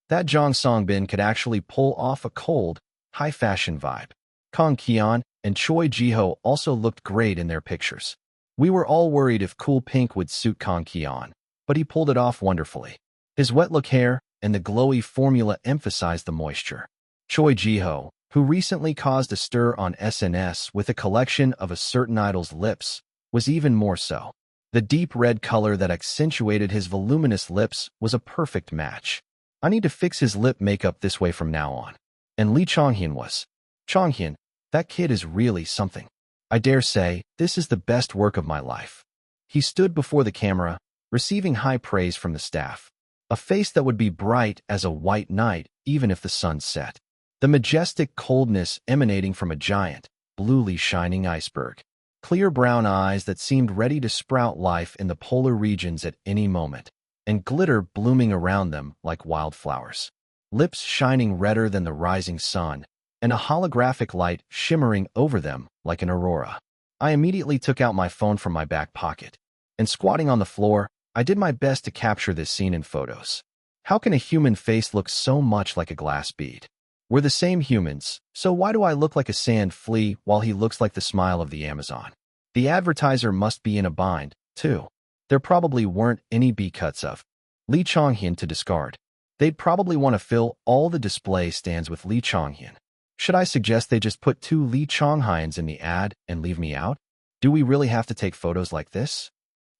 That Jong Songbin could actually pull off a cold, high-fashion vibe. Kang Kian and Choi Jiho also looked great in their pictures. We were all worried if cool pink would suit Kang Kian, but he pulled it off wonderfully. His wet-look hair and the glowy formula emphasized the moisture. Choi Jiho, who recently caused a stir on SNS with a collection of a certain idol's lips, was even more so. The deep red color that accentuated his voluminous lips was a perfect match. I need to fix his lip makeup this way from now on. And Lee Chonghyun was. Chonghyun, that kid is really something. I dare say, this is the best work of my life. He stood before the camera, receiving high praise from the staff. A face that would be bright as a white night, even if the sun set. The majestic coldness emanating from a giant, bluely shining iceberg. Clear brown eyes that seemed ready to sprout life in the polar regions at any moment, and glitter blooming around them like wildflowers. Lips shining redder than the rising sun, and a holographic light shimmering over them like an aurora. I immediately took out my phone from my back pocket, and squatting on the floor, I did my best to capture this scene in photos. How can a human face look so much like a glass bead? We're the same humans, so why do I look like a sand flea while he looks like the smile of the Amazon? The advertiser must be in a bind, too. There probably weren't any B-cuts of Lee Chonghyun to discard. They'd probably want to fill all the display stands with Lee Chonghyun. Should I suggest they just put 2 Lee Chonghyuns in the ad and leave me out? Do we really have to take photos like this?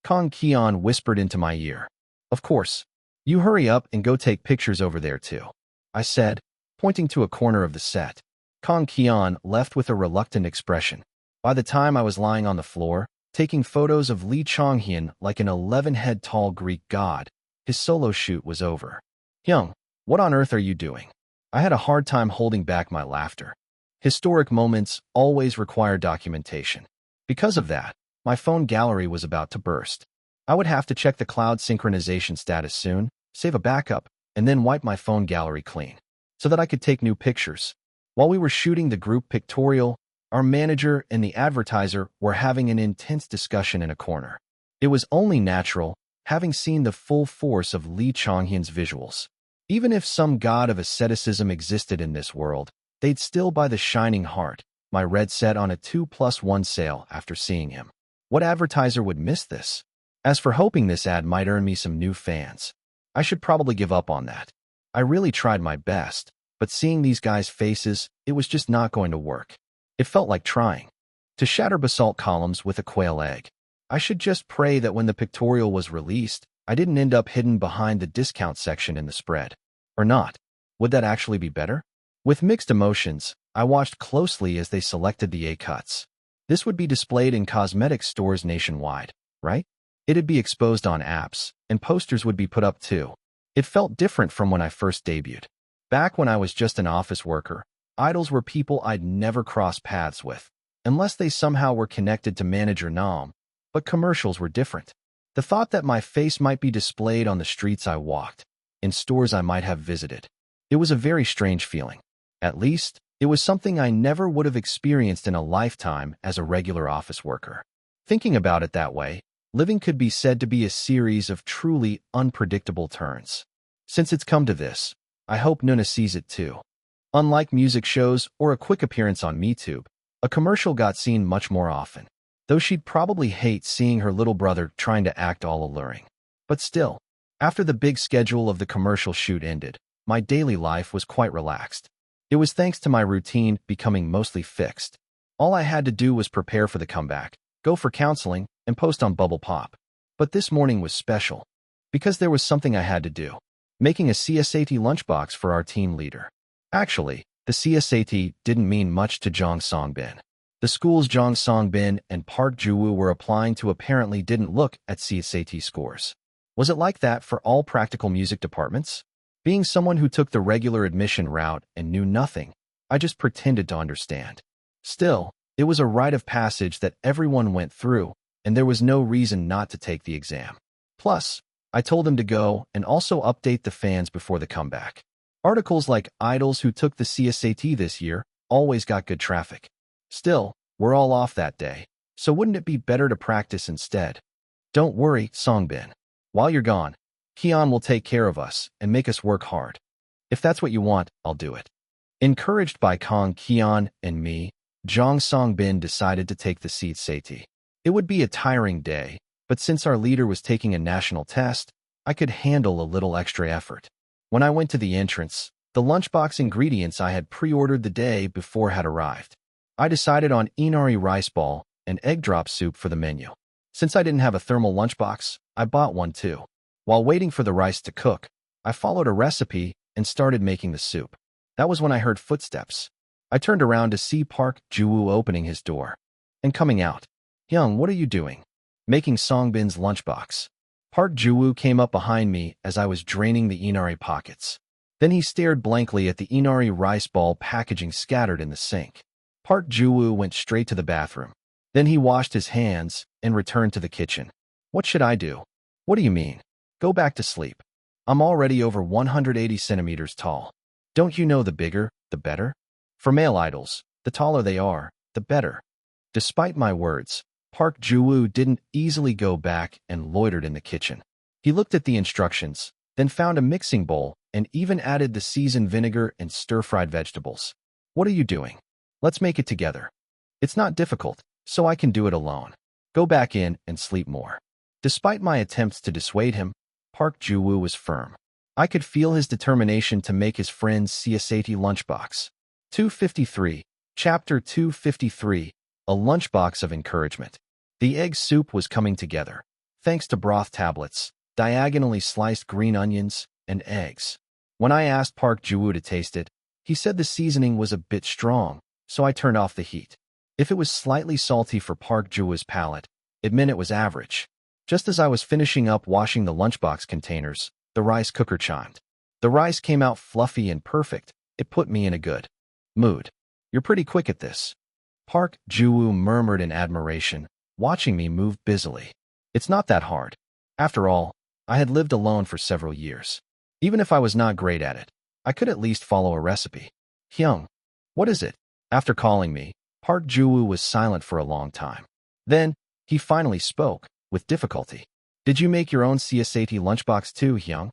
Kang Kian whispered into my ear. Of course. You hurry up and go take pictures over there too, I said, pointing to a corner of the set. Kang Kian left with a reluctant expression. By the time I was lying on the floor, taking photos of Lee Chonghyun like an 11-head-tall Greek god, his solo shoot was over. Hyung, what on earth are you doing? I had a hard time holding back my laughter. Historic moments always require documentation. Because of that, my phone gallery was about to burst. I would have to check the cloud synchronization status soon, save a backup, and then wipe my phone gallery clean, so that I could take new pictures. While we were shooting the group pictorial, our manager and the advertiser were having an intense discussion in a corner. It was only natural, having seen the full force of Lee Chonghyun's visuals. Even if some god of asceticism existed in this world, they'd still buy the Shining Heart, my red set on a 2+1 sale after seeing him. What advertiser would miss this? As for hoping this ad might earn me some new fans, I should probably give up on that. I really tried my best, but seeing these guys' faces, it was just not going to work. It felt like trying to shatter basalt columns with a quail egg. I should just pray that when the pictorial was released, I didn't end up hidden behind the discount section in the spread. Or not. Would that actually be better? With mixed emotions, I watched closely as they selected the A-cuts. This would be displayed in cosmetics stores nationwide, right? It'd be exposed on apps, and posters would be put up too. It felt different from when I first debuted. Back when I was just an office worker, idols were people I'd never crossed paths with, unless they somehow were connected to Manager Nam, but commercials were different. The thought that my face might be displayed on the streets I walked, in stores I might have visited. It was a very strange feeling. At least, it was something I never would have experienced in a lifetime as a regular office worker. Thinking about it that way, living could be said to be a series of truly unpredictable turns. Since it's come to this, I hope Nuna sees it too. Unlike music shows or a quick appearance on MeTube, a commercial got seen much more often, though she'd probably hate seeing her little brother trying to act all alluring. But still, after the big schedule of the commercial shoot ended, my daily life was quite relaxed. It was thanks to my routine becoming mostly fixed. All I had to do was prepare for the comeback, go for counseling, and post on Bubble Pop. But this morning was special, because there was something I had to do. Making a CSAT lunchbox for our team leader. Actually, the CSAT didn't mean much to Jong Songbin. The schools Jong Songbin and Park Juwoo were applying to apparently didn't look at CSAT scores. Was it like that for all practical music departments? Being someone who took the regular admission route and knew nothing, I just pretended to understand. Still, it was a rite of passage that everyone went through, and there was no reason not to take the exam. Plus, I told them to go and also update the fans before the comeback. Articles like idols who took the CSAT this year always got good traffic. Still, we're all off that day, so wouldn't it be better to practice instead? Don't worry, Songbin. While you're gone, Kian will take care of us and make us work hard. If that's what you want, I'll do it. Encouraged by Kang Kian and me, Jong Song-bin decided to take the seat Sati. It would be a tiring day, but since our leader was taking a national test, I could handle a little extra effort. When I went to the entrance, the lunchbox ingredients I had pre-ordered the day before had arrived. I decided on inari rice ball and egg drop soup for the menu. Since I didn't have a thermal lunchbox, I bought one too. While waiting for the rice to cook, I followed a recipe and started making the soup. That was when I heard footsteps. I turned around to see Park Ju-woo opening his door and coming out. "Young, what are you doing?" "Making Songbin's lunchbox." Park Ju-woo came up behind me as I was draining the inari pockets. Then he stared blankly at the inari rice ball packaging scattered in the sink. Park Ju-woo went straight to the bathroom. Then he washed his hands and returned to the kitchen. "What should I do?" "What do you mean? Go back to sleep. I'm already over 180 centimeters tall. Don't you know the bigger, the better? For male idols, the taller they are, the better." Despite my words, Park Ju-woo didn't easily go back and loitered in the kitchen. He looked at the instructions, then found a mixing bowl and even added the seasoned vinegar and stir-fried vegetables. "What are you doing? Let's make it together. It's not difficult, so I can do it alone. Go back in and sleep more." Despite my attempts to dissuade him, Park Ju-woo was firm. I could feel his determination to make his friend's CSAT lunchbox. 253, Chapter 253, A Lunchbox of Encouragement. The egg soup was coming together, thanks to broth tablets, diagonally sliced green onions, and eggs. When I asked Park Ju-woo to taste it, he said the seasoning was a bit strong, so I turned off the heat. If it was slightly salty for Park Ju-woo's palate, it meant it was average. Just as I was finishing up washing the lunchbox containers, the rice cooker chimed. The rice came out fluffy and perfect. It put me in a good mood. "You're pretty quick at this," Park Ju-woo murmured in admiration, watching me move busily. "It's not that hard. After all, I had lived alone for several years. Even if I was not great at it, I could at least follow a recipe." "Hyung, what is it?" After calling me, Park Ju-woo was silent for a long time. Then, he finally spoke, with difficulty. "Did you make your own CSAT lunchbox too, Hyung?"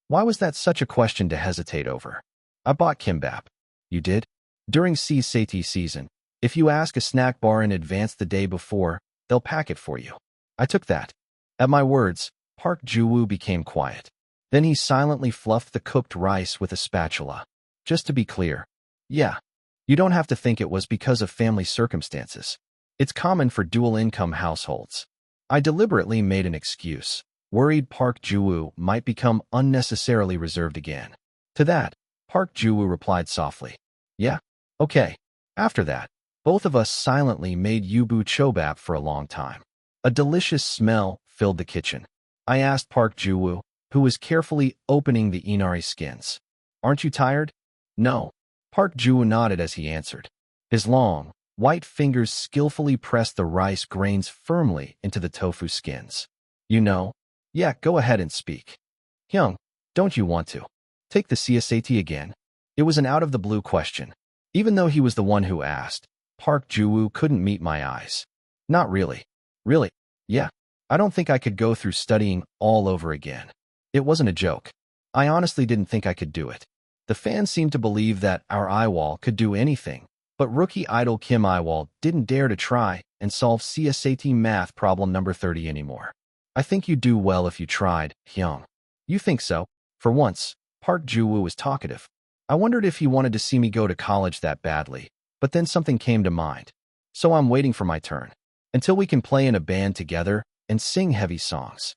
Why was that such a question to hesitate over? "I bought kimbap." "You did?" "During CSAT season, if you ask a snack bar in advance the day before, they'll pack it for you. I took that." At my words, Park Ju-woo became quiet. Then he silently fluffed the cooked rice with a spatula. "Just to be clear, yeah, you don't have to think it was because of family circumstances. It's common for dual-income households." I deliberately made an excuse, worried Park Ju-woo might become unnecessarily reserved again. To that, Park Ju-woo replied softly, "Yeah, okay." After that, both of us silently made yubu chobap for a long time. A delicious smell filled the kitchen. I asked Park Ju-woo, who was carefully opening the inari skins, "Aren't you tired?" "No." Park Ju-woo nodded as he answered. His long, white fingers skillfully pressed the rice grains firmly into the tofu skins. "You know? Yeah, go ahead and speak." "Hyung, don't you want to take the CSAT again?" It was an out-of-the-blue question. Even though he was the one who asked, Park Ju-woo couldn't meet my eyes. "Not really." "Really? Yeah. I don't think I could go through studying all over again." It wasn't a joke. I honestly didn't think I could do it. The fans seemed to believe that our Yiwol could do anything, but rookie idol Kim Yiwol didn't dare to try and solve CSAT math problem number 30 anymore. "I think you'd do well if you tried, Hyung." "You think so?" For once, Park Ju-woo was talkative. I wondered if he wanted to see me go to college that badly, but then something came to mind. "So I'm waiting for my turn. Until we can play in a band together and sing heavy songs."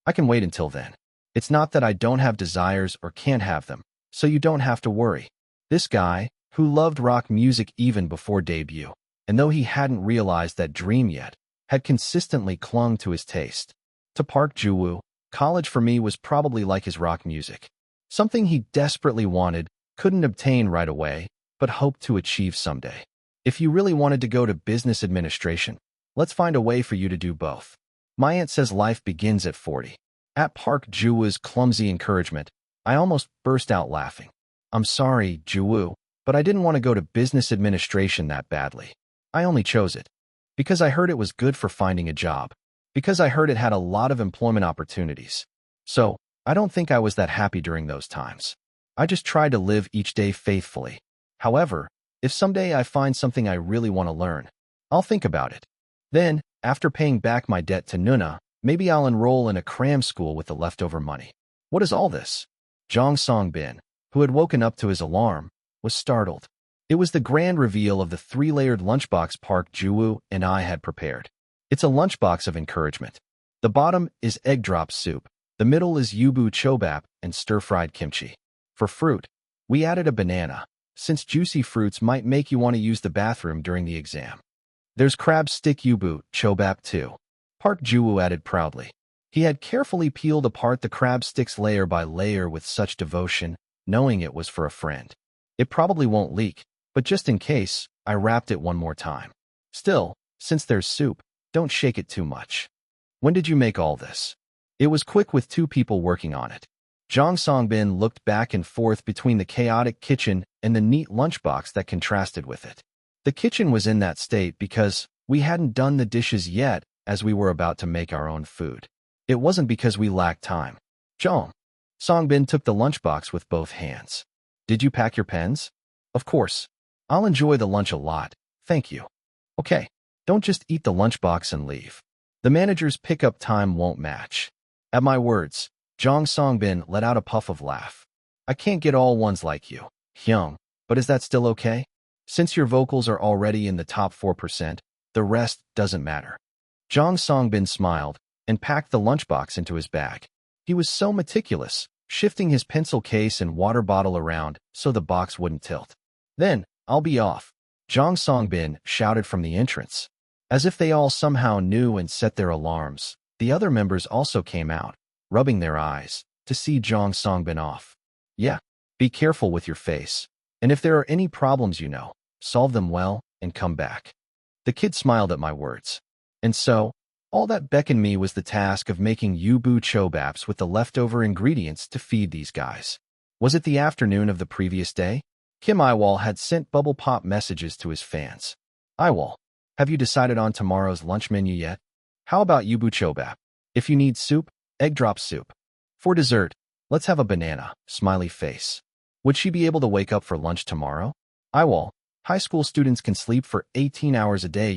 "I can wait until then. It's not that I don't have desires or can't have them, so you don't have to worry." This guy, who loved rock music even before debut, and though he hadn't realized that dream yet, had consistently clung to his taste. To Park Ju-woo, college for me was probably like his rock music. Something he desperately wanted, couldn't obtain right away, but hoped to achieve someday. If you really wanted to go to business administration, let's find a way for you to do both. My aunt says life begins at 40. At Park Ju-woo's clumsy encouragement, I almost burst out laughing. "I'm sorry, Ju-woo, but I didn't want to go to business administration that badly. I only chose it because I heard it was good for finding a job, because I heard it had a lot of employment opportunities. So, I don't think I was that happy during those times. I just try to live each day faithfully. However, if someday I find something I really want to learn, I'll think about it. Then, after paying back my debt to Nuna, maybe I'll enroll in a cram school with the leftover money. What is all this? Jong Song-bin, who had woken up to his alarm, was startled. It was the grand reveal of the 3-layered lunchbox Park Ji-woo and I had prepared. It's a lunchbox of encouragement. The bottom is egg drop soup, the middle is yubu chobap and stir-fried kimchi. For fruit, we added a banana, since juicy fruits might make you want to use the bathroom during the exam. There's crab stick yubu chobap too, Park Ji-woo added proudly. He had carefully peeled apart the crab sticks layer by layer with such devotion, knowing it was for a friend. It probably won't leak, but just in case, I wrapped it one more time. Still, since there's soup, don't shake it too much. When did you make all this? It was quick with 2 people working on it. Jong Song-bin looked back and forth between the chaotic kitchen and the neat lunchbox that contrasted with it. The kitchen was in that state because we hadn't done the dishes yet as we were about to make our own food. It wasn't because we lacked time. Jong Song-bin took the lunchbox with both hands. Did you pack your pens? Of course. I'll enjoy the lunch a lot, thank you. Okay, don't just eat the lunchbox and leave. The manager's pickup time won't match. At my words, Jong Song-bin let out a puff of laugh. I can't get all ones like you, Hyung, but is that still okay? Since your vocals are already in the top 4%, the rest doesn't matter. Jong Song-bin smiled and packed the lunchbox into his bag. He was so meticulous, shifting his pencil case and water bottle around so the box wouldn't tilt. Then, I'll be off, Jong Song-bin shouted from the entrance. As if they all somehow knew and set their alarms, the other members also came out, rubbing their eyes, to see Jong Song-bin off. Yeah, be careful with your face, and if there are any problems solve them well and come back. The kid smiled at my words. And so, all that beckoned me was the task of making yubu chobaps with the leftover ingredients to feed these guys. Was it the afternoon of the previous day? Kim Yiwol had sent bubble pop messages to his fans. Yiwol, have you decided on tomorrow's lunch menu yet? How about yubu chobap? If you need soup, egg drop soup. For dessert, let's have a banana, smiley face. Would she be able to wake up for lunch tomorrow? Yiwol, high school students can sleep for 18 hours a day,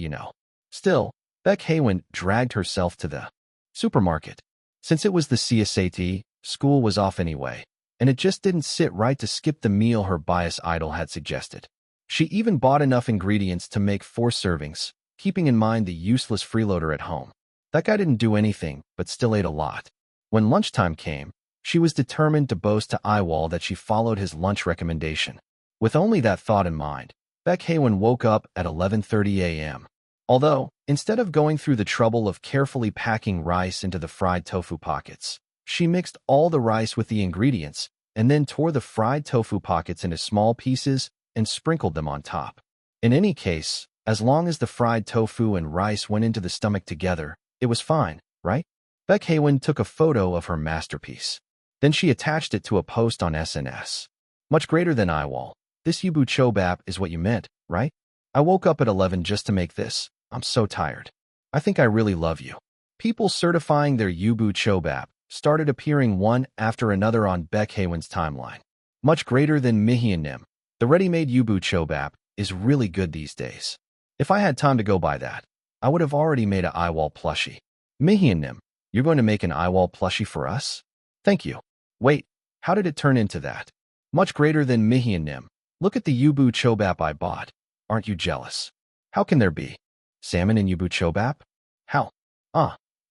Still, Baek Haewon dragged herself to the supermarket. Since it was the CSAT, school was off anyway, and it just didn't sit right to skip the meal her bias idol had suggested. She even bought enough ingredients to make 4 servings, keeping in mind the useless freeloader at home. That guy didn't do anything, but still ate a lot. When lunchtime came, she was determined to boast to Yiwol that she followed his lunch recommendation. With only that thought in mind, Baek Haewon woke up at 11:30 a.m. Although, instead of going through the trouble of carefully packing rice into the fried tofu pockets, she mixed all the rice with the ingredients and then tore the fried tofu pockets into small pieces and sprinkled them on top. In any case, as long as the fried tofu and rice went into the stomach together, it was fine, right? Baek Haewon took a photo of her masterpiece. Then she attached it to a post on SNS. Much greater than Yiwol. This yubu chobap is what you meant, right? I woke up at 11 just to make this. I'm so tired. I think I really love you. People certifying their yubu chobap started appearing one after another on Baek Haewon's timeline. Much greater than Mihyeonnim. The ready-made yubu chobap is really good these days. If I had time to go by that, I would have already made a Yiwol plushie. Mihyeonnim, you're going to make an Yiwol plushie for us? Thank you. Wait, how did it turn into that? Much greater than Mihyeonnim. Look at the yubu chobap I bought. Aren't you jealous? How can there be? Salmon and yubu chobap? How?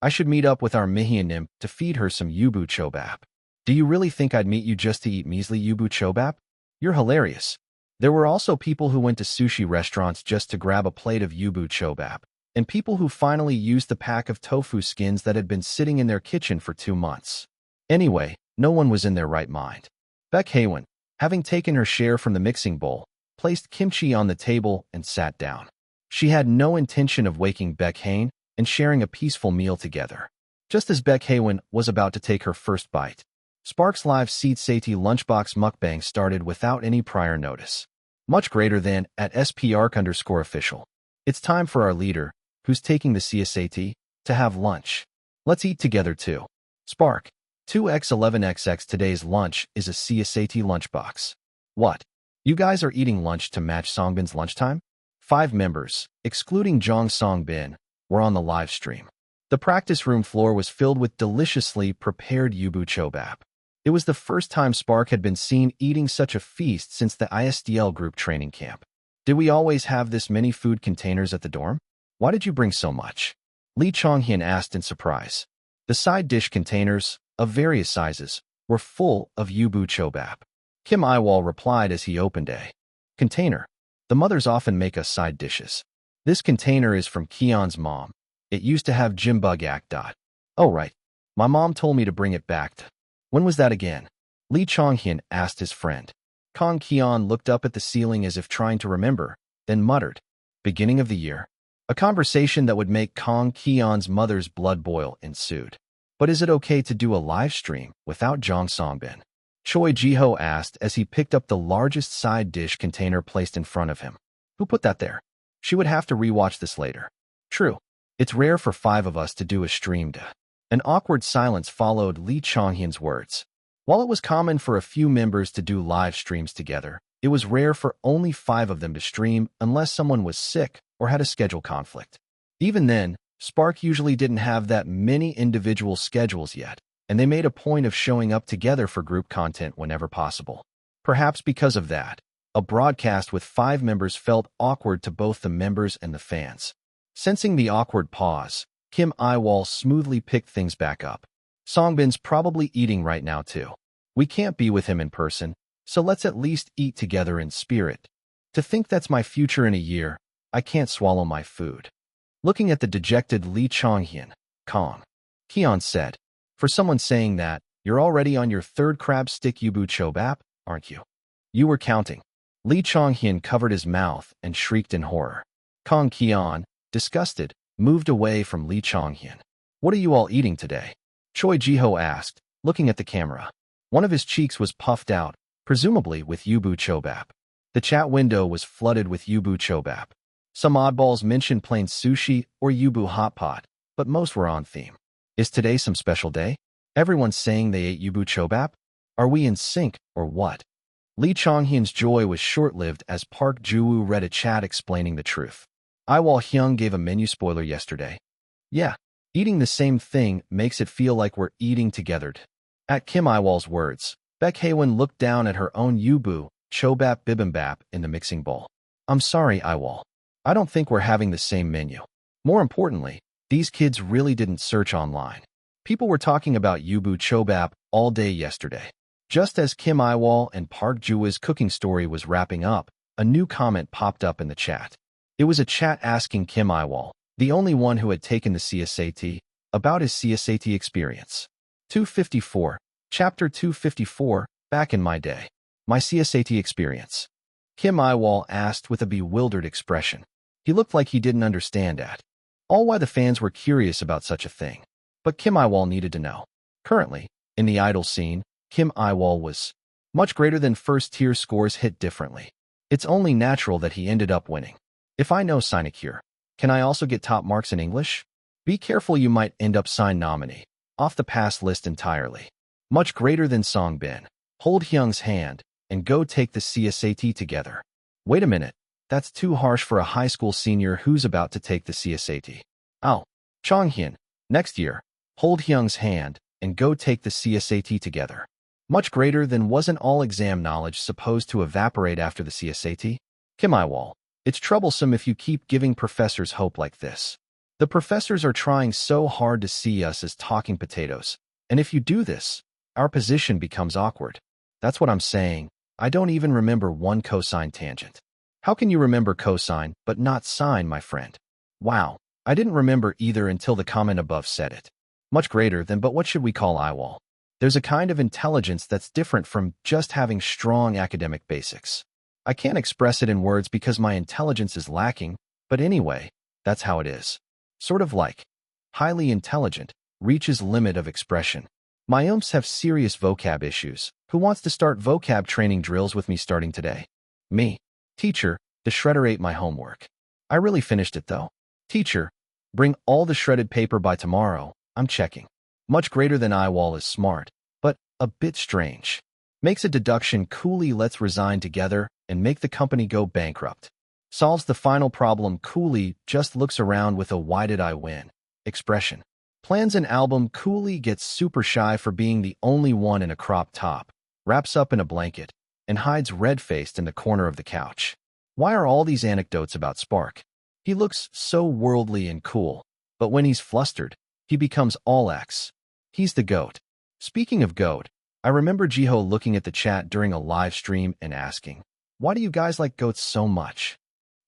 I should meet up with our Mihyeonnim to feed her some yubu chobap. Do you really think I'd meet you just to eat measly yubu chobap? You're hilarious. There were also people who went to sushi restaurants just to grab a plate of yubu chobap, and people who finally used the pack of tofu skins that had been sitting in their kitchen for 2 months. Anyway, no one was in their right mind. Baek Haewon, having taken her share from the mixing bowl, placed kimchi on the table and sat down. She had no intention of waking Baek Haewon and sharing a peaceful meal together. Just as Baek Haewon was about to take her first bite, Sparks' live seat Sati lunchbox mukbang started without any prior notice. Much greater than at @SPARK_official. It's time for our leader, who's taking the CSAT, to have lunch. Let's eat together too. Spark, 2x11xx today's lunch is a CSAT lunchbox. What? You guys are eating lunch to match Songbin's lunchtime? 5 members, excluding Jong Songbin, were on the live stream. The practice room floor was filled with deliciously prepared yubu chobap. It was the first time Spark had been seen eating such a feast since the ISDL group training camp. Did we always have this many food containers at the dorm? Why did you bring so much? Lee Chonghyun asked in surprise. The side dish containers, of various sizes, were full of yubu chobap. Kim Yiwol replied as he opened a container. The mothers often make us side dishes. This container is from Keon's mom. It used to have jimbug act. Oh right. My mom told me to bring it back. When was that again? Lee Chonghyun asked his friend. Kong Keon looked up at the ceiling as if trying to remember, then muttered, beginning of the year. A conversation that would make Kong Keon's mother's blood boil ensued. But is it okay to do a live stream without Jong Songbin? Choi Jiho asked as he picked up the largest side dish container placed in front of him. Who put that there? She would have to rewatch this later. True. It's rare for 5 of us to do a stream. An awkward silence followed Lee Chonghyun's words. While it was common for a few members to do live streams together, it was rare for only 5 of them to stream unless someone was sick or had a schedule conflict. Even then, Spark usually didn't have that many individual schedules yet, and they made a point of showing up together for group content whenever possible. Perhaps because of that, a broadcast with 5 members felt awkward to both the members and the fans. Sensing the awkward pause, Kim Yiwol smoothly picked things back up. Songbin's probably eating right now too. We can't be with him in person, so let's at least eat together in spirit. To think that's my future in a year, I can't swallow my food. Looking at the dejected Lee Chonghyun, Kong Keon said, for someone saying that, you're already on your 3rd crab stick yubu chobap, aren't you? You were counting. Lee Chonghyun covered his mouth and shrieked in horror. Kong Keon, disgusted, moved away from Lee Chonghyun. What are you all eating today? Choi Jiho asked, looking at the camera. One of his cheeks was puffed out, presumably with yubu chobap. The chat window was flooded with yubu chobap. Some oddballs mentioned plain sushi or yubu hot pot, but most were on theme. Is today some special day? Everyone's saying they ate yubu chobap? Are we in sync, or what? Lee Chonghyun's joy was short-lived as Park Ju-woo read a chat explaining the truth. Yiwol Hyung gave a menu spoiler yesterday. Yeah, eating the same thing makes it feel like we're eating together. At Kim Yiwol's words, Baek Haewon looked down at her own yubu chobap bibimbap in the mixing bowl. I'm sorry, Yiwol. I don't think we're having the same menu. More importantly, these kids really didn't search online. People were talking about yubu chobap all day yesterday. Just as Kim Yiwol and Park Ju-woo's cooking story was wrapping up, a new comment popped up in the chat. It was a chat asking Kim Yiwol, the only one who had taken the CSAT, about his CSAT experience. 254, Chapter 254, Back in my day. My CSAT experience. Kim Yiwol asked with a bewildered expression. He looked like he didn't understand at all why the fans were curious about such a thing. But Kim Yiwol needed to know. Currently, in the idol scene, Kim Yiwol was much greater than first-tier scores hit differently. It's only natural that he ended up winning. If I know sinecure, can I also get top marks in English? Be careful, you might end up sign nominee, off the pass list entirely. Much greater than Songbin. Hold Hyung's hand, and go take the CSAT together. Wait a minute. That's too harsh for a high school senior who's about to take the CSAT. Oh, Chonghyun, next year, hold Hyung's hand and go take the CSAT together. Much greater than wasn't all exam knowledge supposed to evaporate after the CSAT? Kim Yiwol, it's troublesome if you keep giving professors hope like this. The professors are trying so hard to see us as talking potatoes, and if you do this, our position becomes awkward. That's what I'm saying. I don't even remember one cosine tangent. How can you remember cosine but not sine, my friend? Wow, I didn't remember either until the comment above said it. Much greater than, but what should we call Yiwol? There's a kind of intelligence that's different from just having strong academic basics. I can't express it in words because my intelligence is lacking, but anyway, that's how it is. Sort of like highly intelligent, reaches limit of expression. My umps have serious vocab issues. Who wants to start vocab training drills with me starting today? Me. Teacher, the shredder ate my homework. I really finished it though. Teacher, bring all the shredded paper by tomorrow. I'm checking. Much greater than Yiwol is smart, but a bit strange. Makes a deduction coolly lets resign together and make the company go bankrupt. Solves the final problem coolly just looks around with a why did I win expression. Plans an album coolly gets super shy for being the only one in a crop top, wraps up in a blanket, and hides red-faced in the corner of the couch. Why are all these anecdotes about Spark? He looks so worldly and cool, but when he's flustered, he becomes all X. He's the GOAT. Speaking of GOAT, I remember Jiho looking at the chat during a live stream and asking, why do you guys like GOATs so much?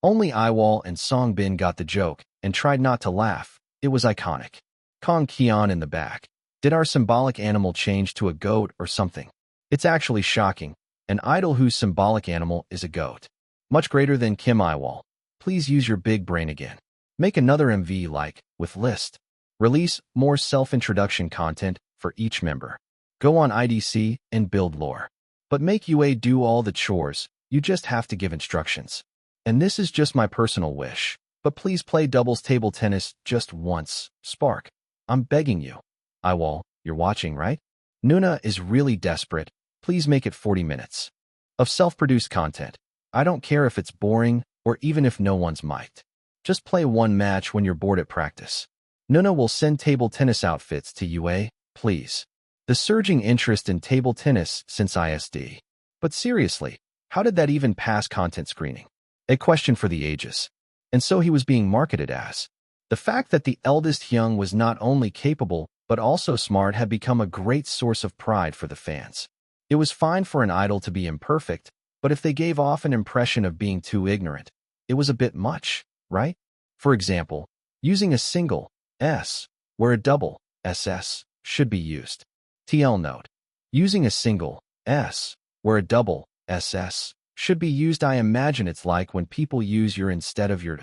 Only Yiwol and Songbin got the joke and tried not to laugh. It was iconic. Kong Kian in the back. Did our symbolic animal change to a goat or something? It's actually shocking. An idol whose symbolic animal is a goat. Much greater than Kim Yiwol. Please use your big brain again. Make another MV like, with list. Release more self-introduction content for each member. Go on IDC and build lore. But make UA do all the chores, you just have to give instructions. And this is just my personal wish. But please play doubles table tennis just once, Spark. I'm begging you. Yiwol, you're watching, right? Nuna is really desperate. Please make it 40 minutes. Of self-produced content. I don't care if it's boring or even if no one's mic'd. Just play one match when you're bored at practice. Nuna will send table tennis outfits to UA, please. The surging interest in table tennis since ISD. But seriously, how did that even pass content screening? A question for the ages. And so he was being marketed as. The fact that the eldest Hyung was not only capable, but also smart had become a great source of pride for the fans. It was fine for an idol to be imperfect, but if they gave off an impression of being too ignorant, it was a bit much, right? For example, using a single S, where a double SS should be used. TL note. Using a single S, where a double SS should be used. I imagine it's like when people use your instead of your.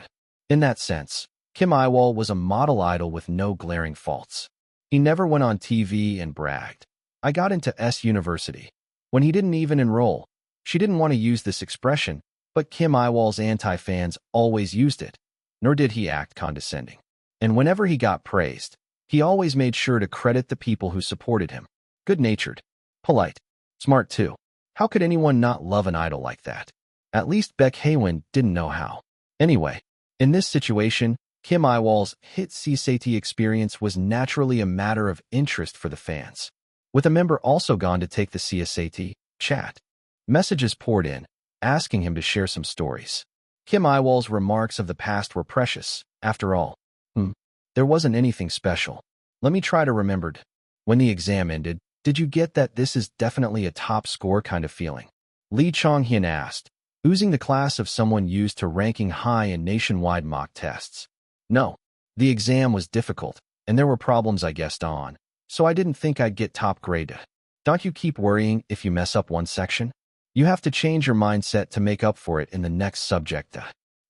In that sense, Kim Yiwol was a model idol with no glaring faults. He never went on TV and bragged. I got into S University. When he didn't even enroll, she didn't want to use this expression, but Kim Yiwol's anti-fans always used it, nor did he act condescending. And whenever he got praised, he always made sure to credit the people who supported him. Good-natured, polite, smart too. How could anyone not love an idol like that? At least Baek Haewon didn't know how. Anyway, in this situation, Kim Yiwol's hit CSAT experience was naturally a matter of interest for the fans. With a member also gone to take the CSAT, chat. Messages poured in, asking him to share some stories. Kim Yiwol's remarks of the past were precious. After all, there wasn't anything special. Let me try to remember. When the exam ended, did you get that this is definitely a top score kind of feeling? Lee Chong-hyun asked, oozing the class of someone used to ranking high in nationwide mock tests. No, the exam was difficult, and there were problems I guessed on, so I didn't think I'd get top grade. Don't you keep worrying if you mess up one section? You have to change your mindset to make up for it in the next subject.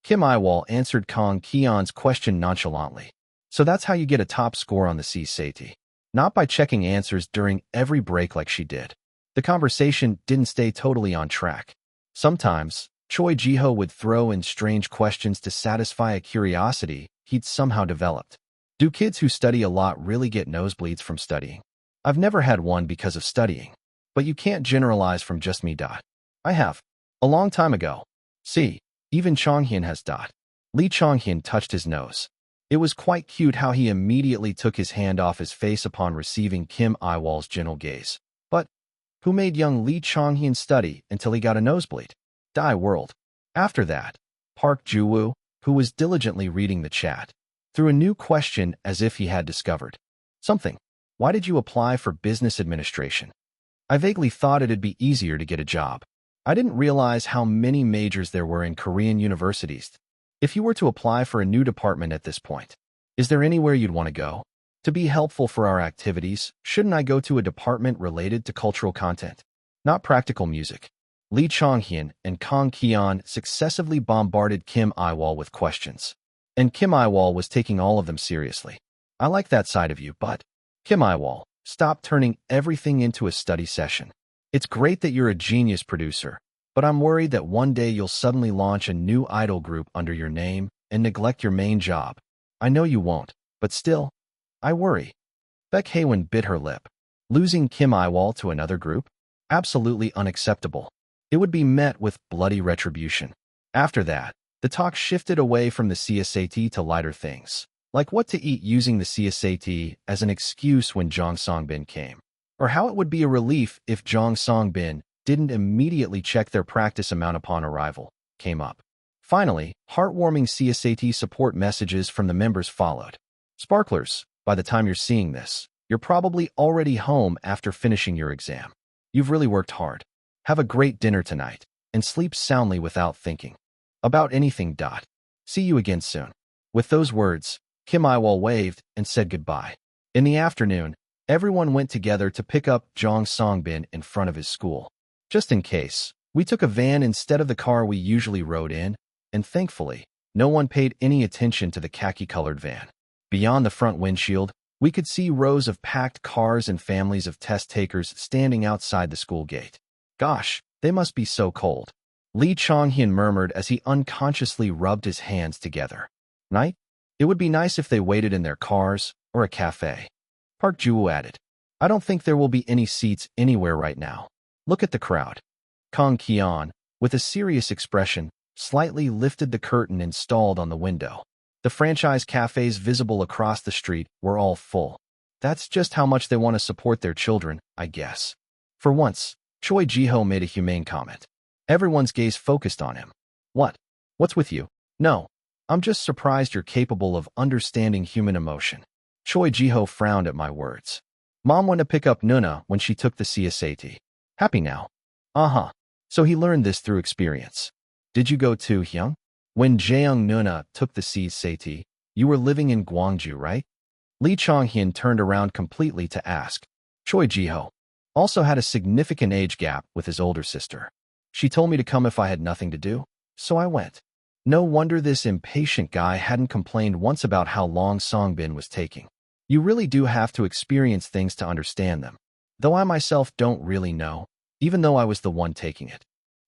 Kim Yiwol answered Kong Kian's question nonchalantly. So that's how you get a top score on the CSAT. Not by checking answers during every break like she did. The conversation didn't stay totally on track. Sometimes, Choi Jiho would throw in strange questions to satisfy a curiosity he'd somehow developed. Do kids who study a lot really get nosebleeds from studying? I've never had one because of studying. But you can't generalize from just me. I have. A long time ago. See, even Chong-hyun has. Lee Chong-hyun touched his nose. It was quite cute how he immediately took his hand off his face upon receiving Kim Yiwol's gentle gaze. But who made young Lee Chong-hyun study until he got a nosebleed? World. After that, Park Ju-woo, who was diligently reading the chat, threw a new question as if he had discovered something. Why did you apply for business administration? I vaguely thought it'd be easier to get a job. I didn't realize how many majors there were in Korean universities. If you were to apply for a new department at this point, is there anywhere you'd want to go? To be helpful for our activities, shouldn't I go to a department related to cultural content? Not practical music. Lee Chong-hyun and Kong Kian successively bombarded Kim Yiwol with questions. And Kim Yiwol was taking all of them seriously. I like that side of you, but Kim Yiwol, stop turning everything into a study session. It's great that you're a genius producer, but I'm worried that one day you'll suddenly launch a new idol group under your name and neglect your main job. I know you won't, but still, I worry. Baek Haewon bit her lip. Losing Kim Yiwol to another group? Absolutely unacceptable. It would be met with bloody retribution. After that, the talk shifted away from the CSAT to lighter things, like what to eat, using the CSAT as an excuse when Jong Songbin came, or how it would be a relief if Jong Songbin didn't immediately check their practice amount upon arrival, came up. Finally, heartwarming CSAT support messages from the members followed. Sparklers, by the time you're seeing this, you're probably already home after finishing your exam. You've really worked hard. Have a great dinner tonight, and sleep soundly without thinking about anything. See you again soon. With those words, Kim Yiwol waved and said goodbye. In the afternoon, everyone went together to pick up Jong Songbin in front of his school. Just in case, we took a van instead of the car we usually rode in, and thankfully, no one paid any attention to the khaki-colored van. Beyond the front windshield, we could see rows of packed cars and families of test takers standing outside the school gate. Gosh, they must be so cold. Lee Chong-hyun murmured as he unconsciously rubbed his hands together. Night? It would be nice if they waited in their cars or a cafe. Park Ju-woo added. I don't think there will be any seats anywhere right now. Look at the crowd. Kang Ki-yeon, with a serious expression, slightly lifted the curtain installed on the window. The franchise cafes visible across the street were all full. That's just how much they want to support their children, I guess. For once, Choi Ji-ho made a humane comment. Everyone's gaze focused on him. What? What's with you? No. I'm just surprised you're capable of understanding human emotion. Choi Ji-ho frowned at my words. Mom went to pick up Nuna when she took the CSAT. Happy now? Uh-huh. So he learned this through experience. Did you go too, Hyung? When Jaeyoung Nuna took the CSAT, you were living in Gwangju, right? Lee Chong-hyun turned around completely to ask. Choi Ji-ho also had a significant age gap with his older sister. She told me to come if I had nothing to do, so I went. No wonder this impatient guy hadn't complained once about how long Songbin was taking. You really do have to experience things to understand them, though I myself don't really know, even though I was the one taking it.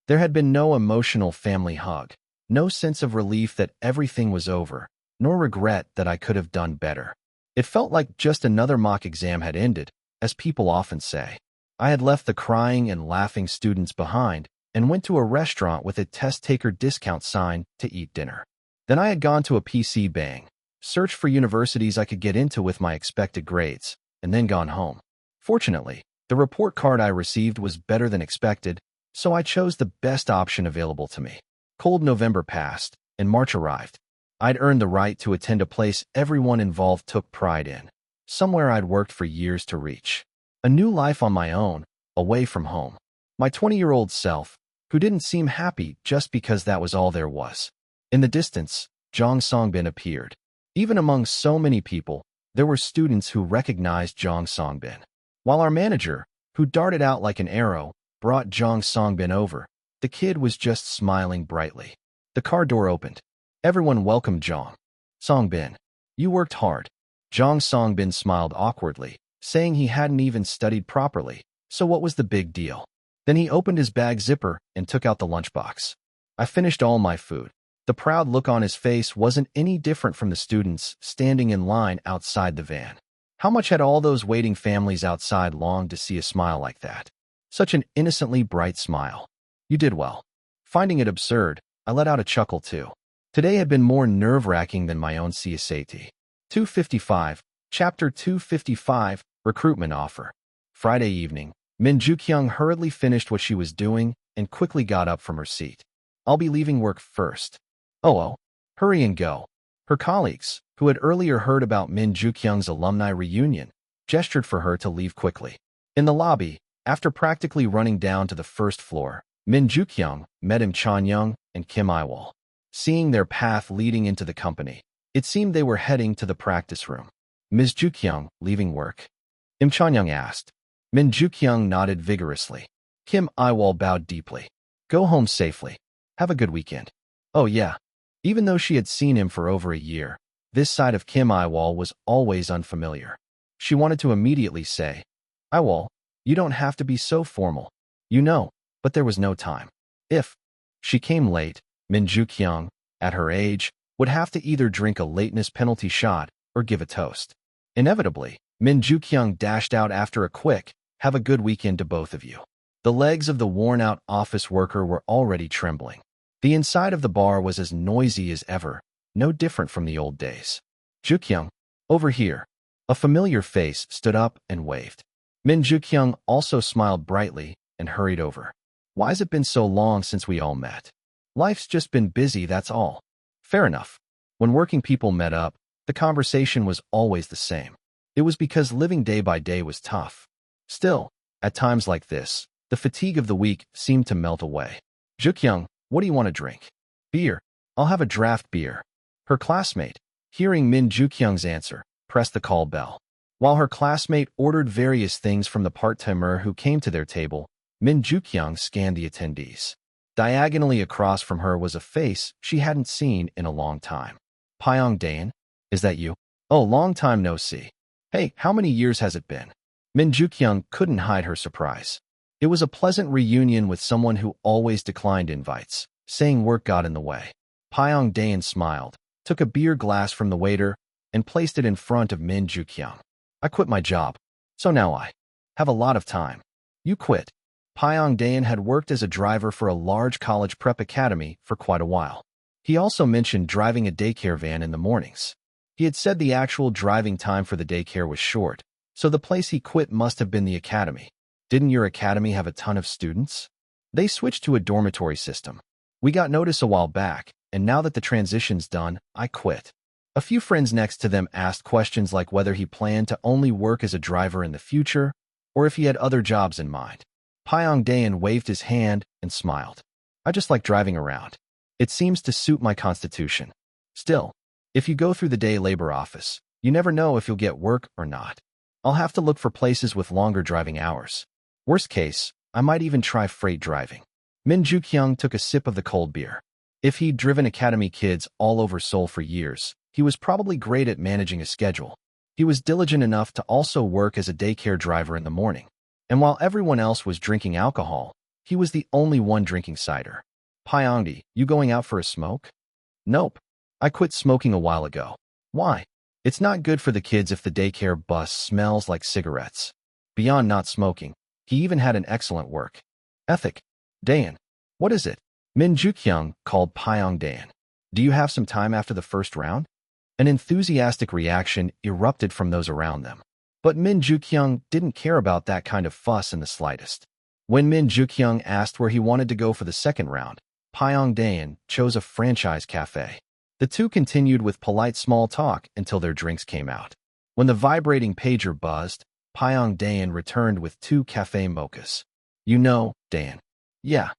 There had been no emotional family hug, no sense of relief that everything was over, nor regret that I could have done better. It felt like just another mock exam had ended, as people often say. I had left the crying and laughing students behind and went to a restaurant with a test-taker discount sign to eat dinner. Then I had gone to a PC bang, searched for universities I could get into with my expected grades, and then gone home. Fortunately, the report card I received was better than expected, so I chose the best option available to me. Cold November passed, and March arrived. I'd earned the right to attend a place everyone involved took pride in, somewhere I'd worked for years to reach. A new life on my own, away from home. My 20-year-old self, who didn't seem happy just because that was all there was. In the distance, Jong Songbin appeared. Even among so many people, there were students who recognized Jong Songbin. While our manager, who darted out like an arrow, brought Jong Songbin over, the kid was just smiling brightly. The car door opened. Everyone welcomed Jong Songbin. You worked hard. Jong Songbin smiled awkwardly, saying he hadn't even studied properly, so what was the big deal? Then he opened his bag zipper and took out the lunchbox. I finished all my food. The proud look on his face wasn't any different from the students standing in line outside the van. How much had all those waiting families outside longed to see a smile like that? Such an innocently bright smile. You did well. Finding it absurd, I let out a chuckle too. Today had been more nerve-wracking than my own CSAT. 255, Chapter 255, Recruitment Offer. Friday evening, Min Ju-kyung hurriedly finished what she was doing and quickly got up from her seat. I'll be leaving work first. Oh, hurry and go. Her colleagues, who had earlier heard about Min Ju-kyung's alumni reunion, gestured for her to leave quickly. In the lobby, after practically running down to the first floor, Min Ju-kyung met Im Chan-young and Kim Yiwol. Seeing their path leading into the company, it seemed they were heading to the practice room. Ms. Ju-kyung, leaving work? Im Chan-young asked. Min Ju-kyung nodded vigorously. Kim Yiwol bowed deeply. Go home safely. Have a good weekend. Oh yeah. Even though she had seen him for over a year, this side of Kim Yiwol was always unfamiliar. She wanted to immediately say, Yiwol, you don't have to be so formal. You know, but there was no time. If she came late, Min Ju-kyung, at her age, would have to either drink a lateness penalty shot or give a toast. Inevitably, Min Ju-kyung dashed out after a quick, "Have a good weekend to both of you." The legs of the worn-out office worker were already trembling. The inside of the bar was as noisy as ever, no different from the old days. "Ju-kyung, over here." A familiar face stood up and waved. Min Ju-kyung also smiled brightly and hurried over. "Why's it been so long since we all met?" "Life's just been busy, that's all." Fair enough. When working people met up, the conversation was always the same. It was because living day by day was tough. Still, at times like this, the fatigue of the week seemed to melt away. "Ju-kyung, what do you want to drink?" "Beer. I'll have a draft beer." Her classmate, hearing Min Ju-kyung's answer, pressed the call bell. While her classmate ordered various things from the part-timer who came to their table, Min Ju-kyung scanned the attendees. Diagonally across from her was a face she hadn't seen in a long time. "Pyong-dae, is that you?" "Oh, long time no see." "Hey, how many years has it been?" Min Ju-kyung couldn't hide her surprise. It was a pleasant reunion with someone who always declined invites, saying work got in the way. Pyong-dae smiled, took a beer glass from the waiter, and placed it in front of Min Ju-kyung. "I quit my job, so now I have a lot of time." "You quit?" Pyong-dae had worked as a driver for a large college prep academy for quite a while. He also mentioned driving a daycare van in the mornings. He had said the actual driving time for the daycare was short, so the place he quit must have been the academy. "Didn't your academy have a ton of students?" "They switched to a dormitory system. We got notice a while back, and now that the transition's done, I quit." A few friends next to them asked questions like whether he planned to only work as a driver in the future, or if he had other jobs in mind. Pyong-dae waved his hand and smiled. "I just like driving around. It seems to suit my constitution. Still, if you go through the day labor office, you never know if you'll get work or not. I'll have to look for places with longer driving hours. Worst case, I might even try freight driving." Min Ju-kyung took a sip of the cold beer. If he'd driven academy kids all over Seoul for years, he was probably great at managing a schedule. He was diligent enough to also work as a daycare driver in the morning. And while everyone else was drinking alcohol, he was the only one drinking cider. "Pyong-dae, you going out for a smoke?" "Nope. I quit smoking a while ago." "Why?" "It's not good for the kids if the daycare bus smells like cigarettes." Beyond not smoking, he even had an excellent work ethic. "Daein, what is it?" Min Ju-kyung called Pyong-dae. "Do you have some time after the first round?" An enthusiastic reaction erupted from those around them. But Min Ju-kyung didn't care about that kind of fuss in the slightest. When Min Ju-kyung asked where he wanted to go for the second round, Pyong-dae chose a franchise cafe. The two continued with polite small talk until their drinks came out. When the vibrating pager buzzed, Pyong-dae returned with 2 cafe mochas. "You know, Dan." "Yeah.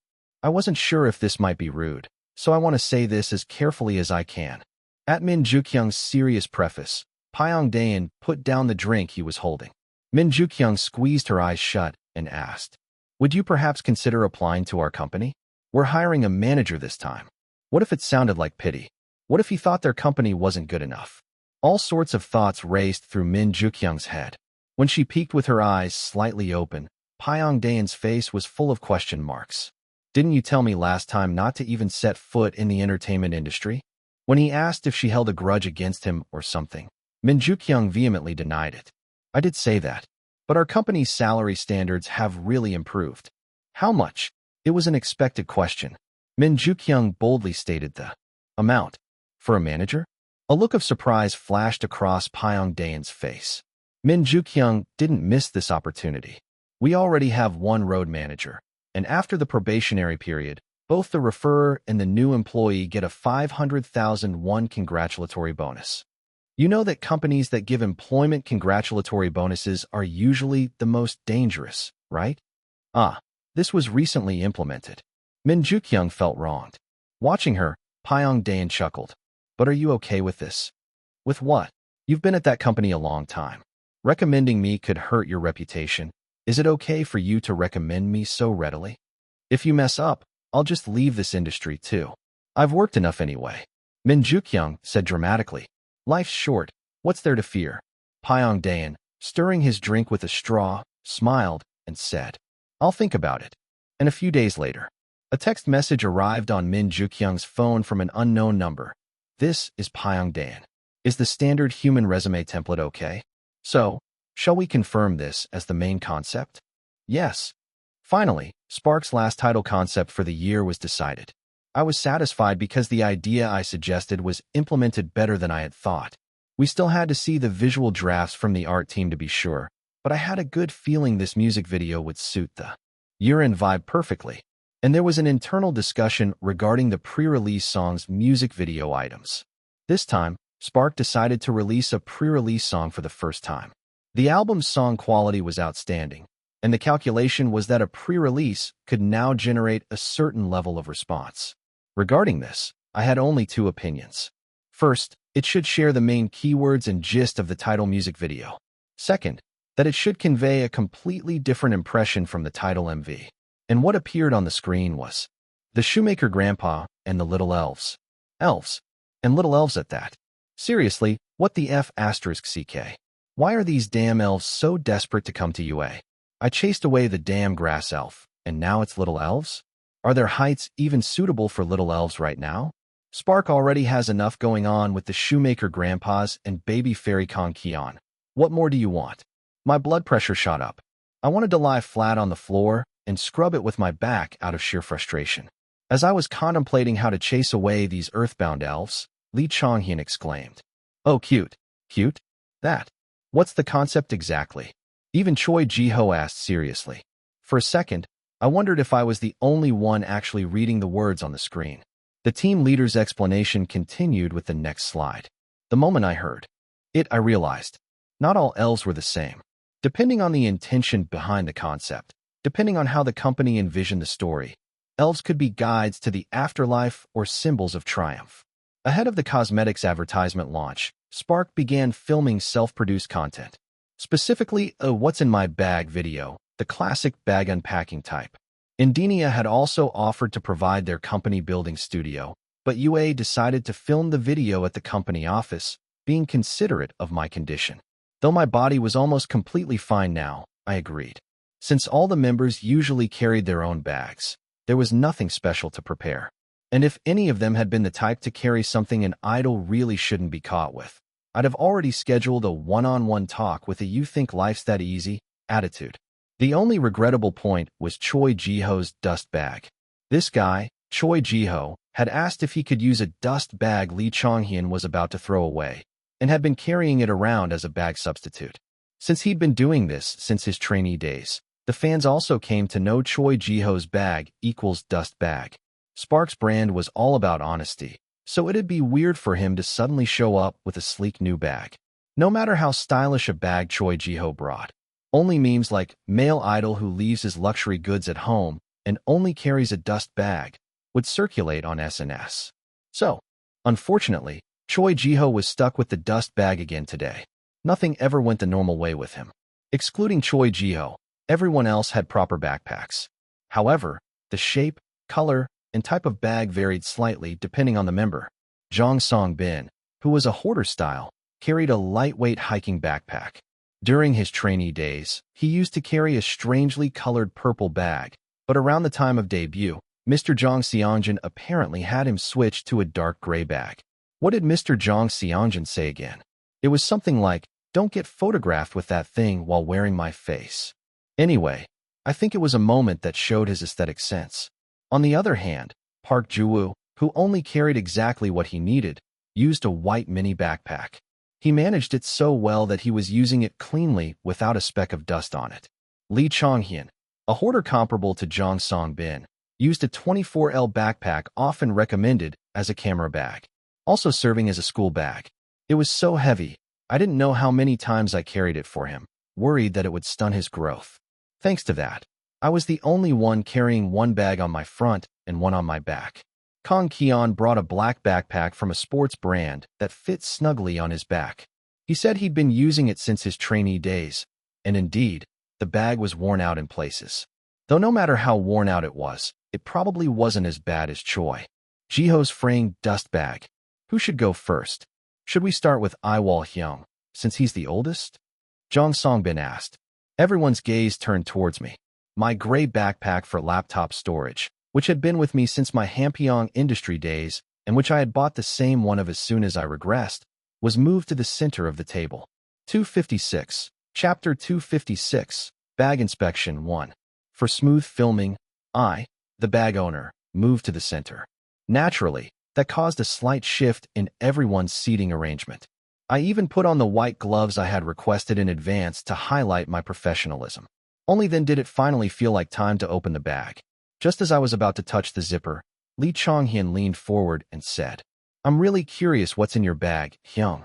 I wasn't sure if this might be rude, so I want to say this as carefully as I can." At Min Ju-kyung's serious preface, Pyong-dae put down the drink he was holding. Min Ju-kyung squeezed her eyes shut and asked, "Would you perhaps consider applying to our company? We're hiring a manager this time." What if it sounded like pity? What if he thought their company wasn't good enough? All sorts of thoughts raced through Min Ju-kyung's head. When she peeked with her eyes slightly open, Pyong-dae's face was full of question marks. "Didn't you tell me last time not to even set foot in the entertainment industry?" When he asked if she held a grudge against him or something, Min Ju-kyung vehemently denied it. "I did say that, but our company's salary standards have really improved." "How much?" It was an expected question. Min Ju-kyung boldly stated the amount. "For a manager?" A look of surprise flashed across Pyong-dae's face. Min Ju-kyung didn't miss this opportunity. "We already have one road manager, and after the probationary period, both the referrer and the new employee get a 500,000 won congratulatory bonus." You know that companies that give employment congratulatory bonuses are usually the most dangerous, right? This was recently implemented. Min Ju-kyung felt wronged. Watching her, Pyong-dae chuckled. "But are you okay with this?" "With what?" "You've been at that company a long time. Recommending me could hurt your reputation. Is it okay for you to recommend me so readily? If you mess up, I'll just leave this industry too. I've worked enough anyway." Min Ju-kyung said dramatically. "Life's short. What's there to fear?" Pyong-dae, stirring his drink with a straw, smiled and said, "I'll think about it." And a few days later, a text message arrived on Min Ju-kyung's phone from an unknown number. "This is Pyong-dae. Is the standard human resume template okay?" "So, Shall we confirm this as the main concept? Yes. Finally, Spark's last title concept for the year was decided. I was satisfied because the idea I suggested was implemented better than I had thought. We still had to see the visual drafts from the art team to be sure, but I had a good feeling this music video would suit the year-end vibe perfectly. And there was an internal discussion regarding the pre-release song's music video items. This time, Spark decided to release a pre-release song for the first time. The album's song quality was outstanding, and the calculation was that a pre-release could now generate a certain level of response. Regarding this, I had only two opinions. First, it should share the main keywords and gist of the title music video. Second, that it should convey a completely different impression from the title MV. And what appeared on the screen was the shoemaker grandpa and the little elves. Elves. And little elves at that. Seriously, what the F***CK? Why are these damn elves so desperate to come to UA? I chased away the damn grass elf, and now it's little elves? Are their heights even suitable for little elves right now? Spark already has enough going on with the shoemaker grandpas and baby fairy Kion. What more do you want? My blood pressure shot up. I wanted to lie flat on the floor and scrub it with my back out of sheer frustration. As I was contemplating how to chase away these earthbound elves, Lee Chonghyun exclaimed, "Oh, cute. Cute? That. What's the concept exactly?" Even Choi Ji-ho asked seriously. For a second, I wondered if I was the only one actually reading the words on the screen. The team leader's explanation continued with the next slide. The moment I heard it, I realized not all elves were the same. Depending on the intention behind the concept, depending on how the company envisioned the story, elves could be guides to the afterlife or symbols of triumph. Ahead of the cosmetics advertisement launch, Spark began filming self-produced content. Specifically, a What's in My Bag video, the classic bag unpacking type. Indinia had also offered to provide their company building studio, but UA decided to film the video at the company office, being considerate of my condition. Though my body was almost completely fine now, I agreed. Since all the members usually carried their own bags, there was nothing special to prepare. And if any of them had been the type to carry something an idol really shouldn't be caught with, I'd have already scheduled a one-on-one talk with a "you think life's that easy" attitude. The only regrettable point was Choi Ji-ho's dust bag. This guy, Choi Ji-ho, had asked if he could use a dust bag Lee Chonghyun was about to throw away, and had been carrying it around as a bag substitute. Since he'd been doing this since his trainee days, the fans also came to know Choi Ji-ho's bag equals dust bag. Spark's brand was all about honesty, so it'd be weird for him to suddenly show up with a sleek new bag. No matter how stylish a bag Choi Ji-ho brought, only memes like "male idol who leaves his luxury goods at home and only carries a dust bag" would circulate on SNS. So, unfortunately, Choi Ji-ho was stuck with the dust bag again today. Nothing ever went the normal way with him. Excluding Choi Ji-ho, everyone else had proper backpacks. However, the shape, color, and type of bag varied slightly depending on the member. Jong Song-bin, who was a hoarder style, carried a lightweight hiking backpack. During his trainee days, he used to carry a strangely colored purple bag, but around the time of debut, Mr. Jong Seongjin apparently had him switch to a dark gray bag. What did Mr. Jong Seongjin say again? It was something like, "Don't get photographed with that thing while wearing my face." Anyway, I think it was a moment that showed his aesthetic sense. On the other hand, Park Ju-woo, who only carried exactly what he needed, used a white mini backpack. He managed it so well that he was using it cleanly without a speck of dust on it. Lee Chonghyun, a hoarder comparable to Jong Song-bin, used a 24L backpack often recommended as a camera bag, also serving as a school bag. It was so heavy, I didn't know how many times I carried it for him, worried that it would stunt his growth. Thanks to that, I was the only one carrying one bag on my front and one on my back. Kang Kion brought a black backpack from a sports brand that fit snugly on his back. He said he'd been using it since his trainee days, and indeed, the bag was worn out in places. Though no matter how worn out it probably wasn't as bad as Choi Ji-ho's fraying dust bag. Who should go first? Should we start with Yiwol Hyung, since he's the oldest? Jong Song-bin asked. Everyone's gaze turned towards me. My gray backpack for laptop storage, which had been with me since my Hampyeong industry days and which I had bought the same one of as soon as I regressed, was moved to the center of the table. 256. Chapter 256, Bag Inspection 1. For smooth filming, I, the bag owner, moved to the center. Naturally, that caused a slight shift in everyone's seating arrangement. I even put on the white gloves I had requested in advance to highlight my professionalism. Only then did it finally feel like time to open the bag. Just as I was about to touch the zipper, Lee Chonghyun leaned forward and said, "I'm really curious what's in your bag, Hyung."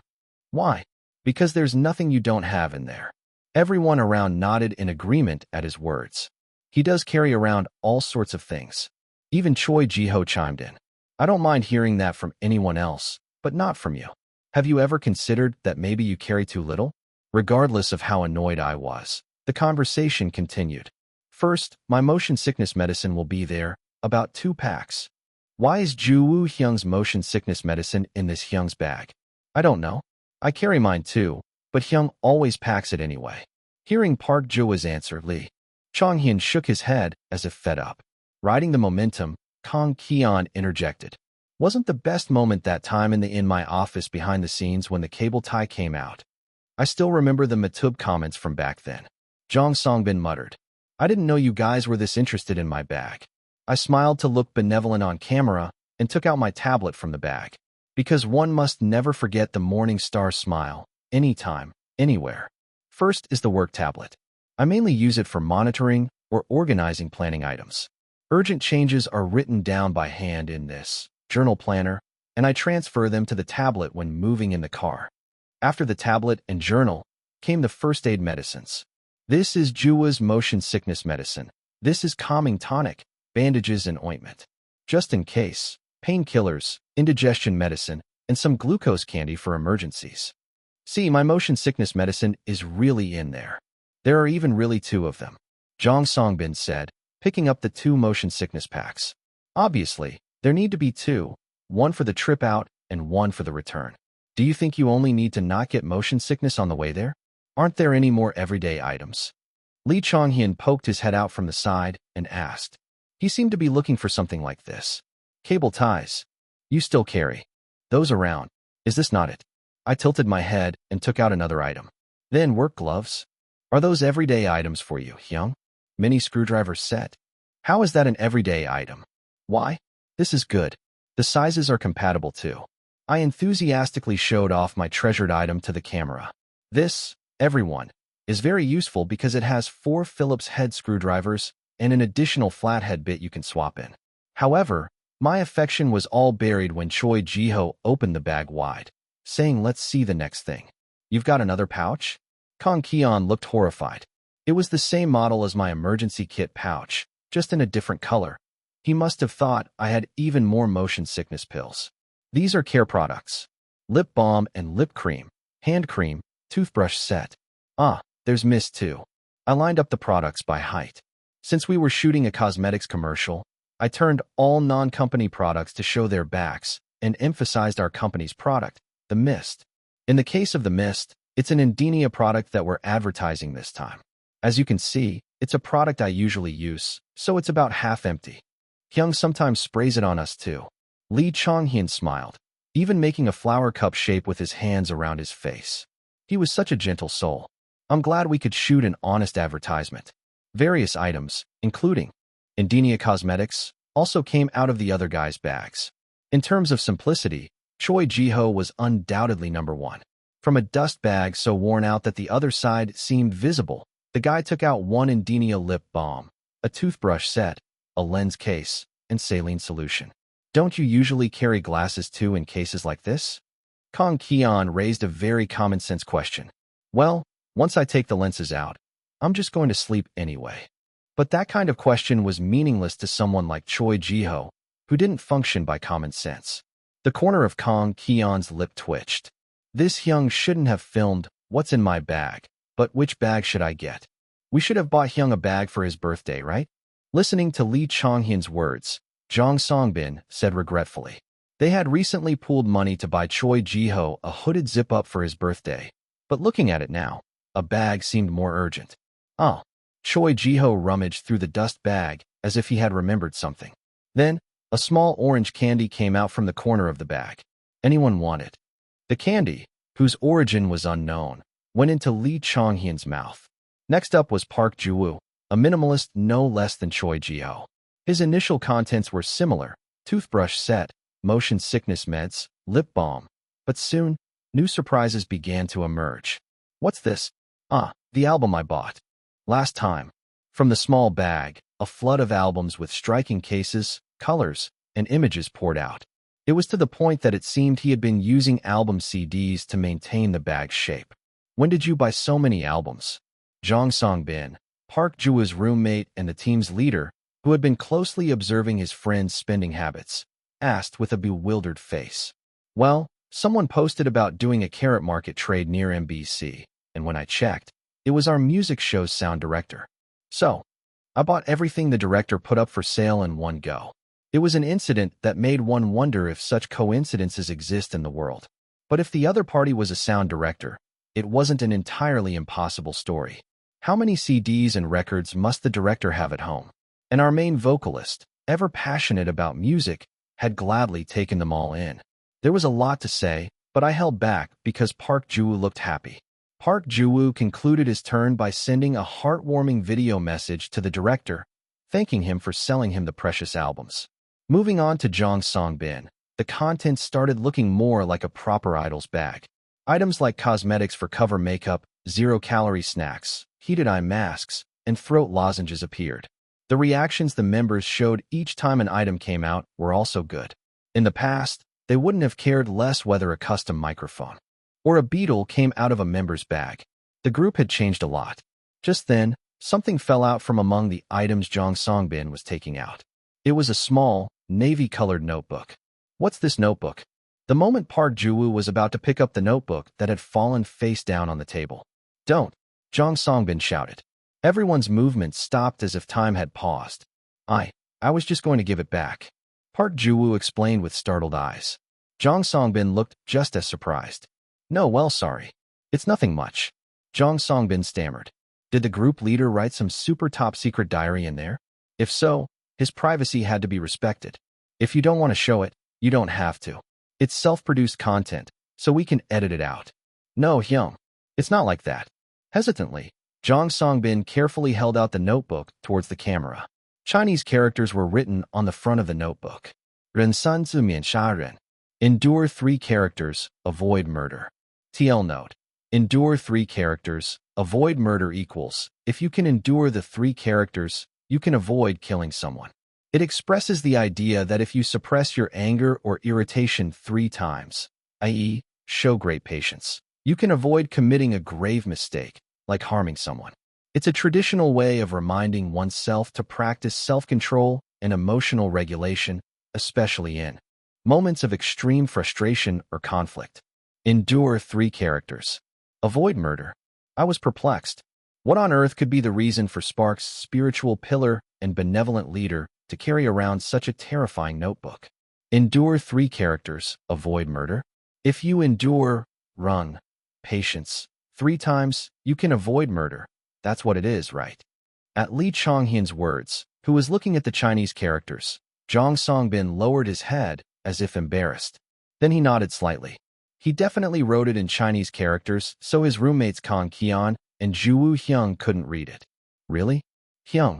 "Why?" "Because there's nothing you don't have in there." Everyone around nodded in agreement at his words. He does carry around all sorts of things. Even Choi Ji-ho chimed in. "I don't mind hearing that from anyone else, but not from you. Have you ever considered that maybe you carry too little?" Regardless of how annoyed I was, the conversation continued. "First, my motion sickness medicine will be there, about 2 packs. Why is Ju-woo Hyung's motion sickness medicine in this Hyung's bag?" "I don't know. I carry mine too, but Hyung always packs it anyway." Hearing Park Ju-woo's answer, Lee Chonghyun shook his head as if fed up. Riding the momentum, Kang Ki-on interjected. "Wasn't the best moment that time in my office behind the scenes when the cable tie came out? I still remember the Matub comments from back then." Jong Songbin muttered. "I didn't know you guys were this interested in my bag." I smiled to look benevolent on camera and took out my tablet from the bag. Because one must never forget the Morning Star smile, anytime, anywhere. First is the work tablet. I mainly use it for monitoring or organizing planning items. Urgent changes are written down by hand in this journal planner, and I transfer them to the tablet when moving in the car. After the tablet and journal came the first aid medicines. This is Juwa's motion sickness medicine. This is calming tonic, bandages and ointment. Just in case, painkillers, indigestion medicine, and some glucose candy for emergencies. See, my motion sickness medicine is really in there. There are even really 2 of them," Jong Songbin said, picking up the 2 motion sickness packs. "Obviously, there need to be 2, one for the trip out and one for the return. Do you think you only need to not get motion sickness on the way there? Aren't there any more everyday items?" Lee Chonghyun poked his head out from the side and asked. He seemed to be looking for something like this. "Cable ties. You still carry those around. Is this not it?" I tilted my head and took out another item. "Then work gloves. Are those everyday items for you, Hyung? Mini screwdriver set. How is that an everyday item?" "Why? This is good. The sizes are compatible too." I enthusiastically showed off my treasured item to the camera. "This, everyone, is very useful because it has 4 Phillips head screwdrivers and an additional flathead bit you can swap in." However, my affection was all buried when Choi Ji-ho opened the bag wide, saying, "Let's see the next thing." "You've got another pouch?" Kang Ki-on looked horrified. It was the same model as my emergency kit pouch, just in a different color. He must have thought I had even more motion sickness pills. "These are care products. Lip balm and lip cream, hand cream, toothbrush set. Ah, there's mist too." I lined up the products by height. Since we were shooting a cosmetics commercial, I turned all non-company products to show their backs and emphasized our company's product, the mist. In the case of the mist, it's an Indenia product that we're advertising this time. As you can see, it's a product I usually use, so it's about half empty. Hyung sometimes sprays it on us too. Lee Chonghyun smiled, even making a flower cup shape with his hands around his face. He was such a gentle soul. I'm glad we could shoot an honest advertisement. Various items, including Indenia Cosmetics, also came out of the other guy's bags. In terms of simplicity, Choi Ji-ho was undoubtedly number 1. From a dust bag so worn out that the other side seemed visible, the guy took out 1 Indenia lip balm, a toothbrush set, a lens case, and saline solution. "Don't you usually carry glasses too in cases like this?" Kang Ki-on raised a very common-sense question. "Well, once I take the lenses out, I'm just going to sleep anyway." But that kind of question was meaningless to someone like Choi Ji-ho, who didn't function by common sense. The corner of Kang Ki-on's lip twitched. This Hyung shouldn't have filmed "What's in my bag," but "Which bag should I get?" We should have bought Hyung a bag for his birthday, right? Listening to Lee Chonghyun's words, Jong Songbin said regretfully. They had recently pooled money to buy Choi Ji-ho a hooded zip-up for his birthday, but looking at it now, a bag seemed more urgent. "Oh." Choi Ji-ho rummaged through the dust bag as if he had remembered something. Then, a small orange candy came out from the corner of the bag. Anyone want it? The candy, whose origin was unknown, went into Lee Chonghyun's mouth. Next up was Park Ji-woo, a minimalist no less than Choi Ji-ho. His initial contents were similar: toothbrush set, motion sickness meds, lip balm. But soon, new surprises began to emerge. What's this? The album I bought last time. From the small bag, a flood of albums with striking cases, colors, and images poured out. It was to the point that it seemed he had been using album CDs to maintain the bag's shape. When did you buy so many albums? Jong Song-bin, Park Ji-woo's roommate and the team's leader, who had been closely observing his friend's spending habits, asked with a bewildered face. Well, someone posted about doing a carrot market trade near MBC, and when I checked, it was our music show's sound director. So, I bought everything the director put up for sale in one go. It was an incident that made one wonder if such coincidences exist in the world. But if the other party was a sound director, it wasn't an entirely impossible story. How many CDs and records must the director have at home? And our main vocalist, ever passionate about music, had gladly taken them all in. There was a lot to say, but I held back because Park Ji-woo looked happy. Park Ji-woo concluded his turn by sending a heartwarming video message to the director, thanking him for selling him the precious albums. Moving on to Jong Song-bin, the content started looking more like a proper idol's bag. Items like cosmetics for cover makeup, zero-calorie snacks, heated eye masks, and throat lozenges appeared. The reactions the members showed each time an item came out were also good. In the past, they wouldn't have cared less whether a custom microphone or a beetle came out of a member's bag. The group had changed a lot. Just then, something fell out from among the items Jong Song-bin was taking out. It was a small, navy-colored notebook. What's this notebook? The moment Park Ji-woo was about to pick up the notebook that had fallen face down on the table. Don't! Jong Song-bin shouted. Everyone's movements stopped as if time had paused. I was just going to give it back. Park Ji-woo explained with startled eyes. Jong Song-bin looked just as surprised. No, well, sorry. It's nothing much. Jong Song-bin stammered. Did the group leader write some super top-secret diary in there? If so, his privacy had to be respected. If you don't want to show it, you don't have to. It's self-produced content, so we can edit it out. No, Hyung. It's not like that. Hesitantly, Jong Song-bin carefully held out the notebook towards the camera. Chinese characters were written on the front of the notebook. Ren san zi mian sha ren. Endure 3 characters, avoid murder. TL note. Endure 3 characters, avoid murder equals, if you can endure the 3 characters, you can avoid killing someone. It expresses the idea that if you suppress your anger or irritation 3 times, i.e., show great patience, you can avoid committing a grave mistake, like harming someone. It's a traditional way of reminding oneself to practice self-control and emotional regulation, especially in moments of extreme frustration or conflict. Endure 3 characters. Avoid murder. I was perplexed. What on earth could be the reason for Spark's spiritual pillar and benevolent leader to carry around such a terrifying notebook? Endure 3 characters, avoid murder. If you endure, patience, 3 times, you can avoid murder. That's what it is, right? At Lee Chonghyun's words, who was looking at the Chinese characters, Jong Song-bin lowered his head, as if embarrassed. Then he nodded slightly. He definitely wrote it in Chinese characters, so his roommates Kang Kian and Ju-woo Hyung couldn't read it. Really? Hyung.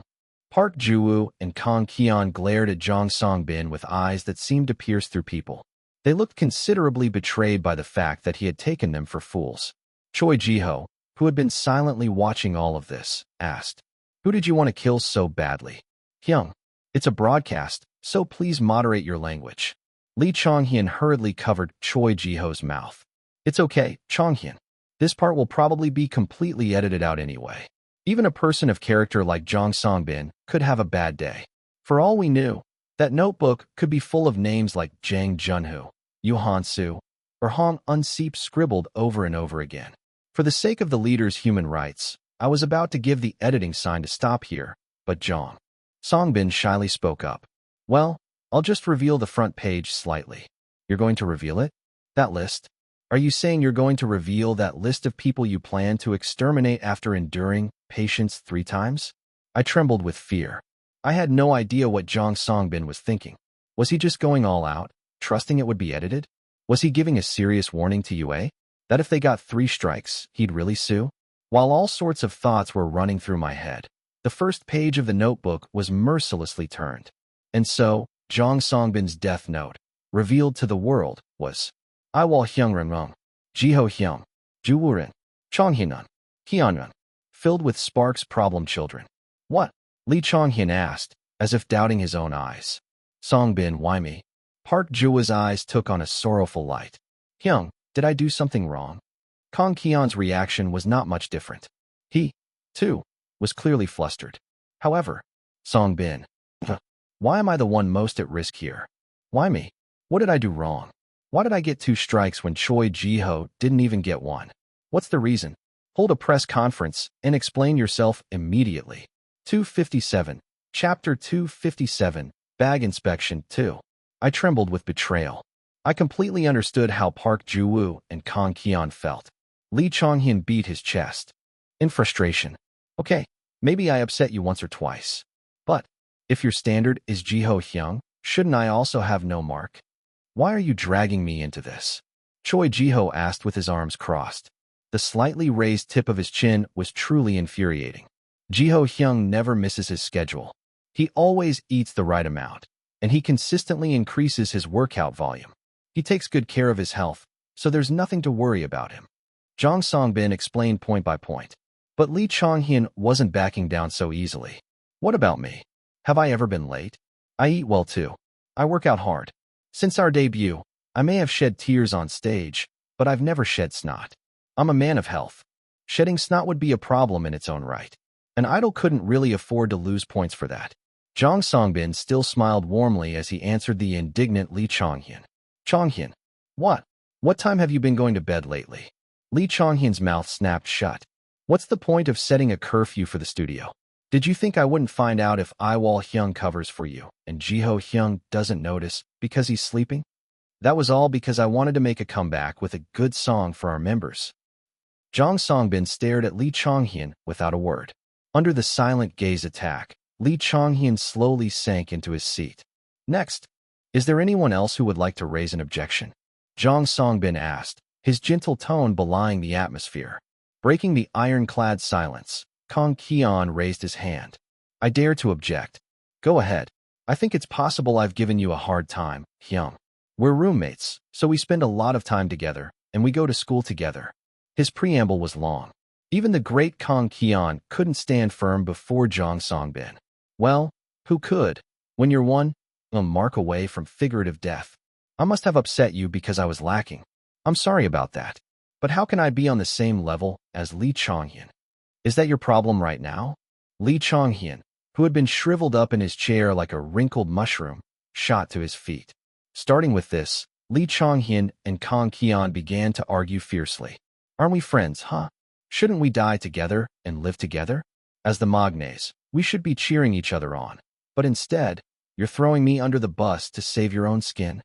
Park Ji-woo and Kang Kian glared at Jong Song-bin with eyes that seemed to pierce through people. They looked considerably betrayed by the fact that he had taken them for fools. Choi Ji-ho, who had been silently watching all of this, asked, "Who did you want to kill so badly?" Hyung. It's a broadcast, so please moderate your language. Lee Chonghyun hurriedly covered Choi Ji-ho's mouth. It's okay, Chonghyun. This part will probably be completely edited out anyway. Even a person of character like Jong Song-bin could have a bad day. For all we knew, that notebook could be full of names like Jang Junho, Yu Han-soo, or Hong Un-seep scribbled over and over again. For the sake of the leader's human rights, I was about to give the editing sign to stop here, but Jong Song-bin shyly spoke up. Well, I'll just reveal the front page slightly. You're going to reveal it? That list? Are you saying you're going to reveal that list of people you plan to exterminate after enduring patience 3 times? I trembled with fear. I had no idea what Jong Song-bin was thinking. Was he just going all out, trusting it would be edited? Was he giving a serious warning to Yue? That if they got 3 strikes, he'd really sue? While all sorts of thoughts were running through my head, the first page of the notebook was mercilessly turned. And so, Jong Songbin's death note, revealed to the world, was Iwol Hyungranrung, Jiho Hyung, Juwurin, Chonghyun, Hyunrun, filled with Spark's problem children. What? Lee Chonghyun asked, as if doubting his own eyes. Songbin, why me? Park Juwa's eyes took on a sorrowful light. Hyung, did I do something wrong? Kong Kyon's reaction was not much different. He, too, was clearly flustered. However, Songbin, why am I the one most at risk here? Why me? What did I do wrong? Why did I get 2 strikes when Choi Ji-ho didn't even get 1? What's the reason? Hold a press conference and explain yourself immediately. 257, Chapter 257, Bag Inspection 2. I trembled with betrayal. I completely understood how Park Ju-woo and Kong Kyon felt. Lee Chonghyun beat his chest. In frustration. Okay, maybe I upset you once or twice. But, if your standard is Jiho Hyung, shouldn't I also have no mark? Why are you dragging me into this? Choi Jiho asked with his arms crossed. The slightly raised tip of his chin was truly infuriating. Jiho Hyung never misses his schedule. He always eats the right amount, and he consistently increases his workout volume. He takes good care of his health, so there's nothing to worry about him. Jong Songbin explained point by point. But Lee Chonghyun wasn't backing down so easily. What about me? Have I ever been late? I eat well too. I work out hard. Since our debut, I may have shed tears on stage, but I've never shed snot. I'm a man of health. Shedding snot would be a problem in its own right. An idol couldn't really afford to lose points for that. Jong Songbin still smiled warmly as he answered the indignant Lee Chonghyun. Chonghyun, what? What time have you been going to bed lately? Lee Chonghyun's mouth snapped shut. What's the point of setting a curfew for the studio? Did you think I wouldn't find out if Iwol Hyung covers for you and Jiho Hyung doesn't notice because he's sleeping? That was all because I wanted to make a comeback with a good song for our members. Jong Songbin stared at Lee Chonghyun without a word. Under the silent gaze attack, Lee Chonghyun slowly sank into his seat. Next, is there anyone else who would like to raise an objection? Jong Songbin asked, his gentle tone belying the atmosphere. Breaking the ironclad silence, Kong Kyon raised his hand. I dare to object. Go ahead. I think it's possible I've given you a hard time, Hyung. We're roommates, so we spend a lot of time together, and we go to school together. His preamble was long. Even the great Kong Kyon couldn't stand firm before Jong Songbin. Well, who could? When you're a mark away from figurative death. I must have upset you because I was lacking. I'm sorry about that. But how can I be on the same level as Lee Chonghyun? Is that your problem right now? Lee Chonghyun, who had been shriveled up in his chair like a wrinkled mushroom, shot to his feet. Starting with this, Lee Chonghyun and Kong Kyon began to argue fiercely. Aren't we friends, huh? Shouldn't we die together and live together? As the Magnes, we should be cheering each other on. But instead, you're throwing me under the bus to save your own skin.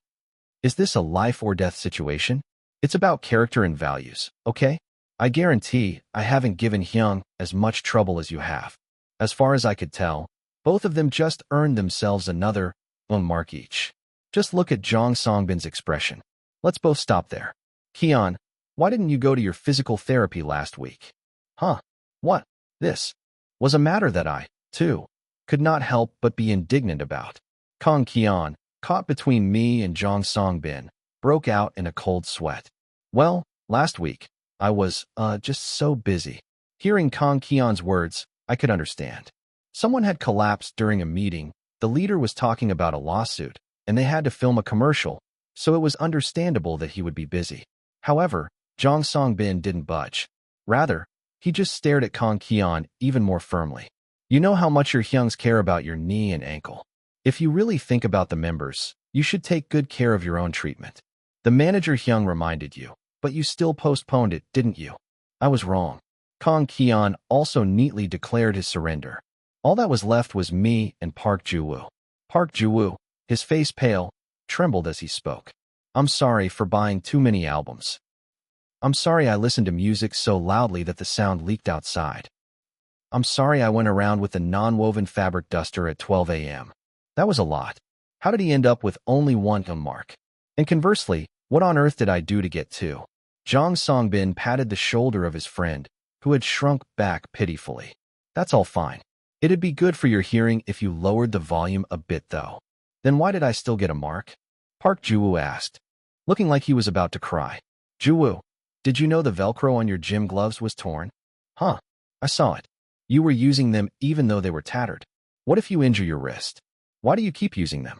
Is this a life or death situation? It's about character and values, okay? I guarantee I haven't given Hyung as much trouble as you have. As far as I could tell, both of them just earned themselves another mark each. Just look at Jong Songbin's expression. Let's both stop there. Kyon, why didn't you go to your physical therapy last week? Huh? What? This was a matter that I, too, could not help but be indignant about. Kong Kyon, caught between me and Jong Songbin, broke out in a cold sweat. Well, last week, I was, just so busy. Hearing Kong Kyon's words, I could understand. Someone had collapsed during a meeting, the leader was talking about a lawsuit, and they had to film a commercial, so it was understandable that he would be busy. However, Jong Songbin didn't budge. Rather, he just stared at Kong Kyon even more firmly. You know how much your Hyungs care about your knee and ankle. If you really think about the members, you should take good care of your own treatment. The manager Hyung reminded you, but you still postponed it, didn't you? I was wrong. Kong Kyon also neatly declared his surrender. All that was left was me and Park Ju-woo. Park Ju-woo, his face pale, trembled as he spoke. I'm sorry for buying too many albums. I'm sorry I listened to music so loudly that the sound leaked outside. I'm sorry I went around with a non-woven fabric duster at 12 a.m. That was a lot. How did he end up with only one mark? And conversely, what on earth did I do to get 2? Jong Songbin patted the shoulder of his friend, who had shrunk back pitifully. That's all fine. It'd be good for your hearing if you lowered the volume a bit, though. Then why did I still get a mark? Park Juwoo asked, looking like he was about to cry. Juwoo, did you know the Velcro on your gym gloves was torn? Huh, I saw it. You were using them even though they were tattered. What if you injure your wrist? Why do you keep using them?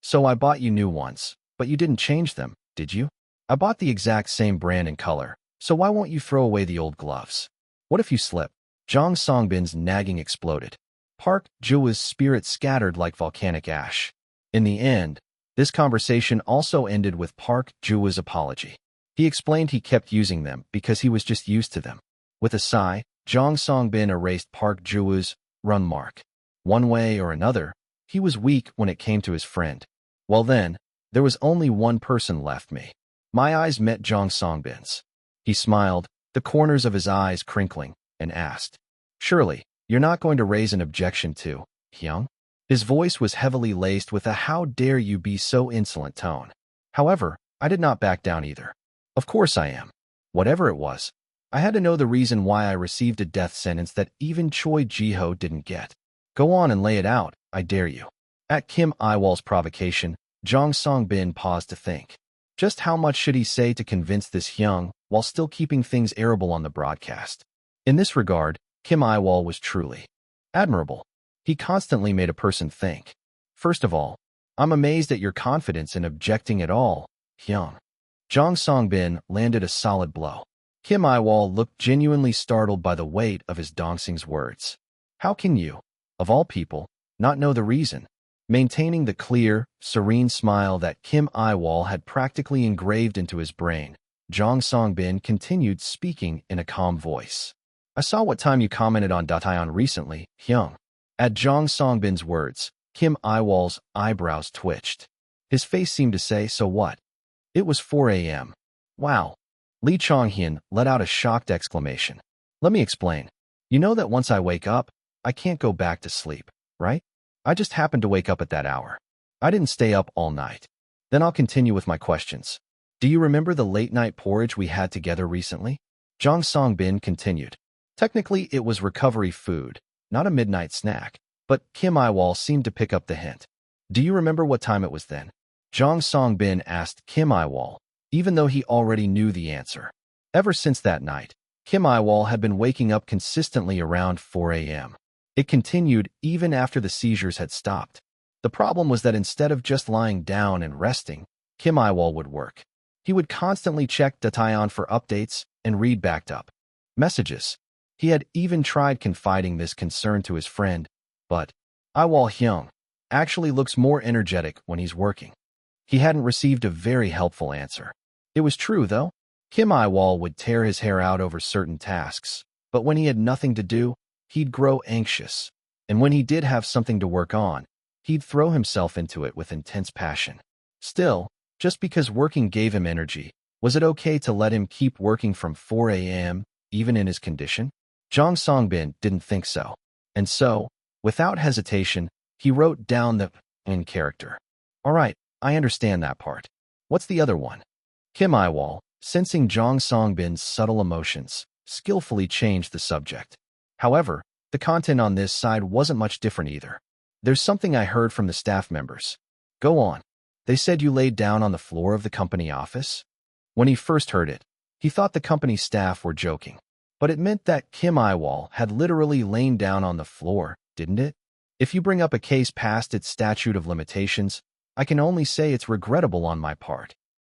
So I bought you new ones, but you didn't change them, did you? I bought the exact same brand and color, so why won't you throw away the old gloves? What if you slip? Jong Songbin's nagging exploded. Park Juwoo's spirit scattered like volcanic ash. In the end, this conversation also ended with Park Juwoo's apology. He explained he kept using them because he was just used to them. With a sigh, Jong Songbin erased Park Juwoo's run mark. One way or another, he was weak when it came to his friend. Well then, there was only one person left me. My eyes met Jong Songbin's. He smiled, the corners of his eyes crinkling, and asked, Surely, you're not going to raise an objection to, Hyung? His voice was heavily laced with a how dare you be so insolent tone. However, I did not back down either. Of course I am. Whatever it was, I had to know the reason why I received a death sentence that even Choi Ji-ho didn't get. Go on and lay it out, I dare you. At Kim I-wol's provocation, Jong Songbin paused to think. Just how much should he say to convince this Hyung while still keeping things arable on the broadcast? In this regard, Kim I-wol was truly admirable. He constantly made a person think. First of all, I'm amazed at your confidence in objecting at all, Hyung. Jong Songbin landed a solid blow. Kim I-wol looked genuinely startled by the weight of his Dongsing's words. How can you, of all people, not know the reason? Maintaining the clear, serene smile that Kim I-wol had practically engraved into his brain, Jong Songbin continued speaking in a calm voice. I saw what time you commented on Dataeon recently, Hyung. At Jong Songbin's words, Kim I-wol's eyebrows twitched. His face seemed to say, so what? It was 4 a.m. Wow. Lee Chong-hyun let out a shocked exclamation. Let me explain. You know that once I wake up, I can't go back to sleep, right? I just happened to wake up at that hour. I didn't stay up all night. Then I'll continue with my questions. Do you remember the late-night porridge we had together recently? Jong Songbin continued. Technically, it was recovery food, not a midnight snack, but Kim I-wol seemed to pick up the hint. Do you remember what time it was then? Jong Songbin asked Kim I-wol, even though he already knew the answer. Ever since that night, Kim I-wol had been waking up consistently around 4 a.m. It continued even after the seizures had stopped. The problem was that instead of just lying down and resting, Kim I-wol would work. He would constantly check Dataeon for updates and read backed up messages. He had even tried confiding this concern to his friend, but I-wol Hyung actually looks more energetic when he's working. He hadn't received a very helpful answer. It was true, though. Kim I-wol would tear his hair out over certain tasks, but when he had nothing to do, he'd grow anxious. And when he did have something to work on, he'd throw himself into it with intense passion. Still, just because working gave him energy, was it okay to let him keep working from 4 a.m., even in his condition? Jong Songbin didn't think so. And so, without hesitation, he wrote down the in character. All right, I understand that part. What's the other one? Kim I-wol, sensing Jong Songbin's subtle emotions, skillfully changed the subject. However, the content on this side wasn't much different either. There's something I heard from the staff members. Go on. They said you laid down on the floor of the company office? When he first heard it, he thought the company staff were joking. But it meant that Kim I-wol had literally lain down on the floor, didn't it? If you bring up a case past its statute of limitations, I can only say it's regrettable on my part.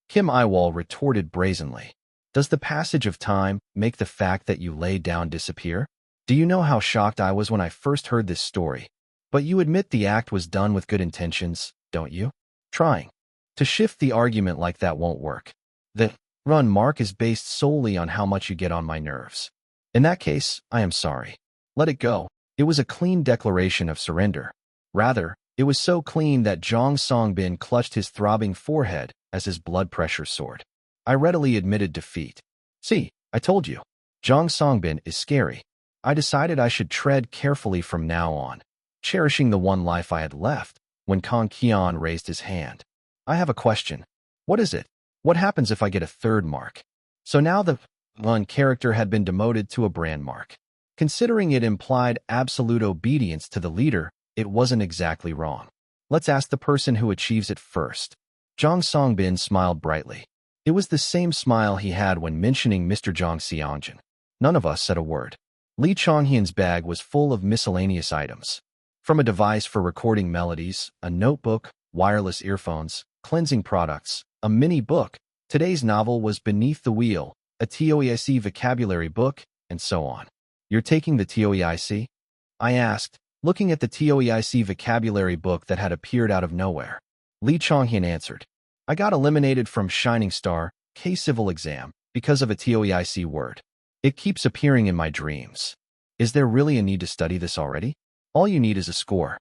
Kim I-wol retorted brazenly. Does the passage of time make the fact that you lay down disappear? Do you know how shocked I was when I first heard this story? But you admit the act was done with good intentions, don't you? Trying to shift the argument like that won't work. The run mark is based solely on how much you get on my nerves. In that case, I am sorry. Let it go. It was a clean declaration of surrender. Rather, it was so clean that Jong Songbin clutched his throbbing forehead as his blood pressure soared. I readily admitted defeat. See, I told you. Jong Songbin is scary. I decided I should tread carefully from now on, cherishing the one life I had left, when Kang Kian raised his hand. I have a question. What is it? What happens if I get a third mark? So now the one character had been demoted to a brand mark. Considering it implied absolute obedience to the leader, it wasn't exactly wrong. Let's ask the person who achieves it first. Zhang Songbin smiled brightly. It was the same smile he had when mentioning Mr. Zhang Xiangjin. None of us said a word. Li Chonghyun's bag was full of miscellaneous items. From a device for recording melodies, a notebook, wireless earphones, cleansing products, a mini book. Today's novel was Beneath the Wheel, a TOEIC vocabulary book, and so on. You're taking the TOEIC? I asked, looking at the TOEIC vocabulary book that had appeared out of nowhere. Li Chonghyun answered, I got eliminated from Shining Star, K-Civil exam, because of a TOEIC word. It keeps appearing in my dreams. Is there really a need to study this already? All you need is a score.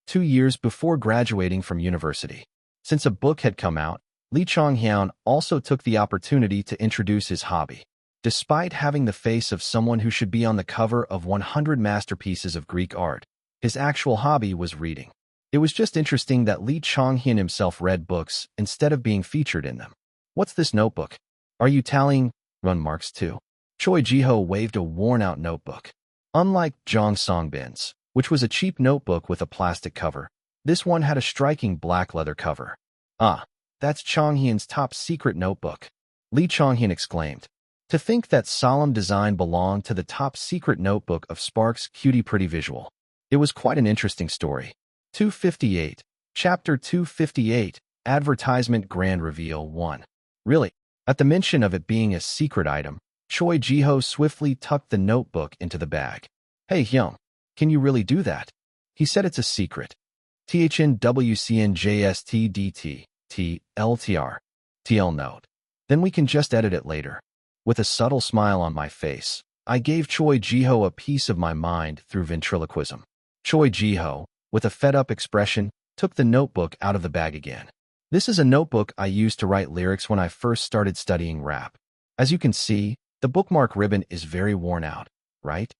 2 years before graduating from university. Since a book had come out, Li Chonghyun also took the opportunity to introduce his hobby. Despite having the face of someone who should be on the cover of 100 masterpieces of Greek art, his actual hobby was reading. It was just interesting that Li Chonghyun himself read books instead of being featured in them. What's this notebook? Are you tallying run marks too? Choi Jiho waved a worn-out notebook. Unlike Zhang Songbin's, which was a cheap notebook with a plastic cover, this one had a striking black leather cover. Ah, that's Chonghyun's top secret notebook. Li Chonghyun exclaimed. To think that solemn design belonged to the top secret notebook of Spark's Cutie Pretty Visual. It was quite an interesting story. 258, Chapter 258, Advertisement Grand Reveal 1. Really? At the mention of it being a secret item, Choi Jiho swiftly tucked the notebook into the bag. Hey Hyung, can you really do that? He said it's a secret. THNWCNJSTDT, TLTR, TL note. Then we can just edit it later. With a subtle smile on my face, I gave Choi Jiho a piece of my mind through ventriloquism. Choi Jiho, with a fed-up expression, took the notebook out of the bag again. This is a notebook I used to write lyrics when I first started studying rap. As you can see, the bookmark ribbon is very worn out, right?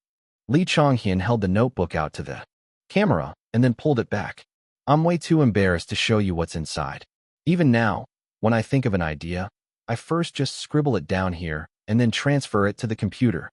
Li Chonghyun held the notebook out to the camera and then pulled it back. I'm way too embarrassed to show you what's inside. Even now, when I think of an idea, I first just scribble it down here and then transfer it to the computer.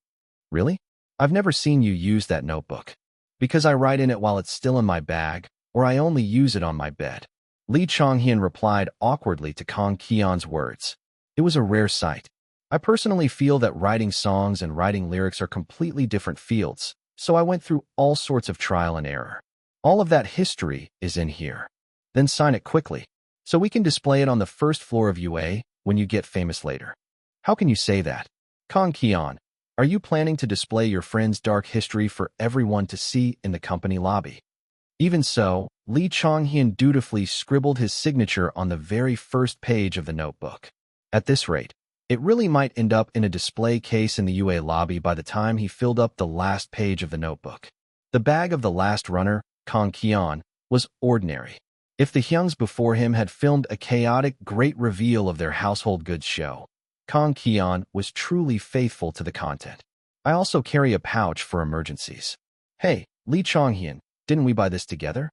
Really? I've never seen you use that notebook. Because I write in it while it's still in my bag, or I only use it on my bed. Li Chonghyun replied awkwardly to Kang Kion's words. It was a rare sight. I personally feel that writing songs and writing lyrics are completely different fields, so I went through all sorts of trial and error. All of that history is in here. Then sign it quickly, so we can display it on the first floor of UA when you get famous later. How can you say that? Kang Kion, are you planning to display your friend's dark history for everyone to see in the company lobby? Even so, Li Chonghyun dutifully scribbled his signature on the very first page of the notebook. At this rate, it really might end up in a display case in the UA lobby by the time he filled up the last page of the notebook. The bag of the last runner, Kang Kion, was ordinary. If the Hyungs before him had filmed a chaotic great reveal of their household goods show, Kang Kion was truly faithful to the content. I also carry a pouch for emergencies. Hey, Li Chonghyun, didn't we buy this together?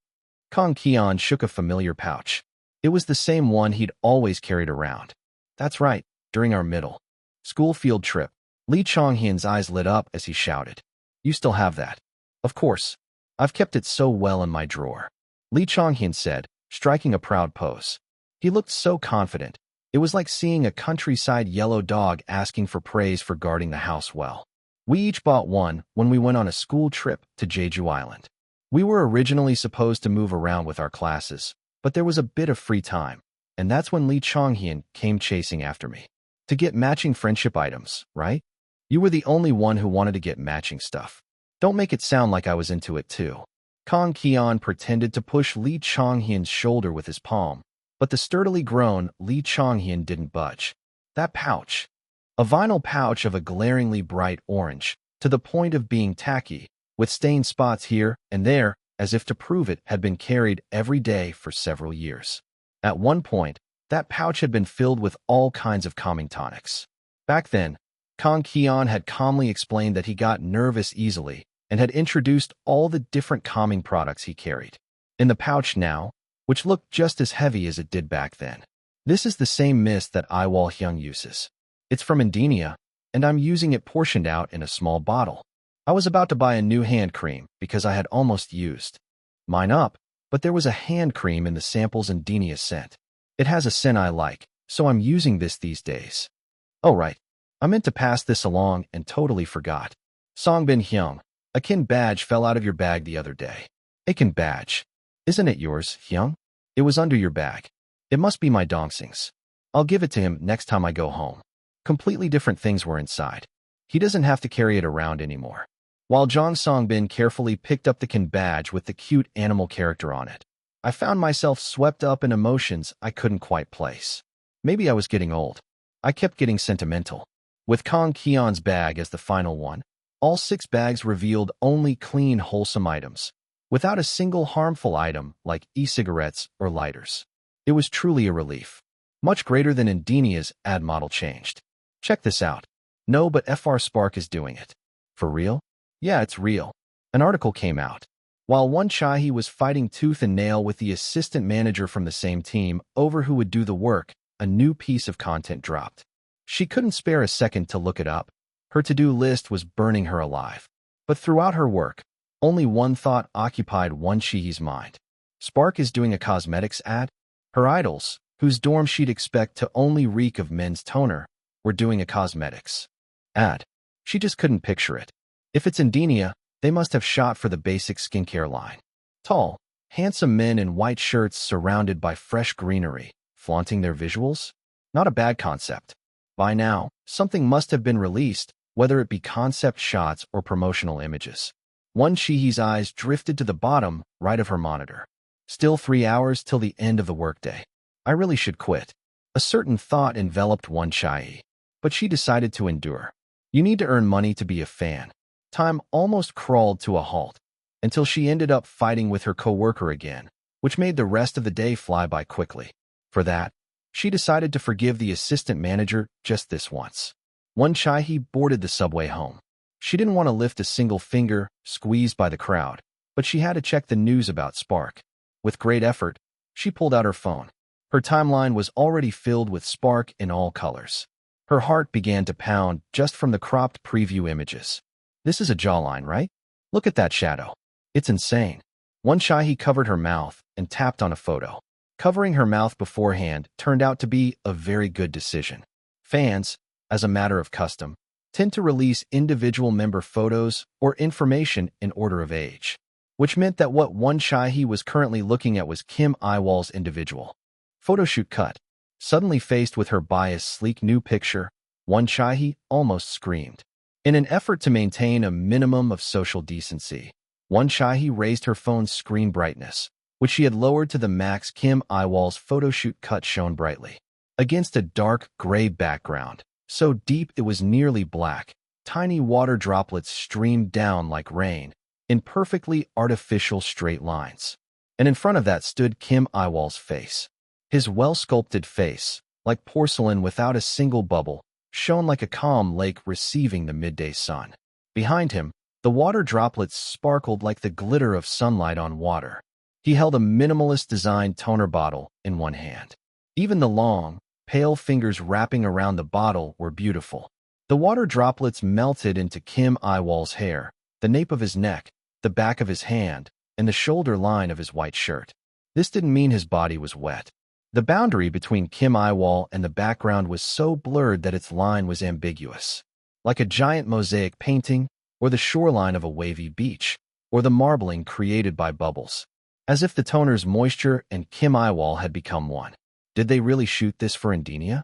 Kang Kion shook a familiar pouch. It was the same one he'd always carried around. That's right, during our middle school field trip. Li Chonghyun's eyes lit up as he shouted. You still have that? Of course. I've kept it so well in my drawer. Li Chonghyun said, striking a proud pose. He looked so confident. It was like seeing a countryside yellow dog asking for praise for guarding the house well. We each bought one when we went on a school trip to Jeju Island. We were originally supposed to move around with our classes, but there was a bit of free time, and that's when Li Chonghyun came chasing after me. To get matching friendship items, right? You were the only one who wanted to get matching stuff. Don't make it sound like I was into it too. Kang Kion pretended to push Li Chonghyun's shoulder with his palm, but the sturdily grown Li Chonghyun didn't budge. That pouch, a vinyl pouch of a glaringly bright orange, to the point of being tacky, with stained spots here and there, as if to prove it had been carried every day for several years. At one point, that pouch had been filled with all kinds of calming tonics. Back then, Kang Kion had calmly explained that he got nervous easily and had introduced all the different calming products he carried. In the pouch now, which looked just as heavy as it did back then. This is the same mist that Yiwol Hyung uses. It's from Indenia, and I'm using it portioned out in a small bottle. I was about to buy a new hand cream because I had almost used mine up, but there was a hand cream in the samples Indenia sent. It has a scent I like, so I'm using this these days. Oh right, I meant to pass this along and totally forgot. Songbin Hyung, a kin badge fell out of your bag the other day. A kin badge. Isn't it yours, Hyung? It was under your bag. It must be my Dongsing's. I'll give it to him next time I go home. Completely different things were inside. He doesn't have to carry it around anymore. While Jong Songbin carefully picked up the kin badge with the cute animal character on it, I found myself swept up in emotions I couldn't quite place. Maybe I was getting old. I kept getting sentimental. With Kong Keon's bag as the final one, all 6 bags revealed only clean, wholesome items, without a single harmful item like e-cigarettes or lighters. It was truly a relief. Much greater than Indenia's ad model changed. Check this out. No, but FR Spark is doing it. For real? Yeah, it's real. An article came out. While Won Chae was fighting tooth and nail with the assistant manager from the same team over who would do the work, a new piece of content dropped. She couldn't spare a second to look it up. Her to-do list was burning her alive. But throughout her work, only one thought occupied Won Chae's mind. Spark is doing a cosmetics ad? Her idols, whose dorm she'd expect to only reek of men's toner, were doing a cosmetics ad. She just couldn't picture it. If it's Indenia, they must have shot for the basic skincare line. Tall, handsome men in white shirts surrounded by fresh greenery, flaunting their visuals? Not a bad concept. By now, something must have been released, whether it be concept shots or promotional images. Won Chae's eyes drifted to the bottom right of her monitor. Still 3 hours till the end of the workday. I really should quit. A certain thought enveloped Won Chae, but she decided to endure. You need to earn money to be a fan. Time almost crawled to a halt, until she ended up fighting with her coworker again, which made the rest of the day fly by quickly. For that, she decided to forgive the assistant manager just this once. Won Chae boarded the subway home. She didn't want to lift a single finger, squeezed by the crowd, but she had to check the news about Spark. With great effort, she pulled out her phone. Her timeline was already filled with Spark in all colors. Her heart began to pound just from the cropped preview images. This is a jawline, right? Look at that shadow. It's insane. Won Chae covered her mouth and tapped on a photo. Covering her mouth beforehand turned out to be a very good decision. Fans, as a matter of custom, tend to release individual member photos or information in order of age, which meant that what Won Chae was currently looking at was Kim Iwol's individual photoshoot cut. Suddenly faced with her biased, sleek new picture, Won Chae almost screamed. In an effort to maintain a minimum of social decency, Won Chae raised her phone's screen brightness, which she had lowered to the max. Kim Iwol's photoshoot cut shone brightly. Against a dark, gray background, so deep it was nearly black, tiny water droplets streamed down like rain, in perfectly artificial straight lines. And in front of that stood Kim Iwol's face. His well-sculpted face, like porcelain without a single bubble, shone like a calm lake receiving the midday sun. Behind him, the water droplets sparkled like the glitter of sunlight on water. He held a minimalist-designed toner bottle in one hand. Even the long, pale fingers wrapping around the bottle were beautiful. The water droplets melted into Kim Iwol's hair, the nape of his neck, the back of his hand, and the shoulder line of his white shirt. This didn't mean his body was wet. The boundary between Kim Iwol and the background was so blurred that its line was ambiguous. Like a giant mosaic painting, or the shoreline of a wavy beach, or the marbling created by bubbles. As if the toner's moisture and Kim Iwol had become one. Did they really shoot this for Indenia?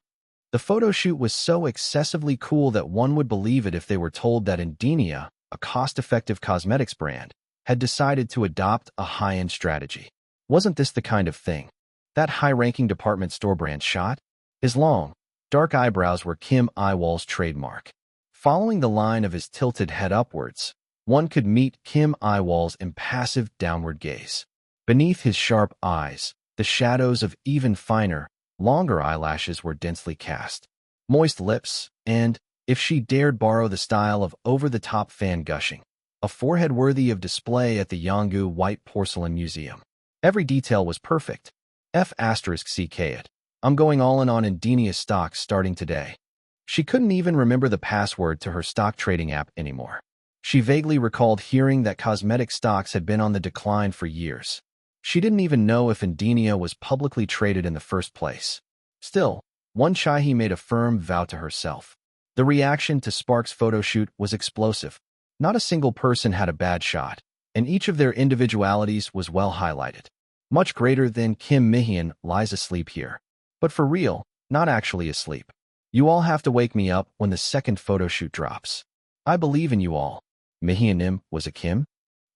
The photo shoot was so excessively cool that one would believe it if they were told that Indenia, a cost-effective cosmetics brand, had decided to adopt a high-end strategy. Wasn't this the kind of thing that high-ranking department store brand shot? His long, dark eyebrows were Kim Iwol's trademark. Following the line of his tilted head upwards, one could meet Kim Iwol's impassive downward gaze. Beneath his sharp eyes, the shadows of even finer, longer eyelashes were densely cast. Moist lips, and, if she dared borrow the style of over-the-top fan gushing, a forehead worthy of display at the Yongu White Porcelain Museum. Every detail was perfect. F***ck it. I'm going all in on Indenia stocks starting today. She couldn't even remember the password to her stock trading app anymore. She vaguely recalled hearing that cosmetic stocks had been on the decline for years. She didn't even know if Indenia was publicly traded in the first place. Still, one Chahi made a firm vow to herself. The reaction to Spark's photo shoot was explosive. Not a single person had a bad shot, and each of their individualities was well highlighted. Much greater than Kim Mi-hyun lies asleep here. But for real, not actually asleep. You all have to wake me up when the second photo shoot drops. I believe in you all. Mi-hyun was a Kim?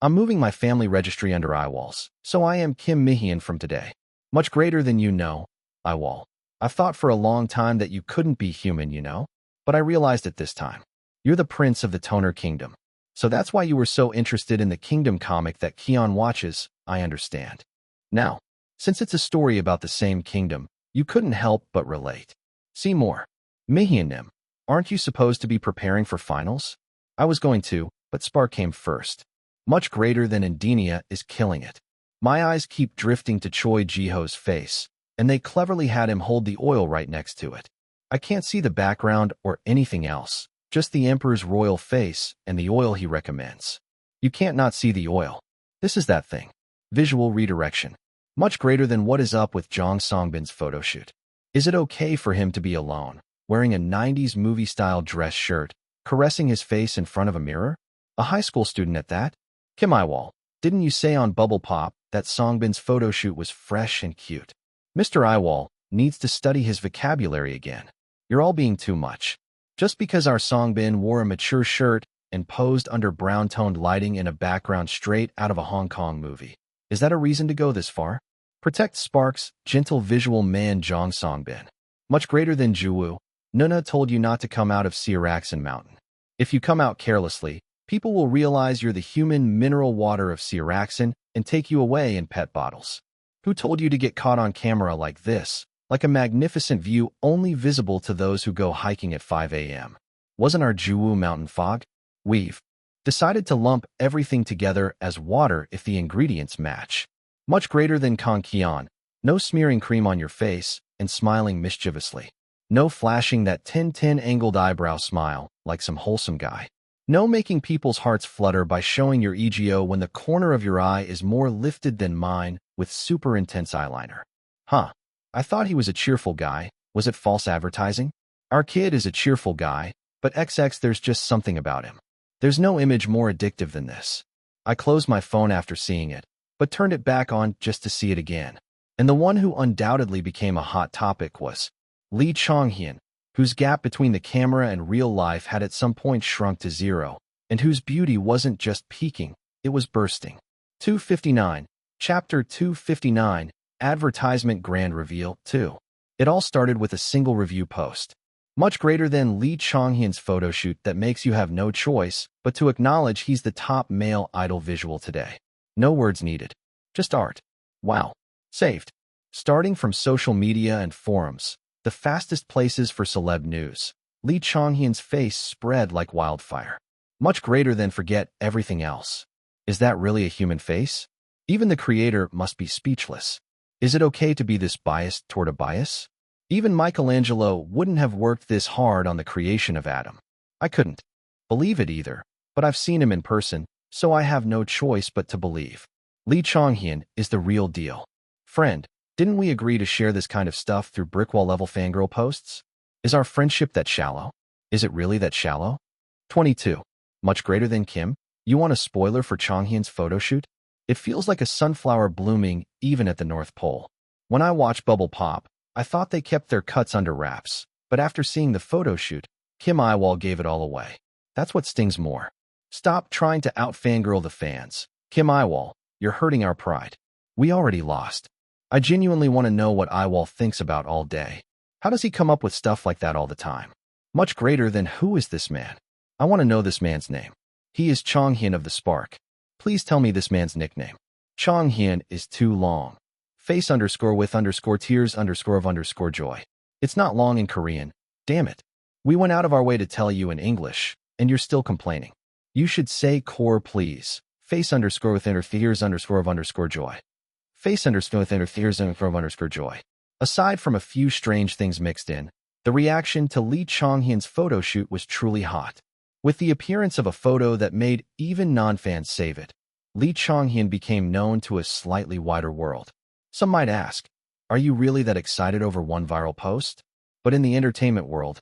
I'm moving my family registry under Yiwol's, so I am Kim Mi-hyun from today. Much greater than you know, Yiwol. I've thought for a long time that you couldn't be human, you know? But I realized it this time. You're the prince of the Toner Kingdom. So that's why you were so interested in the Kingdom comic that Keon watches, I understand. Now, since it's a story about the same kingdom, you couldn't help but relate. See more. Mi-hyun, aren't you supposed to be preparing for finals? I was going to, but Spark came first. Much greater than Indenia is killing it. My eyes keep drifting to Choi Ji-ho's face, and they cleverly had him hold the oil right next to it. I can't see the background or anything else, just the Emperor's royal face and the oil he recommends. You can't not see the oil. This is that thing. Visual redirection. Much greater than what is up with Jong Songbin's photo shoot. Is it okay for him to be alone, wearing a 90s movie-style dress shirt, caressing his face in front of a mirror? A high school student at that? Kim Yiwol, didn't you say on Bubble Pop that Songbin's photo shoot was fresh and cute? Mr. Yiwol needs to study his vocabulary again. You're all being too much. Just because our Songbin wore a mature shirt and posed under brown-toned lighting in a background straight out of a Hong Kong movie, is that a reason to go this far? Protect Spark's gentle visual man Jong Songbin. Much greater than Juwoo, Nuna told you not to come out of Siraxan Mountain. If you come out carelessly, people will realize you're the human mineral water of Siraxan and take you away in pet bottles. Who told you to get caught on camera like this, like a magnificent view only visible to those who go hiking at 5 a.m.? Wasn't our Juwoo mountain fog? We've decided to lump everything together as water if the ingredients match. Much greater than Kang Kian, no smearing cream on your face and smiling mischievously. No flashing that 10-10 angled eyebrow smile like some wholesome guy. No making people's hearts flutter by showing your EGO when the corner of your eye is more lifted than mine with super intense eyeliner. Huh. I thought he was a cheerful guy. Was it false advertising? Our kid is a cheerful guy, but XX there's just something about him. There's no image more addictive than this. I closed my phone after seeing it, but turned it back on just to see it again. And the one who undoubtedly became a hot topic was Lee Chong-hyun, whose gap between the camera and real life had at some point shrunk to zero, and whose beauty wasn't just peaking, it was bursting. 259, Chapter 259, Advertisement Grand Reveal 2. It all started with a single review post. Much greater than Lee Chong-hyun's photo shoot that makes you have no choice but to acknowledge he's the top male idol visual today. No words needed. Just art. Wow. Saved. Starting from social media and forums, the fastest places for celeb news, Lee Chong-hyun's face spread like wildfire. Much greater than forget everything else. Is that really a human face? Even the creator must be speechless. Is it okay to be this biased toward a bias? Even Michelangelo wouldn't have worked this hard on the creation of Adam. I couldn't believe it either, but I've seen him in person, so I have no choice but to believe. Lee Chong-hyun is the real deal. Friend, didn't we agree to share this kind of stuff through brickwall-level fangirl posts? Is our friendship that shallow? Is it really that shallow? 22. Much greater than Kim? You want a spoiler for Chong-hyun's photo shoot? It feels like a sunflower blooming even at the North Pole. When I watched Bubble Pop, I thought they kept their cuts under wraps, but after seeing the photo shoot, Kim Yiwol gave it all away. That's what stings more. Stop trying to out-fangirl the fans. Kim Yiwol, you're hurting our pride. We already lost. I genuinely want to know what Yiwol thinks about all day. How does he come up with stuff like that all the time? Much greater than who is this man? I want to know this man's name. He is Chong-hyun of the Spark. Please tell me this man's nickname. Chong-hyun is too long. Face underscore with underscore tears underscore of underscore joy. It's not long in Korean. Damn it. We went out of our way to tell you in English, and you're still complaining. You should say core please. Face underscore with tears underscore of underscore joy. Face underscore with tears underscore of underscore joy. Aside from a few strange things mixed in, The reaction to Lee Chonghyun's photo shoot was truly hot. With the appearance of a photo that made even non-fans save it, Lee Chonghyun became known to a slightly wider world. Some might ask, are you really that excited over one viral post? But in the entertainment world,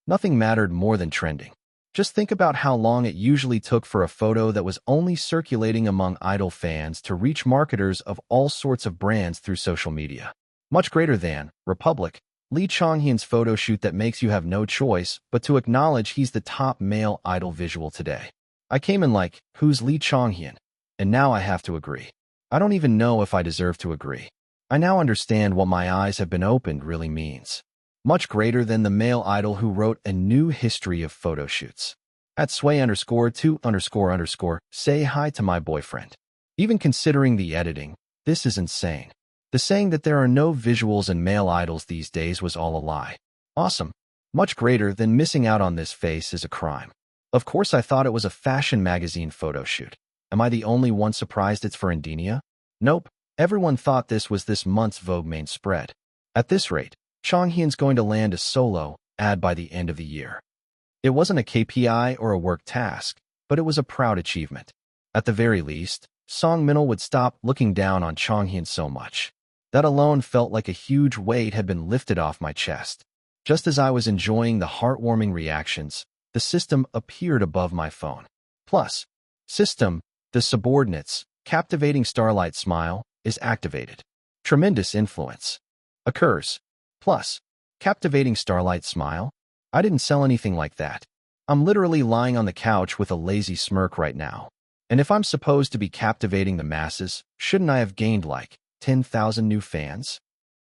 nothing mattered more than trending. Just think about how long it usually took for a photo that was only circulating among idol fans to reach marketers of all sorts of brands through social media. Much greater than Republic, Lee Chonghyun's photo shoot that makes you have no choice but to acknowledge he's the top male idol visual today. I came in like, who's Lee Chonghyun? And now I have to agree. I don't even know if I deserve to agree. I now understand what my eyes have been opened really means. Much greater than the male idol who wrote a new history of photo shoots. At sway_2__, say hi to my boyfriend. Even considering the editing, this is insane. The saying that there are no visuals in male idols these days was all a lie. Awesome. Much greater than missing out on this face is a crime. Of course I thought it was a fashion magazine photo shoot. Am I the only one surprised it's for Indenia? Nope. Everyone thought this was this month's Vogue main spread. At this rate, Chonghyun's going to land a solo ad by the end of the year. It wasn't a KPI or a work task, but it was a proud achievement. At the very least, Song Minil would stop looking down on Chonghyun so much. That alone felt like a huge weight had been lifted off my chest. Just as I was enjoying the heartwarming reactions, the system appeared above my phone. Plus, system, the subordinates, captivating starlight smile, is activated. Tremendous influence occurs. Plus, captivating starlight smile? I didn't sell anything like that. I'm literally lying on the couch with a lazy smirk right now. And if I'm supposed to be captivating the masses, shouldn't I have gained like 10,000 new fans?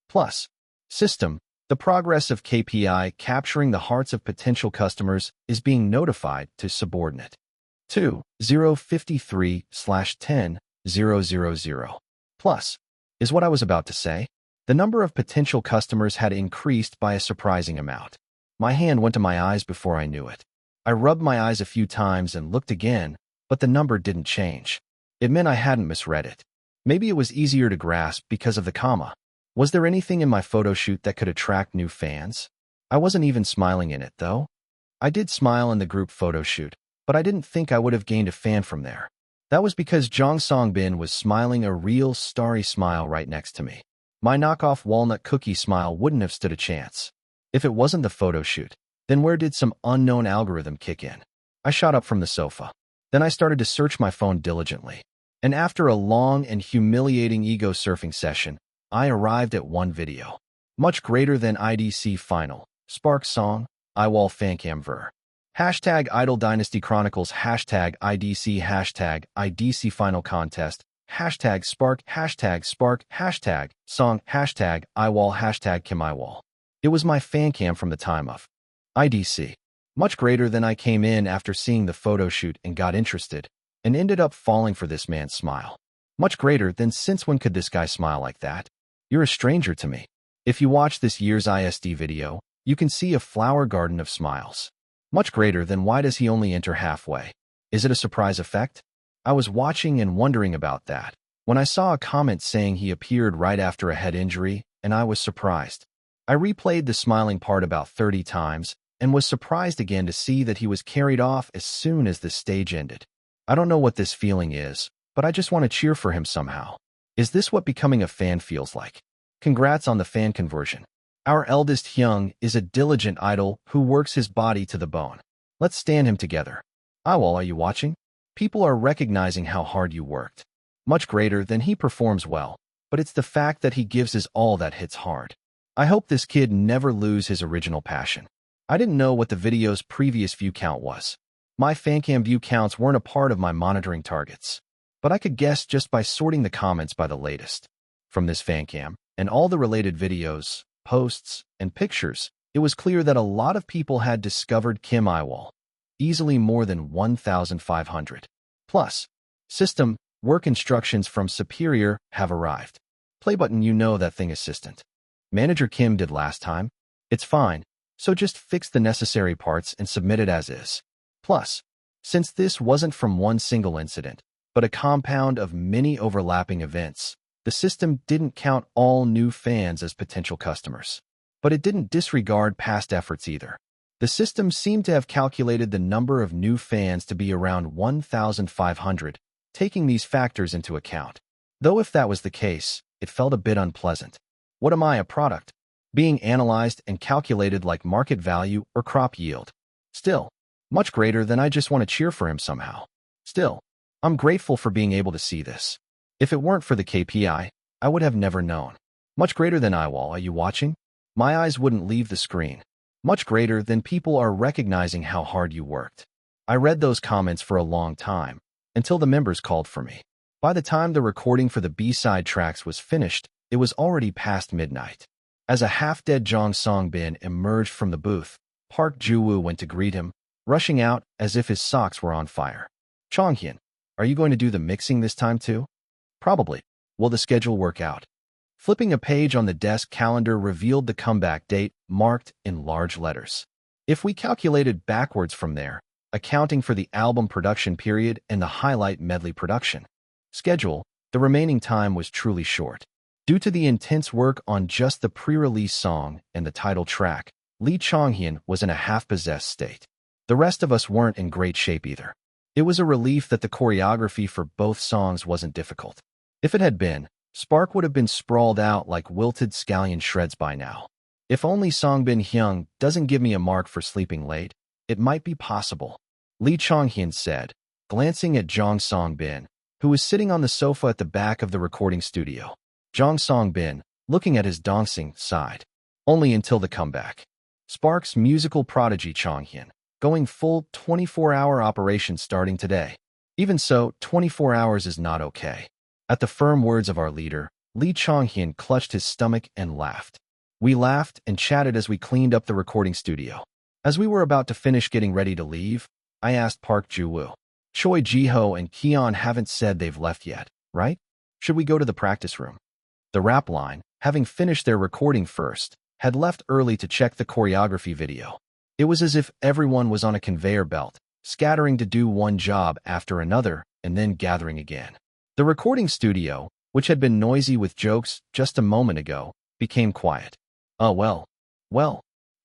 Plus, system, the progress of KPI capturing the hearts of potential customers is being notified to subordinate. 2053/10,000. Plus, is what I was about to say. The number of potential customers had increased by a surprising amount. My hand went to my eyes before I knew it. I rubbed my eyes a few times and looked again, but the number didn't change. It meant I hadn't misread it. Maybe it was easier to grasp because of the comma. Was there anything in my photo shoot that could attract new fans? I wasn't even smiling in it, though. I did smile in the group photo shoot, but I didn't think I would have gained a fan from there. That was because Jong Songbin was smiling a real starry smile right next to me. My knockoff walnut cookie smile wouldn't have stood a chance. If it wasn't the photo shoot, then where did some unknown algorithm kick in? I shot up from the sofa. Then I started to search my phone diligently. And after a long and humiliating ego surfing session, I arrived at one video. Much greater than IDC Final, Spark Song, Yiwol Fancam Ver. Hashtag Idol Dynasty Chronicles, hashtag IDC, hashtag IDC Final Contest, hashtag Spark, hashtag Song, hashtag Yiwol, hashtag Kim Yiwol. It was my fan cam from the time of IDC. Much greater than I came in after seeing the photo shoot and got interested, and ended up falling for this man's smile. Much greater than since when could this guy smile like that? You're a stranger to me. If you watch this year's ISD video, you can see a flower garden of smiles. Much greater than why does he only enter halfway? Is it a surprise effect? I was watching and wondering about that when I saw a comment saying he appeared right after a head injury, and I was surprised. I replayed the smiling part about 30 times and was surprised again to see that he was carried off as soon as the stage ended. I don't know what this feeling is, but I just want to cheer for him somehow. Is this what becoming a fan feels like? Congrats on the fan conversion. Our eldest Hyung is a diligent idol who works his body to the bone. Let's stand him together. Yiwol, are you watching? People are recognizing how hard you worked. Much greater than he performs well, but it's the fact that he gives his all that hits hard. I hope this kid never lose his original passion. I didn't know what the video's previous view count was. My fancam view counts weren't a part of my monitoring targets, but I could guess just by sorting the comments by the latest. From this fancam, and all the related videos, posts, and pictures, it was clear that a lot of people had discovered Kim Yiwol. Easily more than 1,500. Plus, system, work instructions from Superior have arrived. Play button, you know that thing, assistant. Manager Kim did last time. It's fine, so just fix the necessary parts and submit it as is. Plus, since this wasn't from one single incident, but a compound of many overlapping events, the system didn't count all new fans as potential customers. but it didn't disregard past efforts either. The system seemed to have calculated the number of new fans to be around 1,500, taking these factors into account. Though if that was the case, it felt a bit unpleasant. What am I, a product? Being analyzed and calculated like market value or crop yield. Still, much greater than I just want to cheer for him somehow. Still, I'm grateful for being able to see this. If it weren't for the KPI, I would have never known. Much greater than Yiwol, are you watching? My eyes wouldn't leave the screen. Much greater than people are recognizing how hard you worked. I read those comments for a long time, until the members called for me. By the time the recording for the B-side tracks was finished, it was already past midnight. As a half-dead Jong Songbin emerged from the booth, Park Ju-woo went to greet him, rushing out as if his socks were on fire. Chonghyun, are you going to do the mixing this time too? Probably. Will the schedule work out? Flipping a page on the desk calendar revealed the comeback date, marked in large letters. If we calculated backwards from there, accounting for the album production period and the highlight medley production schedule, the remaining time was truly short. Due to the intense work on just the pre-release song and the title track, Lee Chonghyun was in a half-possessed state. The rest of us weren't in great shape either. It was a relief that the choreography for both songs wasn't difficult. If it had been, Spark would have been sprawled out like wilted scallion shreds by now. If only Songbin Hyung doesn't give me a mark for sleeping late, it might be possible, Lee Chonghyun said, glancing at Jong Songbin, who was sitting on the sofa at the back of the recording studio. Jong Songbin, looking at his dancing, sighed. Only until the comeback. Spark's musical prodigy Chonghyun, going full 24-hour operation starting today. Even so, 24 hours is not okay. At the firm words of our leader, Lee Chonghyun clutched his stomach and laughed. We laughed and chatted as we cleaned up the recording studio. As we were about to finish getting ready to leave, I asked Park Ju-woo. Choi Ji-ho and Keon haven't said they've left yet, right? Should we go to the practice room? The rap line, having finished their recording first, had left early to check the choreography video. It was as if everyone was on a conveyor belt, scattering to do one job after another and then gathering again. The recording studio, which had been noisy with jokes just a moment ago, became quiet. Oh well.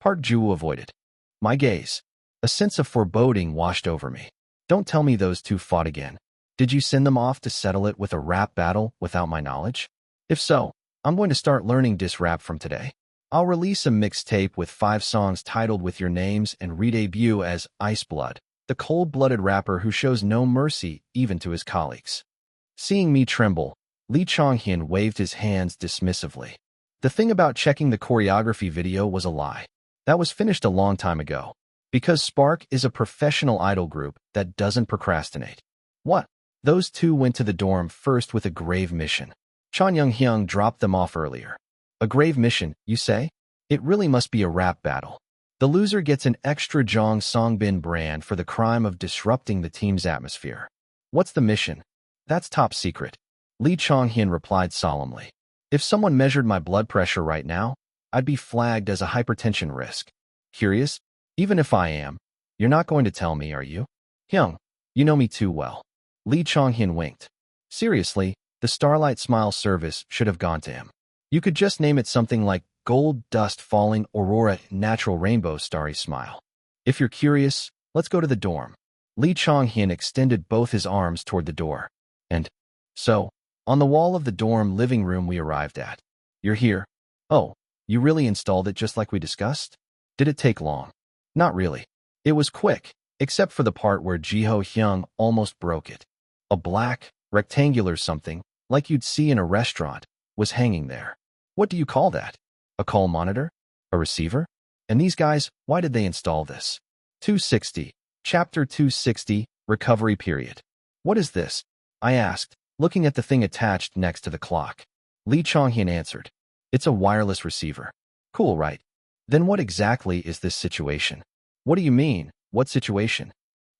Park Ju-woo avoided my gaze. A sense of foreboding washed over me. Don't tell me those two fought again. Did you send them off to settle it with a rap battle without my knowledge? If so, I'm going to start learning diss rap from today. I'll release a mixtape with 5 songs titled With Your Names and re-debut as Iceblood, the cold-blooded rapper who shows no mercy even to his colleagues. Seeing me tremble, Lee Chonghyun waved his hands dismissively. The thing about checking the choreography video was a lie. That was finished a long time ago. Because Spark is a professional idol group that doesn't procrastinate. What? Those two went to the dorm first with a grave mission. Chan Young-hyung dropped them off earlier. A grave mission, you say? It really must be a rap battle. The loser gets an extra Jong Songbin brand for the crime of disrupting the team's atmosphere. What's the mission? That's top secret. Lee Chonghyun replied solemnly. If someone measured my blood pressure right now, I'd be flagged as a hypertension risk. Curious? Even if I am, you're not going to tell me, are you? Hyung, you know me too well. Lee Chonghyun winked. Seriously, the Starlight Smile service should have gone to him. You could just name it something like Gold Dust Falling Aurora Natural Rainbow Starry Smile. If you're curious, let's go to the dorm. Lee Chonghyun extended both his arms toward the door. And so, on the wall of the dorm living room we arrived at. You're here. Oh, you really installed it just like we discussed? Did it take long? Not really. It was quick, except for the part where Ji-ho Hyung almost broke it. A black, rectangular something, like you'd see in a restaurant, was hanging there. What do you call that? A call monitor? A receiver? And these guys, why did they install this? 260. Chapter 260, Recovery Period. What is this? I asked, looking at the thing attached next to the clock. Lee Chonghyun answered. It's a wireless receiver. Cool, right? Then what exactly is this situation? What do you mean, what situation?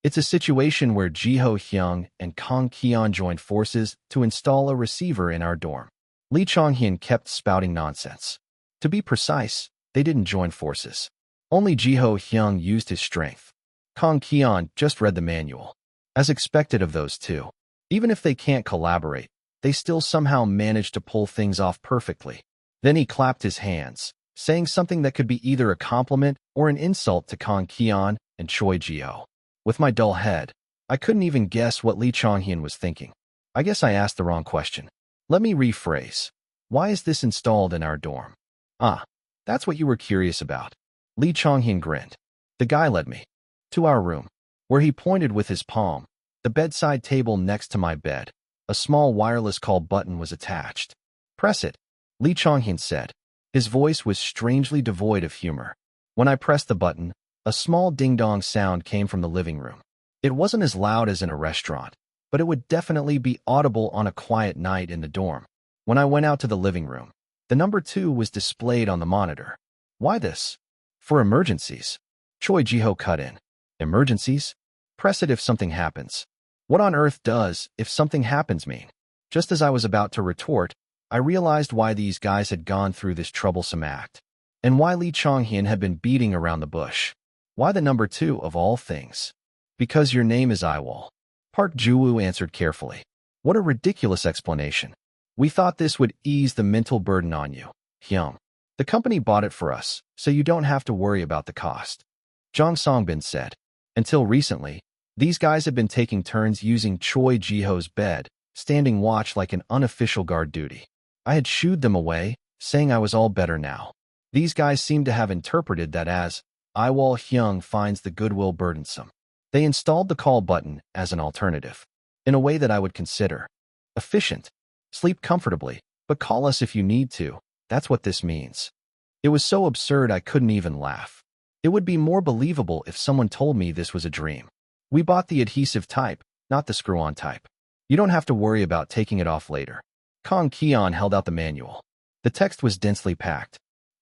It's a situation where Ji-ho Hyung and Kang Keon joined forces to install a receiver in our dorm. Lee Chonghyun kept spouting nonsense. To be precise, they didn't join forces. Only Ji-ho Hyung used his strength. Kang Keon just read the manual. As expected of those two. Even if they can't collaborate, they still somehow manage to pull things off perfectly. Then he clapped his hands, saying something that could be either a compliment or an insult to Kang Kian and Choi Ji-ho. With my dull head, I couldn't even guess what Lee Chong-hyun was thinking. I guess I asked the wrong question. Let me rephrase. Why is this installed in our dorm? Ah, that's what you were curious about. Lee Chong-hyun grinned. The guy led me to our room, where he pointed with his palm. The bedside table next to my bed. A small wireless call button was attached. Press it, Lee Chong-hyun said. His voice was strangely devoid of humor. When I pressed the button, a small ding-dong sound came from the living room. It wasn't as loud as in a restaurant, but it would definitely be audible on a quiet night in the dorm. When I went out to the living room, the number 2 was displayed on the monitor. Why this? For emergencies. Choi Ji-ho cut in. Emergencies? Press it if something happens. What on earth does "if something happens" mean? Just as I was about to retort, I realized why these guys had gone through this troublesome act, and why Lee Chong-hyun had been beating around the bush. Why the number 2 of all things? Because your name is Yiwol. Park Ju-woo answered carefully. What a ridiculous explanation. We thought this would ease the mental burden on you, Hyung. The company bought it for us, so you don't have to worry about the cost. Jong Songbin said. Until recently, these guys had been taking turns using Choi Ji-ho's bed, standing watch like an unofficial guard duty. I had shooed them away, saying I was all better now. These guys seemed to have interpreted that as, Yiwol Hyung finds the goodwill burdensome. They installed the call button as an alternative, in a way that I would consider efficient. Sleep comfortably, but call us if you need to. That's what this means. It was so absurd I couldn't even laugh. It would be more believable if someone told me this was a dream. We bought the adhesive type, not the screw-on type. You don't have to worry about taking it off later. Kang Kian held out the manual. The text was densely packed.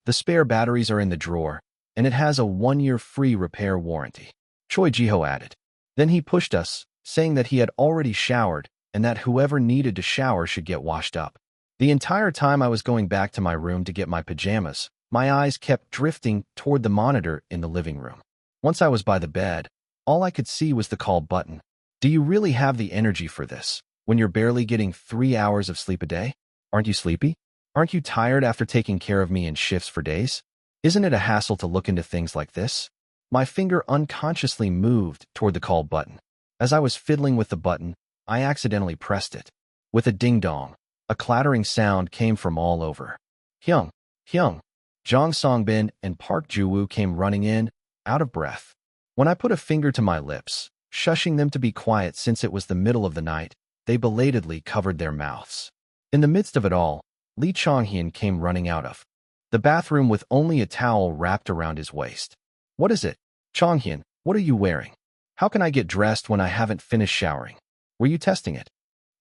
The spare batteries are in the drawer, and it has a 1-year free repair warranty. Choi Ji-ho added. Then he pushed us, saying that he had already showered and that whoever needed to shower should get washed up. The entire time I was going back to my room to get my pajamas, my eyes kept drifting toward the monitor in the living room. Once I was by the bed, all I could see was the call button. Do you really have the energy for this, when you're barely getting 3 hours of sleep a day? Aren't you sleepy? Aren't you tired after taking care of me in shifts for days? Isn't it a hassle to look into things like this? My finger unconsciously moved toward the call button. As I was fiddling with the button, I accidentally pressed it. With a ding-dong, a clattering sound came from all over. Hyung, Hyung. Jong Songbin and Park Ju-woo came running in, out of breath. When I put a finger to my lips, shushing them to be quiet since it was the middle of the night, they belatedly covered their mouths. In the midst of it all, Lee Chong-hyun came running out of the bathroom with only a towel wrapped around his waist. What is it? Chong-hyun, what are you wearing? How can I get dressed when I haven't finished showering? Were you testing it?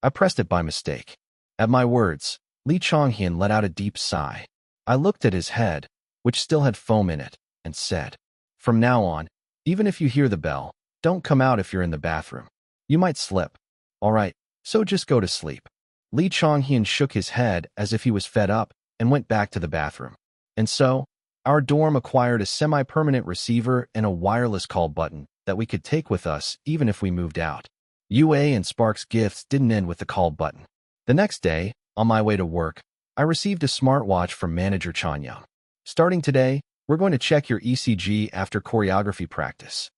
I pressed it by mistake. At my words, Lee Chong-hyun let out a deep sigh. I looked at his head, which still had foam in it, and said, From now on, even if you hear the bell, don't come out if you're in the bathroom. You might slip. All right, so just go to sleep. Lee Chong-hyun shook his head as if he was fed up and went back to the bathroom. And so, our dorm acquired a semi-permanent receiver and a wireless call button that we could take with us even if we moved out. UA and Spark's gifts didn't end with the call button. The next day, on my way to work, I received a smartwatch from Manager Chanyang. Starting today, we're going to check your ECG after choreography practice.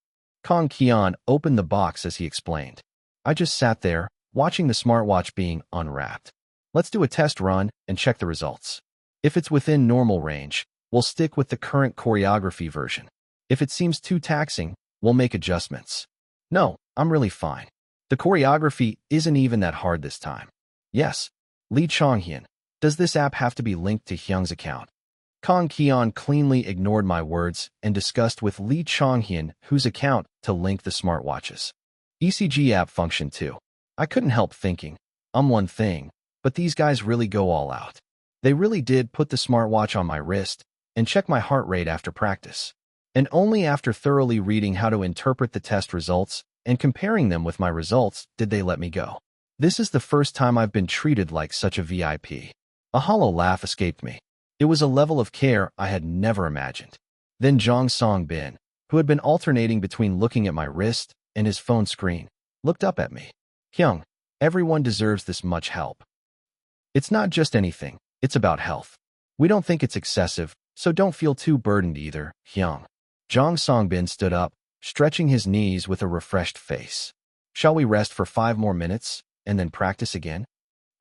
Kang Kian opened the box as he explained. I just sat there, watching the smartwatch being unwrapped. Let's do a test run and check the results. If it's within normal range, we'll stick with the current choreography version. If it seems too taxing, we'll make adjustments. No, I'm really fine. The choreography isn't even that hard this time. Yes, Lee Chong-hyun. Does this app have to be linked to Hyung's account? Kang Kian cleanly ignored my words and discussed with Lee Chong-hyun whose account to link the smartwatches. ECG app function too. I couldn't help thinking, one thing, but these guys really go all out. They really did put the smartwatch on my wrist and check my heart rate after practice. And only after thoroughly reading how to interpret the test results and comparing them with my results did they let me go. This is the first time I've been treated like such a VIP. A hollow laugh escaped me. It was a level of care I had never imagined. Then Jong Songbin, who had been alternating between looking at my wrist and his phone screen, looked up at me. Hyung, everyone deserves this much help. It's not just anything, it's about health. We don't think it's excessive, so don't feel too burdened either, Hyung. Jong Songbin stood up, stretching his knees with a refreshed face. Shall we rest for 5 more minutes, and then practice again?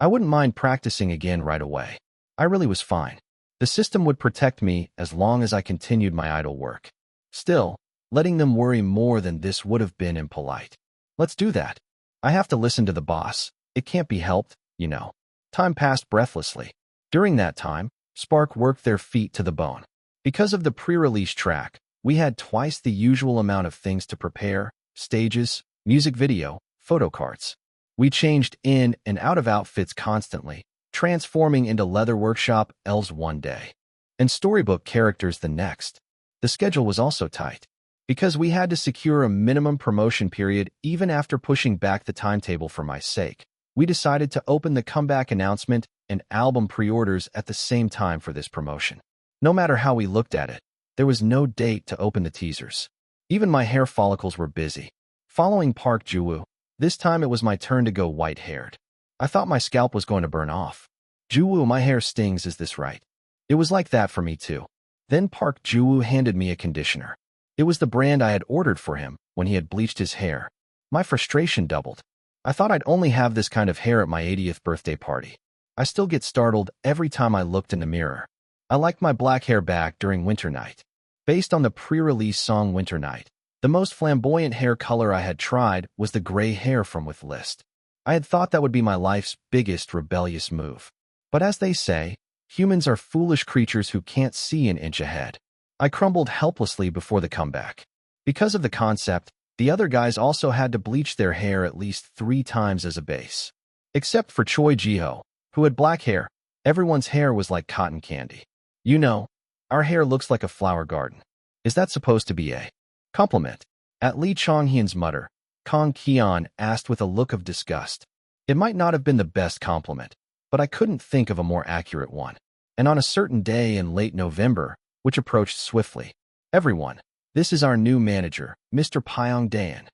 I wouldn't mind practicing again right away. I really was fine. The system would protect me as long as I continued my idle work. Still, letting them worry more than this would have been impolite. Let's do that. I have to listen to the boss. It can't be helped, you know. Time passed breathlessly. During that time, Spark worked their feet to the bone. Because of the pre-release track, we had twice the usual amount of things to prepare: stages, music video, photo cards. We changed in and out of outfits constantly, transforming into leather workshop elves one day, and storybook characters the next. The schedule was also tight, because we had to secure a minimum promotion period even after pushing back the timetable for my sake. We decided to open the comeback announcement and album pre-orders at the same time for this promotion. No matter how we looked at it, there was no date to open the teasers. Even my hair follicles were busy. Following Park Ju-woo, this time it was my turn to go white-haired. I thought my scalp was going to burn off. Ju-woo, my hair stings, is this right? It was like that for me too. Then Park Ju-woo handed me a conditioner. It was the brand I had ordered for him when he had bleached his hair. My frustration doubled. I thought I'd only have this kind of hair at my 80th birthday party. I still get startled every time I looked in the mirror. I liked my black hair back during Winter Night. Based on the pre-release song Winter Night, the most flamboyant hair color I had tried was the gray hair from With List. I had thought that would be my life's biggest rebellious move. But as they say, humans are foolish creatures who can't see an inch ahead. I crumbled helplessly before the comeback. Because of the concept, the other guys also had to bleach their hair at least 3 times as a base. Except for Choi Ji-ho, who had black hair. Everyone's hair was like cotton candy. You know, our hair looks like a flower garden. Is that supposed to be a compliment? At Lee Chong-hyun's mutter, Kang Keon asked with a look of disgust. It might not have been the best compliment, but I couldn't think of a more accurate one. And on a certain day in late November, which approached swiftly, everyone, this is our new manager, Mr. Pyong Dan.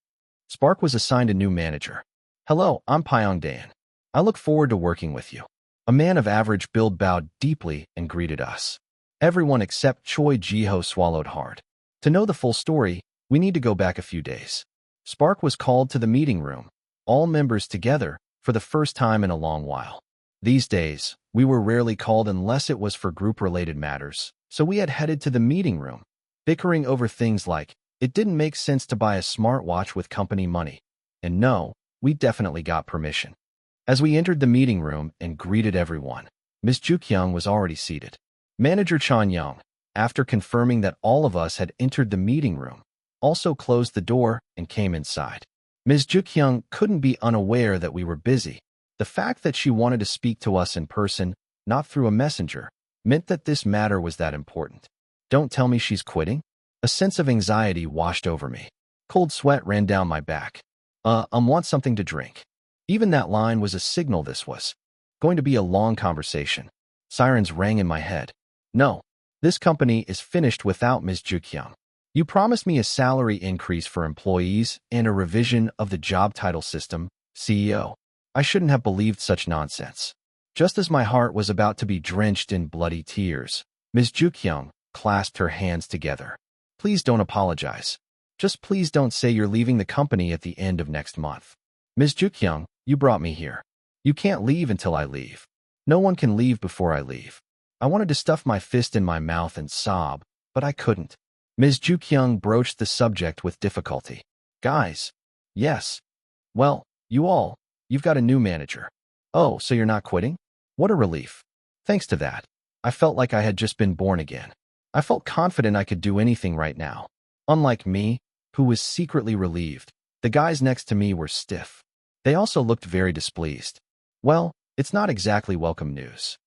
Spark was assigned a new manager. Hello, I'm Pyong Dan. I look forward to working with you. A man of average build bowed deeply and greeted us. Everyone except Choi Ji-ho swallowed hard. To know the full story, we need to go back a few days. Spark was called to the meeting room, all members together, for the first time in a long while. These days, we were rarely called unless it was for group-related matters, so we had headed to the meeting room, bickering over things like, it didn't make sense to buy a smartwatch with company money. And no, we definitely got permission. As we entered the meeting room and greeted everyone, Ms. Ju-kyung was already seated. Manager Chan-young, after confirming that all of us had entered the meeting room, also closed the door and came inside. Ms. Ju-kyung couldn't be unaware that we were busy. The fact that she wanted to speak to us in person, not through a messenger, meant that this matter was that important. Don't tell me she's quitting? A sense of anxiety washed over me. Cold sweat ran down my back. Want something to drink. Even that line was a signal this was going to be a long conversation. Sirens rang in my head. No, this company is finished without Ms. Ju-kyung. You promised me a salary increase for employees and a revision of the job title system, CEO. I shouldn't have believed such nonsense. Just as my heart was about to be drenched in bloody tears, Ms. Ju-kyung clasped her hands together. Please don't apologize. Just please don't say you're leaving the company at the end of next month. Ms. Ju-kyung, you brought me here. You can't leave until I leave. No one can leave before I leave. I wanted to stuff my fist in my mouth and sob, but I couldn't. Ms. Ju-kyung broached the subject with difficulty. Guys. Yes. Well, you've got a new manager. Oh, so you're not quitting? What a relief. Thanks to that, I felt like I had just been born again. I felt confident I could do anything right now. Unlike me, who was secretly relieved, the guys next to me were stiff. They also looked very displeased. Well, it's not exactly welcome news.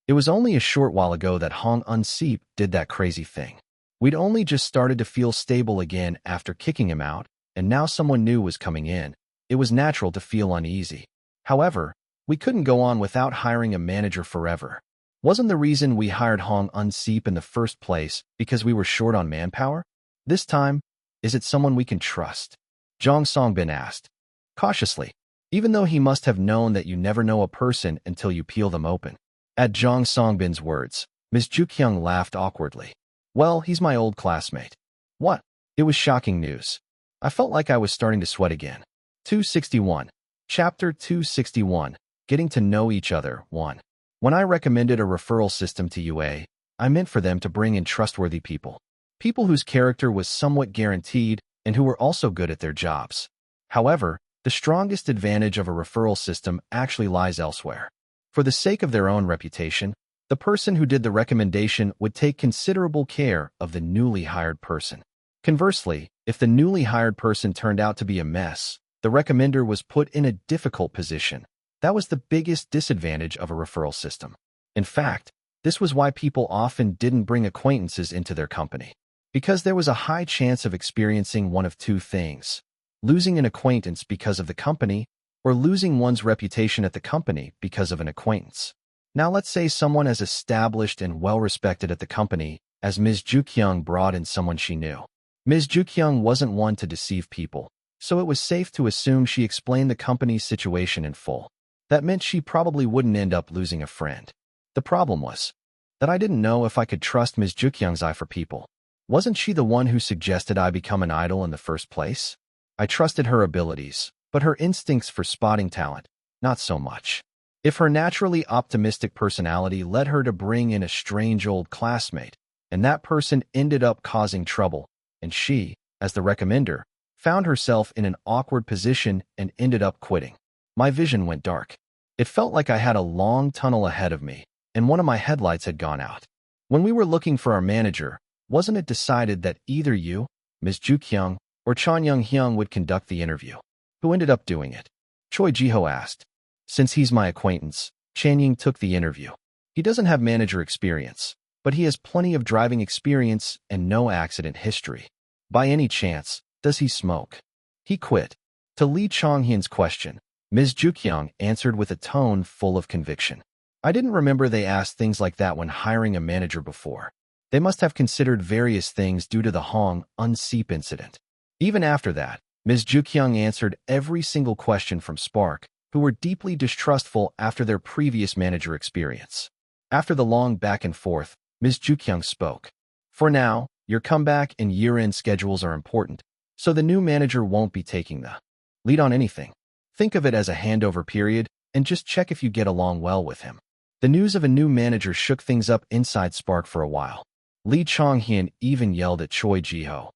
It was only a short while ago that Hong Un-seep did that crazy thing. We'd only just started to feel stable again after kicking him out, and now someone new was coming in. It was natural to feel uneasy. However, we couldn't go on without hiring a manager forever. Wasn't the reason we hired Hong Un-seep in the first place because we were short on manpower? This time, is it someone we can trust? Jong Songbin asked, cautiously, even though he must have known that you never know a person until you peel them open. At Jong Songbin's words, Ms. Jukyung laughed awkwardly. Well, he's my old classmate. What? It was shocking news. I felt like I was starting to sweat again. 261. Chapter 261. Getting to know each other. 1. When I recommended a referral system to UA, I meant for them to bring in trustworthy people. People whose character was somewhat guaranteed and who were also good at their jobs. However, the strongest advantage of a referral system actually lies elsewhere. For the sake of their own reputation, the person who did the recommendation would take considerable care of the newly hired person. Conversely, if the newly hired person turned out to be a mess, the recommender was put in a difficult position. That was the biggest disadvantage of a referral system. In fact, this was why people often didn't bring acquaintances into their company. Because there was a high chance of experiencing one of two things: losing an acquaintance because of the company, or losing one's reputation at the company because of an acquaintance. Now let's say someone as established and well-respected at the company as Ms. Jukyung brought in someone she knew. Ms. Jukyung wasn't one to deceive people, so it was safe to assume she explained the company's situation in full. That meant she probably wouldn't end up losing a friend. The problem was that I didn't know if I could trust Ms. Jukyung's eye for people. Wasn't she the one who suggested I become an idol in the first place? I trusted her abilities, but her instincts for spotting talent, not so much. If her naturally optimistic personality led her to bring in a strange old classmate, and that person ended up causing trouble, and she, as the recommender, found herself in an awkward position and ended up quitting, my vision went dark. It felt like I had a long tunnel ahead of me, and one of my headlights had gone out. When we were looking for our manager, wasn't it decided that either you, Ms. Jukyung, or Chan Young-hyung would conduct the interview? Who ended up doing it? Choi Ji-ho asked. Since he's my acquaintance, Chan Ying took the interview. He doesn't have manager experience, but he has plenty of driving experience and no accident history. By any chance, does he smoke? He quit. To Lee Chong-hyun's question, Ms. Jukyung answered with a tone full of conviction. I didn't remember they asked things like that when hiring a manager before. They must have considered various things due to the Hong unseep incident. Even after that, Ms. Jukyung answered every single question from Spark, who were deeply distrustful after their previous manager experience. After the long back and forth, Ms. Jukyung spoke. For now, your comeback and year-end schedules are important, so the new manager won't be taking the lead on anything. Think of it as a handover period and just check if you get along well with him. The news of a new manager shook things up inside Spark for a while. Lee Chong-hyun even yelled at Choi Ji-ho.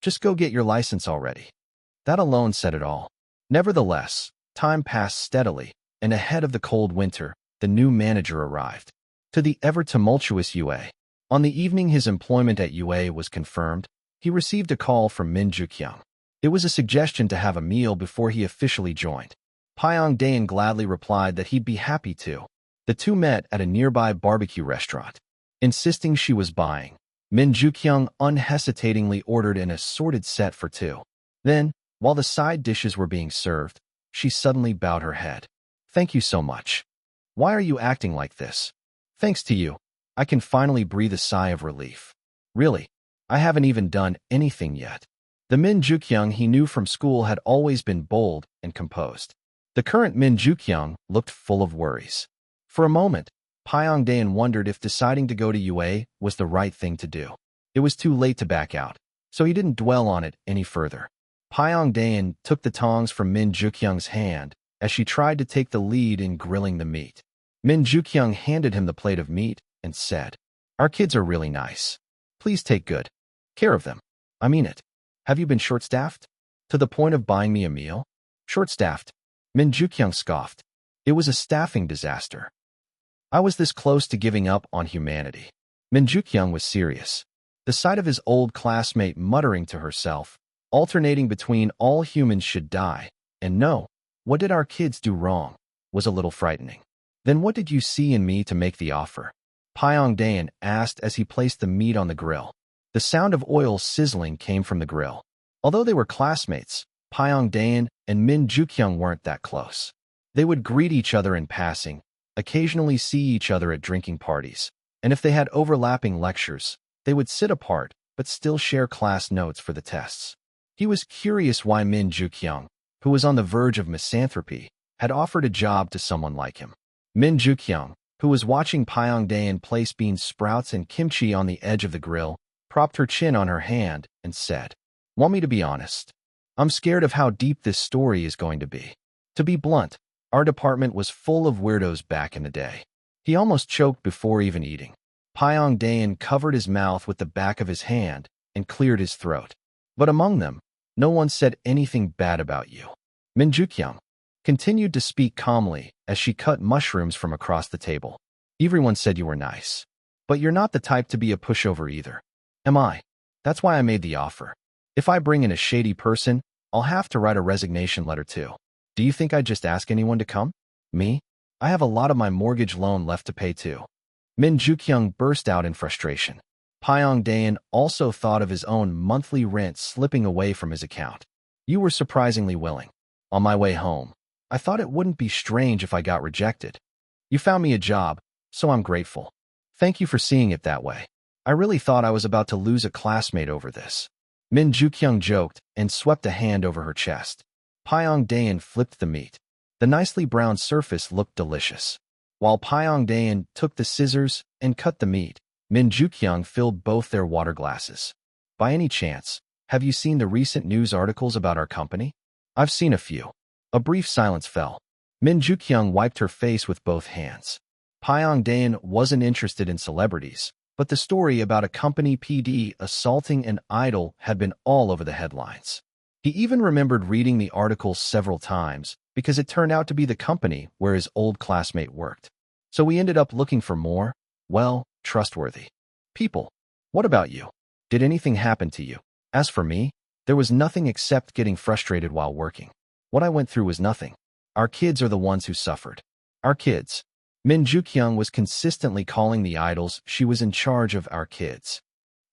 Just go get your license already. That alone said it all. Nevertheless, time passed steadily, and ahead of the cold winter, the new manager arrived. To the ever-tumultuous UA. On the evening his employment at UA was confirmed, he received a call from Min Jukyung. It was a suggestion to have a meal before he officially joined. Pyong Daein gladly replied that he'd be happy to. The two met at a nearby barbecue restaurant. Insisting she was buying, Min Jukyung unhesitatingly ordered an assorted set for two. Then, while the side dishes were being served, she suddenly bowed her head. Thank you so much. Why are you acting like this? Thanks to you, I can finally breathe a sigh of relief. Really, I haven't even done anything yet. The Min Jukyung he knew from school had always been bold and composed. The current Min Jukyung looked full of worries. For a moment, Pyong Daein wondered if deciding to go to UA was the right thing to do. It was too late to back out, so he didn't dwell on it any further. Pyong Daein took the tongs from Min Jukyung's hand as she tried to take the lead in grilling the meat. Min Jukyung handed him the plate of meat and said, Our kids are really nice. Please take good care of them. I mean it. Have you been short-staffed? To the point of buying me a meal? Short-staffed? Min Jukyung scoffed. It was a staffing disaster. I was this close to giving up on humanity. Min Jukyung was serious. The sight of his old classmate muttering to herself, alternating between all humans should die and no, what did our kids do wrong, was a little frightening. Then what did you see in me to make the offer? Pyong Daein asked as he placed the meat on the grill. The sound of oil sizzling came from the grill. Although they were classmates, Pyong Daein and Min Jukyung weren't that close. They would greet each other in passing, occasionally see each other at drinking parties, and if they had overlapping lectures, they would sit apart but still share class notes for the tests. He was curious why Min Jukyung, who was on the verge of misanthropy, had offered a job to someone like him. Min Jukyung, who was watching Pyongdae place bean sprouts and kimchi on the edge of the grill, propped her chin on her hand and said, "Want me to be honest? I'm scared of how deep this story is going to be. To be blunt, our department was full of weirdos back in the day." He almost choked before even eating. Pyongdae covered his mouth with the back of his hand and cleared his throat. But among them, no one said anything bad about you. Min Ju-kyung continued to speak calmly as she cut mushrooms from across the table. "Everyone said you were nice. But you're not the type to be a pushover either. Am I? That's why I made the offer. If I bring in a shady person, I'll have to write a resignation letter too. Do you think I'd just ask anyone to come? Me? I have a lot of my mortgage loan left to pay too." Min Ju-kyung burst out in frustration. Pyongdae also thought of his own monthly rent slipping away from his account. "You were surprisingly willing. On my way home, I thought it wouldn't be strange if I got rejected. You found me a job, so I'm grateful. Thank you for seeing it that way. I really thought I was about to lose a classmate over this." Min Ju-kyung joked and swept a hand over her chest. Pyongdae flipped the meat. The nicely browned surface looked delicious. While Pyongdae took the scissors and cut the meat, Min Ju-kyung filled both their water glasses. "By any chance, have you seen the recent news articles about our company?" "I've seen a few." A brief silence fell. Min Ju-kyung wiped her face with both hands. Pyongdae wasn't interested in celebrities, but the story about a company PD assaulting an idol had been all over the headlines. He even remembered reading the articles several times because it turned out to be the company where his old classmate worked. So we ended up looking for more, well, trustworthy people. "What about you? Did anything happen to you?" "As for me, there was nothing except getting frustrated while working. What I went through was nothing. Our kids are the ones who suffered." "Our kids." Min Ju-kyung was consistently calling the idols she was in charge of our kids.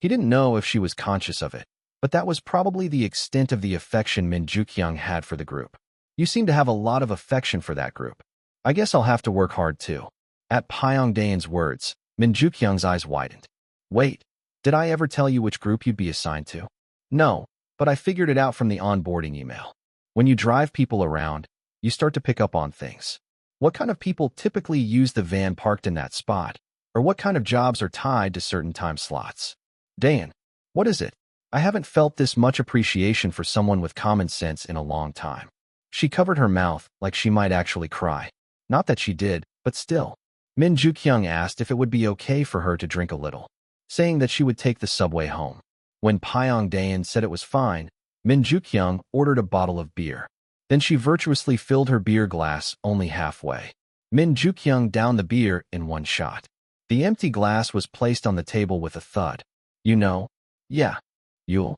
He didn't know if she was conscious of it, but that was probably the extent of the affection Min Ju-kyung had for the group. "You seem to have a lot of affection for that group. I guess I'll have to work hard too." At Pyongdae's words, Min Ju-kyung's eyes widened. "Wait, did I ever tell you which group you'd be assigned to?" "No, but I figured it out from the onboarding email. When you drive people around, you start to pick up on things. What kind of people typically use the van parked in that spot? Or what kind of jobs are tied to certain time slots? Dayan, what is it? I haven't felt this much appreciation for someone with common sense in a long time." She covered her mouth like she might actually cry. Not that she did, but still. Min Ju-kyung asked if it would be okay for her to drink a little, saying that she would take the subway home. When Pyongdae said it was fine, Min Ju-kyung ordered a bottle of beer. Then she virtuously filled her beer glass only halfway. Min Ju-kyung downed the beer in one shot. The empty glass was placed on the table with a thud. "You know, yeah, you'll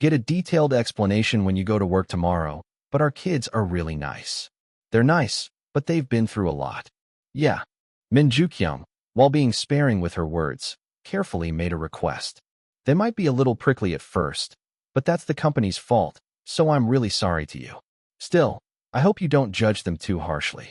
get a detailed explanation when you go to work tomorrow, but our kids are really nice. They're nice, but they've been through a lot." "Yeah." Min Ju-kyung, while being sparing with her words, carefully made a request. "They might be a little prickly at first, but that's the company's fault, so I'm really sorry to you. Still, I hope you don't judge them too harshly."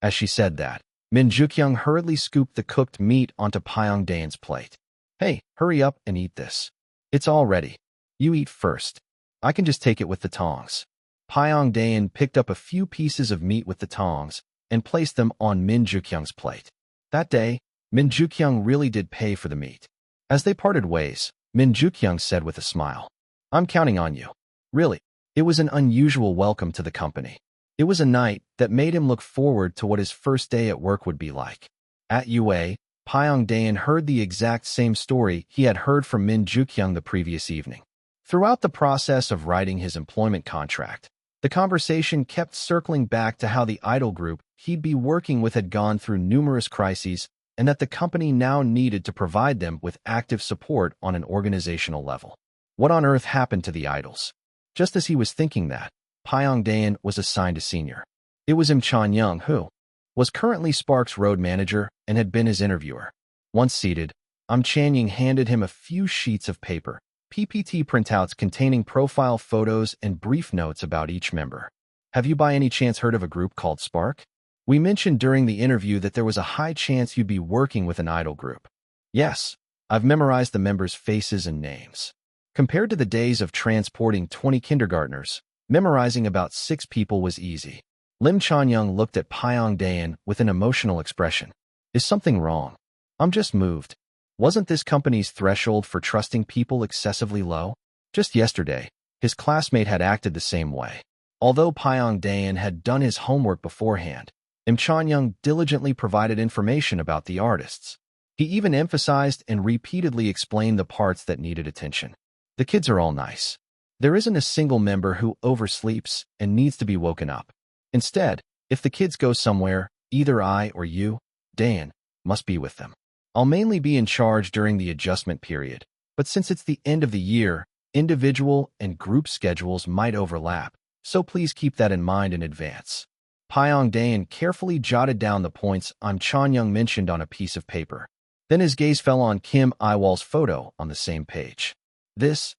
As she said that, Min Ju-kyung hurriedly scooped the cooked meat onto Pyongdae's plate. "Hey, hurry up and eat this. It's all ready. You eat first. I can just take it with the tongs." Pyongdae picked up a few pieces of meat with the tongs and placed them on Min Ju-kyung's plate. That day, Min Ju-kyung really did pay for the meat. As they parted ways, Min Ju-kyung said with a smile, "I'm counting on you. Really." It was an unusual welcome to the company. It was a night that made him look forward to what his first day at work would be like. At UA, Pyongdae heard the exact same story he had heard from Min Ju-kyung the previous evening. Throughout the process of writing his employment contract, the conversation kept circling back to how the idol group he'd be working with had gone through numerous crises and that the company now needed to provide them with active support on an organizational level. What on earth happened to the idols? Just as he was thinking that, Pyongdae was assigned a senior. It was Im Chan-young who was currently Spark's road manager and had been his interviewer. Once seated, Im Chan-young handed him a few sheets of paper, PPT printouts containing profile photos and brief notes about each member. "Have you by any chance heard of a group called Spark? We mentioned during the interview that there was a high chance you'd be working with an idol group." "Yes, I've memorized the members' faces and names." Compared to the days of transporting 20 kindergartners, memorizing about 6 people was easy. Lim Chan-young looked at Pyongdae with an emotional expression. Is something wrong? I'm just moved. Wasn't this company's threshold for trusting people excessively low? Just yesterday, his classmate had acted the same way. Although Pyong Daein had done his homework beforehand, Im Chan-young diligently provided information about the artists. He even emphasized and repeatedly explained the parts that needed attention. The kids are all nice. There isn't a single member who oversleeps and needs to be woken up. Instead, if the kids go somewhere, either I or you, Dan, must be with them. I'll mainly be in charge during the adjustment period, but since it's the end of the year, individual and group schedules might overlap, so please keep that in mind in advance. Pyong Daein carefully jotted down the points Im Chan-young mentioned on a piece of paper. Then his gaze fell on Kim Yiwol's photo on the same page. This,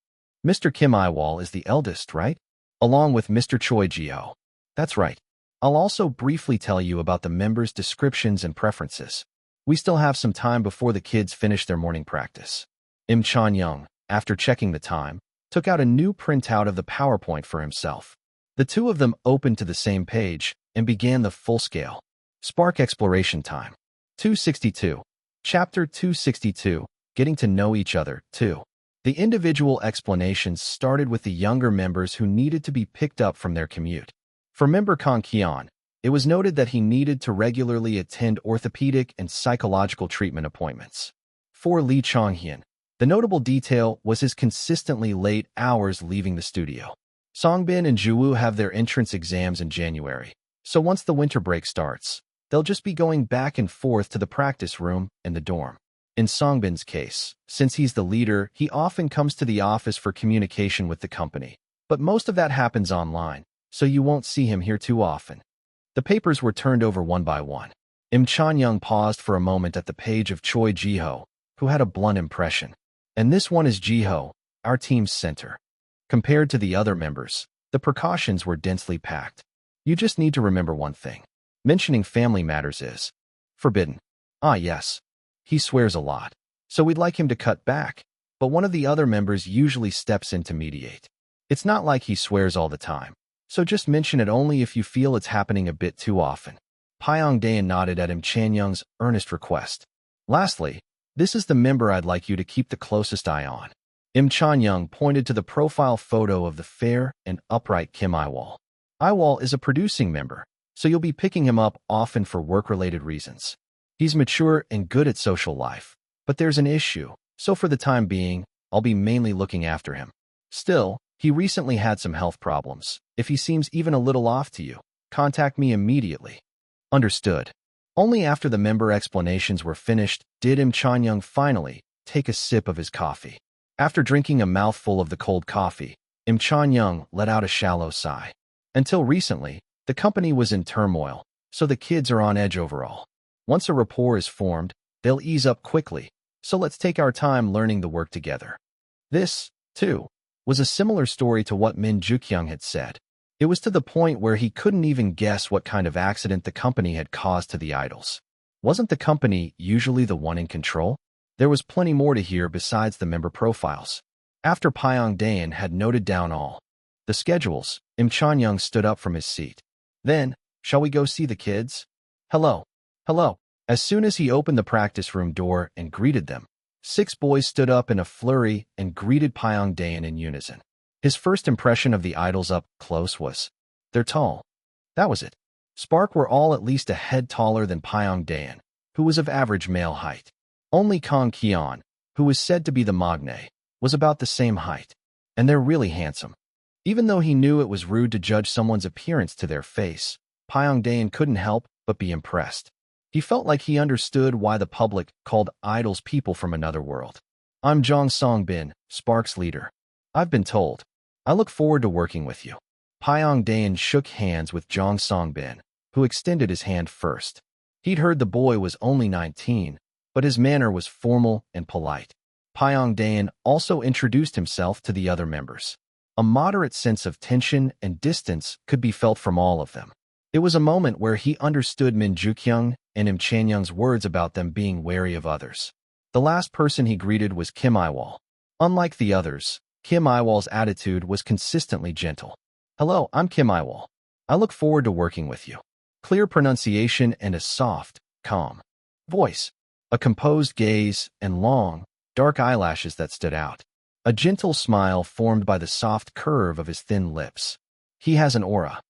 Mr. Kim Yiwol is the eldest, right? Along with Mr. Choi Ji-ho. That's right. I'll also briefly tell you about the members' descriptions and preferences. We still have some time before the kids finish their morning practice. Im Chan-young, after checking the time, took out a new printout of the PowerPoint for himself. The two of them opened to the same page and began the full-scale Spark Exploration Time. 262. Chapter 262, Getting to Know Each Other, 2. The individual explanations started with the younger members who needed to be picked up from their commute. For member Kang Kian, it was noted that he needed to regularly attend orthopedic and psychological treatment appointments. For Lee Chong-hyun, the notable detail was his consistently late hours leaving the studio. Songbin and Juwoo have their entrance exams in January, so once the winter break starts, they'll just be going back and forth to the practice room and the dorm. In Songbin's case, since he's the leader, he often comes to the office for communication with the company, but most of that happens online, so you won't see him here too often. The papers were turned over one by one. Im Chan-young paused for a moment at the page of Choi Ji-ho, who had a blunt impression. And this one is Ji-ho, our team's center. Compared to the other members, the precautions were densely packed. You just need to remember one thing. Mentioning family matters is forbidden. Ah, yes. He swears a lot, so we'd like him to cut back, but one of the other members usually steps in to mediate. It's not like he swears all the time, so just mention it only if you feel it's happening a bit too often. Pyong Daein nodded at Im Chan-young's earnest request. Lastly, this is the member I'd like you to keep the closest eye on. Im Chan-young pointed to the profile photo of the fair and upright Kim Yiwol. Yiwol is a producing member, so you'll be picking him up often for work-related reasons. He's mature and good at social life, but there's an issue, so for the time being, I'll be mainly looking after him. Still, he recently had some health problems. If he seems even a little off to you, contact me immediately. Understood. Only after the member explanations were finished did Im Chan-young finally take a sip of his coffee. After drinking a mouthful of the cold coffee, Im Chan-young let out a shallow sigh. Until recently, the company was in turmoil, so the kids are on edge overall. Once a rapport is formed, they'll ease up quickly, so let's take our time learning the work together. This, too, was a similar story to what Min Ju-kyung had said. It was to the point where he couldn't even guess what kind of accident the company had caused to the idols. Wasn't the company usually the one in control? There was plenty more to hear besides the member profiles. After Pyong Daein had noted down all the schedules, Im Chan-young stood up from his seat. Then, shall we go see the kids? Hello. Hello. As soon as he opened the practice room door and greeted them, 6 boys stood up in a flurry and greeted Pyong Daein in unison. His first impression of the idols up close was, they're tall. That was it. Spark were all at least a head taller than Pyong Daein, who was of average male height. Only Kang Kian, who was said to be the magne, was about the same height. And they're really handsome. Even though he knew it was rude to judge someone's appearance to their face, Pyong Daein couldn't help but be impressed. He felt like he understood why the public called idols people from another world. I'm Jong Songbin, Spark's leader. I've been told. I look forward to working with you. Pyong Daein shook hands with Jong Songbin, who extended his hand first. He'd heard the boy was only 19, but his manner was formal and polite. Pyong Daein also introduced himself to the other members. A moderate sense of tension and distance could be felt from all of them. It was a moment where he understood Min Ju-kyung and Im Chan-young's words about them being wary of others. The last person he greeted was Kim Yiwol. Unlike the others, Kim Yiwol's attitude was consistently gentle. Hello, I'm Kim Yiwol. I look forward to working with you. Clear pronunciation and a soft, calm voice, a composed gaze, and long, dark eyelashes that stood out. A gentle smile formed by the soft curve of his thin lips. He has an aura.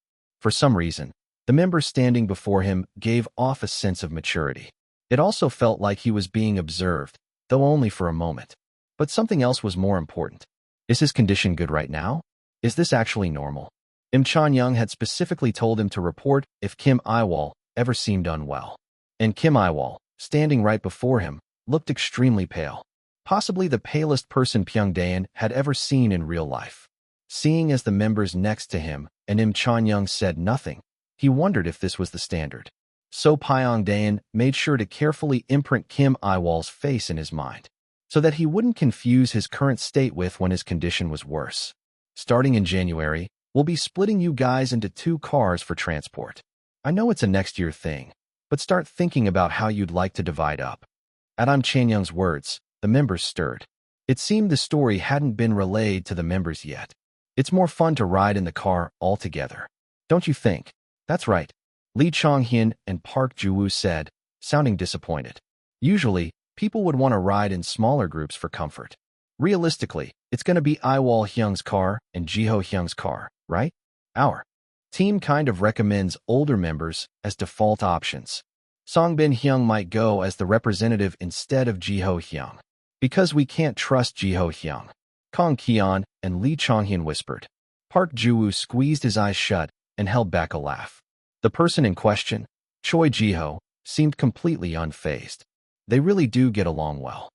For some reason, the member standing before him gave off a sense of maturity. It also felt like he was being observed, though only for a moment. But something else was more important. Is his condition good right now? Is this actually normal? Im Chan-young had specifically told him to report if Kim Yiwol ever seemed unwell. And Kim Yiwol, standing right before him, looked extremely pale. Possibly the palest person Pyongdaean had ever seen in real life. Seeing as the members next to him and Im Chan-young said nothing, he wondered if this was the standard. So Pyongdaean made sure to carefully imprint Kim Yiwol's face in his mind, so that he wouldn't confuse his current state with when his condition was worse. Starting in January, we'll be splitting you guys into 2 cars for transport. I know it's a next year thing, but start thinking about how you'd like to divide up. At Im Chan-young's words, the members stirred. It seemed the story hadn't been relayed to the members yet. It's more fun to ride in the car all together. Don't you think? That's right, Lee Chong-hyun and Park Ju-woo said, sounding disappointed. Usually, people would want to ride in smaller groups for comfort. Realistically, it's going to be Yiwol Hyung's car and Jiho Hyung's car, right? Our team kind of recommends older members as default options. Songbin Hyung might go as the representative instead of Jiho Hyung. Because we can't trust Jiho Hyung, Kang Ki-yeon and Lee Chong-hyun whispered. Park Ju-woo squeezed his eyes shut and held back a laugh. The person in question, Choi Jiho, seemed completely unfazed. They really do get along well.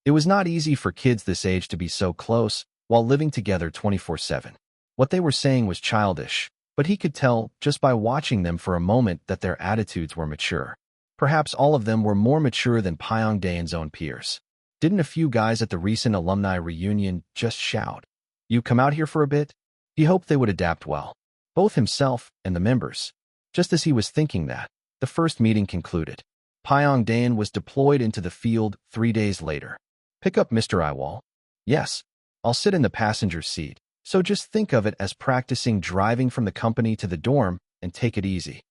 It was not easy for kids this age to be so close while living together 24/7. What they were saying was childish, but he could tell just by watching them for a moment that their attitudes were mature. Perhaps all of them were more mature than Pyongdaean's own peers. Didn't a few guys at the recent alumni reunion just shout, "You come out here for a bit?" He hoped they would adapt well, both himself and the members. Just as he was thinking that, the first meeting concluded. Pyongdaean was deployed into the field 3 days later. Pick up Mr. Yiwol? Yes. I'll sit in the passenger seat, so just think of it as practicing driving from the company to the dorm and take it easy.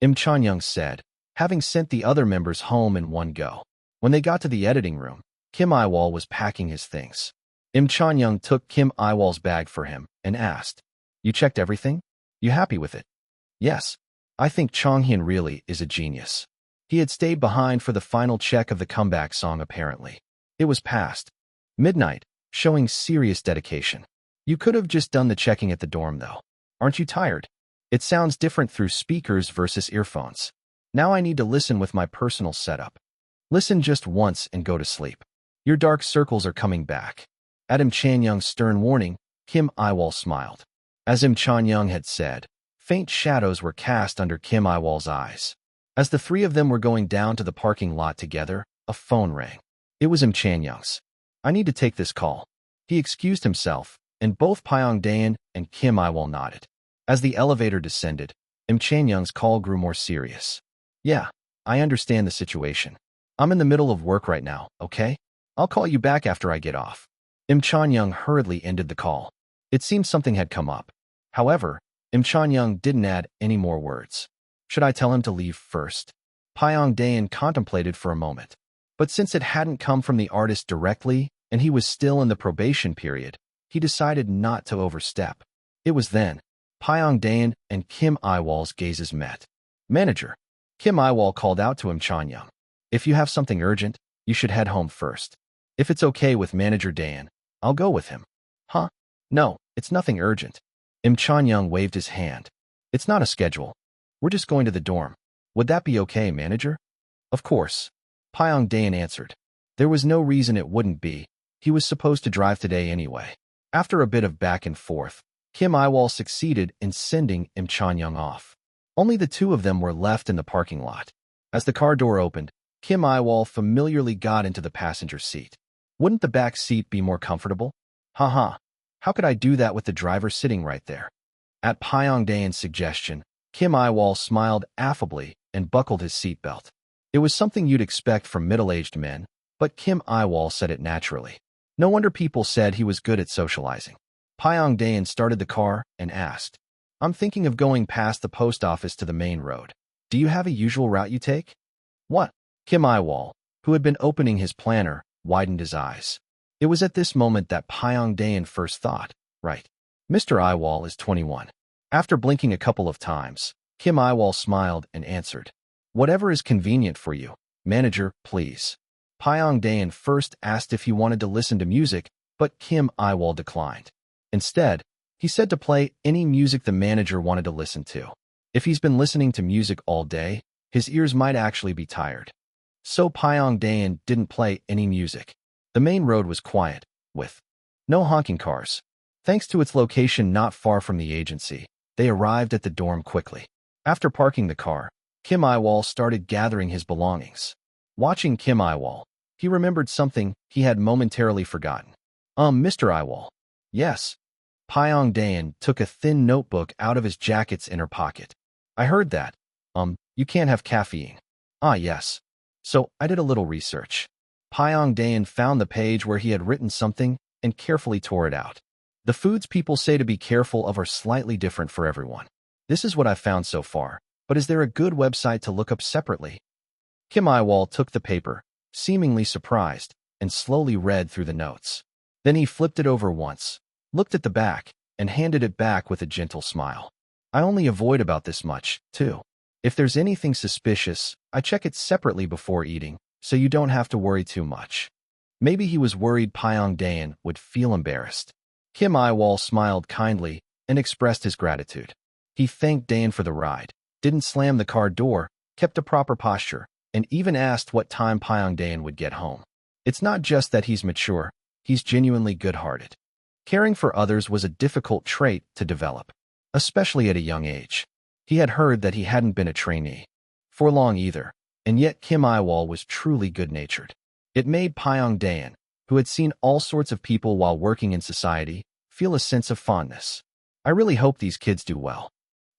Im Chan-young said, having sent the other members home in one go. When they got to the editing room, Kim Yiwol was packing his things. Im Chan-young took Kim Yiwol's bag for him and asked, "You checked everything? You happy with it?" "Yes. I think Chong-hyun really is a genius." He had stayed behind for the final check of the comeback song apparently. It was past midnight, showing serious dedication. You could have just done the checking at the dorm though. Aren't you tired? It sounds different through speakers versus earphones. Now I need to listen with my personal setup. Listen just once and go to sleep. Your dark circles are coming back. At Im Chan-young's stern warning, Kim Yiwol smiled. As Im Chan-young had said, faint shadows were cast under Kim Yiwol's eyes. As the 3 of them were going down to the parking lot together, a phone rang. It was Im Chan-young's. "I need to take this call." He excused himself, and both Pyongdaean and Kim Yiwol nodded. As the elevator descended, Im Chan-young's call grew more serious. "Yeah, I understand the situation. I'm in the middle of work right now, okay? I'll call you back after I get off." Im Chan-young hurriedly ended the call. It seemed something had come up. However, Im Chan-young didn't add any more words. Should I tell him to leave first? Pyongdaean contemplated for a moment. But since it hadn't come from the artist directly, and he was still in the probation period, he decided not to overstep. It was then Pyongdaean and Kim Yiwol's gazes met. "Manager." Kim Yiwol called out to Im Chan-young. "If you have something urgent, you should head home first. If it's okay with Manager Daean, I'll go with him." "Huh? No, it's nothing urgent." Im Chan-young waved his hand. "It's not a schedule. We're just going to the dorm. Would that be okay, manager?" "Of course," Pyongdaean answered. There was no reason it wouldn't be. He was supposed to drive today anyway. After a bit of back and forth, Kim Yiwol succeeded in sending Im Chan-young off. Only the 2 of them were left in the parking lot. As the car door opened, Kim Yiwol familiarly got into the passenger seat. Wouldn't the back seat be more comfortable? Haha. How could I do that with the driver sitting right there? At Pyongdaean's suggestion, Kim Yiwol smiled affably and buckled his seatbelt. It was something you'd expect from middle-aged men, but Kim Yiwol said it naturally. No wonder people said he was good at socializing. Pyongdaean started the car and asked, "I'm thinking of going past the post office to the main road. Do you have a usual route you take?" "What?" Kim Yiwol, who had been opening his planner, widened his eyes. It was at this moment that Pyong-daen first thought, right. Mr. Yiwol is 21. After blinking a couple of times, Kim Yiwol smiled and answered, "Whatever is convenient for you. Manager, please." Pyong-daen first asked if he wanted to listen to music, but Kim Yiwol declined. Instead, he said to play any music the manager wanted to listen to. If he's been listening to music all day, his ears might actually be tired. So Pyong-daen didn't play any music. The main road was quiet, with no honking cars. Thanks to its location not far from the agency, they arrived at the dorm quickly. After parking the car, Kim Yiwol started gathering his belongings. Watching Kim Yiwol, he remembered something he had momentarily forgotten. Mr. Yiwol." "Yes." Pyong-daen took a thin notebook out of his jacket's inner pocket. "I heard that. You can't have caffeine." "Ah, yes. So I did a little research." Pyong-daen found the page where he had written something and carefully tore it out. "The foods people say to be careful of are slightly different for everyone. This is what I've found so far, but is there a good website to look up separately?" Kim Yiwol took the paper, seemingly surprised, and slowly read through the notes. Then he flipped it over once, looked at the back, and handed it back with a gentle smile. "I only avoid about this much, too. If there's anything suspicious, I check it separately before eating, so you don't have to worry too much." Maybe he was worried Pyong-daen would feel embarrassed. Kim Yiwol smiled kindly and expressed his gratitude. He thanked Dan for the ride, didn't slam the car door, kept a proper posture, and even asked what time Pyong-daen would get home. It's not just that he's mature, he's genuinely good-hearted. Caring for others was a difficult trait to develop, especially at a young age. He had heard that he hadn't been a trainee for long either, and yet Kim Yiwol was truly good-natured. It made Pyong-daen, who had seen all sorts of people while working in society, feel a sense of fondness. "I really hope these kids do well."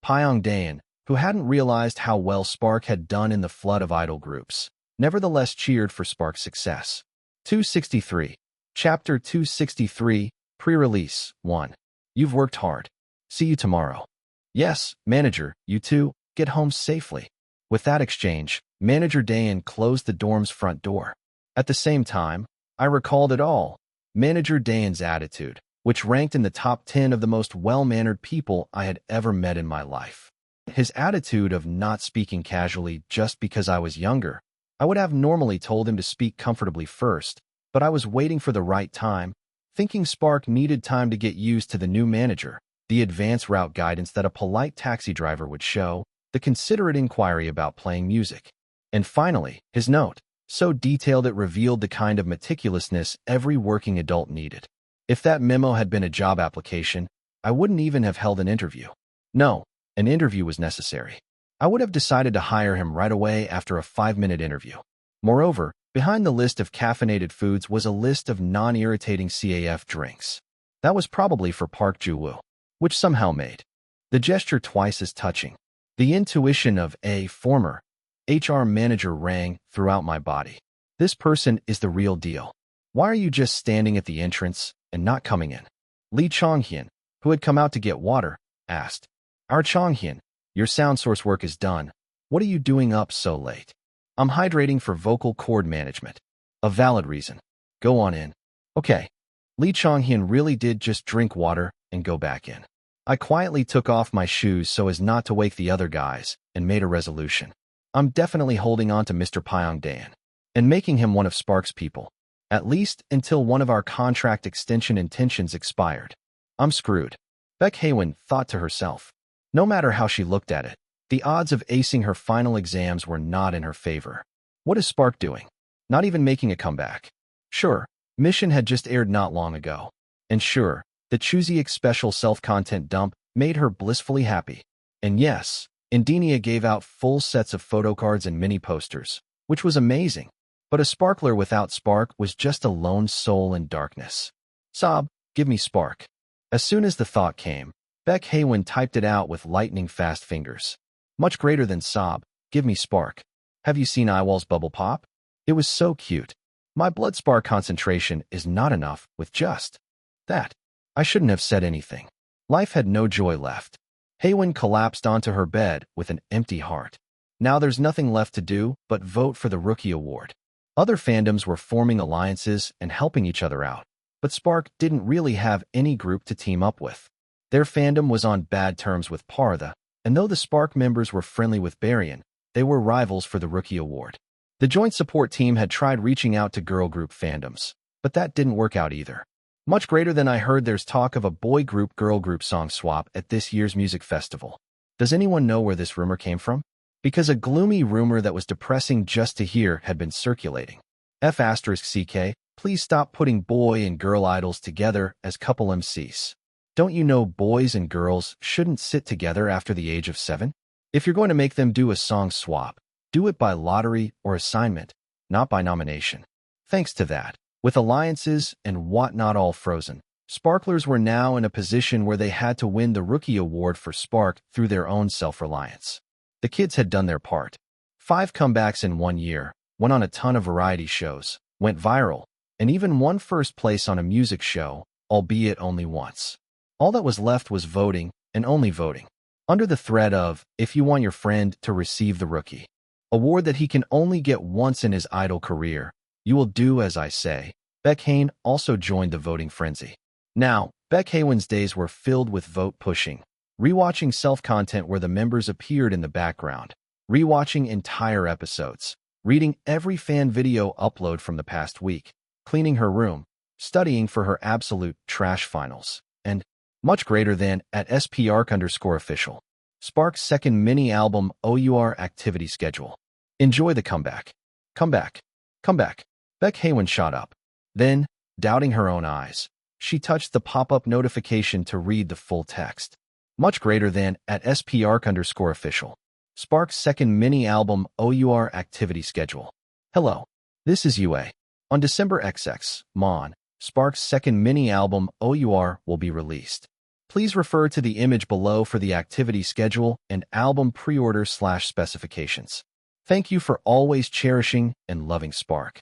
Pyong-daen, who hadn't realized how well Spark had done in the flood of idol groups, nevertheless cheered for Spark's success. 263. Chapter 263, Pre-Release 1. "You've worked hard. See you tomorrow." "Yes, manager, you too. Get home safely." With that exchange, Manager Dayan closed the dorm's front door. At the same time, I recalled it all. Manager Dayan's attitude, which ranked in the top 10 of the most well-mannered people I had ever met in my life. His attitude of not speaking casually just because I was younger. I would have normally told him to speak comfortably first, but I was waiting for the right time, thinking Spark needed time to get used to the new manager, the advanced route guidance that a polite taxi driver would show, the considerate inquiry about playing music. And finally, his note, so detailed it revealed the kind of meticulousness every working adult needed. If that memo had been a job application, I wouldn't even have held an interview. No, an interview was necessary. I would have decided to hire him right away after a 5-minute interview. Moreover, behind the list of caffeinated foods was a list of non-irritating CAF drinks. That was probably for Park Ju-woo, which somehow made the gesture twice as touching. The intuition of a former HR manager rang throughout my body. This person is the real deal. Why are you just standing at the entrance and not coming in? Lee Chong-hyun, who had come out to get water, asked. Our Chong-hyun, your sound source work is done. What are you doing up so late? I'm hydrating for vocal cord management. A valid reason. Go on in. Okay. Lee Chong-hyun really did just drink water and go back in. I quietly took off my shoes so as not to wake the other guys and made a resolution. I'm definitely holding on to Mr. Pyong-daen and making him one of Spark's people, at least until one of our contract extension intentions expired. I'm screwed. Baek Haewon thought to herself. No matter how she looked at it, the odds of acing her final exams were not in her favor. What is Spark doing? Not even making a comeback. Sure, Mission had just aired not long ago. And sure, the Chuseok special self-content dump made her blissfully happy. And yes, Indinia gave out full sets of photocards and mini posters, which was amazing. But a sparkler without spark was just a lone soul in darkness. Sob, give me spark. As soon as the thought came, Baek Haewon typed it out with lightning-fast fingers. Much greater than sob, give me spark. Have you seen Yiwol's bubble pop? It was so cute. My blood spark concentration is not enough with just that. I shouldn't have said anything. Life had no joy left. Haewon collapsed onto her bed with an empty heart. Now there's nothing left to do but vote for the Rookie Award. Other fandoms were forming alliances and helping each other out, but Spark didn't really have any group to team up with. Their fandom was on bad terms with Partha, and though the Spark members were friendly with Baryon, they were rivals for the Rookie Award. The joint support team had tried reaching out to girl group fandoms, but that didn't work out either. Much greater than I heard there's talk of a boy group girl group song swap at this year's music festival. Does anyone know where this rumor came from? Because a gloomy rumor that was depressing just to hear had been circulating. F***CK, please stop putting boy and girl idols together as couple MCs. Don't you know boys and girls shouldn't sit together after the age of 7? If you're going to make them do a song swap, do it by lottery or assignment, not by nomination. Thanks to that, with alliances and whatnot all frozen, Sparklers were now in a position where they had to win the Rookie Award for Spark through their own self-reliance. The kids had done their part. 5 comebacks in 1 year, went on a ton of variety shows, went viral, and even won first place on a music show, albeit only once. All that was left was voting, and only voting. Under the threat of, if you want your friend to receive the Rookie Award that he can only get once in his idol career, you will do as I say. Beck Hain also joined the voting frenzy. Now, Beck Haywin's days were filled with vote-pushing, rewatching self-content where the members appeared in the background, rewatching entire episodes, reading every fan video upload from the past week, cleaning her room, studying for her absolute trash finals, and much greater than at SPARK_official. Spark's second mini-album OUR activity schedule. Enjoy the comeback. Comeback. Comeback. Beck Haywin shot up. Then, doubting her own eyes, she touched the pop-up notification to read the full text. Much greater than at SPARK_official. Spark's second mini-album OUR activity schedule. Hello. This is UA. On December XX, Mon, Spark's second mini-album OUR will be released. Please refer to the image below for the activity schedule and album pre-order/specifications. Thank you for always cherishing and loving Spark.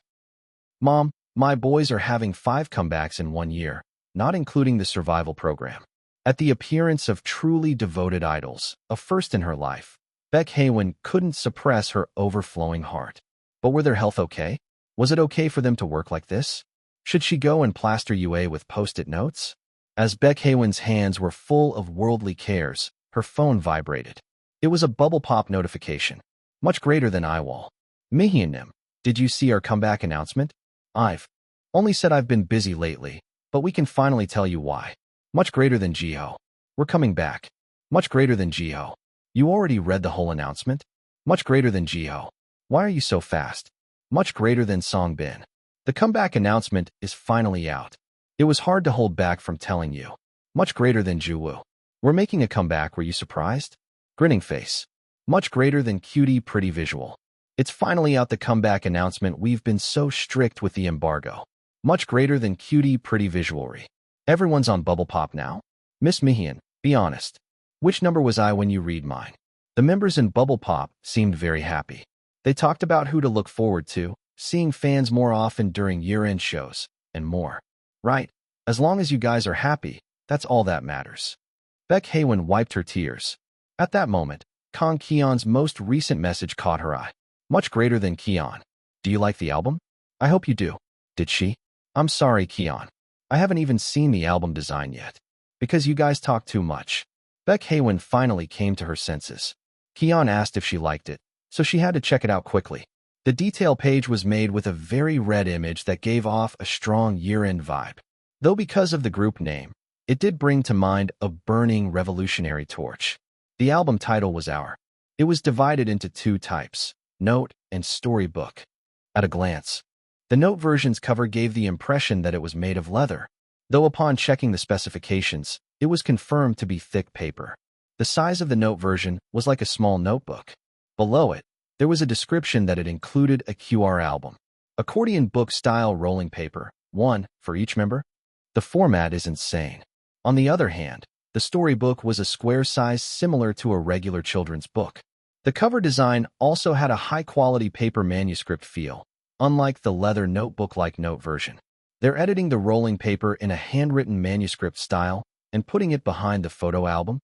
Mom, my boys are having 5 comebacks in 1 year, not including the survival program. At the appearance of truly devoted idols, a first in her life, Beck Haywin couldn't suppress her overflowing heart. But were their health okay? Was it okay for them to work like this? Should she go and plaster UA with post-it notes? As Beck Haywin's hands were full of worldly cares, her phone vibrated. It was a bubble pop notification, much greater than Yiwol. Mihianim, did you see our comeback announcement? I've only said I've been busy lately, but we can finally tell you why. Much greater than Jiho. We're coming back. Much greater than Jiho. You already read the whole announcement? Much greater than Jiho. Why are you so fast? Much greater than Songbin. The comeback announcement is finally out. It was hard to hold back from telling you. Much greater than Juwoo. We're making a comeback, were you surprised? Grinning face. Much greater than Cutie Pretty Visual. It's finally out, the comeback announcement. We've been so strict with the embargo. Much greater than Cutie Pretty Visualry. Everyone's on Bubble Pop now. Miss Mihian, be honest. Which number was I when you read mine? The members in Bubble Pop seemed very happy. They talked about who to look forward to, seeing fans more often during year-end shows, and more. Right, as long as you guys are happy, that's all that matters. Beck Haywin wiped her tears. At that moment, Kang Keon's most recent message caught her eye. Much greater than Keon. Do you like the album? I hope you do. Did she? I'm sorry, Keon. I haven't even seen the album design yet. Because you guys talk too much. Beck Haywin finally came to her senses. Keon asked if she liked it, so she had to check it out quickly. The detail page was made with a very red image that gave off a strong year-end vibe. Though because of the group name, it did bring to mind a burning revolutionary torch. The album title was OUR. It was divided into 2 types, note and storybook. At a glance, the note version's cover gave the impression that it was made of leather, though upon checking the specifications, it was confirmed to be thick paper. The size of the note version was like a small notebook. Below it, there was a description that it included a QR album, accordion book-style rolling paper, 1 for each member. The format is insane. On the other hand, the storybook was a square size similar to a regular children's book. The cover design also had a high-quality paper manuscript feel, unlike the leather notebook-like note version. They're editing the rolling paper in a handwritten manuscript style and putting it behind the photo album.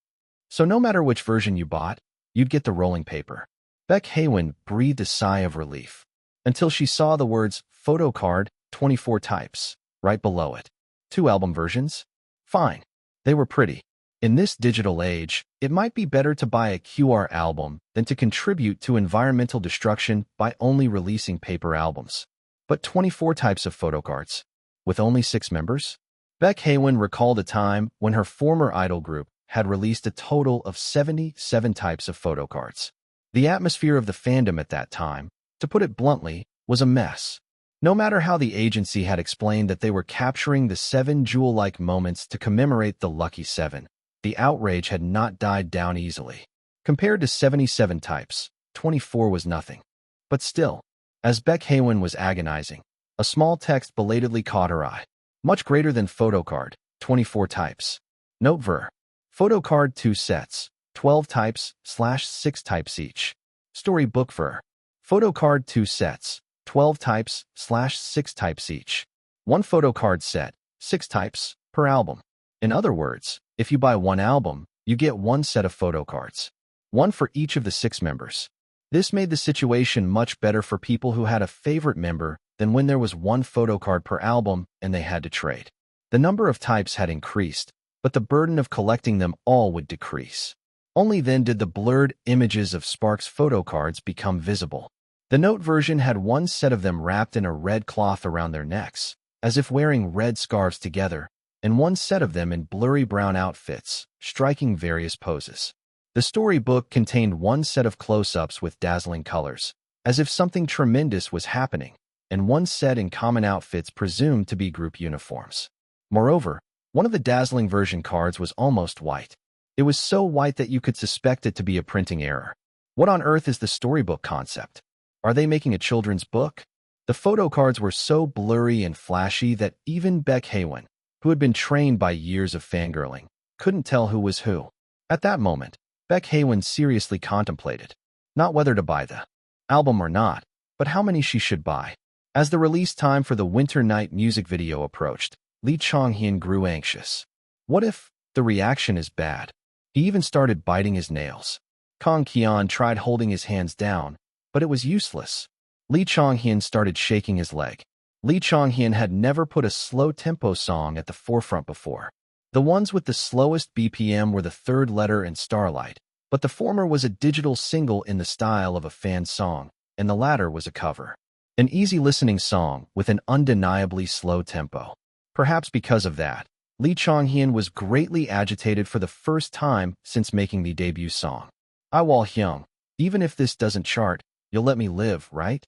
So no matter which version you bought, you'd get the rolling paper. Beck Haywin breathed a sigh of relief until she saw the words photo card 24 types right below it. 2 album versions? Fine. They were pretty. In this digital age, it might be better to buy a QR album than to contribute to environmental destruction by only releasing paper albums. But 24 types of photo cards, with only 6 members? Beck Haywin recalled a time when her former idol group had released a total of 77 types of photo cards. The atmosphere of the fandom at that time, to put it bluntly, was a mess. No matter how the agency had explained that they were capturing the 7 jewel-like moments to commemorate the Lucky 7, the outrage had not died down easily. Compared to 77 types, 24 was nothing. But still, as Beck Haywin was agonizing, a small text belatedly caught her eye. Much greater than photocard, 24 types. Note ver. Photocard 2 sets, 12 types / 6 types each. Storybook ver. Photocard 2 sets, 12 types / 6 types each. 1 photocard set, 6 types, per album. In other words, if you buy 1 album, you get 1 set of photocards. 1 for each of the 6 members. This made the situation much better for people who had a favorite member than when there was 1 photocard per album and they had to trade. The number of types had increased, but the burden of collecting them all would decrease. Only then did the blurred images of Spark's photocards become visible. The Note version had 1 set of them wrapped in a red cloth around their necks, as if wearing red scarves together, and 1 set of them in blurry brown outfits, striking various poses. The storybook contained 1 set of close-ups with dazzling colors, as if something tremendous was happening, and 1 set in common outfits presumed to be group uniforms. Moreover, one of the dazzling version cards was almost white. It was so white that you could suspect it to be a printing error. What on earth is the storybook concept? Are they making a children's book? The photo cards were so blurry and flashy that even Beck Haywin, who had been trained by years of fangirling, couldn't tell who was who. At that moment, Beck Haywin seriously contemplated, not whether to buy the album or not, but how many she should buy. As the release time for the Winter Night music video approached, Lee Chong-hyun grew anxious. What if the reaction is bad? He even started biting his nails. Kang Kian tried holding his hands down, but it was useless. Lee Chong-hyun started shaking his leg. Lee Chong-hyun had never put a slow-tempo song at the forefront before. The ones with the slowest BPM were the Third Letter and Starlight, but the former was a digital single in the style of a fan song, and the latter was a cover. An easy-listening song with an undeniably slow tempo. Perhaps because of that, Lee Chong-hyun was greatly agitated for the first time since making the debut song. Yiwol Hyung, even if this doesn't chart, you'll let me live, right?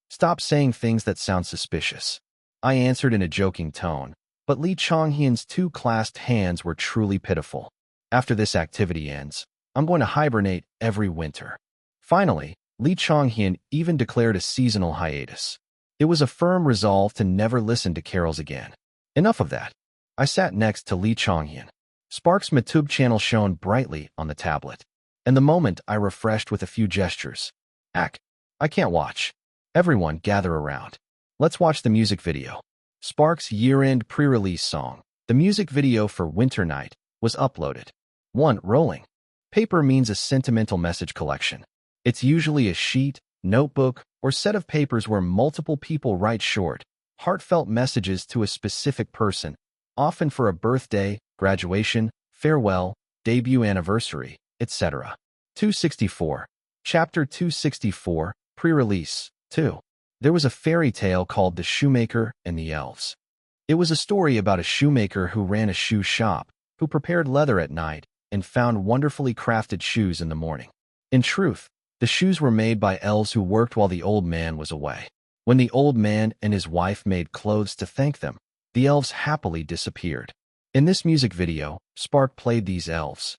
Stop saying things that sound suspicious. I answered in a joking tone, but Lee Chong-hyun's 2 clasped hands were truly pitiful. After this activity ends, I'm going to hibernate every winter. Finally, Lee Chong-hyun even declared a seasonal hiatus. It was a firm resolve to never listen to carols again. Enough of that. I sat next to Lee Chong-hyun. Spark's YouTube channel shone brightly on the tablet, and the moment I refreshed with a few gestures. I can't watch. Everyone gather around. Let's watch the music video. Spark's year-end pre-release song, the music video for Winter Night, was uploaded. 1. Rolling. Paper means a sentimental message collection. It's usually a sheet, notebook, or set of papers where multiple people write short, heartfelt messages to a specific person, often for a birthday, graduation, farewell, debut anniversary, etc. 264. Chapter 264, Pre-Release, 2. There was a fairy tale called The Shoemaker and the Elves. It was a story about a shoemaker who ran a shoe shop, who prepared leather at night and found wonderfully crafted shoes in the morning. In truth, the shoes were made by elves who worked while the old man was away. When the old man and his wife made clothes to thank them, the elves happily disappeared. In this music video, Spark played these elves.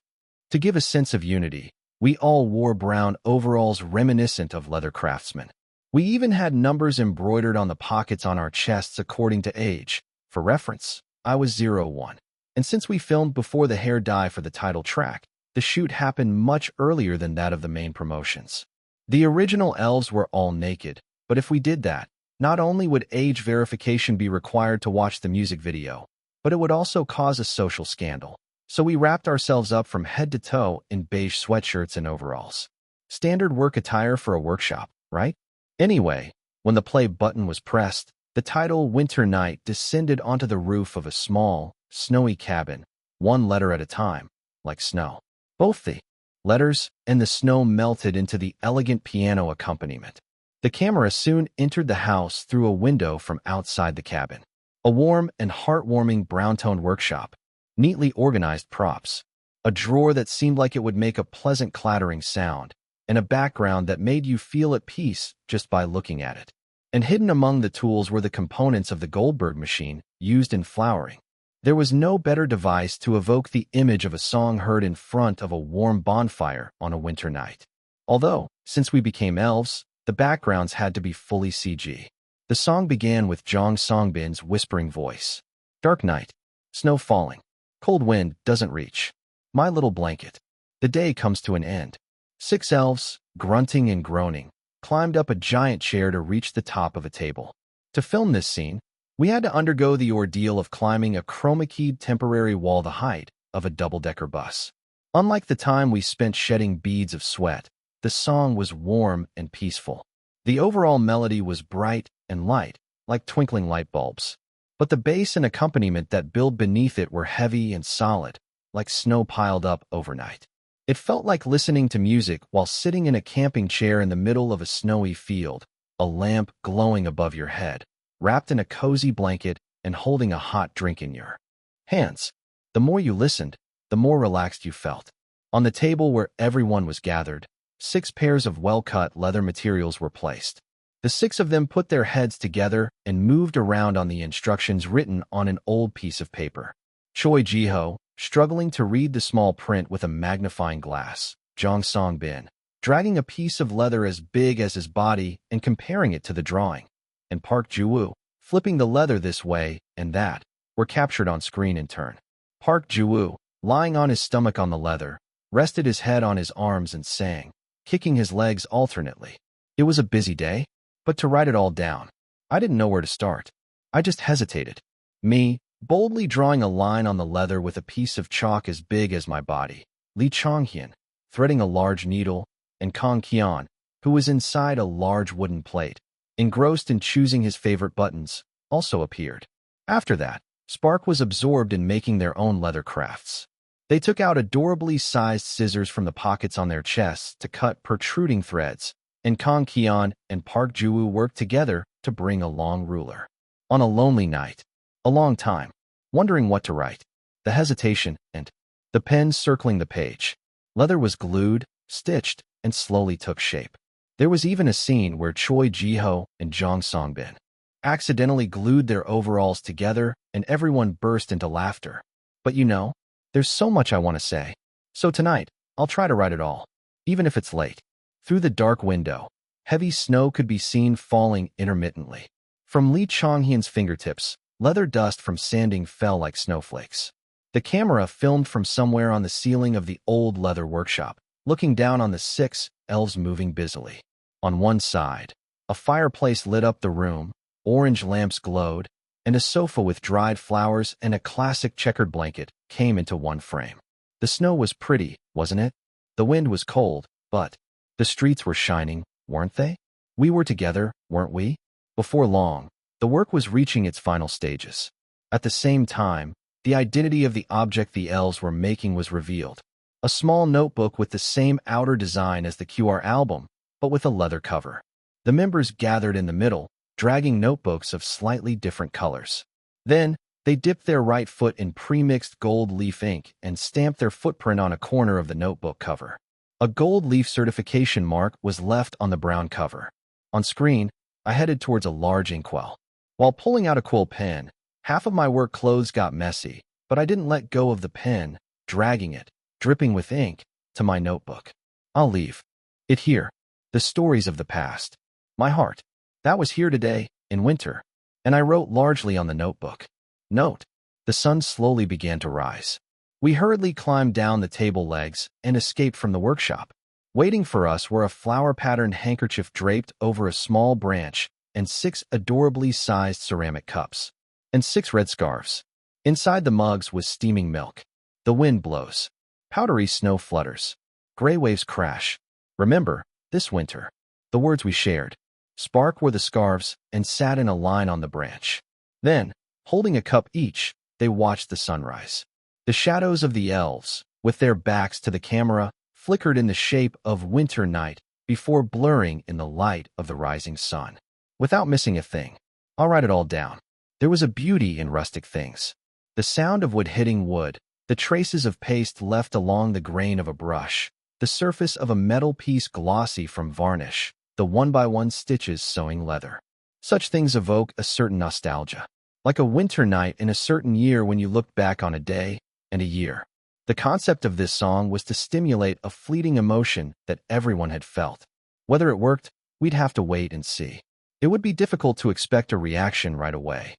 To give a sense of unity, we all wore brown overalls reminiscent of leather craftsmen. We even had numbers embroidered on the pockets on our chests according to age. For reference, I was 01. And since we filmed before the hair dye for the title track, the shoot happened much earlier than that of the main promotions. The original elves were all naked, but if we did that, not only would age verification be required to watch the music video, but it would also cause a social scandal. So we wrapped ourselves up from head to toe in beige sweatshirts and overalls. Standard work attire for a workshop, right? Anyway, when the play button was pressed, the title Winter Night descended onto the roof of a small, snowy cabin, one letter at a time, like snow. Both the letters and the snow melted into the elegant piano accompaniment. The camera soon entered the house through a window from outside the cabin. A warm and heartwarming brown-toned workshop, neatly organized props, a drawer that seemed like it would make a pleasant clattering sound, and a background that made you feel at peace just by looking at it. And hidden among the tools were the components of the Goldberg machine used in flowering. There was no better device to evoke the image of a song heard in front of a warm bonfire on a winter night. Although, since we became elves, the backgrounds had to be fully CG. The song began with Jong Songbin's whispering voice. Dark night, snow falling, cold wind doesn't reach. My little blanket. The day comes to an end. 6 elves, grunting and groaning, climbed up a giant chair to reach the top of a table. To film this scene, we had to undergo the ordeal of climbing a chroma-keyed temporary wall the height of a double-decker bus. Unlike the time we spent shedding beads of sweat, the song was warm and peaceful. The overall melody was bright and light, like twinkling light bulbs. But the bass and accompaniment that built beneath it were heavy and solid, like snow piled up overnight. It felt like listening to music while sitting in a camping chair in the middle of a snowy field, a lamp glowing above your head, wrapped in a cozy blanket and holding a hot drink in your hands. The more you listened, the more relaxed you felt. On the table where everyone was gathered, 6 pairs of well-cut leather materials were placed. The 6 of them put their heads together and moved around on the instructions written on an old piece of paper. Choi Ji-ho, struggling to read the small print with a magnifying glass, Jong Song-bin, dragging a piece of leather as big as his body and comparing it to the drawing, and Park Ju-woo, flipping the leather this way and that, were captured on screen in turn. Park Ju-woo, lying on his stomach on the leather, rested his head on his arms and sang, kicking his legs alternately. It was a busy day, but to write it all down, I didn't know where to start. I just hesitated. Me, boldly drawing a line on the leather with a piece of chalk as big as my body. Lee Chong-hyun, threading a large needle, and Kang Kyeon, who was inside a large wooden plate, engrossed in choosing his favorite buttons, also appeared. After that, Spark was absorbed in making their own leather crafts. They took out adorably sized scissors from the pockets on their chests to cut protruding threads, and Kang Kyeon and Park Ju-woo worked together to bring a long ruler. On a lonely night, a long time, wondering what to write, the hesitation and the pen circling the page. Leather was glued, stitched, and slowly took shape. There was even a scene where Choi Ji-ho and Jong Song-bin accidentally glued their overalls together and everyone burst into laughter. But you know, there's so much I want to say. So tonight, I'll try to write it all, even if it's late. Through the dark window, heavy snow could be seen falling intermittently. From Lee Chong-hyun's fingertips, leather dust from sanding fell like snowflakes. The camera filmed from somewhere on the ceiling of the old leather workshop, looking down on the 6 elves moving busily. On one side, a fireplace lit up the room, orange lamps glowed, and a sofa with dried flowers and a classic checkered blanket came into one frame. The snow was pretty, wasn't it? The wind was cold, but the streets were shining, weren't they? We were together, weren't we? Before long, the work was reaching its final stages. At the same time, the identity of the object the elves were making was revealed. A small notebook with the same outer design as the QR album, but with a leather cover. The members gathered in the middle, dragging notebooks of slightly different colors. Then, they dipped their right foot in pre-mixed gold leaf ink and stamped their footprint on a corner of the notebook cover. A gold leaf certification mark was left on the brown cover. On screen, I headed towards a large inkwell. While pulling out a quill pen, half of my work clothes got messy, but I didn't let go of the pen, dragging it, dripping with ink, to my notebook. I'll leave it here. The stories of the past. My heart. That was here today, in winter. And I wrote largely on the notebook. Note. The sun slowly began to rise. We hurriedly climbed down the table legs and escaped from the workshop. Waiting for us were a flower-patterned handkerchief draped over a small branch and 6 adorably sized ceramic cups, and 6 red scarves. Inside the mugs was steaming milk. The wind blows. Powdery snow flutters. Gray waves crash. Remember, this winter, the words we shared. Spark wore the scarves and sat in a line on the branch. Then, holding a cup each, they watched the sunrise. The shadows of the elves, with their backs to the camera, flickered in the shape of winter night before blurring in the light of the rising sun. Without missing a thing, I'll write it all down. There was a beauty in rustic things. The sound of wood hitting wood, the traces of paste left along the grain of a brush, the surface of a metal piece glossy from varnish, the one-by-one stitches sewing leather. Such things evoke a certain nostalgia, like a winter night in a certain year when you look back on a day and a year. The concept of this song was to stimulate a fleeting emotion that everyone had felt. Whether it worked, we'd have to wait and see. It would be difficult to expect a reaction right away.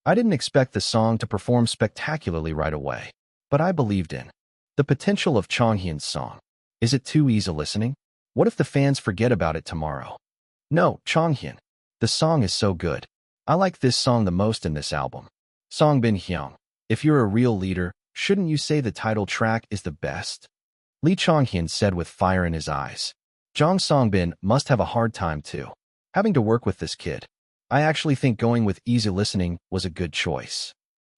I didn't expect the song to perform spectacularly right away, but I believed in the potential of Chonghyun's song. Is it too easy listening? What if the fans forget about it tomorrow? No, Chonghyun. The song is so good. I like this song the most in this album. Songbin Hyung. If you're a real leader, shouldn't you say the title track is the best? Lee Chonghyun said with fire in his eyes. Jong Songbin must have a hard time too, having to work with this kid. I actually think going with easy listening was a good choice.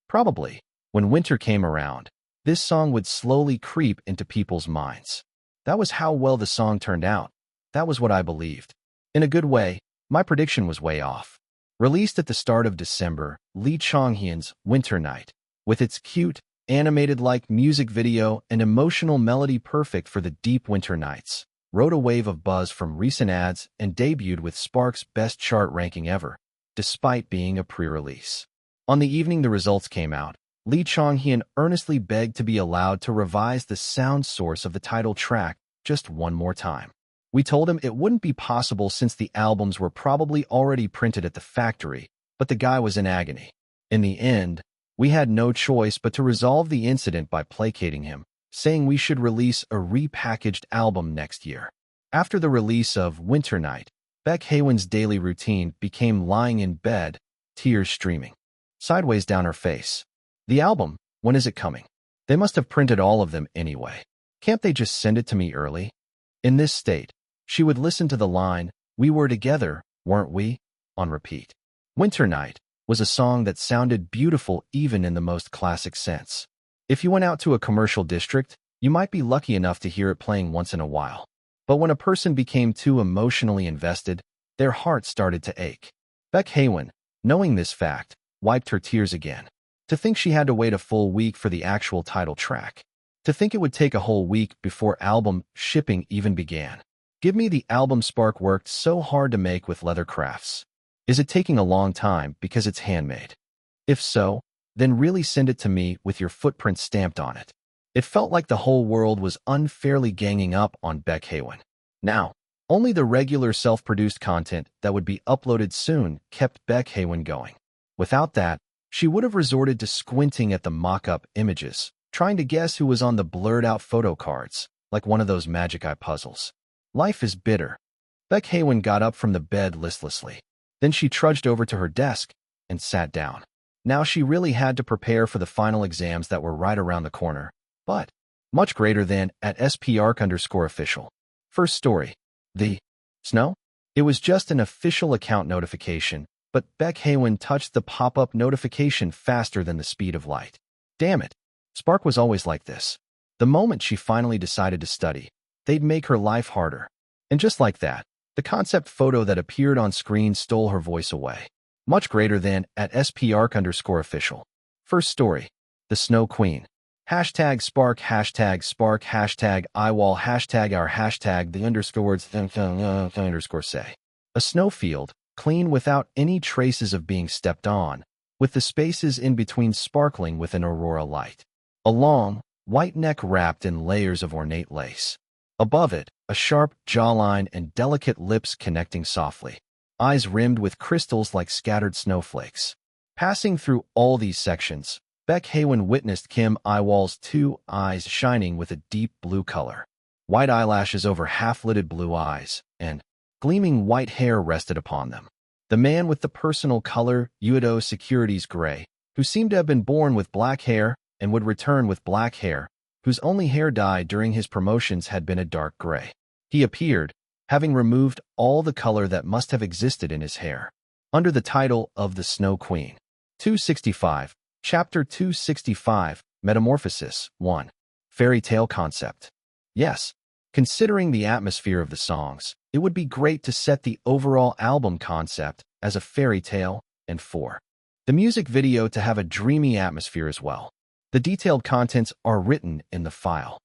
Probably, when winter came around, this song would slowly creep into people's minds. That was how well the song turned out. That was what I believed. In a good way, my prediction was way off. Released at the start of December, Lee Chonghyun's Winter Night, with its cute, animated-like music video and emotional melody perfect for the deep winter nights, rode a wave of buzz from recent ads and debuted with Spark's best chart ranking ever, despite being a pre-release. On the evening the results came out, Lee Chonghyun earnestly begged to be allowed to revise the sound source of the title track just one more time. We told him it wouldn't be possible since the albums were probably already printed at the factory, but the guy was in agony. In the end, we had no choice but to resolve the incident by placating him, saying we should release a repackaged album next year. After the release of Winter Night, Baek Haewon's daily routine became lying in bed, tears streaming sideways down her face. The album, when is it coming? They must have printed all of them anyway. Can't they just send it to me early? In this state, she would listen to the line, "We were together, weren't we?" on repeat. Winter Night was a song that sounded beautiful even in the most classic sense. If you went out to a commercial district, you might be lucky enough to hear it playing once in a while. But when a person became too emotionally invested, their heart started to ache. Baek Haewon, knowing this fact, wiped her tears again. To think she had to wait a full week for the actual title track. To think it would take a whole week before album shipping even began. Give me the album Spark worked so hard to make with leather crafts. Is it taking a long time because it's handmade? If so, then really send it to me with your footprint stamped on it. It felt like the whole world was unfairly ganging up on Baek Haewon. Now, only the regular self-produced content that would be uploaded soon kept Baek Haewon going. Without that, she would have resorted to squinting at the mock-up images, trying to guess who was on the blurred-out photo cards, like one of those magic eye puzzles. Life is bitter. Baek Haewon got up from the bed listlessly. Then she trudged over to her desk and sat down. Now she really had to prepare for the final exams that were right around the corner, but much greater than at @SPARC_official. First story. The snow? It was just an official account notification, but Baek Haewon touched the pop-up notification faster than the speed of light. Damn it. Spark was always like this. The moment she finally decided to study, they'd make her life harder. And just like that, the concept photo that appeared on screen stole her voice away. Much greater than at @SPARC_official. First story. The Snow Queen. #Spark, #Spark, #Yiwol, #our, #the underscore say. A snowfield, clean without any traces of being stepped on, with the spaces in between sparkling with an aurora light. A long, white neck wrapped in layers of ornate lace. Above it, a sharp jawline and delicate lips connecting softly. Eyes rimmed with crystals like scattered snowflakes. Passing through all these sections, Baek Haewon witnessed Kim Yiwol's two eyes shining with a deep blue color. White eyelashes over half-lidded blue eyes, and gleaming white hair rested upon them. The man with the personal color, Udo Securities Gray, who seemed to have been born with black hair and would return with black hair, whose only hair dye during his promotions had been a dark gray. He appeared, having removed all the color that must have existed in his hair. Under the title of The Snow Queen. 265. Chapter 265, Metamorphosis 1. Fairy Tale Concept. Yes, considering the atmosphere of the songs, it would be great to set the overall album concept as a fairy tale, and 4. The music video to have a dreamy atmosphere as well. The detailed contents are written in the file.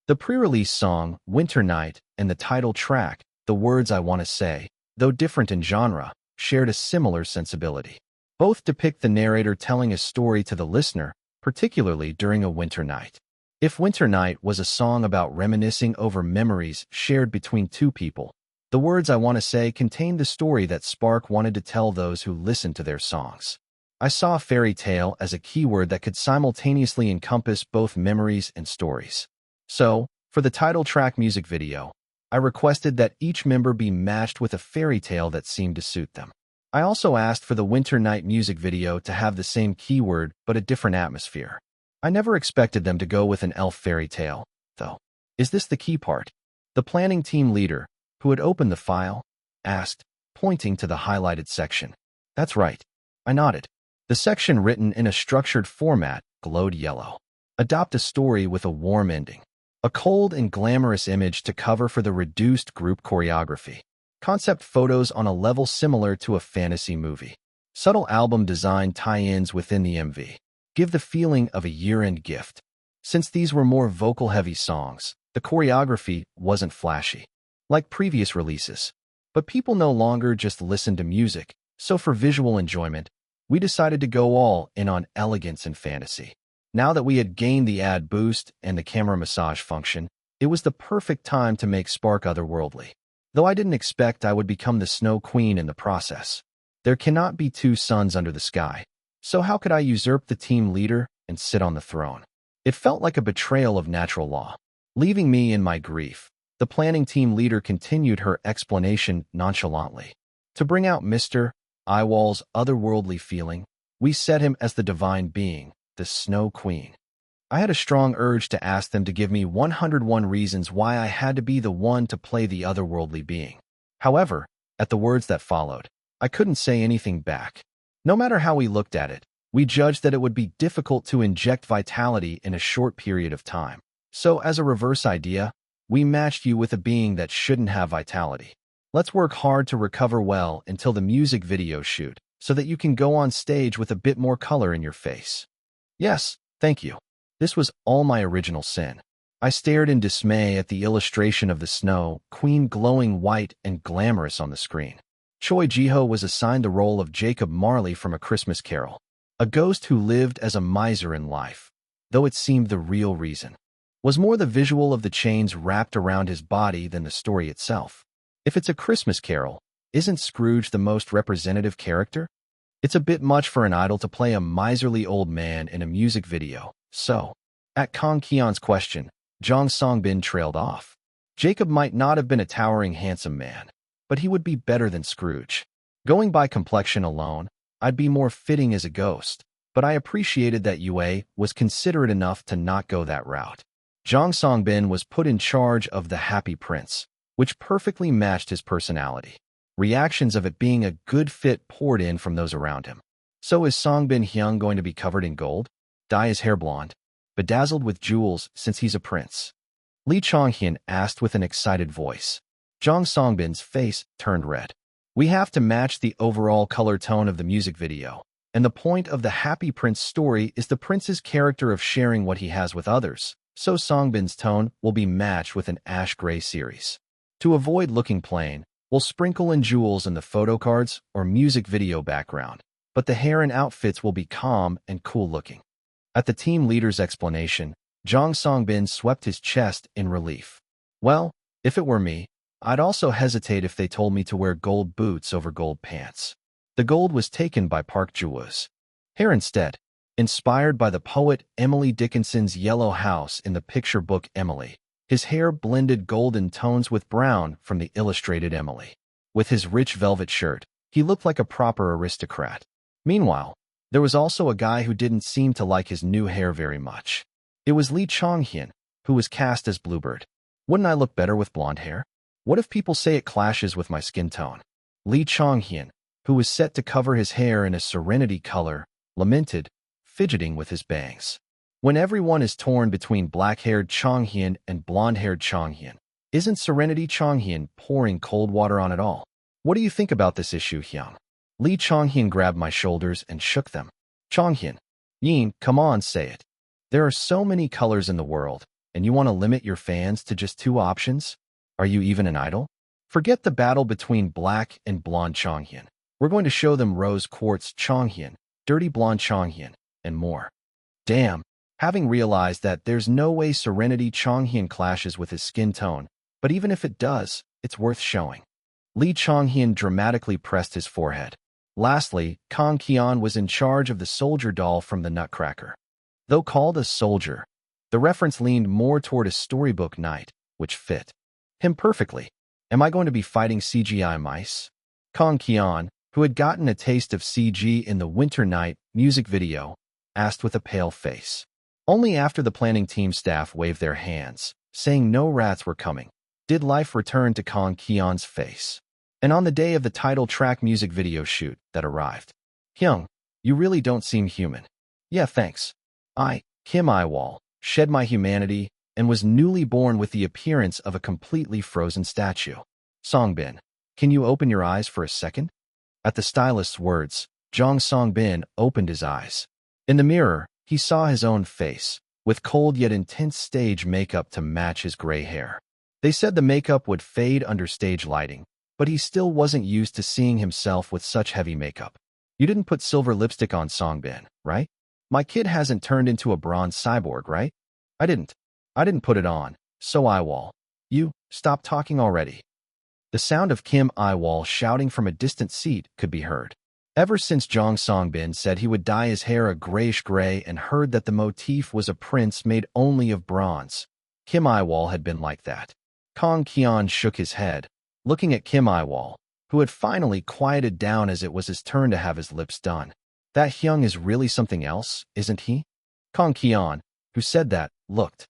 The pre-release song, Winter Night, and the title track, The Words I Want to Say, though different in genre, shared a similar sensibility. Both depict the narrator telling a story to the listener, particularly during a winter night. If Winter Night was a song about reminiscing over memories shared between two people, The Words I Want to Say contained the story that Spark wanted to tell those who listened to their songs. I saw fairy tale as a keyword that could simultaneously encompass both memories and stories. So, for the title track music video, I requested that each member be matched with a fairy tale that seemed to suit them. I also asked for the Winter Night music video to have the same keyword but a different atmosphere. I never expected them to go with an elf fairy tale, though. Is this the key part? The planning team leader, who had opened the file, asked, pointing to the highlighted section. That's right. I nodded. The section written in a structured format glowed yellow. Adopt a story with a warm ending. A cold and glamorous image to cover for the reduced group choreography. Concept photos on a level similar to a fantasy movie. Subtle album design tie-ins within the MV. Give the feeling of a year-end gift. Since these were more vocal-heavy songs, the choreography wasn't flashy, like previous releases. But people no longer just listen to music, so for visual enjoyment, we decided to go all in on elegance and fantasy. Now that we had gained the ad boost and the camera massage function, it was the perfect time to make Spark otherworldly. Though I didn't expect I would become the Snow Queen in the process. There cannot be two suns under the sky. So how could I usurp the team leader and sit on the throne? It felt like a betrayal of natural law. Leaving me in my grief, the planning team leader continued her explanation nonchalantly. To bring out Mr. Yiwol's otherworldly feeling, we set him as the divine being, the Snow Queen. I had a strong urge to ask them to give me 101 reasons why I had to be the one to play the otherworldly being. However, at the words that followed, I couldn't say anything back. No matter how we looked at it, we judged that it would be difficult to inject vitality in a short period of time. So as a reverse idea, we matched you with a being that shouldn't have vitality. Let's work hard to recover well until the music video shoot, so that you can go on stage with a bit more color in your face. Yes, thank you. This was all my original sin. I stared in dismay at the illustration of the Snow Queen glowing white and glamorous on the screen. Choi Ji-ho was assigned the role of Jacob Marley from A Christmas Carol, a ghost who lived as a miser in life, though it seemed the real reason was more the visual of the chains wrapped around his body than the story itself. If it's A Christmas Carol, isn't Scrooge the most representative character? It's a bit much for an idol to play a miserly old man in a music video, so, at Kang Keon's question, Jong Songbin trailed off. Jacob might not have been a towering handsome man, but he would be better than Scrooge. Going by complexion alone, I'd be more fitting as a ghost, but I appreciated that Yue was considerate enough to not go that route. Jong Songbin was put in charge of the Happy Prince, which perfectly matched his personality. Reactions of it being a good fit poured in from those around him. So is Songbin Hyung going to be covered in gold? Dye his hair blonde? Bedazzled with jewels since he's a prince? Lee Chong-hyun asked with an excited voice. Jong Songbin's face turned red. We have to match the overall color tone of the music video, and the point of the Happy Prince story is the prince's character of sharing what he has with others, so Songbin's tone will be matched with an ash gray series. To avoid looking plain, we'll sprinkle in jewels in the photo cards or music video background, but the hair and outfits will be calm and cool looking. At the team leader's explanation, Jong Songbin swept his chest in relief. Well, if it were me, I'd also hesitate if they told me to wear gold boots over gold pants. The gold was taken by Park Joo-woo's hair instead, inspired by the poet Emily Dickinson's Yellow House in the picture book Emily. His hair blended golden tones with brown from the illustrated Emily. With his rich velvet shirt, he looked like a proper aristocrat. Meanwhile, there was also a guy who didn't seem to like his new hair very much. It was Lee Chong-hyun, who was cast as Bluebird. Wouldn't I look better with blonde hair? What if people say it clashes with my skin tone? Lee Chonghyun, who was set to cover his hair in a serenity color, lamented, fidgeting with his bangs. When everyone is torn between black-haired Chonghyun and blonde-haired Chonghyun, isn't Serenity Chonghyun pouring cold water on it all? What do you think about this issue, Hyun? Lee Chonghyun grabbed my shoulders and shook them. Chonghyun, Yin, come on, say it. There are so many colors in the world, and you want to limit your fans to just 2 options? Are you even an idol? Forget the battle between black and blonde Chonghyun. We're going to show them rose quartz Chonghyun, dirty blonde Chonghyun, and more. Damn, having realized that there's no way Serenity Chonghyun clashes with his skin tone, but even if it does, it's worth showing. Lee Chonghyun dramatically pressed his forehead. Lastly, Kang Kian was in charge of the soldier doll from the Nutcracker. Though called a soldier, the reference leaned more toward a storybook knight, which fit him perfectly. Am I going to be fighting CGI mice? Kang Kian, who had gotten a taste of CG in the Winter Night music video, asked with a pale face. Only after the planning team staff waved their hands, saying no rats were coming, did life return to Kang Kian's face. And on the day of the title track music video shoot that arrived. Hyung, you really don't seem human. Yeah, thanks. I, Kim Yiwol, shed my humanity and was newly born with the appearance of a completely frozen statue. Songbin, can you open your eyes for a second? At the stylist's words, Jong Songbin opened his eyes. In the mirror, he saw his own face, with cold yet intense stage makeup to match his gray hair. They said the makeup would fade under stage lighting, but he still wasn't used to seeing himself with such heavy makeup. You didn't put silver lipstick on Songbin, right? My kid hasn't turned into a bronze cyborg, right? I didn't put it on, so Yiwol. You, stop talking already. The sound of Kim Yiwol shouting from a distant seat could be heard. Ever since Jong Songbin said he would dye his hair a grayish-gray and heard that the motif was a prince made only of bronze, Kim Yiwol had been like that. Kang Kian shook his head, looking at Kim Yiwol, who had finally quieted down as it was his turn to have his lips done. That Hyung is really something else, isn't he? Kang Kian, who said that, looked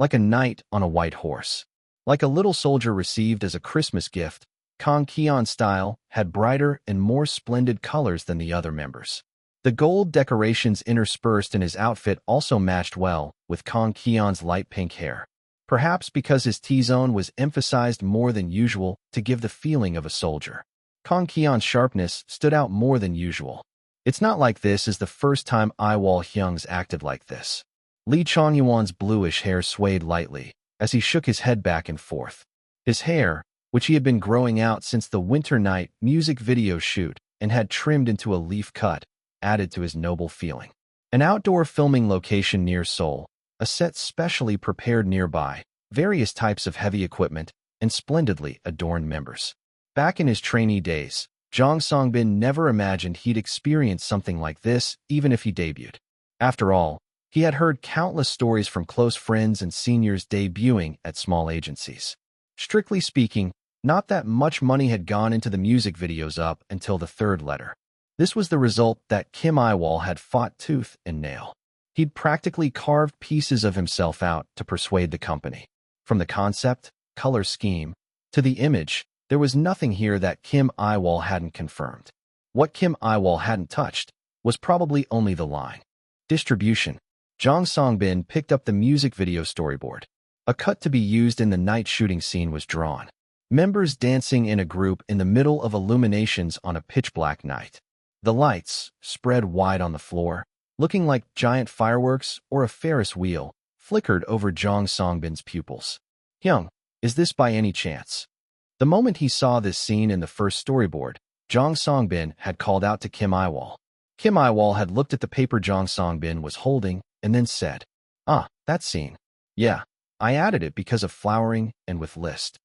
like a knight on a white horse. Like a little soldier received as a Christmas gift, Kang Kian's style had brighter and more splendid colors than the other members. The gold decorations interspersed in his outfit also matched well with Kang Kian's light pink hair. Perhaps because his T-zone was emphasized more than usual to give the feeling of a soldier. Kang Kian's sharpness stood out more than usual. It's not like this is the first time Yiwol Hyung's acted like this. Lee Chongyuan's bluish hair swayed lightly as he shook his head back and forth. His hair, which he had been growing out since the Winter Night music video shoot and had trimmed into a leaf cut, added to his noble feeling. An outdoor filming location near Seoul, a set specially prepared nearby, various types of heavy equipment, and splendidly adorned members. Back in his trainee days, Jong Songbin never imagined he'd experience something like this even if he debuted. After all, he had heard countless stories from close friends and seniors debuting at small agencies. Strictly speaking, not that much money had gone into the music videos up until the 3rd letter. This was the result that Kim Yiwol had fought tooth and nail. He'd practically carved pieces of himself out to persuade the company. From the concept, color scheme, to the image, there was nothing here that Kim Yiwol hadn't confirmed. What Kim Yiwol hadn't touched was probably only the line. Distribution. Jong Songbin picked up the music video storyboard. A cut to be used in the night shooting scene was drawn. Members dancing in a group in the middle of illuminations on a pitch-black night. The lights, spread wide on the floor, looking like giant fireworks or a Ferris wheel, flickered over Jong Songbin's pupils. Hyung, is this by any chance? The moment he saw this scene in the first storyboard, Jong Songbin had called out to Kim Yiwol. Kim Yiwol had looked at the paper Jong Songbin was holding and then said, that scene. Yeah, I added it because of flowering and with list.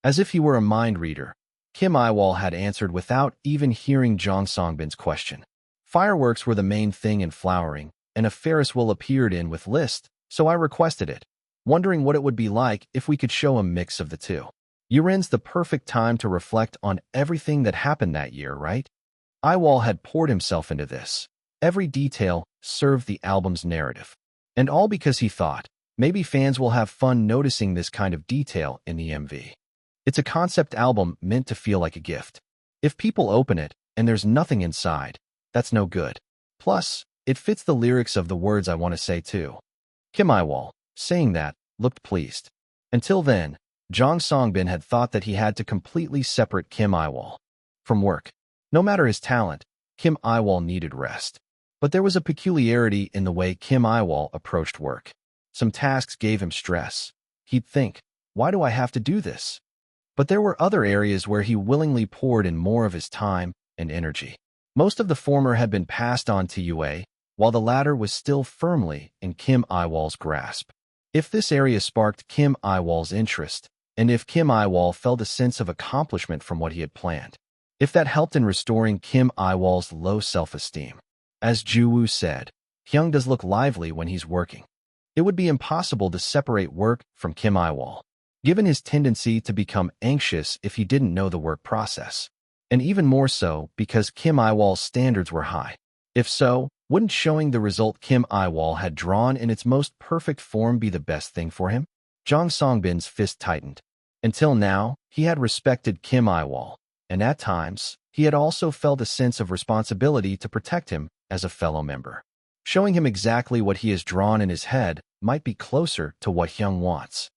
As if he were a mind reader, Kim Yiwol had answered without even hearing Jong Songbin's question. Fireworks were the main thing in flowering, and a Ferris wheel appeared in with list, so I requested it, wondering what it would be like if we could show a mix of the two. Year-end's the perfect time to reflect on everything that happened that year, right? Yiwol had poured himself into this. Every detail served the album's narrative. And all because he thought, maybe fans will have fun noticing this kind of detail in the MV. It's a concept album meant to feel like a gift. If people open it and there's nothing inside, that's no good. Plus, it fits the lyrics of the words I want to say too. Kim Yiwol, saying that, looked pleased. Until then, Jang Songbin had thought that he had to completely separate Kim Yiwol from work. No matter his talent, Kim Yiwol needed rest. But there was a peculiarity in the way Kim Yiwol approached work. Some tasks gave him stress. He'd think, why do I have to do this? But there were other areas where he willingly poured in more of his time and energy. Most of the former had been passed on to Yue, while the latter was still firmly in Kim Yiwol's grasp. If this area sparked Kim Yiwol's interest, and if Kim Yiwol felt a sense of accomplishment from what he had planned, if that helped in restoring Kim Yiwol's low self-esteem. As Ju-woo said, Hyung does look lively when he's working. It would be impossible to separate work from Kim Yiwol, given his tendency to become anxious if he didn't know the work process. And even more so because Kim Yiwol's standards were high. If so, wouldn't showing the result Kim Yiwol had drawn in its most perfect form be the best thing for him? Jang Songbin's fist tightened. Until now, he had respected Kim Yiwol, and at times, he had also felt a sense of responsibility to protect him as a fellow member. Showing him exactly what he has drawn in his head might be closer to what Hyung wants.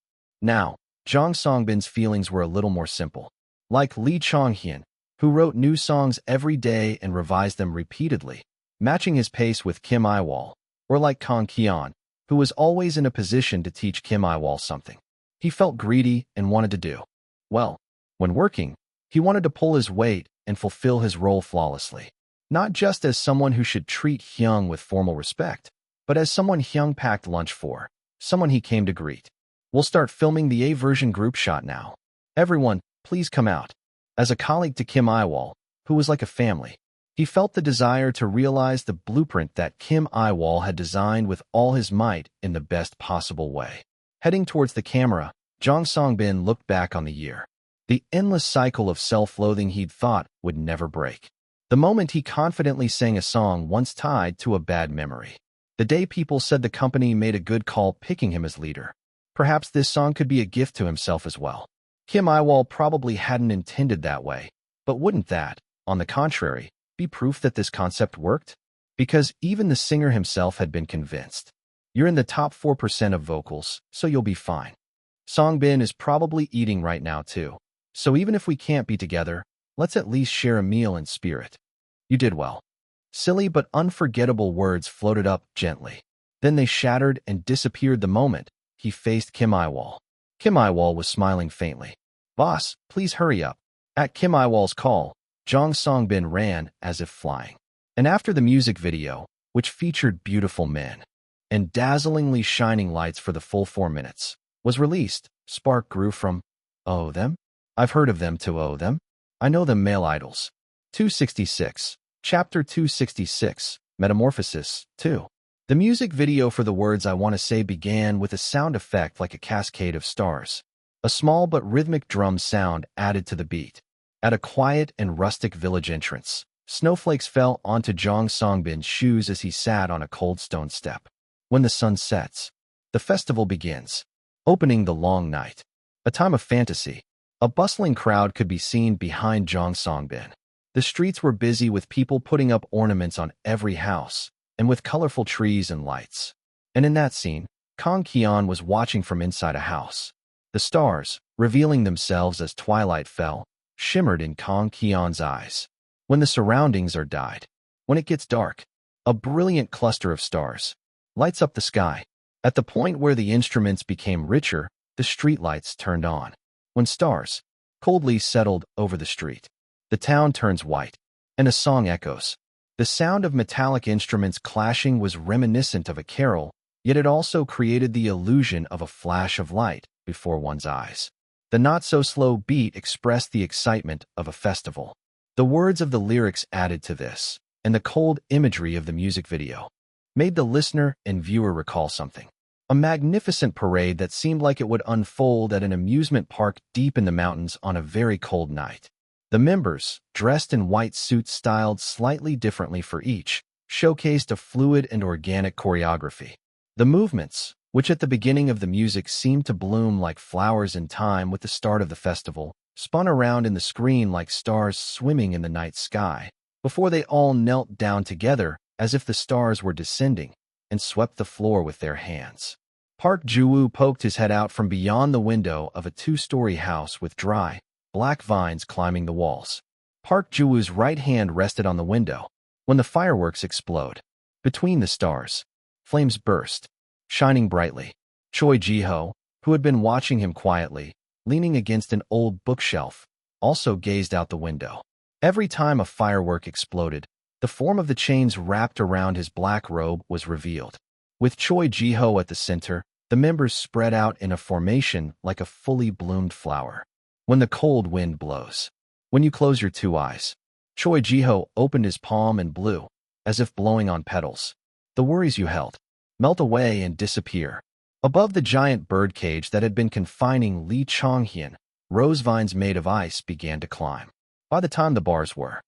Now, Jang Songbin's feelings were a little more simple. Like Lee Chong-hyun, who wrote new songs every day and revised them repeatedly, matching his pace with Kim Yiwol, or like Kang Ki-yeon, who was always in a position to teach Kim Yiwol something. He felt greedy and wanted to do well. When working, he wanted to pull his weight and fulfill his role flawlessly. Not just as someone who should treat Hyung with formal respect, but as someone Hyung packed lunch for, someone he came to greet. We'll start filming the A-version group shot now. Everyone, please come out. As a colleague to Kim Yiwol, who was like a family, he felt the desire to realize the blueprint that Kim Yiwol had designed with all his might in the best possible way. Heading towards the camera, Jang Songbin looked back on the year. The endless cycle of self-loathing he'd thought would never break. The moment he confidently sang a song once tied to a bad memory. The day people said the company made a good call picking him as leader. Perhaps this song could be a gift to himself as well. Kim Yiwol probably hadn't intended that way, but wouldn't that, on the contrary, be proof that this concept worked? Because even the singer himself had been convinced. You're in the top 4% of vocals, so you'll be fine. Songbin is probably eating right now too. So even if we can't be together, let's at least share a meal in spirit. You did well. Silly but unforgettable words floated up gently. Then they shattered and disappeared the moment he faced Kim Yiwol. Kim Yiwol was smiling faintly. Boss, please hurry up. At Kim Yiwol's call, Jang Songbin ran as if flying. And after the music video, which featured beautiful men and dazzlingly shining lights for the full 4 minutes, was released, spark grew from, oh, them? I've heard of them to oh, them? I know them male idols. 266. Chapter 266. Metamorphosis 2. The music video for the words I want to say began with a sound effect like a cascade of stars. A small but rhythmic drum sound added to the beat. At a quiet and rustic village entrance, snowflakes fell onto Jang Songbin's shoes as he sat on a cold stone step. When the sun sets, the festival begins, opening the long night. A time of fantasy. A bustling crowd could be seen behind Jang Songbin. The streets were busy with people putting up ornaments on every house, and with colorful trees and lights. And in that scene, Kang Ki-yeon was watching from inside a house. The stars, revealing themselves as twilight fell, shimmered in Kang Ki-yeon's eyes. When the surroundings are dyed, when it gets dark, a brilliant cluster of stars lights up the sky. At the point where the instruments became richer, the streetlights turned on. When stars coldly settled over the street, the town turns white, and a song echoes. The sound of metallic instruments clashing was reminiscent of a carol, yet it also created the illusion of a flash of light before one's eyes. The not-so-slow beat expressed the excitement of a festival. The words of the lyrics added to this, and the cold imagery of the music video made the listener and viewer recall something. A magnificent parade that seemed like it would unfold at an amusement park deep in the mountains on a very cold night. The members, dressed in white suits styled slightly differently for each, showcased a fluid and organic choreography. The movements, which at the beginning of the music seemed to bloom like flowers in time with the start of the festival, spun around in the screen like stars swimming in the night sky, before they all knelt down together as if the stars were descending, and swept the floor with their hands. Park Ji-woo poked his head out from beyond the window of a two-story house with dry, black vines climbing the walls. Park Ji-woo's right hand rested on the window. When the fireworks explode, between the stars, flames burst, shining brightly. Choi Ji-ho, who had been watching him quietly, leaning against an old bookshelf, also gazed out the window. Every time a firework exploded, the form of the chains wrapped around his black robe was revealed. With Choi Ji-ho at the center, the members spread out in a formation like a fully bloomed flower. When the cold wind blows. When you close your two eyes. Choi Ji-ho opened his palm and blew, as if blowing on petals. The worries you held melt away and disappear. Above the giant birdcage that had been confining Lee Chong-hyun, rose vines made of ice began to climb. By the time the bars were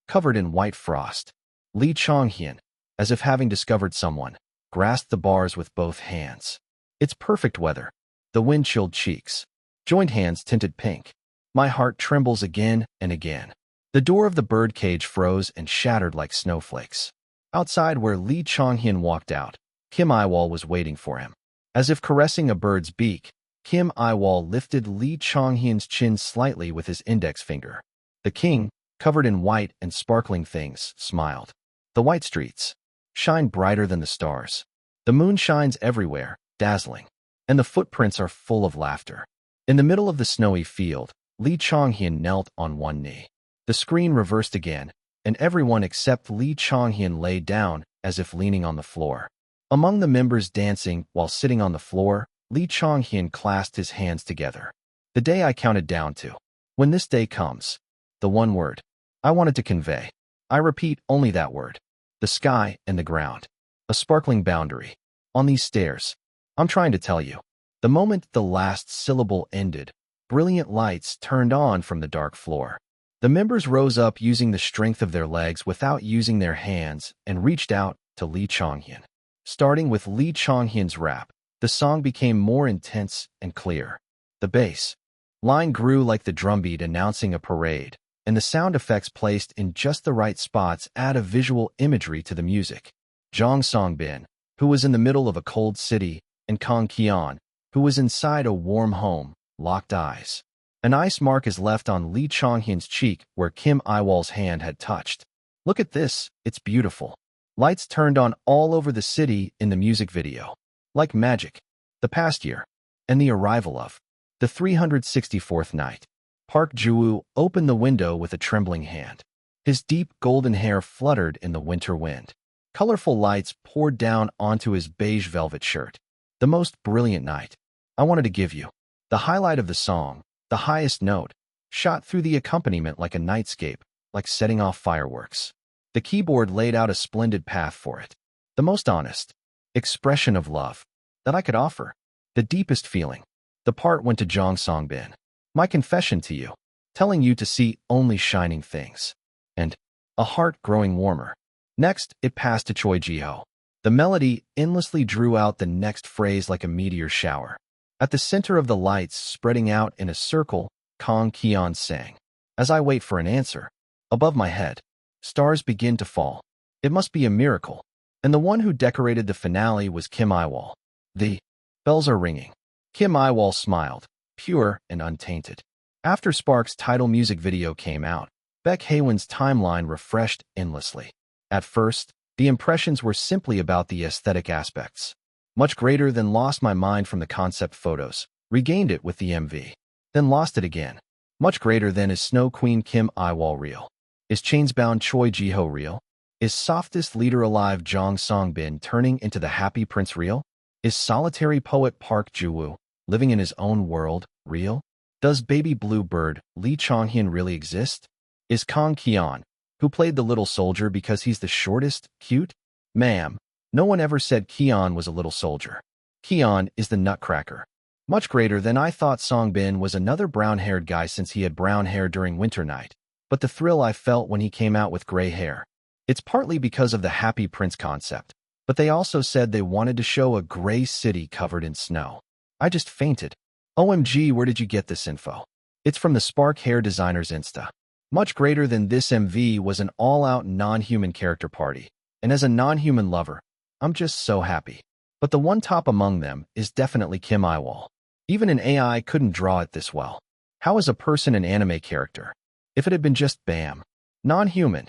covered in white frost, Lee Chong-hyun, as if having discovered someone, grasped the bars with both hands. It's perfect weather. The wind-chilled cheeks. Joined hands tinted pink. My heart trembles again and again. The door of the birdcage froze and shattered like snowflakes. Outside where Lee Chong-hyun walked out, Kim Yiwol was waiting for him. As if caressing a bird's beak, Kim Yiwol lifted Lee Chong-hyun's chin slightly with his index finger. The king, covered in white and sparkling things, smiled. The white streets shine brighter than the stars. The moon shines everywhere, dazzling, and the footprints are full of laughter. In the middle of the snowy field, Lee Chong-hyun knelt on one knee. The screen reversed again, and everyone except Lee Chong-hyun lay down as if leaning on the floor. Among the members dancing while sitting on the floor, Lee Chong-hyun clasped his hands together. The day I counted down to. When this day comes, the one word I wanted to convey. I repeat only that word. The sky and the ground. A sparkling boundary. On these stairs. I'm trying to tell you. The moment the last syllable ended, brilliant lights turned on from the dark floor. The members rose up using the strength of their legs without using their hands and reached out to Lee Chong-hyun. Starting with Lee Chong-hyun's rap, the song became more intense and clear. The bass line grew like the drumbeat announcing a parade, and the sound effects placed in just the right spots add a visual imagery to the music. Jong Song-bin, who was in the middle of a cold city, and Kang Ki-on, who was inside a warm home, locked eyes. An ice mark is left on Lee Chong-hyun's cheek where Kim Yiwol's hand had touched. Look at this, it's beautiful. Lights turned on all over the city in the music video. Like magic. The past year. And the arrival of the 364th night. Park Ji-woo opened the window with a trembling hand. His deep golden hair fluttered in the winter wind. Colorful lights poured down onto his beige velvet shirt. The most brilliant night. I wanted to give you. The highlight of the song, the highest note, shot through the accompaniment like a nightscape, like setting off fireworks. The keyboard laid out a splendid path for it. The most honest expression of love that I could offer. The deepest feeling. The part went to Jong Song-bin. My confession to you. Telling you to see only shining things. And a heart growing warmer. Next, it passed to Choi Ji-ho. The melody endlessly drew out the next phrase like a meteor shower. At the center of the lights spreading out in a circle, Kang Ki-on sang. As I wait for an answer, above my head, stars begin to fall. It must be a miracle. And the one who decorated the finale was Kim Yiwol. The bells are ringing. Kim Yiwol smiled, pure and untainted. After Spark's title music video came out, Baek Haewon's timeline refreshed endlessly. At first, the impressions were simply about the aesthetic aspects. Much greater than lost my mind from the concept photos, regained it with the MV. Then lost it again. Much greater than is Snow Queen Kim Yiwol real? Is Chainsbound Choi Ji-ho real? Is softest leader alive Jong Song-bin turning into the happy prince real? Is solitary poet Park Ji-woo, living in his own world, real? Does baby blue bird Lee Chong-hyun really exist? Is Kang Ki-on, who played the little soldier because he's the shortest, cute? Ma'am, no one ever said Ki-on was a little soldier. Ki-on is the nutcracker. Much greater than I thought Song-bin was another brown-haired guy since he had brown hair during winter night. But the thrill I felt when he came out with gray hair. It's partly because of the happy prince concept. But they also said they wanted to show a gray city covered in snow. I just fainted. OMG, where did you get this info? It's from the Spark hair designer's Insta. Much greater than this MV was an all-out non-human character party. And as a non-human lover, I'm just so happy. But the one top among them is definitely Kim Yiwol. Even an AI couldn't draw it this well. How is a person an anime character? If it had been just bam, non-human,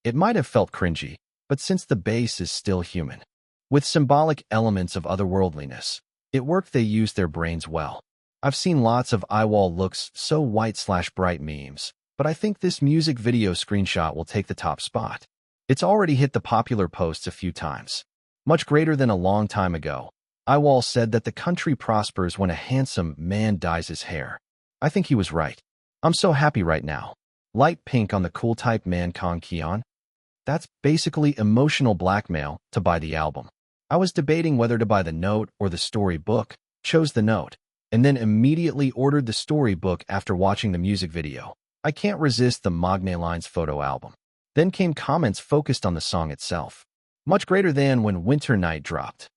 it might have felt cringy, but since the base is still human, with symbolic elements of otherworldliness, it worked. They used their brains well. I've seen lots of Yiwol looks so white/bright memes, but I think this music video screenshot will take the top spot. It's already hit the popular posts a few times. Much greater than a long time ago, Yiwol said that the country prospers when a handsome man dyes his hair. I think he was right. I'm so happy right now. Light pink on the cool type man Kang Kian. That's basically emotional blackmail to buy the album. I was debating whether to buy the note or the storybook, chose the note, and then immediately ordered the storybook after watching the music video. I can't resist the Magne Lines photo album. Then came comments focused on the song itself. Much greater than when Winter Night dropped.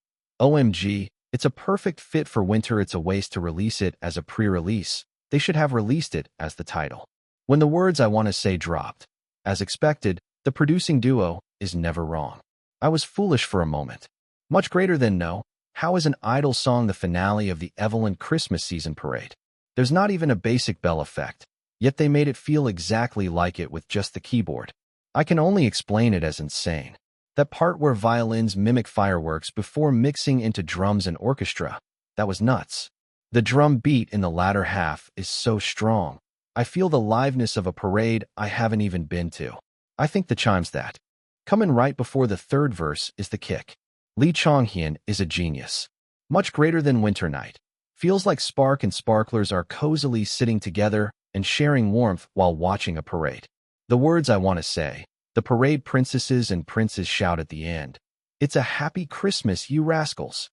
OMG, it's a perfect fit for winter. It's a waste to release it as a pre-release. They should have released it as the title. When the words I want to say dropped, as expected, the producing duo is never wrong. I was foolish for a moment. Much greater than no, how is an idol song the finale of the Evelyn Christmas season parade? There's not even a basic bell effect, yet they made it feel exactly like it with just the keyboard. I can only explain it as insane. That part where violins mimic fireworks before mixing into drums and orchestra, that was nuts. The drum beat in the latter half is so strong. I feel the liveness of a parade I haven't even been to. I think the chimes that come in right before the third verse is the kick. Lee Chonghyun is a genius. Much greater than Winter Night. Feels like Spark and Sparklers are cozily sitting together and sharing warmth while watching a parade. The words I want to say. The parade princesses and princes shout at the end. It's a happy Christmas, you rascals.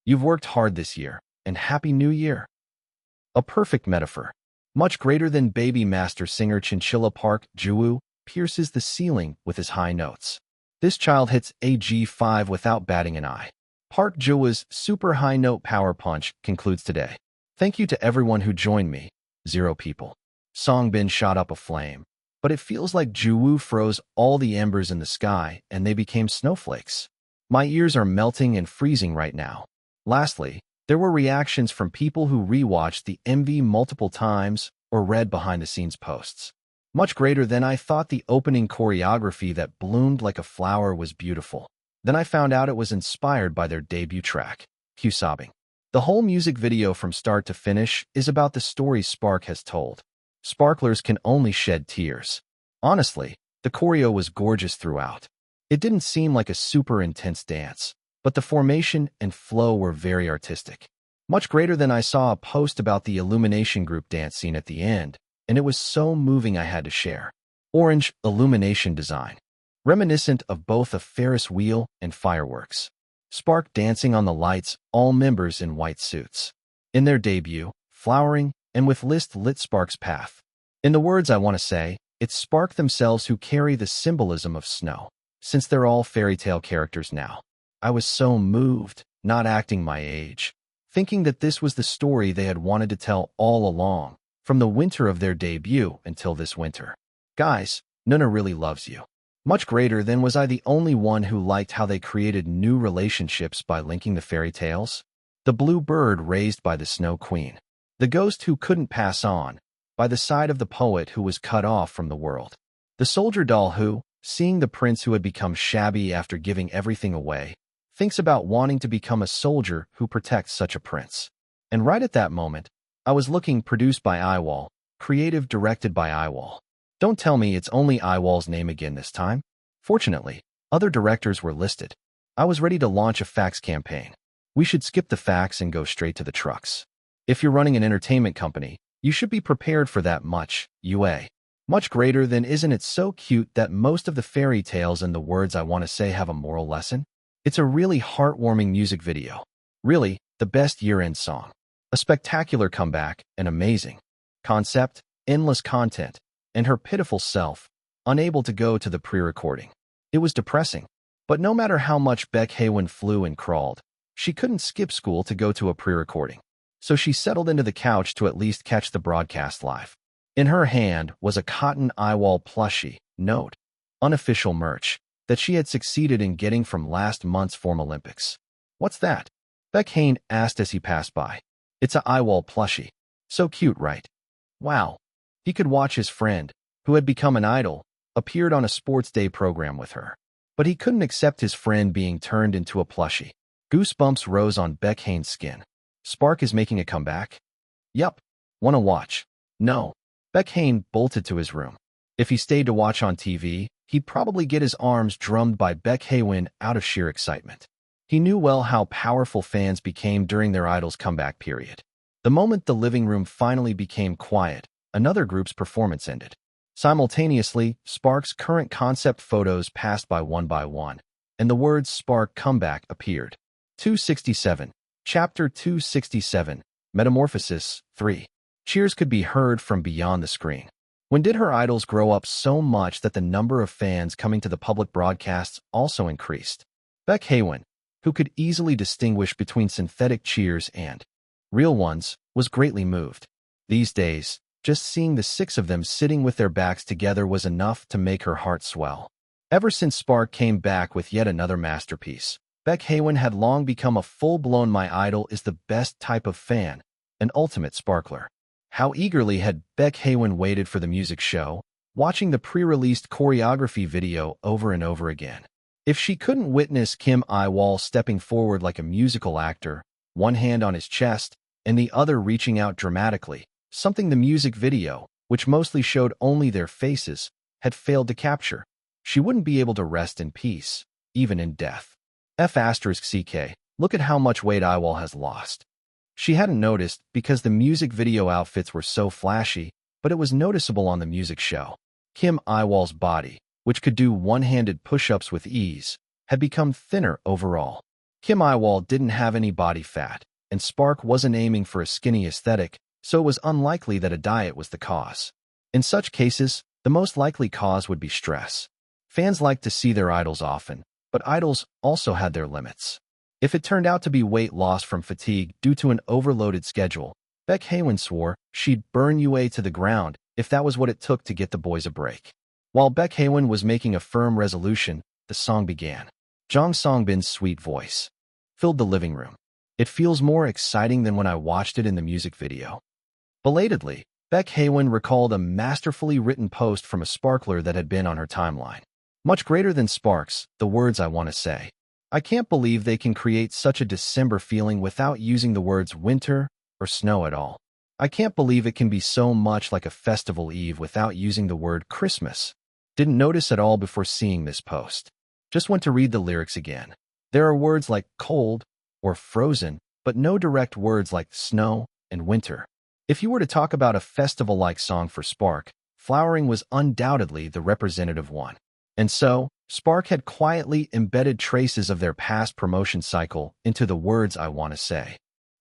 You've worked hard this year, and Happy New Year. A perfect metaphor. Much greater than baby master singer Chinchilla Park Ji-woo pierces the ceiling with his high notes. This child hits a G5 without batting an eye. Park Ji-woo's super high note power punch concludes today. Thank you to everyone who joined me. 0 people. Songbin shot up a flame. But it feels like Ji-woo froze all the embers in the sky and they became snowflakes. My ears are melting and freezing right now. Lastly, there were reactions from people who rewatched the MV multiple times or read behind-the-scenes posts. Much greater than I thought the opening choreography that bloomed like a flower was beautiful. Then I found out it was inspired by their debut track, Cue Sobbing. The whole music video from start to finish is about the story Spark has told. Sparklers can only shed tears. Honestly, the choreo was gorgeous throughout. It didn't seem like a super intense dance, but the formation and flow were very artistic. Much greater than I saw a post about the Illumination group dance scene at the end, and it was so moving I had to share. Orange illumination design. Reminiscent of both a Ferris wheel and fireworks. Spark dancing on the lights, all members in white suits. In their debut, flowering, and with lit Spark's path. In the words I want to say, it's Spark themselves who carry the symbolism of snow, since they're all fairy tale characters now. I was so moved, not acting my age, thinking that this was the story they had wanted to tell all along, from the winter of their debut until this winter. Guys, Nuna really loves you. Much greater than was I the only one who liked how they created new relationships by linking the fairy tales? The blue bird raised by the Snow Queen. The ghost who couldn't pass on, by the side of the poet who was cut off from the world. The soldier doll who, seeing the prince who had become shabby after giving everything away, thinks about wanting to become a soldier who protects such a prince. And right at that moment, I was looking produced by Yiwol, creative directed by Yiwol. Don't tell me it's only Yiwol's name again this time. Fortunately, other directors were listed. I was ready to launch a fax campaign. We should skip the fax and go straight to the trucks. If you're running an entertainment company, you should be prepared for that much, UA. Much greater than isn't it so cute that most of the fairy tales and the words I want to say have a moral lesson? It's a really heartwarming music video. Really, the best year-end song. A spectacular comeback, an amazing concept, endless content, and her pitiful self, unable to go to the pre-recording. It was depressing. But no matter how much Beck Haywin flew and crawled, she couldn't skip school to go to a pre-recording. So she settled into the couch to at least catch the broadcast live. In her hand was a cotton Yiwol plushie, note, unofficial merch, that she had succeeded in getting from last month's Form Olympics. "What's that?" Beck Haywin asked as he passed by. "It's a Yiwol plushie. So cute, right?" Wow. He could watch his friend, who had become an idol, appeared on a sports day program with her. But he couldn't accept his friend being turned into a plushie. Goosebumps rose on Beck Haywin's skin. Spark is making a comeback? Yup. Wanna watch? No. Beck Haywin bolted to his room. If he stayed to watch on TV, he'd probably get his arms drummed by Beck Haywin out of sheer excitement. He knew well how powerful fans became during their idol's comeback period. The moment the living room finally became quiet, another group's performance ended. Simultaneously, Spark's current concept photos passed by one, and the words Spark Comeback appeared. 267. Chapter 267. Metamorphosis 3. Cheers could be heard from beyond the screen. When did her idols grow up so much that the number of fans coming to the public broadcasts also increased? Beck Haywin, who could easily distinguish between synthetic cheers and real ones, was greatly moved. These days, just seeing the six of them sitting with their backs together was enough to make her heart swell. Ever since Spark came back with yet another masterpiece, Beck Haywin had long become a full-blown "my idol is the best" type of fan, an ultimate sparkler. How eagerly had Beck Haywin waited for the music show, watching the pre-released choreography video over and over again. If she couldn't witness Kim Yiwol stepping forward like a musical actor, one hand on his chest and the other reaching out dramatically, something the music video, which mostly showed only their faces, had failed to capture, she wouldn't be able to rest in peace, even in death. F***CK, look at how much weight Yiwol has lost. She hadn't noticed because the music video outfits were so flashy, but it was noticeable on the music show. Kim Yiwol's body, which could do one-handed push-ups with ease, had become thinner overall. Kim Yiwol didn't have any body fat, and Spark wasn't aiming for a skinny aesthetic, so it was unlikely that a diet was the cause. In such cases, the most likely cause would be stress. Fans like to see their idols often, but idols also had their limits. If it turned out to be weight loss from fatigue due to an overloaded schedule, Beck Haywin swore she'd burn UA to the ground if that was what it took to get the boys a break. While Beck Haywin was making a firm resolution, the song began. Jang Songbin's sweet voice filled the living room. It feels more exciting than when I watched it in the music video. Belatedly, Beck Haywin recalled a masterfully written post from a sparkler that had been on her timeline. Much greater than Sparks, the words I want to say. I can't believe they can create such a December feeling without using the words winter or snow at all. I can't believe it can be so much like a festival eve without using the word Christmas. Didn't notice at all before seeing this post. Just went to read the lyrics again. There are words like cold or frozen, but no direct words like snow and winter. If you were to talk about a festival-like song for Spark, Flowering was undoubtedly the representative one. And so, Spark had quietly embedded traces of their past promotion cycle into the words I want to say.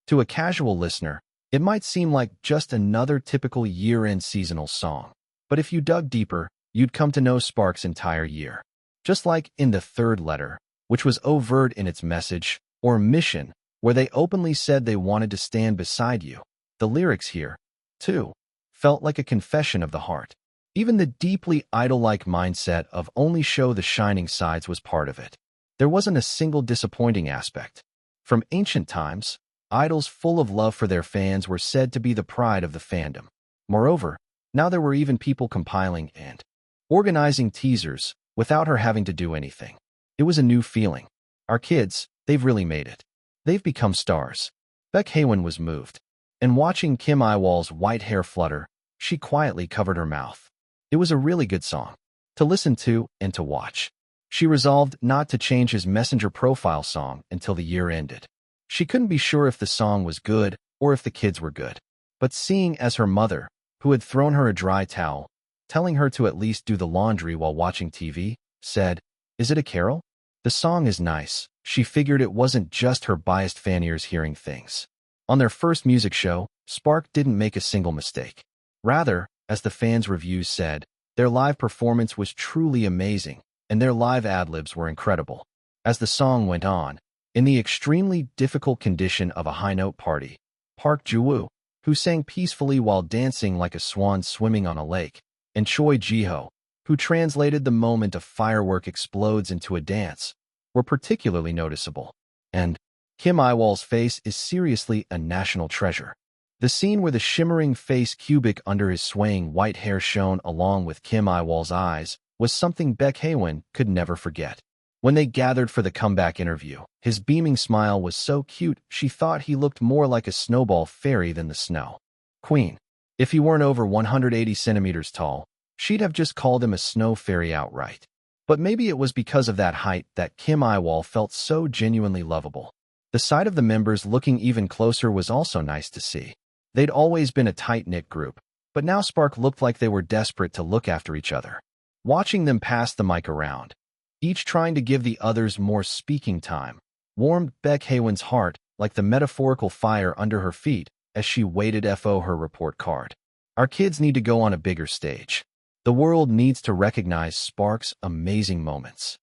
To a casual listener, it might seem like just another typical year-end seasonal song. But if you dug deeper, you'd come to know Spark's entire year. Just like in the third letter, which was overt in its message, or mission, where they openly said they wanted to stand beside you. The lyrics here, too, felt like a confession of the heart. Even the deeply idol-like mindset of only show the shining sides was part of it. There wasn't a single disappointing aspect. From ancient times, idols full of love for their fans were said to be the pride of the fandom. Moreover, now there were even people compiling and organizing teasers without her having to do anything. It was a new feeling. Our kids, they've really made it. They've become stars. Beck Haywin was moved. And watching Kim Yiwol's white hair flutter, she quietly covered her mouth. It was a really good song to listen to and to watch. She resolved not to change his Messenger profile song until the year ended. She couldn't be sure if the song was good or if the kids were good. But seeing as her mother, who had thrown her a dry towel, telling her to at least do the laundry while watching TV, said, "Is it a carol? The song is nice." She figured it wasn't just her biased fan ears hearing things. On their first music show, Spark didn't make a single mistake. Rather, as the fans' reviews said, their live performance was truly amazing, and their live ad-libs were incredible. As the song went on, in the extremely difficult condition of a high-note party, Park Ji-woo, who sang peacefully while dancing like a swan swimming on a lake, and Choi Ji-ho, who translated the moment a firework explodes into a dance, were particularly noticeable. And Kim Yiwol's face is seriously a national treasure. The scene where the shimmering face cubic under his swaying white hair shone along with Kim Yiwol's eyes was something Baek Hae-won could never forget. When they gathered for the comeback interview, his beaming smile was so cute she thought he looked more like a snowball fairy than the snow queen. If he weren't over 180 centimeters tall, she'd have just called him a snow fairy outright. But maybe it was because of that height that Kim Yiwol felt so genuinely lovable. The sight of the members looking even closer was also nice to see. They'd always been a tight-knit group, but now Spark looked like they were desperate to look after each other. Watching them pass the mic around, each trying to give the others more speaking time, warmed Baek Hae-won's heart like the metaphorical fire under her feet as she waited for her report card. Our kids need to go on a bigger stage. The world needs to recognize Spark's amazing moments.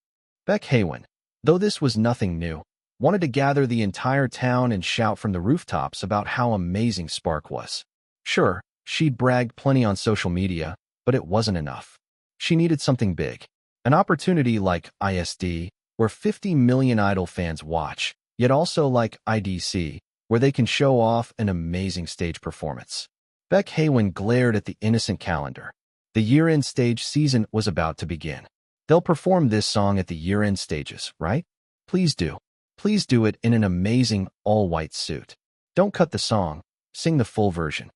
Baek Hae-won, though this was nothing new, wanted to gather the entire town and shout from the rooftops about how amazing Spark was. Sure, she'd bragged plenty on social media, but it wasn't enough. She needed something big. An opportunity like ISD, where 50 million Idol fans watch, yet also like IDC, where they can show off an amazing stage performance. Baek Hae-won glared at the innocent calendar. The year-end stage season was about to begin. They'll perform this song at the year-end stages, right? Please do. Please do it in an amazing, all-white suit. Don't cut the song, sing the full version.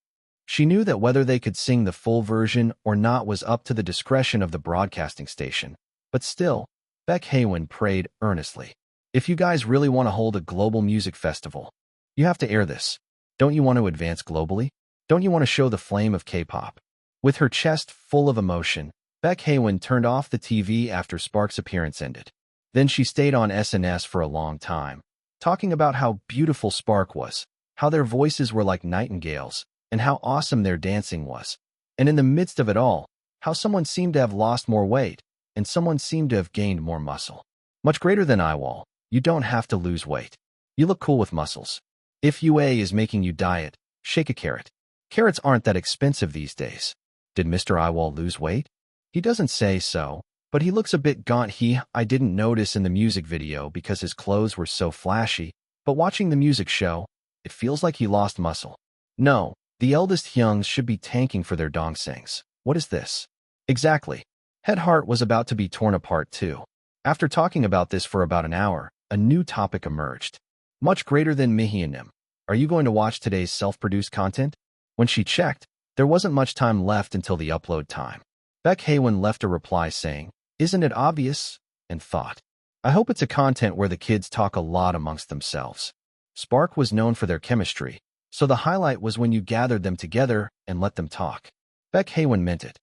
She knew that whether they could sing the full version or not was up to the discretion of the broadcasting station. But still, Baek Hae-won prayed earnestly. If you guys really want to hold a global music festival, you have to air this. Don't you want to advance globally? Don't you want to show the flame of K-pop? With her chest full of emotion, Baek Hae-won turned off the TV after Spark's appearance ended. Then she stayed on SNS for a long time, talking about how beautiful Spark was, how their voices were like nightingales, and how awesome their dancing was. And in the midst of it all, how someone seemed to have lost more weight, and someone seemed to have gained more muscle. Much greater than Yiwol, you don't have to lose weight. You look cool with muscles. If UA is making you diet, shake a carrot. Carrots aren't that expensive these days. Did Mr. Yiwol lose weight? He doesn't say so, but he looks a bit gaunt. I didn't notice in the music video because his clothes were so flashy, but watching the music show, it feels like he lost muscle. No, the eldest Hyungs should be tanking for their dongsangs. What is this? Exactly. Head Heart was about to be torn apart too. After talking about this for about an hour, a new topic emerged. Much greater than Mihyunim. Are you going to watch today's self-produced content? When she checked, there wasn't much time left until the upload time. Baek Hae-won left a reply saying, "Isn't it obvious?" and thought, I hope it's a content where the kids talk a lot amongst themselves. Spark was known for their chemistry, so the highlight was when you gathered them together and let them talk. Baek Hae-won meant it.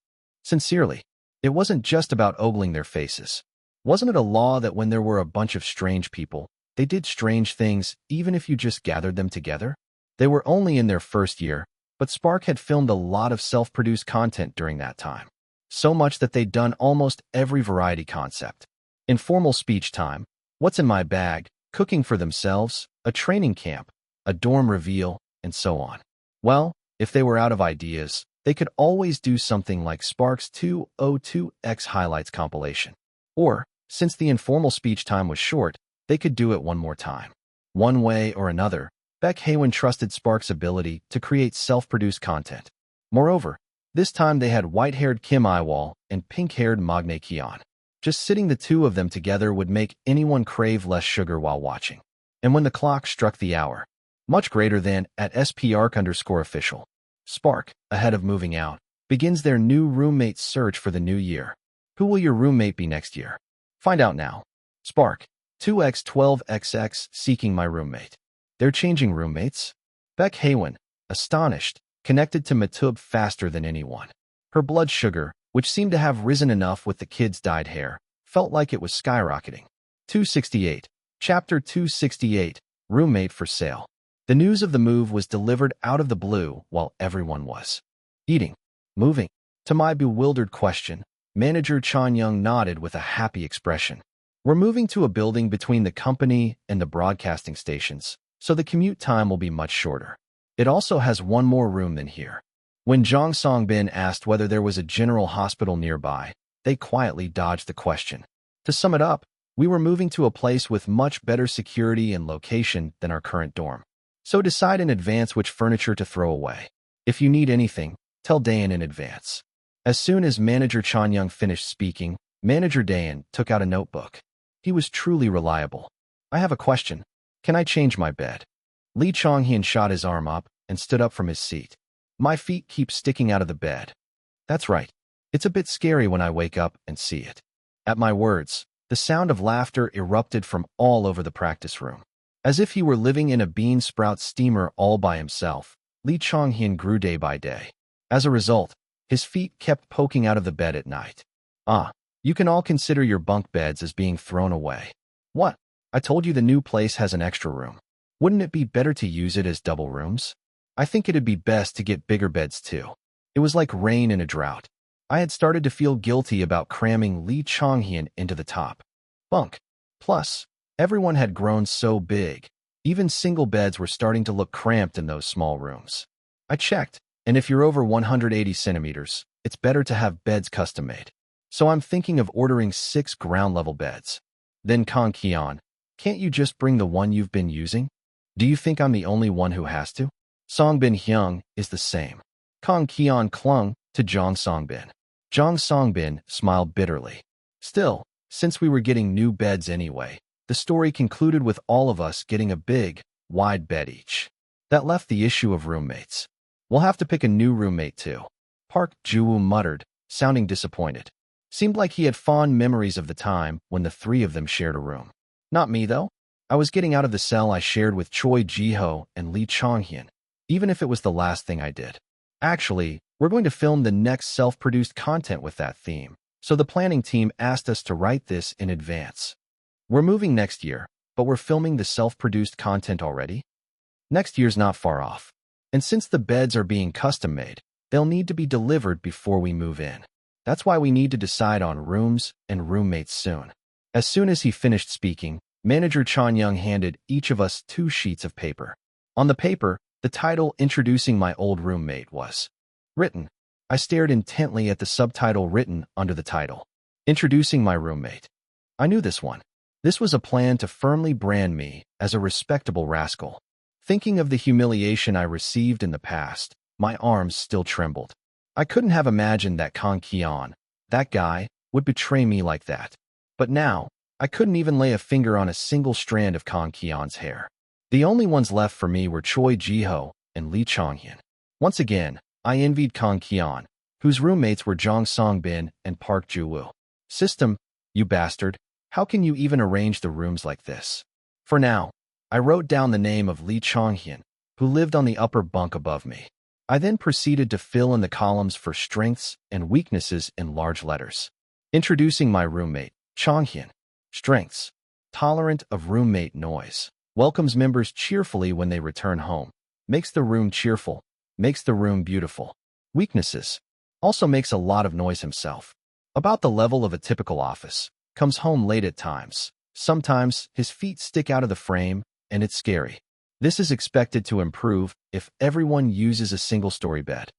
Sincerely. It wasn't just about ogling their faces. Wasn't it a law that when there were a bunch of strange people, they did strange things even if you just gathered them together? They were only in their first year, but Spark had filmed a lot of self-produced content during that time. So much that they'd done almost every variety concept. Informal speech time, what's in my bag, cooking for themselves, a training camp, a dorm reveal, and so on. Well, if they were out of ideas, they could always do something like Spark's 202X Highlights compilation. Or, since the informal speech time was short, they could do it one more time. One way or another, Baek Hae-won trusted Spark's ability to create self-produced content. Moreover, this time they had white-haired Kim Yiwol and pink-haired Magne Kion. Just sitting the two of them together would make anyone crave less sugar while watching. And when the clock struck the hour, much greater than at @SPARK_official, Spark, ahead of moving out, begins their new roommate search for the new year. Who will your roommate be next year? Find out now. Spark, 2x12xx seeking my roommate. They're changing roommates? Baek Hae-won, astonished, connected to Matub faster than anyone. Her blood sugar, which seemed to have risen enough with the kids' dyed hair, felt like it was skyrocketing. 268. Chapter 268, Roommate for Sale. The news of the move was delivered out of the blue while everyone was eating, moving. To my bewildered question, Manager Chan Young nodded with a happy expression. We're moving to a building between the company and the broadcasting stations, so the commute time will be much shorter. It also has one more room than here. When Jong Songbin asked whether there was a general hospital nearby, they quietly dodged the question. To sum it up, we were moving to a place with much better security and location than our current dorm. So decide in advance which furniture to throw away. If you need anything, tell Dayan in advance. As soon as Manager Chanyang finished speaking, Manager Dayan took out a notebook. He was truly reliable. I have a question. Can I change my bed? Lee Chonghyun shot his arm up and stood up from his seat. My feet keep sticking out of the bed. That's right. It's a bit scary when I wake up and see it. At my words, the sound of laughter erupted from all over the practice room. As if he were living in a bean sprout steamer all by himself, Lee Chonghyun grew day by day. As a result, his feet kept poking out of the bed at night. You can all consider your bunk beds as being thrown away. What? I told you the new place has an extra room. Wouldn't it be better to use it as double rooms? I think it'd be best to get bigger beds too. It was like rain in a drought. I had started to feel guilty about cramming Lee Chonghyun into the top bunk. Plus, everyone had grown so big. Even single beds were starting to look cramped in those small rooms. I checked, and if you're over 180 centimeters, it's better to have beds custom-made. So I'm thinking of ordering 6 ground-level beds. Then Kang Kian, can't you just bring the one you've been using? Do you think I'm the only one who has to? Songbin Hyung is the same. Kang Kian clung to Jong Songbin. Jong Songbin smiled bitterly. Still, since we were getting new beds anyway, the story concluded with all of us getting a big, wide bed each. That left the issue of roommates. We'll have to pick a new roommate too. Park Ju-woo muttered, sounding disappointed. Seemed like he had fond memories of the time when the 3 of them shared a room. Not me, though. I was getting out of the cell I shared with Choi Ji-ho and Lee Chonghyun, even if it was the last thing I did. Actually, we're going to film the next self-produced content with that theme, so the planning team asked us to write this in advance. We're moving next year, but we're filming the self-produced content already? Next year's not far off. And since the beds are being custom-made, they'll need to be delivered before we move in. That's why we need to decide on rooms and roommates soon. As soon as he finished speaking, Manager Chanyang handed each of us 2 sheets of paper. On the paper, the title introducing my old roommate was written. I stared intently at the subtitle written under the title. Introducing my roommate. I knew this one. This was a plan to firmly brand me as a respectable rascal. Thinking of the humiliation I received in the past, my arms still trembled. I couldn't have imagined that Kang Kian, that guy, would betray me like that. But now, I couldn't even lay a finger on a single strand of Kang Kian's hair. The only ones left for me were Choi Ji-ho and Lee Chonghyun. Once again, I envied Kang Kian, whose roommates were Jong Songbin and Park Ju-woo. System, you bastard, how can you even arrange the rooms like this? For now, I wrote down the name of Lee Chonghyun, who lived on the upper bunk above me. I then proceeded to fill in the columns for strengths and weaknesses in large letters. Introducing my roommate, Chonghyun. Strengths. Tolerant of roommate noise. Welcomes members cheerfully when they return home. Makes the room cheerful. Makes the room beautiful. Weaknesses. Also makes a lot of noise himself. About the level of a typical office. Comes home late at times. Sometimes his feet stick out of the frame, and it's scary. This is expected to improve if everyone uses a single-story bed.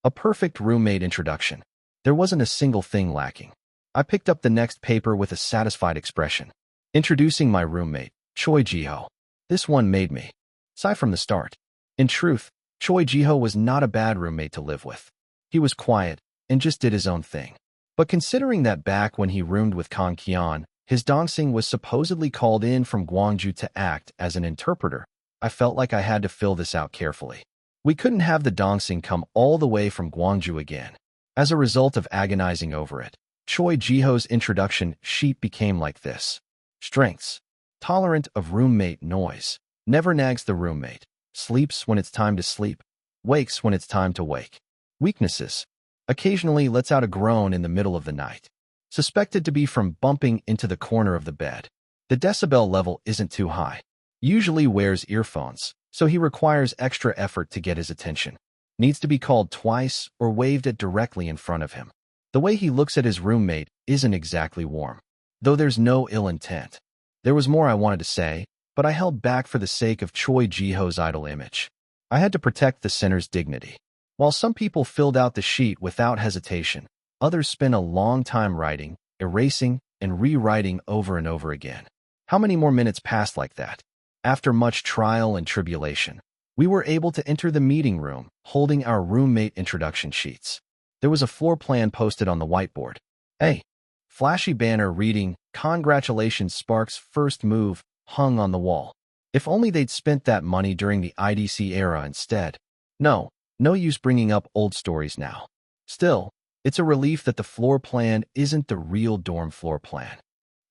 A perfect roommate introduction. There wasn't a single thing lacking. I picked up the next paper with a satisfied expression. Introducing my roommate, Choi Ji-ho. This one made me sigh from the start. In truth, Choi Ji-ho was not a bad roommate to live with. He was quiet and just did his own thing. But considering that back when he roomed with Kang Kian, his Dongsing was supposedly called in from Gwangju to act as an interpreter, I felt like I had to fill this out carefully. We couldn't have the Dongsing come all the way from Gwangju again. As a result of agonizing over it, Choi Ji-ho's introduction sheet became like this. Strengths. Tolerant of roommate noise. Never nags the roommate. Sleeps when it's time to sleep. Wakes when it's time to wake. Weaknesses. Occasionally lets out a groan in the middle of the night. Suspected to be from bumping into the corner of the bed. The decibel level isn't too high. Usually wears earphones, so he requires extra effort to get his attention. Needs to be called twice or waved at directly in front of him. The way he looks at his roommate isn't exactly warm. though there's no ill intent. There was more I wanted to say, but I held back for the sake of Choi Ji-ho's idol image. I had to protect the center's dignity. While some people filled out the sheet without hesitation, others spent a long time writing, erasing, and rewriting over and over again. How many more minutes passed like that? After much trial and tribulation, we were able to enter the meeting room, holding our roommate introduction sheets. There was a floor plan posted on the whiteboard. A flashy banner reading, "Congratulations Sparks' first move," hung on the wall. If only they'd spent that money during the IDC era instead. No use bringing up old stories now. Still, it's a relief that the floor plan isn't the real dorm floor plan.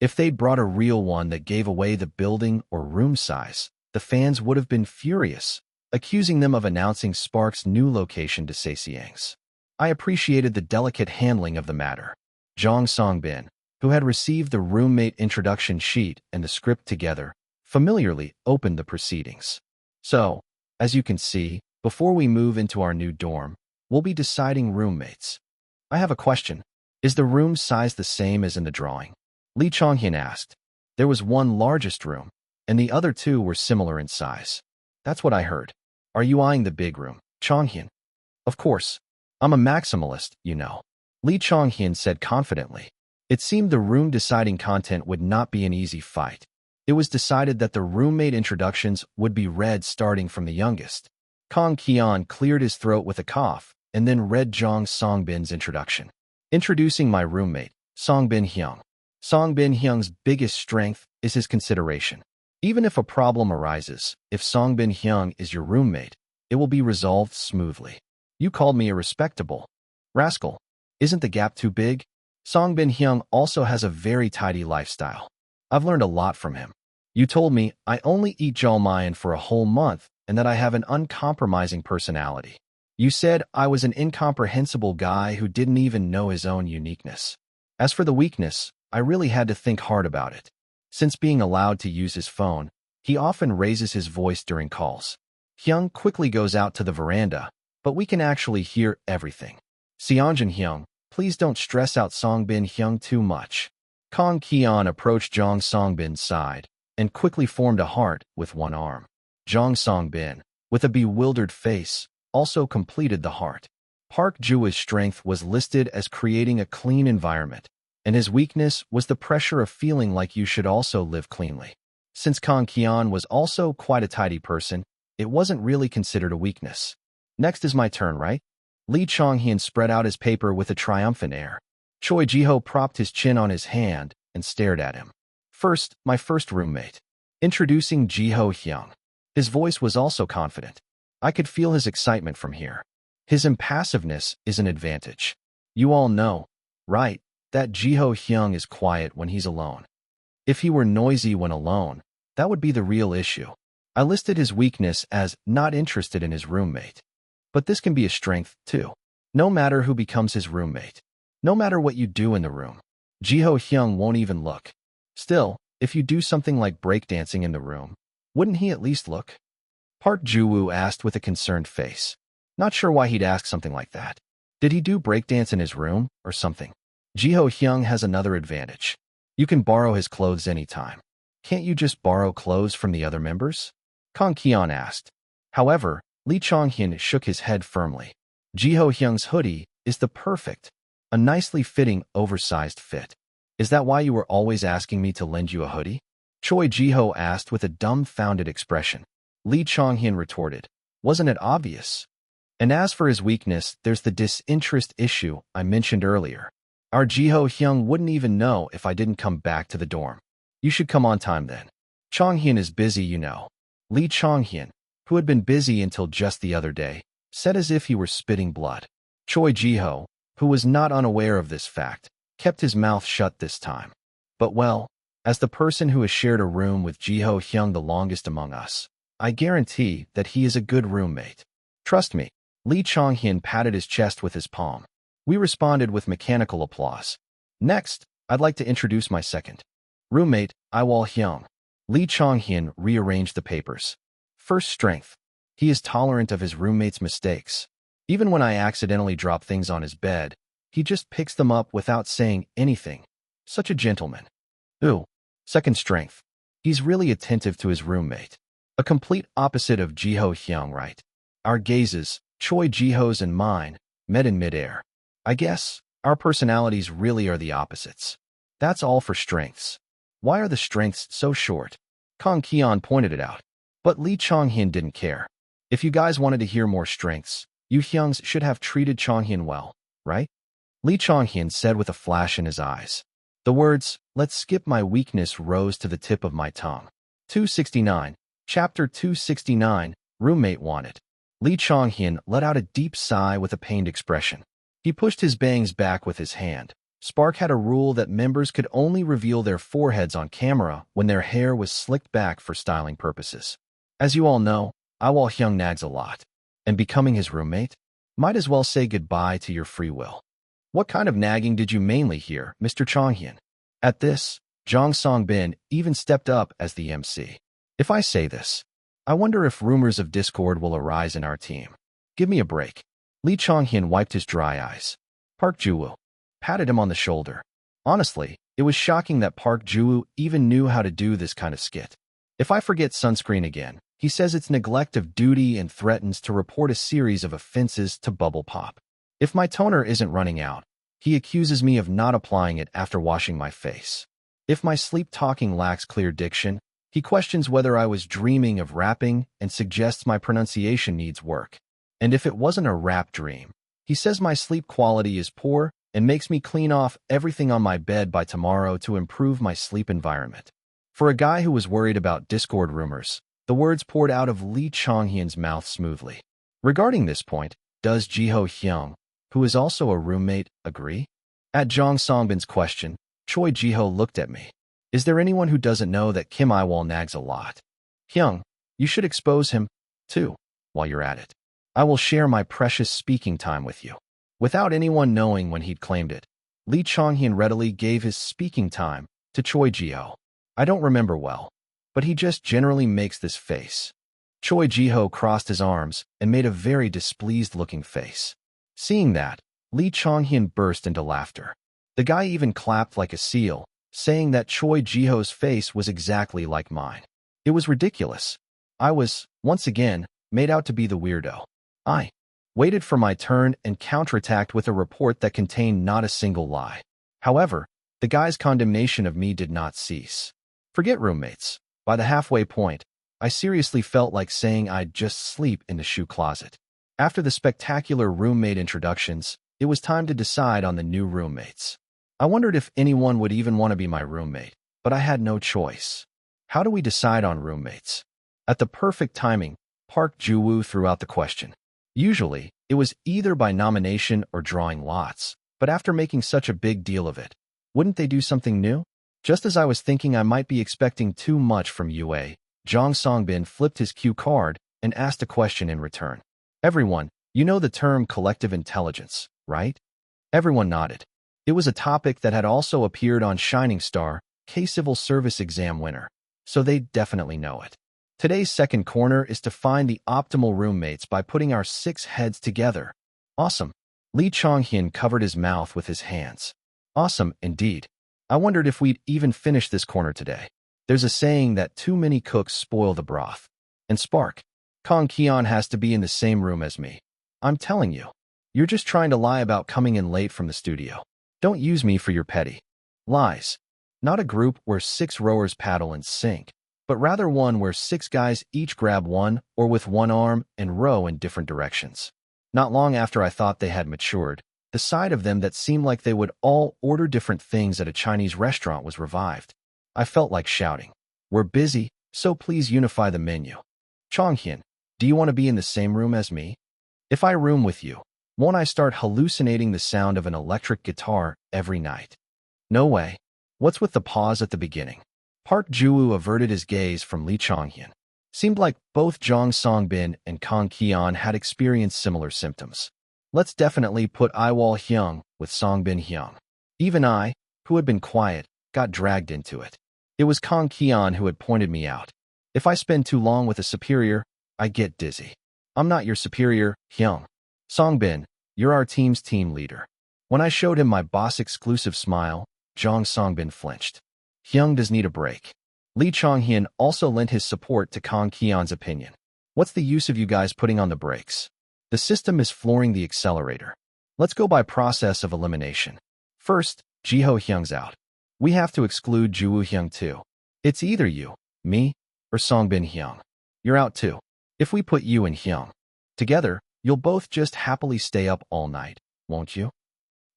If they'd brought a real one that gave away the building or room size, the fans would have been furious, accusing them of announcing Sparks' new location to Sasiang's. I appreciated the delicate handling of the matter. Jong Songbin, who had received the roommate introduction sheet and the script together, familiarly opened the proceedings. So, as you can see, before we move into our new dorm, we'll be deciding roommates. I have a question. Is the room size the same as in the drawing? Lee Chonghyun asked. There was one largest room, and the other two were similar in size. That's what I heard. Are you eyeing the big room, Chonghyun? Of course. I'm a maximalist, you know. Lee Chonghyun said confidently. It seemed the room deciding content would not be an easy fight. It was decided that the roommate introductions would be read starting from the youngest. Kang Kian cleared his throat with a cough and then read Jong Songbin's introduction. Introducing my roommate, Songbin Hyung. Songbin Hyung's biggest strength is his consideration. Even if a problem arises, if Songbin Hyung is your roommate, it will be resolved smoothly. You called me a respectable rascal. Isn't the gap too big? Songbin Hyung also has a very tidy lifestyle. I've learned a lot from him. You told me I only eat jjolmayan for a whole month and that I have an uncompromising personality. You said I was an incomprehensible guy who didn't even know his own uniqueness. As for the weakness, I really had to think hard about it. Since being allowed to use his phone, he often raises his voice during calls. Hyung quickly goes out to the veranda, but we can actually hear everything. Seongjin Hyung, please don't stress out Songbin Hyung too much. Kang Kian approached Jong Songbin's side and quickly formed a heart with one arm. Jong Songbin, with a bewildered face, also completed the heart. Park Jua's strength was listed as creating a clean environment, and his weakness was the pressure of feeling like you should also live cleanly. Since Kang Kian was also quite a tidy person, it wasn't really considered a weakness. Next is my turn, right? Lee Chonghyun spread out his paper with a triumphant air. Choi Ji-ho propped his chin on his hand and stared at him. First, my first roommate. Introducing Ji-ho Hyung. His voice was also confident. I could feel his excitement from here. His impassiveness is an advantage. You all know, right, that Ji-ho Hyung is quiet when he's alone. If he were noisy when alone, that would be the real issue. I listed his weakness as not interested in his roommate. But this can be a strength, too. No matter who becomes his roommate. No matter what you do in the room, Ji-ho Hyung won't even look. Still, if you do something like breakdancing in the room, wouldn't he at least look? Park Ju-woo asked with a concerned face. Not sure why he'd ask something like that. Did he do breakdance in his room, or something? Ji-ho Hyung has another advantage. You can borrow his clothes anytime. Can't you just borrow clothes from the other members? Kang Kian asked. However, Lee Chonghyun shook his head firmly. Ji-ho Hyung's hoodie is the perfect, a nicely fitting, oversized fit. Is that why you were always asking me to lend you a hoodie? Choi Ji-ho asked with a dumbfounded expression. Lee Chonghyun retorted. Wasn't it obvious? And as for his weakness, there's the disinterest issue I mentioned earlier. Our Ji-ho Hyung wouldn't even know if I didn't come back to the dorm. You should come on time then. Chonghyun is busy, you know. Lee Chonghyun, who had been busy until just the other day, said as if he were spitting blood. Choi Ji-ho, who was not unaware of this fact, kept his mouth shut this time. But well, as the person who has shared a room with Ji-ho Hyung the longest among us, I guarantee that he is a good roommate. Trust me. Lee Chonghyun patted his chest with his palm. We responded with mechanical applause. Next, I'd like to introduce my second roommate, Yiwol Hyung. Lee Chonghyun rearranged the papers. First strength. He is tolerant of his roommate's mistakes. Even when I accidentally drop things on his bed, he just picks them up without saying anything. Such a gentleman. Ooh, second strength. He's really attentive to his roommate. A complete opposite of Jiho Hyung, right? Our gazes, Choi Jiho's and mine, met in midair. I guess our personalities really are the opposites. That's all for strengths. Why are the strengths so short? Kang Kian pointed it out. But Lee Chonghyun didn't care. If you guys wanted to hear more strengths, you Hyungs should have treated Chonghyun well, right? Lee Chonghyun said with a flash in his eyes. The words, "Let's skip my weakness," rose to the tip of my tongue. 269. Chapter 269, Roommate Wanted. Lee Chonghyun let out a deep sigh with a pained expression. He pushed his bangs back with his hand. Spark had a rule that members could only reveal their foreheads on camera when their hair was slicked back for styling purposes. As you all know, Yiwol Hyung nags a lot. And becoming his roommate? Might as well say goodbye to your free will. What kind of nagging did you mainly hear, Mr. Chonghyun? At this, Jong Songbin even stepped up as the MC. If I say this, I wonder if rumors of discord will arise in our team. Give me a break. Lee Chonghyun wiped his dry eyes. Park Ju-woo patted him on the shoulder. Honestly, it was shocking that Park Ju-woo even knew how to do this kind of skit. If I forget sunscreen again, he says it's neglect of duty and threatens to report a series of offenses to Bubble Pop. If my toner isn't running out, he accuses me of not applying it after washing my face. If my sleep talking lacks clear diction, he questions whether I was dreaming of rapping and suggests my pronunciation needs work. And if it wasn't a rap dream, he says my sleep quality is poor and makes me clean off everything on my bed by tomorrow to improve my sleep environment. For a guy who was worried about Discord rumors, the words poured out of Lee Chonghyun's mouth smoothly. Regarding this point, does Jiho Hyung, who is also a roommate, agree? At Jong Songbin's question, Choi Jiho looked at me. Is there anyone who doesn't know that Kim Yiwol nags a lot? Hyung, you should expose him, too, while you're at it. I will share my precious speaking time with you. Without anyone knowing when he'd claimed it, Lee Chonghyun readily gave his speaking time to Choi Jiho. I don't remember well, but he just generally makes this face. Choi Jiho crossed his arms and made a very displeased-looking face. Seeing that, Lee Chonghyun burst into laughter. The guy even clapped like a seal, saying that Choi Jiho's face was exactly like mine. It was ridiculous. I was, once again, made out to be the weirdo. I waited for my turn and counterattacked with a report that contained not a single lie. However, the guy's condemnation of me did not cease. Forget roommates. By the halfway point, I seriously felt like saying I'd just sleep in the shoe closet. After the spectacular roommate introductions, it was time to decide on the new roommates. I wondered if anyone would even want to be my roommate, but I had no choice. How do we decide on roommates? At the perfect timing, Park Ju-woo threw out the question. Usually, it was either by nomination or drawing lots, but after making such a big deal of it, wouldn't they do something new? Just as I was thinking I might be expecting too much from UA, Jong Songbin flipped his cue card and asked a question in return. Everyone, you know the term collective intelligence, right? Everyone nodded. It was a topic that had also appeared on Shining Star, K-Civil Service exam winner, so they definitely know it. Today's second corner is to find the optimal roommates by putting our 6 heads together. Awesome. Lee Chonghyun covered his mouth with his hands. Awesome, indeed. I wondered if we'd even finish this corner today. There's a saying that too many cooks spoil the broth. And Spark, Kang Kian has to be in the same room as me. I'm telling you. You're just trying to lie about coming in late from the studio. Don't use me for your petty lies. Not a group where 6 rowers paddle and sink, but rather one where 6 guys each grab one or with one arm and row in different directions. Not long after I thought they had matured, the side of them that seemed like they would all order different things at a Chinese restaurant was revived. I felt like shouting, "We're busy, so please unify the menu." Chonghyun, do you want to be in the same room as me? If I room with you, won't I start hallucinating the sound of an electric guitar every night? No way. What's with the pause at the beginning? Park Ju-woo averted his gaze from Lee Chonghyun. Seemed like both Jong Songbin and Kang Kian had experienced similar symptoms. Let's definitely put Yiwol Hyung with Songbin Hyung. Even I, who had been quiet, got dragged into it. It was Kang Kian who had pointed me out. If I spend too long with a superior, I get dizzy. I'm not your superior, Hyung. Songbin, you're our team's team leader. When I showed him my boss-exclusive smile, Jong Songbin flinched. Hyung does need a break. Lee Chong-hyun also lent his support to Kang Ki-yeon's opinion. What's the use of you guys putting on the brakes? The system is flooring the accelerator. Let's go by process of elimination. First, Jiho Hyung's out. We have to exclude Juwoo Hyung too. It's either you, me, or Songbin Hyung. You're out too. If we put you and Hyung together, you'll both just happily stay up all night, won't you?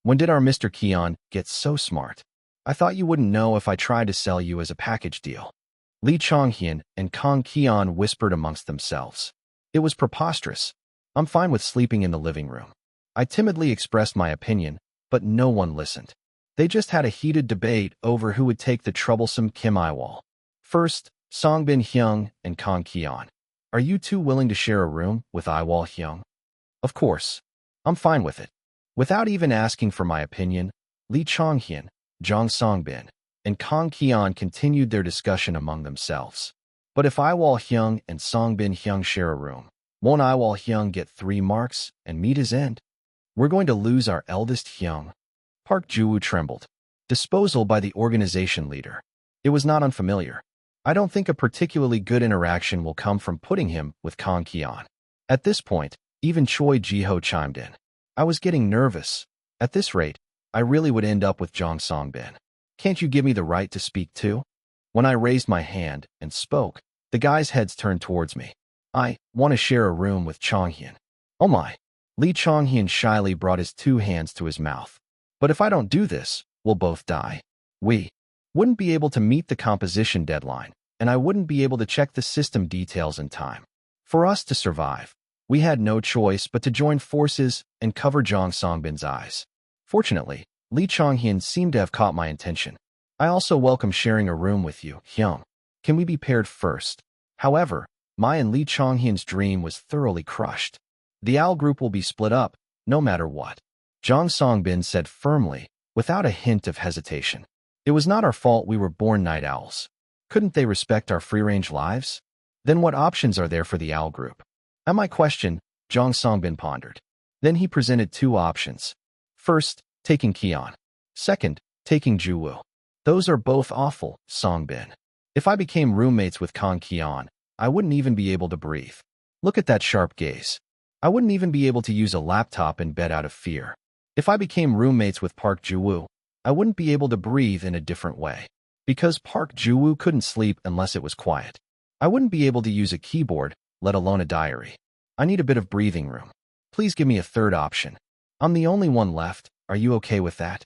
When did our Mr. Ki-yeon get so smart? I thought you wouldn't know if I tried to sell you as a package deal. Lee Chong-hyun and Kang Ki-yeon whispered amongst themselves. It was preposterous. I'm fine with sleeping in the living room. I timidly expressed my opinion, but no one listened. They just had a heated debate over who would take the troublesome Kim Yiwol. First, Songbin Hyung and Kang Ki-yeon. Are you two willing to share a room with Yiwol Hyung? Of course. I'm fine with it. Without even asking for my opinion, Lee Chong-hyun, Jang Songbin, and Kang Ki-yeon continued their discussion among themselves. But if Yiwol Hyung and Songbin Hyung share a room, won't Yiwol Hyung get 3 marks and meet his end? We're going to lose our eldest Hyung. Park Ju-woo trembled. Disposal by the organization leader. It was not unfamiliar. I don't think a particularly good interaction will come from putting him with Kang Ki-yeon. At this point, even Choi Ji-ho chimed in. I was getting nervous. At this rate, I really would end up with Jang Songbin. Can't you give me the right to speak too? When I raised my hand and spoke, the guys' heads turned towards me. I want to share a room with Chong-hyun. Oh my. Lee Chong-hyun shyly brought his 2 hands to his mouth. But if I don't do this, we'll both die. We wouldn't be able to meet the composition deadline, and I wouldn't be able to check the system details in time. For us to survive, we had no choice but to join forces and cover Jang Songbin's eyes. Fortunately, Lee Chong-hyun seemed to have caught my intention. I also welcome sharing a room with you, Hyung. Can we be paired first? However, my and Lee Chong-hyun's dream was thoroughly crushed. The OWL group will be split up, no matter what. Jang Songbin said firmly, without a hint of hesitation. It was not our fault we were born night owls. Couldn't they respect our free-range lives? Then what options are there for the OWL group? At my question, Jang Songbin pondered. Then he presented 2 options. First, taking Ki-yeon. Second, taking Ju-woo. Those are both awful, Songbin. If I became roommates with Kang Ki-yeon, I wouldn't even be able to breathe. Look at that sharp gaze. I wouldn't even be able to use a laptop in bed out of fear. If I became roommates with Park Ju-woo, I wouldn't be able to breathe in a different way. Because Park Ju-woo couldn't sleep unless it was quiet. I wouldn't be able to use a keyboard, let alone a diary. I need a bit of breathing room. Please give me a third option. I'm the only one left. Are you okay with that?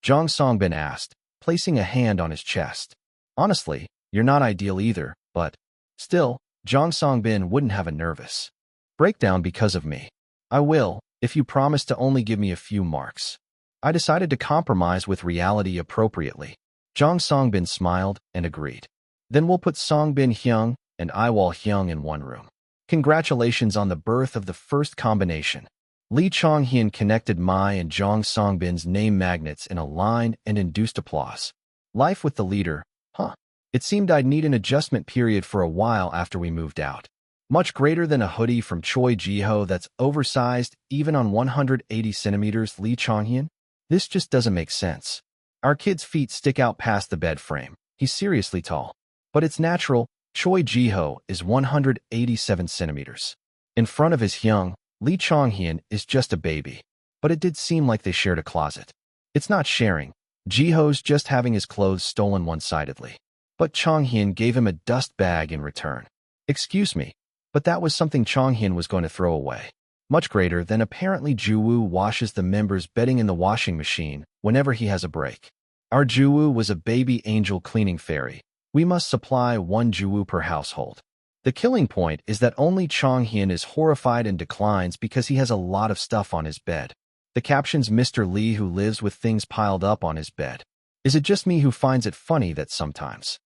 Jang Songbin asked, placing a hand on his chest. Honestly, you're not ideal either, but still, Jang Songbin wouldn't have a nervous breakdown because of me. I will, if you promise to only give me a few marks. I decided to compromise with reality appropriately. Jang Songbin smiled and agreed. Then we'll put Songbin Hyung and Yiwol Hyung in one room. Congratulations on the birth of the first combination. Lee Chong-hyun connected my and Jang Songbin's name magnets in a line and induced applause. Life with the leader, huh? It seemed I'd need an adjustment period for a while after we moved out. Much greater than a hoodie from Choi Ji-ho that's oversized even on 180 centimeters Lee Chong-hyun? This just doesn't make sense. Our kid's feet stick out past the bed frame. He's seriously tall. But it's natural. Choi Ji-ho is 187 centimeters. In front of his Hyung, Lee Chong-hyun is just a baby. But it did seem like they shared a closet. It's not sharing. Ji-ho's just having his clothes stolen one-sidedly. But Chong-hyun gave him a dust bag in return. Excuse me, but that was something Chong-hyun was going to throw away. Much greater than apparently Ju-woo washes the members' bedding in the washing machine whenever he has a break. Our Ju-woo was a baby angel cleaning fairy. We must supply 1 Ju-woo per household. The killing point is that only Chong-hyun is horrified and declines because he has a lot of stuff on his bed. The caption's Mr. Lee who lives with things piled up on his bed. Is it just me who finds it funny that sometimes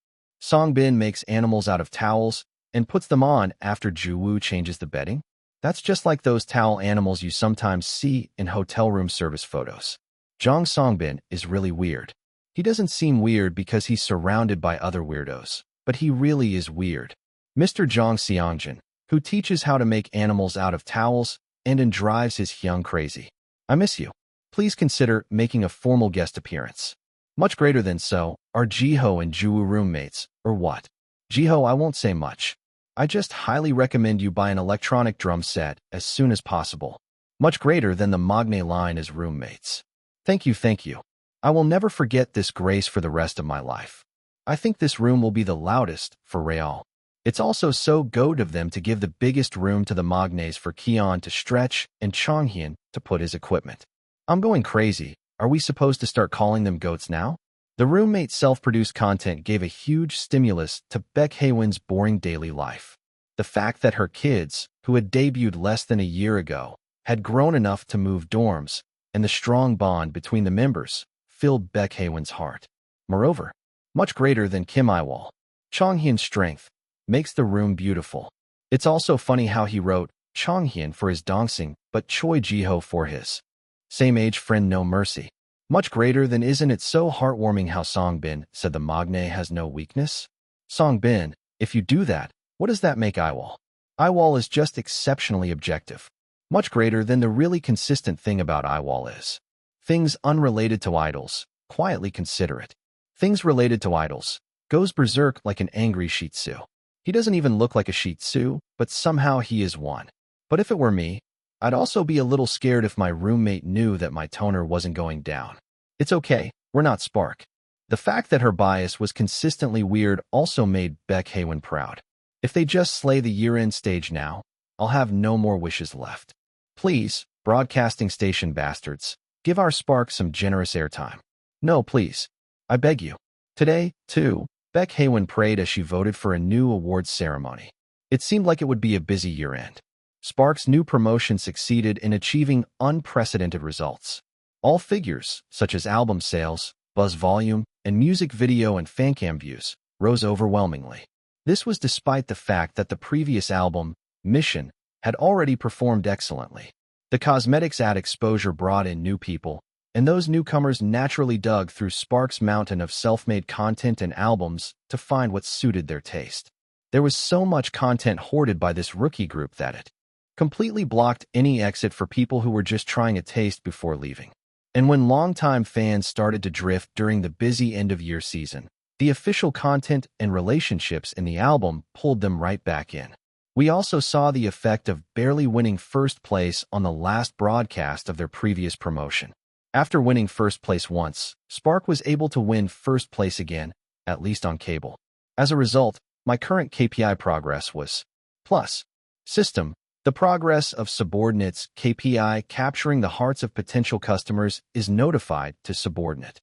Songbin makes animals out of towels and puts them on after Ju-woo changes the bedding? That's just like those towel animals you sometimes see in hotel room service photos. Jang Songbin is really weird. He doesn't seem weird because he's surrounded by other weirdos, but he really is weird. Mr. Jang Seongjin, who teaches how to make animals out of towels and drives his Hyung crazy. I miss you. Please consider making a formal guest appearance. Much greater than so are Jiho and Juwoo roommates, or what? Jiho, I won't say much. I just highly recommend you buy an electronic drum set as soon as possible. Much greater than the Magne line as roommates. Thank you, thank you. I will never forget this grace for the rest of my life. I think this room will be the loudest for Real. It's also so goat of them to give the biggest room to the Magnes for Keon to stretch and Chonghyun to put his equipment. I'm going crazy. Are we supposed to start calling them goats now? The roommate self-produced content gave a huge stimulus to Baek Haewon's boring daily life. The fact that her kids, who had debuted less than a year ago, had grown enough to move dorms, and the strong bond between the members filled Baek Haewon's heart. Moreover, much greater than Kim Yiwol, Chonghyun's strength makes the room beautiful. It's also funny how he wrote Chonghyun for his dancing, but Choi Jiho for his same-age friend No Mercy. Much greater than isn't it so heartwarming how Songbin said the Magne has no weakness? Songbin, if you do that, what does that make Yiwol? Yiwol is just exceptionally objective. Much greater than the really consistent thing about Yiwol is things unrelated to idols, quietly considerate. Things related to idols, goes berserk like an angry Shih Tzu. He doesn't even look like a Shih Tzu, but somehow he is one. But if it were me, I'd also be a little scared if my roommate knew that my toner wasn't going down. It's okay, we're not Spark. The fact that her bias was consistently weird also made Baek Haewon proud. If they just slay the year-end stage now, I'll have no more wishes left. Please, broadcasting station bastards, give our Spark some generous airtime. No, please. I beg you. Today, too, Baek Haewon prayed as she voted for a new awards ceremony. It seemed like it would be a busy year-end. Spark's new promotion succeeded in achieving unprecedented results. All figures, such as album sales, buzz volume, and music video and fancam views, rose overwhelmingly. This was despite the fact that the previous album, Mission, had already performed excellently. The cosmetics ad exposure brought in new people, and those newcomers naturally dug through Spark's mountain of self-made content and albums to find what suited their taste. There was so much content hoarded by this rookie group that it completely blocked any exit for people who were just trying a taste before leaving. And when longtime fans started to drift during the busy end-of-year season, the official content and relationships in the album pulled them right back in. We also saw the effect of barely winning first place on the last broadcast of their previous promotion. After winning first place once, Spark was able to win first place again, at least on cable. As a result, my current KPI progress was plus. System. The progress of subordinates KPI capturing the hearts of potential customers is notified to subordinate.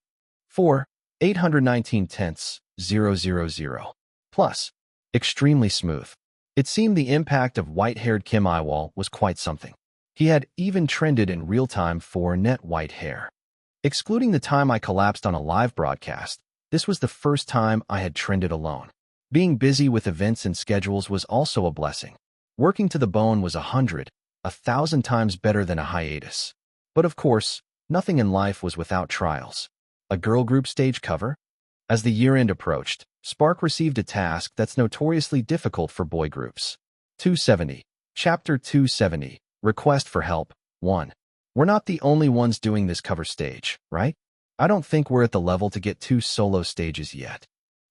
4. 819 tenths, 000. Plus. Extremely smooth. It seemed the impact of white-haired Kim Yiwol was quite something. He had even trended in real time for net white hair. Excluding the time I collapsed on a live broadcast, this was the first time I had trended alone. Being busy with events and schedules was also a blessing. Working to the bone was 1,000 times better than a hiatus. But of course, nothing in life was without trials. A girl group stage cover? As the year-end approached, Spark received a task that's notoriously difficult for boy groups. 270. Chapter 270. Request for help. 1. We're not the only ones doing this cover stage, right? I don't think we're at the level to get 2 solo stages yet.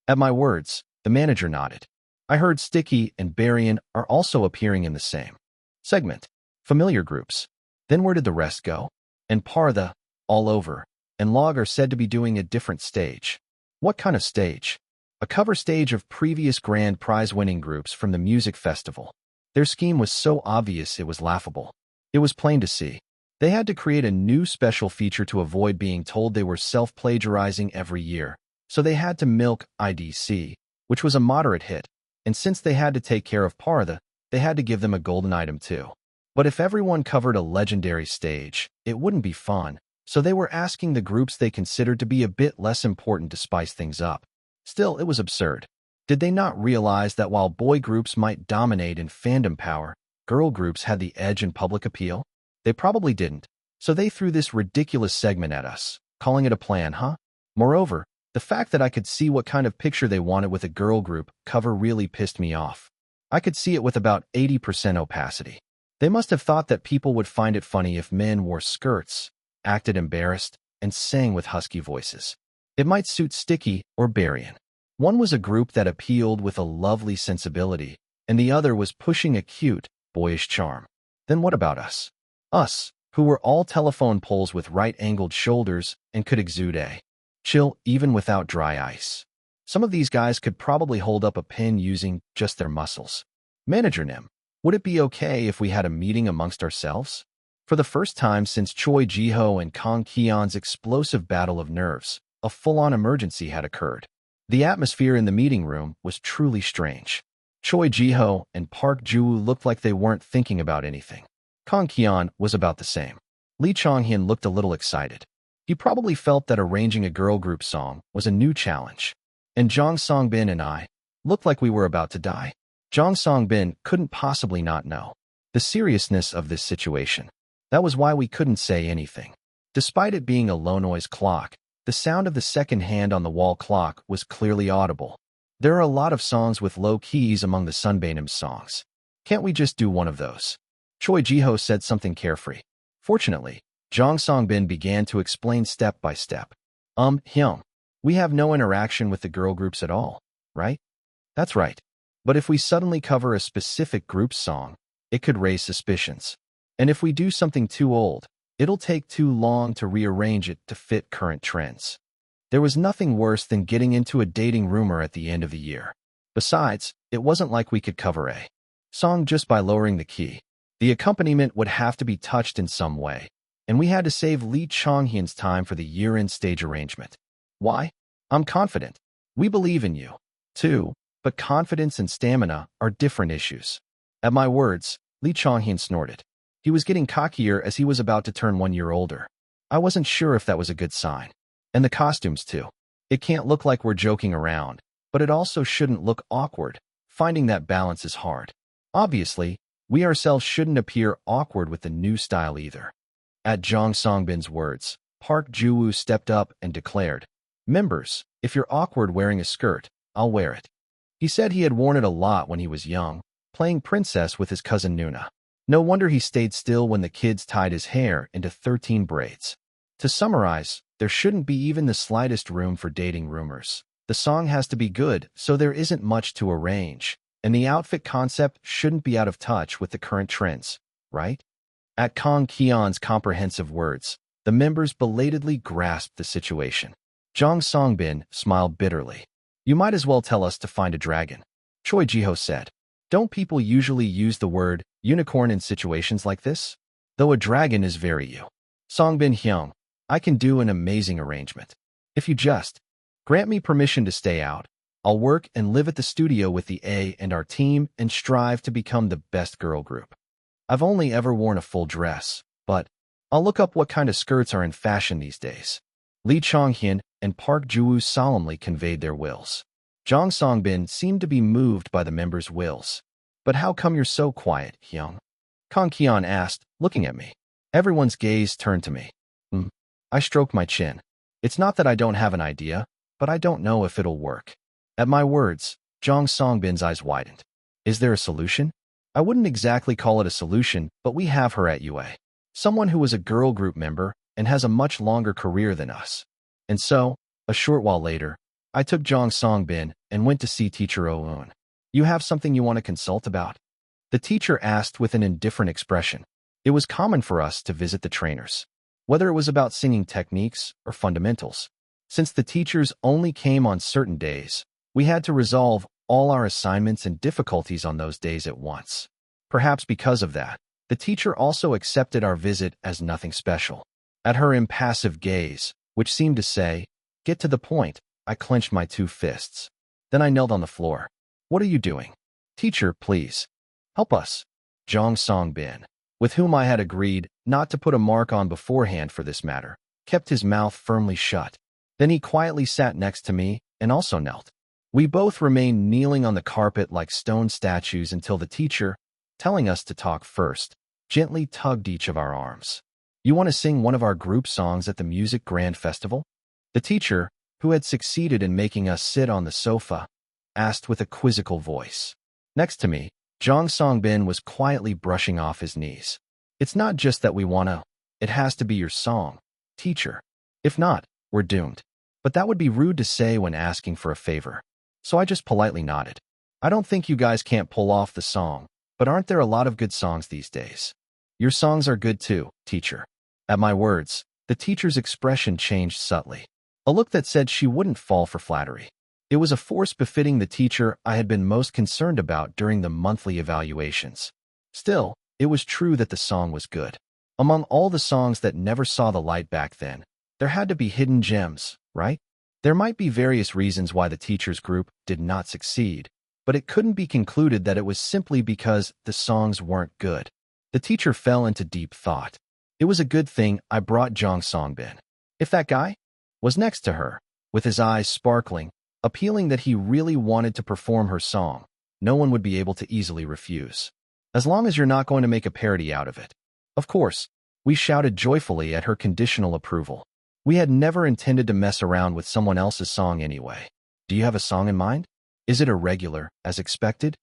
At my words, the manager nodded. I heard Sticky and Barian are also appearing in the same segment. Familiar groups. Then where did the rest go? And Partha, All Over, and Log are said to be doing a different stage. What kind of stage? A cover stage of previous grand prize-winning groups from the music festival. Their scheme was so obvious it was laughable. It was plain to see. They had to create a new special feature to avoid being told they were self-plagiarizing every year, so they had to milk IDC, which was a moderate hit. And since they had to take care of Partha, they had to give them a golden item too. But if everyone covered a legendary stage, it wouldn't be fun, so they were asking the groups they considered to be a bit less important to spice things up. Still, it was absurd. Did they not realize that while boy groups might dominate in fandom power, girl groups had the edge in public appeal? They probably didn't, so they threw this ridiculous segment at us, calling it a plan, huh? Moreover, the fact that I could see what kind of picture they wanted with a girl group cover really pissed me off. I could see it with about 80% opacity. They must have thought that people would find it funny if men wore skirts, acted embarrassed, and sang with husky voices. It might suit Sticky or Berrien. One was a group that appealed with a lovely sensibility, and the other was pushing a cute, boyish charm. Then what about us? Us, who were all telephone poles with right-angled shoulders and could exude a chill even without dry ice. Some of these guys could probably hold up a pin using just their muscles. Manager Nim, would it be okay if we had a meeting amongst ourselves? For the first time since Choi Ji-ho and Kang Ki-yeon's explosive battle of nerves, a full-on emergency had occurred. The atmosphere in the meeting room was truly strange. Choi Ji-ho and Park Ju-woo looked like they weren't thinking about anything. Kang Ki-yeon was about the same. Lee Chong-hyun looked a little excited. He probably felt that arranging a girl group song was a new challenge. And Jong Song-bin and I looked like we were about to die. Jong Song-bin couldn't possibly not know the seriousness of this situation. That was why we couldn't say anything. Despite it being a low-noise clock, the sound of the second hand on the wall clock was clearly audible. There are a lot of songs with low keys among the Sunbaenim songs. Can't we just do one of those? Choi Ji-ho said something carefree. Fortunately, Jong Song-bin began to explain step by step. Hyung, we have no interaction with the girl groups at all, right? That's right. But if we suddenly cover a specific group's song, it could raise suspicions. And if we do something too old, it'll take too long to rearrange it to fit current trends. There was nothing worse than getting into a dating rumor at the end of the year. Besides, it wasn't like we could cover a song just by lowering the key. The accompaniment would have to be touched in some way, and we had to save Lee Chong-hyun's time for the year-end stage arrangement. Why? I'm confident. We believe in you, too, but confidence and stamina are different issues. At my words, Lee Chong-hyun snorted. He was getting cockier as he was about to turn 1 year older. I wasn't sure if that was a good sign. And the costumes, too. It can't look like we're joking around, but it also shouldn't look awkward. Finding that balance is hard. Obviously, we ourselves shouldn't appear awkward with the new style either. At Jong Song-bin's words, Park Ju-woo stepped up and declared, "Members, if you're awkward wearing a skirt, I'll wear it." He said he had worn it a lot when he was young, playing princess with his cousin Nuna. No wonder he stayed still when the kids tied his hair into 13 braids. To summarize, there shouldn't be even the slightest room for dating rumors. The song has to be good, so there isn't much to arrange, and the outfit concept shouldn't be out of touch with the current trends, right? At Kang Ki-yeon's comprehensive words, the members belatedly grasped the situation. Jong Song-bin smiled bitterly. "You might as well tell us to find a dragon," Choi Ji-ho said. "Don't people usually use the word unicorn in situations like this? Though a dragon is very you. Song-bin Hyung, I can do an amazing arrangement. If you just grant me permission to stay out, I'll work and live at the studio with the A and our team and strive to become the best girl group. I've only ever worn a full dress, but I'll look up what kind of skirts are in fashion these days." Lee Chong-hyun and Park Ju-woo solemnly conveyed their wills. Jong Song-bin seemed to be moved by the members' wills. "But how come you're so quiet, Hyung?" Kang Ki-yeon asked, looking at me. Everyone's gaze turned to me. I stroked my chin. "It's not that I don't have an idea, but I don't know if it'll work." At my words, Jong Song-bin's eyes widened. "Is there a solution?" "I wouldn't exactly call it a solution, but we have her at UA. Someone who was a girl group member and has a much longer career than us." And so, a short while later, I took Jong Song-bin and went to see Teacher Oh-eun. "You have something you want to consult about?" The teacher asked with an indifferent expression. It was common for us to visit the trainers, whether it was about singing techniques or fundamentals. Since the teachers only came on certain days, we had to resolve all our assignments and difficulties on those days at once. Perhaps because of that, the teacher also accepted our visit as nothing special. At her impassive gaze, which seemed to say, "Get to the point," I clenched my two fists. Then I knelt on the floor. "What are you doing? Teacher, please. Help us." Jong Song-bin, with whom I had agreed not to put a mark on beforehand for this matter, kept his mouth firmly shut. Then he quietly sat next to me and also knelt. We both remained kneeling on the carpet like stone statues until the teacher, telling us to talk first, gently tugged each of our arms. "You want to sing one of our group songs at the Music Grand Festival?" The teacher, who had succeeded in making us sit on the sofa, asked with a quizzical voice. Next to me, Jong Song-bin was quietly brushing off his knees. "It's not just that we want to. It has to be your song, teacher. If not, we're doomed." but that would be rude to say when asking for a favor. So I just politely nodded. I don't think you guys can't pull off the song, but aren't there a lot of good songs these days? Your songs are good too, teacher. At my words, the teacher's expression changed subtly. A look that said she wouldn't fall for flattery. It was a force befitting the teacher I had been most concerned about during the monthly evaluations. Still, it was true that the song was good. Among all the songs that never saw the light back then, there had to be hidden gems, right? There might be various reasons why the teacher's group did not succeed, but it couldn't be concluded that it was simply because the songs weren't good. The teacher fell into deep thought. It was a good thing I brought Jong Songbin. If that guy was next to her, with his eyes sparkling, appealing that he really wanted to perform her song, no one would be able to easily refuse. As long as you're not going to make a parody out of it. Of course, we shouted joyfully at her conditional approval. We had never intended to mess around with someone else's song anyway. Do you have a song in mind? Is it irregular, as expected?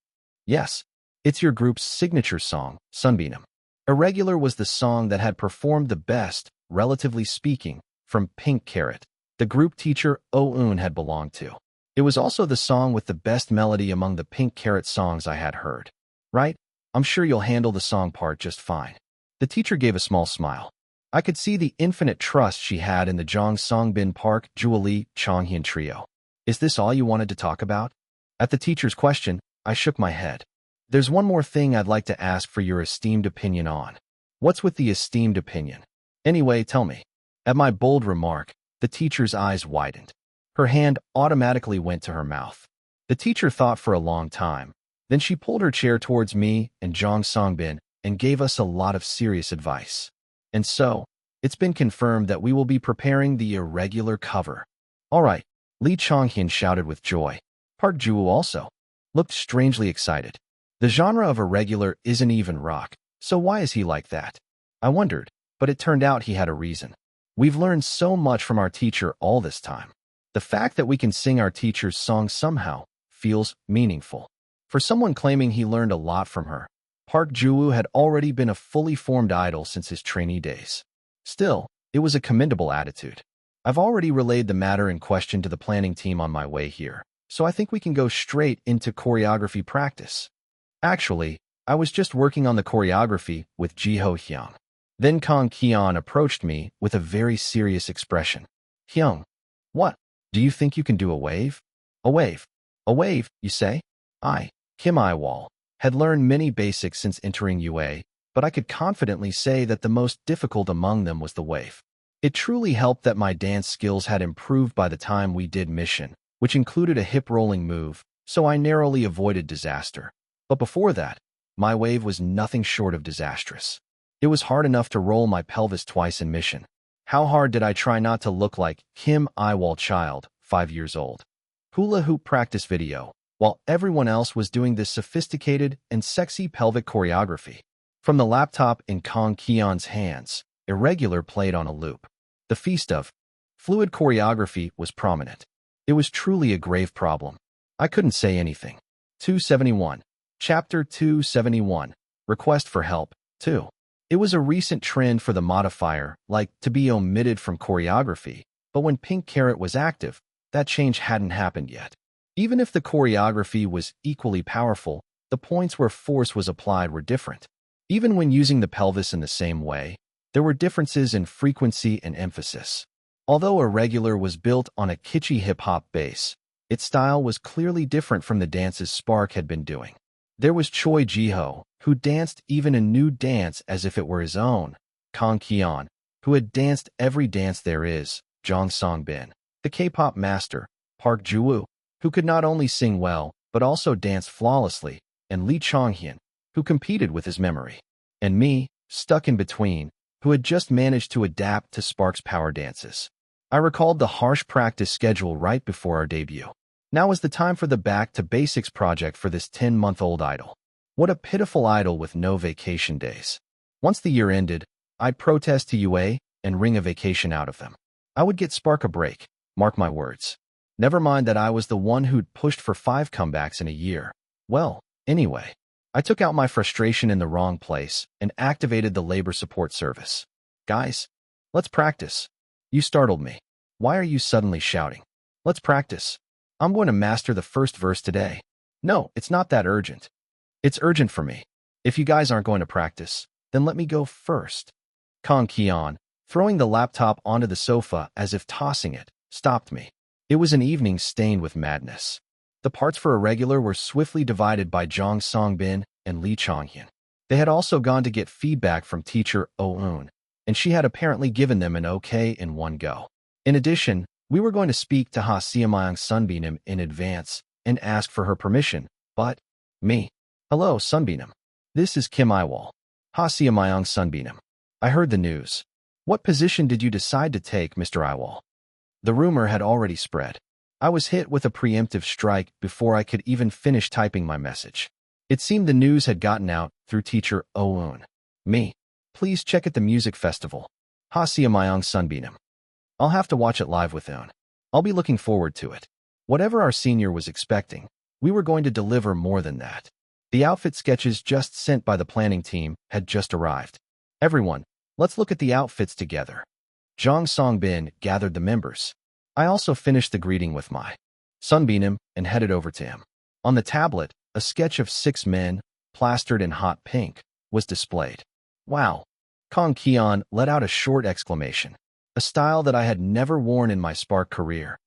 Yes. It's your group's signature song, Sunbeam. Irregular was the song that had performed the best, relatively speaking, from Pink Carrot, the group teacher Oh-eun had belonged to. It was also the song with the best melody among the Pink Carrot songs I had heard. Right? I'm sure you'll handle the song part just fine. The teacher gave a small smile. I could see the infinite trust she had in the Jong Songbin Park Julie Chonghyun trio. Is this all you wanted to talk about? At the teacher's question, I shook my head. There's one more thing I'd like to ask for your esteemed opinion on. What's with the esteemed opinion? Anyway, tell me. At my bold remark, the teacher's eyes widened. Her hand automatically went to her mouth. The teacher thought for a long time. Then she pulled her chair towards me and Jong Songbin and gave us a lot of serious advice. And so, it's been confirmed that we will be preparing the irregular cover. All right, Lee Chonghyun shouted with joy. Park Ju-woo also looked strangely excited. The genre of irregular isn't even rock, so why is he like that? I wondered, but it turned out he had a reason. We've learned so much from our teacher all this time. The fact that we can sing our teacher's song somehow feels meaningful. For someone claiming he learned a lot from her, Park Ju-woo had already been a fully formed idol since his trainee days. Still, it was a commendable attitude. I've already relayed the matter in question to the planning team on my way here, so I think we can go straight into choreography practice. Actually, I was just working on the choreography with Jiho Hyung. Then Kang Kian approached me with a very serious expression. Hyung, what? Do you think you can do a wave? A wave? A wave, you say? Kim Yiwol, had learned many basics since entering UA, but I could confidently say that the most difficult among them was the wave. It truly helped that my dance skills had improved by the time we did mission, which included a hip-rolling move, so I narrowly avoided disaster. But before that, my wave was nothing short of disastrous. It was hard enough to roll my pelvis twice in mission. How hard did I try not to look like Kim Yiwol child, 5 years old? Hula hoop practice video, while everyone else was doing this sophisticated and sexy pelvic choreography. From the laptop in Kang Kian's hands, irregular played on a loop. The feast of fluid choreography was prominent. It was truly a grave problem. I couldn't say anything. 271. Chapter 271. Request for help, 2. It was a recent trend for the modifier, like, to be omitted from choreography, but when Pink Carrot was active, that change hadn't happened yet. Even if the choreography was equally powerful, the points where force was applied were different. Even when using the pelvis in the same way, there were differences in frequency and emphasis. Although Irregular was built on a kitschy hip-hop base, its style was clearly different from the dances Spark had been doing. There was Choi Jiho, who danced even a new dance as if it were his own, Kang Kian, who had danced every dance there is, Jong Songbin, the K-pop master, Park Ju-woo, who could not only sing well, but also dance flawlessly, and Lee Chonghyun, who competed with his memory, and me, stuck in between, who had just managed to adapt to Spark's power dances. I recalled the harsh practice schedule right before our debut. Now was the time for the Back to Basics project for this 10-month-old idol. What a pitiful idol with no vacation days. Once the year ended, I'd protest to UA and wring a vacation out of them. I would get Spark a break, mark my words. Never mind that I was the one who'd pushed for 5 comebacks in a year. Well, anyway, I took out my frustration in the wrong place and activated the labor support service. Guys, let's practice. You startled me. Why are you suddenly shouting? Let's practice. I'm going to master the first verse today. No, it's not that urgent. It's urgent for me. If you guys aren't going to practice, then let me go first. Kang Kian, throwing the laptop onto the sofa as if tossing it, stopped me. It was an evening stained with madness. The parts for Irregular were swiftly divided by Jong Songbin and Lee Chonghyun. They had also gone to get feedback from teacher Oh-eun, and she had apparently given them an okay in one go. In addition, we were going to speak to Ha Seomayang Sunbeam in advance and ask for her permission, but me. Hello, Sunbeam. This is Kim Yiwol. Ha Seomayang Sunbeam. I heard the news. What position did you decide to take, Mr. Yiwol? The rumor had already spread. I was hit with a preemptive strike before I could even finish typing my message. It seemed the news had gotten out through teacher Oh-eun. Me. Please check at the music festival. Ha Seomayang Sunbeam. I'll have to watch it live with Eun. I'll be looking forward to it. Whatever our senior was expecting, we were going to deliver more than that. The outfit sketches just sent by the planning team had just arrived. Everyone, let's look at the outfits together. Jong Songbin gathered the members. I also finished the greeting with my Sunbeam and headed over to him. On the tablet, a sketch of 6 men, plastered in hot pink, was displayed. Wow! Kang Kian let out a short exclamation. A style that I had never worn in my Spark career.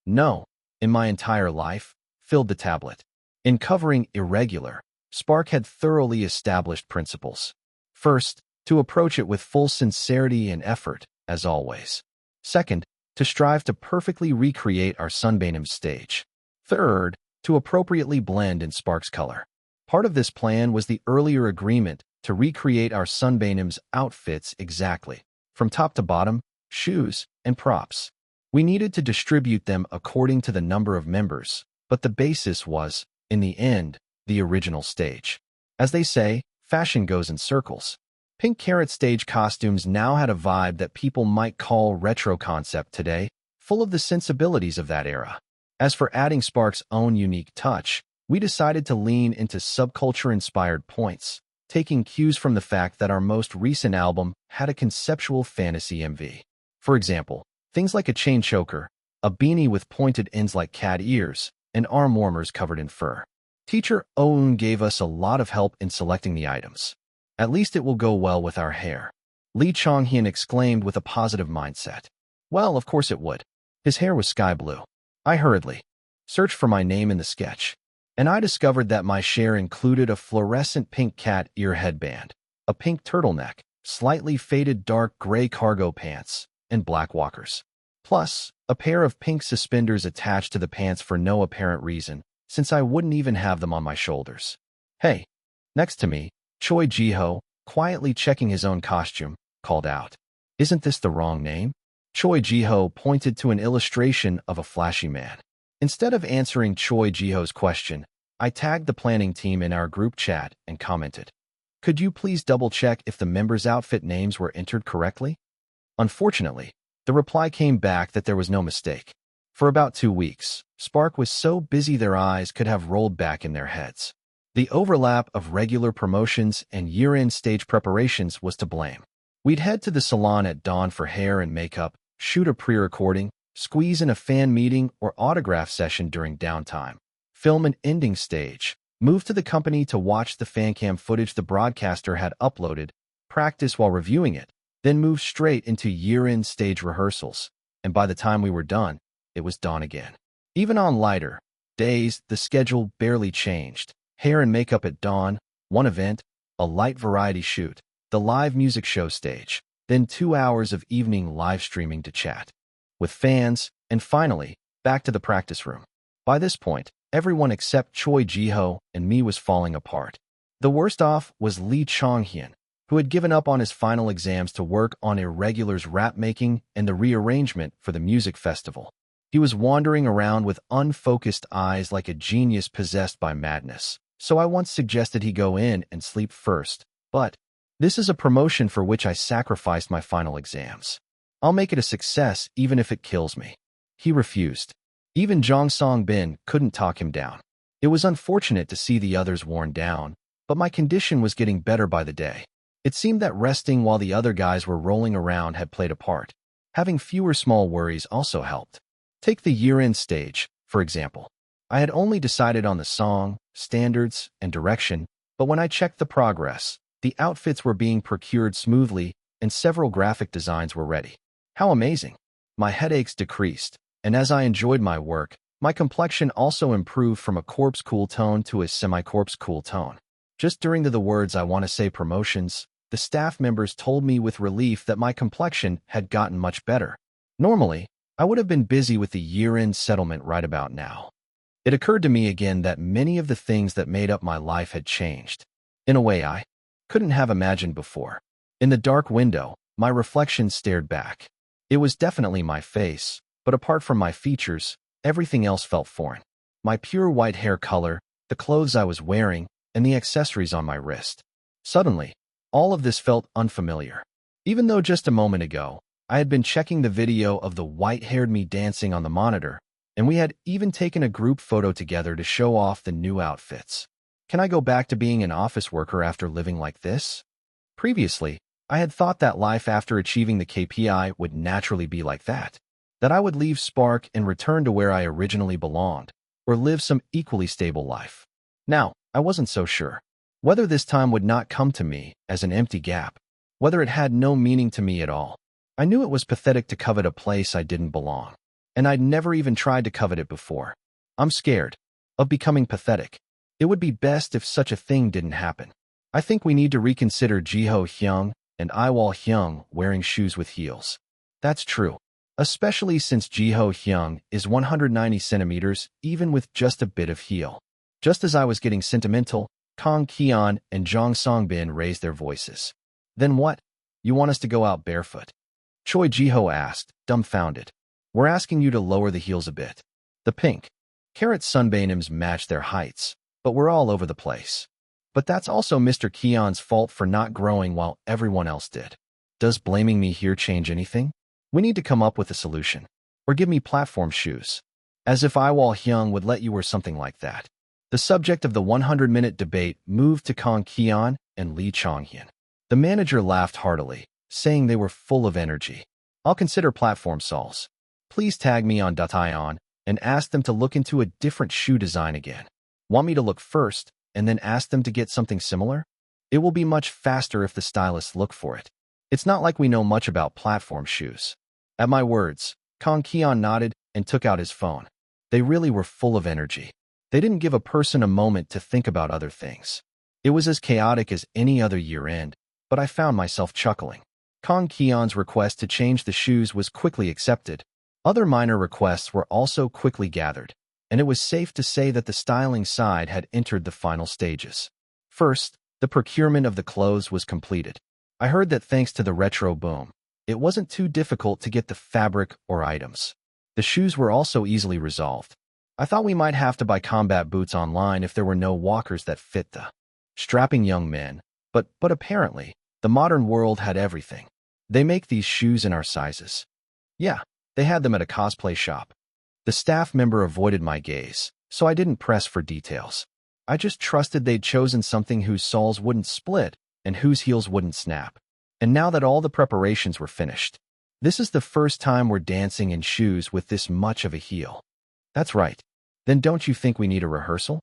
No, in my entire life, filled the tablet. In covering Irregular, Spark had thoroughly established principles. First, to approach it with full sincerity and effort, as always. Second, to strive to perfectly recreate our Sunbeam stage. Third, to appropriately blend in Spark's color. Part of this plan was the earlier agreement to recreate our Sunbeam's outfits exactly, from top to bottom, shoes, and props. We needed to distribute them according to the number of members, but the basis was, in the end, the original stage. As they say, fashion goes in circles. Pink Carrot stage costumes now had a vibe that people might call retro concept today, full of the sensibilities of that era. As for adding Spark's own unique touch, we decided to lean into subculture-inspired points, taking cues from the fact that our most recent album had a conceptual fantasy MV. For example, things like a chain choker, a beanie with pointed ends like cat ears, and arm warmers covered in fur. Teacher Oh-eun gave us a lot of help in selecting the items. At least it will go well with our hair. Lee Chonghyun exclaimed with a positive mindset. Well, of course it would. His hair was sky blue. I hurriedly searched for my name in the sketch, and I discovered that my share included a fluorescent pink cat ear headband, a pink turtleneck, slightly faded dark gray cargo pants, and black walkers. Plus, a pair of pink suspenders attached to the pants for no apparent reason, since I wouldn't even have them on my shoulders. Hey, next to me, Choi Ji-ho, quietly checking his own costume, called out, "Isn't this the wrong name?" Choi Ji-ho pointed to an illustration of a flashy man. Instead of answering Choi Ji-ho's question, I tagged the planning team in our group chat and commented, "Could you please double-check if the members' outfit names were entered correctly?" Unfortunately, the reply came back that there was no mistake. For about 2 weeks, Spark was so busy their eyes could have rolled back in their heads. The overlap of regular promotions and year-end stage preparations was to blame. We'd head to the salon at dawn for hair and makeup, shoot a pre-recording, squeeze in a fan meeting or autograph session during downtime, film an ending stage, move to the company to watch the fancam footage the broadcaster had uploaded, practice while reviewing it, then move straight into year-end stage rehearsals, and by the time we were done, it was dawn again. Even on lighter days, the schedule barely changed. Hair and makeup at dawn, one event, a light variety shoot, the live music show stage, then 2 hours of evening live streaming to chat with fans, and finally, back to the practice room. By this point, everyone except Choi Ji-ho and me was falling apart. The worst off was Lee Chonghyun, who had given up on his final exams to work on Irregular's rap making and the rearrangement for the music festival. He was wandering around with unfocused eyes like a genius possessed by madness, so I once suggested he go in and sleep first, but this is a promotion for which I sacrificed my final exams. I'll make it a success even if it kills me. He refused. Even Jong Songbin couldn't talk him down. It was unfortunate to see the others worn down, but my condition was getting better by the day. It seemed that resting while the other guys were rolling around had played a part. Having fewer small worries also helped. Take the year-end stage, for example. I had only decided on the song, standards, and direction, but when I checked the progress, the outfits were being procured smoothly and several graphic designs were ready. How amazing! My headaches decreased, and as I enjoyed my work, my complexion also improved from a corpse cool tone to a semi-corpse cool tone. Just during the words I want to say promotions, the staff members told me with relief that my complexion had gotten much better. Normally, I would have been busy with the year-end settlement right about now. It occurred to me again that many of the things that made up my life had changed, in a way I couldn't have imagined before. In the dark window, my reflection stared back. It was definitely my face, but apart from my features, everything else felt foreign. My pure white hair color, the clothes I was wearing, and the accessories on my wrist. Suddenly, all of this felt unfamiliar. Even though just a moment ago, I had been checking the video of the white-haired me dancing on the monitor, and we had even taken a group photo together to show off the new outfits. Can I go back to being an office worker after living like this? Previously, I had thought that life after achieving the KPI would naturally be like that I would leave Spark and return to where I originally belonged, or live some equally stable life. Now, I wasn't so sure. Whether this time would not come to me as an empty gap, whether it had no meaning to me at all. I knew it was pathetic to covet a place I didn't belong, and I'd never even tried to covet it before. I'm scared of becoming pathetic. It would be best if such a thing didn't happen. I think we need to reconsider Jiho Hyung and Yiwol Hyung wearing shoes with heels. That's true, especially since Jiho Hyung is 190 centimeters even with just a bit of heel. Just as I was getting sentimental, Kang Kian and Jong Songbin raised their voices. Then what? You want us to go out barefoot? Choi Jiho asked, dumbfounded. We're asking you to lower the heels a bit. The pink carrot sunbanims match their heights, but we're all over the place. But that's also Mr. Kian's fault for not growing while everyone else did. Does blaming me here change anything? We need to come up with a solution. Or give me platform shoes. As if Yiwol Hyung would let you or something like that. The subject of the 100-minute debate moved to Kang Kian and Lee Chonghyun. The manager laughed heartily, saying they were full of energy. I'll consider platform soles. Please tag me on .ion and ask them to look into a different shoe design again. Want me to look first and then ask them to get something similar? It will be much faster if the stylists look for it. It's not like we know much about platform shoes. At my words, Kang Kian nodded and took out his phone. They really were full of energy. They didn't give a person a moment to think about other things. It was as chaotic as any other year-end, but I found myself chuckling. Kang Kian's request to change the shoes was quickly accepted. Other minor requests were also quickly gathered, and it was safe to say that the styling side had entered the final stages. First, the procurement of the clothes was completed. I heard that thanks to the retro boom, it wasn't too difficult to get the fabric or items. The shoes were also easily resolved. I thought we might have to buy combat boots online if there were no walkers that fit the strapping young men, but apparently, the modern world had everything. They make these shoes in our sizes. Yeah, they had them at a cosplay shop. The staff member avoided my gaze, so I didn't press for details. I just trusted they'd chosen something whose soles wouldn't split and whose heels wouldn't snap. And now that all the preparations were finished, this is the first time we're dancing in shoes with this much of a heel. That's right. Then don't you think we need a rehearsal?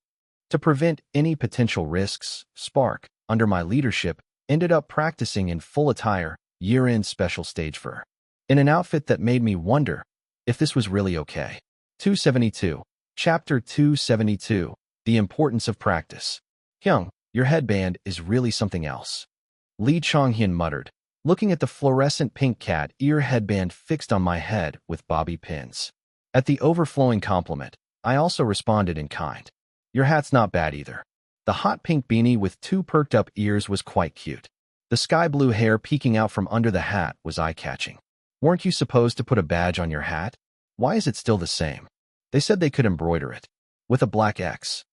To prevent any potential risks, Spark, under my leadership, ended up practicing in full attire, year-end special stage fur. In an outfit that made me wonder if this was really okay. 272. Chapter 272. The Importance of Practice. Hyung, your headband is really something else. Lee Chonghyun muttered, looking at the fluorescent pink cat ear headband fixed on my head with bobby pins. At the overflowing compliment, I also responded in kind. Your hat's not bad either. The hot pink beanie with two perked-up ears was quite cute. The sky blue hair peeking out from under the hat was eye-catching. Weren't you supposed to put a badge on your hat? Why is it still the same? They said they could embroider it. With a black X.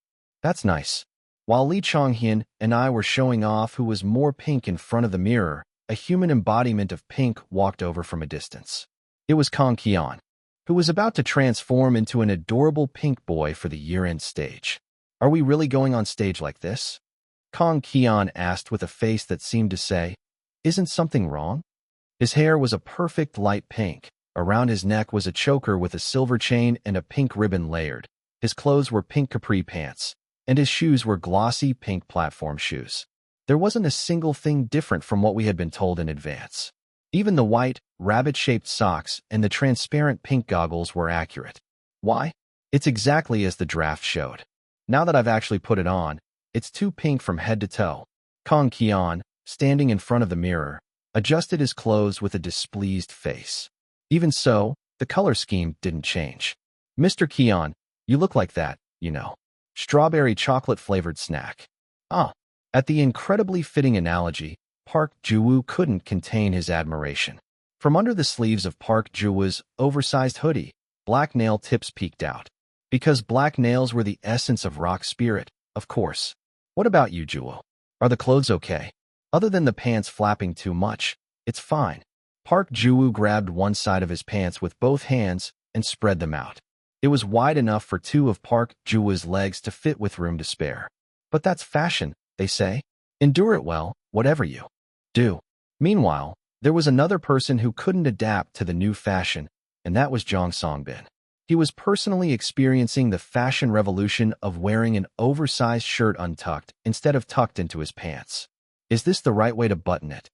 That's nice. While Lee Chonghyun and I were showing off who was more pink in front of the mirror, a human embodiment of pink walked over from a distance. It was Kang Kian, who was about to transform into an adorable pink boy for the year-end stage. Are we really going on stage like this? Kang Kian asked with a face that seemed to say, isn't something wrong? His hair was a perfect light pink. Around his neck was a choker with a silver chain and a pink ribbon layered. His clothes were pink capri pants, and his shoes were glossy pink platform shoes. There wasn't a single thing different from what we had been told in advance. Even the white, rabbit-shaped socks and the transparent pink goggles were accurate. Why? It's exactly as the draft showed. Now that I've actually put it on, it's too pink from head to toe. Kang Kian, standing in front of the mirror, adjusted his clothes with a displeased face. Even so, the color scheme didn't change. Mr. Kian, you look like that, you know. Strawberry chocolate-flavored snack. Ah. At the incredibly fitting analogy, Park Ju-woo couldn't contain his admiration. From under the sleeves of Park Ju-woo's oversized hoodie, black nail tips peeked out. Because black nails were the essence of rock spirit, of course. What about you, Ju-woo? Are the clothes okay? Other than the pants flapping too much, it's fine. Park Ju-woo grabbed one side of his pants with both hands and spread them out. It was wide enough for two of Park Ju-woo's legs to fit with room to spare. But that's fashion, they say. Endure it well, whatever you do. Meanwhile, there was another person who couldn't adapt to the new fashion, and that was Jong Songbin. He was personally experiencing the fashion revolution of wearing an oversized shirt untucked instead of tucked into his pants. Is this the right way to button it?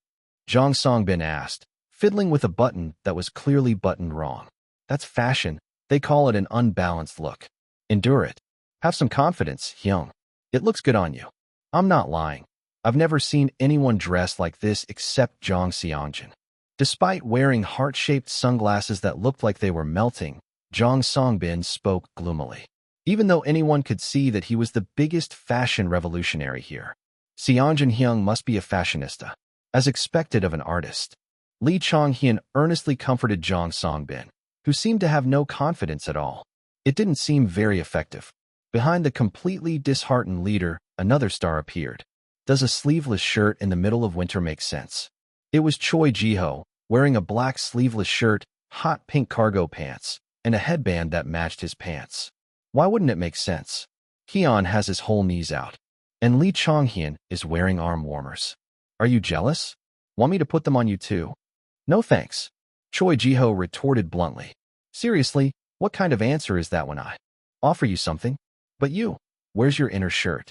Jong Songbin asked, fiddling with a button that was clearly buttoned wrong. That's fashion. They call it an unbalanced look. Endure it. Have some confidence, Hyung. It looks good on you. I'm not lying. I've never seen anyone dressed like this except Jong Seongjin. Despite wearing heart-shaped sunglasses that looked like they were melting, Jong Songbin spoke gloomily. Even though anyone could see that he was the biggest fashion revolutionary here. Seongjin Hyung must be a fashionista, as expected of an artist. Lee Chong-hyun earnestly comforted Jong Songbin, who seemed to have no confidence at all. It didn't seem very effective. Behind the completely disheartened leader, another star appeared. Does a sleeveless shirt in the middle of winter make sense? It was Choi Ji-ho, wearing a black sleeveless shirt, hot pink cargo pants, and a headband that matched his pants. Why wouldn't it make sense? Hyun has his whole knees out, and Lee Chong-hyun is wearing arm warmers. Are you jealous? Want me to put them on you too? No thanks. Choi Ji-ho retorted bluntly. Seriously, what kind of answer is that when I offer you something? But you, where's your inner shirt?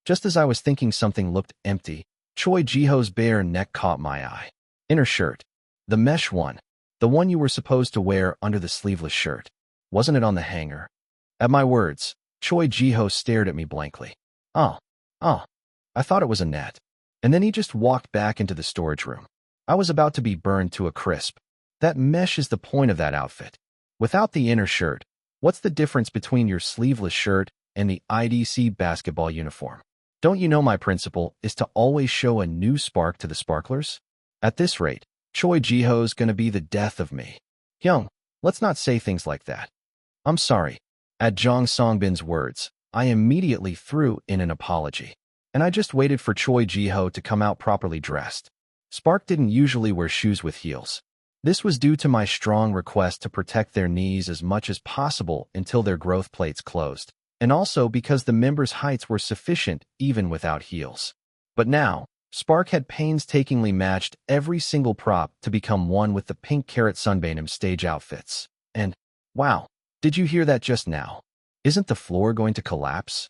Just as I was thinking something looked empty, Choi Ji-ho's bare neck caught my eye. Inner shirt. The mesh one. The one you were supposed to wear under the sleeveless shirt. Wasn't it on the hanger? At my words, Choi Ji-ho stared at me blankly. I thought it was a net. And then he just walked back into the storage room. I was about to be burned to a crisp. That mesh is the point of that outfit. Without the inner shirt, what's the difference between your sleeveless shirt and the IDC basketball uniform? Don't you know my principle is to always show a new spark to the sparklers? At this rate, Choi Ji-ho's gonna be the death of me. Hyung, let's not say things like that. I'm sorry. At Jong Songbin's words, I immediately threw in an apology. And I just waited for Choi Ji-ho to come out properly dressed. Spark didn't usually wear shoes with heels. This was due to my strong request to protect their knees as much as possible until their growth plates closed, and also because the members' heights were sufficient even without heels. But now, Spark had painstakingly matched every single prop to become one with the pink carrot sunbanim stage outfits. And, wow, did you hear that just now? Isn't the floor going to collapse?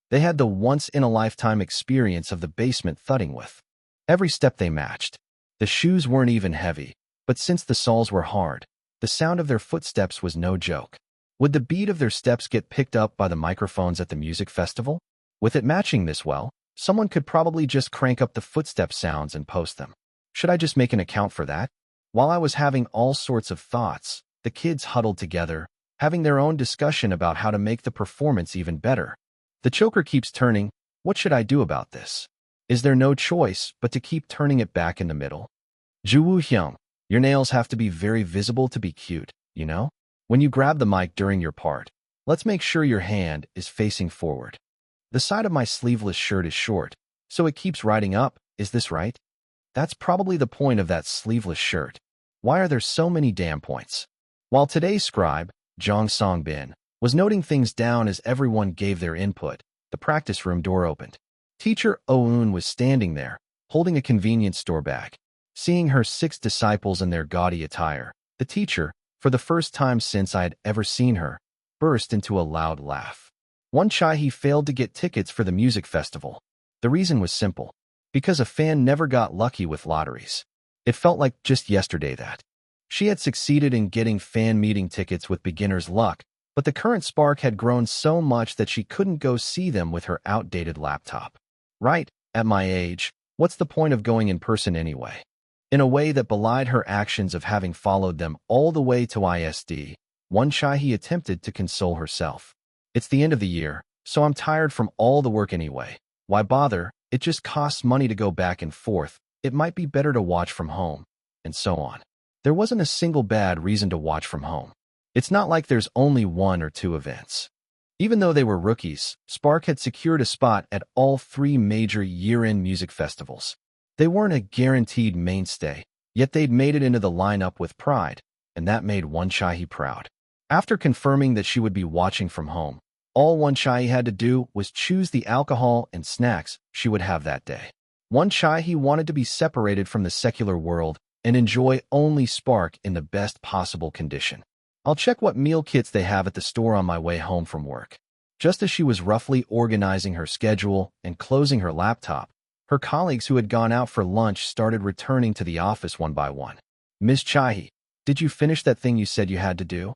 They had the once-in-a-lifetime experience of the basement thudding with. Every step they matched. The shoes weren't even heavy, but since the soles were hard, the sound of their footsteps was no joke. Would the beat of their steps get picked up by the microphones at the music festival? With it matching this well, someone could probably just crank up the footstep sounds and post them. Should I just make an account for that? While I was having all sorts of thoughts, the kids huddled together, having their own discussion about how to make the performance even better. The choker keeps turning. What should I do about this? Is there no choice but to keep turning it back in the middle? Ju-woo Hyung, your nails have to be very visible to be cute, you know? When you grab the mic during your part, let's make sure your hand is facing forward. The side of my sleeveless shirt is short, so it keeps riding up, is this right? That's probably the point of that sleeveless shirt. Why are there so many damn points? While today's scribe, Jong Songbin, was noting things down as everyone gave their input, the practice room door opened. Teacher Oh-eun was standing there, holding a convenience store bag. Seeing her 6 disciples in their gaudy attire, the teacher, for the first time since I had ever seen her, burst into a loud laugh. One Chai failed to get tickets for the music festival. The reason was simple. Because a fan never got lucky with lotteries. It felt like just yesterday that she had succeeded in getting fan meeting tickets with beginner's luck, but the current spark had grown so much that she couldn't go see them with her outdated laptop. Right, at my age, what's the point of going in person anyway? In a way that belied her actions of having followed them all the way to ISD, One Chai attempted to console herself. It's the end of the year, so I'm tired from all the work anyway. Why bother? It just costs money to go back and forth. It might be better to watch from home, and so on. There wasn't a single bad reason to watch from home. It's not like there's only 1 or 2 events. Even though they were rookies, Spark had secured a spot at all 3 major year-end music festivals. They weren't a guaranteed mainstay, yet they'd made it into the lineup with pride, and that made One Chai proud. After confirming that she would be watching from home, all One Chai had to do was choose the alcohol and snacks she would have that day. One Chai wanted to be separated from the secular world and enjoy only Spark in the best possible condition. I'll check what meal kits they have at the store on my way home from work. Just as she was roughly organizing her schedule and closing her laptop, her colleagues who had gone out for lunch started returning to the office one by one. Ms. Chai, did you finish that thing you said you had to do?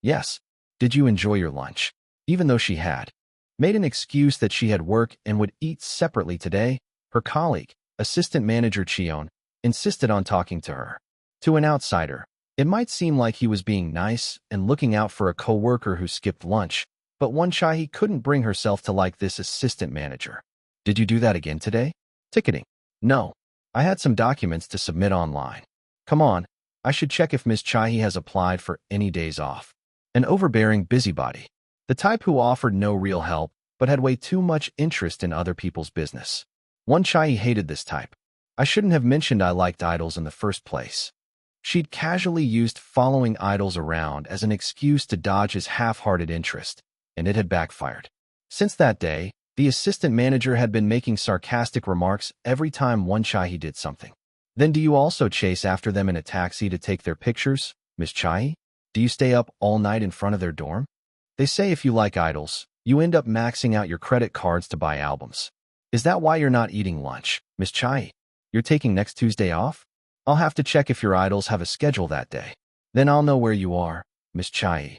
Yes. Did you enjoy your lunch? Even though she had made an excuse that she had work and would eat separately today, her colleague, Assistant Manager Cheon, insisted on talking to her. To an outsider, it might seem like he was being nice and looking out for a coworker who skipped lunch, but One Chai couldn't bring herself to like this assistant manager. Did you do that again today? Ticketing. No. I had some documents to submit online. Come on, I should check if Ms. Chai has applied for any days off. An overbearing busybody. The type who offered no real help, but had way too much interest in other people's business. One Chai hated this type. I shouldn't have mentioned I liked idols in the first place. She'd casually used following idols around as an excuse to dodge his half-hearted interest, and it had backfired. Since that day, the assistant manager had been making sarcastic remarks every time One Chai did something. Then do you also chase after them in a taxi to take their pictures, Ms. Chai? Do you stay up all night in front of their dorm? They say if you like idols, you end up maxing out your credit cards to buy albums. Is that why you're not eating lunch, Ms. Chai? You're taking next Tuesday off? I'll have to check if your idols have a schedule that day. Then I'll know where you are, Ms. Chai.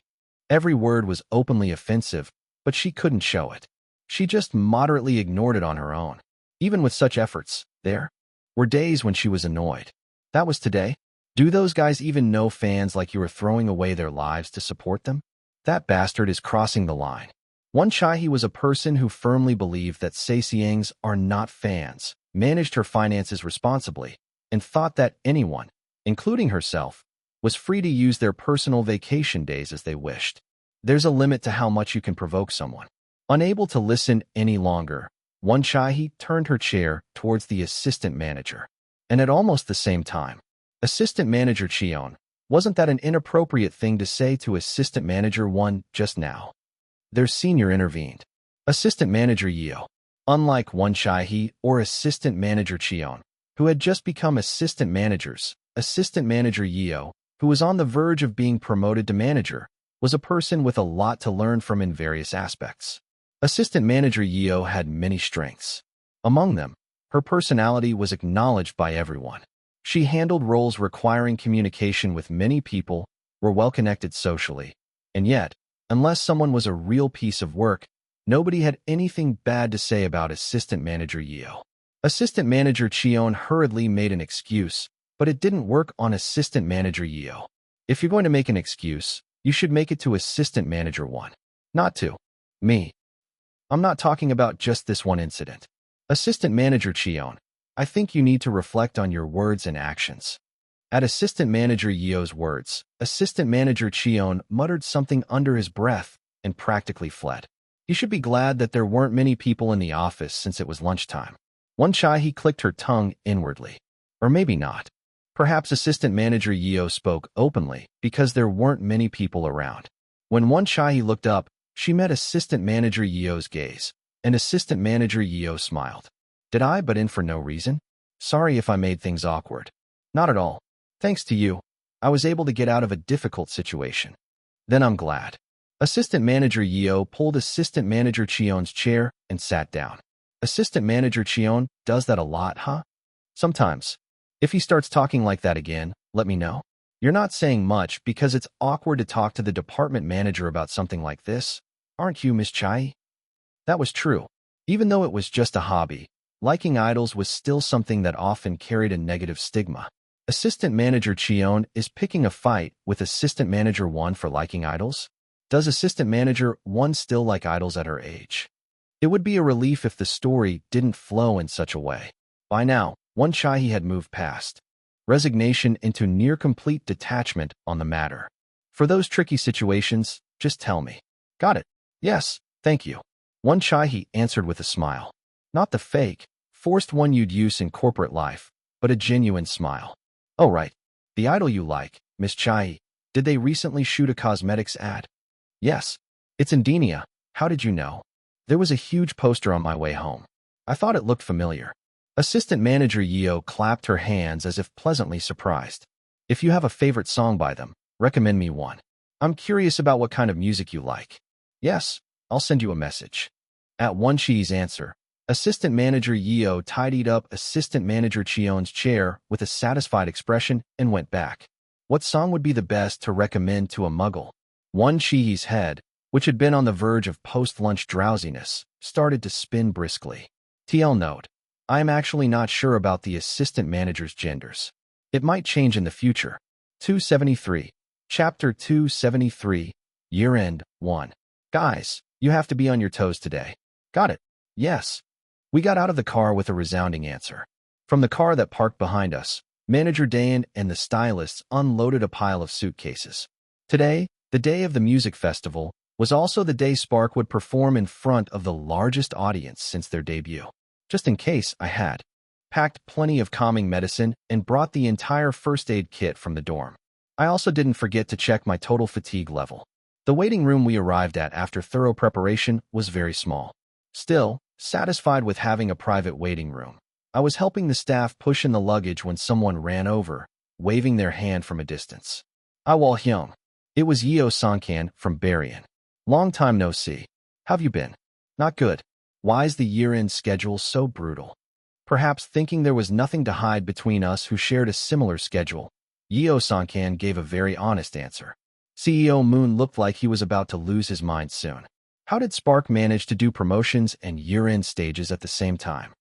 Every word was openly offensive, but she couldn't show it. She just moderately ignored it on her own. Even with such efforts, there were days when she was annoyed. That was today. Do those guys even know fans like you are throwing away their lives to support them? That bastard is crossing the line. One Chai was a person who firmly believed that Saesiangs are not fans, managed her finances responsibly, and thought that anyone, including herself, was free to use their personal vacation days as they wished. There's a limit to how much you can provoke someone. Unable to listen any longer, One Chai turned her chair towards the assistant manager. And at almost the same time, Assistant Manager Cheon, wasn't that an inappropriate thing to say to Assistant Manager 1 just now? Their senior intervened. Assistant Manager Yiwol. Unlike One Chai or Assistant Manager Cheon, who had just become assistant managers, Assistant Manager Yiwol, who was on the verge of being promoted to manager, was a person with a lot to learn from in various aspects. Assistant Manager Yiwol had many strengths. Among them, her personality was acknowledged by everyone. She handled roles requiring communication with many people, were well-connected socially, and yet, unless someone was a real piece of work, nobody had anything bad to say about Assistant Manager Yiwol. Assistant Manager Cheon hurriedly made an excuse, but it didn't work on Assistant Manager Yiwol. If you're going to make an excuse, you should make it to Assistant Manager 1, not to me. I'm not talking about just this one incident. Assistant Manager Cheon, I think you need to reflect on your words and actions. At Assistant Manager Yiwol's words, Assistant Manager Cheon muttered something under his breath and practically fled. He should be glad that there weren't many people in the office since it was lunchtime. One Chai clicked her tongue inwardly. Or maybe not. Perhaps Assistant Manager Yiwol spoke openly because there weren't many people around. When One Chai looked up, she met Assistant Manager Yiwol's gaze, and Assistant Manager Yiwol smiled. Did I butt in for no reason? Sorry if I made things awkward. Not at all. Thanks to you, I was able to get out of a difficult situation. Then I'm glad. Assistant Manager Yeo pulled Assistant Manager Cheon's chair and sat down. Assistant Manager Cheon does that a lot, huh? Sometimes. If he starts talking like that again, let me know. You're not saying much because it's awkward to talk to the department manager about something like this, aren't you, Miss Chai? That was true. Even though it was just a hobby, liking idols was still something that often carried a negative stigma. Assistant Manager Cheon is picking a fight with Assistant Manager 1 for liking idols? Does Assistant Manager 1 still like idols at her age? It would be a relief if the story didn't flow in such a way. By now, One Chai had moved past resignation into near-complete detachment on the matter. For those tricky situations, just tell me. Got it. Yes, thank you. One Chai answered with a smile. Not the fake, forced one you'd use in corporate life, but a genuine smile. Oh right, the idol you like, Miss Chai. Did they recently shoot a cosmetics ad? Yes. It's in Denia. How did you know? There was a huge poster on my way home. I thought it looked familiar. Assistant Manager Yeo clapped her hands as if pleasantly surprised. If you have a favorite song by them, recommend me one. I'm curious about what kind of music you like. Yes, I'll send you a message. At One Chi's answer, Assistant Manager Yeo tidied up Assistant Manager Cheon's chair with a satisfied expression and went back. What song would be the best to recommend to a muggle? One Chi's head, which had been on the verge of post-lunch drowsiness, started to spin briskly. TL note. I am actually not sure about the assistant manager's genders. It might change in the future. 273. Chapter 273. Year-end 1. Guys, you have to be on your toes today. Got it. Yes. We got out of the car with a resounding answer. From the car that parked behind us, Manager Dayan and the stylists unloaded a pile of suitcases. Today, the day of the music festival, was also the day Spark would perform in front of the largest audience since their debut. Just in case, I had packed plenty of calming medicine and brought the entire first aid kit from the dorm. I also didn't forget to check my total fatigue level. The waiting room we arrived at after thorough preparation was very small. Still, satisfied with having a private waiting room, I was helping the staff push in the luggage when someone ran over, waving their hand from a distance. Awal Hyung. It was Yeo Songkan from Berrien. Long time no see. How've you been? Not good. Why's the year-end schedule so brutal? Perhaps thinking there was nothing to hide between us who shared a similar schedule, Yeo Songkan gave a very honest answer. CEO Moon looked like he was about to lose his mind soon. How did Spark manage to do promotions and year-end stages at the same time?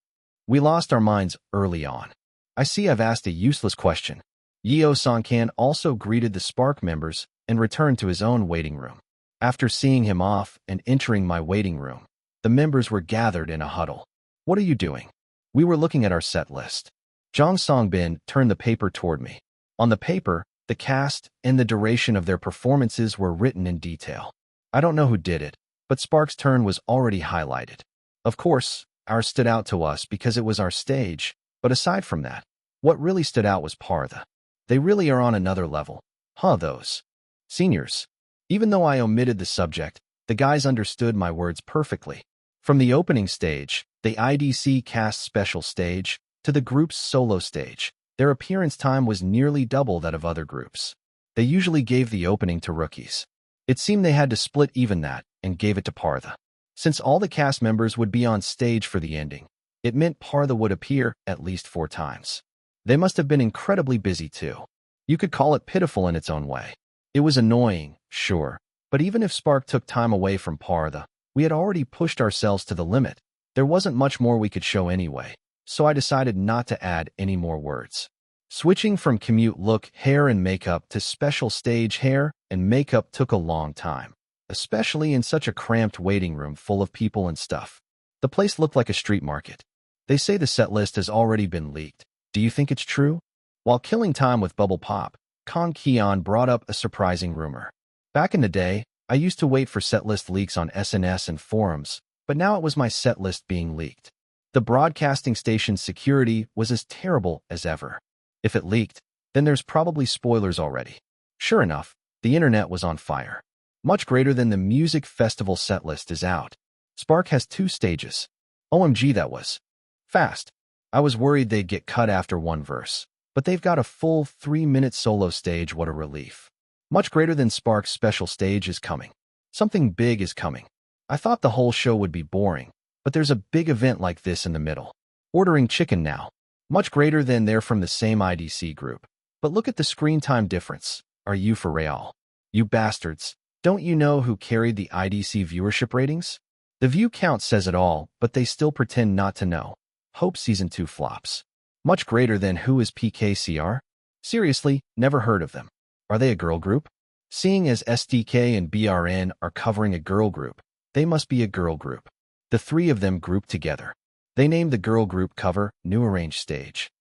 We lost our minds early on. I see I've asked a useless question. Yeo Songkan also greeted the Spark members and returned to his own waiting room. After seeing him off and entering my waiting room, the members were gathered in a huddle. What are you doing? We were looking at our set list. Jong Songbin turned the paper toward me. On the paper, the cast and the duration of their performances were written in detail. I don't know who did it, but Spark's turn was already highlighted. Of course, ours stood out to us because it was our stage, but aside from that, what really stood out was Partha. They really are on another level. Huh, those seniors. Even though I omitted the subject, the guys understood my words perfectly. From the opening stage, the IDC cast special stage, to the group's solo stage, their appearance time was nearly double that of other groups. They usually gave the opening to rookies. It seemed they had to split even that and gave it to Partha. Since all the cast members would be on stage for the ending, it meant Partha would appear at least 4 times. They must have been incredibly busy too. You could call it pitiful in its own way. It was annoying, sure, but even if Spark took time away from Partha, we had already pushed ourselves to the limit. There wasn't much more we could show anyway, so I decided not to add any more words. Switching from commute look hair and makeup to special stage hair and makeup took a long time, especially in such a cramped waiting room full of people and stuff. The place looked like a street market. They say the set list has already been leaked. Do you think it's true? While killing time with Bubble Pop, Kong Keon brought up a surprising rumor. Back in the day, I used to wait for setlist leaks on SNS and forums, but now it was my setlist being leaked. The broadcasting station's security was as terrible as ever. If it leaked, then there's probably spoilers already. Sure enough, the internet was on fire. Much greater than the music festival setlist is out. Spark has 2 stages. OMG, that was fast. I was worried they'd get cut after one verse. But they've got a full 3-minute solo stage. What a relief. Much greater than Spark's special stage is coming. Something big is coming. I thought the whole show would be boring, but there's a big event like this in the middle. Ordering chicken now. Much greater than they're from the same IDC group. But look at the screen time difference. Are you for real? You bastards. Don't you know who carried the IDC viewership ratings? The view count says it all, but they still pretend not to know. Hope Season 2 flops. Much greater than who is PKCR? Seriously, never heard of them. Are they a girl group? Seeing as SDK and BRN are covering a girl group, they must be a girl group. The three of them grouped together. They named the girl group cover New Arranged Stage.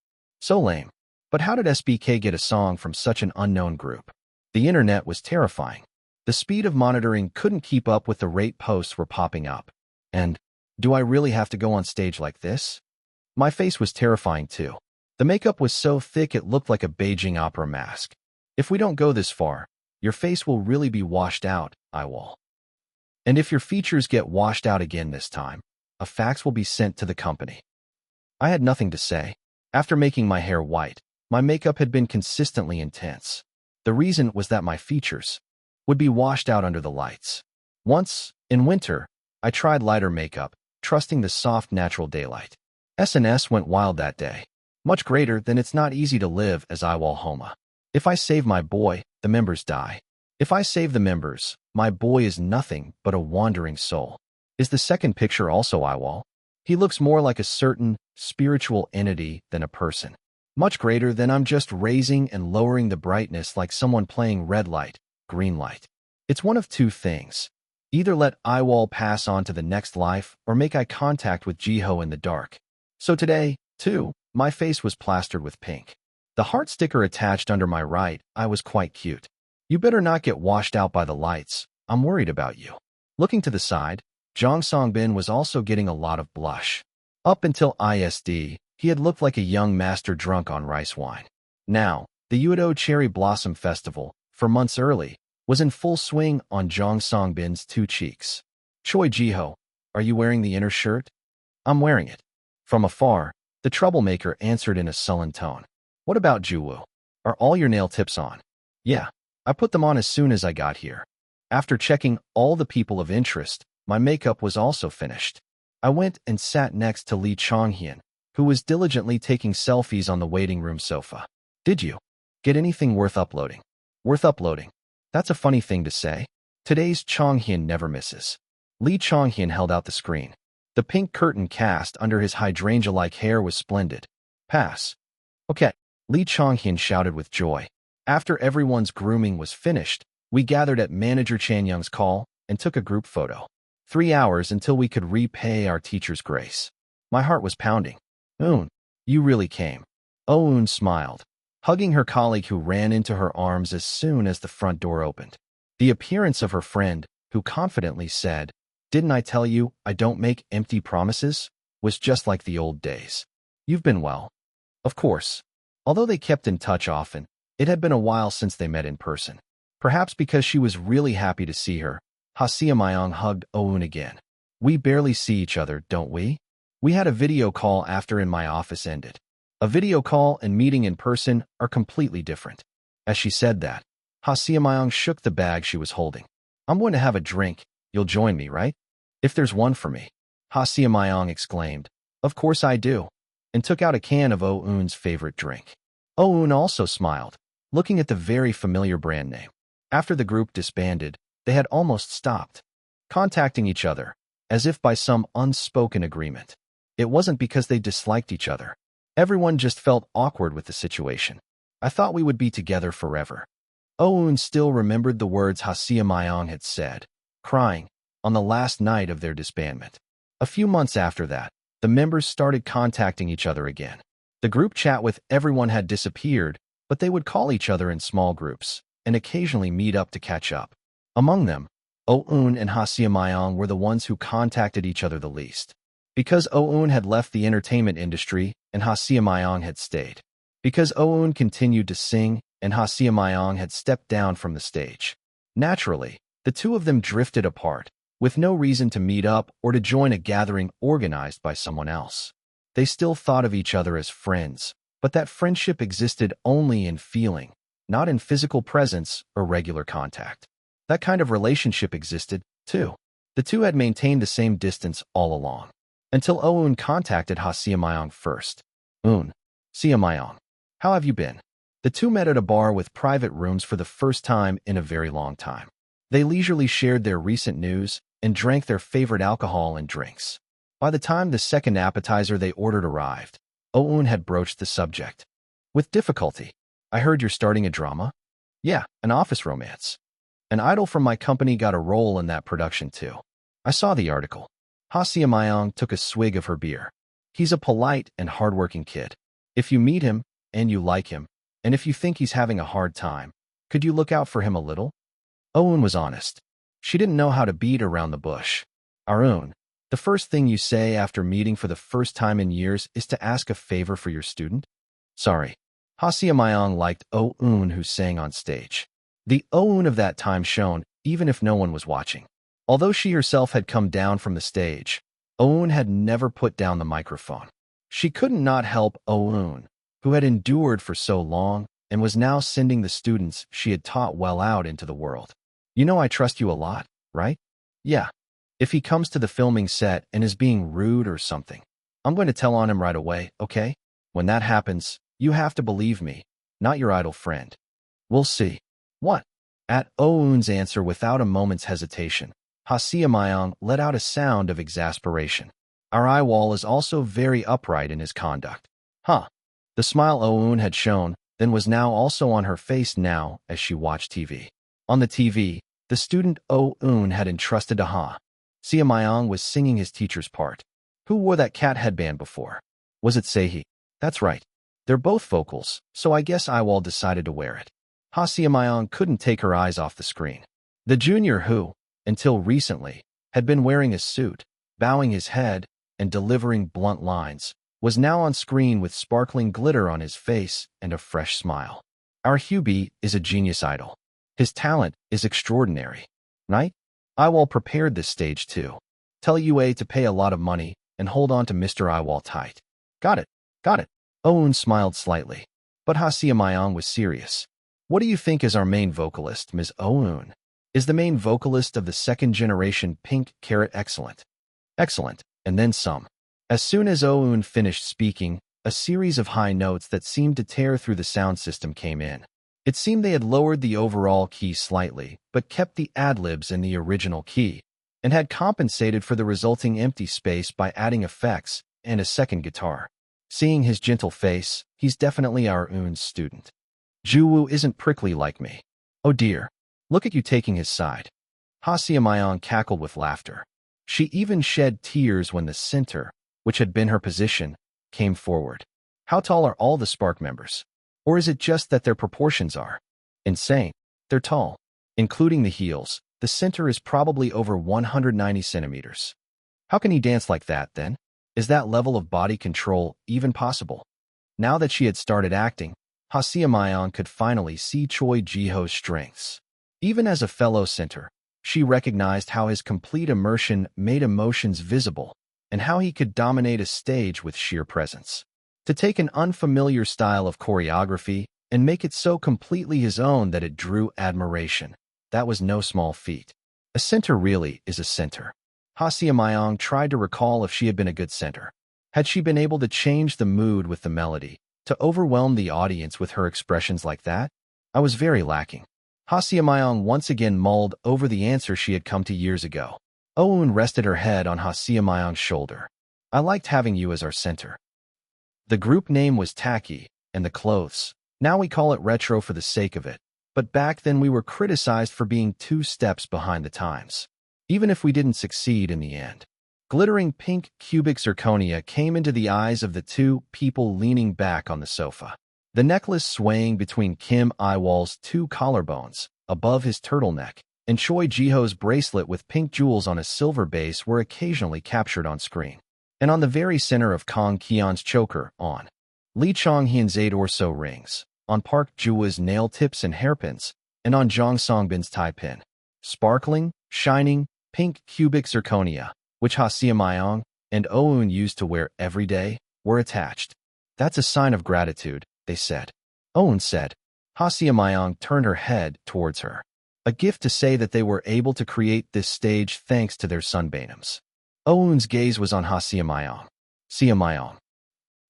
So lame. But how did SBK get a song from such an unknown group? The internet was terrifying. The speed of monitoring couldn't keep up with the rate posts were popping up. And, do I really have to go on stage like this? My face was terrifying too. The makeup was so thick it looked like a Beijing opera mask. If we don't go this far, your face will really be washed out, Yiwol. And if your features get washed out again this time, a fax will be sent to the company. I had nothing to say. After making my hair white, my makeup had been consistently intense. The reason was that my features would be washed out under the lights. Once, in winter, I tried lighter makeup, trusting the soft natural daylight. SNS went wild that day. Much greater than it's not easy to live as Yiwol Homa. If I save my boy, the members die. If I save the members, my boy is nothing but a wandering soul. Is the second picture also Yiwol? He looks more like a certain spiritual entity than a person. Much greater than I'm just raising and lowering the brightness like someone playing red light, green light. It's one of two things. Either let Yiwol pass on to the next life or make eye contact with Jiho in the dark. So today, too, my face was plastered with pink. The heart sticker attached under my right eye was quite cute. You better not get washed out by the lights. I'm worried about you. Looking to the side, Jong Songbin was also getting a lot of blush. Up until ISD, he had looked like a young master drunk on rice wine. Now, the Udo Cherry Blossom Festival, for months early, was in full swing on Jong Songbin's two cheeks. Choi Jiho, are you wearing the inner shirt? I'm wearing it. From afar, the troublemaker answered in a sullen tone. What about Juwoo? Are all your nail tips on? Yeah, I put them on as soon as I got here. After checking all the people of interest, my makeup was also finished. I went and sat next to Lee Chonghyun, who was diligently taking selfies on the waiting room sofa. Did you get anything worth uploading? Worth uploading? That's a funny thing to say. Today's Chonghyun never misses. Lee Chonghyun held out the screen. The pink curtain cast under his hydrangea-like hair was splendid. Pass. Okay, Lee Chonghyun shouted with joy. After everyone's grooming was finished, we gathered at Manager Chanyung's call and took a group photo. 3 hours until we could repay our teacher's grace. My heart was pounding. Eun, you really came. Oh, Eun smiled, hugging her colleague who ran into her arms as soon as the front door opened. The appearance of her friend, who confidently said, "Didn't I tell you I don't make empty promises?" was just like the old days. You've been well. Of course. Although they kept in touch often, it had been a while since they met in person. Perhaps because she was really happy to see her, Hasia Myung hugged Eun again. We barely see each other, don't we? We had a video call after in my office ended. A video call and meeting in person are completely different. As she said that, Hasia Myung shook the bag she was holding. I'm going to have a drink. You'll join me, right? If there's one for me. Hasia Myung exclaimed. Of course I do. And took out a can of Eun's favorite drink. Eun also smiled, looking at the very familiar brand name. After the group disbanded, they had almost stopped contacting each other, as if by some unspoken agreement. It wasn't because they disliked each other. Everyone just felt awkward with the situation. I thought we would be together forever. Eun still remembered the words Hasia Myung had said, crying, on the last night of their disbandment. A few months after that, the members started contacting each other again. The group chat with everyone had disappeared, but they would call each other in small groups and occasionally meet up to catch up. Among them, Eun and Hasia Myung were the ones who contacted each other the least. Because Eun had left the entertainment industry and Hasia Myung had stayed. Because Eun continued to sing and Hasia Myung had stepped down from the stage. Naturally, the two of them drifted apart, with no reason to meet up or to join a gathering organized by someone else. They still thought of each other as friends, but that friendship existed only in feeling, not in physical presence or regular contact. That kind of relationship existed, too. The two had maintained the same distance all along, until Oh-eun contacted Ha Seok-myung first. "Eun, Seok-myung, how have you been?" The two met at a bar with private rooms for the first time in a very long time. They leisurely shared their recent news and drank their favorite alcohol and drinks. By the time the second appetizer they ordered arrived, Oh-eun had broached the subject. With difficulty, "I heard you're starting a drama?" "Yeah, an office romance. An idol from my company got a role in that production too. I saw the article." Ha Seok-myung took a swig of her beer. "He's a polite and hardworking kid. If you meet him, and you like him, and if you think he's having a hard time, could you look out for him a little?" Oh-eun was honest. She didn't know how to beat around the bush. "Arun, the first thing you say after meeting for the first time in years is to ask a favor for your student?" "Sorry." Ha Seok-myung liked Oh-eun who sang on stage. The Oh-eun of that time shone, even if no one was watching. Although she herself had come down from the stage, Oh-eun had never put down the microphone. She couldn't not help Oh-eun, who had endured for so long and was now sending the students she had taught well out into the world. "You know I trust you a lot, right?" "Yeah. If he comes to the filming set and is being rude or something, I'm going to tell on him right away, okay? When that happens, you have to believe me, not your idle friend." "We'll see." "What?" At Oh-eun's answer without a moment's hesitation, Ha Seok-myung let out a sound of exasperation. "Our Yiwol is also very upright in his conduct." "Huh." The smile Oh-eun had shown then was now also on her face now as she watched TV. On the TV, the student Oh-eun had entrusted to Ha Seok-myung was singing his teacher's part. Who wore that cat headband before? Was it Sehi? That's right. They're both vocals, so I guess Yiwol decided to wear it. Ha Seok-myung couldn't take her eyes off the screen. The junior who, until recently, had been wearing a suit, bowing his head, and delivering blunt lines, was now on screen with sparkling glitter on his face and a fresh smile. "Our Hubie is a genius idol. His talent is extraordinary. Right? Yiwol prepared this stage too. Tell UA to pay a lot of money and hold on to Mr. Yiwol tight." Got it. Got it." Oh-eun smiled slightly, but Ha Seok-myung was serious. "What do you think is our main vocalist, Ms. Oh-eun? Is the main vocalist of the second-generation Pink Carrot excellent?" "Excellent, and then some." As soon as Oh-eun finished speaking, a series of high notes that seemed to tear through the sound system came in. It seemed they had lowered the overall key slightly, but kept the ad-libs in the original key, and had compensated for the resulting empty space by adding effects and a second guitar. Seeing his gentle face, he's definitely our Eun's student. Jiwoo isn't prickly like me. Oh dear, look at you taking his side. Ha Seok-myung cackled with laughter. She even shed tears when the center, which had been her position, came forward. How tall are all the Spark members? Or is it just that their proportions are insane? They're tall. Including the heels, the center is probably over 190 centimeters. How can he dance like that, then? Is that level of body control even possible? Now that she had started acting, Ha Seok-myung could finally see Choi Ji-ho's strengths. Even as a fellow center, she recognized how his complete immersion made emotions visible and how he could dominate a stage with sheer presence. To take an unfamiliar style of choreography and make it so completely his own that it drew admiration, that was no small feat. A center really is a center. Ha Seok-myung tried to recall if she had been a good center. Had she been able to change the mood with the melody, to overwhelm the audience with her expressions like that? I was very lacking. Ha Seok-myung once again mulled over the answer she had come to years ago. Oh-eun rested her head on Ha Seok-myung's shoulder. "I liked having you as our center. The group name was tacky, and the clothes. Now we call it retro for the sake of it. But back then we were criticized for being 2 steps behind the times. Even if we didn't succeed in the end." Glittering pink cubic zirconia came into the eyes of the two people leaning back on the sofa. The necklace swaying between Kim Yiwol's 2 collarbones, above his turtleneck, and Choi Ji-ho's bracelet with pink jewels on a silver base were occasionally captured on screen. And on the very center of Kang Kyon's choker, on Lee Chong-hyun's 8 orso rings, on Park Juwa's nail tips and hairpins, and on Jong Songbin's tie pin. Sparkling, shining, pink cubic zirconia, which Ha Seok-myung and Oh-eun used to wear every day, were attached. That's a sign of gratitude, they said. Owen said. Hasiamayong turned her head towards her. A gift to say that they were able to create this stage thanks to their sunbanums. Owen's gaze was on Hasiamayong. Siamayong.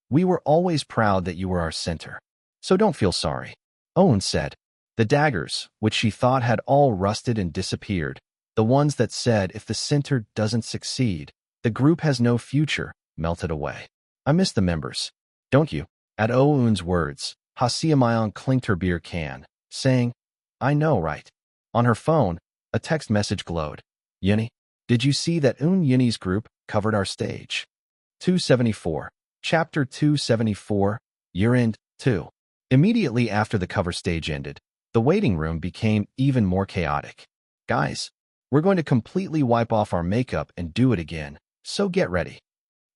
We were always proud that you were our center. So don't feel sorry. Owen said. The daggers, which she thought had all rusted and disappeared, the ones that said if the center doesn't succeed, the group has no future, melted away. I miss the members. Don't you? At Owen's words, Hasiamayong clinked her beer can, saying, I know, right? On her phone, a text message glowed. Yuni, did you see that Yuni's group covered our stage? 274. Chapter 274, Year End 2. Immediately after the cover stage ended, the waiting room became even more chaotic. Guys, we're going to completely wipe off our makeup and do it again, so get ready.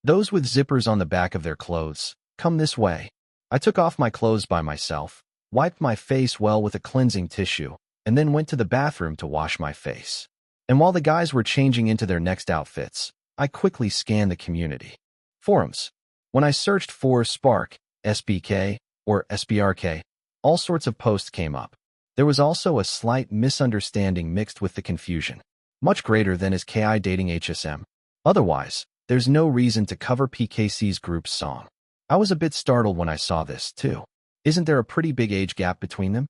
Those with zippers on the back of their clothes, come this way. I took off my clothes by myself, wiped my face well with a cleansing tissue, and then went to the bathroom to wash my face. And while the guys were changing into their next outfits, I quickly scanned the community. Forums. When I searched for Spark, SBK, or SBRK, all sorts of posts came up. There was also a slight misunderstanding mixed with the confusion. Much greater than is KI dating HSM. Otherwise, there's no reason to cover PKC's group's song. I was a bit startled when I saw this, too. Isn't there a pretty big age gap between them?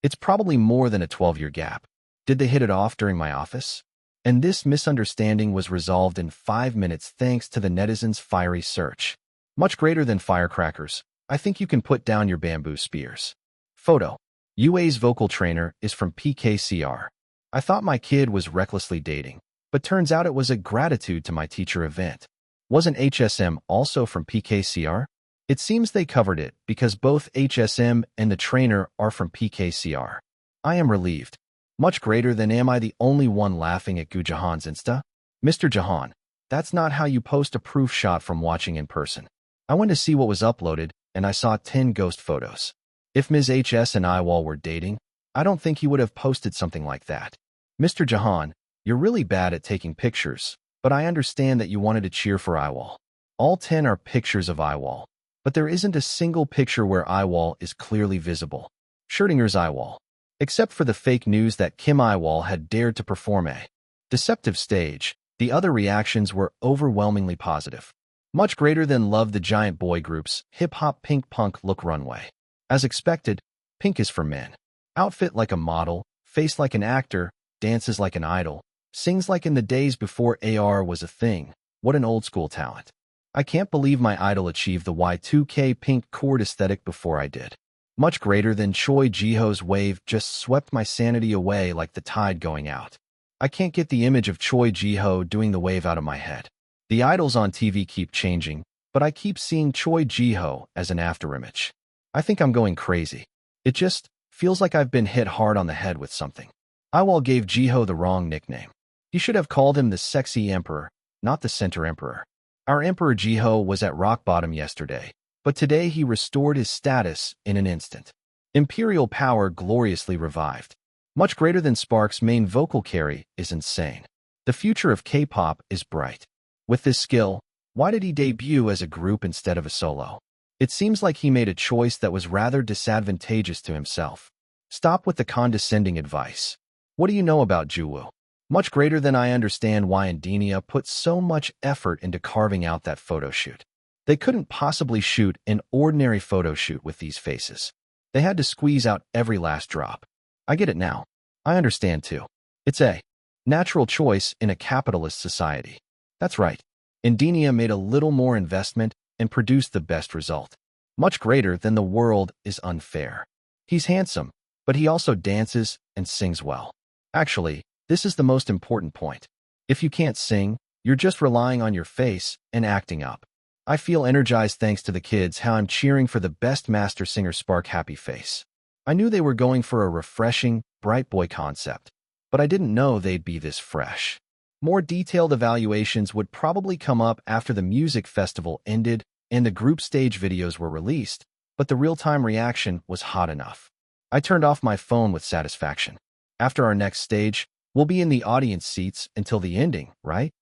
It's probably more than a 12-year gap. Did they hit it off during my office? And this misunderstanding was resolved in 5 minutes thanks to the netizens' fiery search. Much greater than firecrackers. I think you can put down your bamboo spears. Photo. UA's vocal trainer is from PKCR. I thought my kid was recklessly dating, but turns out it was a gratitude to my teacher event. Wasn't HSM also from PKCR? It seems they covered it because both HSM and the trainer are from PKCR. I am relieved. Much greater than am I the only one laughing at Gu Jahan's Insta? Mr. Jahan, that's not how you post a proof shot from watching in person. I went to see what was uploaded, and I saw 10 ghost photos. If Ms. HS and Yiwol were dating, I don't think he would have posted something like that. Mr. Jahan, you're really bad at taking pictures, but I understand that you wanted to cheer for Yiwol. All 10 are pictures of Yiwol, but there isn't a single picture where Yiwol is clearly visible. Schrödinger's Yiwol. Except for the fake news that Kim Yiwol had dared to perform a deceptive stage, the other reactions were overwhelmingly positive. Much greater than love the giant boy groups, hip-hop pink punk look runway. As expected, pink is for men. Outfit like a model, face like an actor, dances like an idol, sings like in the days before AR was a thing. What an old-school talent. I can't believe my idol achieved the Y2K pink chord aesthetic before I did. Much greater than Choi Jiho's wave just swept my sanity away like the tide going out. I can't get the image of Choi Jiho doing the wave out of my head. The idols on TV keep changing, but I keep seeing Choi Jiho as an afterimage. I think I'm going crazy. It just feels like I've been hit hard on the head with something. Yiwol gave Jiho the wrong nickname. He should have called him the Sexy Emperor, not the Center Emperor. Our Emperor Jiho was at rock bottom yesterday, but today he restored his status in an instant. Imperial power gloriously revived. Much greater than Spark's main vocal carry is insane. The future of K-pop is bright. With this skill, why did he debut as a group instead of a solo? It seems like he made a choice that was rather disadvantageous to himself. Stop with the condescending advice. What do you know about Jiwoo? Much greater than I understand why Indinia put so much effort into carving out that photo shoot. They couldn't possibly shoot an ordinary photo shoot with these faces. They had to squeeze out every last drop. I get it now. I understand too. It's a natural choice in a capitalist society. That's right. Indinia made a little more investment and produced the best result. Much greater than the world is unfair. He's handsome, but he also dances and sings well. Actually, this is the most important point. If you can't sing, you're just relying on your face and acting up. I feel energized thanks to the kids how I'm cheering for the best master singer Spark Happy Face. I knew they were going for a refreshing, bright boy concept, but I didn't know they'd be this fresh. More detailed evaluations would probably come up after the music festival ended and the group stage videos were released, but the real-time reaction was hot enough. I turned off my phone with satisfaction. After our next stage, we'll be in the audience seats until the ending, right?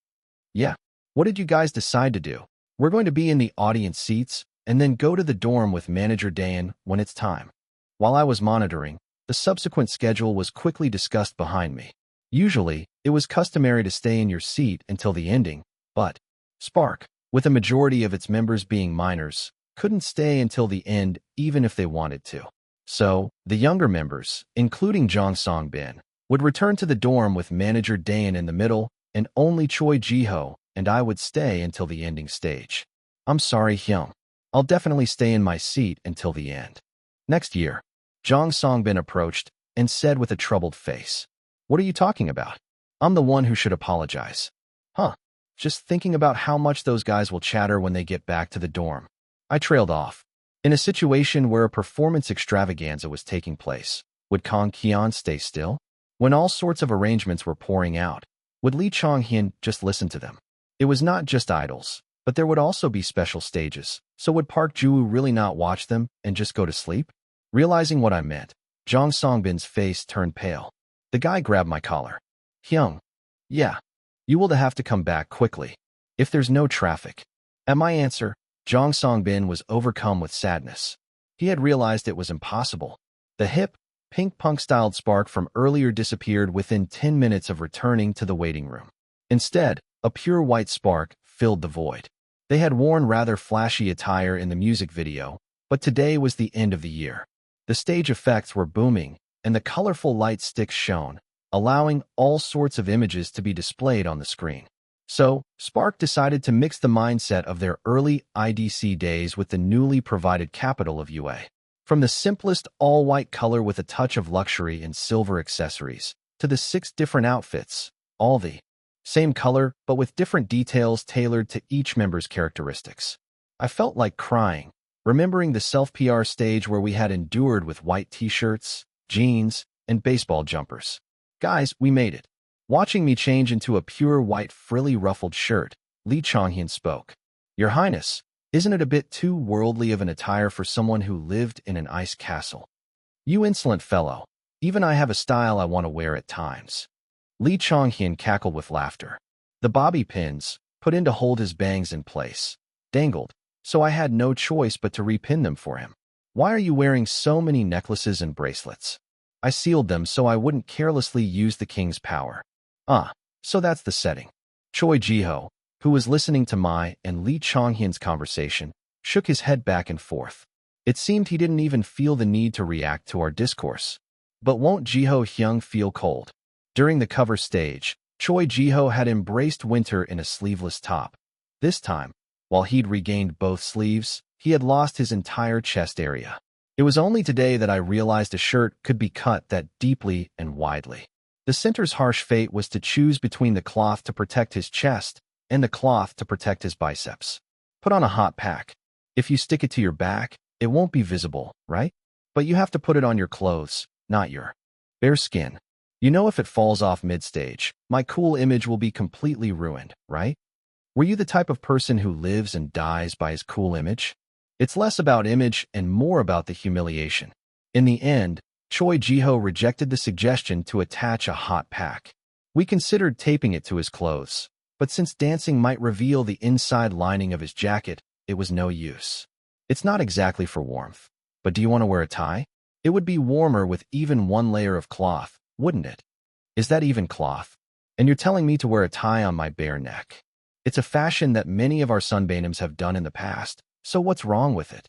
Yeah. What did you guys decide to do? We're going to be in the audience seats, and then go to the dorm with Manager Dayan when it's time. While I was monitoring, the subsequent schedule was quickly discussed behind me. Usually, it was customary to stay in your seat until the ending, but Spark, with a majority of its members being minors, couldn't stay until the end even if they wanted to. So, the younger members, including Jong Song-bin, would return to the dorm with Manager Dayan in the middle, and only Choi Ji-ho and I would stay until the ending stage. I'm sorry, Hyung. I'll definitely stay in my seat until the end. Next year, Jong Song-bin approached and said with a troubled face, "What are you talking about? I'm the one who should apologize." Huh. Just thinking about how much those guys will chatter when they get back to the dorm. I trailed off. In a situation where a performance extravaganza was taking place, would Kang Kian stay still? When all sorts of arrangements were pouring out, would Lee Chong-hyun just listen to them? It was not just idols, but there would also be special stages, so would Park Ju-woo really not watch them and just go to sleep? Realizing what I meant, Jong Song-bin's face turned pale. The guy grabbed my collar. "Hyung. Yeah. You will have to come back quickly. If there's no traffic." At my answer, Jong Song-bin was overcome with sadness. He had realized it was impossible. The hip, pink punk-styled Spark from earlier disappeared within 10 minutes of returning to the waiting room. Instead, a pure white Spark filled the void. They had worn rather flashy attire in the music video, but today was the end of the year. The stage effects were booming, and the colorful light sticks shone, allowing all sorts of images to be displayed on the screen. So, Spark decided to mix the mindset of their early IDC days with the newly provided capital of UA. From the simplest all-white color with a touch of luxury and silver accessories, to the 6 different outfits, all the same color but with different details tailored to each member's characteristics. I felt like crying, remembering the self-PR stage where we had endured with white t-shirts, jeans, and baseball jumpers. "Guys, we made it." Watching me change into a pure white frilly ruffled shirt, Lee Chong-hyun spoke. "Your Highness, isn't it a bit too worldly of an attire for someone who lived in an ice castle?" "You insolent fellow. Even I have a style I want to wear at times." Lee Chong-hyun cackled with laughter. The bobby pins, put in to hold his bangs in place, dangled, so I had no choice but to repin them for him. "Why are you wearing so many necklaces and bracelets?" "I sealed them so I wouldn't carelessly use the king's power." "Ah, so that's the setting." Choi Ji-ho, who was listening to my and Lee Chong-hyun's conversation, shook his head back and forth. It seemed he didn't even feel the need to react to our discourse. But won't Ji-ho Hyung feel cold? During the cover stage, Choi Ji-ho had embraced winter in a sleeveless top. This time, while he'd regained both sleeves, he had lost his entire chest area. It was only today that I realized a shirt could be cut that deeply and widely. The center's harsh fate was to choose between the cloth to protect his chest and the cloth to protect his biceps. Put on a hot pack. If you stick it to your back, it won't be visible, right? But you have to put it on your clothes, not your bare skin. You know, if it falls off mid-stage, my cool image will be completely ruined, right? Were you the type of person who lives and dies by his cool image? It's less about image and more about the humiliation. In the end, Choi Ji-ho rejected the suggestion to attach a hot pack. We considered taping it to his clothes, but since dancing might reveal the inside lining of his jacket, it was no use. It's not exactly for warmth, but do you want to wear a tie? It would be warmer with even one layer of cloth, wouldn't it? Is that even cloth? And you're telling me to wear a tie on my bare neck. It's a fashion that many of our sunbanems have done in the past, so what's wrong with it?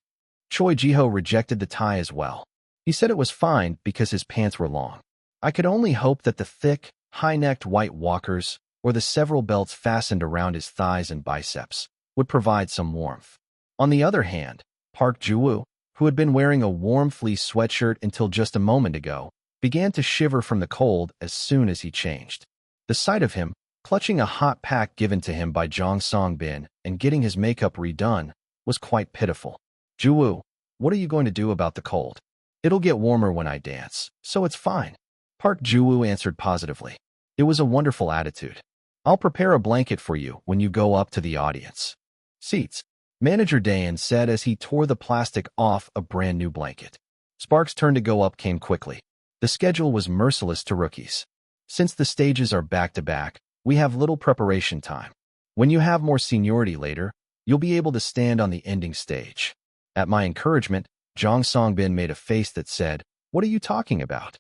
Choi Ji-ho rejected the tie as well. He said it was fine because his pants were long. I could only hope that the thick, high-necked white walkers or the several belts fastened around his thighs and biceps would provide some warmth. On the other hand, Park Ju-woo, who had been wearing a warm fleece sweatshirt until just a moment ago, began to shiver from the cold as soon as he changed. The sight of him, clutching a hot pack given to him by Jong Song-bin and getting his makeup redone, was quite pitiful. "Ju-woo, what are you going to do about the cold?" "It'll get warmer when I dance, so it's fine." Park Ju-woo answered positively. It was a wonderful attitude. "I'll prepare a blanket for you when you go up to the audience." "Seats," Manager Dayan said as he tore the plastic off a brand new blanket. Spark's turn to go up came quickly. The schedule was merciless to rookies. Since the stages are back-to-back, we have little preparation time. When you have more seniority later, you'll be able to stand on the ending stage. At my encouragement, Jong Songbin made a face that said, "What are you talking about?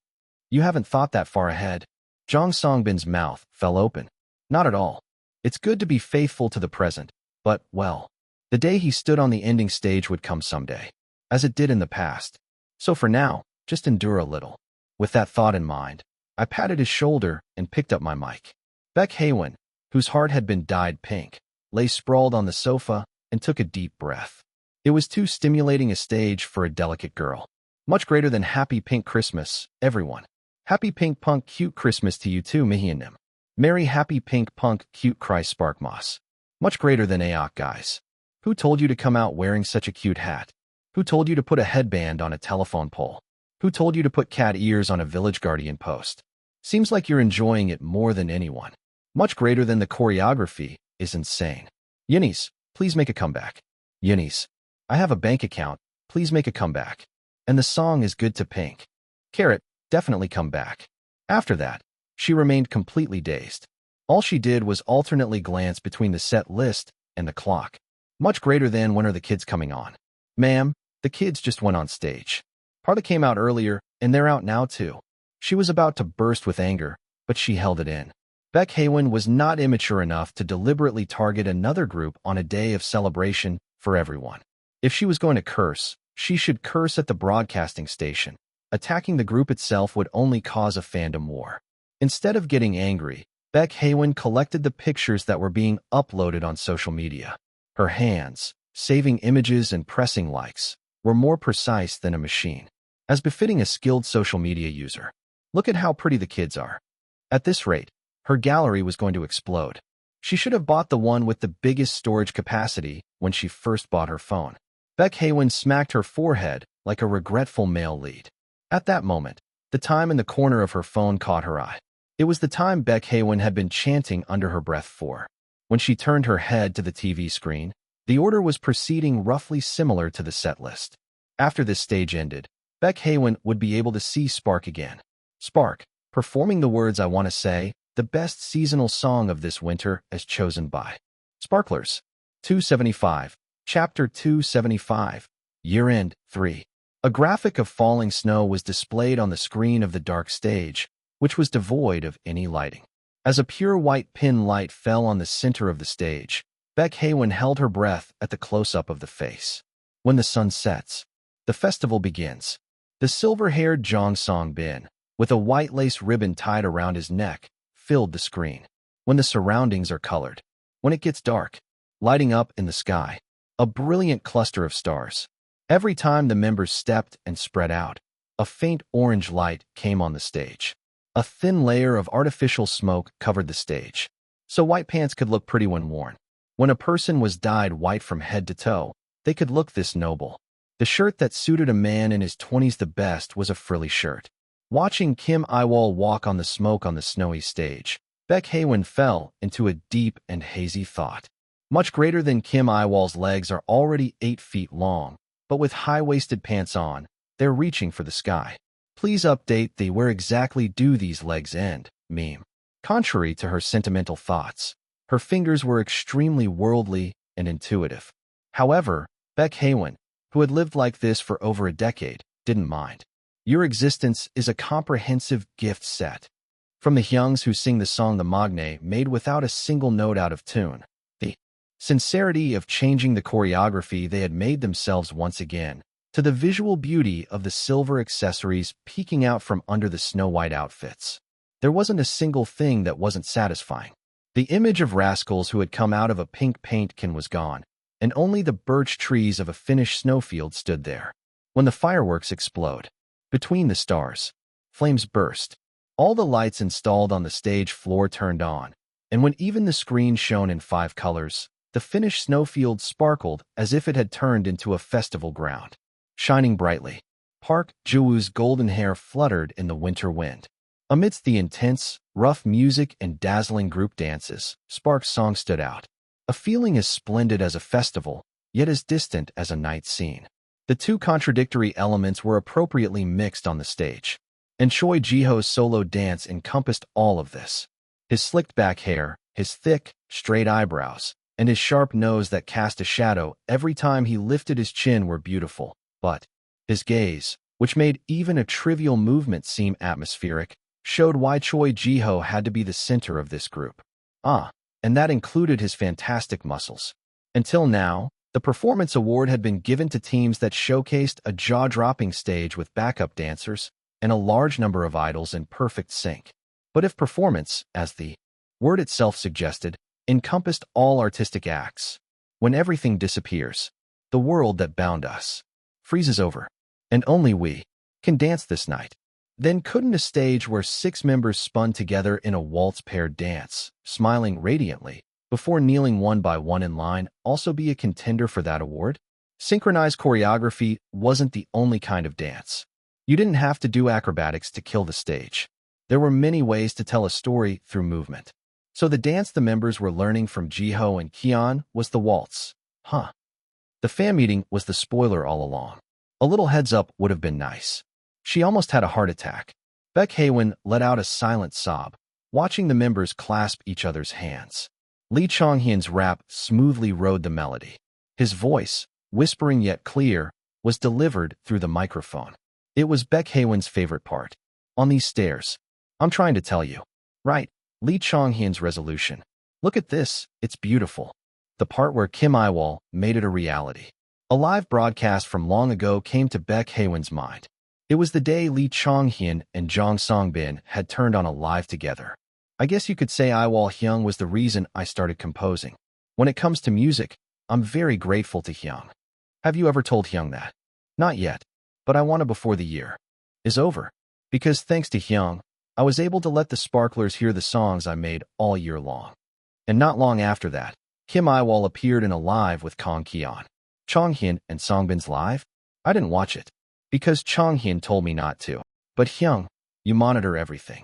You haven't thought that far ahead." Jong Songbin's mouth fell open. Not at all. It's good to be faithful to the present, but, well, the day he stood on the ending stage would come someday, as it did in the past. So for now, just endure a little. With that thought in mind, I patted his shoulder and picked up my mic. Baek Haewon, whose heart had been dyed pink, lay sprawled on the sofa and took a deep breath. It was too stimulating a stage for a delicate girl. Much greater than Happy Pink Christmas, everyone. Happy Pink Punk Cute Christmas to you too, Mihianim. Merry Happy Pink Punk Cute Christ Sparkmoss. Much greater than AOC, guys. Who told you to come out wearing such a cute hat? Who told you to put a headband on a telephone pole? Who told you to put cat ears on a Village Guardian post? Seems like you're enjoying it more than anyone. Much greater than the choreography is insane. Yinnies, please make a comeback. Yinnies, I have a bank account, please make a comeback. And the song is good to Pink. Carrot, definitely come back. After that, she remained completely dazed. All she did was alternately glance between the set list and the clock. Much greater than when are the kids coming on? Ma'am, the kids just went on stage. Parla came out earlier, and they're out now too. She was about to burst with anger, but she held it in. Baek Haewon was not immature enough to deliberately target another group on a day of celebration for everyone. If she was going to curse, she should curse at the broadcasting station. Attacking the group itself would only cause a fandom war. Instead of getting angry, Baek Haewon collected the pictures that were being uploaded on social media. Her hands, saving images and pressing likes, were more precise than a machine, as befitting a skilled social media user. Look at how pretty the kids are. At this rate, her gallery was going to explode. She should have bought the one with the biggest storage capacity when she first bought her phone. Baek Haewon smacked her forehead like a regretful male lead. At that moment, the time in the corner of her phone caught her eye. It was the time Baek Haewon had been chanting under her breath for. When she turned her head to the TV screen, the order was proceeding roughly similar to the set list. After this stage ended, Baek Haewon would be able to see Spark again. Spark, performing the words I want to say, the best seasonal song of this winter as chosen by Sparklers. 275, Chapter 275, Year End 3. A graphic of falling snow was displayed on the screen of the dark stage, which was devoid of any lighting. As a pure white pin light fell on the center of the stage, Baek Haewon held her breath at the close-up of the face. When the sun sets, the festival begins. The silver-haired Jong Songbin, with a white lace ribbon tied around his neck, filled the screen. When the surroundings are colored, when it gets dark, lighting up in the sky, a brilliant cluster of stars. Every time the members stepped and spread out, a faint orange light came on the stage. A thin layer of artificial smoke covered the stage, so white pants could look pretty when worn. When a person was dyed white from head to toe, they could look this noble. The shirt that suited a man in his 20s the best was a frilly shirt. Watching Kim Yiwol walk on the smoke on the snowy stage, Baek Haewon fell into a deep and hazy thought. Much greater than Kim Yiwol's legs are already 8 feet long, but with high-waisted pants on, they're reaching for the sky. Please update the where exactly do these legs end meme. Contrary to her sentimental thoughts, her fingers were extremely worldly and intuitive. However, Baek Haewon, who had lived like this for over a decade, didn't mind. Your existence is a comprehensive gift set. From the Hyungs who sing the song The Magne made without a single note out of tune, the sincerity of changing the choreography they had made themselves once again, to the visual beauty of the silver accessories peeking out from under the snow-white outfits. There wasn't a single thing that wasn't satisfying. The image of rascals who had come out of a pink paint can was gone, and only the birch trees of a finished snowfield stood there. When the fireworks explode, between the stars, flames burst, all the lights installed on the stage floor turned on, and when even the screen shone in 5 colors, the finished snowfield sparkled as if it had turned into a festival ground. Shining brightly, Park Ji-woo's golden hair fluttered in the winter wind. Amidst the intense, rough music and dazzling group dances, Spark's song stood out. A feeling as splendid as a festival, yet as distant as a night scene. The two contradictory elements were appropriately mixed on the stage, and Choi Ji-ho's solo dance encompassed all of this. His slicked back hair, his thick, straight eyebrows, and his sharp nose that cast a shadow every time he lifted his chin were beautiful. But his gaze, which made even a trivial movement seem atmospheric, showed why Choi Ji-ho had to be the center of this group. And that included his fantastic muscles. Until now, the performance award had been given to teams that showcased a jaw-dropping stage with backup dancers and a large number of idols in perfect sync. But if performance, as the word itself suggested, encompassed all artistic acts, when everything disappears, the world that bound us freezes over, and only we can dance this night, then couldn't a stage where 6 members spun together in a waltz-paired dance, smiling radiantly, before kneeling one by one in line, also be a contender for that award? Synchronized choreography wasn't the only kind of dance. You didn't have to do acrobatics to kill the stage. There were many ways to tell a story through movement. So the dance the members were learning from Ji-ho and Kian was the waltz. The fan meeting was the spoiler all along. A little heads up would have been nice. She almost had a heart attack. Baek Haewon let out a silent sob, watching the members clasp each other's hands. Lee Chong-hyun's rap smoothly rode the melody. His voice, whispering yet clear, was delivered through the microphone. It was Baek Haewon's favorite part. On these stairs, I'm trying to tell you. Right, Lee Chong-hyun's resolution. Look at this, it's beautiful. The part where Kim Yiwol made it a reality. A live broadcast from long ago came to Baek Haewon's mind. It was the day Lee Chong-hyun and Jong Song-bin had turned on a live together. I guess you could say Yiwol Hyung was the reason I started composing. When it comes to music, I'm very grateful to Hyung. Have you ever told Hyung that? Not yet, but I want to before the year is over. Because thanks to Hyung, I was able to let the sparklers hear the songs I made all year long. And not long after that, Kim Yiwol appeared in a live with Kang Kian. Chong-hyun and Songbin's live? I didn't watch it, because Chong-hyun told me not to. But Hyung, you monitor everything.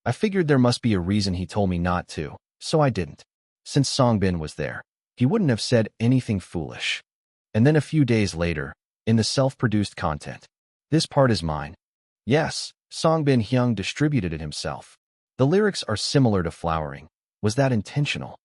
I figured there must be a reason he told me not to, so I didn't. Since Songbin was there, he wouldn't have said anything foolish. And then a few days later, in the self-produced content, this part is mine. Yes, Songbin Hyung distributed it himself. The lyrics are similar to Flowering. Was that intentional?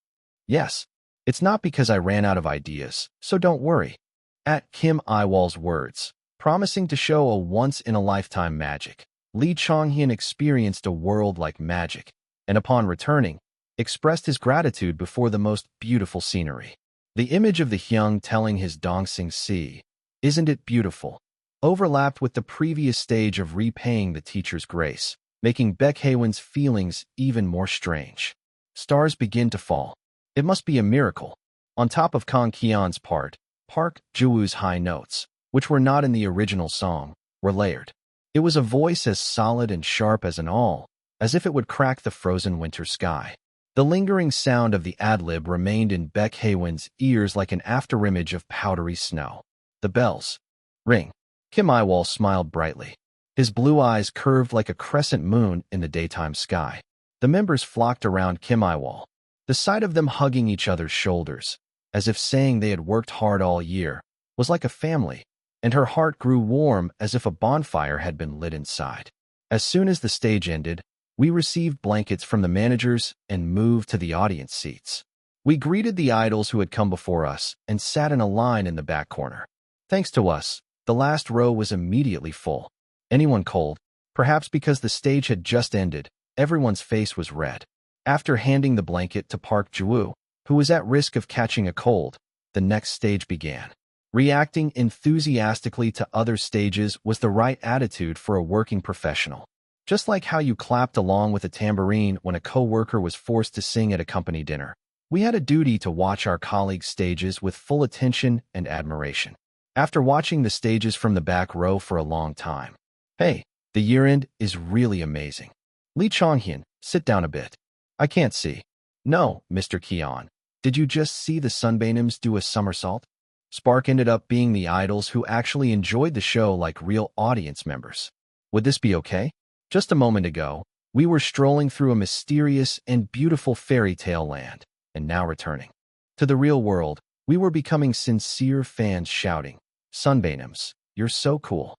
Yes. It's not because I ran out of ideas, so don't worry. At Kim Yiwol's words, promising to show a once-in-a-lifetime magic, Lee Chong-hyun experienced a world like magic, and upon returning, expressed his gratitude before the most beautiful scenery. The image of the Hyung telling his Dongsing Si, isn't it beautiful, overlapped with the previous stage of repaying the teacher's grace, making Baek Haewon's feelings even more strange. Stars begin to fall. It must be a miracle. On top of Kang Kian's part, Park Ji-woo's high notes, which were not in the original song, were layered. It was a voice as solid and sharp as an awl, as if it would crack the frozen winter sky. The lingering sound of the ad-lib remained in Baek Haewon's ears like an afterimage of powdery snow. The bells ring. Kim Yiwol smiled brightly. His blue eyes curved like a crescent moon in the daytime sky. The members flocked around Kim Yiwol. The sight of them hugging each other's shoulders, as if saying they had worked hard all year, was like a family, and her heart grew warm as if a bonfire had been lit inside. As soon as the stage ended, we received blankets from the managers and moved to the audience seats. We greeted the idols who had come before us and sat in a line in the back corner. Thanks to us, the last row was immediately full. Anyone cold, perhaps because the stage had just ended, everyone's face was red. After handing the blanket to Park Ji-woo, who was at risk of catching a cold, the next stage began. Reacting enthusiastically to other stages was the right attitude for a working professional. Just like how you clapped along with a tambourine when a co-worker was forced to sing at a company dinner. We had a duty to watch our colleagues' stages with full attention and admiration. After watching the stages from the back row for a long time. Hey, the year-end is really amazing. Lee Chong-hyun, sit down a bit. I can't see. No, Mr. Kian. Did you just see the Sunbainims do a somersault? Spark ended up being the idols who actually enjoyed the show like real audience members. Would this be okay? Just a moment ago, we were strolling through a mysterious and beautiful fairy tale land, and now returning to the real world, we were becoming sincere fans shouting, Sunbainims, you're so cool.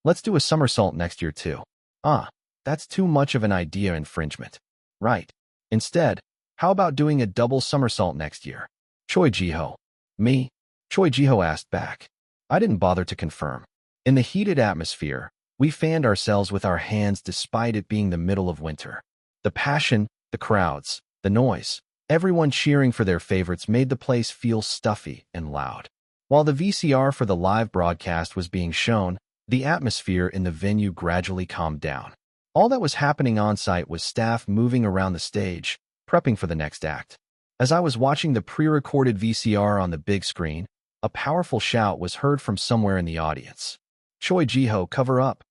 Let's do a somersault next year too. That's too much of an idea infringement. Right. Instead, how about doing a double somersault next year? Choi Ji-ho. Me? Choi Ji-ho asked back. I didn't bother to confirm. In the heated atmosphere, we fanned ourselves with our hands despite it being the middle of winter. The passion, the crowds, the noise, everyone cheering for their favorites made the place feel stuffy and loud. While the VCR for the live broadcast was being shown, the atmosphere in the venue gradually calmed down. All that was happening on-site was staff moving around the stage, prepping for the next act. As I was watching the pre-recorded VCR on the big screen, a powerful shout was heard from somewhere in the audience. Choi Ji-ho, cover up.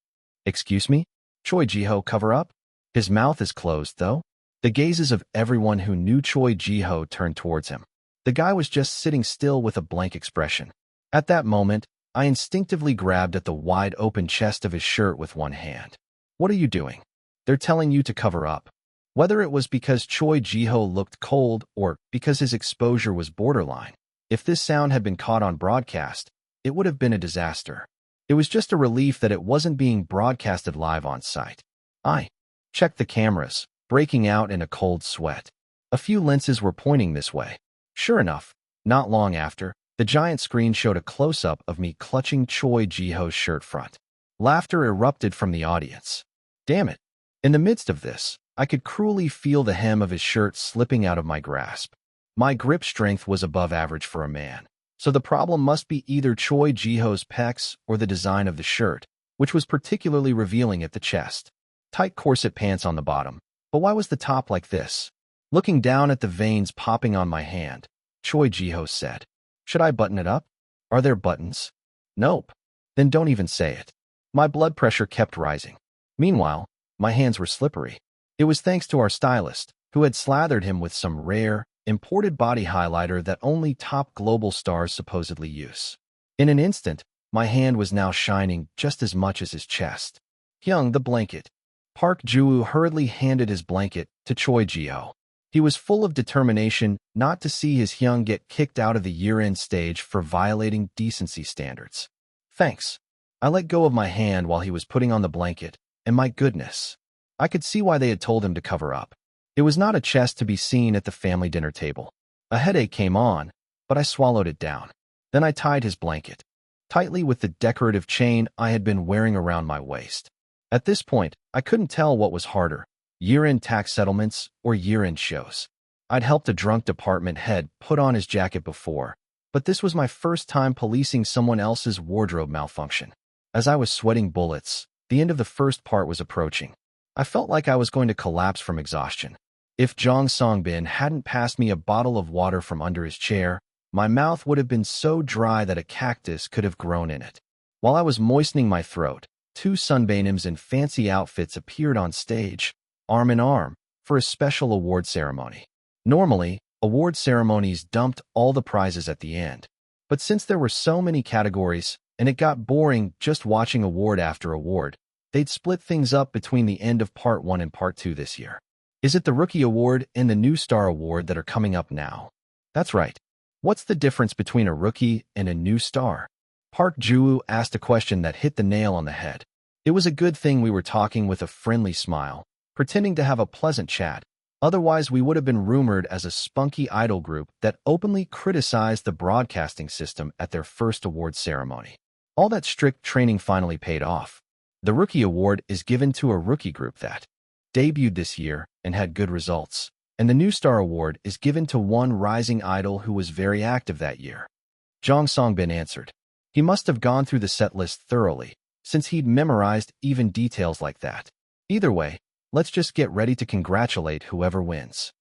Excuse me? Choi Ji-ho, cover up? His mouth is closed, though. The gazes of everyone who knew Choi Ji-ho turned towards him. The guy was just sitting still with a blank expression. At that moment, I instinctively grabbed at the wide-open chest of his shirt with one hand. What are you doing? They're telling you to cover up. Whether it was because Choi Ji-ho looked cold or because his exposure was borderline, if this sound had been caught on broadcast, it would have been a disaster. It was just a relief that it wasn't being broadcasted live on site. I checked the cameras, breaking out in a cold sweat. A few lenses were pointing this way. Sure enough, not long after, the giant screen showed a close-up of me clutching Choi Ji-ho's shirt front. Laughter erupted from the audience. Damn it. In the midst of this, I could cruelly feel the hem of his shirt slipping out of my grasp. My grip strength was above average for a man, so the problem must be either Choi Ji-ho's pecs or the design of the shirt, which was particularly revealing at the chest. Tight corset pants on the bottom, but why was the top like this? Looking down at the veins popping on my hand, Choi Ji-ho said, "Should I button it up? Are there buttons?" Nope. Then don't even say it. My blood pressure kept rising. Meanwhile, my hands were slippery. It was thanks to our stylist, who had slathered him with some rare, imported body highlighter that only top global stars supposedly use. In an instant, my hand was now shining just as much as his chest. Hyung, the blanket. Park Ju-woo hurriedly handed his blanket to Choi Ji-ho. He was full of determination not to see his Hyung get kicked out of the year-end stage for violating decency standards. Thanks. I let go of my hand while he was putting on the blanket, and my goodness, I could see why they had told him to cover up. It was not a chest to be seen at the family dinner table. A headache came on, but I swallowed it down. Then I tied his blanket tightly with the decorative chain I had been wearing around my waist. At this point, I couldn't tell what was harder, year-end tax settlements or year-end shows. I'd helped a drunk department head put on his jacket before, but this was my first time policing someone else's wardrobe malfunction. As I was sweating bullets, the end of the first part was approaching. I felt like I was going to collapse from exhaustion. If Jong Songbin hadn't passed me a bottle of water from under his chair, my mouth would have been so dry that a cactus could have grown in it. While I was moistening my throat, two sunbaenims in fancy outfits appeared on stage, arm in arm, for a special award ceremony. Normally, award ceremonies dumped all the prizes at the end. But since there were so many categories, and it got boring just watching award after award, they'd split things up between the end of Part 1 and Part 2 this year. Is it the Rookie Award and the New Star Award that are coming up now? That's right. What's the difference between a rookie and a new star? Park Ju-woo asked a question that hit the nail on the head. It was a good thing we were talking with a friendly smile, pretending to have a pleasant chat. Otherwise, we would have been rumored as a spunky idol group that openly criticized the broadcasting system at their first award ceremony. All that strict training finally paid off. The Rookie Award is given to a rookie group that debuted this year and had good results, and the New Star Award is given to one rising idol who was very active that year. Jong Songbin answered. He must have gone through the set list thoroughly, since he'd memorized even details like that. Either way, let's just get ready to congratulate whoever wins.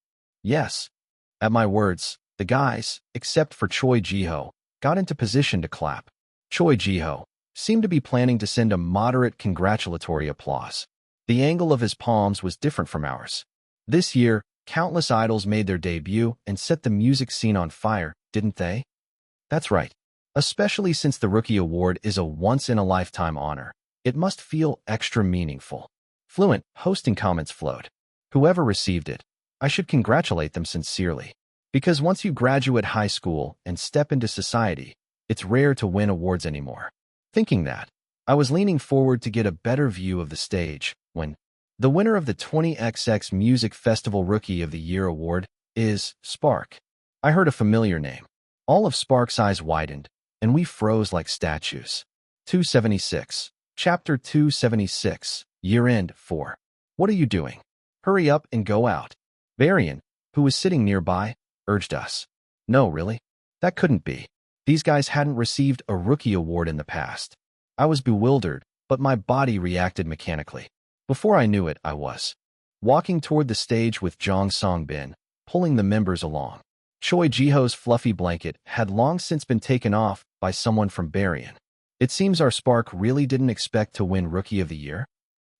Yes. At my words, the guys, except for Choi Ji-ho, got into position to clap. Choi Ji-ho seemed to be planning to send a moderate congratulatory applause. The angle of his palms was different from ours. This year, countless idols made their debut and set the music scene on fire, didn't they? That's right. Especially since the Rookie Award is a once-in-a-lifetime honor, it must feel extra meaningful. Fluent hosting comments flowed. Whoever received it, I should congratulate them sincerely. Because once you graduate high school and step into society, it's rare to win awards anymore. Thinking that, I was leaning forward to get a better view of the stage when the winner of the 20XX Music Festival Rookie of the Year award is Spark. I heard a familiar name. All of Spark's eyes widened, and we froze like statues. 276. Chapter 276. Year-End 4. What are you doing? Hurry up and go out. Varian, who was sitting nearby, urged us. No, really? That couldn't be. These guys hadn't received a rookie award in the past. I was bewildered, but my body reacted mechanically. Before I knew it, I was walking toward the stage with Jong Song-bin, pulling the members along. Choi Jiho's fluffy blanket had long since been taken off by someone from Varian. It seems our Spark really didn't expect to win Rookie of the Year.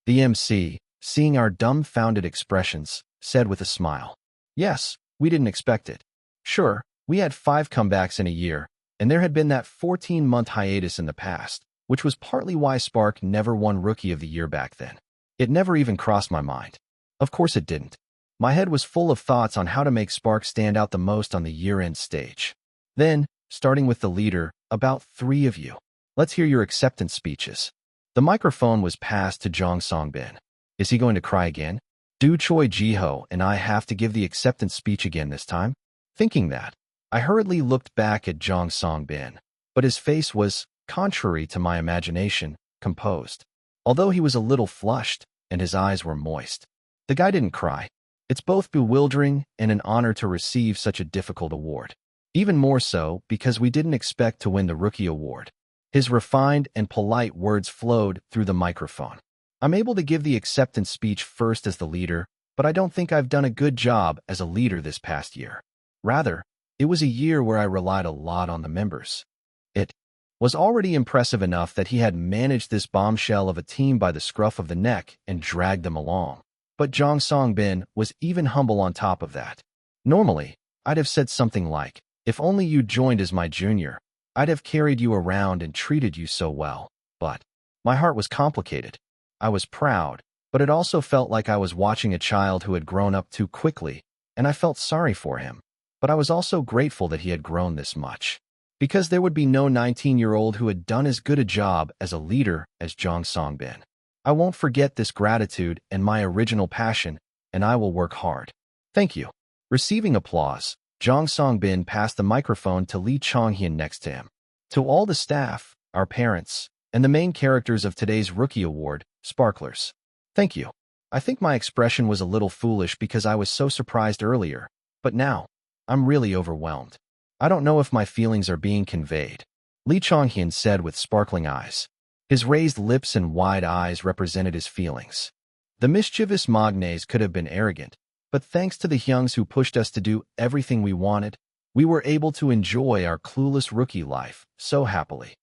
The MC, seeing our dumbfounded expressions, said with a smile. Yes, we didn't expect it. Sure, we had 5 comebacks in a year, and there had been that 14-month hiatus in the past, which was partly why Spark never won Rookie of the Year back then. It never even crossed my mind. Of course it didn't. My head was full of thoughts on how to make Spark stand out the most on the year-end stage. Then, starting with the leader, about 3 of you. Let's hear your acceptance speeches. The microphone was passed to Jong Song-bin. Is he going to cry again? Do Choi Jiho and I have to give the acceptance speech again this time? Thinking that, I hurriedly looked back at Jong Song-bin, but his face was, contrary to my imagination, composed. Although he was a little flushed and his eyes were moist. The guy didn't cry. It's both bewildering and an honor to receive such a difficult award. Even more so because we didn't expect to win the Rookie Award. His refined and polite words flowed through the microphone. I'm able to give the acceptance speech first as the leader, but I don't think I've done a good job as a leader this past year. Rather, it was a year where I relied a lot on the members. It was already impressive enough that he had managed this bombshell of a team by the scruff of the neck and dragged them along. But Jong Song-bin was even humble on top of that. Normally, I'd have said something like, if only you joined as my junior, I'd have carried you around and treated you so well. But my heart was complicated. I was proud, but it also felt like I was watching a child who had grown up too quickly, and I felt sorry for him. But I was also grateful that he had grown this much. Because there would be no 19-year-old who had done as good a job as a leader as Jong Song-bin. I won't forget this gratitude and my original passion, and I will work hard. Thank you. Receiving applause, Jong Song-bin passed the microphone to Lee Chong-hyun next to him. To all the staff, our parents, and the main characters of today's Rookie Award, Sparklers. Thank you. I think my expression was a little foolish because I was so surprised earlier, but now, I'm really overwhelmed. I don't know if my feelings are being conveyed. Lee Chong-hyun said with sparkling eyes. His raised lips and wide eyes represented his feelings. The mischievous Magnes could have been arrogant, but thanks to the Hyungs who pushed us to do everything we wanted, we were able to enjoy our clueless rookie life so happily.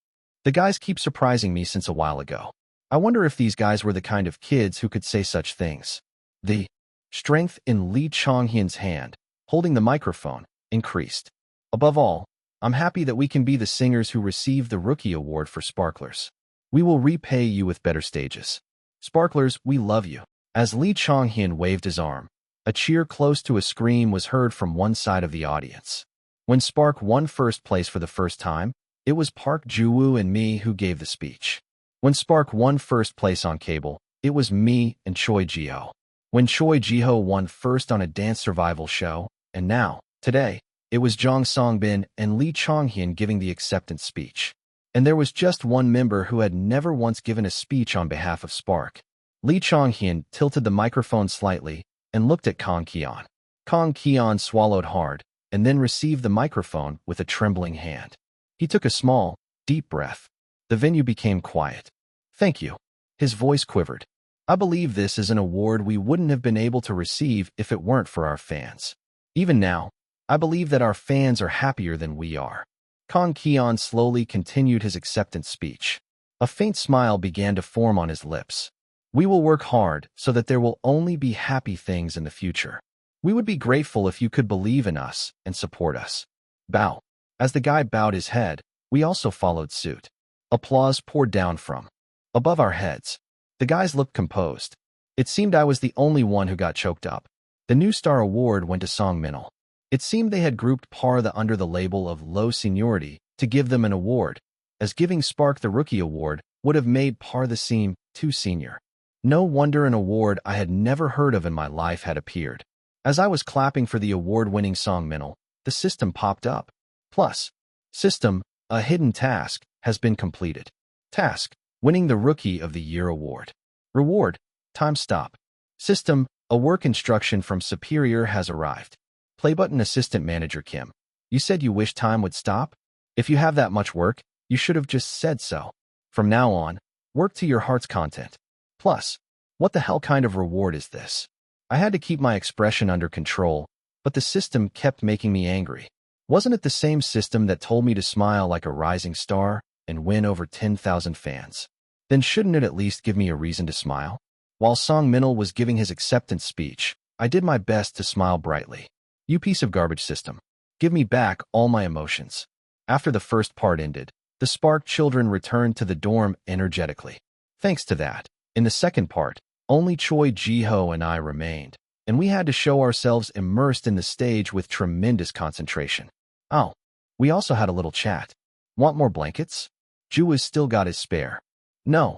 The guys keep surprising me since a while ago. I wonder if these guys were the kind of kids who could say such things. The strength in Lee Chong-hyun's hand, holding the microphone, increased. Above all, I'm happy that we can be the singers who receive the Rookie Award for Sparklers. We will repay you with better stages. Sparklers, we love you. As Lee Chong-hyun waved his arm, a cheer close to a scream was heard from one side of the audience. When Spark won first place for the first time, it was Park Ju-woo and me who gave the speech. When Spark won first place on cable, it was me and Choi Jiho. When Choi Jiho won first on a dance survival show, and now, today, it was Jong Song-bin and Lee Chong-hyun giving the acceptance speech. And there was just one member who had never once given a speech on behalf of Spark. Lee Chong-hyun tilted the microphone slightly and looked at Kang Ki-on. Kang Ki-on swallowed hard and then received the microphone with a trembling hand. He took a small, deep breath. The venue became quiet. Thank you. His voice quivered. I believe this is an award we wouldn't have been able to receive if it weren't for our fans. Even now, I believe that our fans are happier than we are. Kang Ki-on slowly continued his acceptance speech. A faint smile began to form on his lips. We will work hard so that there will only be happy things in the future. We would be grateful if you could believe in us and support us. Bow. As the guy bowed his head, we also followed suit. Applause poured down from above our heads. The guys looked composed. It seemed I was the only one who got choked up. The New Star Award went to Song Minil. It seemed they had grouped Partha under the label of low seniority to give them an award, as giving Spark the Rookie Award would have made Partha seem too senior. No wonder an award I had never heard of in my life had appeared. As I was clapping for the award-winning Song Minil, the the system popped up. Plus, system, a hidden task, has been completed. Task, winning the Rookie of the Year award. Reward, time stop. System, a work instruction from Superior has arrived. Play button Assistant Manager Kim. You said you wish time would stop? If you have that much work, you should have just said so. From now on, work to your heart's content. Plus, what the hell kind of reward is this? I had to keep my expression under control, but the system kept making me angry. Wasn't it the same system that told me to smile like a rising star and win over 10,000 fans? Then shouldn't it at least give me a reason to smile? While Song Minil was giving his acceptance speech, I did my best to smile brightly. You piece of garbage system. Give me back all my emotions. After the first part ended, the Spark children returned to the dorm energetically. Thanks to that, in the second part, only Choi Ji-ho and I remained, and we had to show ourselves immersed in the stage with tremendous concentration. Oh, we also had a little chat. Want more blankets? Ju has still got his spare. No,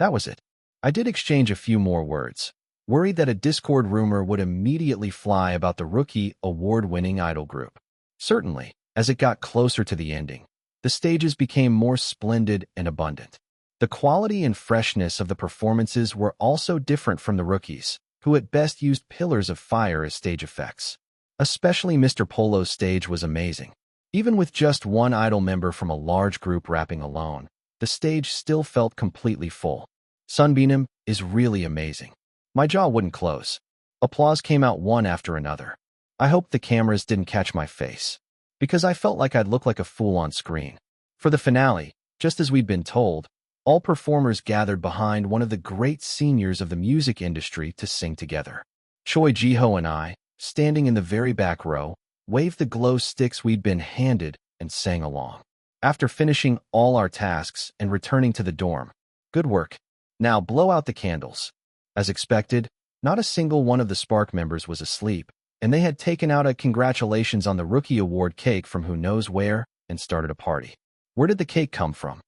that was it. I did exchange a few more words, worried that a Discord rumor would immediately fly about the Rookie award-winning idol group. Certainly, as it got closer to the ending, the stages became more splendid and abundant. The quality and freshness of the performances were also different from the rookies, who at best used pillars of fire as stage effects. Especially Mr. Polo's stage was amazing. Even with just one idol member from a large group rapping alone, the stage still felt completely full. Sunbeam is really amazing. My jaw wouldn't close. Applause came out one after another. I hoped the cameras didn't catch my face, because I felt like I'd look like a fool on screen. For the finale, just as we'd been told, all performers gathered behind one of the great seniors of the music industry to sing together. Choi Ji-ho and I, standing in the very back row, waved the glow sticks we'd been handed and sang along. After finishing all our tasks and returning to the dorm, good work. Now blow out the candles. As expected, not a single one of the Spark members was asleep, and they had taken out a congratulations on the Rookie Award cake from who knows where and started a party. Where did the cake come from?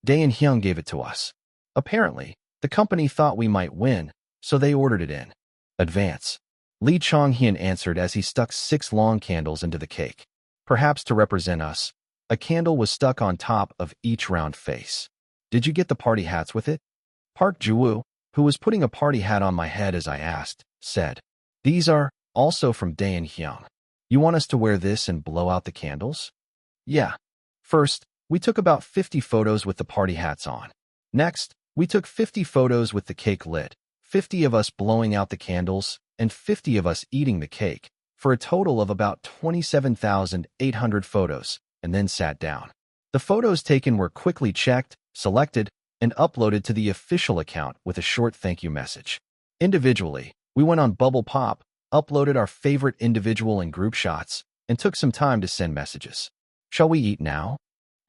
Dae and Hyung gave it to us. Apparently, the company thought we might win, so they ordered it in advance. Lee Chong-hyun answered as he stuck 6 long candles into the cake. Perhaps to represent us, a candle was stuck on top of each round face. Did you get the party hats with it? Park Ju-woo, who was putting a party hat on my head as I asked, said, "These are also from Dae and Hyung. You want us to wear this and blow out the candles?" Yeah. First, we took about 50 photos with the party hats on. Next, we took 50 photos with the cake lit, 50 of us blowing out the candles, and 50 of us eating the cake, for a total of about 27,800 photos, and then sat down. The photos taken were quickly checked, selected, and uploaded to the official account with a short thank you message. Individually, we went on Bubble Pop, uploaded our favorite individual and group shots, and took some time to send messages. Shall we eat now?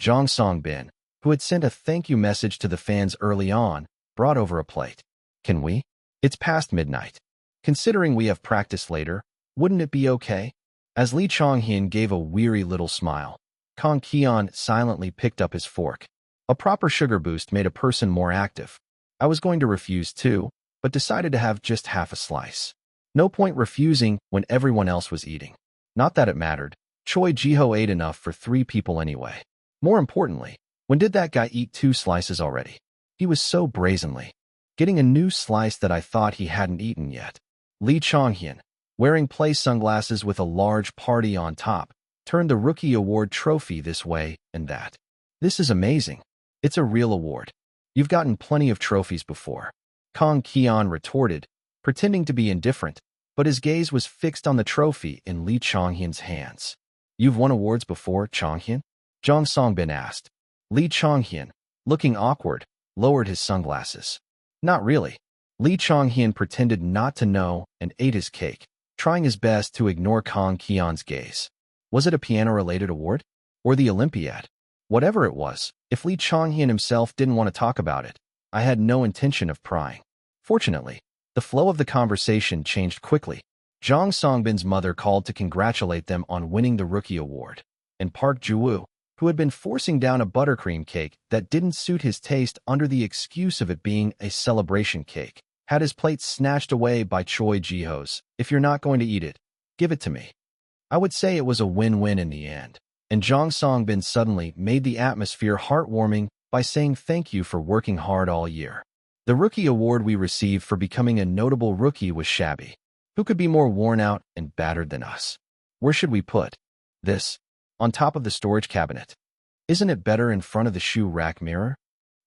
Jong Song-bin, who had sent a thank you message to the fans early on, brought over a plate. Can we? It's past midnight. Considering we have practice later, wouldn't it be okay? As Lee Chong-hyun gave a weary little smile, Kang Ki-on silently picked up his fork. A proper sugar boost made a person more active. I was going to refuse too, but decided to have just half a slice. No point refusing when everyone else was eating. Not that it mattered. Choi Ji-ho ate enough for 3 people anyway. More importantly, when did that guy eat 2 slices already? He was so brazenly getting a new slice that I thought he hadn't eaten yet. Lee Chong-hyun, wearing play sunglasses with a large party on top, turned the Rookie Award trophy this way and that. This is amazing. It's a real award. You've gotten plenty of trophies before. Kang Ki-on retorted, pretending to be indifferent, but his gaze was fixed on the trophy in Lee Chong-hyun's hands. You've won awards before, Chong-hyun? Jong Song-bin asked. Lee Chong-hyun, looking awkward, lowered his sunglasses. Not really. Lee Chong-hyun pretended not to know and ate his cake, trying his best to ignore Kang Ki-on's gaze. Was it a piano-related award? Or the Olympiad? Whatever it was, if Lee Chong-hyun himself didn't want to talk about it, I had no intention of prying. Fortunately, the flow of the conversation changed quickly. Jong Song-bin's mother called to congratulate them on winning the Rookie Award, and Park Ju-woo, who had been forcing down a buttercream cake that didn't suit his taste under the excuse of it being a celebration cake, had his plate snatched away by Choi Ji-ho's. If you're not going to eat it, give it to me. I would say it was a win-win in the end. And Jong Songbin suddenly made the atmosphere heartwarming by saying thank you for working hard all year. The rookie award we received for becoming a notable rookie was shabby. Who could be more worn out and battered than us? Where should we put this? On top of the storage cabinet. Isn't it better in front of the shoe rack mirror?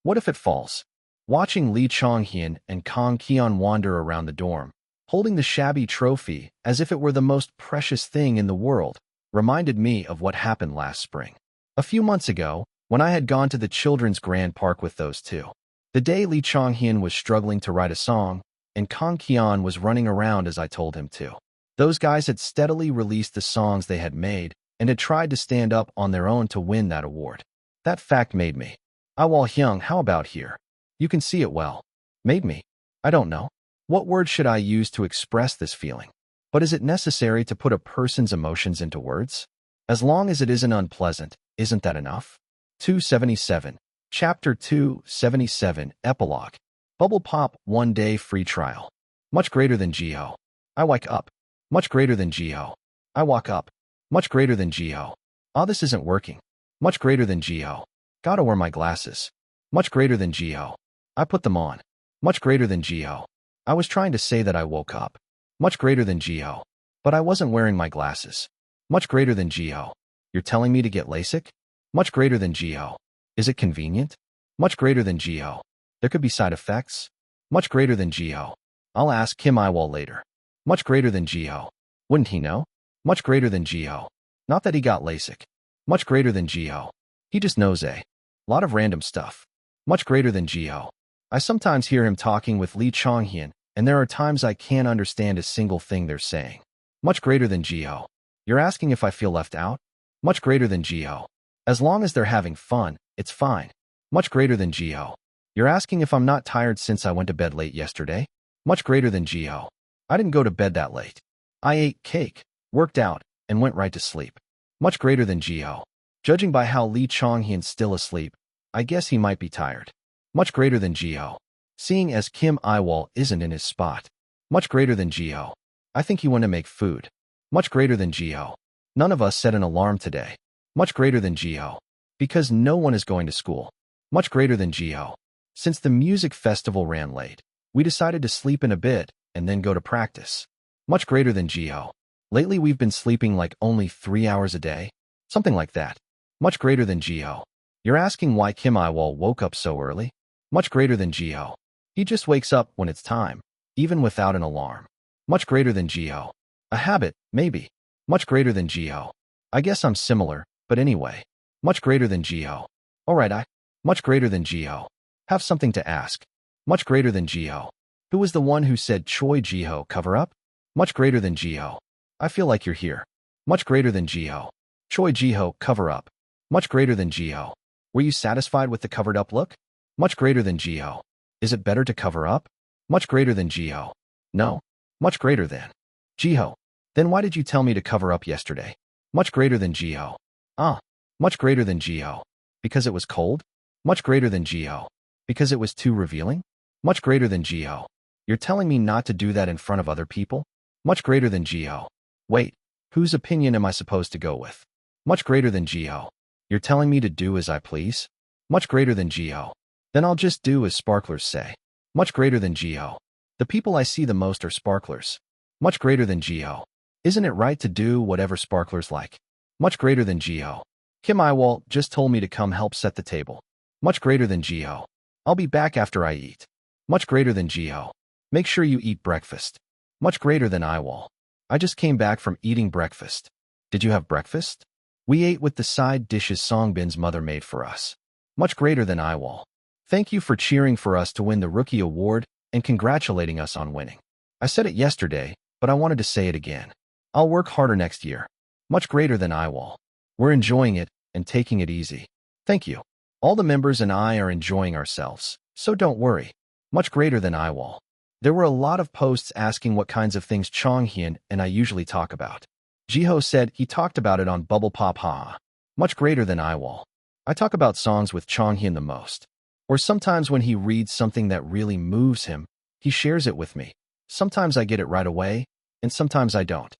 What if it falls? Watching Lee Chong-hyun and Kang Keon wander around the dorm, holding the shabby trophy as if it were the most precious thing in the world, reminded me of what happened last spring. A few months ago, when I had gone to the children's grand park with those two. The day Lee Chong-hyun was struggling to write a song, and Kang Keon was running around as I told him to. Those guys had steadily released the songs they had made and had tried to stand up on their own to win that award. That fact made me. Yiwol Hyung, how about here? You can see it well. Made me. I don't know. What word should I use to express this feeling? But is it necessary to put a person's emotions into words? As long as it isn't unpleasant, isn't that enough? 277. Chapter 277, Epilogue. Bubble Pop 1 Day Free Trial. Much greater than Jiho. I wake up. Much greater than Jiho. I walk up. Much greater than Jiho. Ah, this isn't working. Much greater than Jiho. Gotta wear my glasses. Much greater than Jiho. I put them on. Much greater than Jiho. I was trying to say that I woke up. Much greater than Jiho. But I wasn't wearing my glasses. Much greater than Jiho. You're telling me to get LASIK? Much greater than Jiho. Is it convenient? Much greater than Jiho. There could be side effects? Much greater than Jiho. I'll ask Kim Yiwol later. Much greater than Jiho. Wouldn't he know? Much greater than Jiho. Not that he got LASIK. Much greater than Jiho. He just knows a lot of random stuff. Much greater than Jiho. I sometimes hear him talking with Lee Chong-hyun, and there are times I can't understand a single thing they're saying. Much greater than Jiho. You're asking if I feel left out? Much greater than Jiho. As long as they're having fun, it's fine. Much greater than Jiho. You're asking if I'm not tired since I went to bed late yesterday? Much greater than Jiho. I didn't go to bed that late. I ate cake, worked out, and went right to sleep. Much greater than Jiho. Judging by how Lee Chong-hyun's still asleep, I guess he might be tired. Much greater than Jiho. Seeing as Kim Yiwol isn't in his spot. Much greater than Jiho. I think he went to make food. Much greater than Jiho. None of us set an alarm today. Much greater than Jiho. Because no one is going to school. Much greater than Jiho. Since the music festival ran late, we decided to sleep in a bit and then go to practice. Much greater than Jiho. Lately we've been sleeping like only 3 hours a day. Something like that. Much greater than Jiho. You're asking why Kim Yiwol woke up so early? Much greater than Jiho. He just wakes up when it's time, even without an alarm. Much greater than Jiho. A habit, maybe. Much greater than Jiho. I guess I'm similar, but anyway. Much greater than Jiho. Alright, much greater than Jiho. Have something to ask. Much greater than Jiho. Who was the one who said Choi Jiho cover up? Much greater than Jiho. I feel like you're here. Much greater than Jiho. Choi Jiho cover up. Much greater than Jiho. Were you satisfied with the covered up look? Much greater than Jiho. Is it better to cover up? Much greater than Jiho. No. Much greater than Jiho. Then why did you tell me to cover up yesterday? Much greater than Jiho. Ah. Much greater than Jiho. Because it was cold? Much greater than Jiho. Because it was too revealing? Much greater than Jiho. You're telling me not to do that in front of other people? Much greater than Jiho. Wait, whose opinion am I supposed to go with? Much greater than Jiho. You're telling me to do as I please? Much greater than Jiho. Then I'll just do as sparklers say. Much greater than Jiho. The people I see the most are sparklers. Much greater than Jiho. Isn't it right to do whatever sparklers like? Much greater than Jiho. Kim Yiwol just told me to come help set the table. Much greater than Jiho. I'll be back after I eat. Much greater than Jiho. Make sure you eat breakfast. Much greater than Yiwol. I just came back from eating breakfast. Did you have breakfast? We ate with the side dishes Songbin's mother made for us. Much greater than Yiwol. Thank you for cheering for us to win the Rookie Award and congratulating us on winning. I said it yesterday, but I wanted to say it again. I'll work harder next year. Much greater than Yiwol. We're enjoying it and taking it easy. Thank you. All the members and I are enjoying ourselves, so don't worry. Much greater than Yiwol. There were a lot of posts asking what kinds of things Chong-hyun and I usually talk about. Jiho said he talked about it on Bubble Pop haha. Much greater than Yiwol. I talk about songs with Chong-hyun the most. Or sometimes when he reads something that really moves him, he shares it with me. Sometimes I get it right away, and sometimes I don't.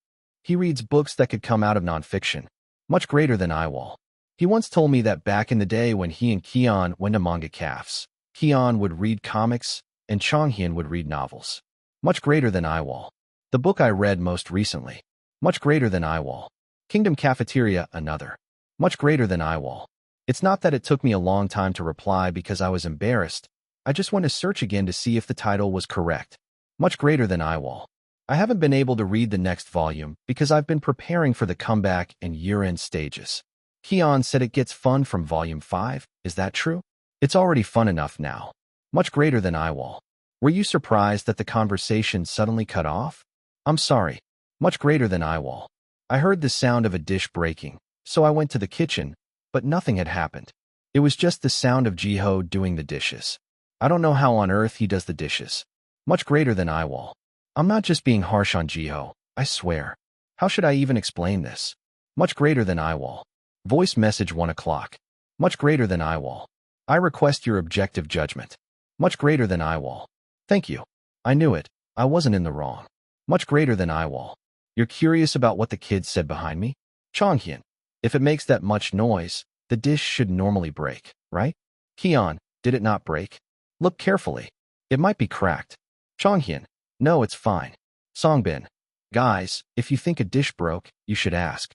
He reads books that could come out of nonfiction. Much greater than Yiwol. He once told me that back in the day when he and Kian went to manga cafes, Kian would read comics and Chonghyun would read novels. Much greater than Yiwol. The book I read most recently. Much greater than Yiwol. Kingdom Cafeteria, another. Much greater than Yiwol. It's not that it took me a long time to reply because I was embarrassed. I just went to search again to see if the title was correct. Much greater than Yiwol. I haven't been able to read the next volume because I've been preparing for the comeback and year-end stages. Kian said it gets fun from volume 5. Is that true? It's already fun enough now. Much greater than Yiwol. Were you surprised that the conversation suddenly cut off? I'm sorry. Much greater than Yiwol. I heard the sound of a dish breaking, so I went to the kitchen, but nothing had happened. It was just the sound of Jiho doing the dishes. I don't know how on earth he does the dishes. Much greater than Yiwol. I'm not just being harsh on Jiho, I swear. How should I even explain this? Much greater than Yiwol. Voice message 1 o'clock. Much greater than Yiwol. I request your objective judgment. Much greater than Yiwol. Thank you. I knew it. I wasn't in the wrong. Much greater than Yiwol. You're curious about what the kids said behind me? Chonghyun. If it makes that much noise, the dish should normally break, right? Kian, did it not break? Look carefully. It might be cracked. Chonghyun. No, it's fine. Songbin. Guys, if you think a dish broke, you should ask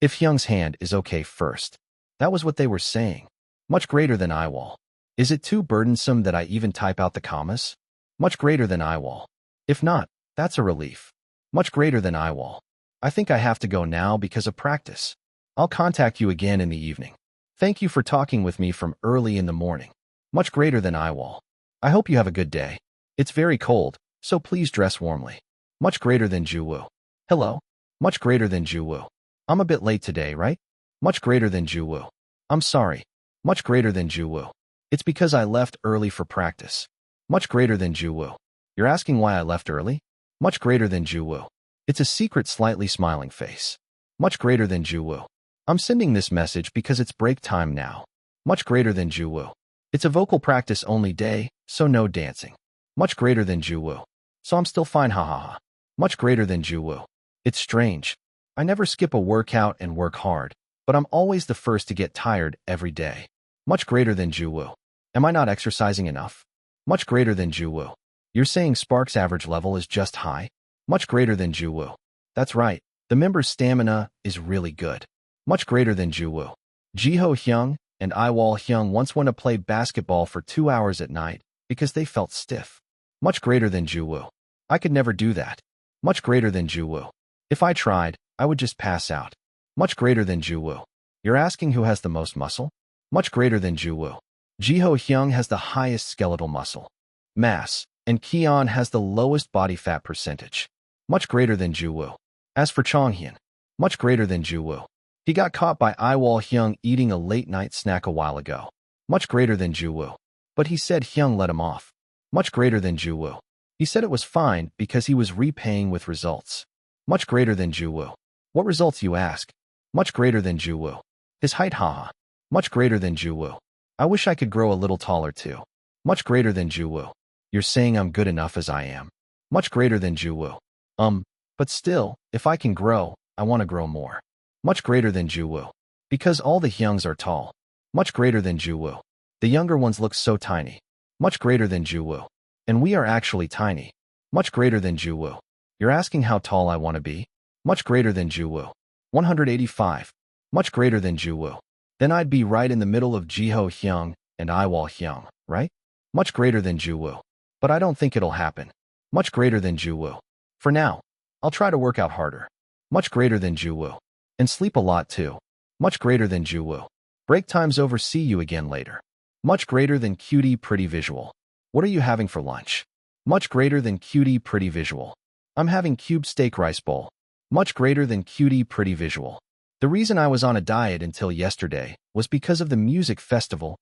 if Hyung's hand is okay first. That was what they were saying. Much greater than Yiwol. Is it too burdensome that I even type out the commas? Much greater than Yiwol. If not, that's a relief. Much greater than Yiwol. I think I have to go now because of practice. I'll contact you again in the evening. Thank you for talking with me from early in the morning. Much greater than Yiwol. I hope you have a good day. It's very cold, so please dress warmly. Much greater than Juwoo. Hello? Much greater than Juwoo. I'm a bit late today, right? Much greater than Juwoo. I'm sorry. Much greater than Juwoo. It's because I left early for practice. Much greater than Juwoo. You're asking why I left early? Much greater than Juwoo. It's a secret slightly smiling face. Much greater than Juwoo. I'm sending this message because it's break time now. Much greater than Juwoo. It's a vocal practice only day, so no dancing. Much greater than Juwoo. So I'm still fine, hahaha. Much greater than Juwoo. It's strange. I never skip a workout and work hard, but I'm always the first to get tired every day. Much greater than Juwoo. Am I not exercising enough? Much greater than Juwoo. You're saying Spark's average level is just high? Much greater than Juwoo. That's right. The member's stamina is really good. Much greater than Juwoo. Jiho Hyung and Yiwol Hyung once went to play basketball for 2 hours at night because they felt stiff. Much greater than Juwoo. I could never do that. Much greater than Juwoo. If I tried, I would just pass out. Much greater than Juwoo. You're asking who has the most muscle? Much greater than Juwoo. Jiho Hyung has the highest skeletal muscle mass, and Kian has the lowest body fat percentage. Much greater than Juwoo. As for Chonghyun, much greater than Juwoo. He got caught by Yiwol Hyung eating a late-night snack a while ago. Much greater than Juwoo. But he said Hyung let him off. Much greater than Juwoo. He said it was fine because he was repaying with results. Much greater than Juwoo. What results, you ask? Much greater than Juwoo. His height, haha. Much greater than Juwoo. I wish I could grow a little taller too. Much greater than Juwoo. You're saying I'm good enough as I am. Much greater than Juwoo. But still, if I can grow, I want to grow more. Much greater than Juwoo. Because all the Hyungs are tall. Much greater than Juwoo. The younger ones look so tiny. Much greater than Juwoo. And we are actually tiny. Much greater than Juwoo. You're asking how tall I want to be? Much greater than Juwoo. 185. Much greater than Juwoo. Then I'd be right in the middle of Jiho Hyung and Yiwol Hyung, right? Much greater than Juwoo. But I don't think it'll happen. Much greater than Juwoo. For now, I'll try to work out harder. Much greater than Juwoo. And sleep a lot too. Much greater than Juwoo. Break time's over, see you again later. Much greater than Cutie Pretty Visual. What are you having for lunch? Much greater than Cutie Pretty Visual. I'm having cube steak rice bowl. Much greater than Cutie Pretty Visual. The reason I was on a diet until yesterday was because of the music festival,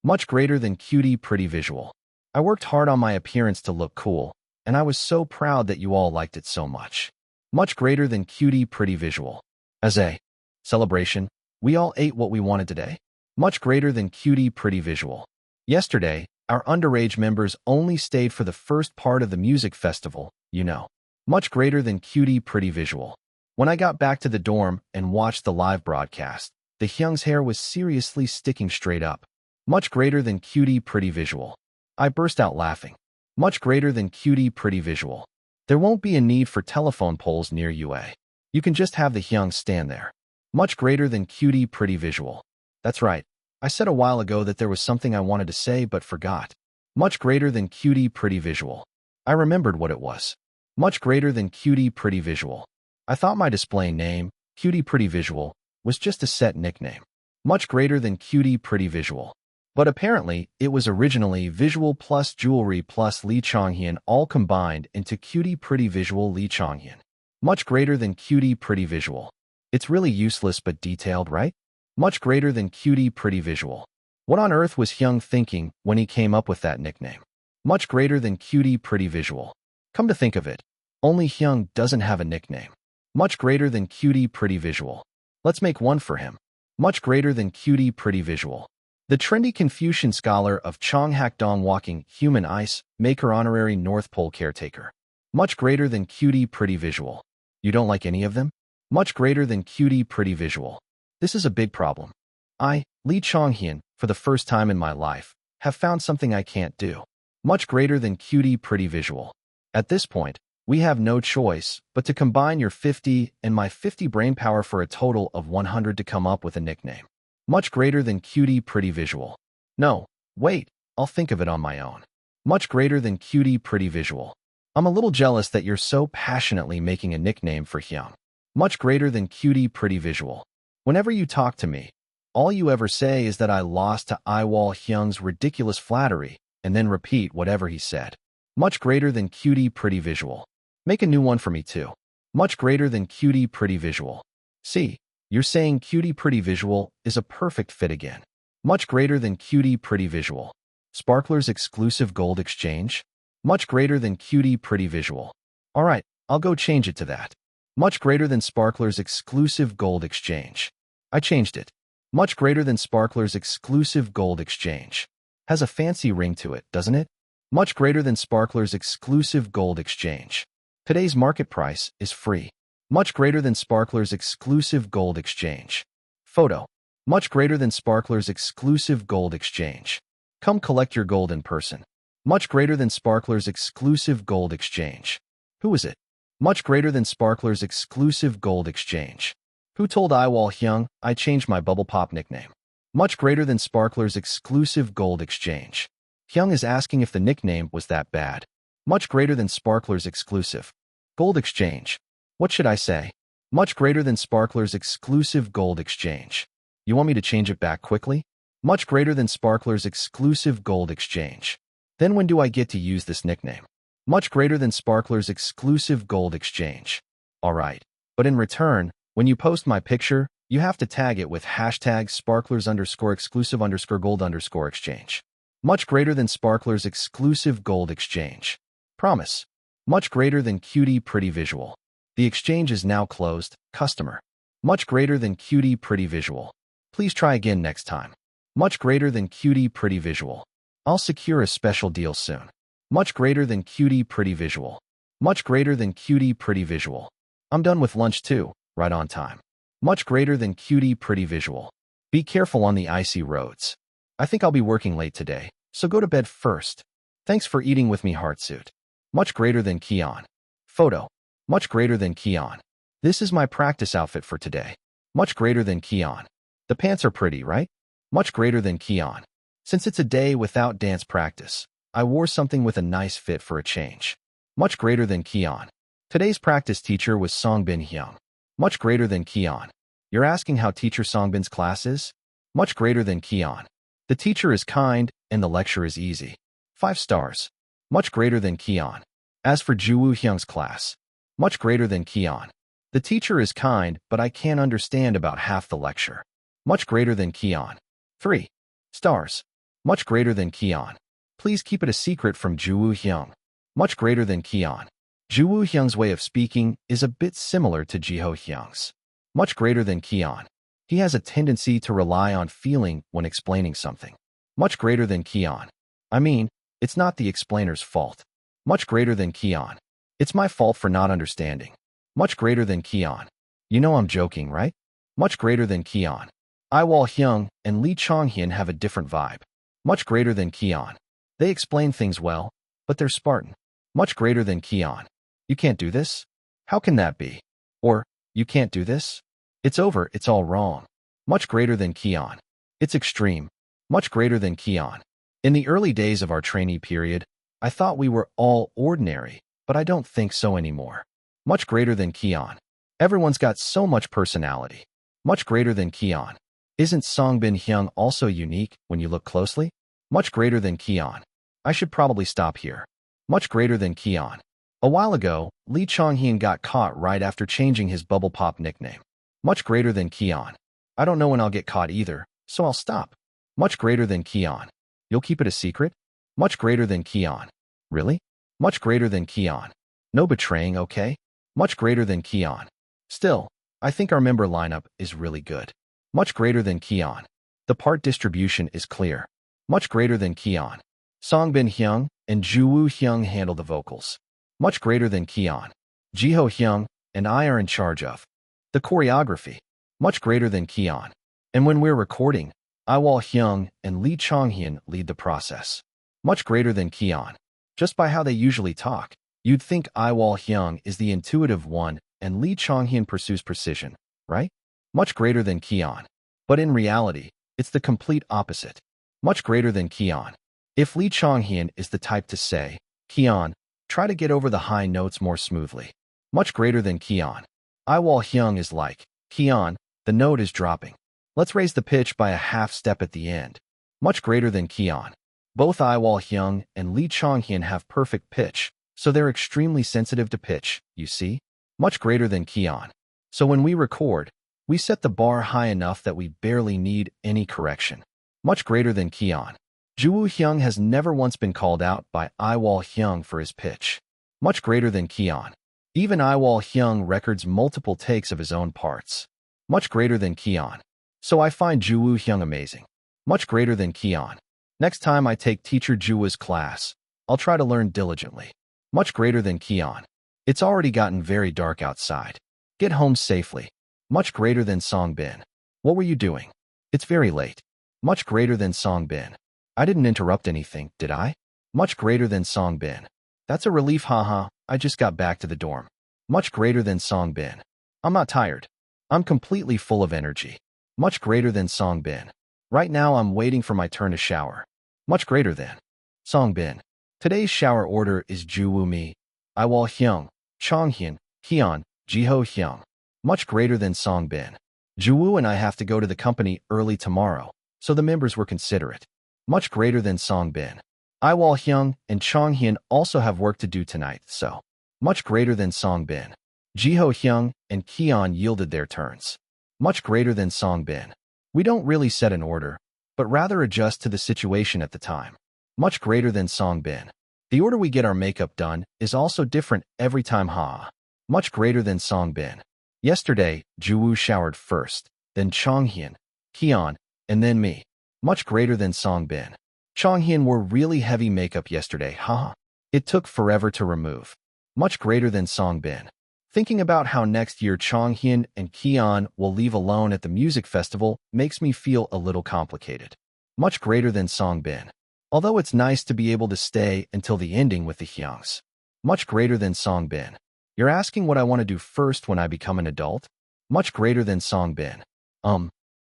Much greater than Cutie Pretty Visual. I worked hard on my appearance to look cool, and I was so proud that you all liked it so much. Much greater than Cutie Pretty Visual. As a celebration, we all ate what we wanted today. Much greater than Cutie Pretty Visual. Yesterday, our underage members only stayed for the first part of the music festival, you know. Much greater than Cutie Pretty Visual. When I got back to the dorm and watched the live broadcast, the Hyung's hair was seriously sticking straight up. Much greater than cutie pretty visual. I burst out laughing. Much greater than cutie pretty visual. There won't be a need for telephone poles near UA. You can just have the Hyung stand there. Much greater than cutie pretty visual. That's right. I said a while ago that there was something I wanted to say but forgot. Much greater than cutie pretty visual. I remembered what it was. Much greater than cutie pretty visual. I thought my display name, Cutie Pretty Visual, was just a set nickname. Much greater than Cutie Pretty Visual. But apparently, it was originally Visual plus Jewelry plus Lee Chonghyun all combined into Cutie Pretty Visual Lee Chonghyun. Much greater than Cutie Pretty Visual. It's really useless but detailed, right? Much greater than Cutie Pretty Visual. What on earth was Hyung thinking when he came up with that nickname? Much greater than Cutie Pretty Visual. Come to think of it, only Hyung doesn't have a nickname. Much greater than Cutie Pretty Visual. Let's make one for him. Much greater than Cutie Pretty Visual. The trendy Confucian scholar of Cheonghak-dong walking human ice maker honorary North Pole caretaker. Much greater than Cutie Pretty Visual. You don't like any of them? Much greater than Cutie Pretty Visual. This is a big problem. I, Lee Chonghyun, for the first time in my life, have found something I can't do. Much greater than Cutie Pretty Visual. At this point, we have no choice but to combine your 50 and my 50 brainpower for a total of 100 to come up with a nickname. Much greater than Cutie Pretty Visual. No, wait, I'll think of it on my own. Much greater than Cutie Pretty Visual. I'm a little jealous that you're so passionately making a nickname for Hyung. Much greater than Cutie Pretty Visual. Whenever you talk to me, all you ever say is that I lost to Yiwol Hyung's ridiculous flattery and then repeat whatever he said. Much greater than Cutie Pretty Visual. Make a new one for me too. Much greater than Cutie Pretty Visual. See, you're saying Cutie Pretty Visual is a perfect fit again. Much greater than Cutie Pretty Visual. Sparkler's exclusive gold exchange. Much greater than Cutie Pretty Visual. Alright, I'll go change it to that. Much greater than Sparkler's exclusive gold exchange. I changed it. Much greater than Sparkler's exclusive gold exchange. Has a fancy ring to it, doesn't it? Much greater than Sparkler's exclusive gold exchange. Today's market price is free. Much greater than Sparkler's exclusive gold exchange. Photo. Much greater than Sparkler's exclusive gold exchange. Come collect your gold in person. Much greater than Sparkler's exclusive gold exchange. Who is it? Much greater than Sparkler's exclusive gold exchange. Who told Yiwol Hyung I changed my bubble pop nickname? Much greater than Sparkler's exclusive gold exchange. Hyung is asking if the nickname was that bad. Much greater than Sparkler's exclusive gold exchange. What should I say? Much greater than Sparkler's exclusive gold exchange. You want me to change it back quickly? Much greater than Sparkler's exclusive gold exchange. Then when do I get to use this nickname? Much greater than Sparkler's exclusive gold exchange. Alright, but in return, when you post my picture, you have to tag it with hashtag sparklers_exclusive_gold_exchange. Much greater than Sparkler's exclusive gold exchange. Promise. Much greater than Cutie Pretty Visual. The exchange is now closed, customer. Much greater than Cutie Pretty Visual. Please try again next time. Much greater than Cutie Pretty Visual. I'll secure a special deal soon. Much greater than Cutie Pretty Visual. Much greater than Cutie Pretty Visual. I'm done with lunch too, right on time. Much greater than Cutie Pretty Visual. Be careful on the icy roads. I think I'll be working late today, so go to bed first. Thanks for eating with me, Heartsuit. Much greater than Keon. Photo. Much greater than Keon. This is my practice outfit for today. Much greater than Keon. The pants are pretty, right? Much greater than Keon. Since it's a day without dance practice, I wore something with a nice fit for a change. Much greater than Keon. Today's practice teacher was Songbin Hyung. Much greater than Keon. You're asking how teacher Songbin's class is? Much greater than Keon. The teacher is kind, and the lecture is easy. 5 stars. Much greater than Keon. As for Juwoo Hyung's class, much greater than Keon. The teacher is kind, but I can't understand about half the lecture. Much greater than Keon. 3 stars. Much greater than Keon. Please keep it a secret from Juwoo Hyung. Much greater than Keon. Juwoo Hyung's way of speaking is a bit similar to Jiho Hyung's. Much greater than Keon. He has a tendency to rely on feeling when explaining something. Much greater than Keon. I mean, it's not the explainer's fault. Much greater than Keon. It's my fault for not understanding. Much greater than Keon. You know I'm joking, right? Much greater than Keon. Yiwol Hyung and Lee Chonghyun have a different vibe. Much greater than Keon. They explain things well, but they're Spartan. Much greater than Keon. You can't do this? How can that be? Or, you can't do this? It's over, it's all wrong. Much greater than Keon. It's extreme. Much greater than Keon. In the early days of our trainee period, I thought we were all ordinary, but I don't think so anymore. Much greater than Keon. Everyone's got so much personality. Much greater than Keon. Isn't Songbin Hyung also unique when you look closely? Much greater than Keon. I should probably stop here. Much greater than Keon. A while ago, Lee Chonghyun got caught right after changing his Bubble Pop nickname. Much greater than Keon. I don't know when I'll get caught either, so I'll stop. Much greater than Keon. You'll keep it a secret? Much greater than Keon. Really? Much greater than Keon. No betraying, okay? Much greater than Keon. Still, I think our member lineup is really good. Much greater than Keon. The part distribution is clear. Much greater than Keon. Songbin Hyung and Juwoo Hyung handle the vocals. Much greater than Keon. Jiho Hyung and I are in charge of the choreography. Much greater than Keon. And when we're recording, Yiwol Hyung and Lee Chonghyun lead the process. Much greater than Keon. Just by how they usually talk, you'd think Yiwol Hyung is the intuitive one and Lee Chonghyun pursues precision, right? Much greater than Keon. But in reality, it's the complete opposite. Much greater than Keon. If Lee Chonghyun is the type to say, Keon, try to get over the high notes more smoothly. Much greater than Keon. Yiwol Hyung is like, Keon, the note is dropping. Let's raise the pitch by a half step at the end. Much greater than Keon. Both Yiwol Hyung and Lee Chonghyun have perfect pitch, so they're extremely sensitive to pitch, you see? Much greater than Keon. So when we record, we set the bar high enough that we barely need any correction. Much greater than Keon. Juwoo Hyung has never once been called out by Yiwol Hyung for his pitch. Much greater than Keon. Even Yiwol Hyung records multiple takes of his own parts. Much greater than Keon. So I find Juwoo Hyung amazing. Much greater than Keon. Next time I take teacher Juwoo's class, I'll try to learn diligently. Much greater than Keon. It's already gotten very dark outside. Get home safely. Much greater than Songbin. What were you doing? It's very late. Much greater than Songbin. I didn't interrupt anything, did I? Much greater than Songbin. That's a relief, haha. I just got back to the dorm. Much greater than Songbin. I'm not tired. I'm completely full of energy. Much greater than Songbin. Right now I'm waiting for my turn to shower. Much greater than Songbin. Today's shower order is Juwoo me, Yiwol Hyung, Chonghyun, Keon, Jiho Hyung. Much greater than Songbin. Juwoo and I have to go to the company early tomorrow, so the members were considerate. Much greater than Songbin. Yiwol Hyung and Chonghyun also have work to do tonight, so much greater than Songbin. Jiho Hyung and Keon yielded their turns. Much greater than Songbin. We don't really set an order, but rather adjust to the situation at the time. Much greater than Songbin. The order we get our makeup done is also different every time, ha. Much greater than Songbin. Yesterday, Juwoo showered first, then Chonghyun, Keon, and then me. Much greater than Songbin. Chonghyun wore really heavy makeup yesterday, haha. It took forever to remove. Much greater than Songbin. Thinking about how next year Chonghyun and Keon will leave alone at the music festival makes me feel a little complicated. Much greater than Songbin. Although it's nice to be able to stay until the ending with the Hyungs. Much greater than Songbin. You're asking what I want to do first when I become an adult? Much greater than Songbin.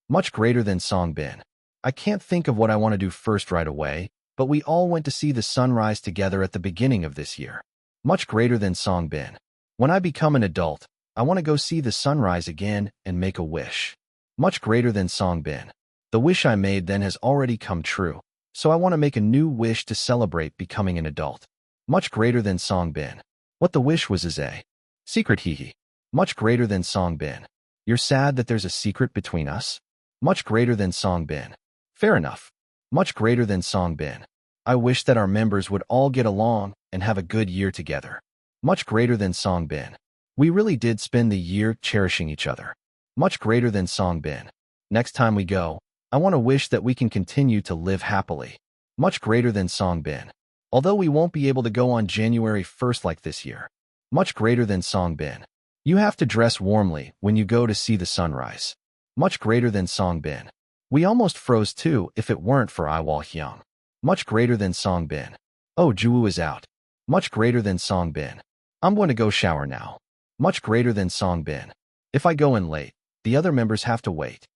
Much greater than Songbin. I can't think of what I want to do first right away, but we all went to see the sunrise together at the beginning of this year. Much greater than Songbin. When I become an adult, I want to go see the sunrise again and make a wish. Much greater than Songbin. The wish I made then has already come true, so I want to make a new wish to celebrate becoming an adult. Much greater than Songbin. What the wish was is a secret, hee. Much greater than Songbin. You're sad that there's a secret between us? Much greater than Songbin. Fair enough. Much greater than Songbin. I wish that our members would all get along and have a good year together. Much greater than Songbin. We really did spend the year cherishing each other. Much greater than Songbin. Next time we go, I want to wish that we can continue to live happily. Much greater than Songbin. Although we won't be able to go on January 1st like this year. Much greater than Songbin. You have to dress warmly when you go to see the sunrise. Much greater than Songbin. We almost froze too if it weren't for Yiwol Hyung. Much greater than Songbin. Oh, Juwoo is out. Much greater than Songbin. I'm going to go shower now. Much greater than Songbin. If I go in late, the other members have to wait.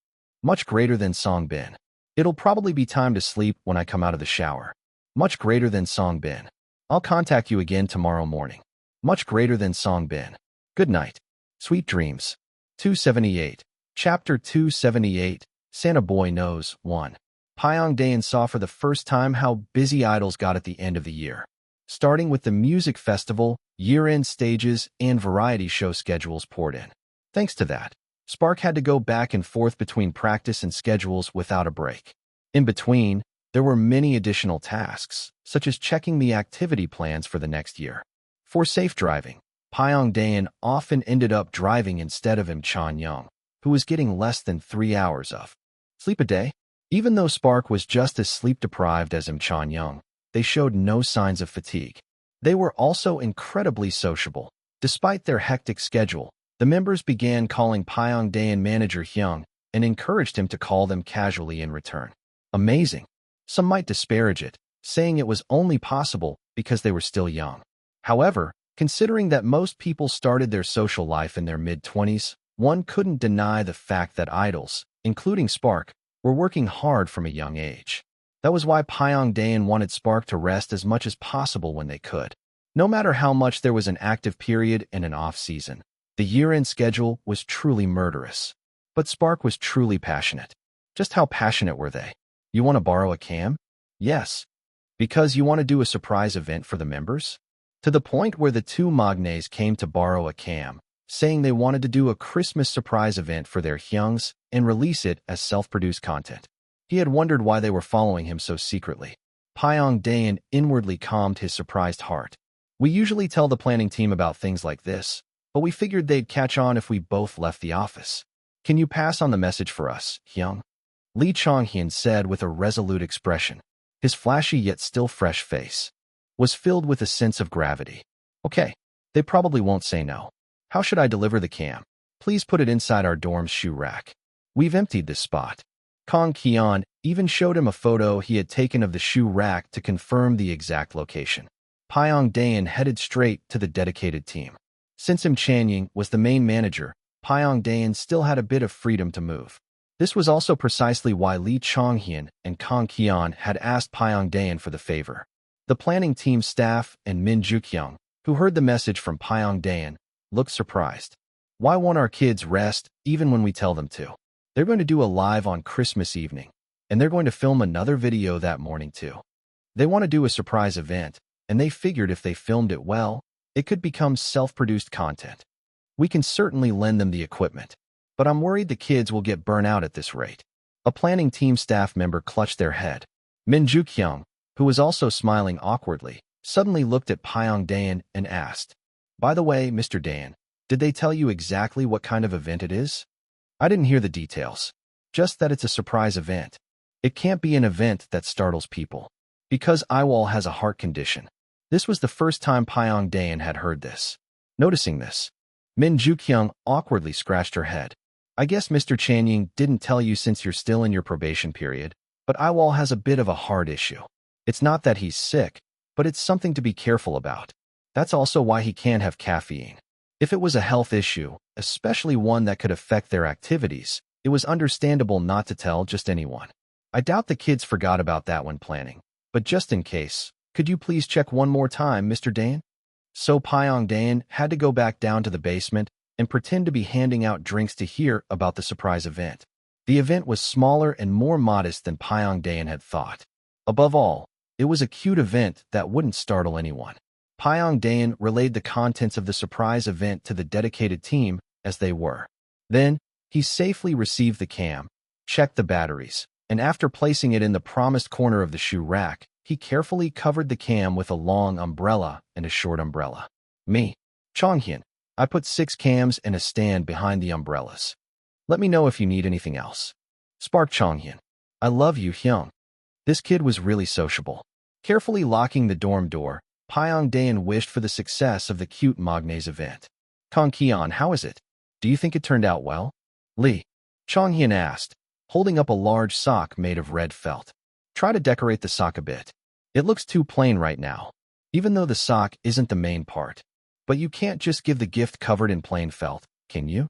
Much greater than Songbin. It'll probably be time to sleep when I come out of the shower. Much greater than Songbin. I'll contact you again tomorrow morning. Much greater than Songbin. Good night. Sweet dreams. 278. Chapter 278. Santa Boy Knows 1. Pyongdae saw for the first time how busy idols got at the end of the year. Starting with the music festival, year-end stages, and variety show schedules poured in. Thanks to that, Spark had to go back and forth between practice and schedules without a break. In between, there were many additional tasks, such as checking the activity plans for the next year. For safe driving, Pyongdae often ended up driving instead of Chan-young, who was getting less than 3 hours of sleep a day. Even though Spark was just as sleep-deprived as Chan-young, they showed no signs of fatigue. They were also incredibly sociable. Despite their hectic schedule, the members began calling Pyongdae Manager Hyung and encouraged him to call them casually in return. Amazing. Some might disparage it, saying it was only possible because they were still young. However, considering that most people started their social life in their mid-20s, one couldn't deny the fact that idols, including Spark, were working hard from a young age. That was why Pyongdae wanted Spark to rest as much as possible when they could. No matter how much there was an active period and an off-season, the year-end schedule was truly murderous. But Spark was truly passionate. Just how passionate were they? You want to borrow a cam? Yes. Because you want to do a surprise event for the members? To the point where the two Magnes came to borrow a cam, saying they wanted to do a Christmas surprise event for their Hyungs and release it as self-produced content. He had wondered why they were following him so secretly. Pyongdae inwardly calmed his surprised heart. We usually tell the planning team about things like this, but we figured they'd catch on if we both left the office. Can you pass on the message for us, Hyung? Lee Chong-hyun said with a resolute expression. His flashy yet still fresh face was filled with a sense of gravity. Okay, they probably won't say no. How should I deliver the cam? Please put it inside our dorm's shoe rack. We've emptied this spot. Kang Kian even showed him a photo he had taken of the shoe rack to confirm the exact location. Pyongdae headed straight to the dedicated team. Since Chanying was the main manager, Pyongdae still had a bit of freedom to move. This was also precisely why Lee Chong-hyun and Kang Kian had asked Pyongdae for the favor. The planning team staff and Min Ju-kyung, who heard the message from Pyongdae, looked surprised. Why won't our kids rest even when we tell them to? They're going to do a live on Christmas evening, and they're going to film another video that morning too. They want to do a surprise event, and they figured if they filmed it well, it could become self-produced content. We can certainly lend them the equipment, but I'm worried the kids will get burnt out at this rate. A planning team staff member clutched their head. Min Ju-kyung, who was also smiling awkwardly, suddenly looked at Pyongdae and asked, "By the way, Mr. Dan, did they tell you exactly what kind of event it is?" I didn't hear the details. Just that it's a surprise event. It can't be an event that startles people. Because Yiwol has a heart condition. This was the first time Pyongdae had heard this. Noticing this, Min Ju-kyung awkwardly scratched her head. I guess Mr. Chanying didn't tell you since you're still in your probation period, but Yiwol has a bit of a heart issue. It's not that he's sick, but it's something to be careful about. That's also why he can't have caffeine. If it was a health issue, especially one that could affect their activities, it was understandable not to tell just anyone. I doubt the kids forgot about that when planning, but just in case, could you please check one more time, Mr. Dan? So Pyongdae had to go back down to the basement and pretend to be handing out drinks to hear about the surprise event. The event was smaller and more modest than Pyongdae had thought. Above all, it was a cute event that wouldn't startle anyone. Pyongdae relayed the contents of the surprise event to the dedicated team as they were. Then, he safely received the cam, checked the batteries, and after placing it in the promised corner of the shoe rack, he carefully covered the cam with a long umbrella and a short umbrella. Me, Chong-hyun, I put 6 cams and a stand behind the umbrellas. Let me know if you need anything else. Spark Chong-hyun. I love you, Hyung. This kid was really sociable. Carefully locking the dorm door, Pyongdae wished for the success of the cute Magnes event. Kong Keon, how is it? Do you think it turned out well? Lee Chonghyun asked, holding up a large sock made of red felt. Try to decorate the sock a bit. It looks too plain right now, even though the sock isn't the main part. But you can't just give the gift covered in plain felt, can you?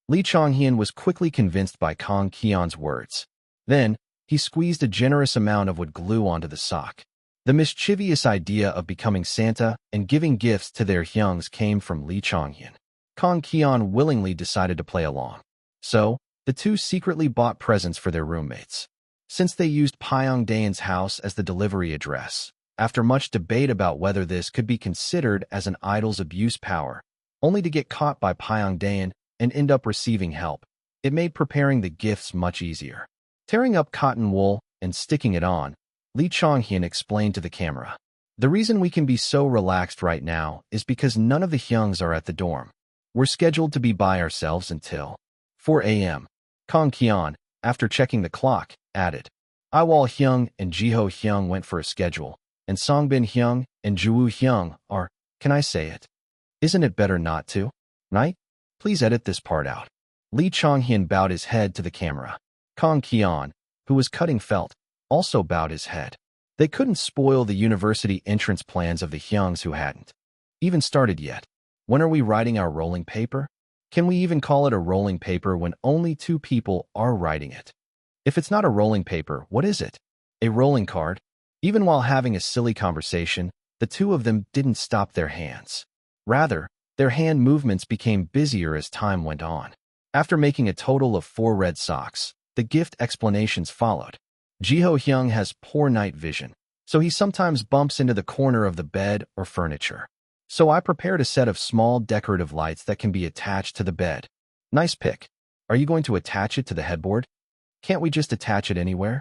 Lee Chonghyun was quickly convinced by Kong Keon's words. Then, he squeezed a generous amount of wood glue onto the sock. The mischievous idea of becoming Santa and giving gifts to their hyungs came from Lee Chonghyun. Kong Keon willingly decided to play along. So, the two secretly bought presents for their roommates. Since they used Pyongdaeun's house as the delivery address, after much debate about whether this could be considered as an idol's abuse power, only to get caught by Pyongdaeun and end up receiving help, it made preparing the gifts much easier. Tearing up cotton wool and sticking it on, Lee Chonghyun explained to the camera. The reason we can be so relaxed right now is because none of the hyungs are at the dorm. We're scheduled to be by ourselves until 4 a.m. Kong Keon, after checking the clock, added. Yiwol Hyung and Jiho Hyung went for a schedule, and Songbin Hyung and Juwoo Hyung are, can I say it? Isn't it better not to? Right? Please edit this part out. Lee Chonghyun bowed his head to the camera. Kong Keon, who was cutting felt, also bowed his head. They couldn't spoil the university entrance plans of the hyungs who hadn't even started yet. When are we writing our rolling paper? Can we even call it a rolling paper when only 2 people are writing it? If it's not a rolling paper, what is it? A rolling card? Even while having a silly conversation, the two of them didn't stop their hands. Rather, their hand movements became busier as time went on. After making a total of 4 red socks, the gift explanations followed. Jiho Hyung has poor night vision, so he sometimes bumps into the corner of the bed or furniture. So I prepared a set of small decorative lights that can be attached to the bed. Nice pick. Are you going to attach it to the headboard? Can't we just attach it anywhere?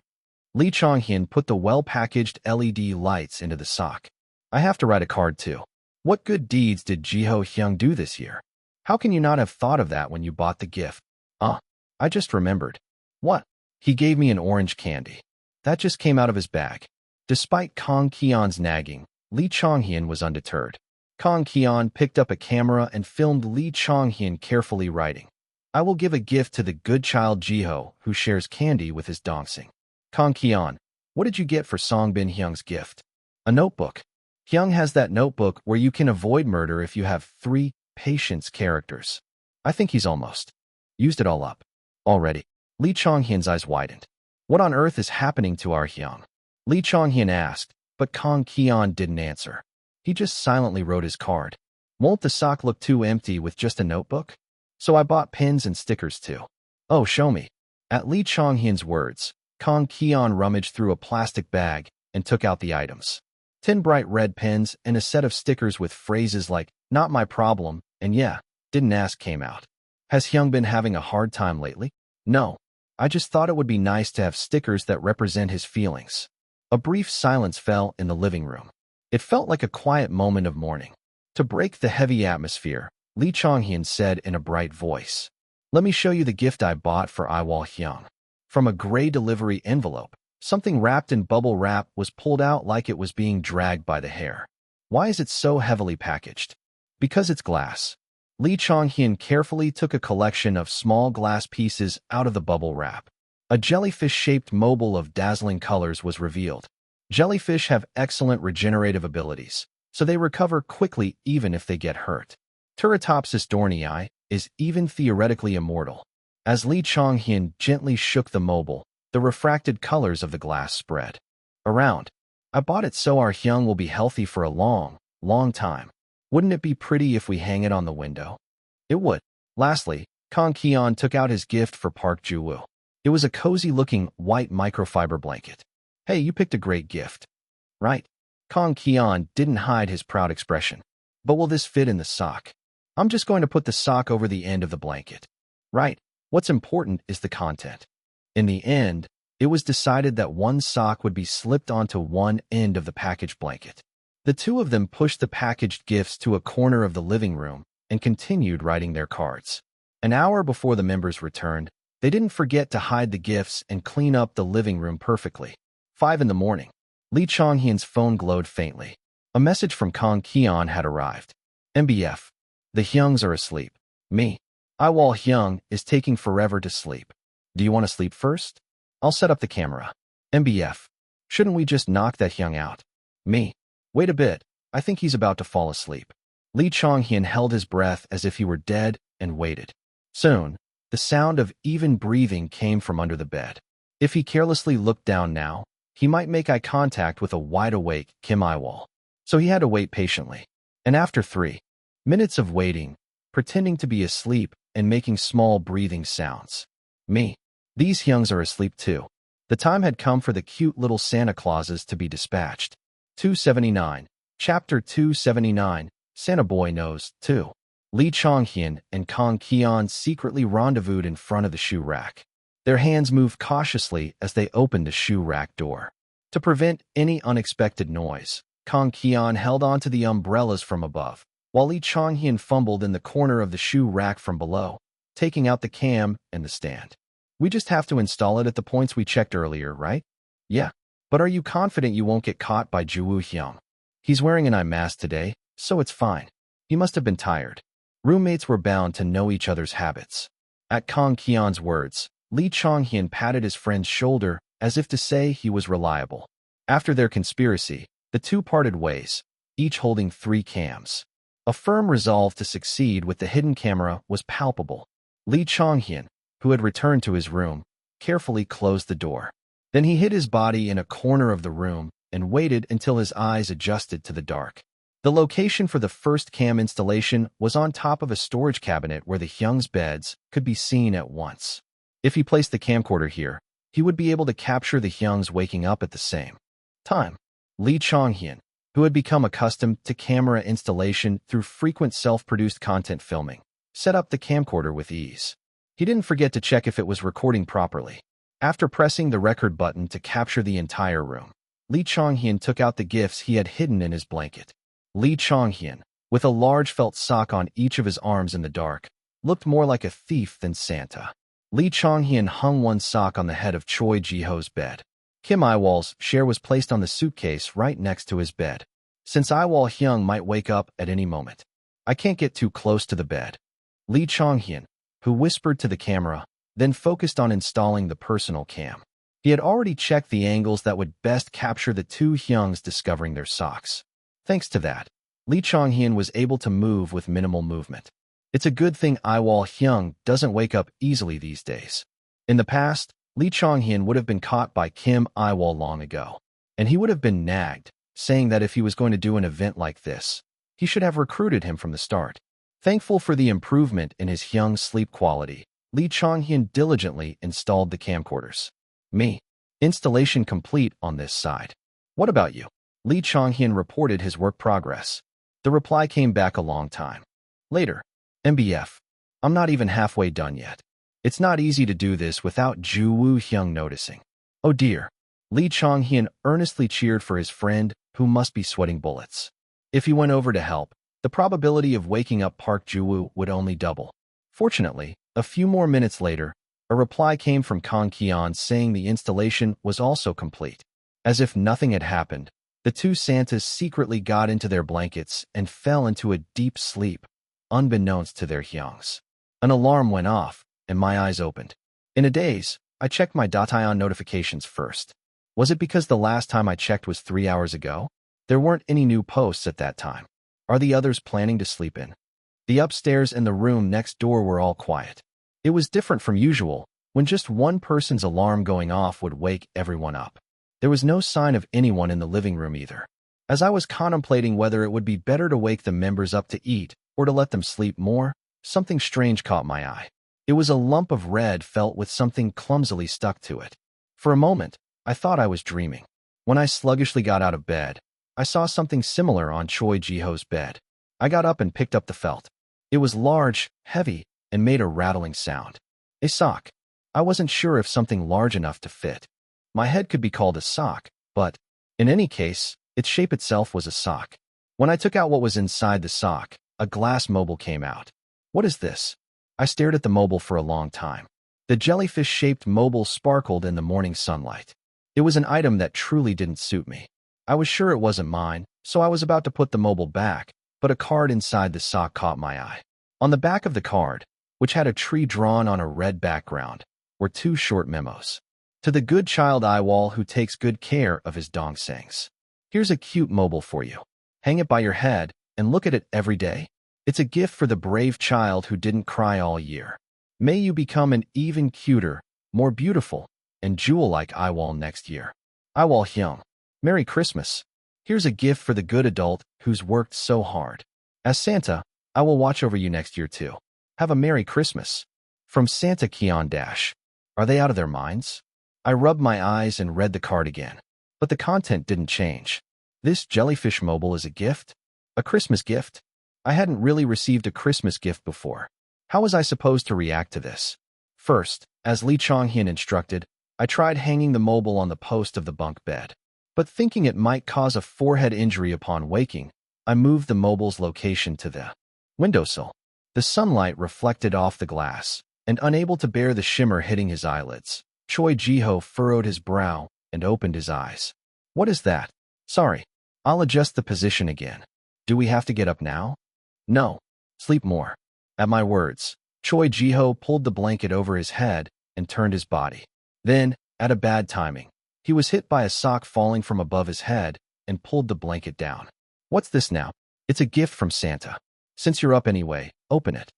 Lee Chonghyun put the well-packaged LED lights into the sock. I have to write a card too. What good deeds did Jiho Hyung do this year? How can you not have thought of that when you bought the gift? I just remembered. What? He gave me an orange candy. That just came out of his bag. Despite Kong Keon's nagging, Lee Chonghyun was undeterred. Kong Keon picked up a camera and filmed Lee Chonghyun carefully writing. I will give a gift to the good child Jiho, who shares candy with his dongsing. Kong Keon, what did you get for Songbin Hyung's gift? A notebook. Hyung has that notebook where you can avoid murder if you have 3 patience characters. I think he's almost used it all up already. Lee Chonghyun's eyes widened. What on earth is happening to our Hyung? Lee Chonghyun asked, but Kong Keon didn't answer. He just silently wrote his card. Won't the sock look too empty with just a notebook? So I bought pins and stickers too. Oh, show me. At Lee Chonghyun's words, Kong Keon rummaged through a plastic bag and took out the items. 10 bright red pens and a set of stickers with phrases like, not my problem, and yeah, didn't ask came out. Has Hyung been having a hard time lately? No. I just thought it would be nice to have stickers that represent his feelings. A brief silence fell in the living room. It felt like a quiet moment of mourning. To break the heavy atmosphere, Lee Chonghyun said in a bright voice, let me show you the gift I bought for Yiwol Hyung. From a gray delivery envelope, something wrapped in bubble wrap was pulled out like it was being dragged by the hair. Why is it so heavily packaged? Because it's glass. Lee Chonghyun carefully took a collection of small glass pieces out of the bubble wrap. A jellyfish-shaped mobile of dazzling colors was revealed. Jellyfish have excellent regenerative abilities, so they recover quickly even if they get hurt. Turritopsis dohrnii is even theoretically immortal. As Lee Chonghyun gently shook the mobile, the refracted colors of the glass spread around. I bought it so our Hyung will be healthy for a long, long time. Wouldn't it be pretty if we hang it on the window? It would. Lastly, Kong Keon took out his gift for Park Ju-woo. It was a cozy-looking white microfiber blanket. Hey, you picked a great gift. Right? Kong Keon didn't hide his proud expression. But will this fit in the sock? I'm just going to put the sock over the end of the blanket. Right. What's important is the content. In the end, it was decided that one sock would be slipped onto one end of the packaged blanket. The two of them pushed the packaged gifts to a corner of the living room and continued writing their cards. An hour before the members returned, they didn't forget to hide the gifts and clean up the living room perfectly. 5 in the morning. Lee Chonghyun's phone glowed faintly. A message from Kong Keon had arrived. MBF. The Hyungs are asleep. Me. Yiwol Hyung is taking forever to sleep. Do you want to sleep first? I'll set up the camera. MBF. Shouldn't we just knock that Hyung out? Me. Wait a bit. I think he's about to fall asleep. Lee Chong-hyun held his breath as if he were dead and waited. Soon, the sound of even breathing came from under the bed. If he carelessly looked down now, he might make eye contact with a wide-awake Kim Yiwol. So he had to wait patiently. And after 3 minutes of waiting, pretending to be asleep and making small breathing sounds. Me. These Hyungs are asleep too. The time had come for the cute little Santa Clauses to be dispatched. 279. Chapter 279. Santa Boy knows, too. Lee Chong-hyun and Kang Ki-yeon secretly rendezvoused in front of the shoe rack. Their hands moved cautiously as they opened the shoe rack door. To prevent any unexpected noise, Kang Ki-yeon held onto the umbrellas from above, while Lee Chong-hyun fumbled in the corner of the shoe rack from below, taking out the cam and the stand. We just have to install it at the points we checked earlier, right? Yeah. But are you confident you won't get caught by Jiwoo Hyung? He's wearing an eye mask today, so it's fine. He must have been tired. Roommates were bound to know each other's habits. At Kang Ki-yeon's words, Lee Chong-hyun patted his friend's shoulder as if to say he was reliable. After their conspiracy, the two parted ways, each holding 3 cams. A firm resolve to succeed with the hidden camera was palpable. Lee Chong-hyun, who had returned to his room, carefully closed the door. Then he hid his body in a corner of the room and waited until his eyes adjusted to the dark. The location for the first cam installation was on top of a storage cabinet where the Hyung's beds could be seen at once. If he placed the camcorder here, he would be able to capture the Hyungs waking up at the same time. Lee Chong-hyun, who had become accustomed to camera installation through frequent self-produced content filming, set up the camcorder with ease. He didn't forget to check if it was recording properly. After pressing the record button to capture the entire room, Lee Chong-hyun took out the gifts he had hidden in his blanket. Lee Chong-hyun, with a large felt sock on each of his arms in the dark, looked more like a thief than Santa. Lee Chong-hyun hung one sock on the head of Choi Ji-ho's bed. Kim Yiwol's share was placed on the suitcase right next to his bed, since Yiwol Hyung might wake up at any moment. I can't get too close to the bed. Lee Chong-hyun, who whispered to the camera, then focused on installing the personal cam. He had already checked the angles that would best capture the 2 Hyungs discovering their socks. Thanks to that, Lee Chong-hyun was able to move with minimal movement. It's a good thing Yiwol Hyung doesn't wake up easily these days. In the past, Lee Chong-hyun would have been caught by Kim Yiwol long ago, and he would have been nagged, saying that if he was going to do an event like this, he should have recruited him from the start. Thankful for the improvement in his Hyung's sleep quality, Lee Chong-hyun diligently installed the camcorders. Me. Installation complete on this side. What about you? Lee Chong-hyun reported his work progress. The reply came back a long time later. MBF. I'm not even halfway done yet. It's not easy to do this without Jiwoo Hyung noticing. Oh dear. Lee Chong-hyun earnestly cheered for his friend, who must be sweating bullets. If he went over to help, the probability of waking up Park Jiwoo would only double. Fortunately, a few more minutes later, a reply came from Kang Ki-yeon saying the installation was also complete. As if nothing had happened, the 2 Santas secretly got into their blankets and fell into a deep sleep, unbeknownst to their Hyungs. An alarm went off, and my eyes opened. In a daze, I checked my Dataeon notifications first. Was it because the last time I checked was 3 hours ago? There weren't any new posts at that time. Are the others planning to sleep in? The upstairs and the room next door were all quiet. It was different from usual, when just one person's alarm going off would wake everyone up. There was no sign of anyone in the living room either. As I was contemplating whether it would be better to wake the members up to eat or to let them sleep more, something strange caught my eye. It was a lump of red felt with something clumsily stuck to it. For a moment, I thought I was dreaming. When I sluggishly got out of bed, I saw something similar on Choi Ji-ho's bed. I got up and picked up the felt. It was large, heavy, and made a rattling sound. A sock. I wasn't sure if something large enough to fit. My head could be called a sock, but, in any case, its shape itself was a sock. When I took out what was inside the sock, a glass mobile came out. What is this? I stared at the mobile for a long time. The jellyfish-shaped mobile sparkled in the morning sunlight. It was an item that truly didn't suit me. I was sure it wasn't mine, so I was about to put the mobile back, but a card inside the sock caught my eye. On the back of the card, which had a tree drawn on a red background, were two short memos. To the good child Yiwol who takes good care of his dongsangs. Here's a cute mobile for you. Hang it by your head and look at it every day. It's a gift for the brave child who didn't cry all year. May you become an even cuter, more beautiful, and jewel-like Yiwol next year. Yiwol Hyung. Merry Christmas. Here's a gift for the good adult who's worked so hard. As Santa, I will watch over you next year too. Have a Merry Christmas. From Santa Keon Dash. Are they out of their minds? I rubbed my eyes and read the card again. But the content didn't change. This jellyfish mobile is a gift? A Christmas gift? I hadn't really received a Christmas gift before. How was I supposed to react to this? First, as Lee Chong-hyun instructed, I tried hanging the mobile on the post of the bunk bed. But thinking it might cause a forehead injury upon waking, I moved the mobile's location to the windowsill. The sunlight reflected off the glass, and unable to bear the shimmer hitting his eyelids, Choi Ji-ho furrowed his brow and opened his eyes. What is that? Sorry. I'll adjust the position again. Do we have to get up now? No. Sleep more. At my words, Choi Ji-ho pulled the blanket over his head and turned his body. Then, at a bad timing, he was hit by a sock falling from above his head and pulled the blanket down. What's this now? It's a gift from Santa. Since you're up anyway, open it.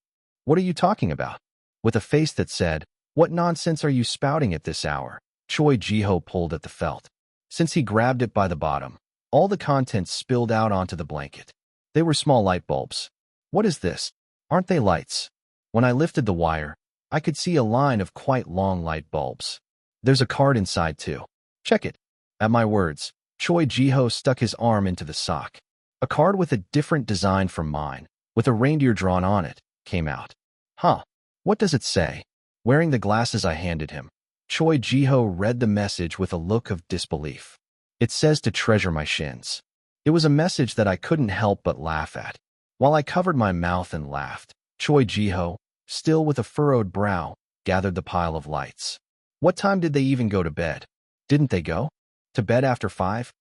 What are you talking about? With a face that said, "What nonsense are you spouting at this hour?" Choi Ji-ho pulled at the felt. Since he grabbed it by the bottom, all the contents spilled out onto the blanket. They were small light bulbs. What is this? Aren't they lights? When I lifted the wire, I could see a line of quite long light bulbs. There's a card inside too. Check it. At my words, Choi Ji-ho stuck his arm into the sock. A card with a different design from mine, with a reindeer drawn on it, came out. Huh. What does it say? Wearing the glasses I handed him, Choi Ji-ho read the message with a look of disbelief. It says to treasure my shins. It was a message that I couldn't help but laugh at. While I covered my mouth and laughed, Choi Ji-ho, still with a furrowed brow, gathered the pile of lights. What time did they even go to bed? Didn't they go to bed after 5?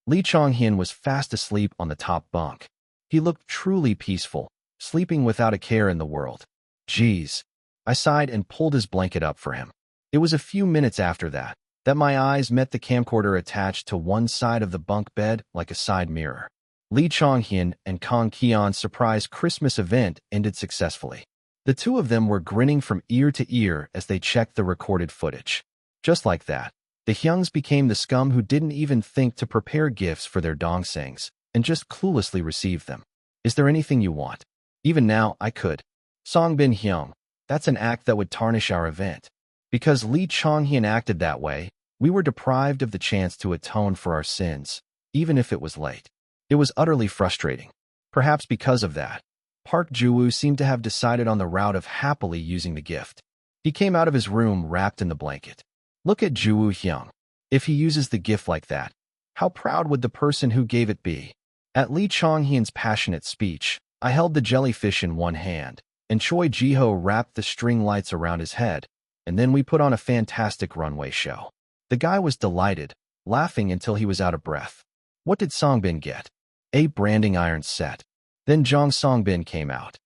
Lee Chong-hyun was fast asleep on the top bunk. He looked truly peaceful, sleeping without a care in the world. Geez. I sighed and pulled his blanket up for him. It was a few minutes after that my eyes met the camcorder attached to one side of the bunk bed like a side mirror. Lee Chong-hyun and Kang Ki-yeon's surprise Christmas event ended successfully. The two of them were grinning from ear to ear as they checked the recorded footage. Just like that, the Hyungs became the scum who didn't even think to prepare gifts for their dongsangs and just cluelessly received them. Is there anything you want? Even now, I could. Songbin Hyung, that's an act that would tarnish our event. Because Lee Chong-hyun acted that way, we were deprived of the chance to atone for our sins, even if it was late. It was utterly frustrating. Perhaps because of that, Park Ju-woo seemed to have decided on the route of happily using the gift. He came out of his room wrapped in the blanket. Look at Ju-woo Hyung. If he uses the gift like that, how proud would the person who gave it be? At Lee Chong-hyun's passionate speech, I held the jellyfish in one hand, and Choi Ji-ho wrapped the string lights around his head, and then we put on a fantastic runway show. The guy was delighted, laughing until he was out of breath. What did Songbin get? A branding iron set. Then Jong Songbin came out.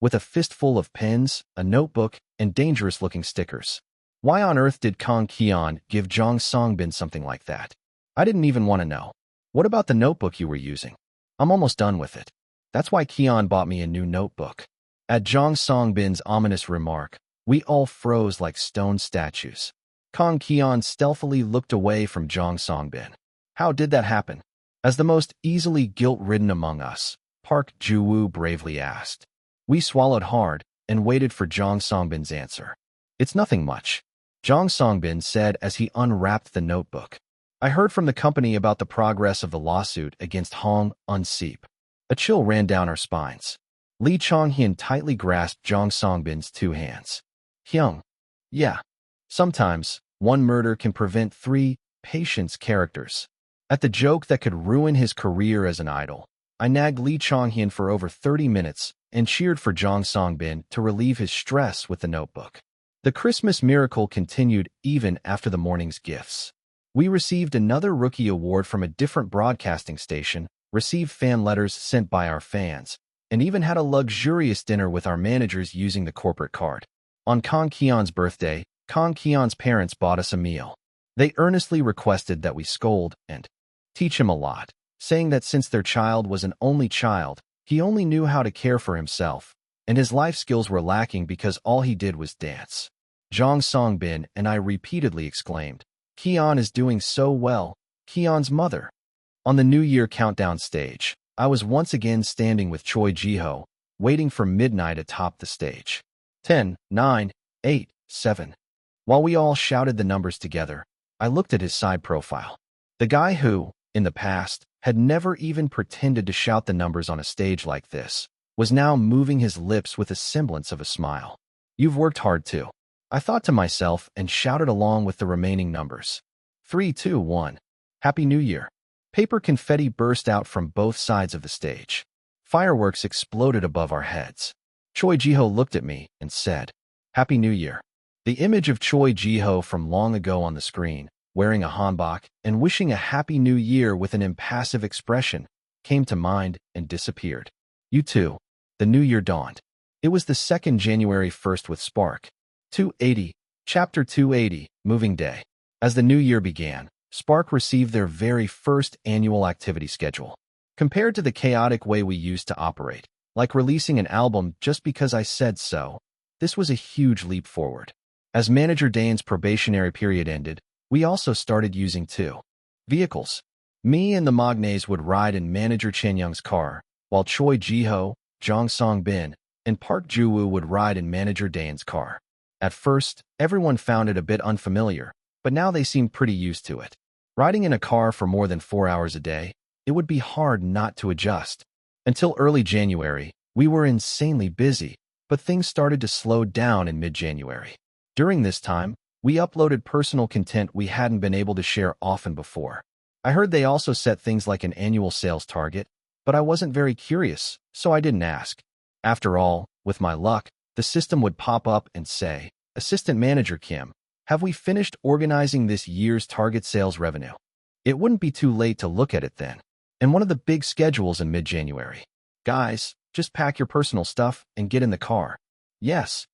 With a fistful of pens, a notebook, and dangerous-looking stickers. Why on earth did Kang Ki-yeon give Jong Songbin something like that? I didn't even want to know. What about the notebook you were using? I'm almost done with it. That's why Ki-yeon bought me a new notebook. At Jong Songbin's ominous remark, we all froze like stone statues. Kang Ki-yeon stealthily looked away from Jong Songbin. How did that happen? As the most easily guilt-ridden among us, Park Ju-woo bravely asked. We swallowed hard and waited for Jong Songbin's answer. It's nothing much, Jong Songbin said as he unwrapped the notebook. I heard from the company about the progress of the lawsuit against Hong Un-seep. A chill ran down our spines. Lee Chong-hyun tightly grasped Jong Songbin's two hands. Hyung. Yeah. Sometimes, one murder can prevent 3 patience characters. At the joke that could ruin his career as an idol, I nagged Lee Chong-hyun for over 30 minutes and cheered for Jong Songbin to relieve his stress with the notebook. The Christmas miracle continued even after the morning's gifts. We received another rookie award from a different broadcasting station, received fan letters sent by our fans, and even had a luxurious dinner with our managers using the corporate card. On Kang Keon's birthday, Kang Keon's parents bought us a meal. They earnestly requested that we scold and teach him a lot, saying that since their child was an only child, he only knew how to care for himself, and his life skills were lacking because all he did was dance. Jong Songbin and I repeatedly exclaimed, "Keon is doing so well, Keon's mother." On the New Year countdown stage, I was once again standing with Choi Ji-ho, waiting for midnight atop the stage. 10, 9, 8, 7. While we all shouted the numbers together, I looked at his side profile. The guy who, in the past, had never even pretended to shout the numbers on a stage like this, was now moving his lips with a semblance of a smile. "You've worked hard too," I thought to myself and shouted along with the remaining numbers. 3, 2, 1. Happy New Year. Paper confetti burst out from both sides of the stage. Fireworks exploded above our heads. Choi Ji-ho looked at me and said, "Happy New Year." The image of Choi Ji-ho from long ago on the screen, wearing a hanbok and wishing a Happy New Year with an impassive expression, came to mind and disappeared. You too. The New Year dawned. It was the 2nd January 1st with Spark. 280, Chapter 280, Moving Day. As the new year began, Spark received their very first annual activity schedule. Compared to the chaotic way we used to operate, like releasing an album just because I said so, this was a huge leap forward. As Manager Dane's probationary period ended, we also started using 2 vehicles. Me and the Magnes would ride in Manager Chen Young's car, while Choi Ji-ho, Jong Song-bin, and Park Ju-woo would ride in Manager Dane's car. At first, everyone found it a bit unfamiliar, but now they seemed pretty used to it. Riding in a car for more than 4 hours a day, it would be hard not to adjust. Until early January, we were insanely busy, but things started to slow down in mid-January. During this time, we uploaded personal content we hadn't been able to share often before. I heard they also set things like an annual sales target, but I wasn't very curious, so I didn't ask. After all, with my luck, the system would pop up and say, "Assistant Manager Kim, have we finished organizing this year's target sales revenue?" It wouldn't be too late to look at it then. And one of the big schedules in mid-January. "Guys, just pack your personal stuff and get in the car." Yes,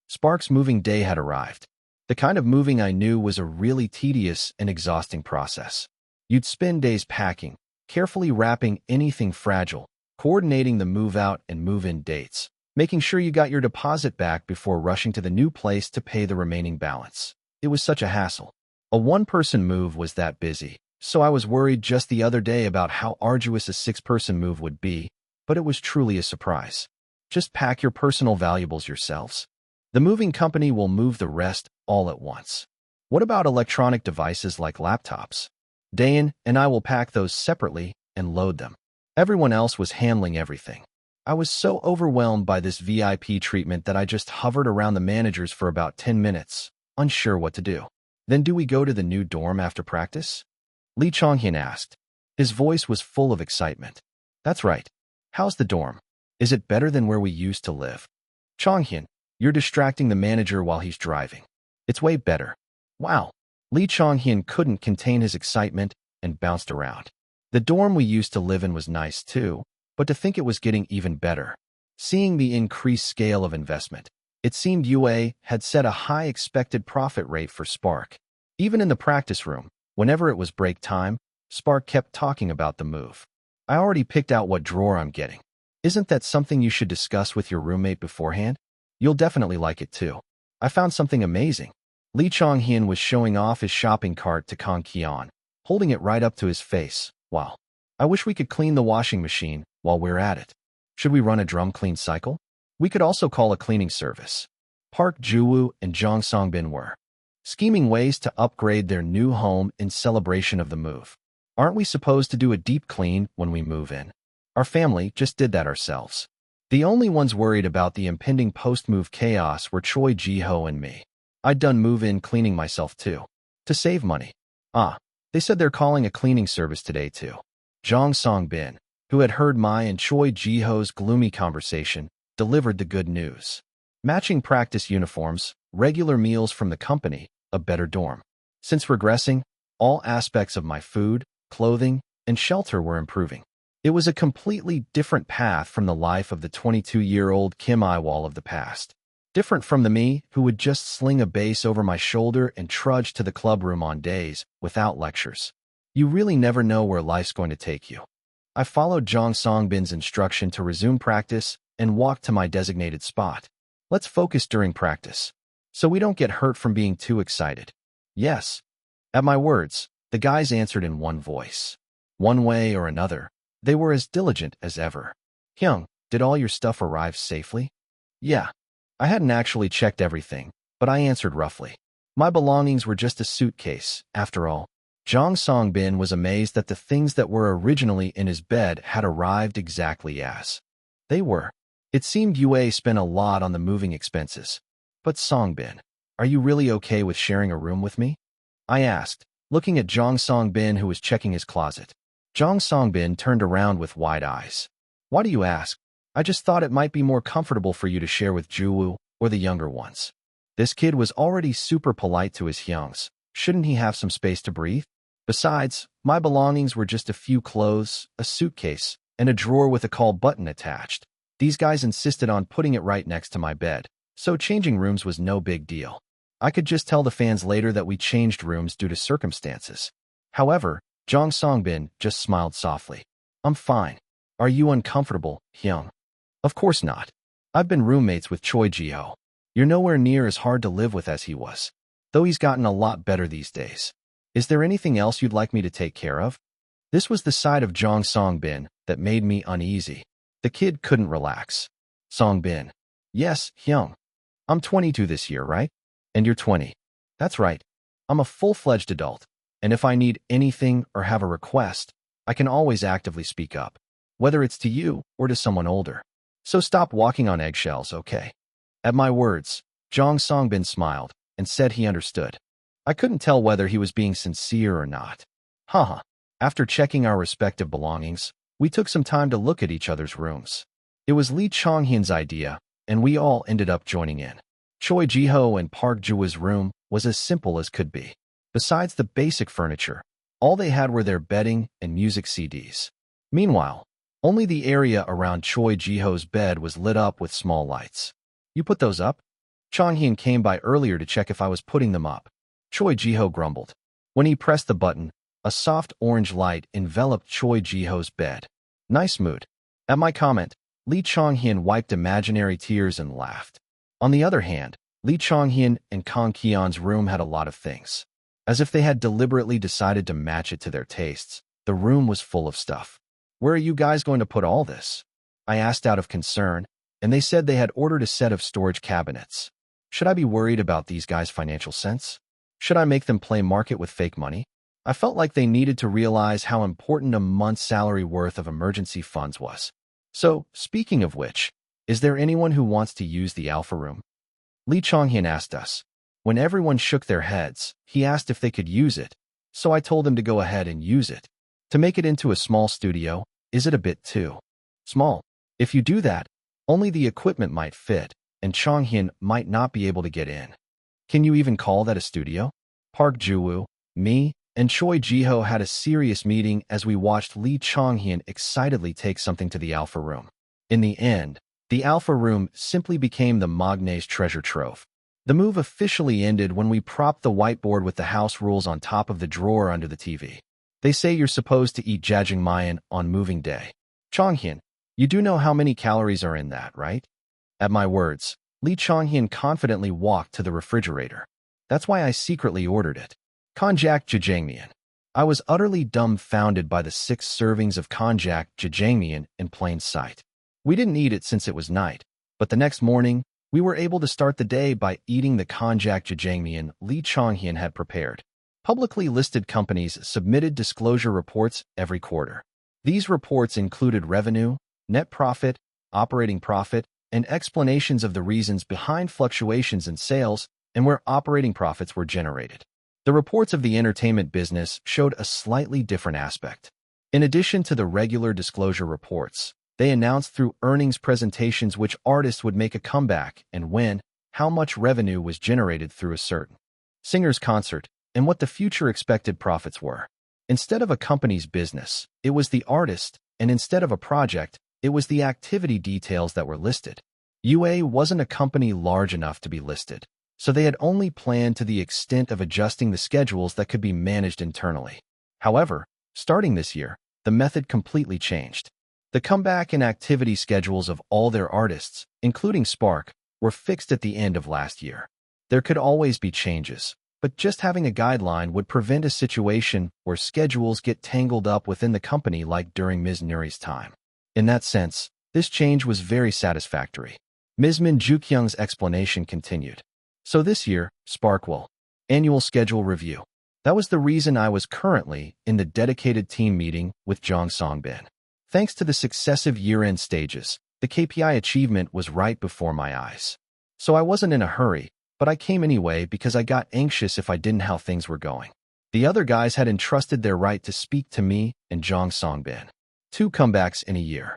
Spark's moving day had arrived. The kind of moving I knew was a really tedious and exhausting process. You'd spend days packing, carefully wrapping anything fragile, coordinating the move-out and move-in dates, making sure you got your deposit back before rushing to the new place to pay the remaining balance. It was such a hassle. A one-person move was that busy, so I was worried just the other day about how arduous a 6-person move would be, but it was truly a surprise. Just pack your personal valuables yourselves. The moving company will move the rest all at once. What about electronic devices like laptops? Dayan and I will pack those separately and load them. Everyone else was handling everything. I was so overwhelmed by this VIP treatment that I just hovered around the managers for about 10 minutes, unsure what to do. "Then do we go to the new dorm after practice?" Lee Chong-hyun asked. His voice was full of excitement. "That's right. How's the dorm? Is it better than where we used to live?" "Chong-hyun, you're distracting the manager while he's driving. It's way better." "Wow." Lee Chong-hyun couldn't contain his excitement and bounced around. The dorm we used to live in was nice too, but to think it was getting even better. Seeing the increased scale of investment, it seemed UA had set a high expected profit rate for Spark. Even in the practice room, whenever it was break time, Spark kept talking about the move. "I already picked out what drawer I'm getting. Isn't that something you should discuss with your roommate beforehand? You'll definitely like it too. I found something amazing." Lee Chong-hyun was showing off his shopping cart to Kang Keon, holding it right up to his face. "Wow. I wish we could clean the washing machine while we're at it. Should we run a drum clean cycle? We could also call a cleaning service." Park Ju-woo and Jong Song-bin were scheming ways to upgrade their new home in celebration of the move. "Aren't we supposed to do a deep clean when we move in? Our family just did that ourselves." The only ones worried about the impending post-move chaos were Choi Ji-ho and me. I'd done move-in cleaning myself too, to save money. They said they're calling a cleaning service today too. Jong Song-bin, who had heard my and Choi Ji-ho's gloomy conversation, delivered the good news. Matching practice uniforms, regular meals from the company, a better dorm. Since regressing, all aspects of my food, clothing, and shelter were improving. It was a completely different path from the life of the 22-year-old Kim Yiwol of the past. Different from the me who would just sling a bass over my shoulder and trudge to the club room on days without lectures. You really never know where life's going to take you. I followed Jong Songbin's instruction to resume practice and walked to my designated spot. Let's focus during practice, so we don't get hurt from being too excited. Yes. At my words, the guys answered in one voice. One way or another, they were as diligent as ever. Hyung, did all your stuff arrive safely? Yeah. I hadn't actually checked everything, but I answered roughly. My belongings were just a suitcase, after all. Jong Songbin was amazed that the things that were originally in his bed had arrived exactly as they were. It seemed Yue spent a lot on the moving expenses. But Songbin, are you really okay with sharing a room with me? I asked, looking at Jong Songbin who was checking his closet. Jong Songbin turned around with wide eyes. Why do you ask? I just thought it might be more comfortable for you to share with Juwoo or the younger ones. This kid was already super polite to his Hyungs. Shouldn't he have some space to breathe? Besides, my belongings were just a few clothes, a suitcase, and a drawer with a call button attached. These guys insisted on putting it right next to my bed, so changing rooms was no big deal. I could just tell the fans later that we changed rooms due to circumstances. However, Jong Songbin just smiled softly. I'm fine. Are you uncomfortable, Hyung? Of course not. I've been roommates with Choi Ji-ho. You're nowhere near as hard to live with as he was, though he's gotten a lot better these days. Is there anything else you'd like me to take care of? This was the side of Jong Songbin that made me uneasy. The kid couldn't relax. Songbin. Yes, Hyung. I'm 22 this year, right? And you're 20. That's right. I'm a full-fledged adult, and if I need anything or have a request, I can always actively speak up, whether it's to you or to someone older. So stop walking on eggshells, okay? At my words, Jong Songbin smiled and said he understood. I couldn't tell whether he was being sincere or not. Haha. After checking our respective belongings, we took some time to look at each other's rooms. It was Lee Chong-hyun's idea, and we all ended up joining in. Choi Ji-ho and Park Ju-woo's room was as simple as could be. Besides the basic furniture, all they had were their bedding and music CDs. Meanwhile, only the area around Choi Ji-ho's bed was lit up with small lights. You put those up? Chong-hyun came by earlier to check if I was putting them up. Choi Ji-ho grumbled. When he pressed the button, a soft orange light enveloped Choi Ji-ho's bed. Nice mood. At my comment, Lee Chong-hyun wiped imaginary tears and laughed. On the other hand, Lee Chong-hyun and Kang Ki-yeon's room had a lot of things. As if they had deliberately decided to match it to their tastes, the room was full of stuff. Where are you guys going to put all this? I asked out of concern, and they said they had ordered a set of storage cabinets. Should I be worried about these guys' financial sense? Should I make them play market with fake money? I felt like they needed to realize how important a month's salary worth of emergency funds was. So, speaking of which, is there anyone who wants to use the alpha room? Lee Chong-hyun asked us. When everyone shook their heads, he asked if they could use it, so I told him to go ahead and use it. To make it into a small studio, is it a bit too small? If you do that, only the equipment might fit, and Chong-hyun might not be able to get in. Can you even call that a studio? Park Ju-woo, me, and Choi Ji-ho had a serious meeting as we watched Lee Chong-hyun excitedly take something to the alpha room. In the end, the alpha room simply became the Magne's treasure trove. The move officially ended when we propped the whiteboard with the house rules on top of the drawer under the TV. They say you're supposed to eat jjajangmyeon on moving day. Chong-hyun, you do know how many calories are in that, right? At my words, Lee Chong-hyun confidently walked to the refrigerator. That's why I secretly ordered it. Konjac jjajangmyeon. I was utterly dumbfounded by the 6 servings of konjac jjajangmyeon in plain sight. We didn't eat it since it was night, but the next morning, we were able to start the day by eating the konjac jjajangmyeon Lee Chong-hyun had prepared. Publicly listed companies submitted disclosure reports every quarter. These reports included revenue, net profit, operating profit, and explanations of the reasons behind fluctuations in sales and where operating profits were generated. The reports of the entertainment business showed a slightly different aspect. In addition to the regular disclosure reports, they announced through earnings presentations which artists would make a comeback and when, how much revenue was generated through a certain singer's concert, and what the future expected profits were. Instead of a company's business, it was the artist, and instead of a project, it was the activity details that were listed. UA wasn't a company large enough to be listed, so they had only planned to the extent of adjusting the schedules that could be managed internally. However, starting this year, the method completely changed. The comeback and activity schedules of all their artists, including Spark, were fixed at the end of last year. There could always be changes, but just having a guideline would prevent a situation where schedules get tangled up within the company like during Ms. Nuri's time. In that sense, this change was very satisfactory. Ms. Min Jukyung's explanation continued. So this year, Spark will. Annual schedule review. That was the reason I was currently in the dedicated team meeting with Jong Songbin. Thanks to the successive year-end stages, the KPI achievement was right before my eyes. So I wasn't in a hurry, but I came anyway because I got anxious if I didn't how things were going. The other guys had entrusted their right to speak to me and Jong Songbin. 2 comebacks in a year.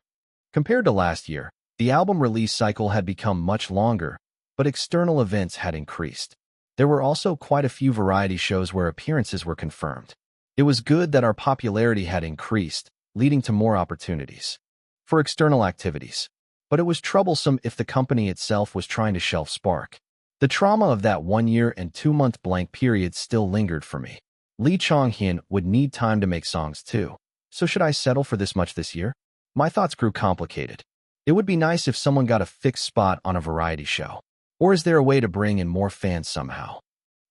Compared to last year, the album release cycle had become much longer, but external events had increased. There were also quite a few variety shows where appearances were confirmed. It was good that our popularity had increased, leading to more opportunities for external activities. But it was troublesome if the company itself was trying to shelf Spark. The trauma of that 1 year and 2-month blank period still lingered for me. Lee Chong-hyun would need time to make songs too. So should I settle for this much this year? My thoughts grew complicated. It would be nice if someone got a fixed spot on a variety show. Or is there a way to bring in more fans somehow?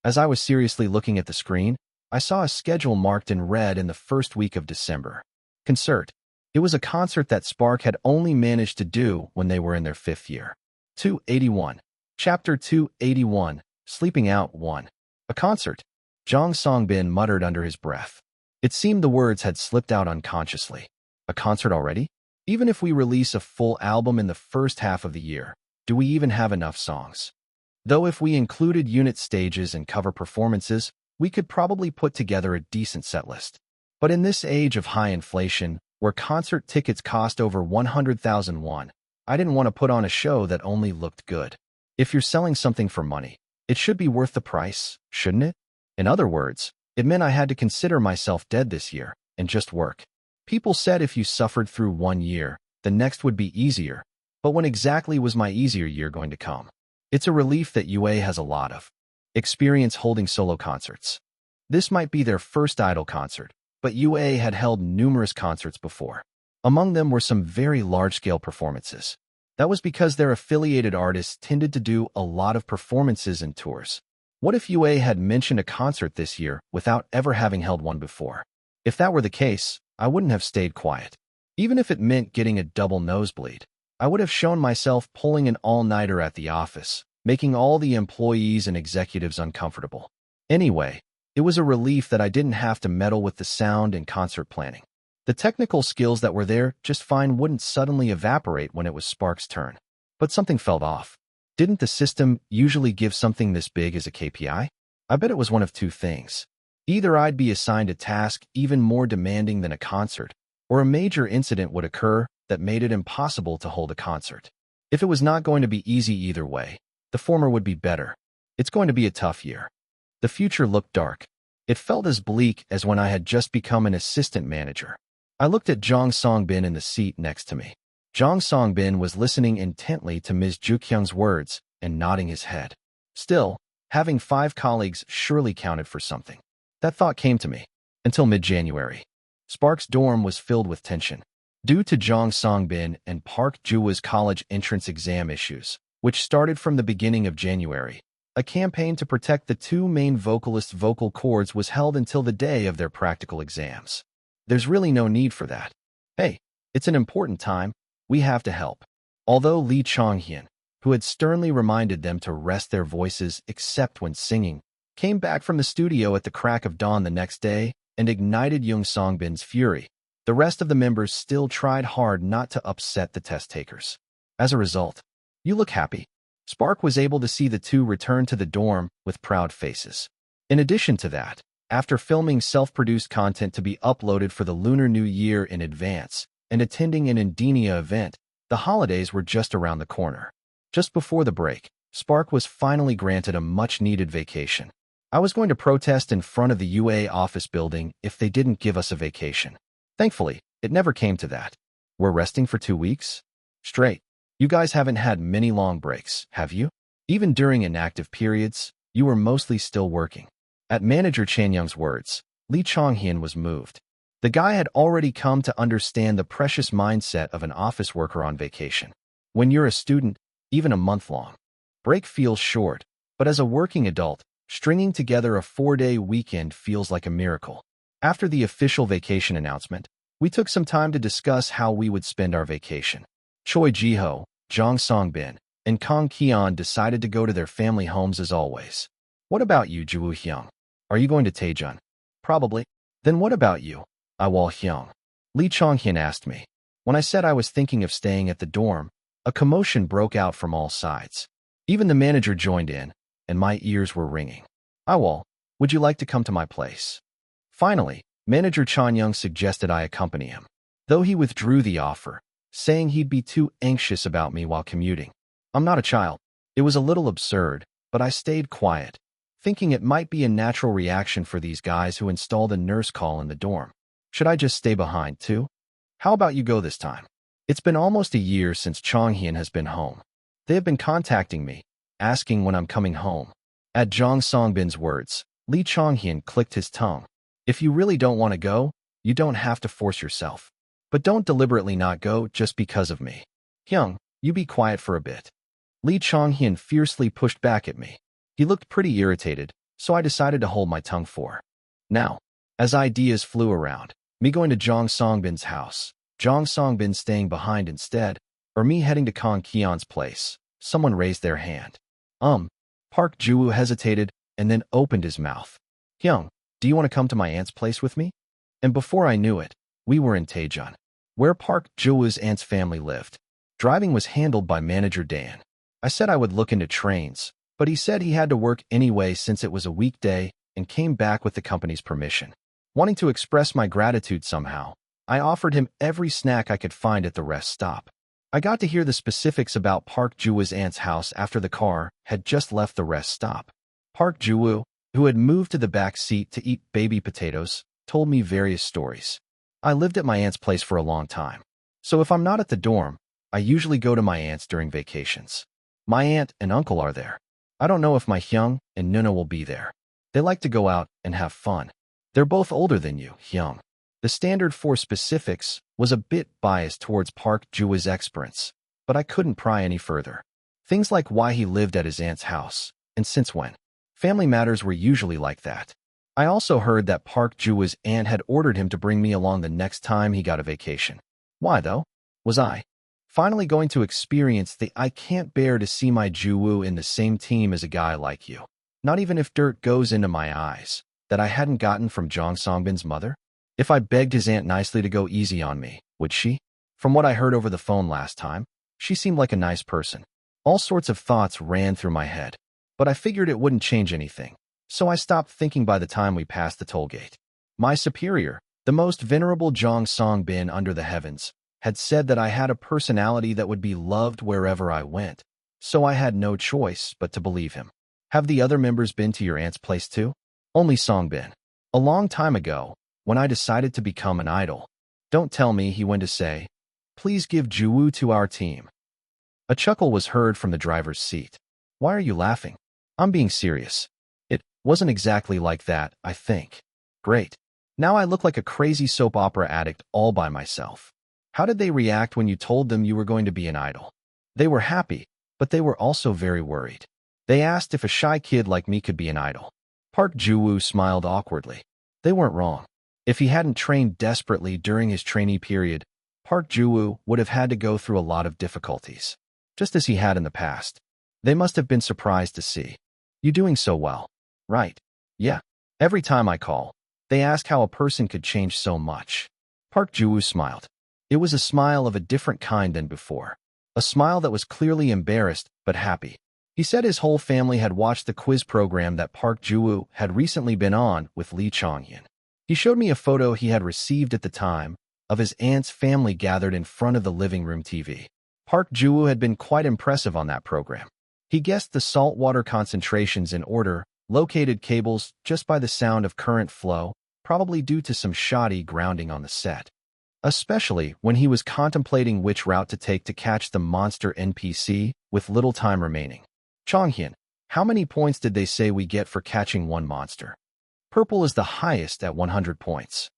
As I was seriously looking at the screen, I saw a schedule marked in red in the first week of December. Concert. It was a concert that Spark had only managed to do when they were in their 5th year. 281. Chapter 281, Sleeping Out 1. A concert. Jong Songbin muttered under his breath. It seemed the words had slipped out unconsciously. A concert already? Even if we release a full album in the first half of the year, do we even have enough songs? Though if we included unit stages and cover performances, we could probably put together a decent setlist. But in this age of high inflation, where concert tickets cost over 100,000 won, I didn't want to put on a show that only looked good. If you're selling something for money, it should be worth the price, shouldn't it? In other words, it meant I had to consider myself dead this year and just work. People said if you suffered through 1 year, the next would be easier. But when exactly was my easier year going to come? It's a relief that UA has a lot of experience holding solo concerts. This might be their first idol concert, but UA had held numerous concerts before. Among them were some very large-scale performances. That was because their affiliated artists tended to do a lot of performances and tours. What if UA had mentioned a concert this year without ever having held one before? If that were the case, I wouldn't have stayed quiet. Even if it meant getting a double nosebleed, I would have shown myself pulling an all-nighter at the office, making all the employees and executives uncomfortable. Anyway, it was a relief that I didn't have to meddle with the sound and concert planning. The technical skills that were there just fine wouldn't suddenly evaporate when it was Spark's turn. But something felt off. Didn't the system usually give something this big as a KPI? I bet it was one of 2 things. Either I'd be assigned a task even more demanding than a concert, or a major incident would occur that made it impossible to hold a concert. If it was not going to be easy either way, the former would be better. It's going to be a tough year. The future looked dark. It felt as bleak as when I had just become an assistant manager. I looked at Jong Songbin in the seat next to me. Jong Songbin was listening intently to Ms. Jukyung's words and nodding his head. Still, having 5 colleagues surely counted for something. That thought came to me. Until mid-January. Spark's dorm was filled with tension. Due to Jong Songbin and Park Juwa's college entrance exam issues, which started from the beginning of January, a campaign to protect the 2 main vocalists' vocal cords was held until the day of their practical exams. There's really no need for that. Hey, it's an important time. We have to help. Although Lee Chong-hyun, who had sternly reminded them to rest their voices except when singing, came back from the studio at the crack of dawn the next day and ignited Jung Songbin's fury, the rest of the members still tried hard not to upset the test takers. As a result, you look happy. Spark was able to see the 2 return to the dorm with proud faces. In addition to that, after filming self-produced content to be uploaded for the Lunar New Year in advance and attending an Indinia event, the holidays were just around the corner. Just before the break, Spark was finally granted a much-needed vacation. I was going to protest in front of the UA office building if they didn't give us a vacation. Thankfully, it never came to that. We're resting for 2 weeks? Straight. You guys haven't had many long breaks, have you? Even during inactive periods, you were mostly still working. At Manager Chanyang's words, Lee Chonghyun was moved. The guy had already come to understand the precious mindset of an office worker on vacation. When you're a student, even a month-long break feels short, but as a working adult, stringing together a 4-day weekend feels like a miracle. After the official vacation announcement, we took some time to discuss how we would spend our vacation. Choi Ji-ho, Jong Song-bin, and Kang Ki-an decided to go to their family homes as always. What about you, Joo-hyung? Are you going to Taejun? Probably. Then what about you, Iwol-hyung? Lee Chong-hyun asked me. When I said I was thinking of staying at the dorm, a commotion broke out from all sides. Even the manager joined in, and my ears were ringing. Iwol, would you like to come to my place? Finally, Manager Chanyang suggested I accompany him, though he withdrew the offer, saying he'd be too anxious about me while commuting. I'm not a child. It was a little absurd, but I stayed quiet, thinking it might be a natural reaction for these guys who installed a nurse call in the dorm. Should I just stay behind, too? How about you go this time? It's been almost a year since Chonghyun has been home. They have been contacting me, asking when I'm coming home. At Jong Songbin's words, Lee Chonghyun clicked his tongue. If you really don't want to go, you don't have to force yourself. But don't deliberately not go just because of me. Hyung, you be quiet for a bit. Lee Chonghyun fiercely pushed back at me. He looked pretty irritated, so I decided to hold my tongue for now. As ideas flew around, me going to Jong Songbin's house, Jong Songbin staying behind instead, or me heading to Kang Ki-an's place, someone raised their hand. Park Joo-woo hesitated and then opened his mouth. Hyung, do you want to come to my aunt's place with me? And before I knew it, we were in Taejun, where Park Joo-woo's aunt's family lived. Driving was handled by Manager Dan. I said I would look into trains, but he said he had to work anyway since it was a weekday and came back with the company's permission. Wanting to express my gratitude somehow, I offered him every snack I could find at the rest stop. I got to hear the specifics about Park Joo-woo's aunt's house after the car had just left the rest stop. Park Joo-woo, who had moved to the back seat to eat baby potatoes, told me various stories. I lived at my aunt's place for a long time, so if I'm not at the dorm, I usually go to my aunt's during vacations. My aunt and uncle are there. I don't know if my Hyung and Nuna will be there. They like to go out and have fun. They're both older than you, Hyung. The standard for specifics was a bit biased towards Park Joo-woo's experience, but I couldn't pry any further. Things like why he lived at his aunt's house, and since when. Family matters were usually like that. I also heard that Park Joo-woo's aunt had ordered him to bring me along the next time he got a vacation. Why, though? Was I finally going to experience the I can't bear to see my Joo-woo in the same team as a guy like you? Not even if dirt goes into my eyes, that I hadn't gotten from Jong Songbin's mother? If I begged his aunt nicely to go easy on me, would she? From what I heard over the phone last time, she seemed like a nice person. All sorts of thoughts ran through my head, but I figured it wouldn't change anything, so I stopped thinking by the time we passed the toll gate. My superior, the most venerable Jong Songbin under the heavens, had said that I had a personality that would be loved wherever I went, so I had no choice but to believe him. Have the other members been to your aunt's place too? Only Songbin. A long time ago, when I decided to become an idol. Don't tell me he went to say, please give Joo-woo to our team. A chuckle was heard from the driver's seat. Why are you laughing? I'm being serious. It wasn't exactly like that, I think. Great. Now I look like a crazy soap opera addict all by myself. How did they react when you told them you were going to be an idol? They were happy, but they were also very worried. They asked if a shy kid like me could be an idol. Park Joo-woo smiled awkwardly. They weren't wrong. If he hadn't trained desperately during his trainee period, Park Joo-woo would have had to go through a lot of difficulties, just as he had in the past. They must have been surprised to see you doing so well. Right. Yeah. Every time I call, they ask how a person could change so much. Park Joo-woo smiled. It was a smile of a different kind than before. A smile that was clearly embarrassed but happy. He said his whole family had watched the quiz program that Park Joo-woo had recently been on with Lee Chonghyun. He showed me a photo he had received at the time of his aunt's family gathered in front of the living room TV. Park Joo-woo had been quite impressive on that program. He guessed the salt water concentrations in order, located cables just by the sound of current flow, probably due to some shoddy grounding on the set. especially when he was contemplating which route to take to catch the monster NPC with little time remaining. Chonghyun, how many points did they say we get for catching one monster? Purple is the highest at 100 points.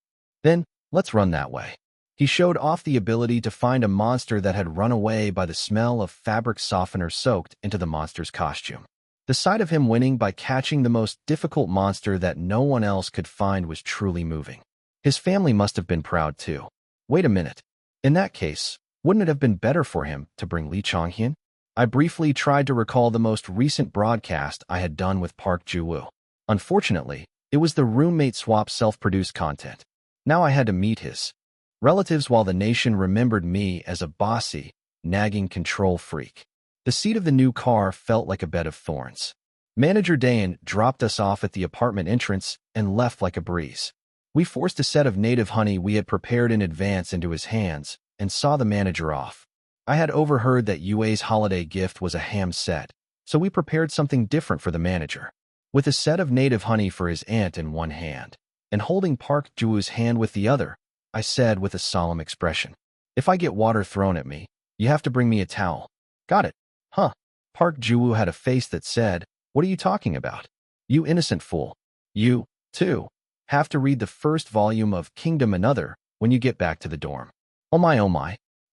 Then, let's run that way. He showed off the ability to find a monster that had run away by the smell of fabric softener soaked into the monster's costume. The sight of him winning by catching the most difficult monster that no one else could find was truly moving. His family must have been proud too. Wait a minute. In that case, wouldn't it have been better for him to bring Lee Chonghyun? I briefly tried to recall the most recent broadcast I had done with Park Ji-woo. Unfortunately, it was the roommate swap self-produced content. Now I had to meet his relatives while the nation remembered me as a bossy, nagging control freak. The seat of the new car felt like a bed of thorns. Manager Dayan dropped us off at the apartment entrance and left like a breeze. We forced a set of native honey we had prepared in advance into his hands and saw the manager off. I had overheard that Yue's holiday gift was a ham set, so we prepared something different for the manager. With a set of native honey for his aunt in one hand and holding Park Ji-woo's hand with the other, I said with a solemn expression, "If I get water thrown at me, you have to bring me a towel." Got it? Huh. Park Ji-woo had a face that said, "What are you talking about? You innocent fool. You, too, have to read the first volume of Kingdom Another when you get back to the dorm." Oh my,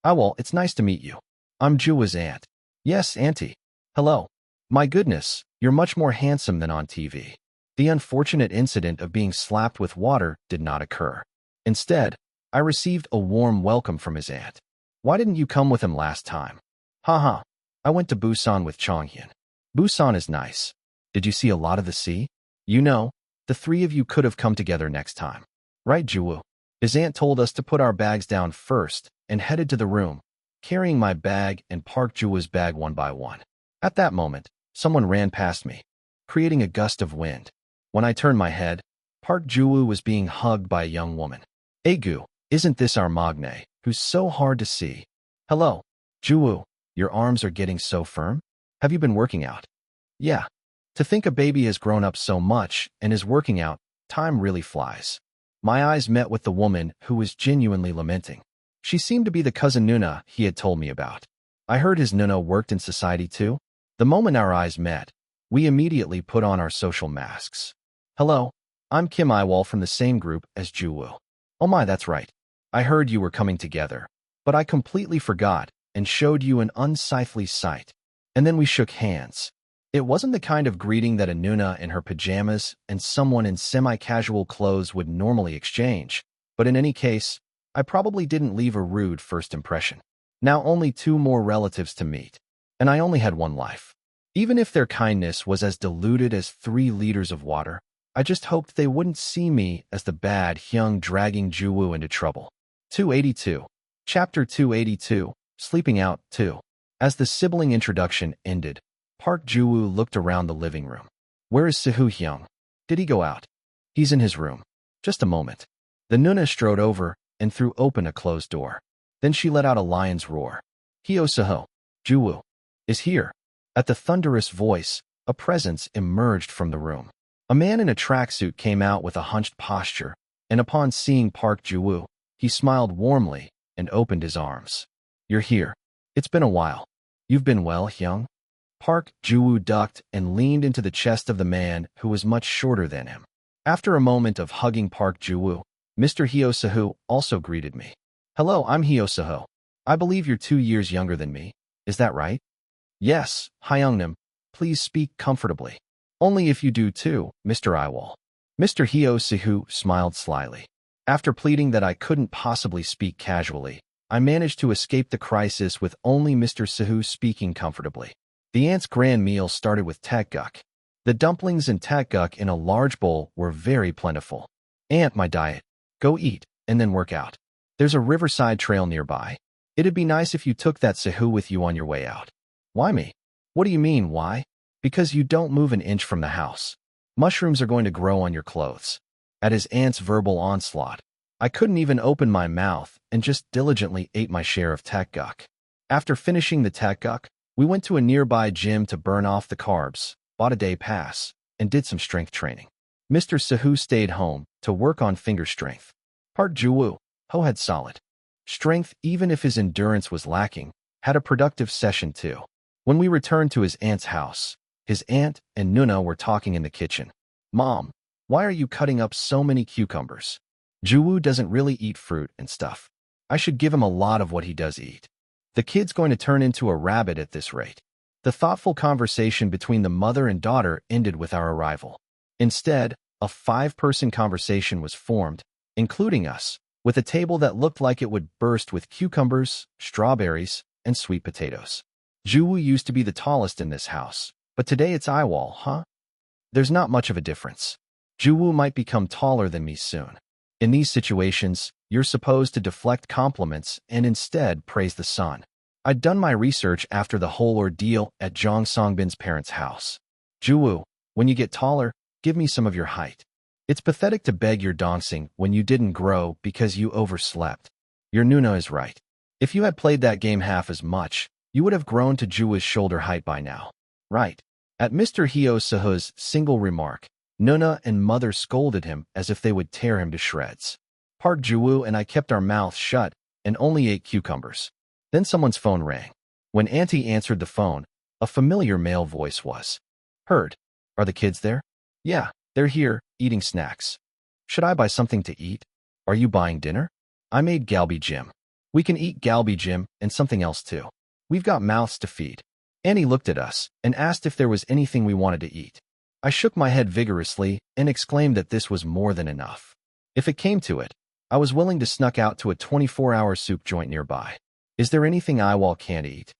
Yiwol, it's nice to meet you. I'm Ji-woo's aunt. Yes, auntie. Hello. My goodness, you're much more handsome than on TV. The unfortunate incident of being slapped with water did not occur. Instead, I received a warm welcome from his aunt. Why didn't you come with him last time? Haha. I went to Busan with Chonghyun. Busan is nice. Did you see a lot of the sea? You know, the three of you could have come together next time. Right, Ji-woo? His aunt told us to put our bags down first and headed to the room, carrying my bag and Park Ji-woo's bag one by one. At that moment, someone ran past me, creating a gust of wind. When I turned my head, Park Ji-woo was being hugged by a young woman. Aegu, isn't this our Magne, who's so hard to see? Hello, Ji-woo, your arms are getting so firm? Have you been working out? Yeah. To think a baby has grown up so much and is working out, time really flies. My eyes met with the woman who was genuinely lamenting. She seemed to be the cousin Nuna he had told me about. I heard his Nuna worked in society too. The moment our eyes met, we immediately put on our social masks. Hello, I'm Kim Yiwol from the same group as Ji-woo. Oh my, that's right. I heard you were coming together, but I completely forgot and showed you an unsightly sight. And then we shook hands. It wasn't the kind of greeting that a Nuna in her pajamas and someone in semi-casual clothes would normally exchange, but in any case, I probably didn't leave a rude first impression. Now only 2 more relatives to meet, and I only had 1 life. Even if their kindness was as diluted as 3 liters of water, I just hoped they wouldn't see me as the bad Hyung dragging Ji-woo into trouble. 282. Chapter 282, Sleeping Out 2. As the sibling introduction ended, Park Ji-woo looked around the living room. Where is Soo-hyung? Did he go out? He's in his room. Just a moment. The Nuna strode over and threw open a closed door. Then she let out a lion's roar. Hyo-seho, Ji-woo, is here. At the thunderous voice, a presence emerged from the room. A man in a tracksuit came out with a hunched posture, and upon seeing Park Ji-woo, he smiled warmly and opened his arms. You're here. It's been a while. You've been well, Hyung? Park Ji-woo ducked and leaned into the chest of the man who was much shorter than him. After a moment of hugging Park Ji-woo, Mr. Hyo-seho also greeted me. Hello, I'm Hyo-seho. I believe you're 2 years younger than me. Is that right? Yes, Hyungnim. Please speak comfortably. Only if you do too, Mr. Yiwol. Mr. Hyo-seho smiled slyly. After pleading that I couldn't possibly speak casually, I managed to escape the crisis with only Mr. Seho speaking comfortably. The aunt's grand meal started with tteokguk. The dumplings and tteokguk in a large bowl were very plentiful. Aunt, my diet. Go eat, and then work out. There's a riverside trail nearby. It'd be nice if you took that Seho with you on your way out. Why me? What do you mean, why? Because you don't move an inch from the house. Mushrooms are going to grow on your clothes. At his aunt's verbal onslaught, I couldn't even open my mouth and just diligently ate my share of tteokguk. After finishing the tteokguk, we went to a nearby gym to burn off the carbs, bought a day pass, and did some strength training. Mr. Seho stayed home to work on finger strength. Park Ji-woo, ho had solid. strength even if his endurance was lacking, had a productive session too. When we returned to his aunt's house, his aunt and Nuna were talking in the kitchen. Mom, why are you cutting up so many cucumbers? Jiwoo doesn't really eat fruit and stuff. I should give him a lot of what he does eat. The kid's going to turn into a rabbit at this rate. The thoughtful conversation between the mother and daughter ended with our arrival. Instead, a 5-person conversation was formed, including us, with a table that looked like it would burst with cucumbers, strawberries, and sweet potatoes. Jiwoo used to be the tallest in this house, but today it's Yiwol, huh? There's not much of a difference. Jiwoo might become taller than me soon. In these situations, you're supposed to deflect compliments and instead praise the son. I'd done my research after the whole ordeal at Jong Songbin's parents' house. Jiwoo, when you get taller, give me some of your height. It's pathetic to beg your dongsing when you didn't grow because you overslept. Your Nuna is right. If you had played that game half as much, you would have grown to Jiwoo's shoulder height by now. Right. At Mr. Hyo Seh's single remark, Nuna and mother scolded him as if they would tear him to shreds. Park Jiwoo and I kept our mouths shut and only ate cucumbers. Then someone's phone rang. When Auntie answered the phone, a familiar male voice was heard. Are the kids there? Yeah, they're here, eating snacks. Should I buy something to eat? Are you buying dinner? I made galbi jim. We can eat galbi jim and something else too. We've got mouths to feed. Annie looked at us and asked if there was anything we wanted to eat. I shook my head vigorously and exclaimed that this was more than enough. If it came to it, I was willing to snuck out to a 24-hour soup joint nearby. Is there anything Yiwol can't eat?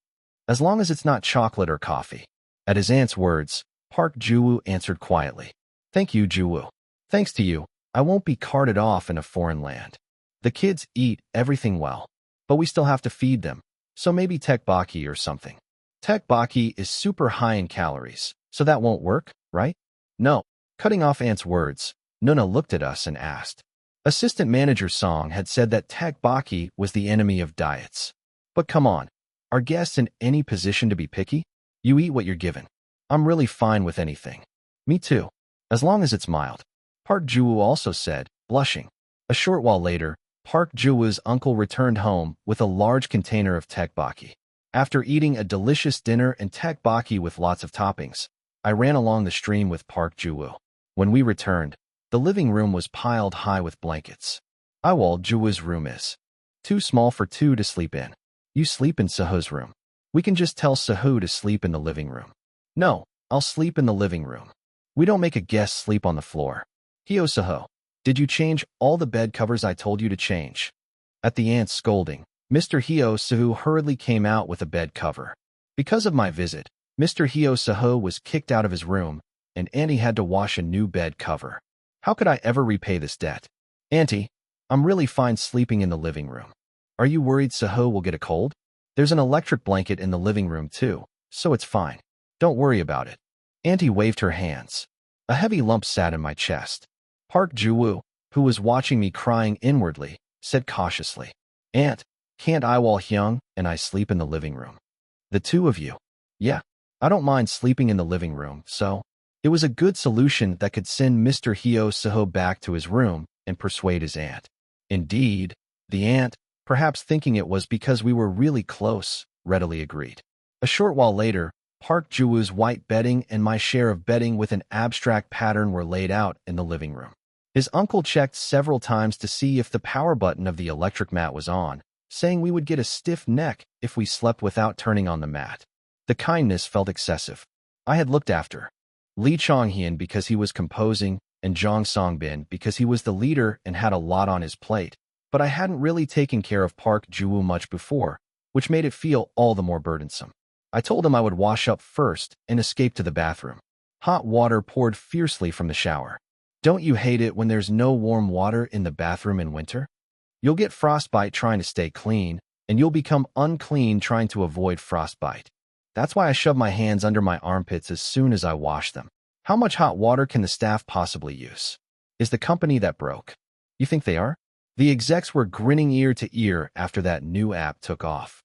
As long as it's not chocolate or coffee. At his aunt's words, Park Jiwoo answered quietly. Thank you, Jiwoo. Thanks to you, I won't be carted off in a foreign land. The kids eat everything well, but we still have to feed them, so maybe tteokbokki or something. Tteokbokki is super high in calories, so that won't work, right? No. Cutting off Aunt's words, Nuna looked at us and asked. Assistant Manager Song had said that tteokbokki was the enemy of diets. But come on, are guests in any position to be picky? You eat what you're given. I'm really fine with anything. Me too, as long as it's mild. Park Jiwoo also said, blushing. A short while later, Park Jiwoo's uncle returned home with a large container of tteokbokki. After eating a delicious dinner and tteokbokki with lots of toppings, I ran along the stream with Park Jiwoo. When we returned, the living room was piled high with blankets. Yiwol Jiwoo's room is too small for two to sleep in. You sleep in Seh's room. We can just tell Sehu to sleep in the living room. No, I'll sleep in the living room. We don't make a guest sleep on the floor. Hyo Seho, did you change all the bed covers I told you to change? At the aunt's scolding, Mr. Hyo Seho hurriedly came out with a bed cover. Because of my visit, Mr. Hyo Seho was kicked out of his room, and Auntie had to wash a new bed cover. How could I ever repay this debt? Auntie, I'm really fine sleeping in the living room. Are you worried Seho will get a cold? There's an electric blanket in the living room too, so it's fine. Don't worry about it. Auntie waved her hands. A heavy lump sat in my chest. Park Jiwoo, who was watching me crying inwardly, said cautiously, Aunt, can't Yiwol Hyung and I sleep in the living room? The two of you? Yeah, I don't mind sleeping in the living room, so it was a good solution that could send Mr. Hyo Seho back to his room and persuade his aunt. Indeed, the aunt, perhaps thinking it was because we were really close, readily agreed. A short while later, Park Jiwoo's white bedding and my share of bedding with an abstract pattern were laid out in the living room. His uncle checked several times to see if the power button of the electric mat was on, saying we would get a stiff neck if we slept without turning on the mat. The kindness felt excessive. I had looked after Lee Chong-hyun because he was composing and Jong Songbin because he was the leader and had a lot on his plate, but I hadn't really taken care of Park Jiwoo much before, which made it feel all the more burdensome. I told him I would wash up first and escape to the bathroom. Hot water poured fiercely from the shower. Don't you hate it when there's no warm water in the bathroom in winter? You'll get frostbite trying to stay clean, and you'll become unclean trying to avoid frostbite. That's why I shove my hands under my armpits as soon as I wash them. How much hot water can the staff possibly use? Is the company that broke? You think they are? The execs were grinning ear to ear after that new app took off.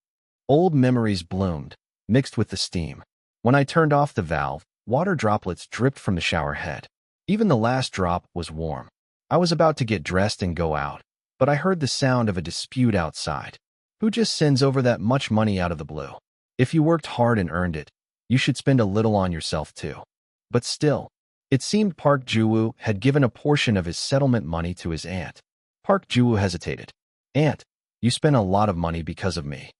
Old memories bloomed, mixed with the steam. When I turned off the valve, water droplets dripped from the shower head. Even the last drop was warm. I was about to get dressed and go out, but I heard the sound of a dispute outside. Who just sends over that much money out of the blue? If you worked hard and earned it, you should spend a little on yourself too. But still, it seemed Park Ji-woo had given a portion of his settlement money to his aunt. Park Ji-woo hesitated. Aunt, you spent a lot of money because of me.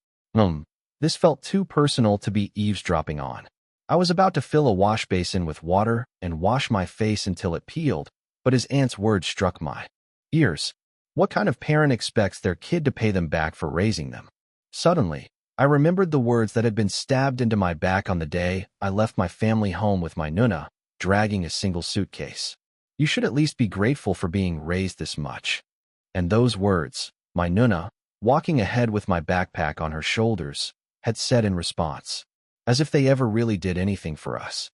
This felt too personal to be eavesdropping on. I was about to fill a wash basin with water and wash my face until it peeled, but his aunt's words struck my ears. What kind of parent expects their kid to pay them back for raising them? Suddenly, I remembered the words that had been stabbed into my back on the day I left my family home with my Nuna, dragging a single suitcase. You should at least be grateful for being raised this much. And those words, my Nuna, walking ahead with my backpack on her shoulders, had said in response, as if they ever really did anything for us.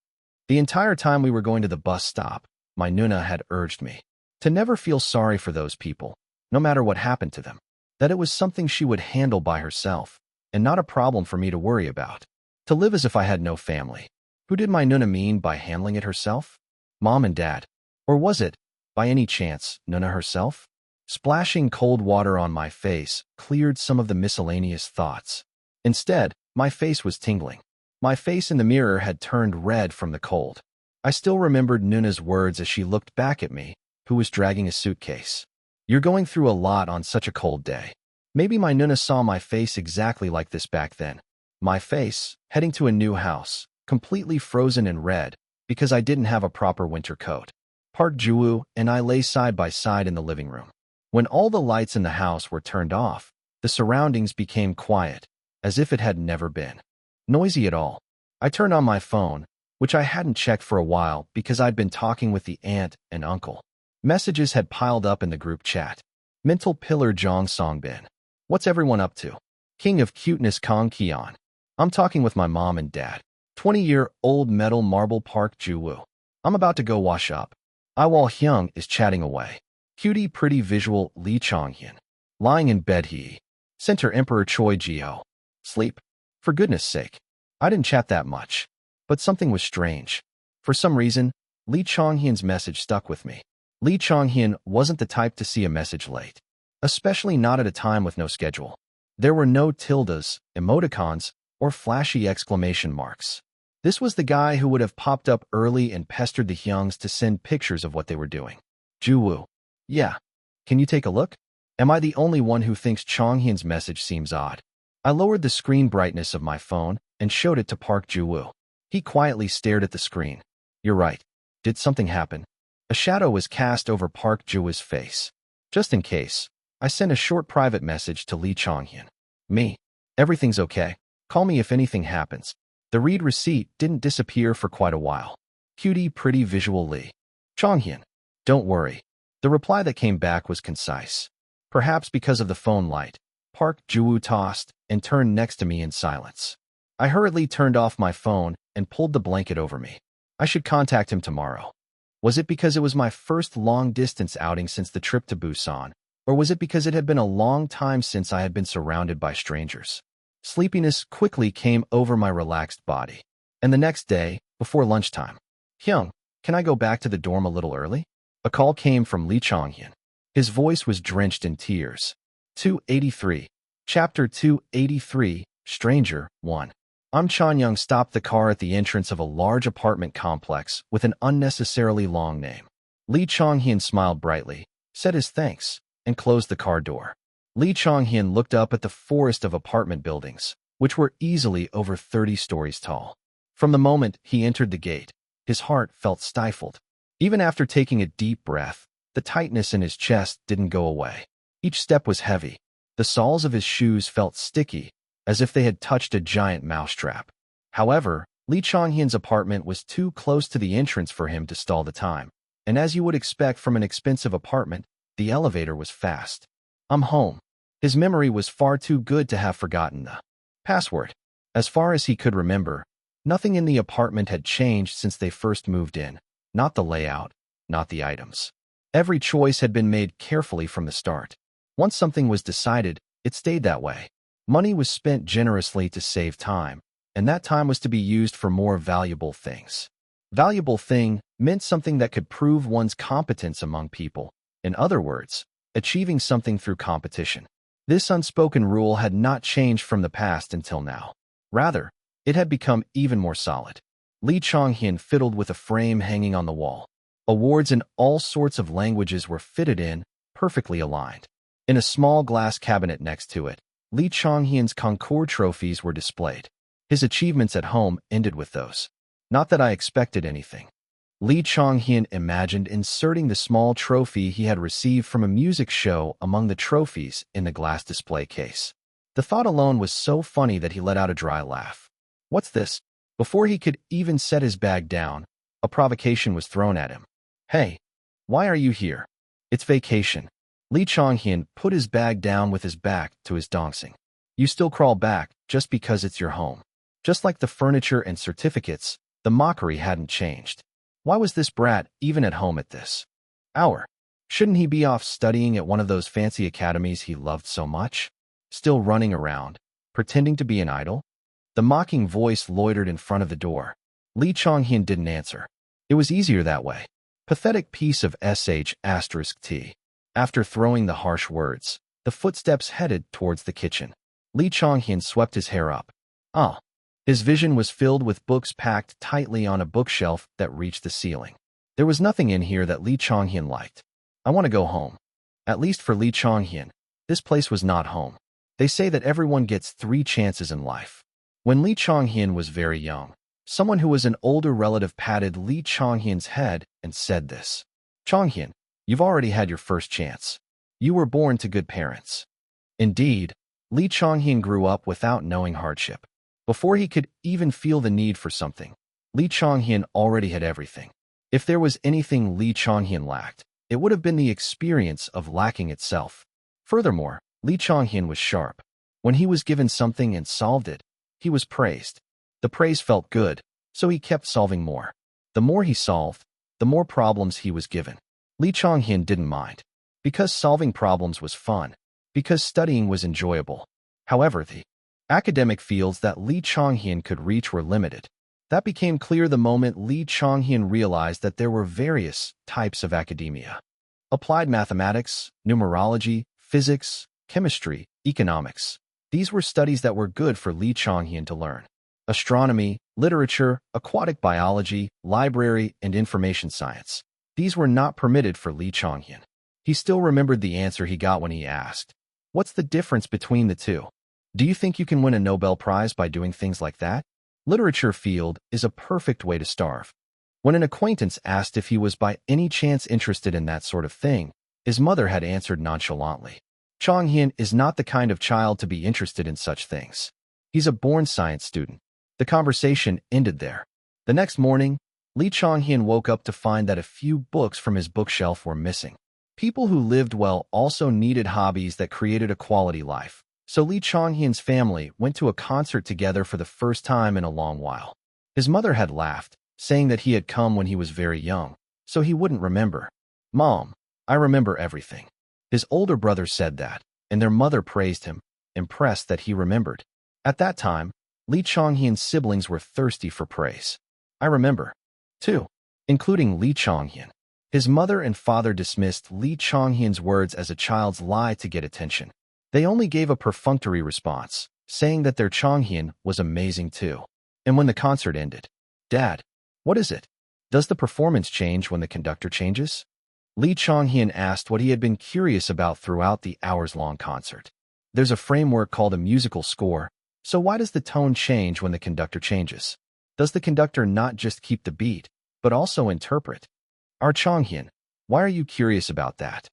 The entire time we were going to the bus stop, my Nuna had urged me to never feel sorry for those people, no matter what happened to them, that it was something she would handle by herself, and not a problem for me to worry about, to live as if I had no family. Who did my Nuna mean by handling it herself? Mom and Dad? Or was it, by any chance, Nuna herself? Splashing cold water on my face cleared some of the miscellaneous thoughts. Instead, my face was tingling. My face in the mirror had turned red from the cold. I still remembered Nuna's words as she looked back at me, who was dragging a suitcase. You're going through a lot on such a cold day. Maybe my Nuna saw my face exactly like this back then. My face, heading to a new house, completely frozen and red, because I didn't have a proper winter coat. Park Ji-woo and I lay side by side in the living room. When all the lights in the house were turned off, the surroundings became quiet, as if it had never been noisy at all. I turned on my phone, which I hadn't checked for a while because I'd been talking with the aunt and uncle. Messages had piled up in the group chat. Mental pillar Jong Songbin. What's everyone up to? King of cuteness Kong Kian. I'm talking with my mom and dad. 20-year-old metal marble Park Ji-woo. I'm about to go wash up. Iwal Hyung is chatting away. Cutie pretty visual Lee Chonghyun. Lying in bed he. Center Emperor Choi Ji-ho. Sleep? For goodness sake. I didn't chat that much. But something was strange. For some reason, Lee Chonghyun's message stuck with me. Lee Chonghyun wasn't the type to see a message late. Especially not at a time with no schedule. There were no tildes, emoticons, or flashy exclamation marks. This was the guy who would have popped up early and pestered the Hyungs to send pictures of what they were doing. Ji-woo. Yeah. Can you take a look? Am I the only one who thinks Chonghyun's message seems odd? I lowered the screen brightness of my phone and showed it to Park Ji-woo. He quietly stared at the screen. You're right. Did something happen? A shadow was cast over Park Ji-woo's face. Just in case, I sent a short private message to Lee Chonghyun. Me. Everything's okay. Call me if anything happens. The read receipt didn't disappear for quite a while. Cutie pretty visual Lee. Chonghyun. Don't worry. The reply that came back was concise. Perhaps because of the phone light, Park Ji-woo tossed and turned next to me in silence. I hurriedly turned off my phone and pulled the blanket over me. I should contact him tomorrow. Was it because it was my first long-distance outing since the trip to Busan, or was it because it had been a long time since I had been surrounded by strangers? Sleepiness quickly came over my relaxed body. And the next day, before lunchtime, Hyung, can I go back to the dorm a little early? A call came from Lee Chonghyun. His voice was drenched in tears. 283. Chapter 283, Stranger 1. Chonyoung stopped the car at the entrance of a large apartment complex with an unnecessarily long name. Lee Chonghyun smiled brightly, said his thanks, and closed the car door. Lee Chonghyun looked up at the forest of apartment buildings, which were easily over 30 stories tall. From the moment he entered the gate, his heart felt stifled. Even after taking a deep breath, the tightness in his chest didn't go away. Each step was heavy. The soles of his shoes felt sticky, as if they had touched a giant mousetrap. However, Lee Chonghyun's apartment was too close to the entrance for him to stall the time, and as you would expect from an expensive apartment, the elevator was fast. I'm home. His memory was far too good to have forgotten the password. As far as he could remember, nothing in the apartment had changed since they first moved in. Not the layout, not the items. Every choice had been made carefully from the start. Once something was decided, it stayed that way. Money was spent generously to save time, and that time was to be used for more valuable things. Valuable thing meant something that could prove one's competence among people. In other words, achieving something through competition. This unspoken rule had not changed from the past until now. Rather, it had become even more solid. Lee Chong-hyun fiddled with a frame hanging on the wall. Awards in all sorts of languages were fitted in, perfectly aligned. In a small glass cabinet next to it, Lee Chong-hyun's concours trophies were displayed. His achievements at home ended with those. Not that I expected anything. Lee Chong-hyun imagined inserting the small trophy he had received from a music show among the trophies in the glass display case. The thought alone was so funny that he let out a dry laugh. What's this? Before he could even set his bag down, a provocation was thrown at him. Hey, why are you here? It's vacation. Lee Chong-hyun put his bag down with his back to his dongsing. You still crawl back just because it's your home. Just like the furniture and certificates, the mockery hadn't changed. Why was this brat even at home at this hour? Shouldn't he be off studying at one of those fancy academies he loved so much? Still running around, pretending to be an idol? The mocking voice loitered in front of the door. Lee Chong-hyun didn't answer. It was easier that way. Pathetic piece of sh*t. After throwing the harsh words, the footsteps headed towards the kitchen. Lee Chong-hyun swept his hair up. His vision was filled with books packed tightly on a bookshelf that reached the ceiling. There was nothing in here that Lee Chong-hyun liked. I want to go home. At least for Lee Chong-hyun, this place was not home. They say that everyone gets 3 chances in life. When Lee Chong-hyun was very young, someone who was an older relative patted Lee Chong-hyun's head and said this. Chong-hyun, you've already had your first chance. You were born to good parents. Indeed, Lee Chong-hyun grew up without knowing hardship. Before he could even feel the need for something, Lee Chong-hyun already had everything. If there was anything Lee Chong-hyun lacked, it would have been the experience of lacking itself. Furthermore, Lee Chong-hyun was sharp. When he was given something and solved it, he was praised. The praise felt good, so he kept solving more. The more he solved, the more problems he was given. Lee Chong-hyun didn't mind. Because solving problems was fun. Because studying was enjoyable. However, the academic fields that Lee Chong-hyun could reach were limited. That became clear the moment Lee Chong-hyun realized that there were various types of academia. Applied mathematics, numerology, physics, chemistry, economics. These were studies that were good for Lee Chong-hyun to learn. Astronomy, literature, aquatic biology, library, and information science. These were not permitted for Lee Chong-hyun. He still remembered the answer he got when he asked, "What's the difference between the two? Do you think you can win a Nobel Prize by doing things like that?" Literature field is a perfect way to starve. When an acquaintance asked if he was by any chance interested in that sort of thing, his mother had answered nonchalantly. Chong-hyun is not the kind of child to be interested in such things. He's a born science student. The conversation ended there. The next morning, Lee Chong-hyun woke up to find that a few books from his bookshelf were missing. People who lived well also needed hobbies that created a quality life. So Lee Chong-hyun's family went to a concert together for the first time in a long while. His mother had laughed, saying that he had come when he was very young, so he wouldn't remember. "Mom, I remember everything." His older brother said that, and their mother praised him, impressed that he remembered. At that time, Lee Chong-hyun's siblings were thirsty for praise. "I remember, too," including Lee Chong-hyun. His mother and father dismissed Lee Chong-hyun's words as a child's lie to get attention. They only gave a perfunctory response, saying that their Chong-hyun was amazing too. And when the concert ended, "Dad, what is it? Does the performance change when the conductor changes?" Lee Chong-hyun asked what he had been curious about throughout the hours-long concert. "There's a framework called a musical score, so why does the tone change when the conductor changes? Does the conductor not just keep the beat, but also interpret?" "Our Chong-hyun, why are you curious about that?"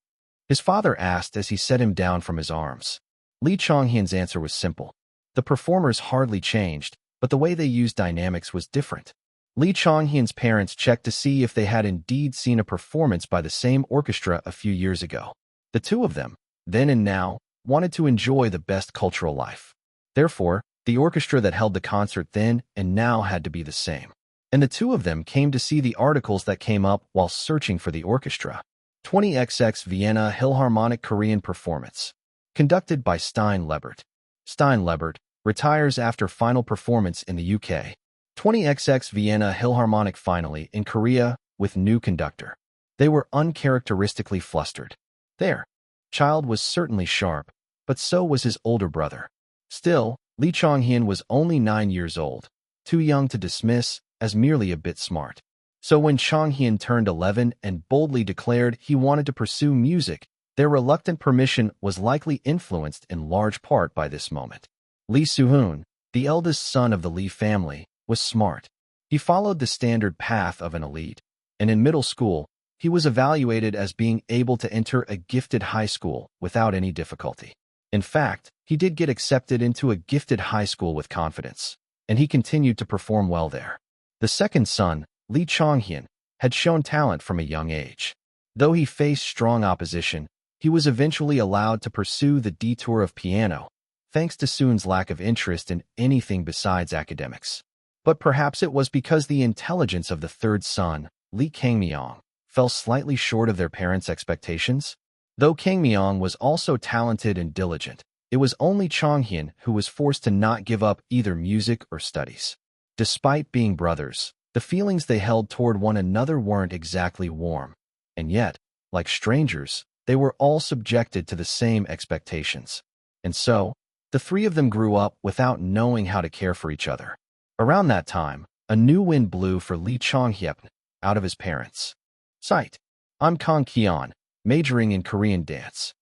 his father asked as he set him down from his arms. Lee Chong-hyun's answer was simple. The performers hardly changed, but the way they used dynamics was different. Lee Chong-hyun's parents checked to see if they had indeed seen a performance by the same orchestra a few years ago. The two of them, then and now, wanted to enjoy the best cultural life. Therefore, the orchestra that held the concert then and now had to be the same. And the two of them came to see the articles that came up while searching for the orchestra. 20XX Vienna Philharmonic Korean Performance. Conducted by Stein Lebert. Stein Lebert retires after final performance in the UK. 20XX Vienna Philharmonic finally in Korea with new conductor. They were uncharacteristically flustered. There. Child was certainly sharp, but so was his older brother. Still, Lee Chonghyun was only 9 years old, too young to dismiss as merely a bit smart. So when Chonghyun turned 11 and boldly declared he wanted to pursue music, their reluctant permission was likely influenced in large part by this moment. Lee Soo-hoon, the eldest son of the Lee family, was smart. He followed the standard path of an elite, and in middle school, he was evaluated as being able to enter a gifted high school without any difficulty. In fact, he did get accepted into a gifted high school with confidence, and he continued to perform well there. The second son, Lee Chonghyun, had shown talent from a young age. Though he faced strong opposition, he was eventually allowed to pursue the detour of piano, thanks to Soon's lack of interest in anything besides academics. But perhaps it was because the intelligence of the third son, Lee Kangmyong, fell slightly short of their parents' expectations. Though Kangmyong was also talented and diligent, it was only Chonghyun who was forced to not give up either music or studies. Despite being brothers, the feelings they held toward one another weren't exactly warm, and yet, like strangers, they were all subjected to the same expectations. And so, the three of them grew up without knowing how to care for each other. Around that time, a new wind blew for Lee Chonghyun out of his parents' sight. I'm Kang Kyeon, majoring in Korean dance.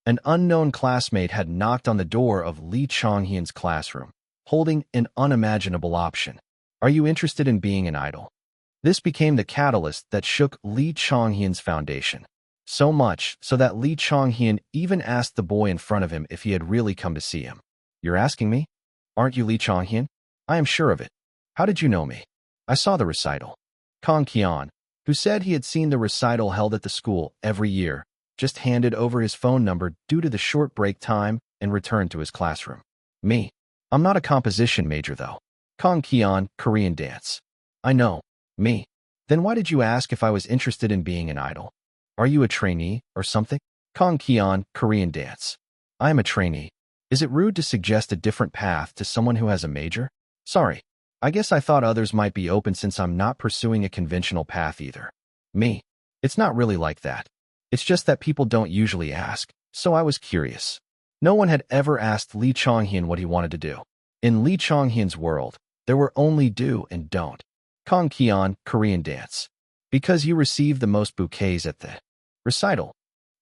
An unknown classmate had knocked on the door of Lee Chonghyun's classroom, holding an unimaginable option. Are you interested in being an idol? This became the catalyst that shook Lee Chonghyun's foundation. So much so that Lee Chonghyun even asked the boy in front of him if he had really come to see him. You're asking me? Aren't you Lee Chonghyun? I am sure of it. How did you know me? I saw the recital. Kang Kyeon, who said he had seen the recital held at the school every year, just handed over his phone number due to the short break time and returned to his classroom. Me? I'm not a composition major though. Kang Kyeon, Korean dance. I know. Me. Then why did you ask if I was interested in being an idol? Are you a trainee or something? Kang Kyeon, Korean dance. I am a trainee. Is it rude to suggest a different path to someone who has a major? Sorry. I guess I thought others might be open since I'm not pursuing a conventional path either. Me. It's not really like that. It's just that people don't usually ask, so I was curious. No one had ever asked Lee Chonghyun what he wanted to do. In Lee Chonghyun's world, there were only do and don't. Kang Kyeon, Korean dance. Because you received the most bouquets at the recital.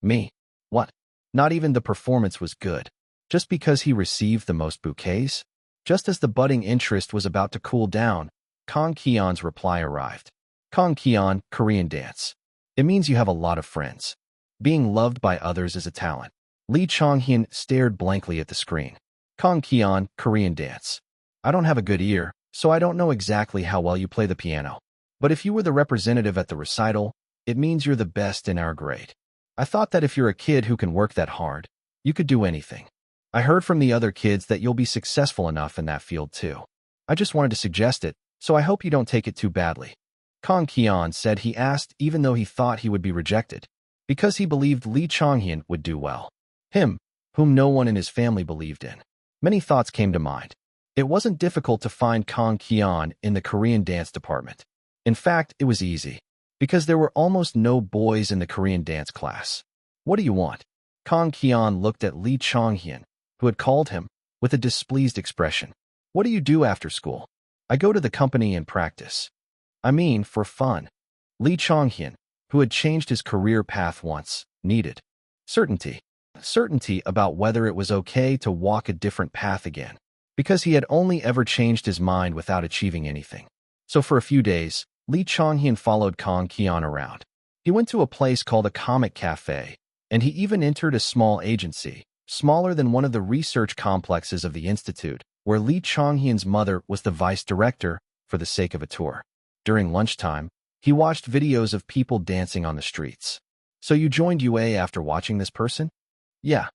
Me. What? Not even the performance was good. Just because he received the most bouquets? Just as the budding interest was about to cool down, Kang Kyeon's reply arrived. Kang Kyeon, Korean dance. It means you have a lot of friends. Being loved by others is a talent. Lee Chonghyun stared blankly at the screen. Kang Kyeon, Korean dance. I don't have a good ear, so I don't know exactly how well you play the piano. But if you were the representative at the recital, it means you're the best in our grade. I thought that if you're a kid who can work that hard, you could do anything. I heard from the other kids that you'll be successful enough in that field too. I just wanted to suggest it, so I hope you don't take it too badly. Kang Kyeon said he asked even though he thought he would be rejected, because he believed Lee Chonghyun would do well. Him, whom no one in his family believed in. Many thoughts came to mind. It wasn't difficult to find Kang Kyeon in the Korean dance department. In fact, it was easy, because there were almost no boys in the Korean dance class. What do you want? Kang Kyeon looked at Lee Chonghyun, who had called him, with a displeased expression. What do you do after school? I go to the company and practice. I mean, for fun. Lee Chonghyun, who had changed his career path once, needed certainty. Certainty about whether it was okay to walk a different path again, because he had only ever changed his mind without achieving anything. So for a few days, Lee Chonghyun followed Kang Kyeon around. He went to a place called a comic cafe, and he even entered a small agency, smaller than one of the research complexes of the institute, where Lee Chonghyun's mother was the vice director, for the sake of a tour. During lunchtime, he watched videos of people dancing on the streets. So you joined UA after watching this person? Yeah.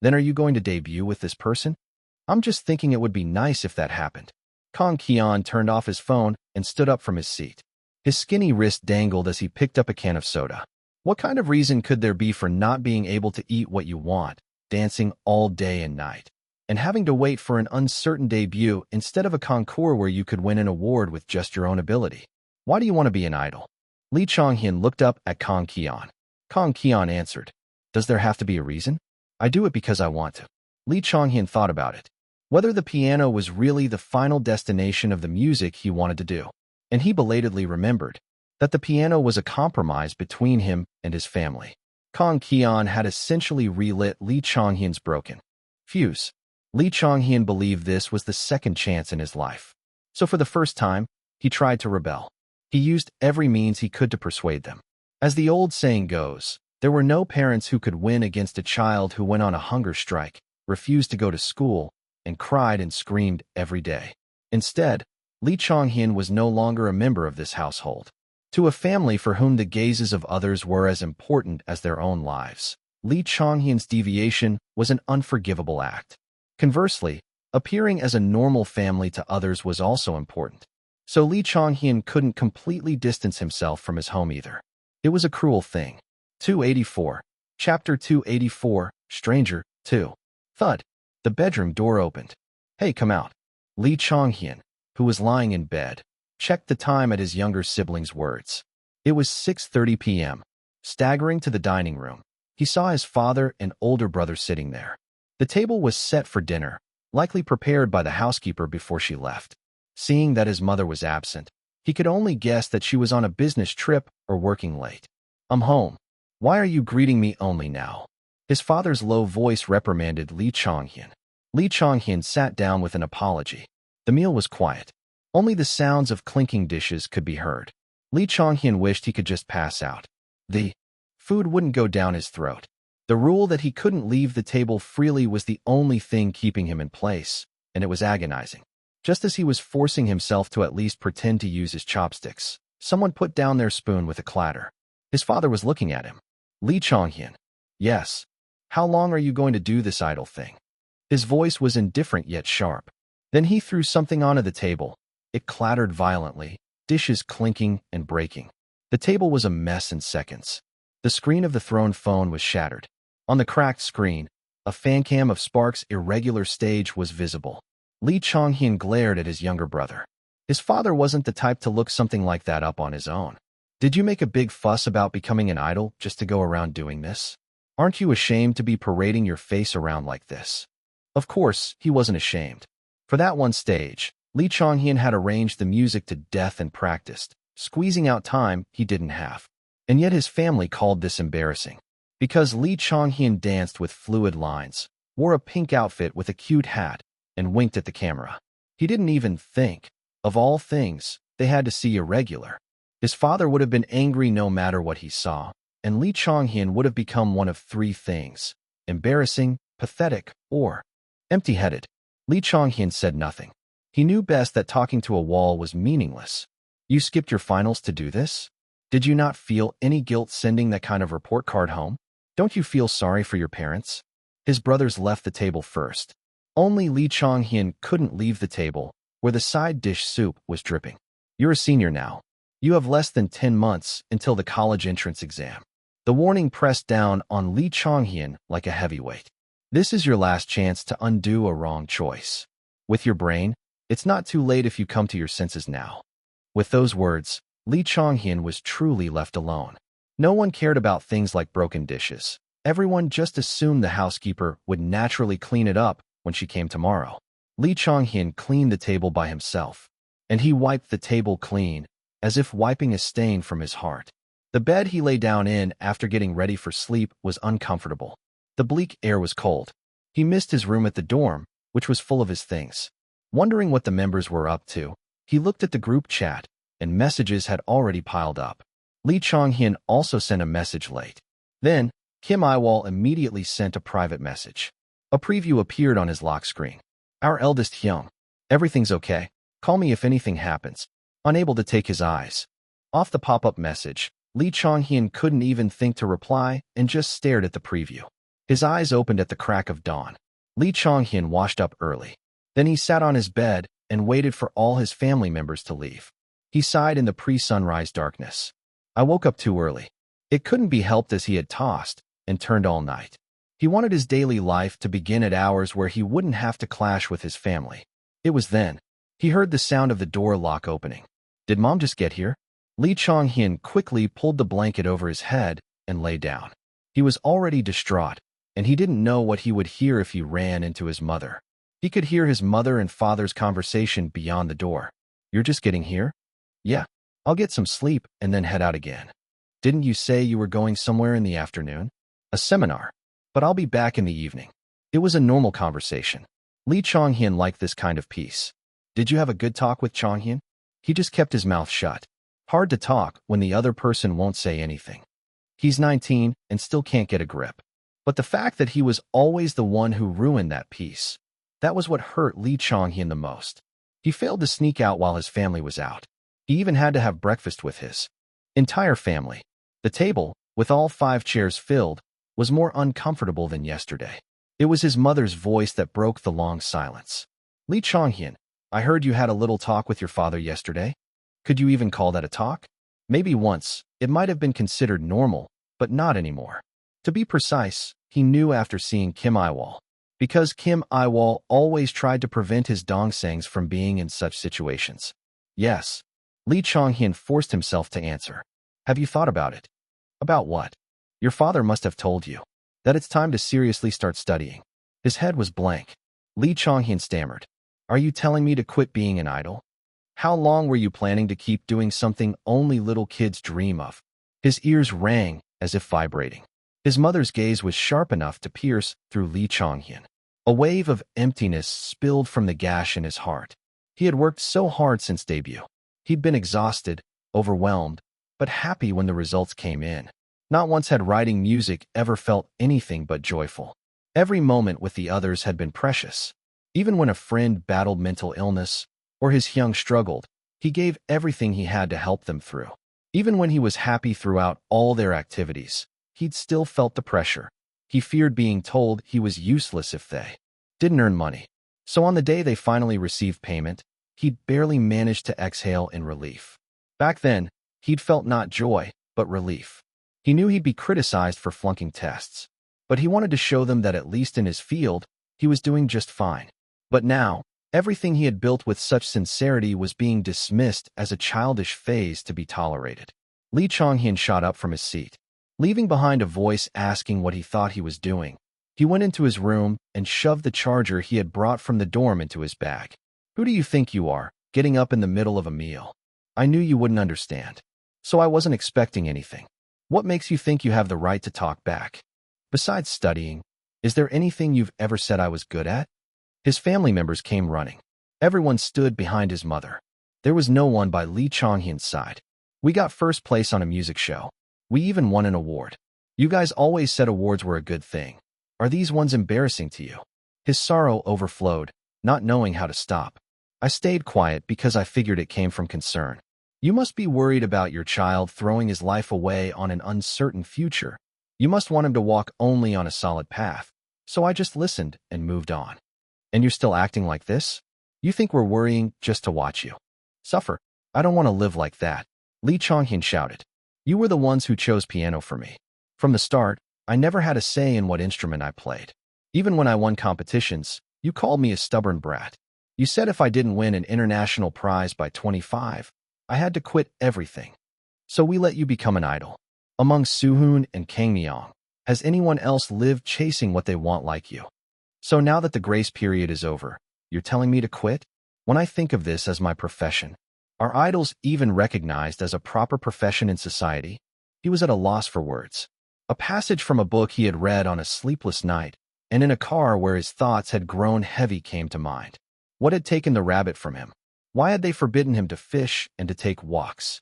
Then are you going to debut with this person? I'm just thinking it would be nice if that happened. Kang Kyeon turned off his phone and stood up from his seat. His skinny wrist dangled as he picked up a can of soda. What kind of reason could there be for not being able to eat what you want, dancing all day and night, and having to wait for an uncertain debut instead of a concours where you could win an award with just your own ability? Why do you want to be an idol? Lee Chonghyun looked up at Kang Kyeon. Kang Kyeon answered, Does there have to be a reason? I do it because I want to. Lee Chong-hyun thought about it. Whether the piano was really the final destination of the music he wanted to do. And he belatedly remembered that the piano was a compromise between him and his family. Kang Keon had essentially relit Lee Chong-hyun's broken fuse. Lee Chong-hyun believed this was the second chance in his life. So for the first time, he tried to rebel. He used every means he could to persuade them. As the old saying goes, there were no parents who could win against a child who went on a hunger strike, refused to go to school, and cried and screamed every day. Instead, Lee Chong-hyun was no longer a member of this household. To a family for whom the gazes of others were as important as their own lives, Lee Chong-hyun's deviation was an unforgivable act. Conversely, appearing as a normal family to others was also important. So Lee Chong-hyun couldn't completely distance himself from his home either. It was a cruel thing. 284. Chapter 284, Stranger, 2. Thud. The bedroom door opened. Hey, come out. Lee Chong-hyun, who was lying in bed, checked the time at his younger sibling's words. It was 6:30 p.m. Staggering to the dining room, he saw his father and older brother sitting there. The table was set for dinner, likely prepared by the housekeeper before she left. Seeing that his mother was absent, he could only guess that she was on a business trip or working late. I'm home. Why are you greeting me only now? His father's low voice reprimanded Lee Chong-hyun. Lee Chong-hyun sat down with an apology. The meal was quiet. Only the sounds of clinking dishes could be heard. Lee Chong-hyun wished he could just pass out. The food wouldn't go down his throat. The rule that he couldn't leave the table freely was the only thing keeping him in place, and it was agonizing. Just as he was forcing himself to at least pretend to use his chopsticks, someone put down their spoon with a clatter. His father was looking at him. Lee Chong-hyun. Yes. How long are you going to do this idle thing? His voice was indifferent yet sharp. Then he threw something onto the table. It clattered violently, dishes clinking and breaking. The table was a mess in seconds. The screen of the thrown phone was shattered. On the cracked screen, a fan cam of Spark's irregular stage was visible. Lee Chong-hyun glared at his younger brother. His father wasn't the type to look something like that up on his own. Did you make a big fuss about becoming an idol just to go around doing this? Aren't you ashamed to be parading your face around like this? Of course, he wasn't ashamed. For that one stage, Lee Chong-hyun had arranged the music to death and practiced, squeezing out time he didn't have. And yet his family called this embarrassing. Because Lee Chong-hyun danced with fluid lines, wore a pink outfit with a cute hat, and winked at the camera. He didn't even think. Of all things, they had to see irregular. His father would have been angry no matter what he saw, and Lee Chong-hyun would have become one of three things: embarrassing, pathetic, or empty-headed. Lee Chong-hyun said nothing. He knew best that talking to a wall was meaningless. You skipped your finals to do this? Did you not feel any guilt sending that kind of report card home? Don't you feel sorry for your parents? His brothers left the table first. Only Lee Chong-hyun couldn't leave the table, where the side dish soup was dripping. You're a senior now. You have less than 10 months until the college entrance exam. The warning pressed down on Lee Chong-hyun like a heavyweight. This is your last chance to undo a wrong choice. With your brain, it's not too late if you come to your senses now. With those words, Lee Chong-hyun was truly left alone. No one cared about things like broken dishes. Everyone just assumed the housekeeper would naturally clean it up when she came tomorrow. Lee Chong-hyun cleaned the table by himself, and he wiped the table clean, as if wiping a stain from his heart. The bed he lay down in after getting ready for sleep was uncomfortable. The bleak air was cold. He missed his room at the dorm, which was full of his things. Wondering what the members were up to, he looked at the group chat, and messages had already piled up. Lee Chong-hyun also sent a message late. Then, Kim Yiwol immediately sent a private message. A preview appeared on his lock screen. Our eldest Hyung. Everything's okay. Call me if anything happens. Unable to take his eyes off the pop-up message, Lee Chong-hyun couldn't even think to reply and just stared at the preview. His eyes opened at the crack of dawn. Lee Chong-hyun washed up early. Then he sat on his bed and waited for all his family members to leave. He sighed in the pre-sunrise darkness. I woke up too early. It couldn't be helped as he had tossed and turned all night. He wanted his daily life to begin at hours where he wouldn't have to clash with his family. It was then. He heard the sound of the door lock opening. Did Mom just get here? Lee Chong-hyun quickly pulled the blanket over his head and lay down. He was already distraught, and he didn't know what he would hear if he ran into his mother. He could hear his mother and father's conversation beyond the door. "You're just getting here?" "Yeah, I'll get some sleep and then head out again." "Didn't you say you were going somewhere in the afternoon?" "A seminar, but I'll be back in the evening." It was a normal conversation. Lee Chonghyun liked this kind of peace. "Did you have a good talk with Chonghyun?" He just kept his mouth shut. Hard to talk when the other person won't say anything. He's 19 and still can't get a grip. But the fact that he was always the one who ruined that peace, that was what hurt Lee Chonghyun the most. He failed to sneak out while his family was out. He even had to have breakfast with his entire family. The table, with all 5 chairs filled, was more uncomfortable than yesterday. It was his mother's voice that broke the long silence. "Lee Chonghyun, I heard you had a little talk with your father yesterday. Could you even call that a talk?" Maybe once, it might have been considered normal, but not anymore. To be precise, he knew after seeing Kim Yiwol. Because Kim Yiwol always tried to prevent his dongsangs from being in such situations. "Yes." Lee Chonghyun forced himself to answer. "Have you thought about it?" "About what?" "Your father must have told you that it's time to seriously start studying." His head was blank. Lee Chonghyun stammered. "Are you telling me to quit being an idol? How long were you planning to keep doing something only little kids dream of?" His ears rang as if vibrating. His mother's gaze was sharp enough to pierce through Lee Chonghyun. A wave of emptiness spilled from the gash in his heart. He had worked so hard since debut. He'd been exhausted, overwhelmed, but happy when the results came in. Not once had writing music ever felt anything but joyful. Every moment with the others had been precious. Even when a friend battled mental illness or his Hyung struggled, he gave everything he had to help them through. Even when he was happy throughout all their activities, he'd still felt the pressure. He feared being told he was useless if they didn't earn money. So on the day they finally received payment, he'd barely managed to exhale in relief. Back then, he'd felt not joy, but relief. He knew he'd be criticized for flunking tests, but he wanted to show them that at least in his field, he was doing just fine. But now, everything he had built with such sincerity was being dismissed as a childish phase to be tolerated. Lee Chonghyun shot up from his seat. Leaving behind a voice asking what he thought he was doing, he went into his room and shoved the charger he had brought from the dorm into his bag. "Who do you think you are, getting up in the middle of a meal? I knew you wouldn't understand. So I wasn't expecting anything. What makes you think you have the right to talk back? Besides studying, is there anything you've ever said I was good at?" His family members came running. Everyone stood behind his mother. There was no one by Lee Chonghyun's side. "We got first place on a music show. We even won an award. You guys always said awards were a good thing. Are these ones embarrassing to you?" His sorrow overflowed, not knowing how to stop. "I stayed quiet because I figured it came from concern. You must be worried about your child throwing his life away on an uncertain future. You must want him to walk only on a solid path. So I just listened and moved on. And you're still acting like this? You think we're worrying just to watch you suffer? I don't want to live like that." Lee Chonghyun shouted. "You were the ones who chose piano for me. From the start, I never had a say in what instrument I played. Even when I won competitions, you called me a stubborn brat. You said if I didn't win an international prize by 25, I had to quit everything. So we let you become an idol. Among Suhoon and Kang Myong, has anyone else lived chasing what they want like you? So now that the grace period is over, you're telling me to quit? When I think of this as my profession, are idols even recognized as a proper profession in society?" He was at a loss for words. A passage from a book he had read on a sleepless night, and in a car where his thoughts had grown heavy came to mind. What had taken the rabbit from him? Why had they forbidden him to fish and to take walks?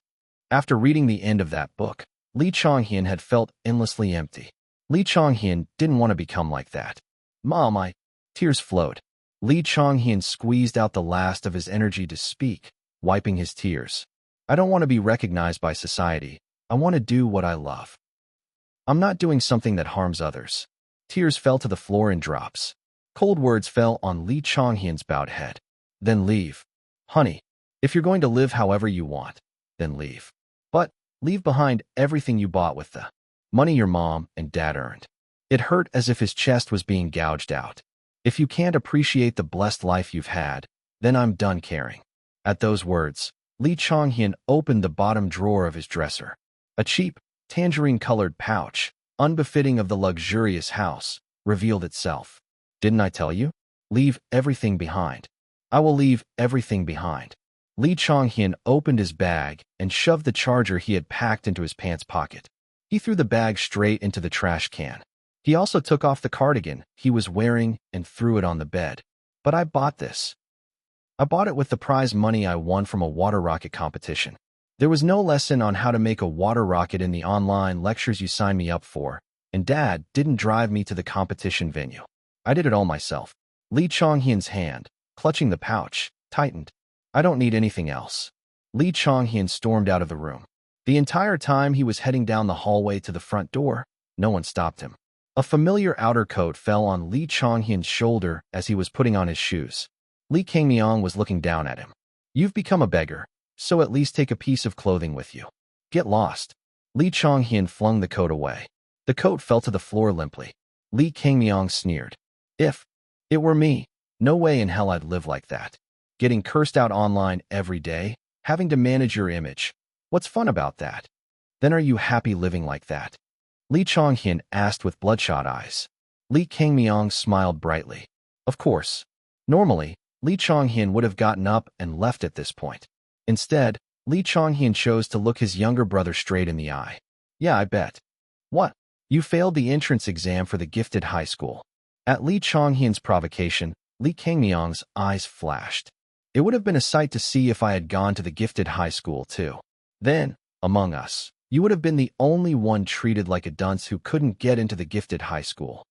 After reading the end of that book, Lee Chonghyun had felt endlessly empty. Lee Chonghyun didn't want to become like that. "Mom, Tears flowed. Lee Chonghyun squeezed out the last of his energy to speak, wiping his tears. "I don't want to be recognized by society. I want to do what I love. I'm not doing something that harms others." Tears fell to the floor in drops. Cold words fell on Lee Chonghyun's bowed head. "Then leave. Honey, if you're going to live however you want, then leave. But leave behind everything you bought with the money your mom and dad earned." It hurt as if his chest was being gouged out. "If you can't appreciate the blessed life you've had, then I'm done caring." At those words, Lee Chonghyun opened the bottom drawer of his dresser. A cheap, tangerine-colored pouch, unbefitting of the luxurious house, revealed itself. Didn't I tell you? Leave everything behind. I will leave everything behind. Lee Chong-hyun opened his bag and shoved the charger he had packed into his pants pocket. He threw the bag straight into the trash can. He also took off the cardigan he was wearing and threw it on the bed. But I bought this. I bought it with the prize money I won from a water rocket competition. There was no lesson on how to make a water rocket in the online lectures you signed me up for, and Dad didn't drive me to the competition venue. I did it all myself. Lee Chong-hyun's hand, clutching the pouch, tightened. I don't need anything else. Lee Chong-hyun stormed out of the room. The entire time he was heading down the hallway to the front door, no one stopped him. A familiar outer coat fell on Lee Chong-hyun's shoulder as he was putting on his shoes. Lee Kang-myung was looking down at him. You've become a beggar, so at least take a piece of clothing with you. Get lost. Lee Chong-hyun flung the coat away. The coat fell to the floor limply. Lee Kang-myung sneered. If it were me, no way in hell I'd live like that. Getting cursed out online every day, having to manage your image. What's fun about that? Then are you happy living like that? Lee Chong-hyun asked with bloodshot eyes. Lee Kang-myung smiled brightly. Of course. Normally, Lee Chong-hyun would have gotten up and left at this point. Instead, Lee Chong-hyun chose to look his younger brother straight in the eye. Yeah, I bet. What? You failed the entrance exam for the gifted high school. At Lee Chong-hyun's provocation, Lee Kang-myung's eyes flashed. It would have been a sight to see if I had gone to the gifted high school too. Then, among us, you would have been the only one treated like a dunce who couldn't get into the gifted high school.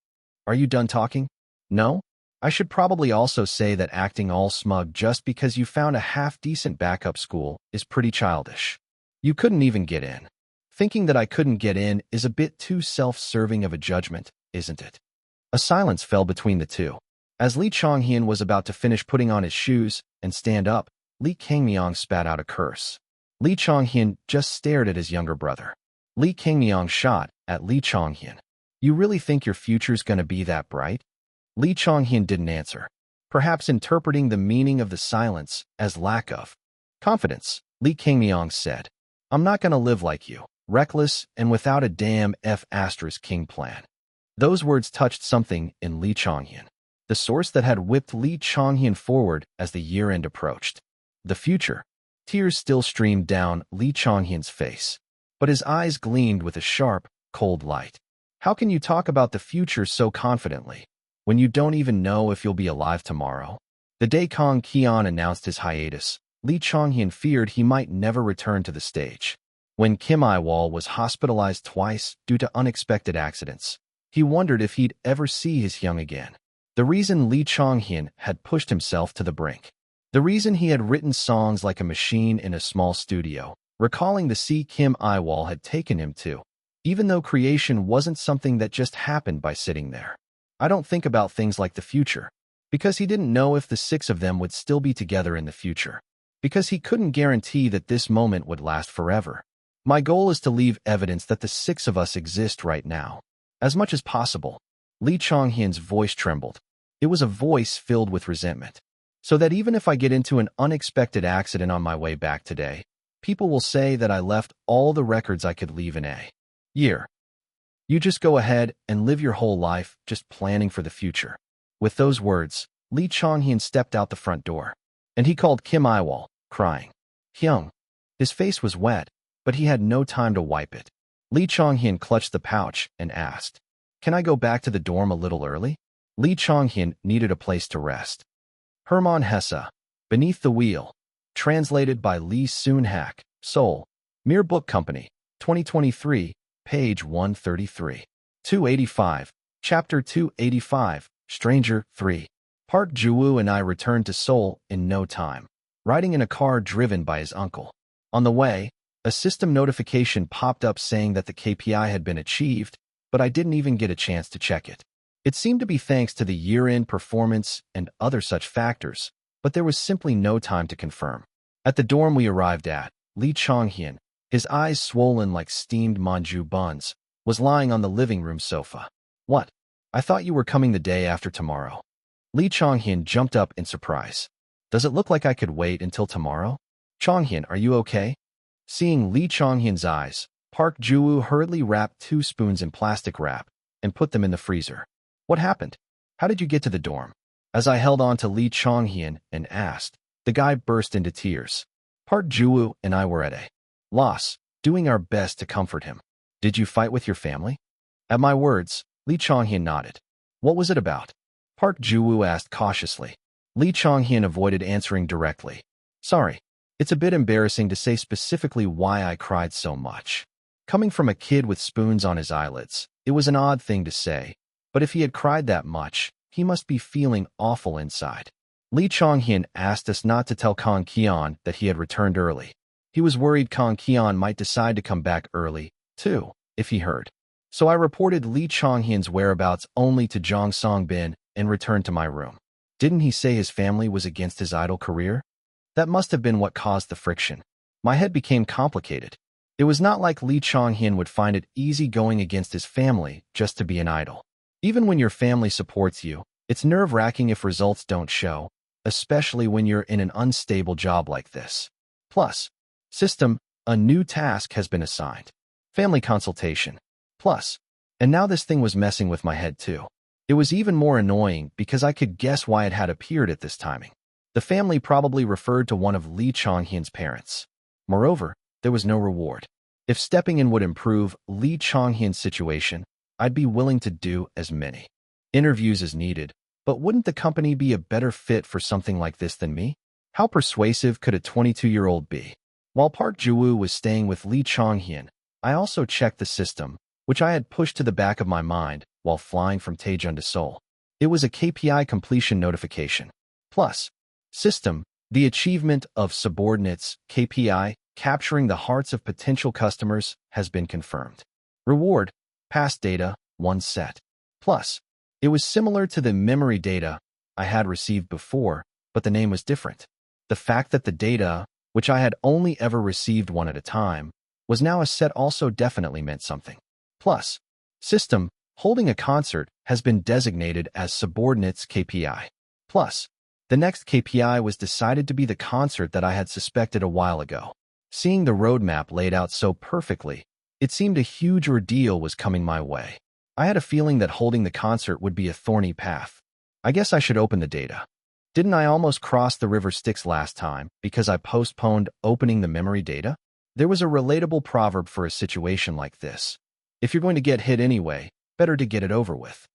Are you done talking? No? I should probably also say that acting all smug just because you found a half-decent backup school is pretty childish. You couldn't even get in. Thinking that I couldn't get in is a bit too self-serving of a judgment, isn't it? A silence fell between the two. As Lee Chong-hyun was about to finish putting on his shoes and stand up, Lee Kang-myung spat out a curse. Lee Chong-hyun just stared at his younger brother. Lee Kang-myung shot at Lee Chong-hyun. You really think your future's gonna be that bright? Lee Chong-hyun didn't answer, perhaps interpreting the meaning of the silence as lack of confidence. Lee Kang-myung said, I'm not gonna live like you, reckless and without a damn F***king plan. Those words touched something in Lee Chong-hyun, the source that had whipped Lee Chong-hyun forward as the year-end approached. The future. Tears still streamed down Lee Chong-hyun's face, but his eyes gleamed with a sharp, cold light. How can you talk about the future so confidently, when you don't even know if you'll be alive tomorrow? The day Kang Ki-on announced his hiatus, Lee Chong-hyun feared he might never return to the stage. When Kim Yiwol was hospitalized twice due to unexpected accidents, he wondered if he'd ever see his young again. The reason Lee Chong-hyun had pushed himself to the brink. The reason he had written songs like a machine in a small studio, recalling the sea Kim Yiwol had taken him to, even though creation wasn't something that just happened by sitting there. I don't think about things like the future, because he didn't know if the six of them would still be together in the future, because he couldn't guarantee that this moment would last forever. My goal is to leave evidence that the six of us exist right now, as much as possible. Lee Chong-hyun's voice trembled. It was a voice filled with resentment. So that even if I get into an unexpected accident on my way back today, people will say that I left all the records I could leave in a year. You just go ahead and live your whole life just planning for the future. With those words, Lee Chong-hyun stepped out the front door, and he called Kim Yiwol, crying, Hyung. His face was wet, but he had no time to wipe it. Lee Chong-hyun clutched the pouch and asked, Can I go back to the dorm a little early? Lee Chong-hyun needed a place to rest. Hermann Hesse, Beneath the Wheel. Translated by Lee Soon-hak, Seoul. Mir Book Company, 2023, page 133. 285, Chapter 285, Stranger 3. Park Ju-woo and I returned to Seoul in no time, riding in a car driven by his uncle. On the way, a system notification popped up saying that the KPI had been achieved, but I didn't even get a chance to check it. It seemed to be thanks to the year-end performance and other such factors, but there was simply no time to confirm. At the dorm we arrived at, Lee Chong-hyun, his eyes swollen like steamed manju buns, was lying on the living room sofa. What? I thought you were coming the day after tomorrow. Lee Chong-hyun jumped up in surprise. Does it look like I could wait until tomorrow? Chong-hyun, are you okay? Seeing Lee Chong-hyun's eyes, Park Ju-woo hurriedly wrapped 2 spoons in plastic wrap and put them in the freezer. What happened? How did you get to the dorm? As I held on to Lee Chong-hyun and asked, the guy burst into tears. Park Ju-woo and I were at a loss, doing our best to comfort him. Did you fight with your family? At my words, Lee Chong-hyun nodded. What was it about? Park Ju-woo asked cautiously. Lee Chong-hyun avoided answering directly. Sorry, it's a bit embarrassing to say specifically why I cried so much. Coming from a kid with spoons on his eyelids, it was an odd thing to say, but if he had cried that much, he must be feeling awful inside. Lee Chong-hyun asked us not to tell Kang Keon that he had returned early. He was worried Kang Keon might decide to come back early, too, if he heard. So I reported Lee Chong-hyun's whereabouts only to Jong Song-bin and returned to my room. Didn't he say his family was against his idol career? That must have been what caused the friction. My head became complicated. It was not like Lee Chong-hyun would find it easy going against his family just to be an idol. Even when your family supports you, it's nerve-wracking if results don't show, especially when you're in an unstable job like this. Plus, system, a new task has been assigned. Family consultation. Plus, and now this thing was messing with my head too. It was even more annoying because I could guess why it had appeared at this timing. The family probably referred to one of Lee Chong-hyun's parents. Moreover, there was no reward. If stepping in would improve Lee Chong-hyun's situation, I'd be willing to do as many interviews as needed, but wouldn't the company be a better fit for something like this than me? How persuasive could a 22-year-old be? While Park Ju-woo was staying with Lee Chong-hyun, I also checked the system, which I had pushed to the back of my mind while flying from Daejeon to Seoul. It was a KPI completion notification. Plus, system, the achievement of subordinates, KPI, capturing the hearts of potential customers, has been confirmed. Reward, past data, 1 set. Plus, it was similar to the memory data I had received before, but the name was different. The fact that the data, which I had only ever received 1 at a time, was now a set also definitely meant something. Plus, system, holding a concert, has been designated as subordinates KPI. Plus, the next KPI was decided to be the concert that I had suspected a while ago. Seeing the roadmap laid out so perfectly, it seemed a huge ordeal was coming my way. I had a feeling that holding the concert would be a thorny path. I guess I should open the data. Didn't I almost cross the river Styx last time because I postponed opening the memory data? There was a relatable proverb for a situation like this. If you're going to get hit anyway, better to get it over with.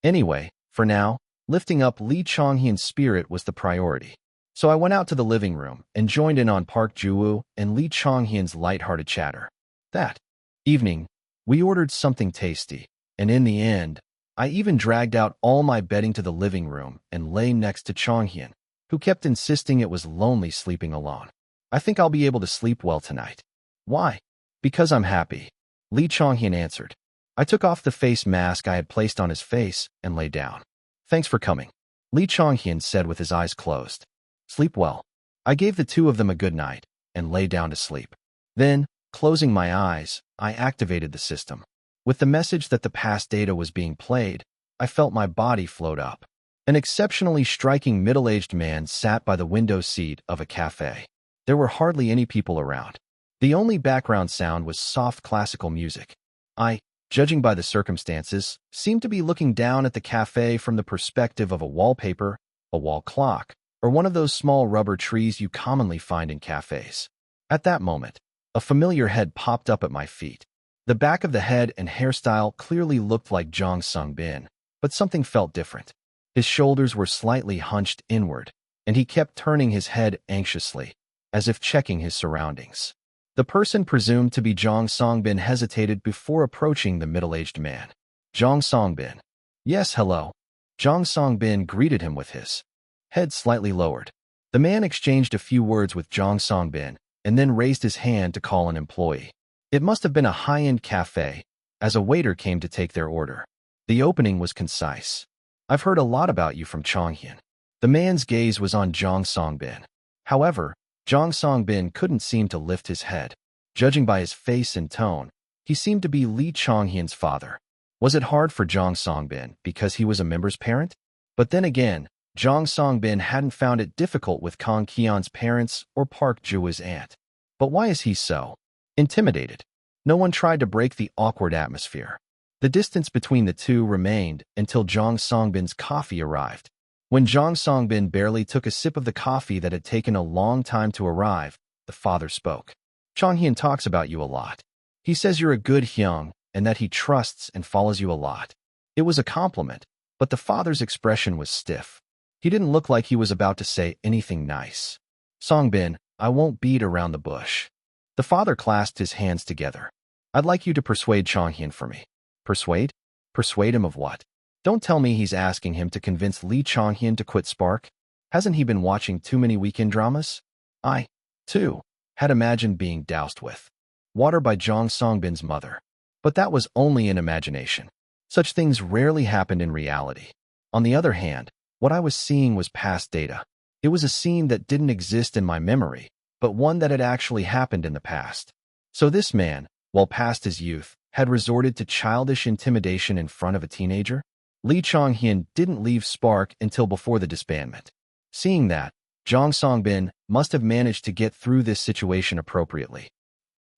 Anyway, for now, lifting up Lee Chong-hyun's spirit was the priority. So I went out to the living room and joined in on Park Ju-woo and Lee Chong-hyun's lighthearted chatter. That evening, we ordered something tasty, and in the end, I even dragged out all my bedding to the living room and lay next to Chong-hyun, who kept insisting it was lonely sleeping alone. I think I'll be able to sleep well tonight. Why? Because I'm happy, Lee Chong-hyun answered. I took off the face mask I had placed on his face and lay down. Thanks for coming, Lee Chong-hyun said with his eyes closed. Sleep well. I gave the two of them a good night and lay down to sleep. Then, closing my eyes, I activated the system. With the message that the past data was being played, I felt my body float up. An exceptionally striking middle-aged man sat by the window seat of a cafe. There were hardly any people around. The only background sound was soft classical music. I, judging by the circumstances, seemed to be looking down at the cafe from the perspective of a wallpaper, a wall clock, or one of those small rubber trees you commonly find in cafes. At that moment, a familiar head popped up at my feet. The back of the head and hairstyle clearly looked like Jong Sung-bin, but something felt different. His shoulders were slightly hunched inward, and he kept turning his head anxiously, as if checking his surroundings. The person presumed to be Jong Sung-bin hesitated before approaching the middle-aged man. Jong Sung-bin. Yes, hello. Jong Sung-bin greeted him with his head slightly lowered. The man exchanged a few words with Jong Sung-bin and then raised his hand to call an employee. It must have been a high-end cafe, as a waiter came to take their order. The opening was concise. I've heard a lot about you from Chong-hyun. The man's gaze was on Jong Sung-bin. However, Jong Sung-bin couldn't seem to lift his head. Judging by his face and tone, he seemed to be Lee Chong-hyun's father. Was it hard for Jong Sung-bin because he was a member's parent? But then again, Jong Sung-bin hadn't found it difficult with Kang Keon's parents or Park Ju-woo's aunt. But why is he so intimidated? No one tried to break the awkward atmosphere. The distance between the two remained until Jang Songbin's coffee arrived. When Jang Songbin barely took a sip of the coffee that had taken a long time to arrive, the father spoke. Chonghyun talks about you a lot. He says you're a good hyung and that he trusts and follows you a lot. It was a compliment, but the father's expression was stiff. He didn't look like he was about to say anything nice. Songbin, I won't beat around the bush. The father clasped his hands together. I'd like you to persuade Chonghyun for me. Persuade? Persuade him of what? Don't tell me he's asking him to convince Lee Chonghyun to quit Spark. Hasn't he been watching too many weekend dramas? I, too, had imagined being doused with water by Jang Songbin's mother. But that was only in imagination. Such things rarely happened in reality. On the other hand, what I was seeing was past data. It was a scene that didn't exist in my memory, but one that had actually happened in the past. So this man, while past his youth, had resorted to childish intimidation in front of a teenager? Lee Chonghyun didn't leave Spark until before the disbandment. Seeing that, Jang Songbin must have managed to get through this situation appropriately.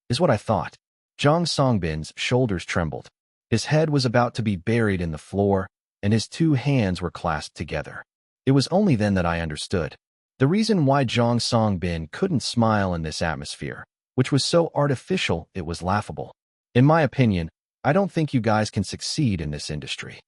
Is what I thought. Jang Songbin's shoulders trembled. His head was about to be buried in the floor, and his two hands were clasped together. It was only then that I understood. The reason why Jang Songbin couldn't smile in this atmosphere, which was so artificial it was laughable. In my opinion, I don't think you guys can succeed in this industry.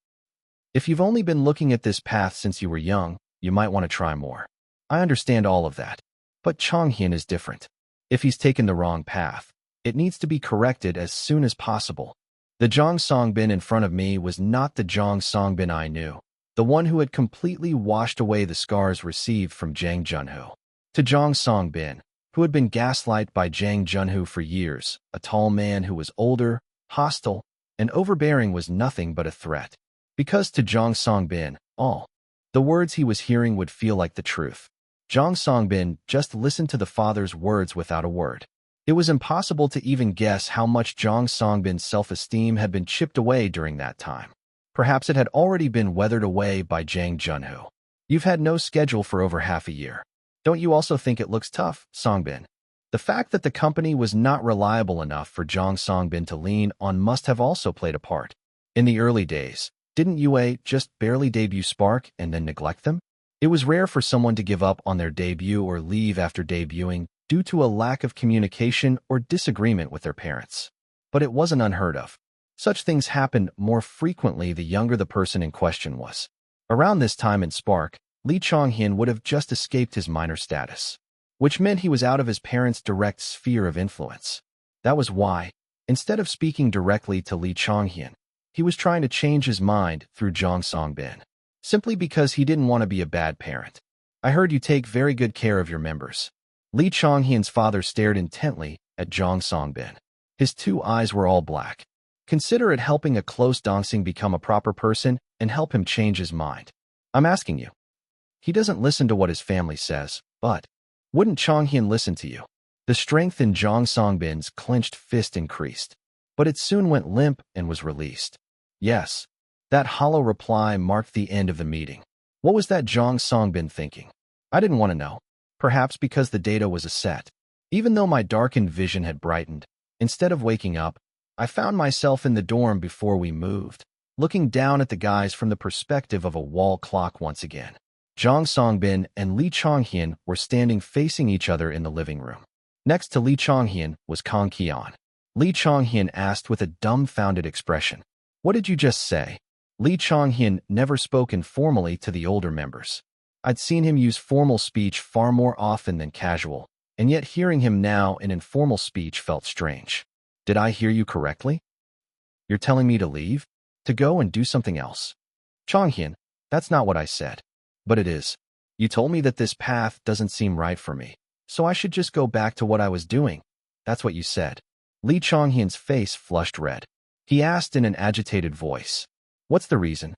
If you've only been looking at this path since you were young, you might want to try more. I understand all of that. But Chonghyun is different. If he's taken the wrong path, it needs to be corrected as soon as possible. The Jang Songbin in front of me was not the Jang Songbin I knew, the one who had completely washed away the scars received from Jang Junho. To Jang Songbin, who had been gaslighted by Jang Junho for years, a tall man who was older, hostile, and overbearing was nothing but a threat. Because to Jang Songbin, all the words he was hearing would feel like the truth. Jang Songbin just listened to the father's words without a word. It was impossible to even guess how much Jang Songbin's self-esteem had been chipped away during that time. Perhaps it had already been weathered away by Jang Junho. You've had no schedule for over half a year. Don't you also think it looks tough, Songbin? The fact that the company was not reliable enough for Jang Songbin to lean on must have also played a part. In the early days, didn't Yue just barely debut Spark and then neglect them? It was rare for someone to give up on their debut or leave after debuting due to a lack of communication or disagreement with their parents. But it wasn't unheard of. Such things happened more frequently the younger the person in question was. Around this time in Spark, Lee Chonghyun would have just escaped his minor status, which meant he was out of his parents' direct sphere of influence. That was why, instead of speaking directly to Lee Chonghyun, he was trying to change his mind through Jang Songbin, simply because he didn't want to be a bad parent. I heard you take very good care of your members. Lee Chonghyun's father stared intently at Jang Songbin. His two eyes were all black. Consider it helping a close Dongsing become a proper person and help him change his mind. I'm asking you. He doesn't listen to what his family says, but wouldn't Chonghyun listen to you? The strength in Jang Songbin's clenched fist increased, but it soon went limp and was released. Yes. That hollow reply marked the end of the meeting. What was that Jang Songbin thinking? I didn't want to know. Perhaps because the data was a set. Even though my darkened vision had brightened, instead of waking up, I found myself in the dorm before we moved, looking down at the guys from the perspective of a wall clock once again. Jang Songbin and Lee Chonghyun were standing facing each other in the living room. Next to Lee Chonghyun was Kang Kian. Lee Chonghyun asked with a dumbfounded expression, "What did you just say?" Lee Chonghyun never spoke informally to the older members. I'd seen him use formal speech far more often than casual, and yet hearing him now in informal speech felt strange. Did I hear you correctly? You're telling me to leave? To go and do something else? Chonghyun, that's not what I said. But it is. You told me that this path doesn't seem right for me, so I should just go back to what I was doing. That's what you said. Lee Chonghyun's face flushed red. He asked in an agitated voice, "What's the reason?"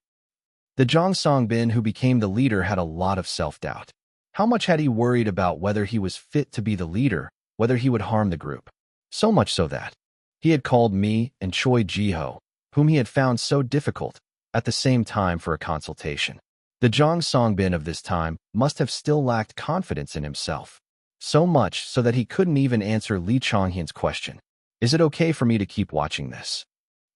The Jang Songbin who became the leader had a lot of self-doubt. How much had he worried about whether he was fit to be the leader, whether he would harm the group? So much so that he had called me and Choi Jiho, whom he had found so difficult, at the same time for a consultation. The Jang Songbin of this time must have still lacked confidence in himself. So much so that he couldn't even answer Lee Chonghyun's question. Is it okay for me to keep watching this?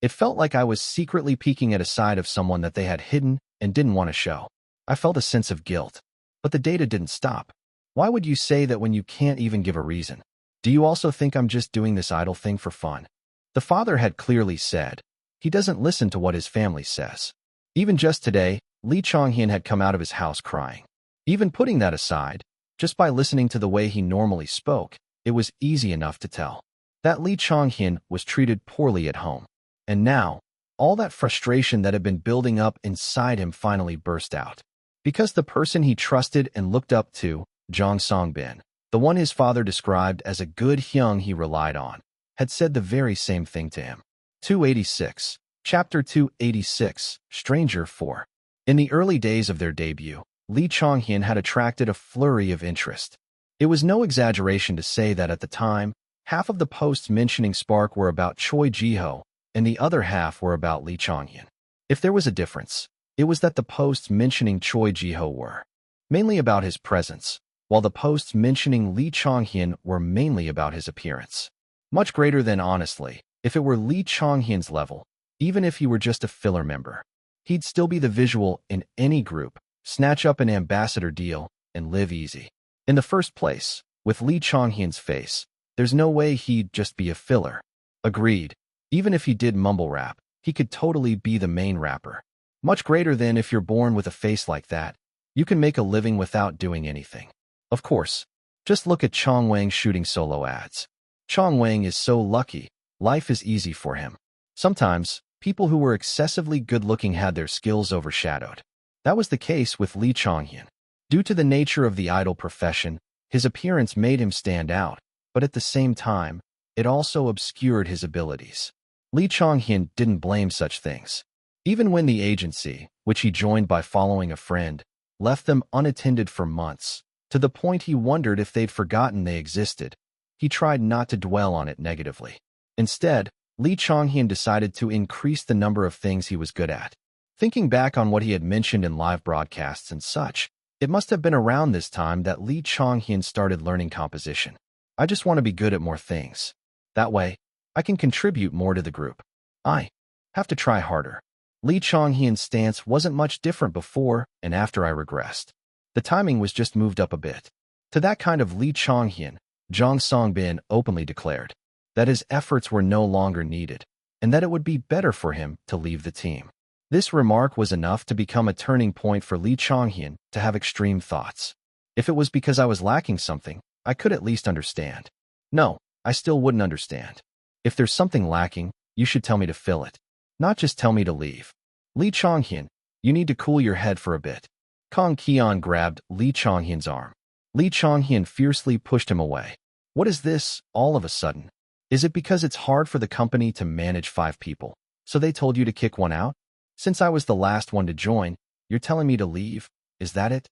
It felt like I was secretly peeking at a side of someone that they had hidden and didn't want to show. I felt a sense of guilt. But the data didn't stop. Why would you say that when you can't even give a reason? Do you also think I'm just doing this idle thing for fun? The father had clearly said he doesn't listen to what his family says. Even just today, Lee Chong-hyun had come out of his house crying. Even putting that aside, just by listening to the way he normally spoke, it was easy enough to tell that Lee Chong-hyun was treated poorly at home. And now, all that frustration that had been building up inside him finally burst out. Because the person he trusted and looked up to, Jong Song-bin, the one his father described as a good hyung he relied on, had said the very same thing to him. 286. Chapter 286, Stranger 4. In the early days of their debut, Lee Chong-hyun had attracted a flurry of interest. It was no exaggeration to say that at the time, half of the posts mentioning Spark were about Choi Ji-ho, and the other half were about Lee Chong-hyun. If there was a difference, it was that the posts mentioning Choi Ji-ho were mainly about his presence, while the posts mentioning Lee Chong-hyun were mainly about his appearance. Much greater than, honestly, if it were Lee Chong-hyun's level, even if he were just a filler member. He'd still be the visual in any group, snatch up an ambassador deal, and live easy. In the first place, with Lee Chong-hyun's face, there's no way he'd just be a filler. Agreed. Even if he did mumble rap, he could totally be the main rapper. Much greater than if you're born with a face like that, you can make a living without doing anything. Of course, just look at Chong Wang shooting solo ads. Chong Wang is so lucky, life is easy for him. Sometimes, people who were excessively good-looking had their skills overshadowed. That was the case with Lee Chong-hyun. Due to the nature of the idol profession, his appearance made him stand out, but at the same time, it also obscured his abilities. Lee Chong-hyun didn't blame such things. Even when the agency, which he joined by following a friend, left them unattended for months, to the point he wondered if they'd forgotten they existed, he tried not to dwell on it negatively. Instead, Lee Chong-hyun decided to increase the number of things he was good at. Thinking back on what he had mentioned in live broadcasts and such, it must have been around this time that Lee Chong-hyun started learning composition. I just want to be good at more things. That way, I can contribute more to the group. I have to try harder. Lee Chong-hyun's stance wasn't much different before and after I regressed. The timing was just moved up a bit. To that kind of Lee Chong-hyun, Jong Song-bin openly declared that his efforts were no longer needed, and that it would be better for him to leave the team. This remark was enough to become a turning point for Lee Chong-hyun to have extreme thoughts. If it was because I was lacking something, I could at least understand. No, I still wouldn't understand. If there's something lacking, you should tell me to fill it, not just tell me to leave. Lee Chong-hyun, you need to cool your head for a bit. Kang Ki-on grabbed Lee Chong-hyun's arm. Lee Chong-hyun fiercely pushed him away. What is this, all of a sudden? Is it because it's hard for the company to manage 5 people, so they told you to kick one out? Since I was the last one to join, you're telling me to leave? Is that it?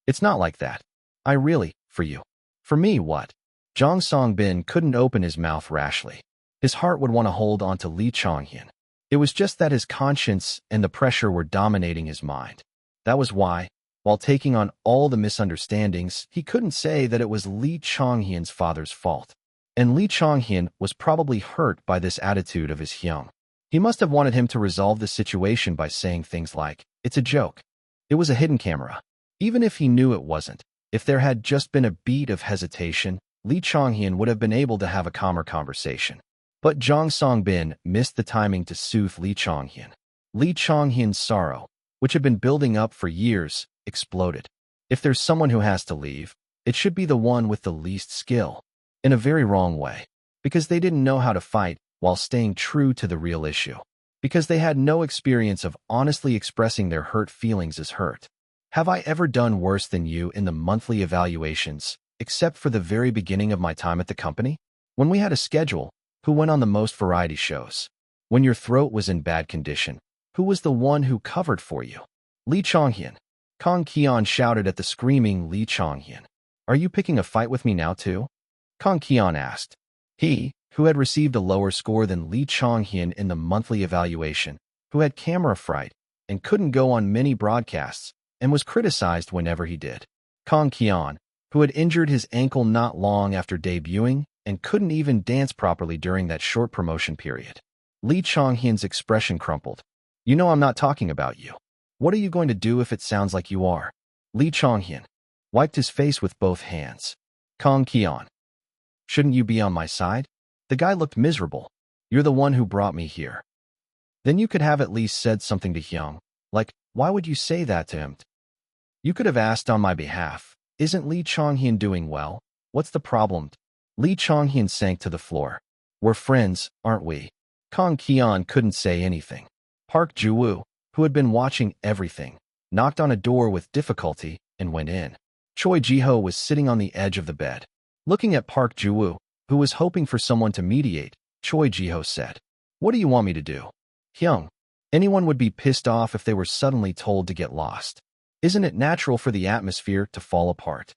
It's not like that. I really, for you. For me, what? Jong Song-bin couldn't open his mouth rashly. His heart would want to hold on to Lee Chong-hyun. It was just that his conscience and the pressure were dominating his mind. That was why, while taking on all the misunderstandings, he couldn't say that it was Lee Chong-hyun's father's fault. And Lee Chong-hyun was probably hurt by this attitude of his hyung. He must have wanted him to resolve the situation by saying things like, "It's a joke. It was a hidden camera." Even if he knew it wasn't, if there had just been a beat of hesitation, Lee Chong-hyun would have been able to have a calmer conversation. But Jong Song-bin missed the timing to soothe Lee Chong-hyun. Lee Chong-hyun's sorrow, which had been building up for years, exploded. If there's someone who has to leave, it should be the one with the least skill. In a very wrong way. Because they didn't know how to fight while staying true to the real issue. Because they had no experience of honestly expressing their hurt feelings as hurt. Have I ever done worse than you in the monthly evaluations, except for the very beginning of my time at the company? When we had a schedule, who went on the most variety shows? When your throat was in bad condition, who was the one who covered for you? Lee Chong-hyun. Kang Ki-on shouted at the screaming Lee Chong-hyun. Are you picking a fight with me now too? Kang Ki-on asked. He, who had received a lower score than Lee Chong-hyun in the monthly evaluation, who had camera fright and couldn't go on many broadcasts and was criticized whenever he did. Kang Ki-on, who had injured his ankle not long after debuting and couldn't even dance properly during that short promotion period. Lee Chong-hyun's expression crumpled. You know I'm not talking about you. What are you going to do if it sounds like you are? Lee Chong-hyun wiped his face with both hands. Kang Ki-on. Shouldn't you be on my side? The guy looked miserable. You're the one who brought me here. Then you could have at least said something to Hyung. Like, why would you say that to him? You could have asked on my behalf. Isn't Lee Chong-hyun doing well? What's the problem? Lee Chong-hyun sank to the floor. We're friends, aren't we? Kang Ki-on couldn't say anything. Park Ju-woo, who had been watching everything, knocked on a door with difficulty and went in. Choi Ji-ho was sitting on the edge of the bed. Looking at Park Ju-woo, who was hoping for someone to mediate, Choi Ji-ho said, What do you want me to do? Hyung. Anyone would be pissed off if they were suddenly told to get lost. Isn't it natural for the atmosphere to fall apart?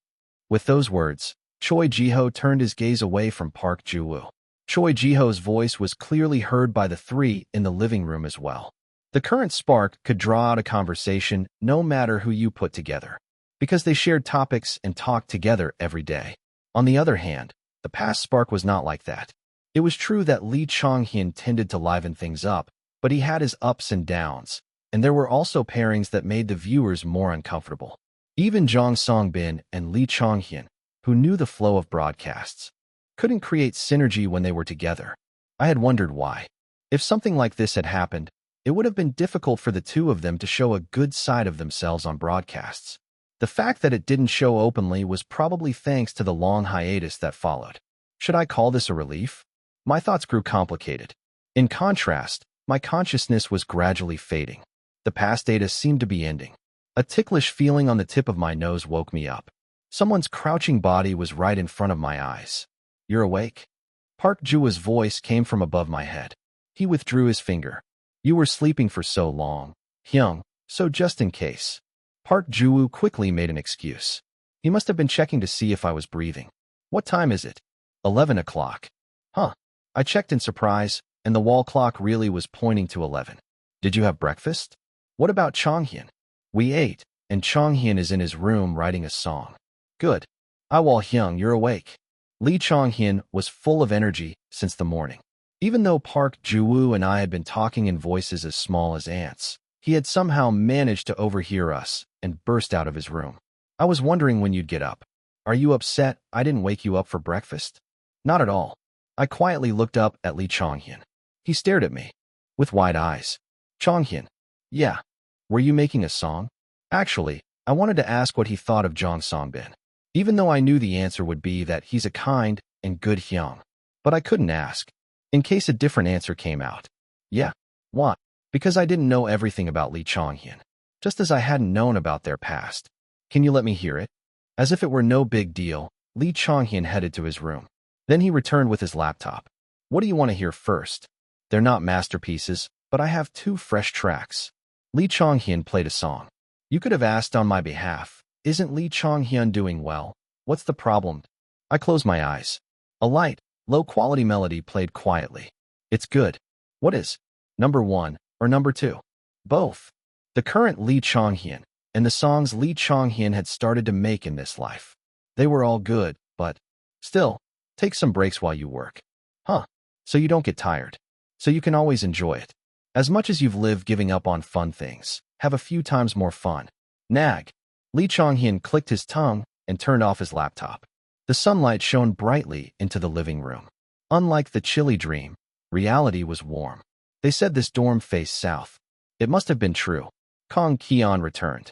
With those words, Choi Ji-ho turned his gaze away from Park Ju-woo. Choi Ji-ho's voice was clearly heard by the three in the living room as well. The current spark could draw out a conversation no matter who you put together, because they shared topics and talked together every day. On the other hand, the past spark was not like that. It was true that Lee Chong-hyun tended to liven things up, but he had his ups and downs, and there were also pairings that made the viewers more uncomfortable. Even Jong Song-bin and Lee Chong-hyun, who knew the flow of broadcasts, couldn't create synergy when they were together. I had wondered why. If something like this had happened, it would have been difficult for the two of them to show a good side of themselves on broadcasts. The fact that it didn't show openly was probably thanks to the long hiatus that followed. Should I call this a relief? My thoughts grew complicated. In contrast, my consciousness was gradually fading. The past data seemed to be ending. A ticklish feeling on the tip of my nose woke me up. Someone's crouching body was right in front of my eyes. You're awake? Park Ju-woo's voice came from above my head. He withdrew his finger. You were sleeping for so long, Hyung, so just in case. Park Ju-woo quickly made an excuse. He must have been checking to see if I was breathing. What time is it? 11 o'clock. Huh. I checked in surprise, and the wall clock really was pointing to 11. Did you have breakfast? What about Chong-hyun? We ate, and Chong-hyun is in his room writing a song. Good. Yiwol Hyung, you're awake. Lee Chong-hyun was full of energy since the morning. Even though Park Ju-woo and I had been talking in voices as small as ants, he had somehow managed to overhear us and burst out of his room. I was wondering when you'd get up. Are you upset I didn't wake you up for breakfast? Not at all. I quietly looked up at Lee Chong-hyun. He stared at me with wide eyes. Chong-hyun. Yeah. Were you making a song? Actually, I wanted to ask what he thought of Jong Song-bin, even though I knew the answer would be that he's a kind and good Hyung. But I couldn't ask, in case a different answer came out. Yeah. Why? Because I didn't know everything about Lee Chong-hyun, just as I hadn't known about their past. Can you let me hear it? As if it were no big deal, Lee Chong-hyun headed to his room. Then he returned with his laptop. What do you want to hear first? They're not masterpieces, but I have 2 fresh tracks. Lee Chong-hyun played a song. You could have asked on my behalf. Isn't Lee Chong-hyun doing well? What's the problem? I closed my eyes. A light, low-quality melody played quietly. It's good. What is? Number 1 or number 2? Both. The current Lee Chong-hyun and the songs Lee Chong-hyun had started to make in this life. They were all good, but still, take some breaks while you work. Huh. So you don't get tired. So you can always enjoy it. As much as you've lived giving up on fun things, have a few times more fun. Nag. Lee Chong-hyun clicked his tongue and turned off his laptop. The sunlight shone brightly into the living room. Unlike the chilly dream, reality was warm. They said this dorm faced south. It must have been true. Kang Ki-on returned.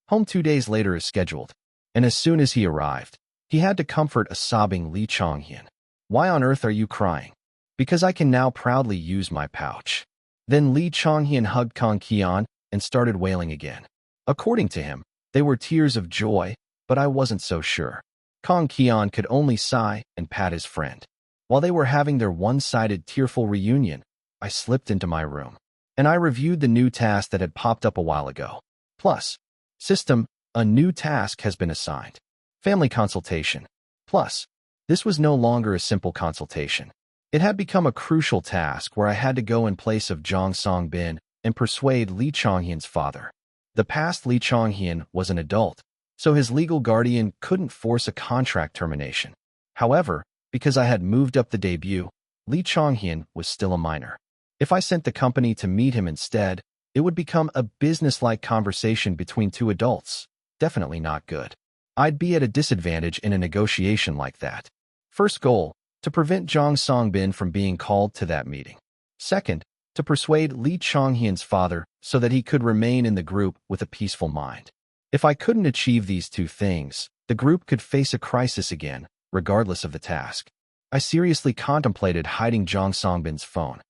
Home 2 days later as scheduled, and as soon as he arrived, he had to comfort a sobbing Lee Chong-hyun. Why on earth are you crying? Because I can now proudly use my pouch. Then Lee Chong-hyun hugged Kang Ki-on and started wailing again. According to him, they were tears of joy, but I wasn't so sure. Kang Ki-on could only sigh and pat his friend. While they were having their one-sided tearful reunion, I slipped into my room, and I reviewed the new task that had popped up a while ago. Plus, system, a new task has been assigned. Family consultation. Plus, this was no longer a simple consultation. It had become a crucial task where I had to go in place of Jong Song-bin and persuade Lee Chong-hyun's father. The past Lee Chong-hyun was an adult, so his legal guardian couldn't force a contract termination. However, because I had moved up the debut, Lee Chonghyun was still a minor. If I sent the company to meet him instead, it would become a business-like conversation between two adults. Definitely not good. I'd be at a disadvantage in a negotiation like that. First goal, to prevent Jong Songbin from being called to that meeting. Second, to persuade Lee Chonghyun's father so that he could remain in the group with a peaceful mind. If I couldn't achieve these two things, the group could face a crisis again, regardless of the task. I seriously contemplated hiding Jong Songbin's phone.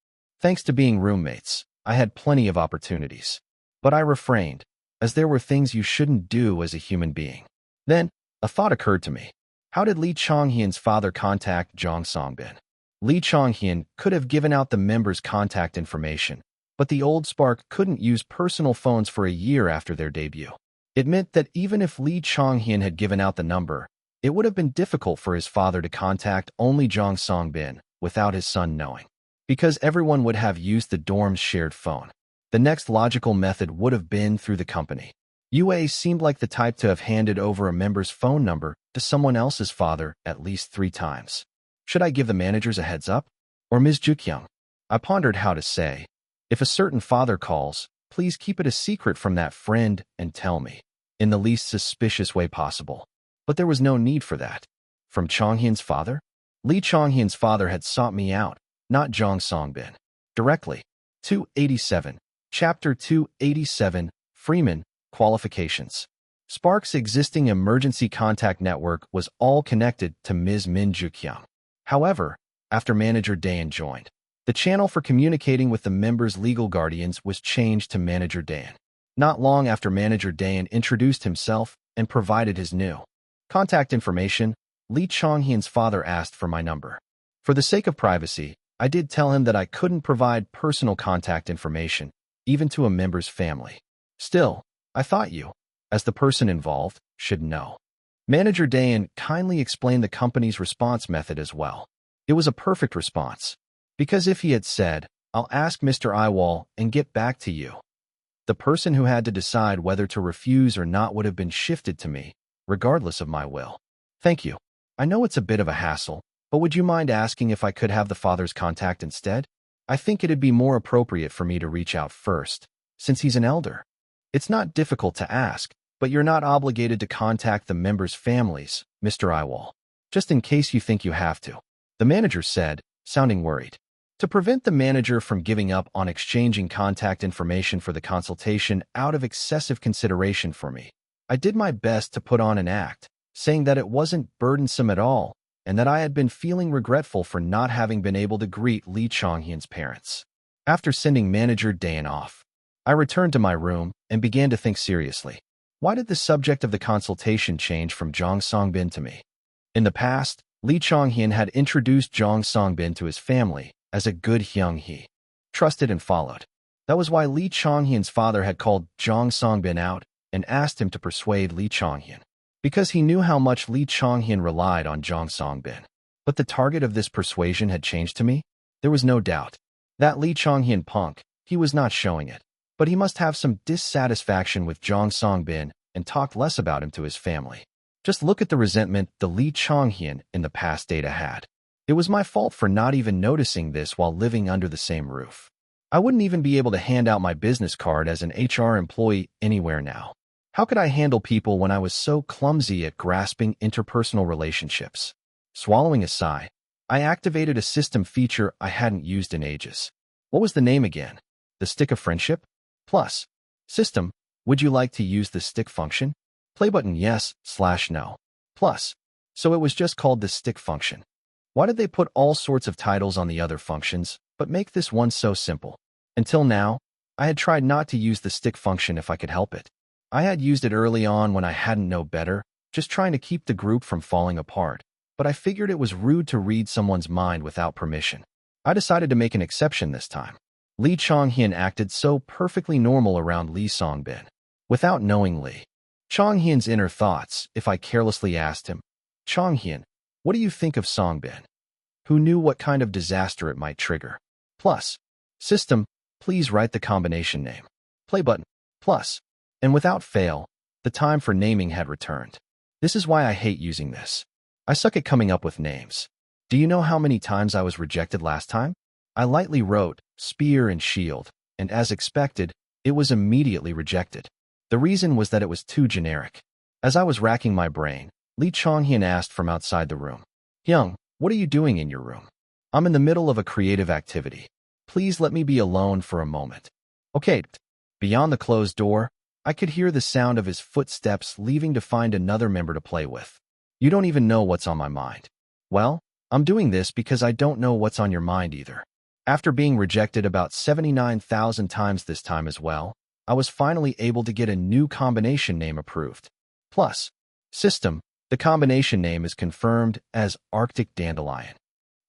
Thanks to being roommates, I had plenty of opportunities. But I refrained, as there were things you shouldn't do as a human being. Then, a thought occurred to me. How did Lee Chonghyun's father contact Jong Songbin? Lee Chonghyun could have given out the members' contact information, but the old Spark couldn't use personal phones for a year after their debut. It meant that even if Lee Chonghyun had given out the number, it would have been difficult for his father to contact only Jong Songbin without his son knowing. Because everyone would have used the dorm's shared phone. The next logical method would have been through the company. Yue seemed like the type to have handed over a member's phone number to someone else's father at least 3 times. Should I give the managers a heads up? Or Ms. Jukyung? I pondered how to say, if a certain father calls, please keep it a secret from that friend and tell me, in the least suspicious way possible. But there was no need for that. From Chonghyun's father? Lee Chonghyun's father had sought me out, not Jong Songbin. Directly. 287. Chapter 287, Freeman, Qualifications. Spark's existing emergency contact network was all connected to Ms. Min Jukyung. However, after Manager Dayan joined, the channel for communicating with the members' legal guardians was changed to Manager Dayan. Not long after Manager Dayan introduced himself and provided his new contact information, Lee Chonghyun's father asked for my number. For the sake of privacy, I did tell him that I couldn't provide personal contact information, even to a member's family. Still, I thought you, as the person involved, should know. Manager Dayan kindly explained the company's response method as well. It was a perfect response. Because if he had said, I'll ask Mr. Yiwol and get back to you, the person who had to decide whether to refuse or not would have been shifted to me, regardless of my will. Thank you. I know it's a bit of a hassle, but would you mind asking if I could have the father's contact instead? I think it'd be more appropriate for me to reach out first, since he's an elder. It's not difficult to ask, but you're not obligated to contact the members' families, Mr. Yiwol, just in case you think you have to. The manager said, sounding worried. To prevent the manager from giving up on exchanging contact information for the consultation out of excessive consideration for me, I did my best to put on an act, saying that it wasn't burdensome at all, and that I had been feeling regretful for not having been able to greet Lee Chonghyun's parents. After sending Manager Dayan off, I returned to my room and began to think seriously. Why did the subject of the consultation change from Jong Songbin to me? In the past, Lee Chonghyun had introduced Jong Songbin to his family as a good Hyung-hee, trusted and followed. That was why Lee Chonghyun's father had called Jong Songbin out and asked him to persuade Lee Chonghyun, because he knew how much Lee Chonghyun relied on Jong Songbin. But the target of this persuasion had changed to me? There was no doubt. That Lee Chonghyun punk, he was not showing it. But he must have some dissatisfaction with Jong Songbin and talked less about him to his family. Just look at the resentment the Lee Chonghyun in the past data had. It was my fault for not even noticing this while living under the same roof. I wouldn't even be able to hand out my business card as an HR employee anywhere now. How could I handle people when I was so clumsy at grasping interpersonal relationships? Swallowing a sigh, I activated a system feature I hadn't used in ages. What was the name again? The Stick of Friendship? Plus, system, would you like to use the stick function? Play button yes/no. Plus, so it was just called the stick function. Why did they put all sorts of titles on the other functions, but make this one so simple? Until now, I had tried not to use the stick function if I could help it. I had used it early on when I hadn't known better, just trying to keep the group from falling apart, but I figured it was rude to read someone's mind without permission. I decided to make an exception this time. Lee Chonghyun acted so perfectly normal around Lee Songbin. Without knowing Lee Chonghyun's inner thoughts, if I carelessly asked him, Chonghyun, what do you think of Songbin? Who knew what kind of disaster it might trigger? Plus, system, please write the combination name. Play button. Plus, and without fail, the time for naming had returned. This is why I hate using this. I suck at coming up with names. Do you know how many times I was rejected last time? I lightly wrote, spear and shield, and as expected, it was immediately rejected. The reason was that it was too generic. As I was racking my brain, Lee Chonghyun asked from outside the room, "Young, what are you doing in your room?" "I'm in the middle of a creative activity. Please let me be alone for a moment." "Okay." Beyond the closed door, I could hear the sound of his footsteps leaving to find another member to play with. "You don't even know what's on my mind." "Well, I'm doing this because I don't know what's on your mind either." After being rejected about 79,000 times this time as well, I was finally able to get a new combination name approved. Plus, system, the combination name is confirmed as Arctic Dandelion.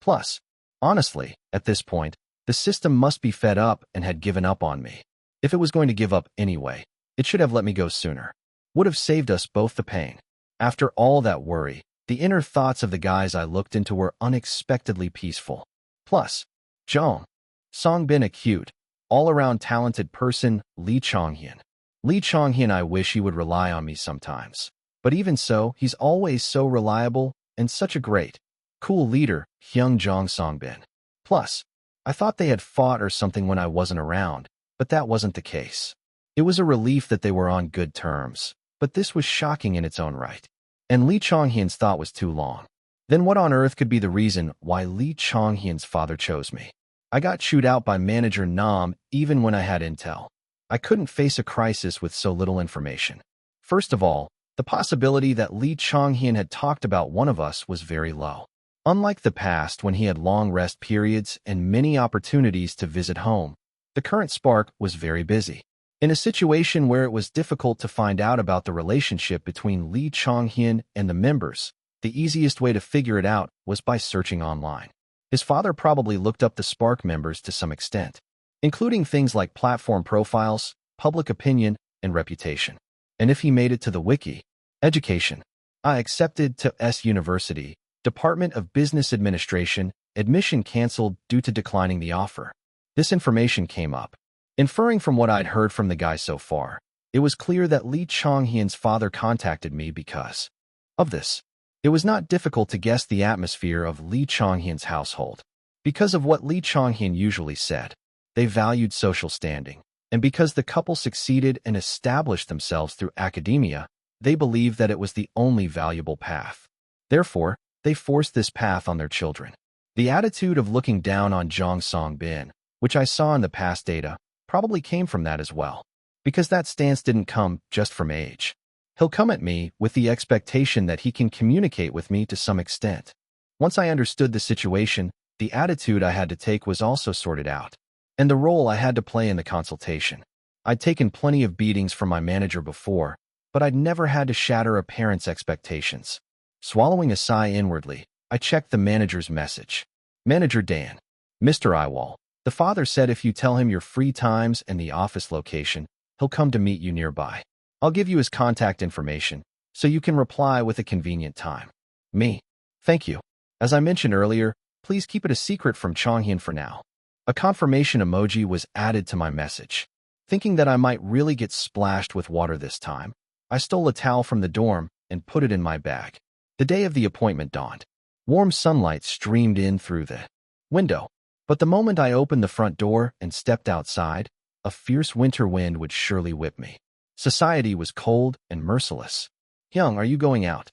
Plus, honestly, at this point, the system must be fed up and had given up on me. If it was going to give up anyway, it should have let me go sooner. Would have saved us both the pain. After all that worry, the inner thoughts of the guys I looked into were unexpectedly peaceful. Plus, Jong Songbin, a cute, all-around talented person, Lee Chonghyun. Lee Chonghyun, I wish he would rely on me sometimes. But even so, he's always so reliable and such a great, cool leader, Hyung Jong Songbin. Plus, I thought they had fought or something when I wasn't around, but that wasn't the case. It was a relief that they were on good terms, but this was shocking in its own right. And Lee Chonghyun's thought was too long. Then what on earth could be the reason why Lee Chonghyun's father chose me? I got chewed out by Manager Nam even when I had intel. I couldn't face a crisis with so little information. First of all, the possibility that Lee Chonghyun had talked about one of us was very low. Unlike the past when he had long rest periods and many opportunities to visit home, the current spark was very busy. In a situation where it was difficult to find out about the relationship between Lee Chonghyun and the members, the easiest way to figure it out was by searching online. His father probably looked up the Spark members to some extent, including things like platform profiles, public opinion, and reputation. And if he made it to the wiki, education. I accepted to S University, Department of Business Administration, admission canceled due to declining the offer. This information came up. Inferring from what I'd heard from the guy so far, it was clear that Lee Chonghyun's father contacted me because of this. It was not difficult to guess the atmosphere of Lee Chonghyun's household. Because of what Lee Chonghyun usually said, they valued social standing, and because the couple succeeded and established themselves through academia, they believed that it was the only valuable path. Therefore, they forced this path on their children. The attitude of looking down on Jong Songbin, which I saw in the past data, probably came from that as well, because that stance didn't come just from age. He'll come at me with the expectation that he can communicate with me to some extent. Once I understood the situation, the attitude I had to take was also sorted out, and the role I had to play in the consultation. I'd taken plenty of beatings from my manager before, but I'd never had to shatter a parent's expectations. Swallowing a sigh inwardly, I checked the manager's message. Manager Dan. Mr. Yiwol, the father said if you tell him your free times and the office location, he'll come to meet you nearby. I'll give you his contact information, so you can reply with a convenient time. Me. Thank you. As I mentioned earlier, please keep it a secret from Chonghyun for now. A confirmation emoji was added to my message. Thinking that I might really get splashed with water this time, I stole a towel from the dorm and put it in my bag. The day of the appointment dawned. Warm sunlight streamed in through the window. But the moment I opened the front door and stepped outside, a fierce winter wind would surely whip me. Society was cold and merciless. Hyung, are you going out?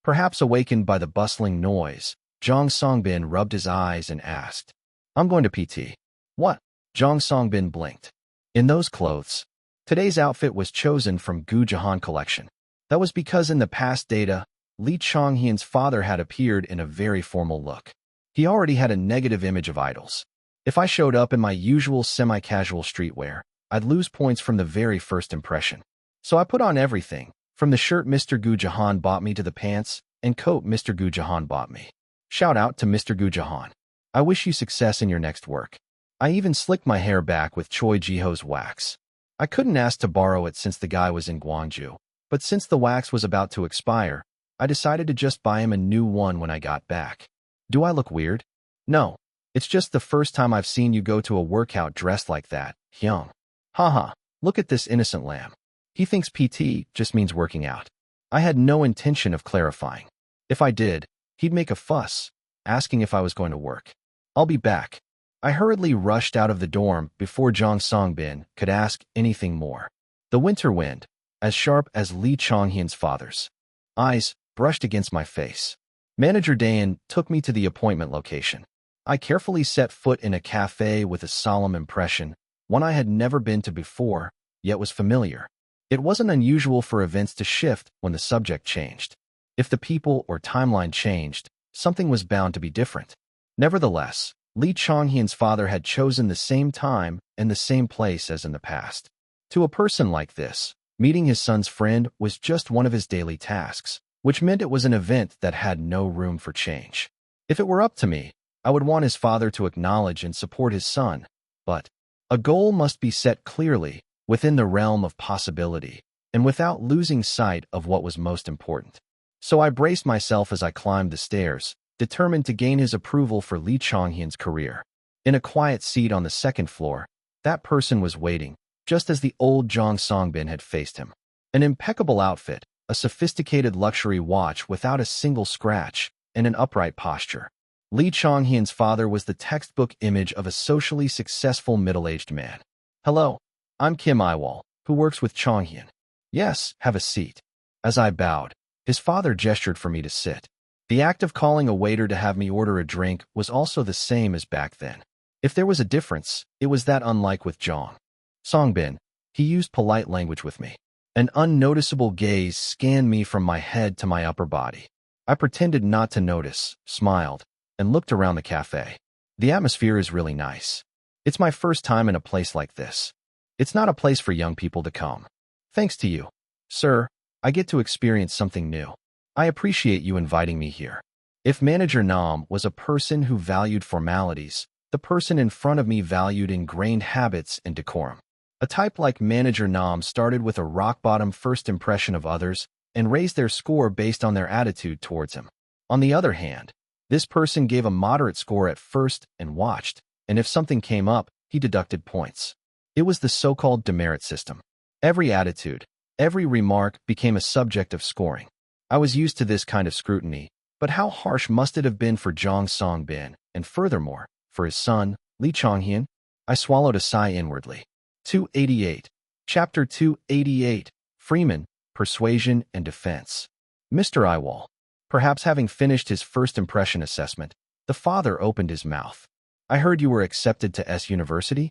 Perhaps awakened by the bustling noise, Jong Songbin rubbed his eyes and asked, I'm going to PT. What? Jong Songbin blinked. In those clothes. Today's outfit was chosen from Gu Jahan collection. That was because in the past data, Lee Chonghyun's father had appeared in a very formal look. He already had a negative image of idols. If I showed up in my usual semi-casual streetwear, I'd lose points from the very first impression. So I put on everything, from the shirt Mr. Gu Jahan bought me to the pants and coat Mr. Gu Jahan bought me. Shout out to Mr. Gu Jahan. I wish you success in your next work. I even slicked my hair back with Choi Jiho's wax. I couldn't ask to borrow it since the guy was in Gwangju, but since the wax was about to expire, I decided to just buy him a new one when I got back. Do I look weird? No. It's just the first time I've seen you go to a workout dressed like that, Hyung. Haha, look at this innocent lamb. He thinks PT just means working out. I had no intention of clarifying. If I did, he'd make a fuss. asking if I was going to work. I'll be back. I hurriedly rushed out of the dorm before Jong Songbin could ask anything more. The winter wind, as sharp as Lee Chonghyun's father's eyes, brushed against my face. Manager Dayan took me to the appointment location. I carefully set foot in a cafe with a solemn impression, one I had never been to before, yet was familiar. It wasn't unusual for events to shift when the subject changed. If the people or timeline changed, something was bound to be different. Nevertheless, Lee Chonghyun's father had chosen the same time and the same place as in the past. To a person like this, meeting his son's friend was just one of his daily tasks, which meant it was an event that had no room for change. If it were up to me, I would want his father to acknowledge and support his son, but a goal must be set clearly, within the realm of possibility, and without losing sight of what was most important. So I braced myself as I climbed the stairs, determined to gain his approval for Lee Chonghyun's career. In a quiet seat on the second floor, that person was waiting, just as the old Jong Songbin had faced him. An impeccable outfit, a sophisticated luxury watch without a single scratch, and an upright posture. Lee Chonghyun's father was the textbook image of a socially successful middle-aged man. "Hello, I'm Kim Yiwol, who works with Chonghyun." "Yes, have a seat." As I bowed, his father gestured for me to sit. The act of calling a waiter to have me order a drink was also the same as back then. If there was a difference, it was that unlike with Jong Songbin, he used polite language with me. An unnoticeable gaze scanned me from my head to my upper body. I pretended not to notice, smiled, and looked around the cafe. The atmosphere is really nice. It's my first time in a place like this. It's not a place for young people to come. Thanks to you, sir, I get to experience something new. I appreciate you inviting me here. If Manager Nam was a person who valued formalities, the person in front of me valued ingrained habits and decorum. A type like Manager Nam started with a rock-bottom first impression of others and raised their score based on their attitude towards him. On the other hand, this person gave a moderate score at first and watched, and if something came up, he deducted points. It was the so-called demerit system. Every attitude, every remark became a subject of scoring. I was used to this kind of scrutiny, but how harsh must it have been for Jong Songbin, and furthermore, for his son, Lee Chonghyun? I swallowed a sigh inwardly. 288. Chapter 288. Freeman, Persuasion and Defense. Mr. Yiwol. Perhaps having finished his first impression assessment, the father opened his mouth. "I heard you were accepted to S University?"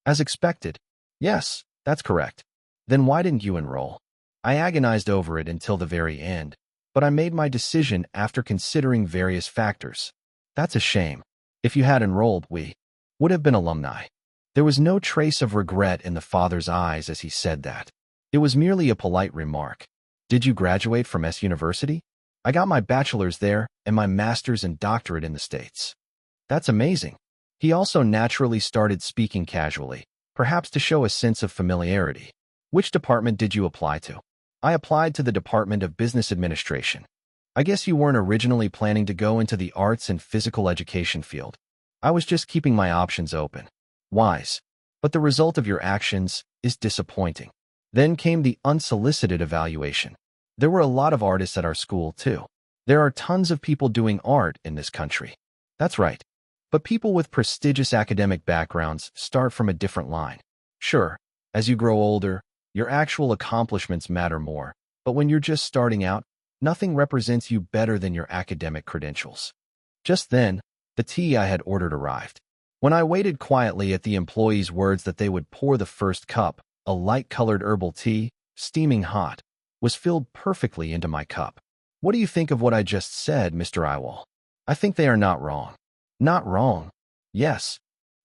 "As expected." "Yes, that's correct." "Then why didn't you enroll?" I agonized over it until the very end, but I made my decision after considering various factors. "That's a shame. If you had enrolled, we would have been alumni." There was no trace of regret in the father's eyes as he said that. It was merely a polite remark. "Did you graduate from S University?" "I got my bachelor's there and my master's and doctorate in the States." "That's amazing." He also naturally started speaking casually, perhaps to show a sense of familiarity. "Which department did you apply to?" "I applied to the Department of Business Administration." "I guess you weren't originally planning to go into the arts and physical education field." "I was just keeping my options open." "Wise. But the result of your actions is disappointing." Then came the unsolicited evaluation. There were a lot of artists at our school, too. There are tons of people doing art in this country. "That's right. But people with prestigious academic backgrounds start from a different line. Sure, as you grow older, your actual accomplishments matter more, but when you're just starting out, nothing represents you better than your academic credentials." Just then, the tea I had ordered arrived. When I waited quietly at the employee's words that they would pour the first cup, a light-colored herbal tea, steaming hot, was filled perfectly into my cup. "What do you think of what I just said, Mr. Yiwol?" "I think they are not wrong." "Not wrong?" "Yes."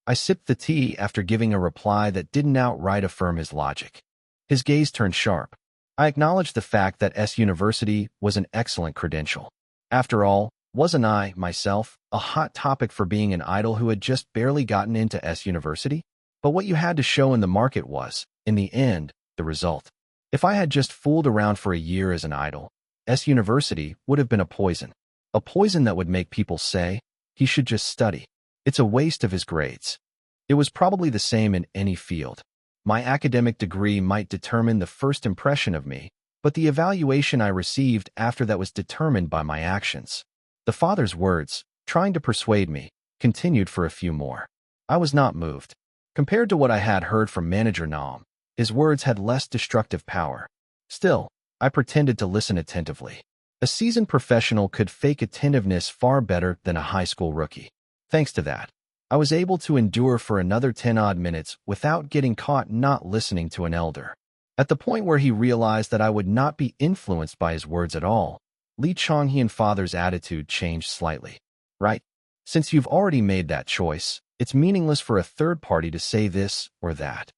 I sipped the tea after giving a reply that didn't outright affirm his logic. His gaze turned sharp. I acknowledged the fact that S University was an excellent credential. After all, wasn't I, myself, a hot topic for being an idol who had just barely gotten into S University? But what you had to show in the market was, in the end, the result. If I had just fooled around for a year as an idol, S University would have been a poison. A poison that would make people say, he should just study. It's a waste of his grades. It was probably the same in any field. My academic degree might determine the first impression of me, but the evaluation I received after that was determined by my actions. The father's words, trying to persuade me, continued for a few more. I was not moved. Compared to what I had heard from Manager Nam, his words had less destructive power. Still, I pretended to listen attentively. A seasoned professional could fake attentiveness far better than a high school rookie. Thanks to that, I was able to endure for another 10-odd minutes without getting caught not listening to an elder. At the point where he realized that I would not be influenced by his words at all, Lee Chong-hyun father's attitude changed slightly. Right? Since you've already made that choice, it's meaningless for a third party to say this or that.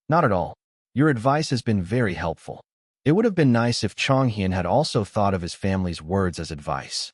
Not at all. Your advice has been very helpful. It would have been nice if Chong-hyun had also thought of his family's words as advice.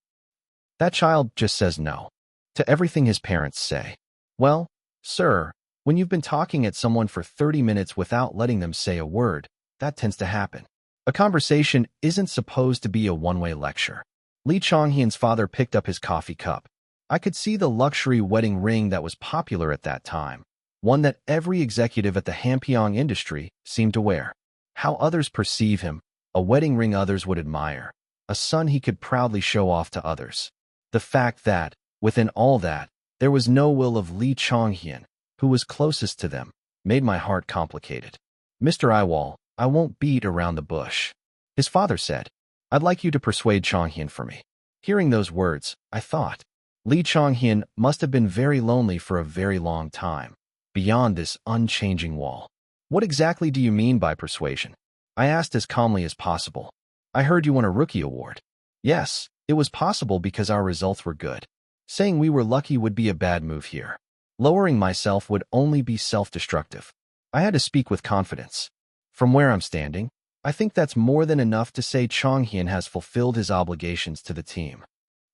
That child just says no to everything his parents say. Well, sir, when you've been talking at someone for 30 minutes without letting them say a word, that tends to happen. A conversation isn't supposed to be a one-way lecture. Lee Chong-hyun's father picked up his coffee cup. I could see the luxury wedding ring that was popular at that time, one that every executive at the Hampyeong industry seemed to wear. How others perceive him, a wedding ring others would admire, a son he could proudly show off to others. The fact that, within all that, there was no will of Lee Chong-hyun, who was closest to them, made my heart complicated. Mr. Yiwol, I won't beat around the bush. His father said, I'd like you to persuade Chong-hyun for me. Hearing those words, I thought, Lee Chong-hyun must have been very lonely for a very long time, beyond this unchanging wall. What exactly do you mean by persuasion? I asked as calmly as possible. I heard you won a rookie award. Yes, it was possible because our results were good. Saying we were lucky would be a bad move here. Lowering myself would only be self-destructive. I had to speak with confidence. From where I'm standing, I think that's more than enough to say Chong-hyun has fulfilled his obligations to the team.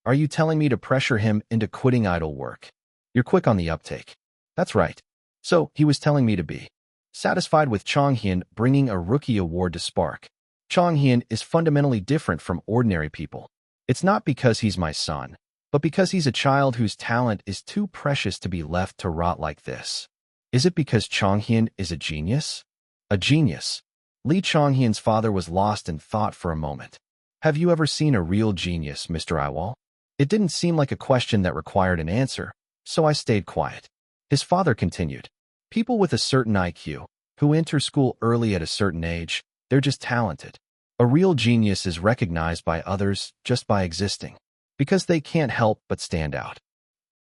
Are you telling me to pressure him into quitting idle work? You're quick on the uptake. That's right. So, he was telling me to be satisfied with Chong-hyun bringing a rookie award to Spark. Chong-hyun is fundamentally different from ordinary people. It's not because he's my son, but because he's a child whose talent is too precious to be left to rot like this. Is it because Chong-hyun is a genius? A genius. Lee Chong-hyun's father was lost in thought for a moment. Have you ever seen a real genius, Mr. Yiwol? It didn't seem like a question that required an answer, so I stayed quiet. His father continued. People with a certain IQ, who enter school early at a certain age, they're just talented. A real genius is recognized by others just by existing, because they can't help but stand out.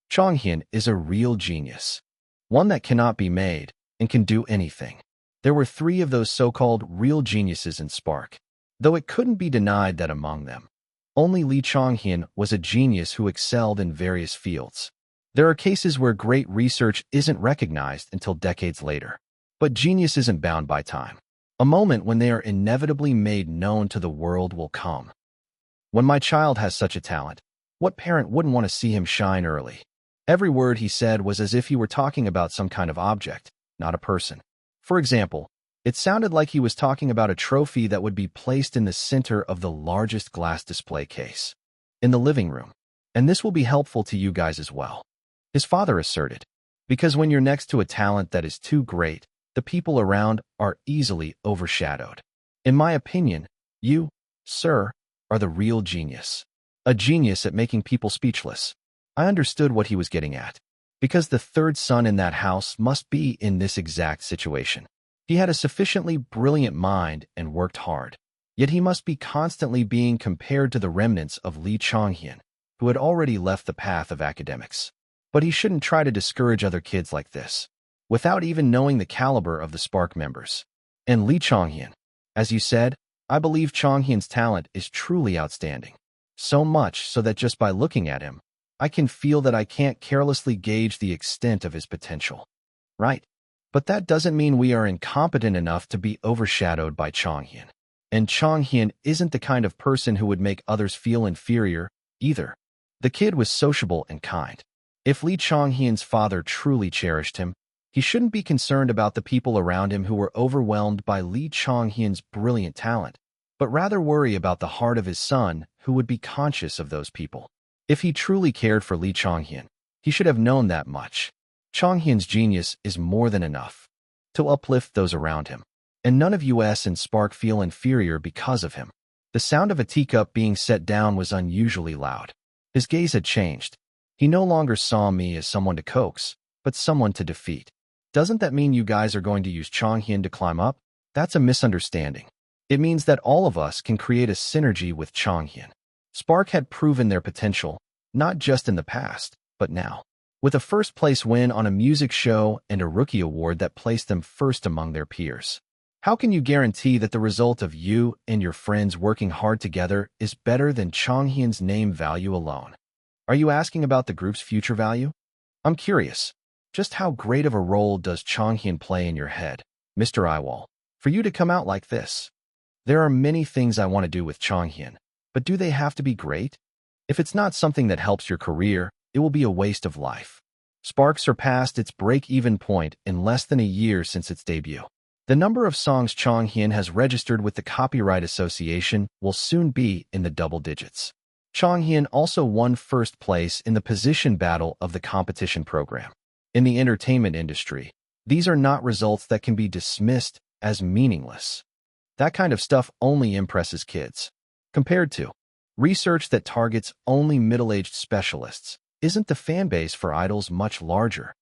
Chong-hyun is a real genius, one that cannot be made and can do anything. There were 3 of those so-called real geniuses in Spark, though it couldn't be denied that among them, only Lee Chong-hyun was a genius who excelled in various fields. There are cases where great research isn't recognized until decades later, but genius isn't bound by time. A moment when they are inevitably made known to the world will come. When my child has such a talent, what parent wouldn't want to see him shine early? Every word he said was as if he were talking about some kind of object, not a person. For example, it sounded like he was talking about a trophy that would be placed in the center of the largest glass display case in the living room. And this will be helpful to you guys as well, his father asserted, because when you're next to a talent that is too great, the people around are easily overshadowed. In my opinion, you, sir, are the real genius. A genius at making people speechless. I understood what he was getting at, because the third son in that house must be in this exact situation. He had a sufficiently brilliant mind and worked hard, yet he must be constantly being compared to the remnants of Lee Chong-hyun, who had already left the path of academics. But he shouldn't try to discourage other kids like this, without even knowing the caliber of the Spark members. And Lee Chong-hyun, as you said, I believe Chong-hyun's talent is truly outstanding. So much so that just by looking at him, I can feel that I can't carelessly gauge the extent of his potential. Right? But that doesn't mean we are incompetent enough to be overshadowed by Chong-hyun. And Chong-hyun isn't the kind of person who would make others feel inferior, either. The kid was sociable and kind. If Lee Chong-hyun's father truly cherished him, he shouldn't be concerned about the people around him who were overwhelmed by Lee Chong-hyun's brilliant talent, but rather worry about the heart of his son who would be conscious of those people. If he truly cared for Lee Chong-hyun, he should have known that much. Chong-hyun's genius is more than enough to uplift those around him, and none of us and Spark feel inferior because of him. The sound of a teacup being set down was unusually loud. His gaze had changed. He no longer saw me as someone to coax, but someone to defeat. Doesn't that mean you guys are going to use Changhyun to climb up? That's a misunderstanding. It means that all of us can create a synergy with Changhyun. Spark had proven their potential, not just in the past, but now. With a first-place win on a music show and a rookie award that placed them first among their peers. How can you guarantee that the result of you and your friends working hard together is better than Changhyun's name value alone? Are you asking about the group's future value? I'm curious. Just how great of a role does Changhyun play in your head, Mr. Yiwol, for you to come out like this? There are many things I want to do with Changhyun, but do they have to be great? If it's not something that helps your career, it will be a waste of life. Spark surpassed its break-even point in less than a year since its debut. The number of songs Changhyun has registered with the Copyright Association will soon be in the double digits. Changhyun also won first place in the position battle of the competition program. In the entertainment industry, these are not results that can be dismissed as meaningless. That kind of stuff only impresses kids. Compared to research that targets only middle-aged specialists, isn't the fanbase for idols much larger?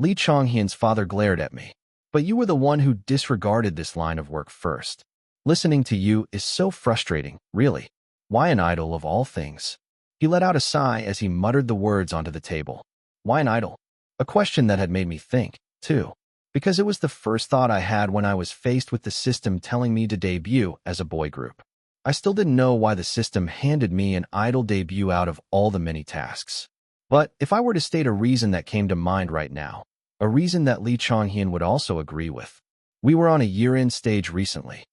Lee Changhyun's father glared at me. But you were the one who disregarded this line of work first. Listening to you is so frustrating, really. Why an idol of all things? He let out a sigh as he muttered the words onto the table. Why an idol? A question that had made me think, too. Because it was the first thought I had when I was faced with the system telling me to debut as a boy group. I still didn't know why the system handed me an idol debut out of all the many tasks. But if I were to state a reason that came to mind right now, a reason that Lee Changhyun would also agree with. We were on a year-end stage recently.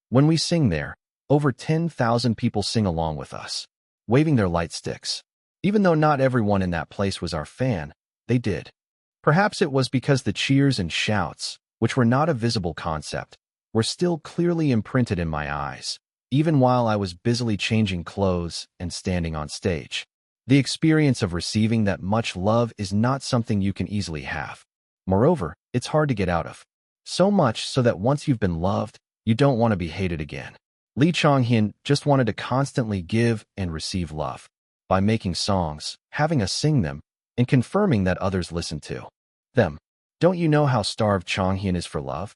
When we sing there, over 10,000 people sing along with us, waving their light sticks. Even though not everyone in that place was our fan, they did. Perhaps it was because the cheers and shouts, which were not a visible concept, were still clearly imprinted in my eyes, even while I was busily changing clothes and standing on stage. The experience of receiving that much love is not something you can easily have. Moreover, it's hard to get out of. So much so that once you've been loved, you don't want to be hated again. Lee Changhyun just wanted to constantly give and receive love. By making songs, having us sing them, and confirming that others listen to them. Don't you know how starved Changhyun is for love?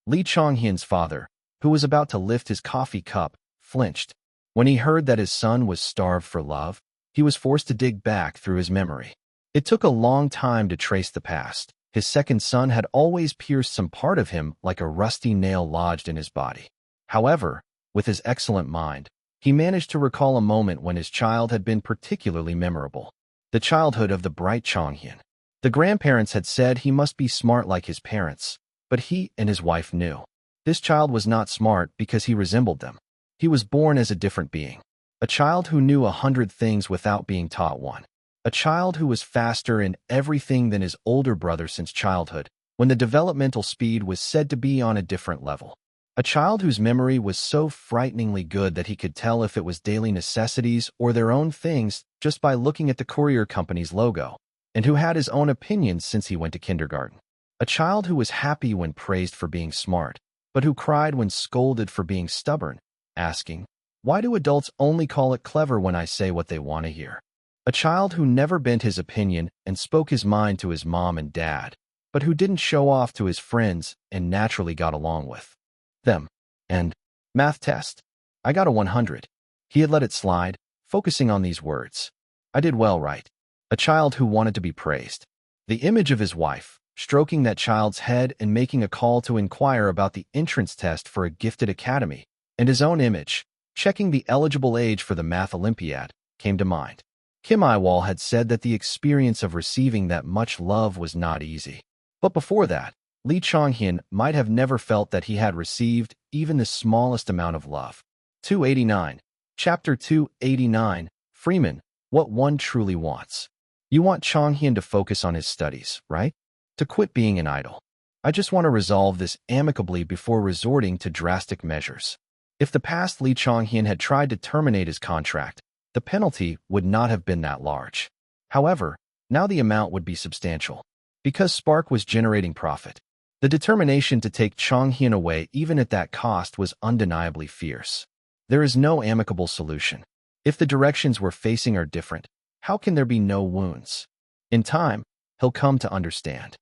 Lee Changhyun's father, who was about to lift his coffee cup, flinched. When he heard that his son was starved for love, he was forced to dig back through his memory. It took a long time to trace the past. His second son had always pierced some part of him like a rusty nail lodged in his body. However, with his excellent mind, he managed to recall a moment when his child had been particularly memorable. The childhood of the bright Changhyun. The grandparents had said he must be smart like his parents, but he and his wife knew. This child was not smart because he resembled them. He was born as a different being. A child who knew 100 things without being taught one. A child who was faster in everything than his older brother since childhood, when the developmental speed was said to be on a different level. A child whose memory was so frighteningly good that he could tell if it was daily necessities or their own things just by looking at the courier company's logo, and who had his own opinions since he went to kindergarten. A child who was happy when praised for being smart, but who cried when scolded for being stubborn, asking, "Why do adults only call it clever when I say what they want to hear?" A child who never bent his opinion and spoke his mind to his mom and dad, but who didn't show off to his friends and naturally got along with them. And math test. I got a 100. He had let it slide, focusing on these words. I did well, right? A child who wanted to be praised. The image of his wife, stroking that child's head and making a call to inquire about the entrance test for a gifted academy, and his own image, checking the eligible age for the math Olympiad, came to mind. Kim Yiwol had said that the experience of receiving that much love was not easy. But before that, Lee Changhyun might have never felt that he had received even the smallest amount of love. 289. Chapter 289. Freeman, what one truly wants. You want Changhyun to focus on his studies, right? To quit being an idol. I just want to resolve this amicably before resorting to drastic measures. If the past Lee Changhyun had tried to terminate his contract, the penalty would not have been that large. However, now the amount would be substantial. Because Spark was generating profit, the determination to take Changhyun away even at that cost was undeniably fierce. There is no amicable solution. If the directions we're facing are different, How can there be no wounds? In time, he'll come to understand.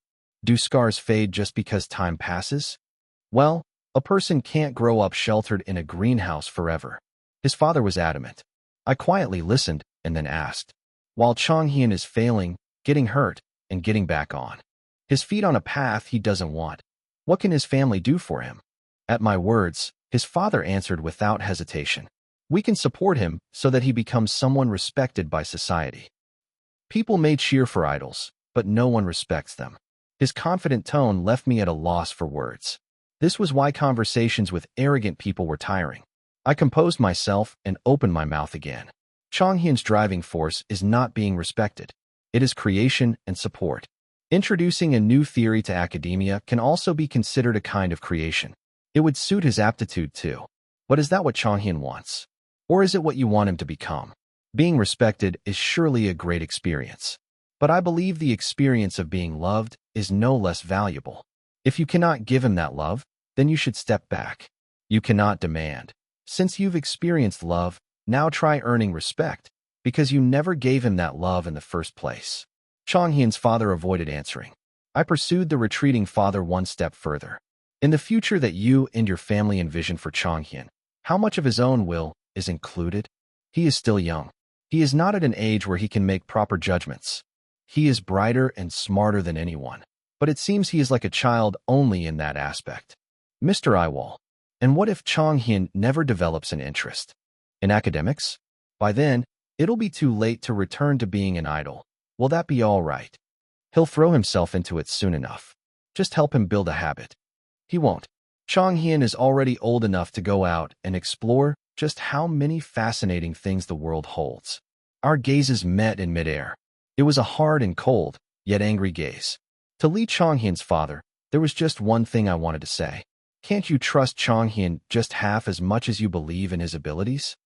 Do scars fade just because time passes? Well, a person can't grow up sheltered in a greenhouse forever. His father was adamant. I quietly listened and then asked, while Changhyun is failing, getting hurt, and getting back on his feet on a path he doesn't want, what can his family do for him? At my words, his father answered without hesitation. We can support him so that he becomes someone respected by society. People may cheer for idols, but no one respects them. His confident tone left me at a loss for words. This was why conversations with arrogant people were tiring. I composed myself and opened my mouth again. Changhyun's driving force is not being respected. It is creation and support. Introducing a new theory to academia can also be considered a kind of creation. It would suit his aptitude too. But is that what Changhyun wants? Or is it what you want him to become? Being respected is surely a great experience. But I believe the experience of being loved is no less valuable. If you cannot give him that love, then you should step back. You cannot demand. Since you've experienced love, now try earning respect, because you never gave him that love in the first place. Changhyun's father avoided answering. I pursued the retreating father one step further. In the future that you and your family envision for Changhyun, how much of his own will is included? He is still young. He is not at an age where he can make proper judgments. He is brighter and smarter than anyone, but it seems he is like a child only in that aspect. Mr. Yiwol, and what if Changhyun never develops an interest in academics? By then, it'll be too late to return to being an idol. Will that be all right? He'll throw himself into it soon enough. Just help him build a habit. He won't. Changhyun is already old enough to go out and explore just how many fascinating things the world holds. Our gazes met in midair. It was a hard and cold, yet angry gaze. To Lee Changhyun's father, there was just one thing I wanted to say. Can't you trust Changhyun just half as much as you believe in his abilities?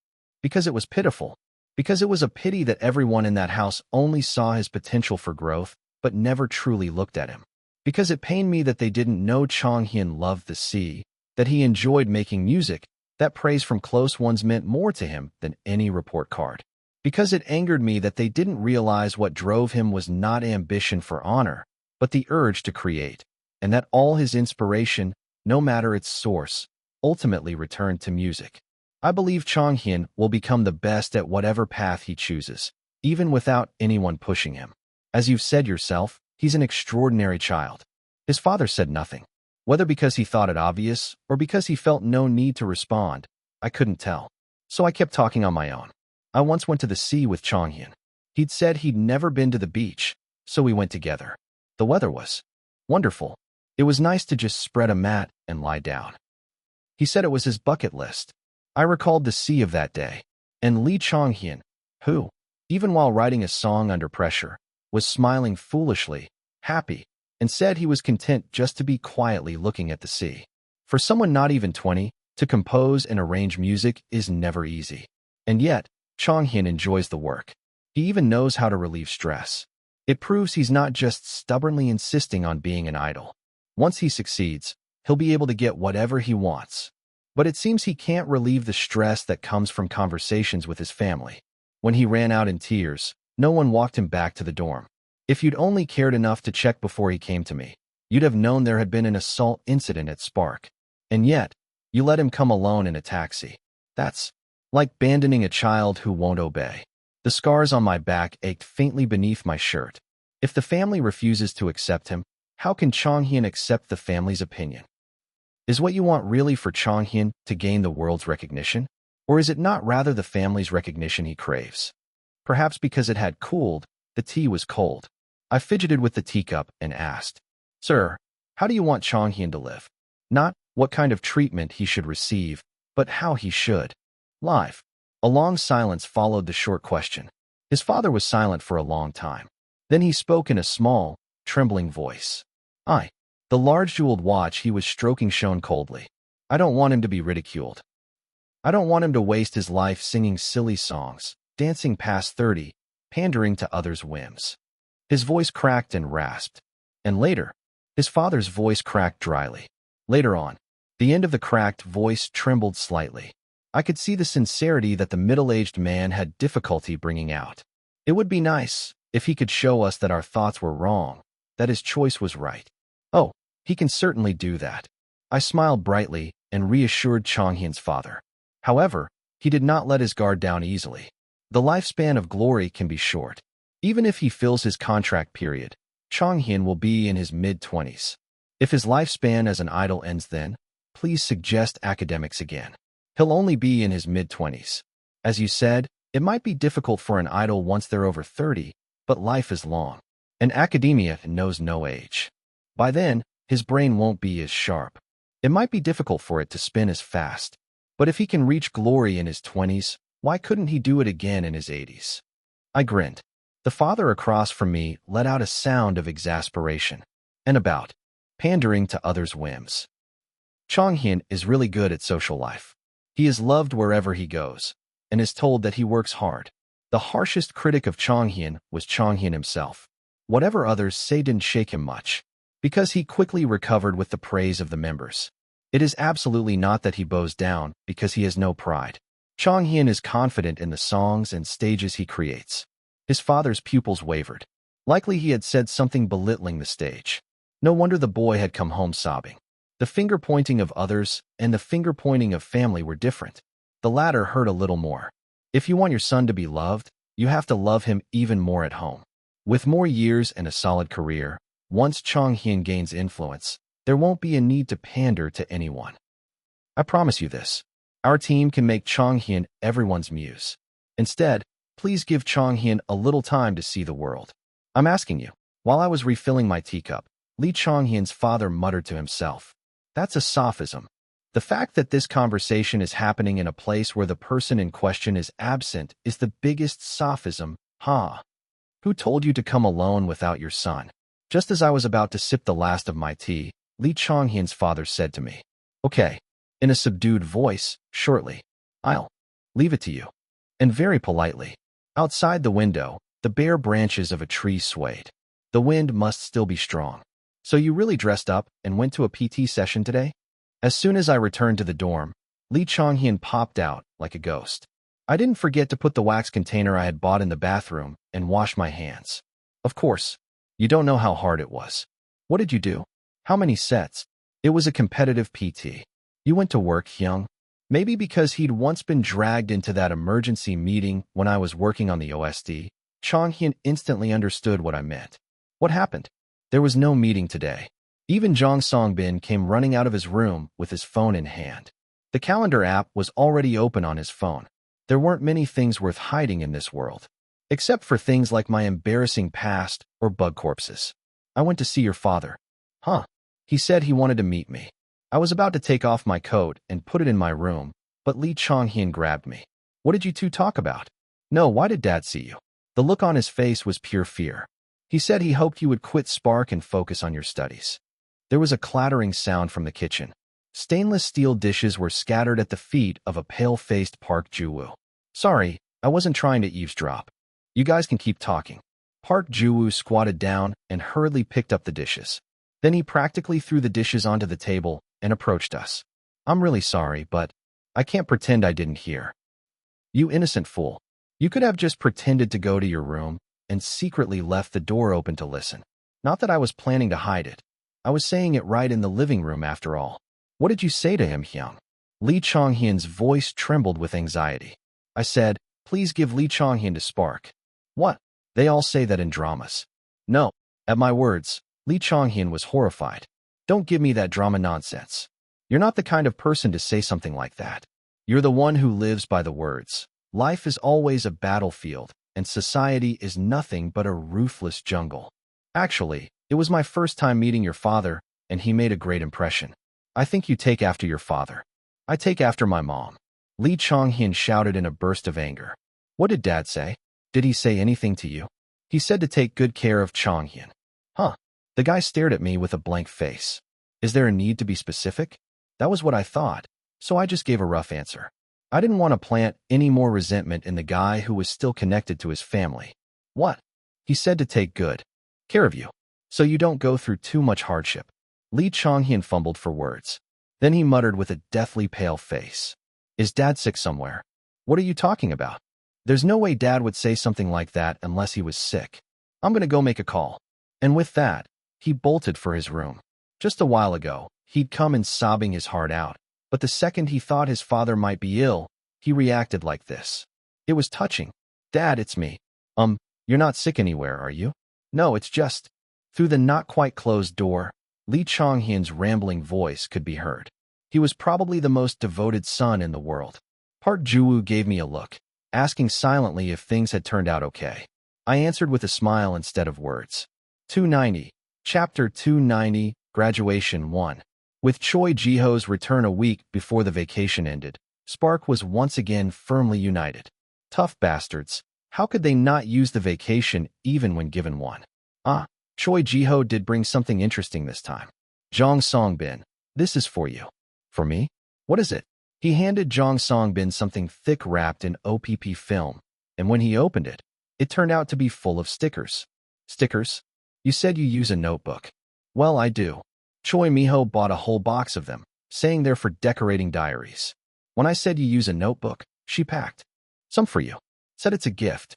Because it was pitiful. Because it was a pity that everyone in that house only saw his potential for growth, but never truly looked at him. Because it pained me that they didn't know Changhyun loved the sea, that he enjoyed making music, that praise from close ones meant more to him than any report card. Because it angered me that they didn't realize what drove him was not ambition for honor, but the urge to create, and that all his inspiration, no matter its source, ultimately returned to music. I believe Changhyun will become the best at whatever path he chooses, even without anyone pushing him. As you've said yourself, he's an extraordinary child. His father said nothing. Whether because he thought it obvious or because he felt no need to respond, I couldn't tell. So I kept talking on my own. I once went to the sea with Changhyun. He'd said he'd never been to the beach, so we went together. The weather was wonderful. It was nice to just spread a mat and lie down. He said it was his bucket list. I recalled the sea of that day, and Lee Changhyun, who, even while writing a song under pressure, was smiling foolishly, happy, and said he was content just to be quietly looking at the sea. For someone not even 20, to compose and arrange music is never easy. And yet, Changhyun enjoys the work. He even knows how to relieve stress. It proves he's not just stubbornly insisting on being an idol. Once he succeeds, he'll be able to get whatever he wants. But it seems he can't relieve the stress that comes from conversations with his family. When he ran out in tears, no one walked him back to the dorm. If you'd only cared enough to check before he came to me, you'd have known there had been an assault incident at Spark. And yet, you let him come alone in a taxi. That's like abandoning a child who won't obey. The scars on my back ached faintly beneath my shirt. If the family refuses to accept him, how can Changhyun accept the family's opinion? Is what you want really for Changhyun to gain the world's recognition? Or is it not rather the family's recognition he craves? Perhaps because it had cooled, the tea was cold. I fidgeted with the teacup and asked, "Sir, how do you want Changhyun to live? Not what kind of treatment he should receive, but how he should live." A long silence followed the short question. His father was silent for a long time. Then he spoke in a small, trembling voice. The large jeweled watch he was stroking shone coldly. I don't want him to be ridiculed. I don't want him to waste his life singing silly songs, dancing past 30, pandering to others' whims. His voice cracked and rasped. And later, his father's voice cracked dryly. Later on, the end of the cracked voice trembled slightly. I could see the sincerity that the middle-aged man had difficulty bringing out. It would be nice if he could show us that our thoughts were wrong, that his choice was right. Oh, he can certainly do that. I smiled brightly and reassured Changhyun's father. However, he did not let his guard down easily. The lifespan of glory can be short. Even if he fills his contract period, Changhyun will be in his mid-20s. If his lifespan as an idol ends then, please suggest academics again. He'll only be in his mid-20s. As you said, it might be difficult for an idol once they're over 30, but life is long. And academia knows no age. By then, his brain won't be as sharp. It might be difficult for it to spin as fast. But if he can reach glory in his 20s, why couldn't he do it again in his 80s? I grinned. The father across from me let out a sound of exasperation and about pandering to others' whims. Changhyun is really good at social life. He is loved wherever he goes and is told that he works hard. The harshest critic of Changhyun was Changhyun himself. Whatever others say didn't shake him much, because he quickly recovered with the praise of the members. It is absolutely not that he bows down because he has no pride. Changhyun is confident in the songs and stages he creates. His father's pupils wavered. Likely he had said something belittling the stage. No wonder the boy had come home sobbing. The finger-pointing of others and the finger-pointing of family were different. The latter hurt a little more. If you want your son to be loved, you have to love him even more at home. With more years and a solid career, once Changhyun gains influence, there won't be a need to pander to anyone. I promise you this. Our team can make Changhyun everyone's muse. Instead, please give Changhyun a little time to see the world. I'm asking you. While I was refilling my teacup, Lee Changhyun's father muttered to himself. That's a sophism. The fact that this conversation is happening in a place where the person in question is absent is the biggest sophism, huh? Who told you to come alone without your son? Just as I was about to sip the last of my tea, Lee Changhyun's father said to me, okay, in a subdued voice, shortly, I'll leave it to you. And very politely. Outside the window, the bare branches of a tree swayed. The wind must still be strong. So you really dressed up and went to a PT session today? As soon as I returned to the dorm, Lee Changhyun popped out like a ghost. I didn't forget to put the wax container I had bought in the bathroom and wash my hands. Of course, you don't know how hard it was. What did you do? How many sets? It was a competitive PT. You went to work, Hyung? Maybe because he'd once been dragged into that emergency meeting when I was working on the OSD, Changhyun instantly understood what I meant. What happened? There was no meeting today. Even Jong Songbin came running out of his room with his phone in hand. The calendar app was already open on his phone. There weren't many things worth hiding in this world, except for things like my embarrassing past or bug corpses. I went to see your father. Huh? He said he wanted to meet me. I was about to take off my coat and put it in my room, but Lee Changhyun grabbed me. What did you two talk about? No, why did Dad see you? The look on his face was pure fear. He said he hoped you would quit Spark and focus on your studies. There was a clattering sound from the kitchen. Stainless steel dishes were scattered at the feet of a pale-faced Park Ju-woo. Sorry, I wasn't trying to eavesdrop. You guys can keep talking. Park Ju-woo squatted down and hurriedly picked up the dishes. Then he practically threw the dishes onto the table and approached us. I'm really sorry, but I can't pretend I didn't hear. You innocent fool. You could have just pretended to go to your room and secretly left the door open to listen. Not that I was planning to hide it. I was saying it right in the living room after all. What did you say to him, Hyung? Lee Changhyun's voice trembled with anxiety. I said, please give Lee Changhyun to Spark. What? They all say that in dramas. No. At my words, Lee Changhyun was horrified. Don't give me that drama nonsense. You're not the kind of person to say something like that. You're the one who lives by the words. Life is always a battlefield, and society is nothing but a ruthless jungle. Actually, it was my first time meeting your father, and he made a great impression. I think you take after your father. I take after my mom. Lee Changhyun shouted in a burst of anger. What did Dad say? Did he say anything to you? He said to take good care of Changhyun. Huh. The guy stared at me with a blank face. Is there a need to be specific? That was what I thought, so I just gave a rough answer. I didn't want to plant any more resentment in the guy who was still connected to his family. What? He said to take good care of you, so you don't go through too much hardship. Lee Changhyun fumbled for words. Then he muttered with a deathly pale face. Is Dad sick somewhere? What are you talking about? There's no way Dad would say something like that unless he was sick. I'm gonna go make a call. And with that, he bolted for his room. Just a while ago, he'd come in sobbing his heart out, but the second he thought his father might be ill, he reacted like this. It was touching. Dad, it's me. You're not sick anywhere, are you? No, it's just... Through the not-quite-closed door, Lee Chong-hyun's rambling voice could be heard. He was probably the most devoted son in the world. Park Ju-woo gave me a look, asking silently if things had turned out okay. I answered with a smile instead of words. 290. Chapter 290, Graduation 1. With Choi Ji-ho's return a week before the vacation ended, Spark was once again firmly united. Tough bastards. How could they not use the vacation even when given one? Choi Ji-ho did bring something interesting this time. Jong Song-bin, this is for you. For me? What is it? He handed Jong Song-bin something thick wrapped in OPP film, and when he opened it, it turned out to be full of stickers. Stickers? You said you use a notebook. Well, I do. Choi Mi-ho bought a whole box of them, saying they're for decorating diaries. When I said you use a notebook, she packed some for you. Said it's a gift.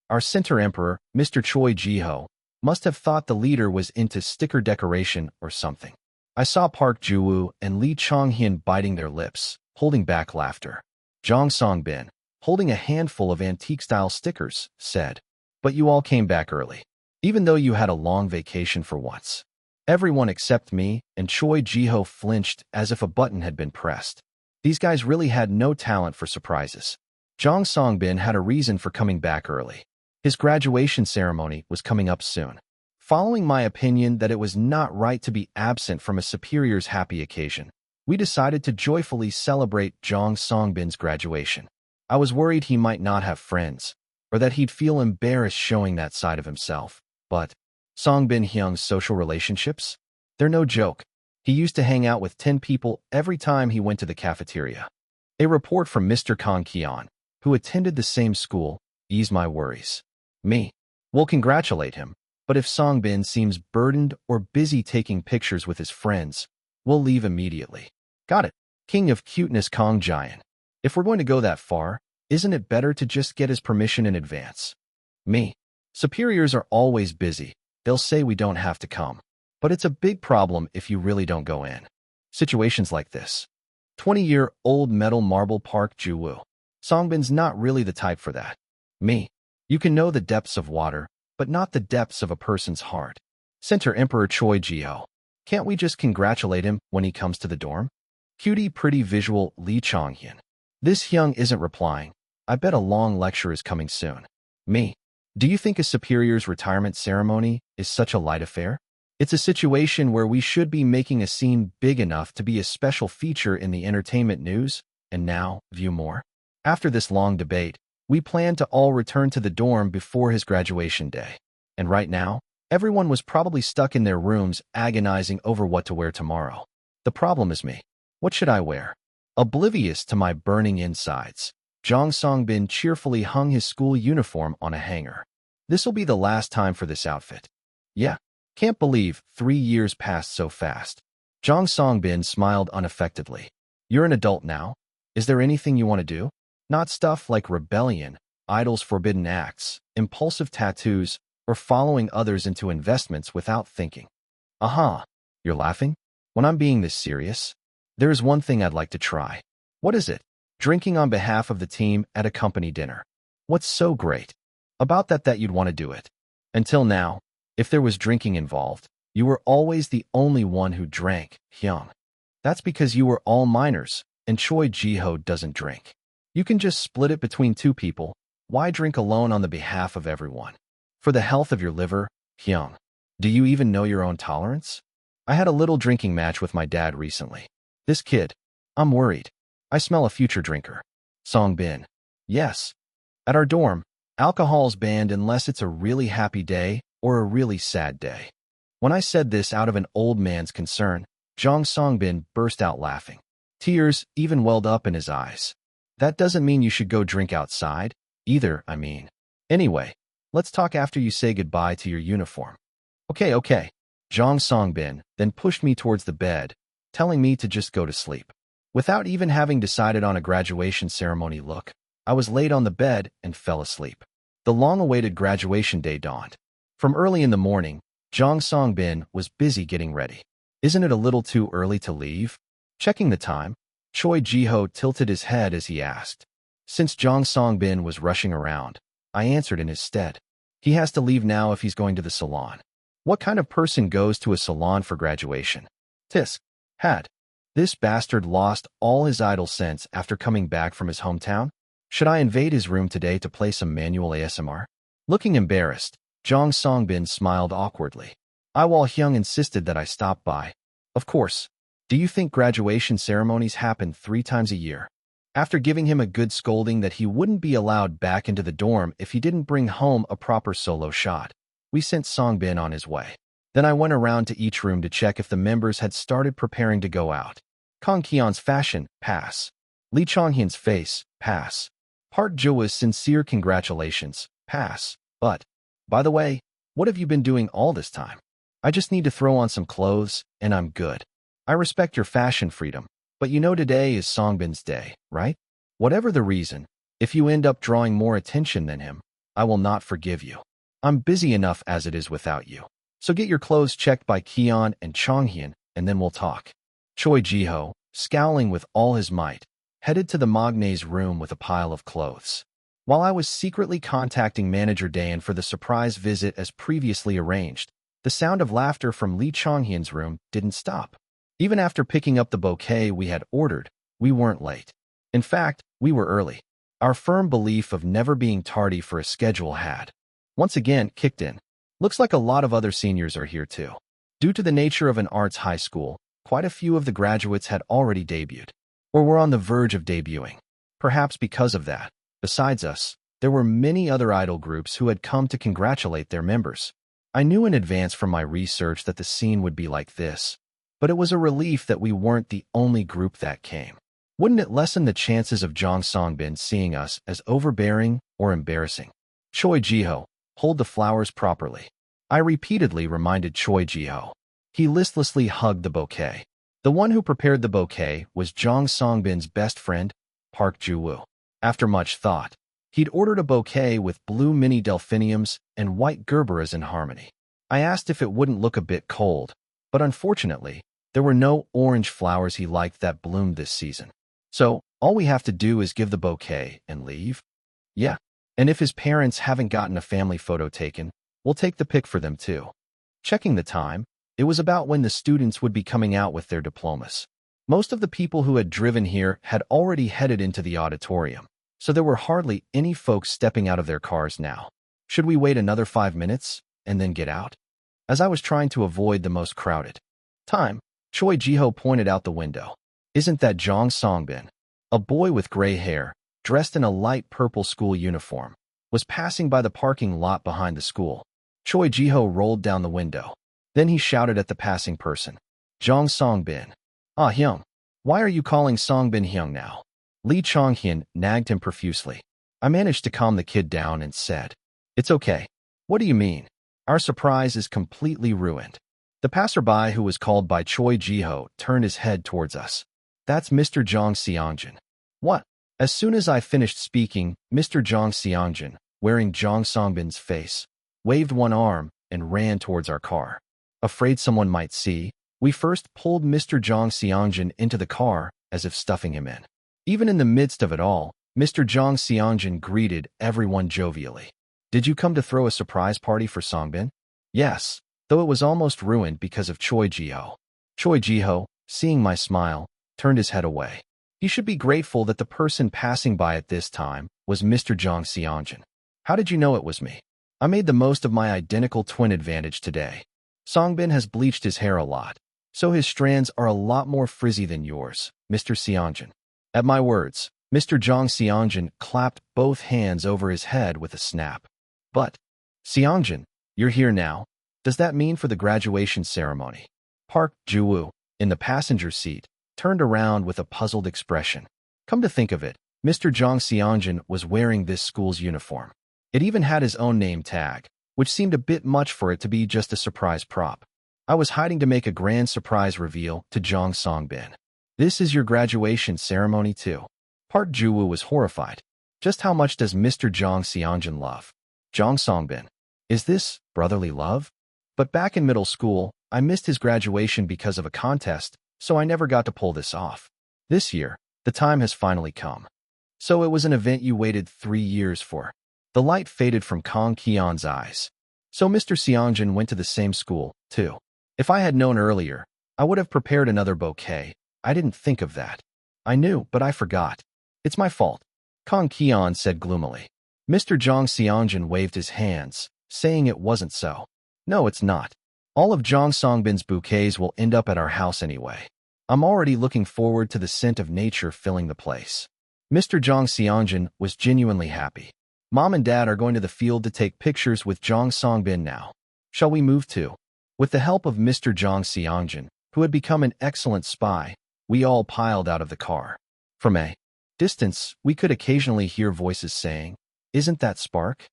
Our center emperor, Mr. Choi Ji-ho, must have thought the leader was into sticker decoration or something. I saw Park Ju-woo and Lee Chong-hyun biting their lips, holding back laughter. Jong Song-bin, holding a handful of antique-style stickers, said, "But you all came back early, even though you had a long vacation for once." Everyone except me and Choi Ji-ho flinched as if a button had been pressed. These guys really had no talent for surprises. Jong Song-bin had a reason for coming back early. His graduation ceremony was coming up soon. Following my opinion that it was not right to be absent from a superior's happy occasion, we decided to joyfully celebrate Jong Song-bin's graduation. I was worried he might not have friends, or that he'd feel embarrassed showing that side of himself. But Song-bin Hyung's social relationships? They're no joke. He used to hang out with 10 people every time he went to the cafeteria. A report from Mr. Kang Ki-on, who attended the same school, eased my worries. Me? We'll congratulate him, but if Song-bin seems burdened or busy taking pictures with his friends, we'll leave immediately. Got it. King of Cuteness Kang Jian. If we're going to go that far, isn't it better to just get his permission in advance? Me? Superiors are always busy. They'll say we don't have to come. But it's a big problem if you really don't go in. Situations like this. 20-year-old metal marble Park Ju-woo. Songbin's not really the type for that. Me? You can know the depths of water, but not the depths of a person's heart. Center Emperor Choi Ji-ho. Can't we just congratulate him when he comes to the dorm? Cutie pretty visual Lee Chong-hyun. This Hyung isn't replying. I bet a long lecture is coming soon. Me? Do you think a superior's retirement ceremony is such a light affair? It's a situation where we should be making a scene big enough to be a special feature in the entertainment news, and now, view more. After this long debate, we planned to all return to the dorm before his graduation day. And right now, everyone was probably stuck in their rooms agonizing over what to wear tomorrow. The problem is me. What should I wear? Oblivious to my burning insides, Jong Song-bin cheerfully hung his school uniform on a hanger. This'll be the last time for this outfit. Yeah, can't believe 3 years passed so fast. Jong Song-bin smiled unaffectedly. You're an adult now. Is there anything you want to do? Not stuff like rebellion, idols' forbidden acts, impulsive tattoos, or following others into investments without thinking. Aha, you're laughing? When I'm being this serious, there is one thing I'd like to try. What is it? Drinking on behalf of the team at a company dinner. What's so great about that you'd want to do it? Until now, if there was drinking involved, you were always the only one who drank, Hyung. That's because you were all minors, and Choi Ji-ho doesn't drink. You can just split it between 2 people. Why drink alone on the behalf of everyone? For the health of your liver, Hyung. Do you even know your own tolerance? I had a little drinking match with my dad recently. This kid. I'm worried. I smell a future drinker. Song-bin. Yes. At our dorm, alcohol's banned unless it's a really happy day or a really sad day. When I said this out of an old man's concern, Jong Song-bin burst out laughing. Tears even welled up in his eyes. That doesn't mean you should go drink outside, either, I mean. Anyway, let's talk after you say goodbye to your uniform. Okay. Jong Song-bin then pushed me towards the bed, telling me to just go to sleep. Without even having decided on a graduation ceremony look, I was laid on the bed and fell asleep. The long-awaited graduation day dawned. From early in the morning, Jang Songbin was busy getting ready. Isn't it a little too early to leave? Checking the time, Choi Ji-ho tilted his head as he asked. Since Jang Songbin was rushing around, I answered in his stead. He has to leave now if he's going to the salon. What kind of person goes to a salon for graduation? Tisk. Had this bastard lost all his idle sense after coming back from his hometown? Should I invade his room today to play some manual ASMR? Looking embarrassed, Jang Songbin smiled awkwardly. Yiwol Hyung insisted that I stop by. Of course. Do you think graduation ceremonies happen 3 times a year? After giving him a good scolding that he wouldn't be allowed back into the dorm if he didn't bring home a proper solo shot, we sent Songbin on his way. Then I went around to each room to check if the members had started preparing to go out. Kang Kion's fashion, pass. Lee Chonghyun's face, pass. Park Jo-woo's sincere congratulations, pass. But, by the way, what have you been doing all this time? I just need to throw on some clothes, and I'm good. I respect your fashion freedom, but you know today is Songbin's day, right? Whatever the reason, if you end up drawing more attention than him, I will not forgive you. I'm busy enough as it is without you. So get your clothes checked by Kion and Chonghyun, and then we'll talk. Choi Ji-ho, scowling with all his might, headed to the Magne's room with a pile of clothes. While I was secretly contacting Manager Dan for the surprise visit as previously arranged, the sound of laughter from Lee Chonghyun's room didn't stop. Even after picking up the bouquet we had ordered, we weren't late. In fact, we were early. Our firm belief of never being tardy for a schedule had, once again, kicked in. Looks like a lot of other seniors are here too. Due to the nature of an arts high school, quite a few of the graduates had already debuted, or were on the verge of debuting. Perhaps because of that, besides us, there were many other idol groups who had come to congratulate their members. I knew in advance from my research that the scene would be like this, but it was a relief that we weren't the only group that came. Wouldn't it lessen the chances of Jang Songbin seeing us as overbearing or embarrassing? Choi Ji-ho, hold the flowers properly. I repeatedly reminded Choi Ji-ho. He listlessly hugged the bouquet. The one who prepared the bouquet was Jang Songbin's best friend, Park Jo-woo. After much thought, he'd ordered a bouquet with blue mini delphiniums and white gerberas in harmony. I asked if it wouldn't look a bit cold, but unfortunately, there were no orange flowers he liked that bloomed this season. So, all we have to do is give the bouquet and leave? Yeah. And if his parents haven't gotten a family photo taken, we'll take the pic for them too. Checking the time, it was about when the students would be coming out with their diplomas. Most of the people who had driven here had already headed into the auditorium, so there were hardly any folks stepping out of their cars now. Should we wait another 5 minutes and then get out? As I was trying to avoid the most crowded time, Choi Ji-ho pointed out the window. Isn't that Jang Songbin? A boy with gray hair, dressed in a light purple school uniform, was passing by the parking lot behind the school. Choi Ji-ho rolled down the window. Then he shouted at the passing person. Jang Songbin. Ah Hyung. Why are you calling Songbin Hyung now? Lee Chonghyun nagged him profusely. I managed to calm the kid down and said, It's okay. What do you mean? Our surprise is completely ruined. The passerby who was called by Choi Ji-ho turned his head towards us. That's Mr. Jang Seongjin. What? As soon as I finished speaking, Mr. Jang Seongjin, wearing Jang Songbin's face, waved one arm and ran towards our car. Afraid someone might see, we first pulled Mr. Jang Seongjin into the car as if stuffing him in. Even in the midst of it all, Mr. Jang Seongjin greeted everyone jovially. Did you come to throw a surprise party for Songbin? Yes, though it was almost ruined because of Choi Ji-ho. Choi Ji-ho, seeing my smile, turned his head away. He should be grateful that the person passing by at this time was Mr. Jang Seongjin. How did you know it was me? I made the most of my identical twin advantage today. Songbin has bleached his hair a lot, so his strands are a lot more frizzy than yours, Mr. Seongjin. At my words, Mr. Jang Seongjin clapped both hands over his head with a snap. But, Seongjin, you're here now. Does that mean for the graduation ceremony? Park Jo-woo, in the passenger seat, turned around with a puzzled expression. Come to think of it, Mr. Jang Seongjin was wearing this school's uniform. It even had his own name tag, which seemed a bit much for it to be just a surprise prop. I was hiding to make a grand surprise reveal to Jang Songbin. This is your graduation ceremony too. Park Jo-woo was horrified. Just how much does Mr. Jong Seongjin love Jong Songbin? Is this brotherly love? But back in middle school, I missed his graduation because of a contest, so I never got to pull this off. This year, the time has finally come. So it was an event you waited 3 years for. The light faded from Kang Kyon's eyes. So Mr. Seongjin went to the same school, too. If I had known earlier, I would have prepared another bouquet. I didn't think of that. I knew, but I forgot. It's my fault, Kang Kyon said gloomily. Mr. Jong Seongjin waved his hands, saying it wasn't so. No, it's not. All of Jong Songbin's bouquets will end up at our house anyway. I'm already looking forward to the scent of nature filling the place. Mr. Jong Seongjin was genuinely happy. Mom and Dad are going to the field to take pictures with Jong Songbin now. Shall we move too? With the help of Mr. Jong Seongjin, who had become an excellent spy, we all piled out of the car. From a distance, we could occasionally hear voices saying, "Isn't that Spark?"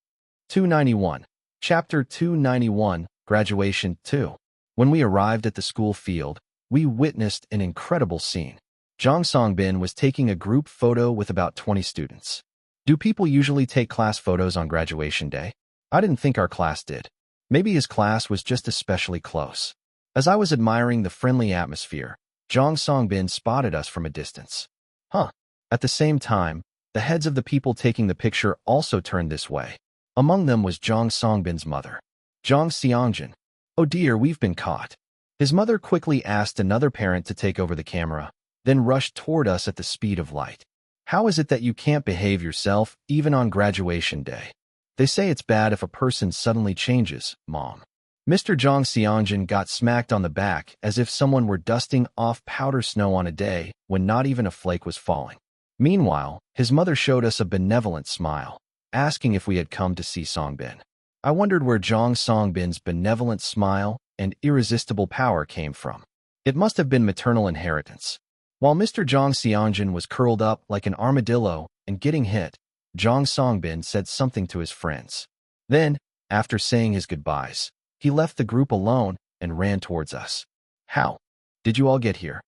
291. Chapter 291, Graduation 2. When we arrived at the school field, we witnessed an incredible scene. Jong Songbin was taking a group photo with about 20 students. Do people usually take class photos on graduation day? I didn't think our class did. Maybe his class was just especially close. As I was admiring the friendly atmosphere, Jong Songbin spotted us from a distance. Huh. At the same time, the heads of the people taking the picture also turned this way. Among them was Jong Songbin's mother. Jong Seongjin. Oh dear, we've been caught. His mother quickly asked another parent to take over the camera, then rushed toward us at the speed of light. How is it that you can't behave yourself even on graduation day? They say it's bad if a person suddenly changes, Mom. Mr. Jong Seongjin got smacked on the back as if someone were dusting off powder snow on a day when not even a flake was falling. Meanwhile, his mother showed us a benevolent smile, asking if we had come to see Songbin. I wondered where Jong Songbin's benevolent smile and irresistible power came from. It must have been maternal inheritance. While Mr. Jong Seongjin was curled up like an armadillo and getting hit, Jong Songbin said something to his friends. Then, after saying his goodbyes, he left the group alone and ran towards us. How did you all get here?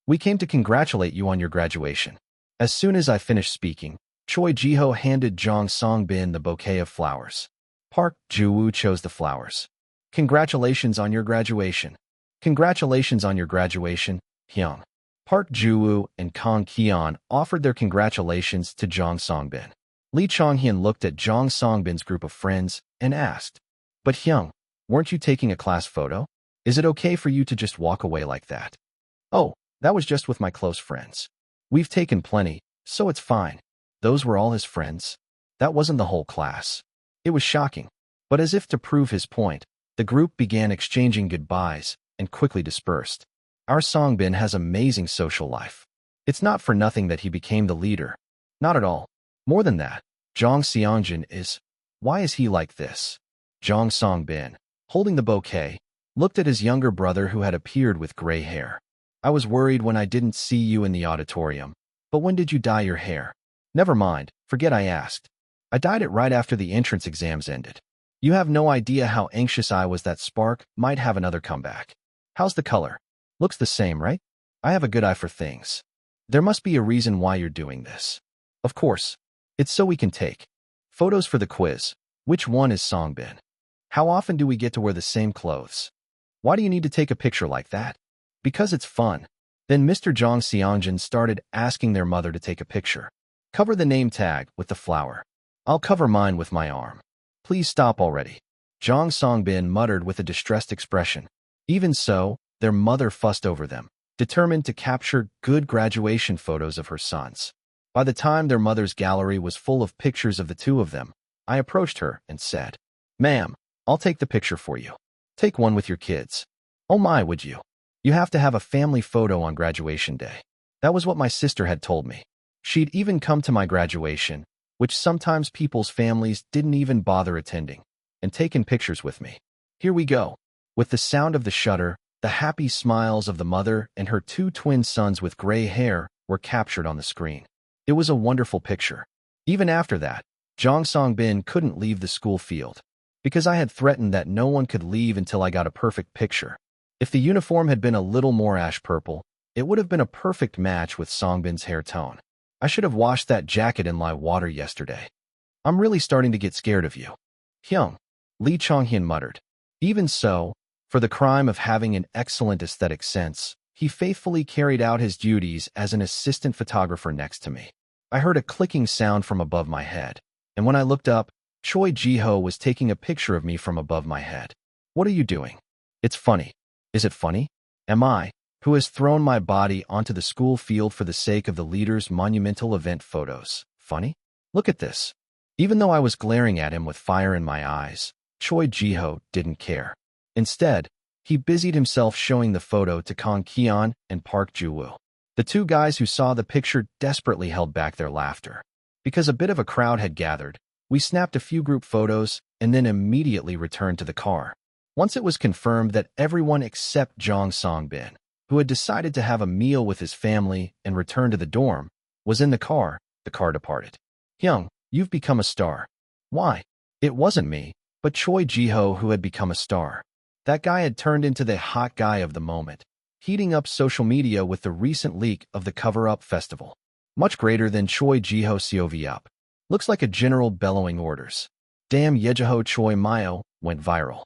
We came to congratulate you on your graduation. As soon as I finished speaking, Choi Jiho handed Jong Songbin the bouquet of flowers. Park Ju-woo chose the flowers. Congratulations on your graduation. Congratulations on your graduation, Hyung. Park Ju-woo and Kang Kyon offered their congratulations to Jong Songbin. Lee Chong-hyun looked at Jong Songbin's group of friends and asked, "But Hyung, weren't you taking a class photo? Is it okay for you to just walk away like that?" "Oh, that was just with my close friends. We've taken plenty, so it's fine." Those were all his friends. That wasn't the whole class. It was shocking, but as if to prove his point, the group began exchanging goodbyes and quickly dispersed. Our Songbin has amazing social life. It's not for nothing that he became the leader. Not at all. More than that, Jong Seongjin is. Why is he like this? Jong Songbin, holding the bouquet, looked at his younger brother who had appeared with gray hair. I was worried when I didn't see you in the auditorium. But when did you dye your hair? Never mind, forget I asked. I dyed it right after the entrance exams ended. You have no idea how anxious I was that Spark might have another comeback. How's the color? Looks the same, right? I have a good eye for things. There must be a reason why you're doing this. Of course. It's so we can take photos for the quiz. Which one is Songbin? How often do we get to wear the same clothes? Why do you need to take a picture like that? Because it's fun. Then Mr. Jong Seongjin started asking their mother to take a picture. Cover the name tag with the flower. I'll cover mine with my arm. Please stop already. Jong Songbin muttered with a distressed expression. Even so, their mother fussed over them, determined to capture good graduation photos of her sons. By the time their mother's gallery was full of pictures of the two of them, I approached her and said, "Ma'am, I'll take the picture for you. Take one with your kids." "Oh my, would you? You have to have a family photo on graduation day." That was what my sister had told me. She'd even come to my graduation, which sometimes people's families didn't even bother attending, and taken pictures with me. Here we go. With the sound of the shutter, the happy smiles of the mother and her two twin sons with gray hair were captured on the screen. It was a wonderful picture. Even after that, Jong Songbin couldn't leave the school field, because I had threatened that no one could leave until I got a perfect picture. If the uniform had been a little more ash purple, it would have been a perfect match with Songbin's hair tone. I should have washed that jacket in live water yesterday. I'm really starting to get scared of you. Hyung, Lee Chong-hyun muttered. Even so, for the crime of having an excellent aesthetic sense, he faithfully carried out his duties as an assistant photographer next to me. I heard a clicking sound from above my head, and when I looked up, Choi Ji-ho was taking a picture of me from above my head. What are you doing? It's funny. Is it funny? Am I, who has thrown my body onto the school field for the sake of the leader's monumental event photos, funny? Look at this. Even though I was glaring at him with fire in my eyes, Choi Ji-ho didn't care. Instead, he busied himself showing the photo to Kang Ki-yeon and Park Ju-woo. The two guys who saw the picture desperately held back their laughter. Because a bit of a crowd had gathered, we snapped a few group photos and then immediately returned to the car. Once it was confirmed that everyone except Jong Song-bin, who had decided to have a meal with his family and return to the dorm, was in the car departed. Hyung, you've become a star. Why? It wasn't me, but Choi Ji-ho who had become a star. That guy had turned into the hot guy of the moment, heating up social media with the recent leak of the cover-up festival. Much greater than Choi Ji-ho COV up. Looks like a general bellowing orders. Damn Yejiho Choi Mayo went viral.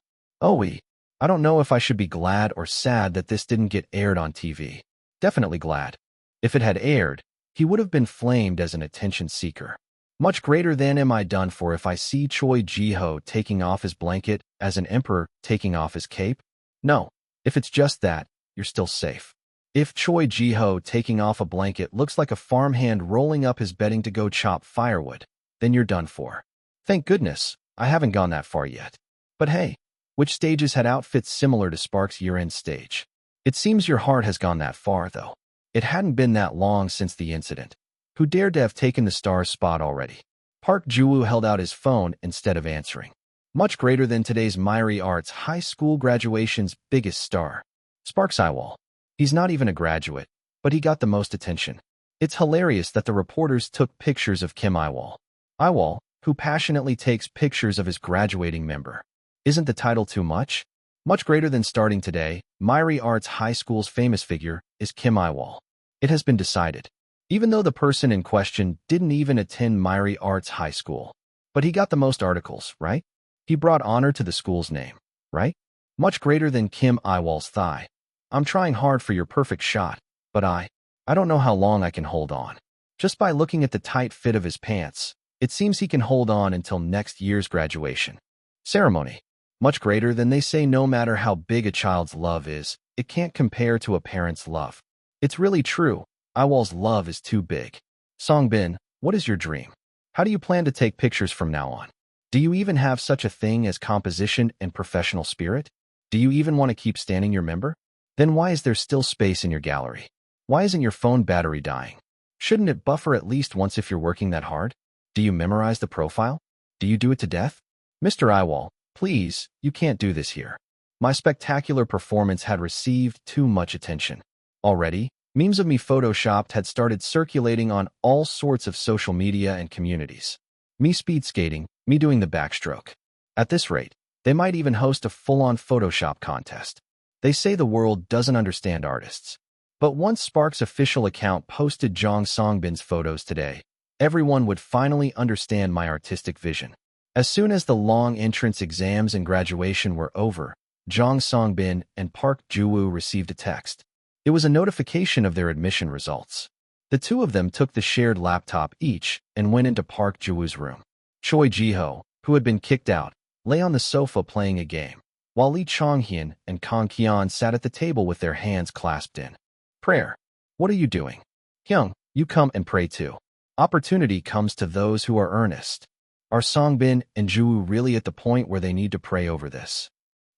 I don't know if I should be glad or sad that this didn't get aired on TV. Definitely glad. If it had aired, he would have been flamed as an attention seeker. Much greater than am I done for if I see Choi Ji-ho taking off his blanket as an emperor taking off his cape? No, if it's just that, you're still safe. If Choi Ji-ho taking off a blanket looks like a farmhand rolling up his bedding to go chop firewood, then you're done for. Thank goodness, I haven't gone that far yet. But hey, which stages had outfits similar to Spark's year-end stage? It seems your heart has gone that far, though. It hadn't been that long since the incident. Who dared to have taken the star's spot already? Park Ju-woo held out his phone instead of answering. Much greater than today's Myri Arts high school graduation's biggest star. Sparks Yiwol. He's not even a graduate, but he got the most attention. It's hilarious that the reporters took pictures of Kim Yiwol. Yiwol, who passionately takes pictures of his graduating member. Isn't the title too much? Much greater than starting today, Myri Arts High School's famous figure is Kim Yiwol. It has been decided. Even though the person in question didn't even attend Myri Arts High School. But he got the most articles, right? He brought honor to the school's name, right? Much greater than Kim Yiwol's thigh. I'm trying hard for your perfect shot, but I don't know how long I can hold on. Just by looking at the tight fit of his pants, it seems he can hold on until next year's graduation ceremony. Much greater than they say no matter how big a child's love is, it can't compare to a parent's love. It's really true. Yiwol's love is too big. Song-bin, what is your dream? How do you plan to take pictures from now on? Do you even have such a thing as composition and professional spirit? Do you even want to keep standing your member? Then why is there still space in your gallery? Why isn't your phone battery dying? Shouldn't it buffer at least once if you're working that hard? Do you memorize the profile? Do you do it to death? Mr. Yiwol, please, you can't do this here. My spectacular performance had received too much attention. Already, memes of me photoshopped had started circulating on all sorts of social media and communities. Me speed skating, me doing the backstroke. At this rate, they might even host a full-on Photoshop contest. They say the world doesn't understand artists. But once Spark's official account posted Jong Song-bin's photos today, everyone would finally understand my artistic vision. As soon as the long entrance exams and graduation were over, Jong Song-bin and Park Ju-woo received a text. It was a notification of their admission results. The two of them took the shared laptop each and went into Park Ju-woo's room. Choi Ji-ho, who had been kicked out, lay on the sofa playing a game, while Lee Chong-hyun and Kang Ki-yeon sat at the table with their hands clasped in prayer. What are you doing? Hyung, you come and pray too. Opportunity comes to those who are earnest. Are Song-bin and Ju-woo really at the point where they need to pray over this?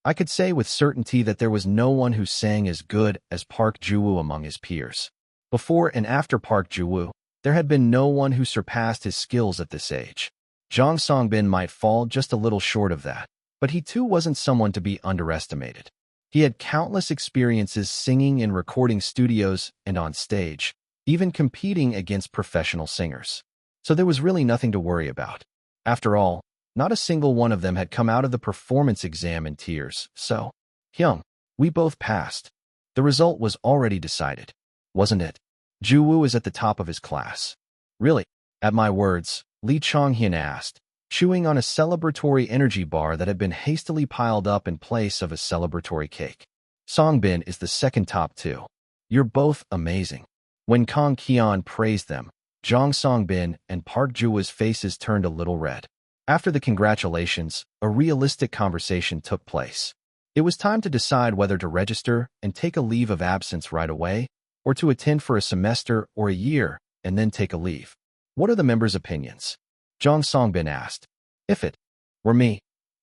I could say with certainty that there was no one who sang as good as Park Ju-woo among his peers. Before and after Park Ju-woo, there had been no one who surpassed his skills at this age. Jong Song-bin might fall just a little short of that, but he too wasn't someone to be underestimated. He had countless experiences singing in recording studios and on stage, even competing against professional singers. So there was really nothing to worry about. After all, not a single one of them had come out of the performance exam in tears, so, Hyung, we both passed. The result was already decided, wasn't it? Ju-woo is at the top of his class. Really? At my words, Lee Chonghyun asked, chewing on a celebratory energy bar that had been hastily piled up in place of a celebratory cake. Songbin is the second top two. You're both amazing. When Kang Kian praised them, Jong Songbin and Park Juwa's faces turned a little red. After the congratulations, a realistic conversation took place. It was time to decide whether to register and take a leave of absence right away, or to attend for a semester or a year and then take a leave. What are the members' opinions? Jong Songbin asked. If it were me,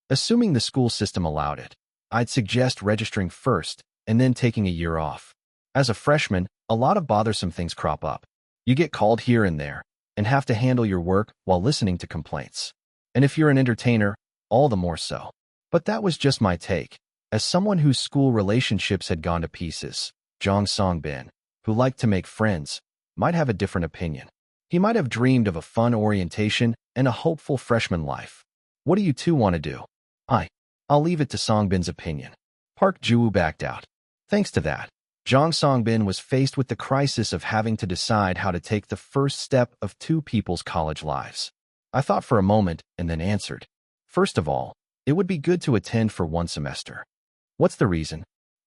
assuming the school system allowed it, I'd suggest registering first and then taking a year off. As a freshman, a lot of bothersome things crop up. You get called here and there and have to handle your work while listening to complaints. And if you're an entertainer, all the more so. But that was just my take. As someone whose school relationships had gone to pieces, Jong Songbin, who liked to make friends, might have a different opinion. He might have dreamed of a fun orientation and a hopeful freshman life. What do you two want to do? I'll leave it to Songbin's opinion. Park Ju-woo backed out. Thanks to that, Jong Songbin was faced with the crisis of having to decide how to take the first step of two people's college lives. I thought for a moment and then answered. First of all, it would be good to attend for one semester. What's the reason?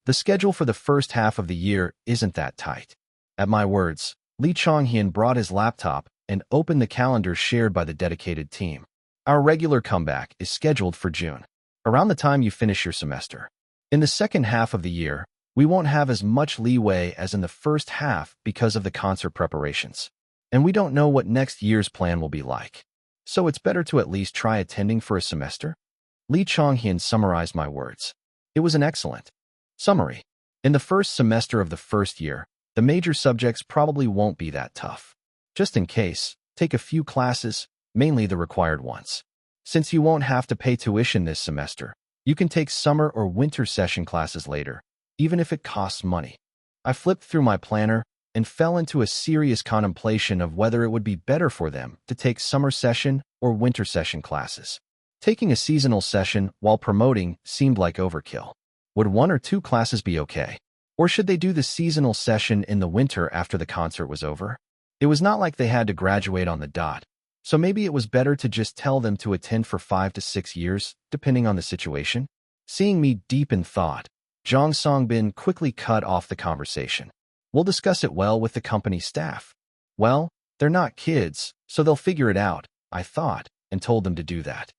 The schedule for the first half of the year isn't that tight. At my words, Lee Chonghyun brought his laptop and opened the calendar shared by the dedicated team. Our regular comeback is scheduled for June, around the time you finish your semester. In the second half of the year, we won't have as much leeway as in the first half because of the concert preparations. And we don't know what next year's plan will be like. So it's better to at least try attending for a semester? Lee Chonghyun summarized my words. It was an excellent summary. In the first semester of the first year, the major subjects probably won't be that tough. Just in case, take a few classes, mainly the required ones. Since you won't have to pay tuition this semester, you can take summer or winter session classes later, even if it costs money. I flipped through my planner and fell into a serious contemplation of whether it would be better for them to take summer session or winter session classes. Taking a seasonal session while promoting seemed like overkill. Would one or two classes be okay? Or should they do the seasonal session in the winter after the concert was over? It was not like they had to graduate on the dot, so maybe it was better to just tell them to attend for 5 to 6 years, depending on the situation. Seeing me deep in thought, Jong Songbin quickly cut off the conversation. We'll discuss it well with the company staff. Well, they're not kids, so they'll figure it out, I thought, and told them to do that.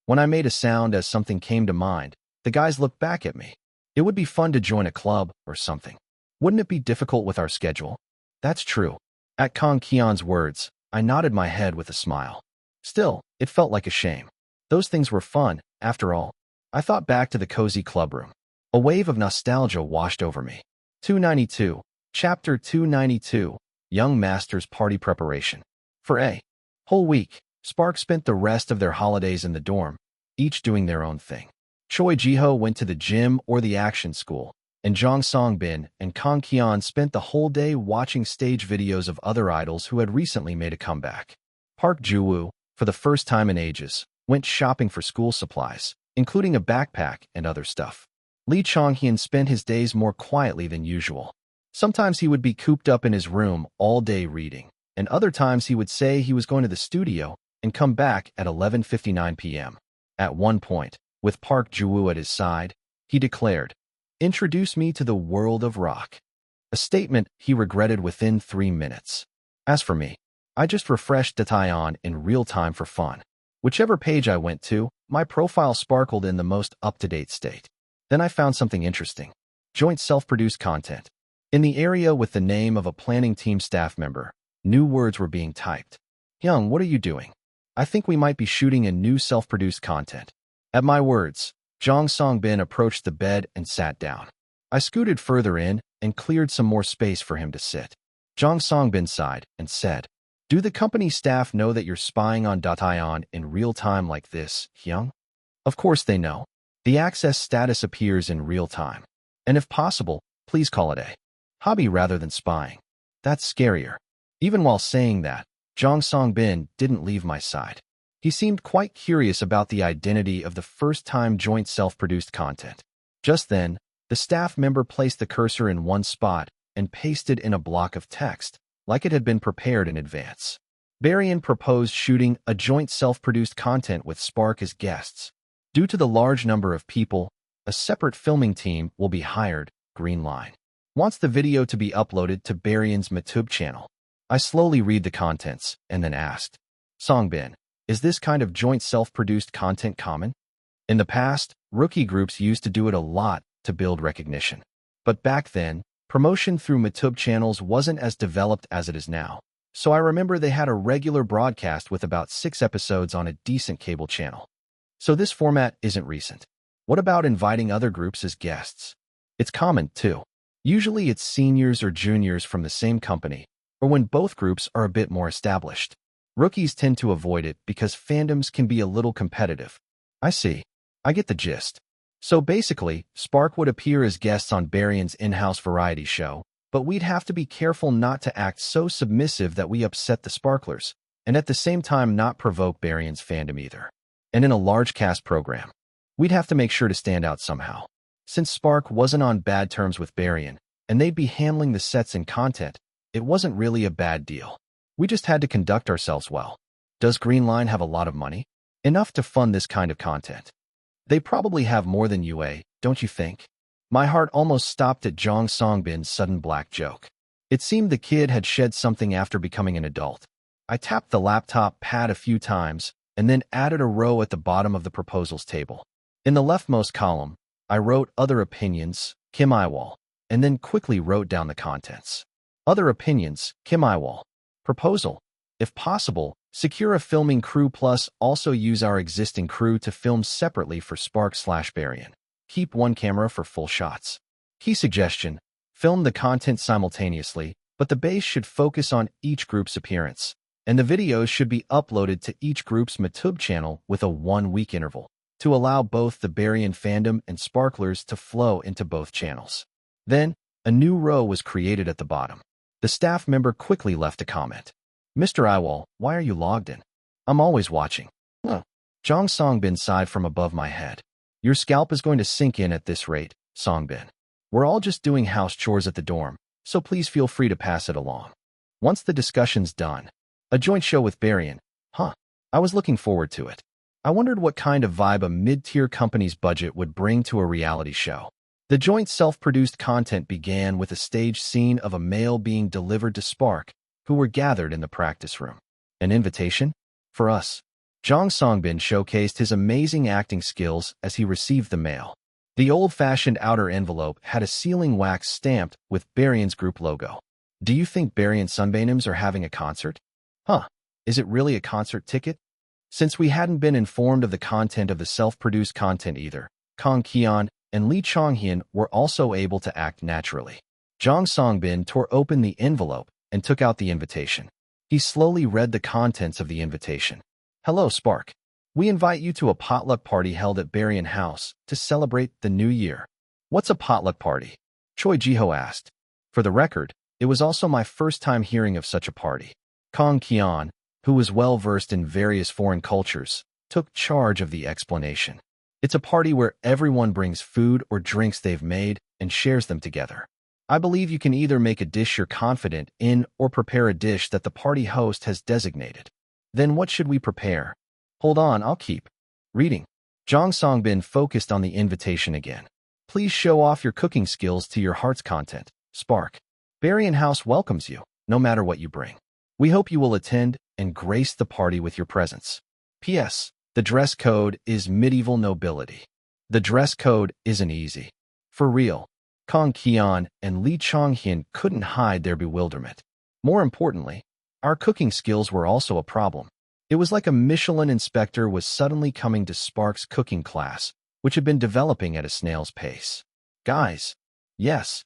When I made a sound as something came to mind, the guys looked back at me. It would be fun to join a club or something. Wouldn't it be difficult with our schedule? That's true. At Kang Kian's words, I nodded my head with a smile. Still, it felt like a shame. Those things were fun, after all. I thought back to the cozy clubroom. A wave of nostalgia washed over me. 292, Chapter 292, Young Masters Party Preparation. For a whole week, Spark spent the rest of their holidays in the dorm, each doing their own thing. Choi Jiho went to the gym or the action school, and Jong Songbin and Kang Kian spent the whole day watching stage videos of other idols who had recently made a comeback. Park Ju-woo, for the first time in ages, went shopping for school supplies, including a backpack and other stuff. Lee Chonghyun spent his days more quietly than usual. Sometimes he would be cooped up in his room all day reading, and other times he would say he was going to the studio and come back at 11:59 p.m. At one point, with Park Ju-woo at his side, he declared, "Introduce me to the world of rock." A statement he regretted within 3 minutes. As for me, I just refreshed Dataeon in real time for fun. Whichever page I went to, my profile sparkled in the most up-to-date state. Then I found something interesting. Joint self-produced content. In the area with the name of a planning team staff member, new words were being typed. "Young, what are you doing? I think we might be shooting a new self-produced content." At my words, Jong Songbin approached the bed and sat down. I scooted further in and cleared some more space for him to sit. Jong Songbin sighed and said, "Do the company staff know that you're spying on Dataeon in real time like this, Hyung?" Of course they know. The access status appears in real time. And if possible, please call it a hobby rather than spying. That's scarier. Even while saying that, Jong Songbin didn't leave my side. He seemed quite curious about the identity of the first-time joint self-produced content. Just then, the staff member placed the cursor in one spot and pasted in a block of text. like it had been prepared in advance. Berrien proposed shooting a joint self-produced content with Spark as guests. Due to the large number of people, a separate filming team will be hired. Green line wants the video to be uploaded to Berrien's YouTube channel. I slowly read the contents and then asked, Songbin, is this kind of joint self-produced content common? In the past, rookie groups used to do it a lot to build recognition. But back then, promotion through YouTube channels wasn't as developed as it is now. So I remember they had a regular broadcast with about 6 episodes on a decent cable channel. So this format isn't recent. What about inviting other groups as guests? It's common, too. Usually it's seniors or juniors from the same company, or when both groups are a bit more established. Rookies tend to avoid it because fandoms can be a little competitive. I see. I get the gist. So basically, Spark would appear as guests on Berrien's in-house variety show, but we'd have to be careful not to act so submissive that we upset the Sparklers, and at the same time not provoke Berrien's fandom either. And in a large cast program, we'd have to make sure to stand out somehow. Since Spark wasn't on bad terms with Berrien, and they'd be handling the sets and content, it wasn't really a bad deal. We just had to conduct ourselves well. Does Green Line have a lot of money? Enough to fund this kind of content. They probably have more than UA, don't you think? My heart almost stopped at Jong Songbin's sudden black joke. It seemed the kid had shed something after becoming an adult. I tapped the laptop pad a few times and then added a row at the bottom of the proposals table. In the leftmost column, I wrote Other Opinions, Kim Yiwol, and then quickly wrote down the contents. Other Opinions, Kim Yiwol. Proposal. If possible, secure a filming crew plus also use our existing crew to film separately for Spark/Berrien. Keep one camera for full shots. Key suggestion. Film the content simultaneously, but the base should focus on each group's appearance, and the videos should be uploaded to each group's YouTube channel with a 1-week interval, to allow both the Berrien fandom and Sparklers to flow into both channels. Then, a new row was created at the bottom. The staff member quickly left a comment. Mr. Yiwol, why are you logged in? I'm always watching. Jong Songbin sighed from above my head. Your scalp is going to sink in at this rate, Songbin. We're all just doing house chores at the dorm, so please feel free to pass it along. Once the discussion's done, a joint show with Berrien. I was looking forward to it. I wondered what kind of vibe a mid-tier company's budget would bring to a reality show. The joint self-produced content began with a staged scene of a mail being delivered to Spark, who were gathered in the practice room. An invitation? For us. Jong Songbin showcased his amazing acting skills as he received the mail. The old-fashioned outer envelope had a sealing wax stamped with Berrien's group logo. Do you think Berrien Sunbanims are having a concert? Is it really a concert ticket? Since we hadn't been informed of the content of the self-produced content either, Kang Kian and Lee Chonghyun were also able to act naturally. Jong Songbin tore open the envelope and took out the invitation. He slowly read the contents of the invitation. Hello, Spark. We invite you to a potluck party held at Berrien House to celebrate the new year. What's a potluck party? Choi Jiho asked. For the record, it was also my first time hearing of such a party. Kang Kian, who was well-versed in various foreign cultures, took charge of the explanation. It's a party where everyone brings food or drinks they've made and shares them together. I believe you can either make a dish you're confident in or prepare a dish that the party host has designated. Then what should we prepare? Hold on, I'll keep reading. Jong Songbin focused on the invitation again. Please show off your cooking skills to your heart's content, Spark. Berrien House welcomes you, no matter what you bring. We hope you will attend and grace the party with your presence. P.S. The dress code is medieval nobility. The dress code isn't easy. For real. Kang Kian and Lee Chonghyun couldn't hide their bewilderment. More importantly, our cooking skills were also a problem. It was like a Michelin inspector was suddenly coming to Spark's cooking class, which had been developing at a snail's pace. Guys. Yes.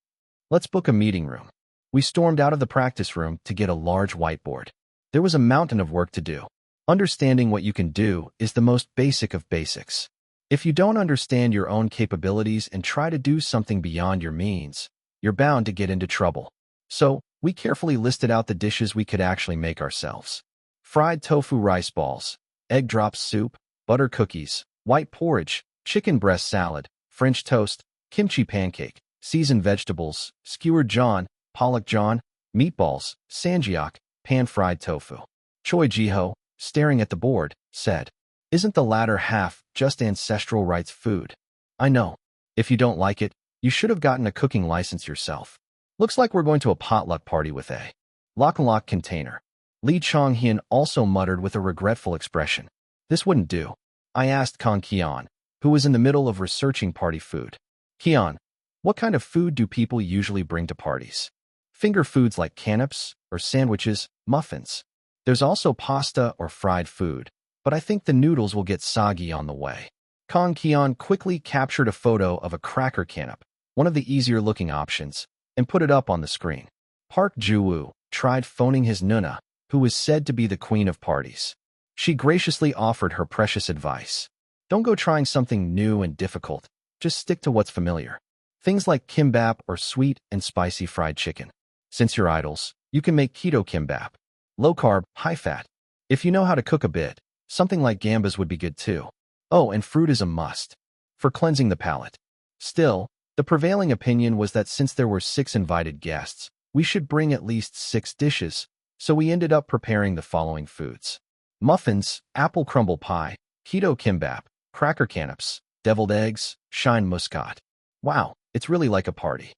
Let's book a meeting room. We stormed out of the practice room to get a large whiteboard. There was a mountain of work to do. Understanding what you can do is the most basic of basics. If you don't understand your own capabilities and try to do something beyond your means, you're bound to get into trouble. So, we carefully listed out the dishes we could actually make ourselves. Fried tofu rice balls, egg drop soup, butter cookies, white porridge, chicken breast salad, French toast, kimchi pancake, seasoned vegetables, skewered John, pollock John, meatballs, sanjiak, pan-fried tofu. Choi Ji-ho, staring at the board, said, "Isn't the latter half just ancestral rights food? I know. If you don't like it, you should have gotten a cooking license yourself. Looks like we're going to a potluck party with a lock container." Lee Chong-hyun also muttered with a regretful expression. "This wouldn't do." I asked Kang Kian, who was in the middle of researching party food. "Kian, what kind of food do people usually bring to parties? Finger foods like canapes or sandwiches, muffins. There's also pasta or fried food, but I think the noodles will get soggy on the way." Kang Kian quickly captured a photo of a cracker canap, one of the easier-looking options, and put it up on the screen. Park Ju-woo tried phoning his Nuna, who was said to be the queen of parties. She graciously offered her precious advice. "Don't go trying something new and difficult. Just stick to what's familiar. Things like kimbap or sweet and spicy fried chicken. Since you're idols, you can make keto kimbap. Low-carb, high-fat. If you know how to cook a bit, something like gambas would be good too. Oh, and fruit is a must for cleansing the palate." Still, the prevailing opinion was that since there were 6 invited guests, we should bring at least 6 dishes, so we ended up preparing the following foods: muffins, apple crumble pie, keto kimbap, cracker canapes, deviled eggs, shine muscat. Wow, it's really like a party.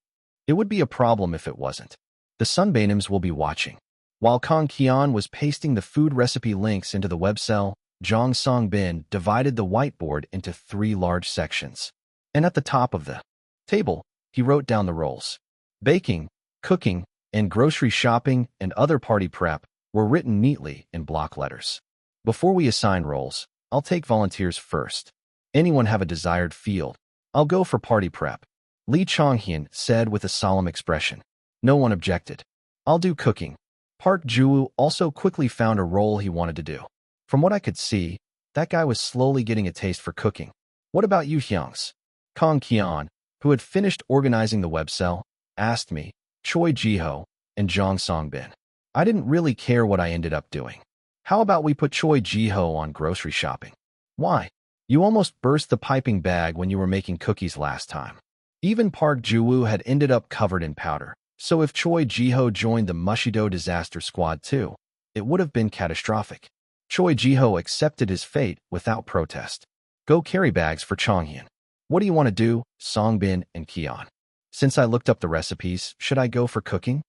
It would be a problem if it wasn't. The Sunbanims will be watching. While Kang Kian was pasting the food recipe links into the web cell, Jong Song-bin divided the whiteboard into 3 large sections. And at the top of the table, he wrote down the roles. Baking, cooking, and grocery shopping and other party prep were written neatly in block letters. "Before we assign roles, I'll take volunteers first. Anyone have a desired field? I'll go for party prep," Lee Chong-hyun said with a solemn expression. No one objected. "I'll do cooking." Park Ju-woo also quickly found a role he wanted to do. From what I could see, that guy was slowly getting a taste for cooking. "What about you, Hyungs?" Kang Kian, who had finished organizing the web cell, asked me, Choi Ji-ho, and Jong Song-bin. I didn't really care what I ended up doing. "How about we put Choi Ji-ho on grocery shopping?" "Why? You almost burst the piping bag when you were making cookies last time." Even Park Ju-woo had ended up covered in powder, so if Choi Ji-ho joined the Mushido disaster squad too, it would have been catastrophic. Choi Ji-ho accepted his fate without protest. "Go carry bags for Chong-hyun." "What do you want to do, Song-bin and Kian?" "Since I looked up the recipes, should I go for cooking?"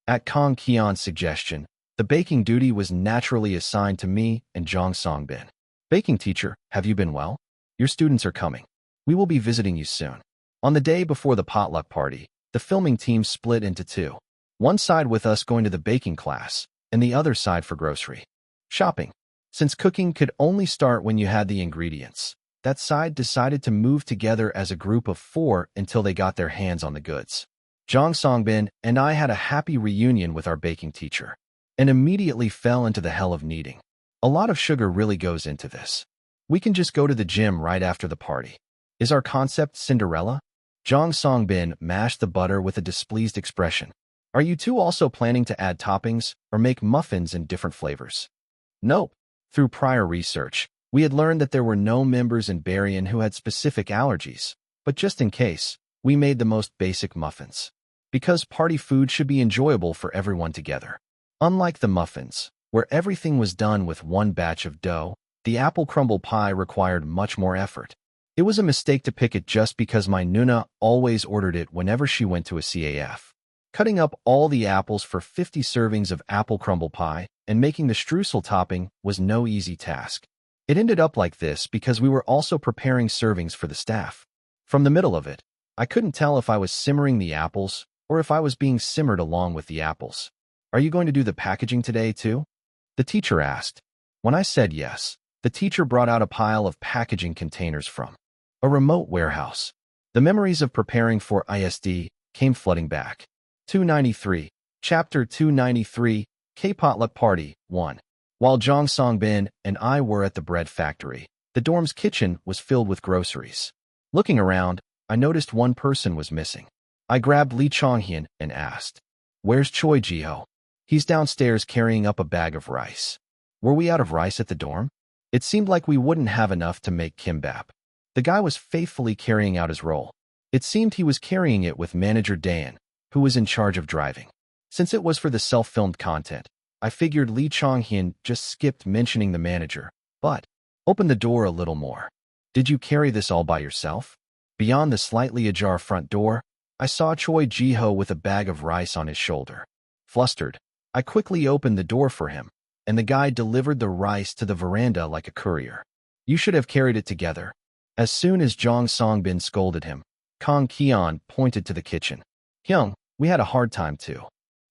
At Kang Kian's suggestion, the baking duty was naturally assigned to me and Jong Song-bin. "Baking teacher, have you been well? Your students are coming. We will be visiting you soon." On the day before the potluck party, the filming team split into 2. One side with us going to the baking class, and the other side for grocery shopping. Since cooking could only start when you had the ingredients, that side decided to move together as a group of 4 until they got their hands on the goods. Jong Song-bin and I had a happy reunion with our baking teacher, and immediately fell into the hell of kneading. A lot of sugar really goes into this. We can just go to the gym right after the party. Is our concept Cinderella? Jong Song-bin mashed the butter with a displeased expression. Are you two also planning to add toppings or make muffins in different flavors? Nope. Through prior research, we had learned that there were no members in Berrien who had specific allergies, but just in case, we made the most basic muffins. Because party food should be enjoyable for everyone together. Unlike the muffins, where everything was done with one batch of dough, the apple crumble pie required much more effort. It was a mistake to pick it just because my Nuna always ordered it whenever she went to a CAF. Cutting up all the apples for 50 servings of apple crumble pie and making the streusel topping was no easy task. It ended up like this because we were also preparing servings for the staff. From the middle of it, I couldn't tell if I was simmering the apples or if I was being simmered along with the apples. Are you going to do the packaging today too? The teacher asked. When I said yes, the teacher brought out a pile of packaging containers from a remote warehouse. The memories of preparing for ISD came flooding back. 293, Chapter 293, K-Potluck Party, 1. While Jong Song-bin and I were at the bread factory, the dorm's kitchen was filled with groceries. Looking around, I noticed one person was missing. I grabbed Lee Chong-hyun and asked, "Where's Choi Ji-ho?" "He's downstairs carrying up a bag of rice." Were we out of rice at the dorm? It seemed like we wouldn't have enough to make kimbap. The guy was faithfully carrying out his role. It seemed he was carrying it with Manager Dan, who was in charge of driving. Since it was for the self-filmed content, I figured Lee Chong-hyun just skipped mentioning the manager, but opened the door a little more. Did you carry this all by yourself? Beyond the slightly ajar front door, I saw Choi Ji-ho with a bag of rice on his shoulder. Flustered, I quickly opened the door for him, and the guy delivered the rice to the veranda like a courier. You should have carried it together. As soon as Jong Songbin scolded him, Kang Kion pointed to the kitchen. Hyung, we had a hard time too.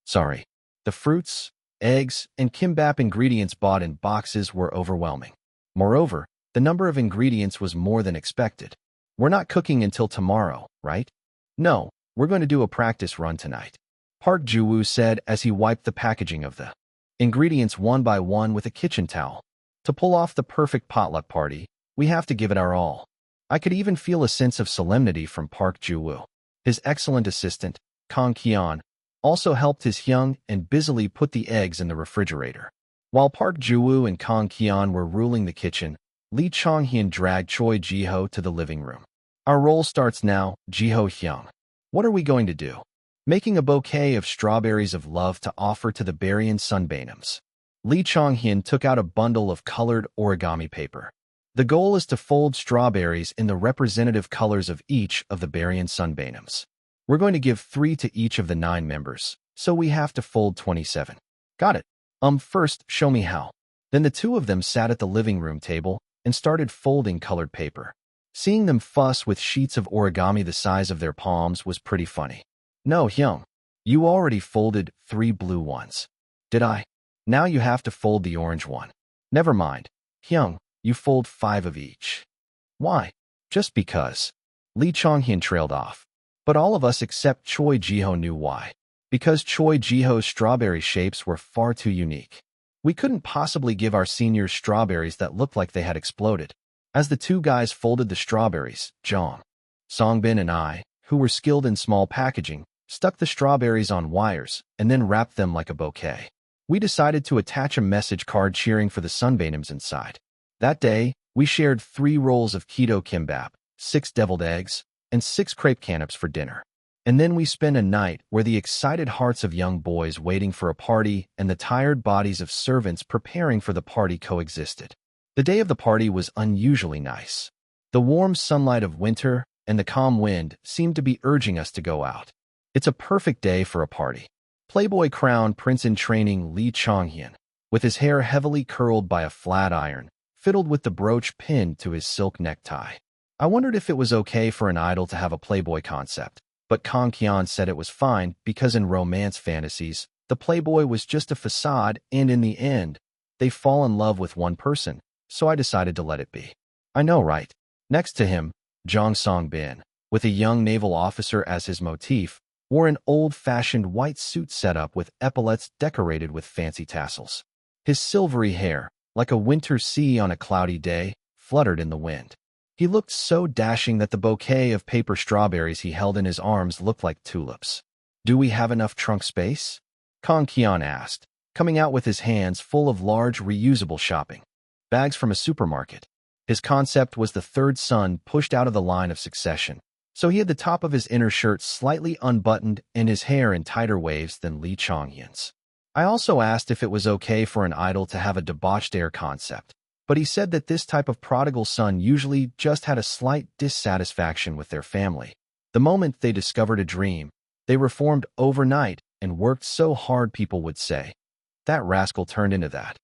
Sorry. The fruits, eggs, and kimbap ingredients bought in boxes were overwhelming. Moreover, the number of ingredients was more than expected. We're not cooking until tomorrow, right? No, we're going to do a practice run tonight. Park Ju-woo said as he wiped the packaging of the ingredients one by one with a kitchen towel. To pull off the perfect potluck party, we have to give it our all. I could even feel a sense of solemnity from Park Ju-woo. His excellent assistant, Kang Kion, also helped his Hyung and busily put the eggs in the refrigerator. While Park Ju-woo and Kang Kion were ruling the kitchen, Lee Chong-hyun dragged Choi Ji-ho to the living room. Our role starts now, Ji-ho Hyung. What are we going to do? Making a bouquet of strawberries of love to offer to the Berrien Sunbanums. Lee Chong-hyun took out a bundle of colored origami paper. The goal is to fold strawberries in the representative colors of each of the Berrien Sunbanums. We're going to give 3 to each of the 9 members, so we have to fold 27. Got it. First, show me how. Then the two of them sat at the living room table and started folding colored paper. Seeing them fuss with sheets of origami the size of their palms was pretty funny. No, Hyung. You already folded 3 blue ones. Did I? Now you have to fold the orange one. Never mind. Hyung, you fold 5 of each. Why? Just because. Lee Chong-hyun trailed off. But all of us except Choi Ji-ho knew why. Because Choi Ji-ho's strawberry shapes were far too unique. We couldn't possibly give our seniors strawberries that looked like they had exploded. As the two guys folded the strawberries, Jong Songbin and I, who were skilled in small packaging, stuck the strawberries on wires and then wrapped them like a bouquet. We decided to attach a message card cheering for the Sunbanums inside. That day, we shared 3 rolls of keto kimbap, 6 deviled eggs, and 6 crepe canapes for dinner. And then we spent a night where the excited hearts of young boys waiting for a party and the tired bodies of servants preparing for the party coexisted. The day of the party was unusually nice. The warm sunlight of winter and the calm wind seemed to be urging us to go out. It's a perfect day for a party. Playboy Crown Prince in Training Lee Chong-hyun, with his hair heavily curled by a flat iron, fiddled with the brooch pinned to his silk necktie. I wondered if it was okay for an idol to have a Playboy concept, but Kang Kion said it was fine because in romance fantasies, the Playboy was just a facade and in the end, they fall in love with one person, so I decided to let it be. I know, right? Next to him, Jong Songbin, with a young naval officer as his motif, wore an old-fashioned white suit setup with epaulets decorated with fancy tassels. His silvery hair, like a winter sea on a cloudy day, fluttered in the wind. He looked so dashing that the bouquet of paper strawberries he held in his arms looked like tulips. Do we have enough trunk space? Kang Kion asked, coming out with his hands full of large reusable shopping bags from a supermarket. His concept was the third son pushed out of the line of succession, so he had the top of his inner shirt slightly unbuttoned and his hair in tighter waves than Lee Chong-hyun's. I also asked if it was okay for an idol to have a debauched air concept, but he said that this type of prodigal son usually just had a slight dissatisfaction with their family. The moment they discovered a dream, they reformed overnight and worked so hard people would say, "That rascal turned into that."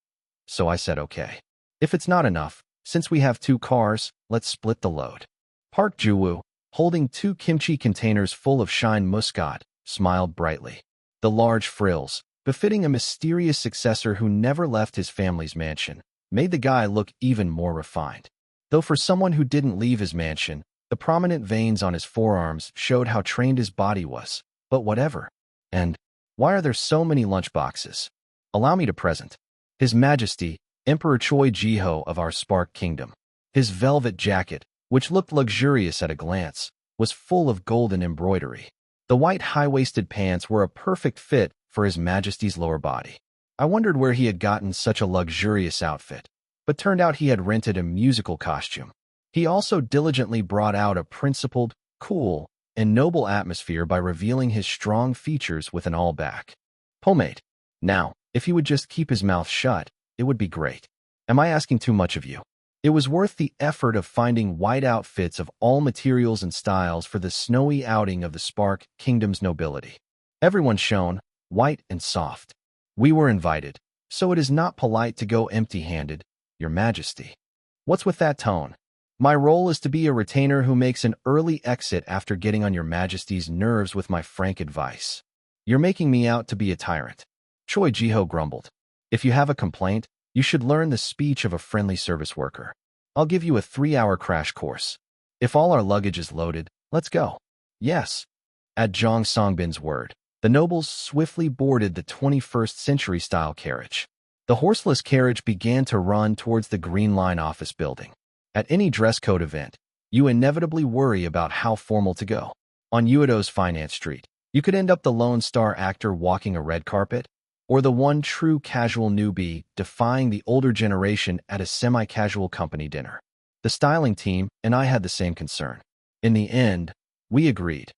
So I said okay. If it's not enough, since we have 2 cars, let's split the load. Park Ju-woo, holding 2 kimchi containers full of Shine Muscat, smiled brightly. The large frills, befitting a mysterious successor who never left his family's mansion, made the guy look even more refined. Though for someone who didn't leave his mansion, the prominent veins on his forearms showed how trained his body was. But whatever. And why are there so many lunchboxes? Allow me to present His Majesty, Emperor Choi Ji-ho of our Spark Kingdom. His velvet jacket, which looked luxurious at a glance, was full of golden embroidery. The white high-waisted pants were a perfect fit for His Majesty's lower body. I wondered where he had gotten such a luxurious outfit, but turned out he had rented a musical costume. He also diligently brought out a principled, cool, and noble atmosphere by revealing his strong features with an all-back Pomade. Now, if he would just keep his mouth shut, it would be great. Am I asking too much of you? It was worth the effort of finding white outfits of all materials and styles for the snowy outing of the Spark Kingdom's nobility. Everyone shone, white and soft. We were invited, so it is not polite to go empty-handed, Your Majesty. What's with that tone? My role is to be a retainer who makes an early exit after getting on Your Majesty's nerves with my frank advice. You're making me out to be a tyrant. Choi Jiho grumbled. If you have a complaint, you should learn the speech of a friendly service worker. I'll give you a 3-hour crash course. If all our luggage is loaded, let's go. Yes. At Zhang Songbin's word, the nobles swiftly boarded the 21st century-style carriage. The horseless carriage began to run towards the Green Line office building. At any dress code event, you inevitably worry about how formal to go. On Uedo's Finance Street, you could end up the lone star actor walking a red carpet, or the one true casual newbie defying the older generation at a semi-casual company dinner. The styling team and I had the same concern. In the end, we agreed.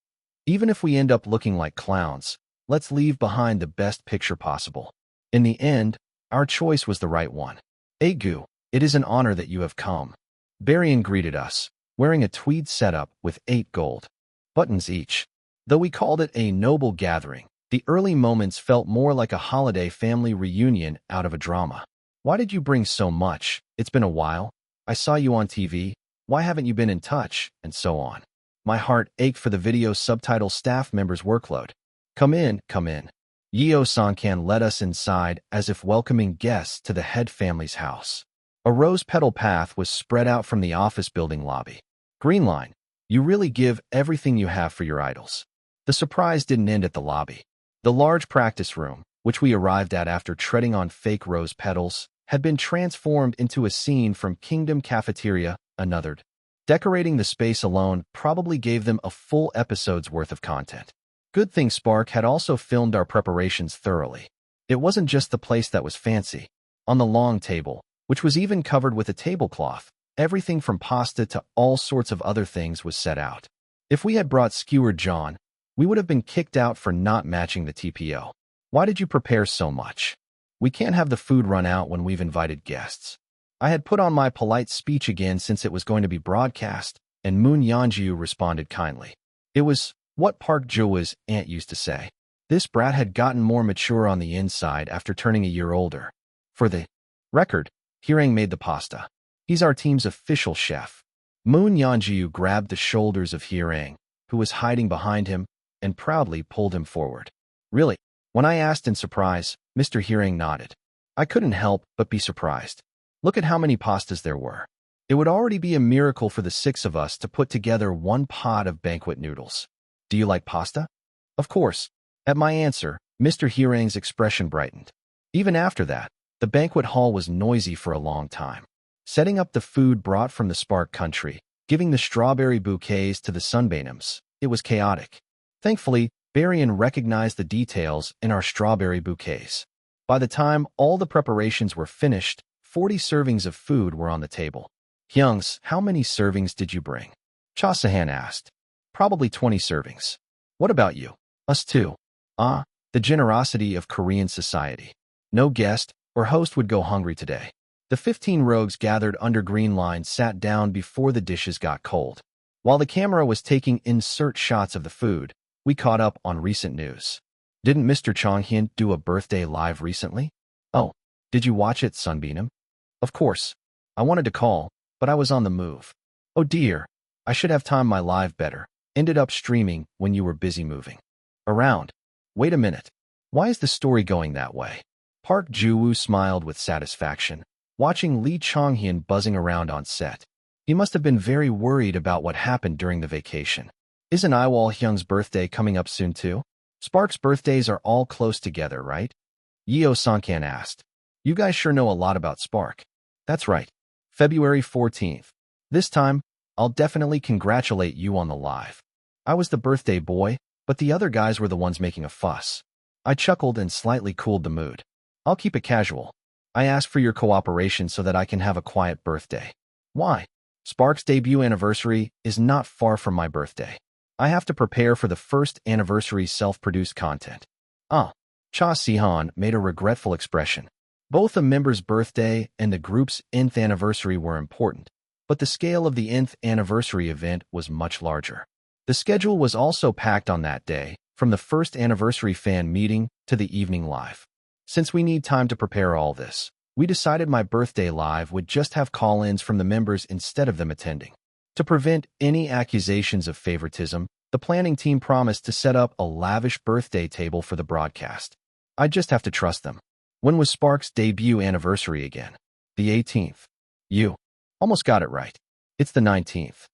Even if we end up looking like clowns, let's leave behind the best picture possible. In the end, our choice was the right one. Egu, it is an honor that you have come. Barian greeted us, wearing a tweed setup with 8 gold buttons each. Though we called it a noble gathering, the early moments felt more like a holiday family reunion out of a drama. Why did you bring so much? It's been a while. I saw you on TV. Why haven't you been in touch? And so on. My heart ached for the video subtitle staff members' workload. Come in, come in. Yeo Sankan led us inside as if welcoming guests to the head family's house. A rose-petal path was spread out from the office building lobby. Green Line, you really give everything you have for your idols. The surprise didn't end at the lobby. The large practice room, which we arrived at after treading on fake rose petals, had been transformed into a scene from Kingdom Cafeteria, Anothered. Decorating the space alone probably gave them a full episode's worth of content. Good thing Spark had also filmed our preparations thoroughly. It wasn't just the place that was fancy. On the long table, which was even covered with a tablecloth, everything from pasta to all sorts of other things was set out. If we had brought skewered John, we would have been kicked out for not matching the TPO. Why did you prepare so much? We can't have the food run out when we've invited guests. I had put on my polite speech again since it was going to be broadcast, and Moon Yanjiu responded kindly. It was what Park Juwa's aunt used to say. This brat had gotten more mature on the inside after turning a year older. For the record, Hirang made the pasta. He's our team's official chef. Moon Yanjiu grabbed the shoulders of Hirang, who was hiding behind him, and proudly pulled him forward. Really? When I asked in surprise, Mr. Hirang nodded. I couldn't help but be surprised. Look at how many pastas there were. It would already be a miracle for the 6 of us to put together one pot of banquet noodles. Do you like pasta? Of course. At my answer, Mr. Hirang's expression brightened. Even after that, the banquet hall was noisy for a long time. Setting up the food brought from the Spark country, giving the strawberry bouquets to the Sunbanums, it was chaotic. Thankfully, Barian recognized the details in our strawberry bouquets. By the time all the preparations were finished, 40 servings of food were on the table. Hyungs, how many servings did you bring? Cha Sahan asked. Probably 20 servings. What about you? Us too. Ah, the generosity of Korean society. No guest or host would go hungry today. The 15 rogues gathered under Green Line sat down before the dishes got cold. While the camera was taking insert shots of the food, we caught up on recent news. Didn't Mr. Chonghyun do a birthday live recently? Oh, did you watch it, Sunbeam? Of course. I wanted to call, but I was on the move. Oh dear, I should have timed my live better. Ended up streaming when you were busy moving around. Wait a minute. Why is the story going that way? Park Ju-woo smiled with satisfaction, watching Lee Chonghyun buzzing around on set. He must have been very worried about what happened during the vacation. Isn't Iwol Hyung's birthday coming up soon too? Spark's birthdays are all close together, right? Yeo Sankan asked. You guys sure know a lot about Spark. That's right. February 14th. This time, I'll definitely congratulate you on the live. I was the birthday boy, but the other guys were the ones making a fuss. I chuckled and slightly cooled the mood. I'll keep it casual. I ask for your cooperation so that I can have a quiet birthday. Why? Spark's debut anniversary is not far from my birthday. I have to prepare for the first anniversary self-produced content. Ah, Cha Sihan made a regretful expression. Both a member's birthday and the group's nth anniversary were important, but the scale of the nth anniversary event was much larger. The schedule was also packed on that day, from the first anniversary fan meeting to the evening live. Since we need time to prepare all this, we decided my birthday live would just have call-ins from the members instead of them attending. To prevent any accusations of favoritism, the planning team promised to set up a lavish birthday table for the broadcast. I just have to trust them. When was Spark's debut anniversary again? The 18th. You almost got it right. It's the 19th.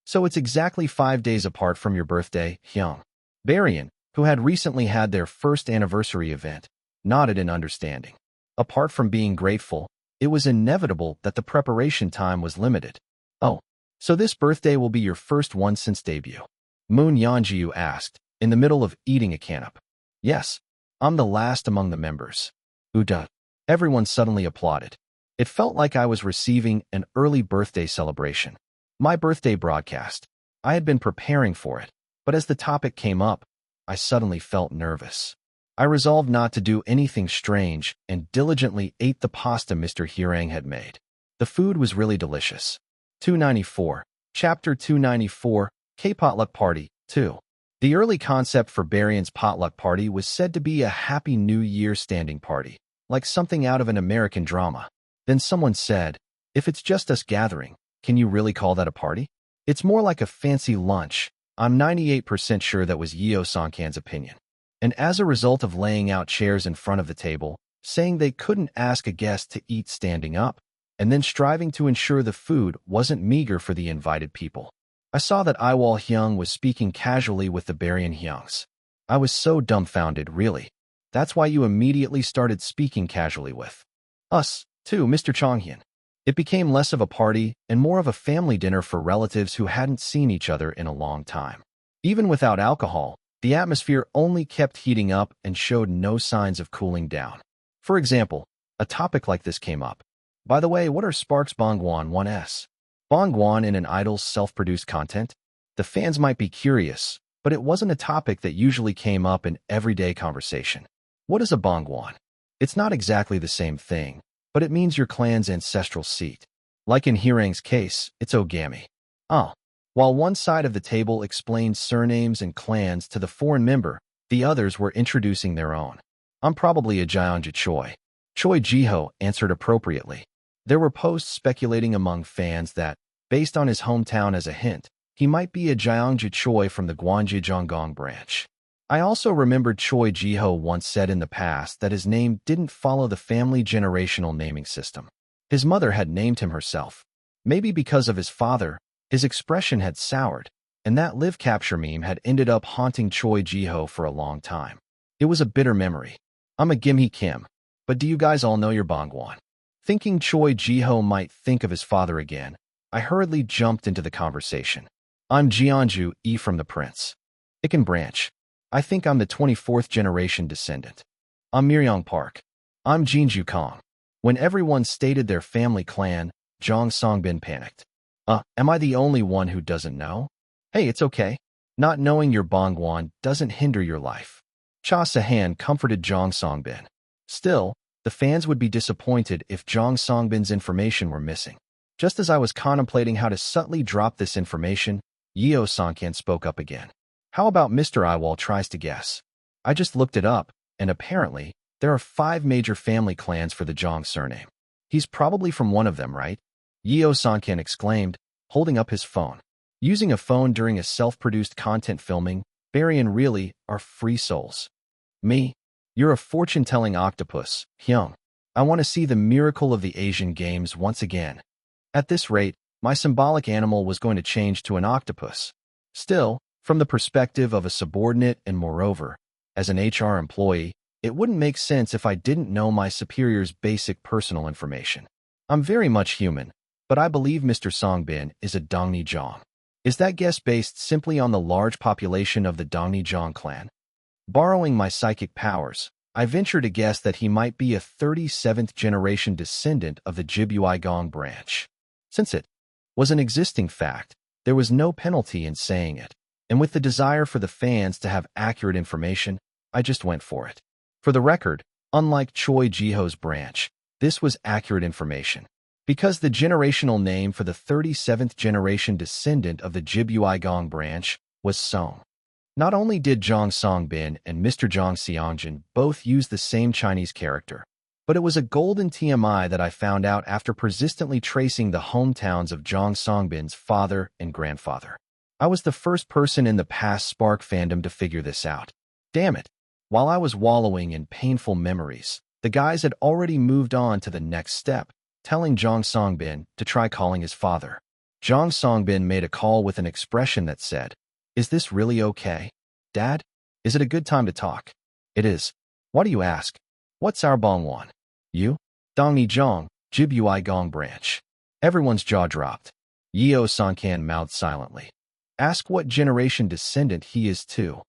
So it's exactly 5 days apart from your birthday, Hyung. Barian, who had recently had their first anniversary event, nodded in understanding. Apart from being grateful, it was inevitable that the preparation time was limited. Oh, so this birthday will be your first one since debut? Moon Yeonjiu asked, in the middle of eating a canap. Yes, I'm the last among the members. Uda. Everyone suddenly applauded. It felt like I was receiving an early birthday celebration. My birthday broadcast. I had been preparing for it, but as the topic came up, I suddenly felt nervous. I resolved not to do anything strange and diligently ate the pasta Mr. Hirang had made. The food was really delicious. 294. Chapter 294, K-Potluck Party, 2. The early concept for Barian's potluck party was said to be a Happy New Year standing party, like something out of an American drama. Then someone said, if it's just us gathering, can you really call that a party? It's more like a fancy lunch. I'm 98% sure that was Yeo Songkan's opinion. And as a result of laying out chairs in front of the table, saying they couldn't ask a guest to eat standing up, and then striving to ensure the food wasn't meager for the invited people, I saw that Yiwol Hyung was speaking casually with the Barian Hyungs. I was so dumbfounded, really. That's why you immediately started speaking casually with us, too, Mr. Chonghyun. It became less of a party and more of a family dinner for relatives who hadn't seen each other in a long time. Even without alcohol, the atmosphere only kept heating up and showed no signs of cooling down. For example, a topic like this came up. By the way, what are Spark's Bangwon 1s? Bangwon in an idol's self-produced content? The fans might be curious, but it wasn't a topic that usually came up in everyday conversation. What is a Bangwon? It's not exactly the same thing, but it means your clan's ancestral seat. Like in Hirang's case, it's Ogami. While one side of the table explained surnames and clans to the foreign member, the others were introducing their own. I'm probably a Jeonju Choi. Choi Jiho answered appropriately. There were posts speculating among fans that, based on his hometown as a hint, he might be a Jeonju Choi from the Gwangju Jonggong branch. I also remembered Choi Jiho once said in the past that his name didn't follow the family generational naming system. His mother had named him herself. Maybe because of his father, his expression had soured, and that live capture meme had ended up haunting Choi Jiho for a long time. It was a bitter memory. I'm a Gimhee Kim, but do you guys all know your Bangwon? Thinking Choi Jiho might think of his father again, I hurriedly jumped into the conversation. I'm Jeonju E from the Prince. Ikan branch. I think I'm the 24th generation descendant. I'm Miryong Park. I'm Jinju Kong. When everyone stated their family clan, Jong Songbin panicked. Am I the only one who doesn't know? Hey, it's okay. Not knowing your Bangwon doesn't hinder your life. Cha Sahan comforted Jong Songbin. Still, the fans would be disappointed if Jong Songbin's information were missing. Just as I was contemplating how to subtly drop this information, Yeo Songkan spoke up again. How about Mr. Yiwol tries to guess? I just looked it up, and apparently, there are 5 major family clans for the Jong surname. He's probably from one of them, right? Yeo Songkan exclaimed, holding up his phone. Using a phone during a self-produced content filming, Barian really are free souls. Me? You're a fortune-telling octopus, Hyung. I want to see the miracle of the Asian Games once again. At this rate, my symbolic animal was going to change to an octopus. Still, from the perspective of a subordinate and moreover, as an HR employee, it wouldn't make sense if I didn't know my superior's basic personal information. I'm very much human, but I believe Mr. Songbin is a Dongni Jong. Is that guess based simply on the large population of the Dongni Jong clan? Borrowing my psychic powers, I venture to guess that he might be a 37th generation descendant of the Jibui Gong branch. Since it was an existing fact, there was no penalty in saying it, and with the desire for the fans to have accurate information, I just went for it. For the record, unlike Choi Ji-ho's branch, this was accurate information, because the generational name for the 37th generation descendant of the Jibuigong branch was Song. Not only did Zhang Songbin and Mr. Zhang Xiangjin both use the same Chinese character, but it was a golden TMI that I found out after persistently tracing the hometowns of Zhang Songbin's father and grandfather. I was the first person in the past Spark fandom to figure this out. Damn it. While I was wallowing in painful memories, the guys had already moved on to the next step, telling Zhang Songbin to try calling his father. Zhang Songbin made a call with an expression that said, "Is this really okay? Dad? Is it a good time to talk?" "It is. Why do you ask? What's our Bongwan?" "You? Dongni Zhang, Jibui Gong branch." Everyone's jaw dropped. Yeo Sankan mouthed silently. "Ask what generation descendant he is too."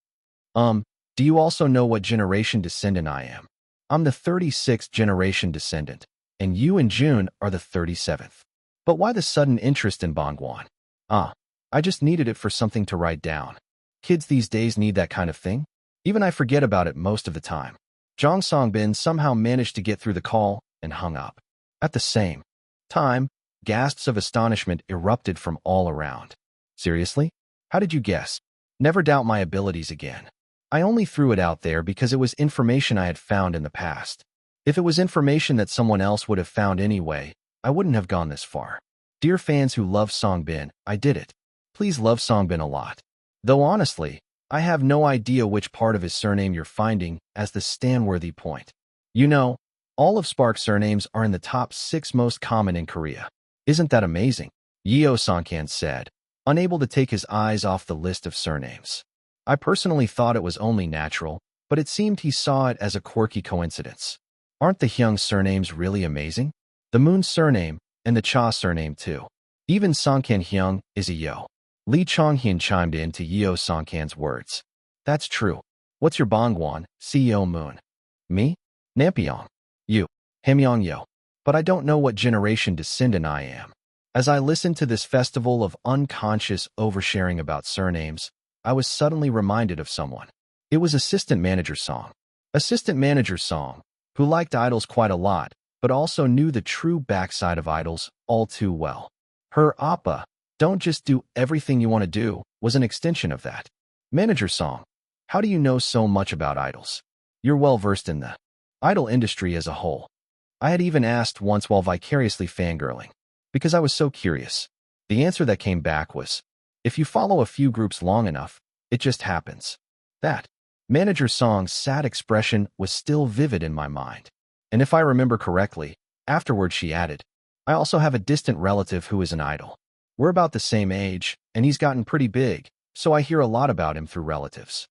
Do you also know what generation descendant I am?" "I'm the 36th generation descendant, and you and June are the 37th. "But why the sudden interest in Bongwan?" I just needed it for something to write down. Kids these days need that kind of thing. Even I forget about it most of the time." Zhang Songbin somehow managed to get through the call and hung up. At the same time, gasps of astonishment erupted from all around. "Seriously? How did you guess?" "Never doubt my abilities again. I only threw it out there because it was information I had found in the past. If it was information that someone else would have found anyway, I wouldn't have gone this far. Dear fans who love Songbin, I did it. Please love Songbin a lot. Though honestly, I have no idea which part of his surname you're finding as the stan-worthy point. You know, all of Spark's surnames are in the top 6 most common in Korea. Isn't that amazing?" Yeo Sankan said, unable to take his eyes off the list of surnames. I personally thought it was only natural, but it seemed he saw it as a quirky coincidence. Aren't the Hyung surnames really amazing? The Moon surname, and the Cha surname too. Even Sankan Hyung is a Yeo. Lee Chonghyun chimed in to Yeo Sankan's words. "That's true. What's your Bongwan, CEO Moon?" "Me? Nampyeong." "You. Hamyong Yeo. But I don't know what generation descendant I am." As I listened to this festival of unconscious oversharing about surnames, I was suddenly reminded of someone. It was Assistant Manager Song. Assistant Manager Song, who liked idols quite a lot, but also knew the true backside of idols all too well. Her Appa, "Don't just do everything you want to do," was an extension of that. "Manager Song, how do you know so much about idols? You're well versed in the idol industry as a whole." I had even asked once while vicariously fangirling, because I was so curious. The answer that came back was, "If you follow a few groups long enough, it just happens." That Manager Song's sad expression was still vivid in my mind. And if I remember correctly, afterward she added, "I also have a distant relative who is an idol. We're about the same age, and he's gotten pretty big, so I hear a lot about him through relatives."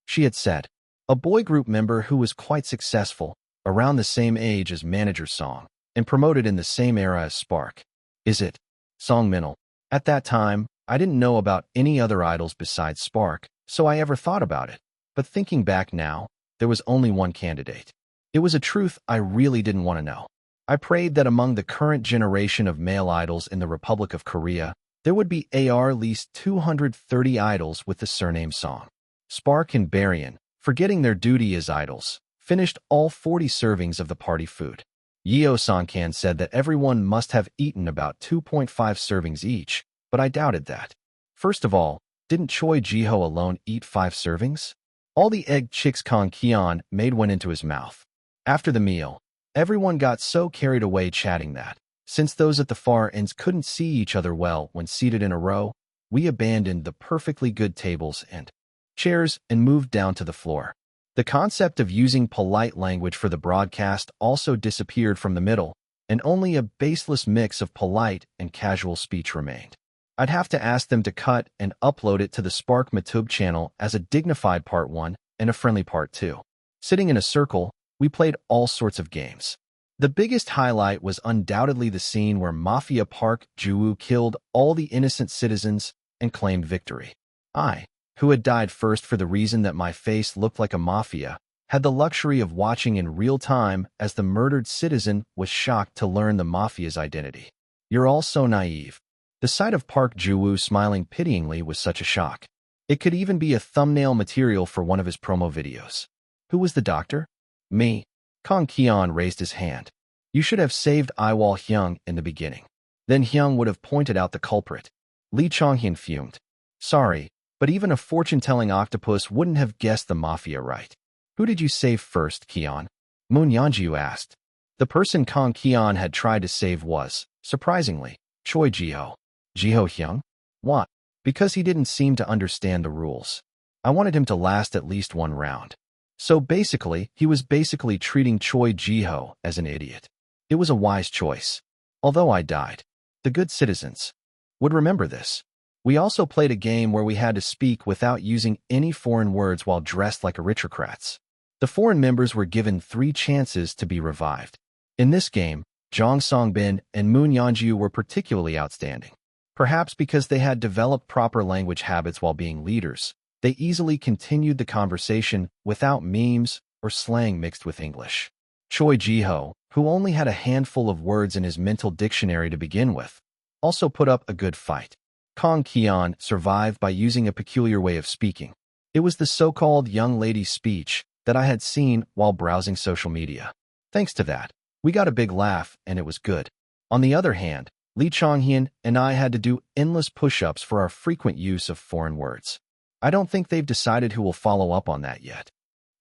She had said, a boy group member who was quite successful, around the same age as Manager Song, and promoted in the same era as Spark. Is it Song Minal? At that time, I didn't know about any other idols besides Spark, so I ever thought about it. But thinking back now, there was only one candidate. It was a truth I really didn't want to know. I prayed that among the current generation of male idols in the Republic of Korea, there would be at least 230 idols with the surname Song. Spark and Barian, forgetting their duty as idols, finished all 40 servings of the party food. Yeo Sankan said that everyone must have eaten about 2.5 servings each, but I doubted that. First of all, didn't Choi Ji-ho alone eat 5 servings? All the egg chicks Kong Kion made went into his mouth. After the meal, everyone got so carried away chatting that, since those at the far ends couldn't see each other well when seated in a row, we abandoned the perfectly good tables and chairs and moved down to the floor. The concept of using polite language for the broadcast also disappeared from the middle, and only a baseless mix of polite and casual speech remained. I'd have to ask them to cut and upload it to the Spark YouTube channel as a dignified part 1 and a friendly part 2. Sitting in a circle, we played all sorts of games. The biggest highlight was undoubtedly the scene where Mafia Park Ju-woo killed all the innocent citizens and claimed victory. I, who had died first for the reason that my face looked like a mafia, had the luxury of watching in real time as the murdered citizen was shocked to learn the mafia's identity. You're all so naive. The sight of Park Ju-woo smiling pityingly was such a shock. It could even be a thumbnail material for one of his promo videos. Who was the doctor? Me. Kang Keon raised his hand. You should have saved Yiwol Hyung in the beginning. Then Hyung would have pointed out the culprit. Lee Chonghyun fumed. Sorry, but even a fortune-telling octopus wouldn't have guessed the mafia right. Who did you save first, Keon? Moon Yeonju asked. The person Kang Keon had tried to save was, surprisingly, Choi Jiho. Jiho Hyung? What? Because he didn't seem to understand the rules. I wanted him to last at least one round. So basically, he was treating Choi Jiho as an idiot. It was a wise choice. Although I died. The good citizens would remember this. We also played a game where we had to speak without using any foreign words while dressed like aristocrats. The foreign members were given 3 chances to be revived. In this game, Jong Songbin and Moon Yeonju were particularly outstanding. Perhaps because they had developed proper language habits while being leaders, they easily continued the conversation without memes or slang mixed with English. Choi Jiho, who only had a handful of words in his mental dictionary to begin with, also put up a good fight. Kang Keon survived by using a peculiar way of speaking. It was the so-called young lady speech that I had seen while browsing social media. Thanks to that, we got a big laugh and it was good. On the other hand, Lee Chonghyun and I had to do endless push-ups for our frequent use of foreign words. I don't think they've decided who will follow up on that yet.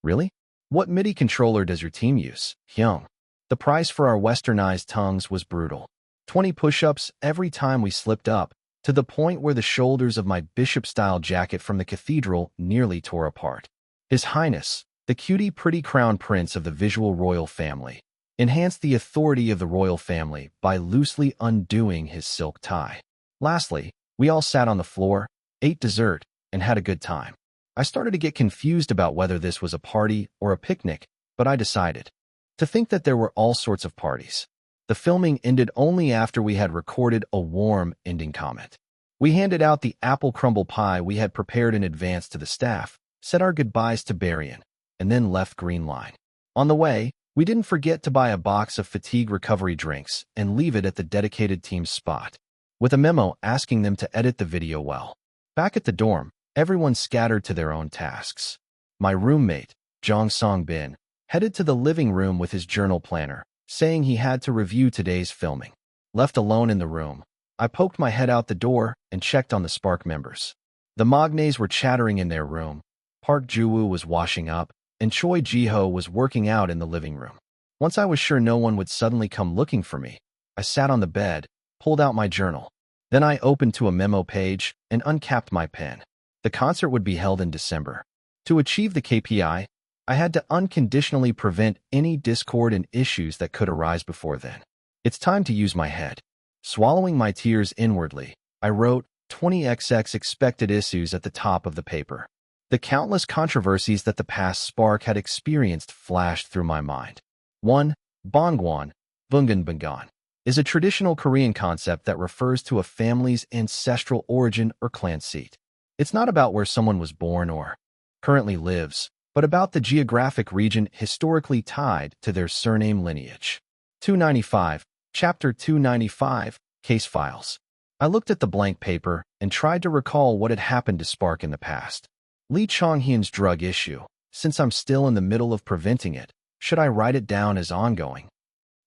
Really? What MIDI controller does your team use, Hyung? The price for our westernized tongues was brutal. 20 push-ups every time we slipped up, to the point where the shoulders of my bishop-style jacket from the cathedral nearly tore apart. His Highness, the cutie pretty crown prince of the visual royal family, enhanced the authority of the royal family by loosely undoing his silk tie. Lastly, we all sat on the floor, ate dessert, and had a good time. I started to get confused about whether this was a party or a picnic, but I decided to think that there were all sorts of parties. The filming ended only after we had recorded a warm ending comment. We handed out the apple crumble pie we had prepared in advance to the staff, said our goodbyes to Berrien, and then left Green Line. On the way, we didn't forget to buy a box of fatigue recovery drinks and leave it at the dedicated team's spot, with a memo asking them to edit the video well. Back at the dorm, everyone scattered to their own tasks. My roommate, Jong Songbin, headed to the living room with his journal planner, saying he had to review today's filming. Left alone in the room, I poked my head out the door and checked on the Spark members. The Magnes were chattering in their room, Park Juwoo was washing up, and Choi Jiho was working out in the living room. Once I was sure no one would suddenly come looking for me, I sat on the bed, pulled out my journal. Then I opened to a memo page and uncapped my pen. The concert would be held in December. To achieve the KPI, I had to unconditionally prevent any discord and issues that could arise before then. It's time to use my head. Swallowing my tears inwardly, I wrote 20XX expected issues at the top of the paper. The countless controversies that the past Spark had experienced flashed through my mind. 1. Bongwon, Bungan, is a traditional Korean concept that refers to a family's ancestral origin or clan seat. It's not about where someone was born or currently lives, but about the geographic region historically tied to their surname lineage. 295, Chapter 295, Case Files. I looked at the blank paper and tried to recall what had happened to Spark in the past. Lee Chonghyun's drug issue. Since I'm still in the middle of preventing it, should I write it down as ongoing?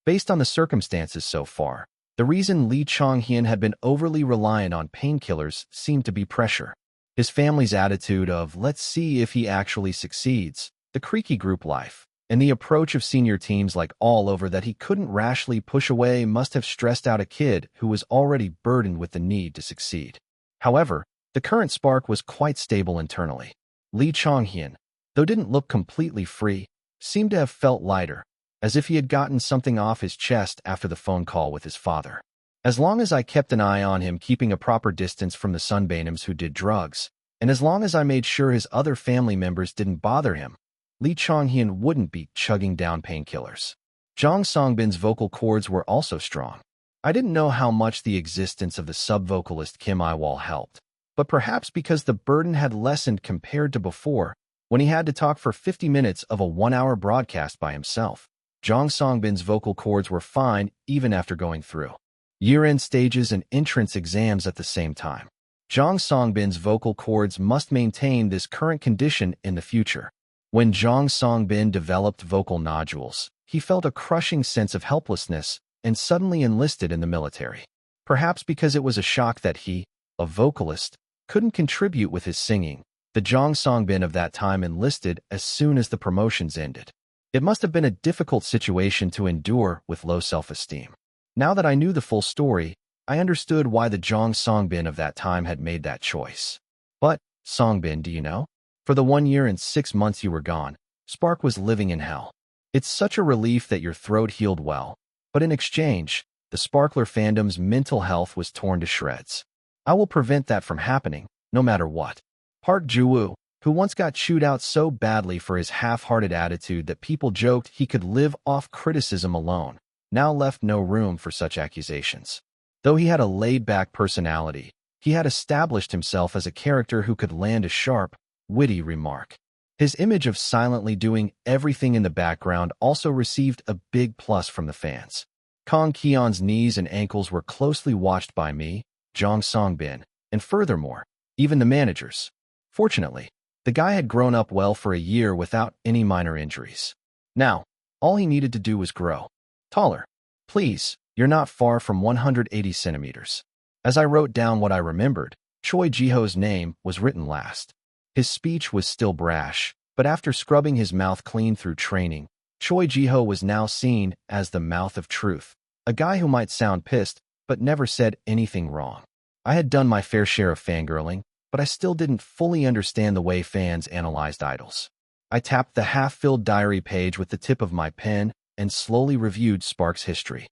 Based on the circumstances so far, the reason Lee Chonghyun had been overly reliant on painkillers seemed to be pressure. His family's attitude of, let's see if he actually succeeds, the creaky group life, and the approach of senior teams like all over that he couldn't rashly push away must have stressed out a kid who was already burdened with the need to succeed. However, the current Spark was quite stable internally. Lee Chonghyun, though didn't look completely free, seemed to have felt lighter, as if he had gotten something off his chest after the phone call with his father. As long as I kept an eye on him keeping a proper distance from the Sunbanims who did drugs, and as long as I made sure his other family members didn't bother him, Lee Chonghyun wouldn't be chugging down painkillers. Jong Songbin's vocal cords were also strong. I didn't know how much the existence of the sub-vocalist Kim Yiwol helped, but perhaps because the burden had lessened compared to before, when he had to talk for 50 minutes of a 1-hour broadcast by himself. Jong Songbin's vocal cords were fine even after going through year-end stages and entrance exams at the same time. Jong Songbin's vocal cords must maintain this current condition in the future. When Jong Song-bin developed vocal nodules, he felt a crushing sense of helplessness and suddenly enlisted in the military. Perhaps because it was a shock that he, a vocalist, couldn't contribute with his singing, the Jong Song-bin of that time enlisted as soon as the promotions ended. It must have been a difficult situation to endure with low self-esteem. Now that I knew the full story, I understood why the Jong Song-bin of that time had made that choice. But, Song-bin, do you know? For the 1 year and 6 months you were gone, Spark was living in hell. It's such a relief that your throat healed well, but in exchange, the Sparkler fandom's mental health was torn to shreds. I will prevent that from happening, no matter what. Park Ju-woo, who once got chewed out so badly for his half-hearted attitude that people joked he could live off criticism alone, now left no room for such accusations. Though he had a laid-back personality, he had established himself as a character who could land a sharp, witty remark. His image of silently doing everything in the background also received a big plus from the fans. Kang Ki-yeon's knees and ankles were closely watched by me, Jong Song-bin, and furthermore, even the managers. Fortunately, the guy had grown up well for a year without any minor injuries. Now, all he needed to do was grow taller. Please, you're not far from 180 centimeters. As I wrote down what I remembered, Choi Ji-ho's name was written last. His speech was still brash, but after scrubbing his mouth clean through training, Choi Ji-ho was now seen as the mouth of truth, a guy who might sound pissed, but never said anything wrong. I had done my fair share of fangirling, but I still didn't fully understand the way fans analyzed idols. I tapped the half-filled diary page with the tip of my pen and slowly reviewed Spark's history.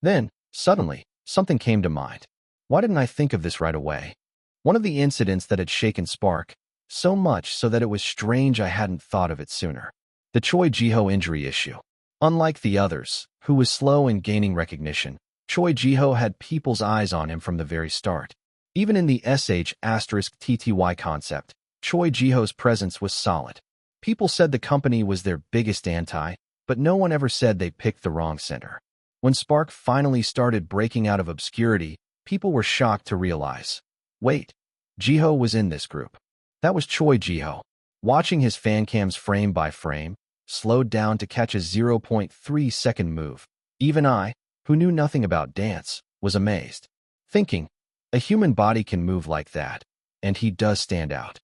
Then, suddenly, something came to mind. Why didn't I think of this right away? One of the incidents that had shaken Spark, so much so that it was strange I hadn't thought of it sooner. The Choi Ji-ho injury issue. Unlike the others, who was slow in gaining recognition, Choi Ji-ho had people's eyes on him from the very start. Even in the *TTY concept, Choi Ji-ho's presence was solid. People said the company was their biggest anti, but no one ever said they picked the wrong center. When Spark finally started breaking out of obscurity, people were shocked to realize, wait, Ji-ho was in this group. That was Choi Ji-ho. Watching his fan cams frame by frame, slowed down to catch a 0.3-second move, even I, who knew nothing about dance, was amazed. Thinking, a human body can move like that, and he does stand out.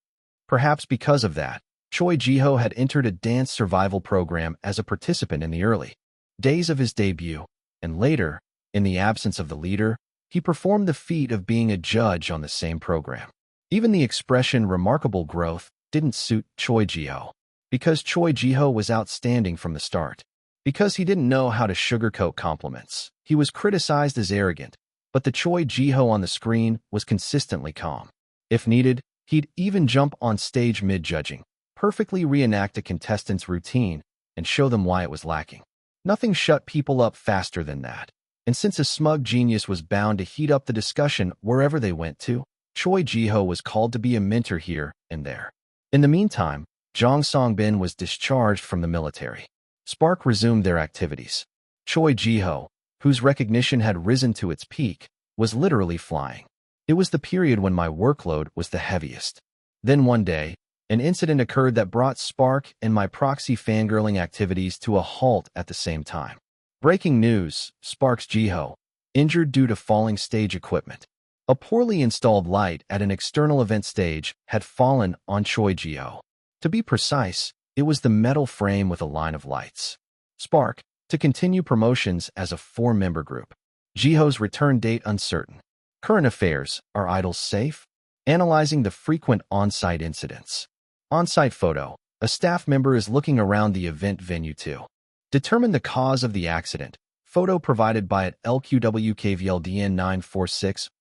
Perhaps because of that, Choi Ji-ho had entered a dance survival program as a participant in the early days of his debut, and later, in the absence of the leader, he performed the feat of being a judge on the same program. Even the expression remarkable growth didn't suit Choi Ji-ho, because Choi Ji-ho was outstanding from the start. Because he didn't know how to sugarcoat compliments, he was criticized as arrogant, but the Choi Ji-ho on the screen was consistently calm. If needed, he'd even jump on stage mid-judging, perfectly reenact a contestant's routine, and show them why it was lacking. Nothing shut people up faster than that. And since a smug genius was bound to heat up the discussion wherever they went to, Choi Ji-ho was called to be a mentor here and there. In the meantime, Jong Song-bin was discharged from the military. Spark resumed their activities. Choi Ji-ho, whose recognition had risen to its peak, was literally flying. It was the period when my workload was the heaviest. Then one day, an incident occurred that brought Spark and my Proxy fangirling activities to a halt at the same time. Breaking news, Spark's Ji-ho, injured due to falling stage equipment. A poorly installed light at an external event stage had fallen on Choi Ji-ho. To be precise, it was the metal frame with a line of lights. Spark, to continue promotions as a 4-member group. Ji-ho's return date uncertain. Current affairs, are idols safe? Analyzing the frequent on-site incidents. On-site photo, a staff member is looking around the event venue too. Determine the cause of the accident. Photo provided by at LQWKVLDN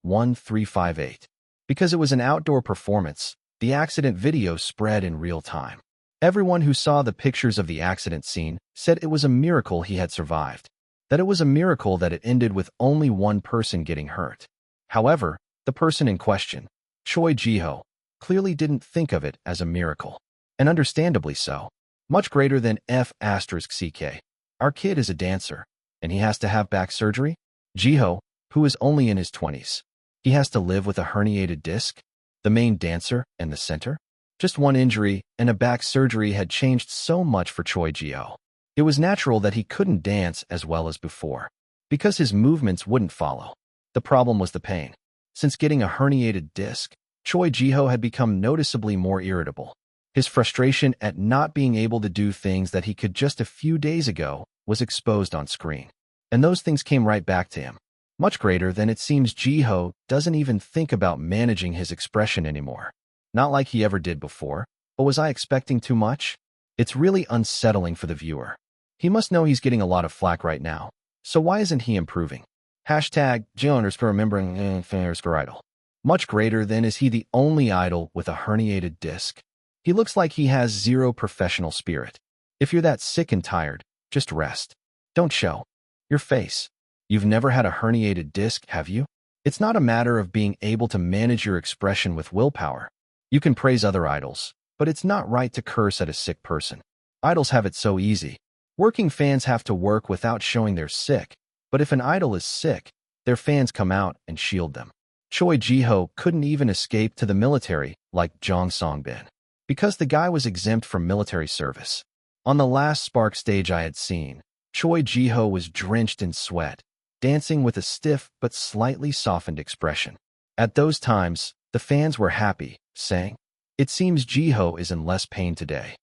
9461358. Because it was an outdoor performance, the accident video spread in real time. Everyone who saw the pictures of the accident scene said it was a miracle he had survived. That it was a miracle that it ended with only one person getting hurt. However, the person in question, Choi Ji-ho, clearly didn't think of it as a miracle. And understandably so. Much greater than F***CK. Our kid is a dancer, and he has to have back surgery? Ji-ho, who is only in his 20s. He has to live with a herniated disc? The main dancer and the center? Just one injury and a back surgery had changed so much for Choi Ji-ho. It was natural that he couldn't dance as well as before, because his movements wouldn't follow. The problem was the pain. Since getting a herniated disc, Choi Ji-ho had become noticeably more irritable. His frustration at not being able to do things that he could just a few days ago was exposed on screen. And those things came right back to him. Much greater than it seems Ji-ho doesn't even think about managing his expression anymore. Not like he ever did before, but was I expecting too much? It's really unsettling for the viewer. He must know he's getting a lot of flack right now. So why isn't he improving? Hashtag #remembering_idol. Much greater than is he the only idol with a herniated disc. He looks like he has zero professional spirit. If you're that sick and tired, just rest. Don't show your face. You've never had a herniated disc, have you? It's not a matter of being able to manage your expression with willpower. You can praise other idols, but it's not right to curse at a sick person. Idols have it so easy. Working fans have to work without showing they're sick, but if an idol is sick, their fans come out and shield them. Choi Ji-ho couldn't even escape to the military like Jong Song-bin, because the guy was exempt from military service. On the last Spark stage I had seen, Choi Ji-ho was drenched in sweat, dancing with a stiff but slightly softened expression. At those times, the fans were happy, saying, "It seems Ji-ho is in less pain today."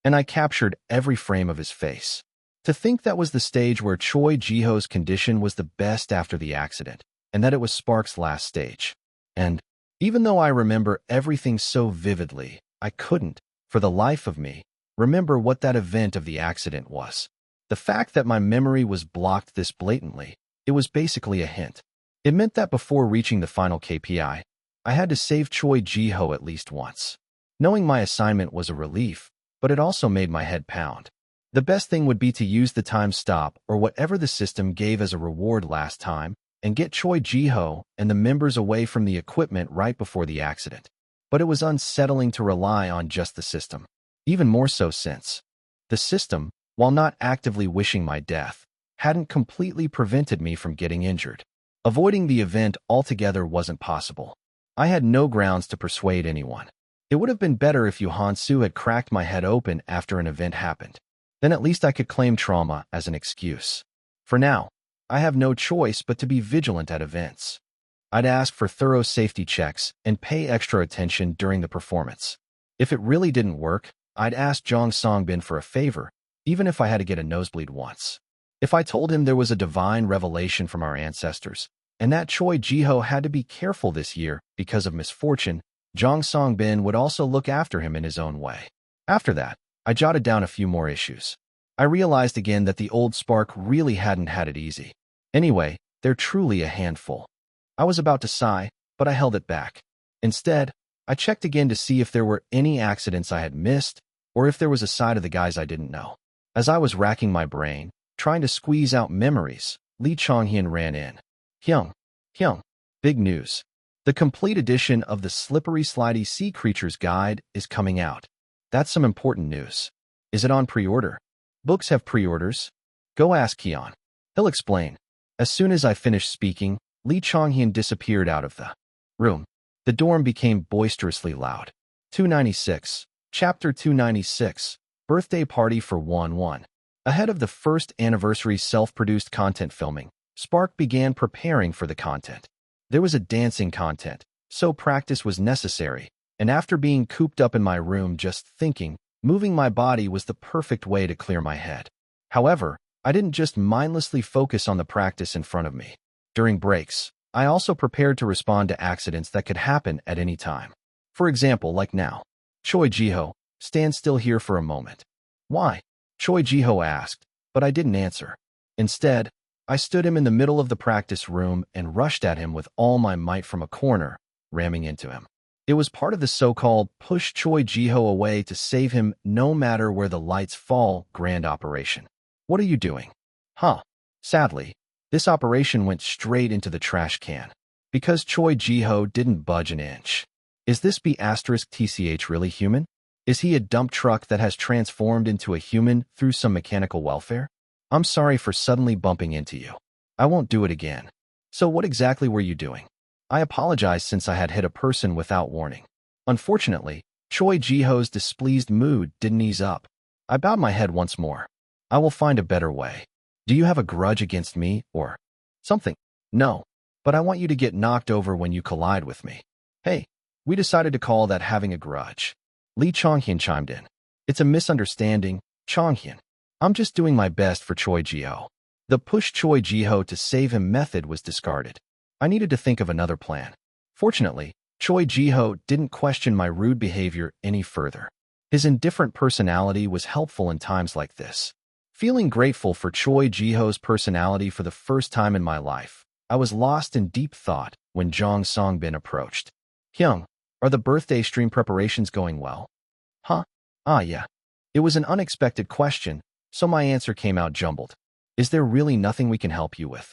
And I captured every frame of his face. To think that was the stage where Choi Ji-ho's condition was the best after the accident, and that it was Spark's last stage. And even though I remember everything so vividly, I couldn't, for the life of me, remember what that event of the accident was. The fact that my memory was blocked this blatantly, it was basically a hint. It meant that before reaching the final KPI, I had to save Choi Ji-ho at least once. Knowing my assignment was a relief, but it also made my head pound. The best thing would be to use the time stop or whatever the system gave as a reward last time and get Choi Ji-ho and the members away from the equipment right before the accident. But it was unsettling to rely on just the system. Even more so since the system, while not actively wishing my death, hadn't completely prevented me from getting injured. Avoiding the event altogether wasn't possible. I had no grounds to persuade anyone. It would have been better if Yohan-soo had cracked my head open after an event happened. Then at least I could claim trauma as an excuse. For now, I have no choice but to be vigilant at events. I'd ask for thorough safety checks and pay extra attention during the performance. If it really didn't work, I'd ask Jong Song-bin for a favor, even if I had to get a nosebleed once. If I told him there was a divine revelation from our ancestors, and that Choi Ji-ho had to be careful this year because of misfortune, Jong Song-bin would also look after him in his own way. After that, I jotted down a few more issues. I realized again that the old Spark really hadn't had it easy. Anyway, they're truly a handful. I was about to sigh, but I held it back. Instead, I checked again to see if there were any accidents I had missed, or if there was a side of the guys I didn't know. As I was racking my brain, trying to squeeze out memories, Lee Chong-hyun ran in. Hyung, big news. The complete edition of the Slippery Slidey Sea Creatures Guide is coming out. That's some important news. Is it on pre-order? Books have pre-orders. Go ask Hyun. He'll explain. As soon as I finished speaking, Lee Chong-hyun disappeared out of the room. The dorm became boisterously loud. 296. Chapter 296. Birthday Party for 1-1. Ahead of the first anniversary self-produced content filming, Spark began preparing for the content. There was a dancing content, so practice was necessary, and after being cooped up in my room just thinking, moving my body was the perfect way to clear my head. However, I didn't just mindlessly focus on the practice in front of me. During breaks, I also prepared to respond to accidents that could happen at any time. For example, like now. Choi Ji-ho, stand still here for a moment. Why? Choi Ji-ho asked, but I didn't answer. Instead, I stood him in the middle of the practice room and rushed at him with all my might from a corner, ramming into him. It was part of the so-called push Choi Ji-ho away to save him no matter where the lights fall grand operation. What are you doing? Huh. Sadly, this operation went straight into the trash can, because Choi Ji-ho didn't budge an inch. Is this B*TCH really human? Is he a dump truck that has transformed into a human through some mechanical welfare? I'm sorry for suddenly bumping into you. I won't do it again. So what exactly were you doing? I apologized since I had hit a person without warning. Unfortunately, Choi Ji-ho's displeased mood didn't ease up. I bowed my head once more. I will find a better way. Do you have a grudge against me, or something? No, but I want you to get knocked over when you collide with me. Hey, we decided to call that having a grudge. Lee Chonghyun chimed in. It's a misunderstanding, Chonghyun. I'm just doing my best for Choi Ji-ho. The push Choi Ji-ho to save him method was discarded. I needed to think of another plan. Fortunately, Choi Ji-ho didn't question my rude behavior any further. His indifferent personality was helpful in times like this. Feeling grateful for Choi Ji-ho's personality for the first time in my life, I was lost in deep thought when Jong Songbin approached. Hyung, are the birthday stream preparations going well? Huh? Ah, yeah. It was an unexpected question, so my answer came out jumbled. Is there really nothing we can help you with?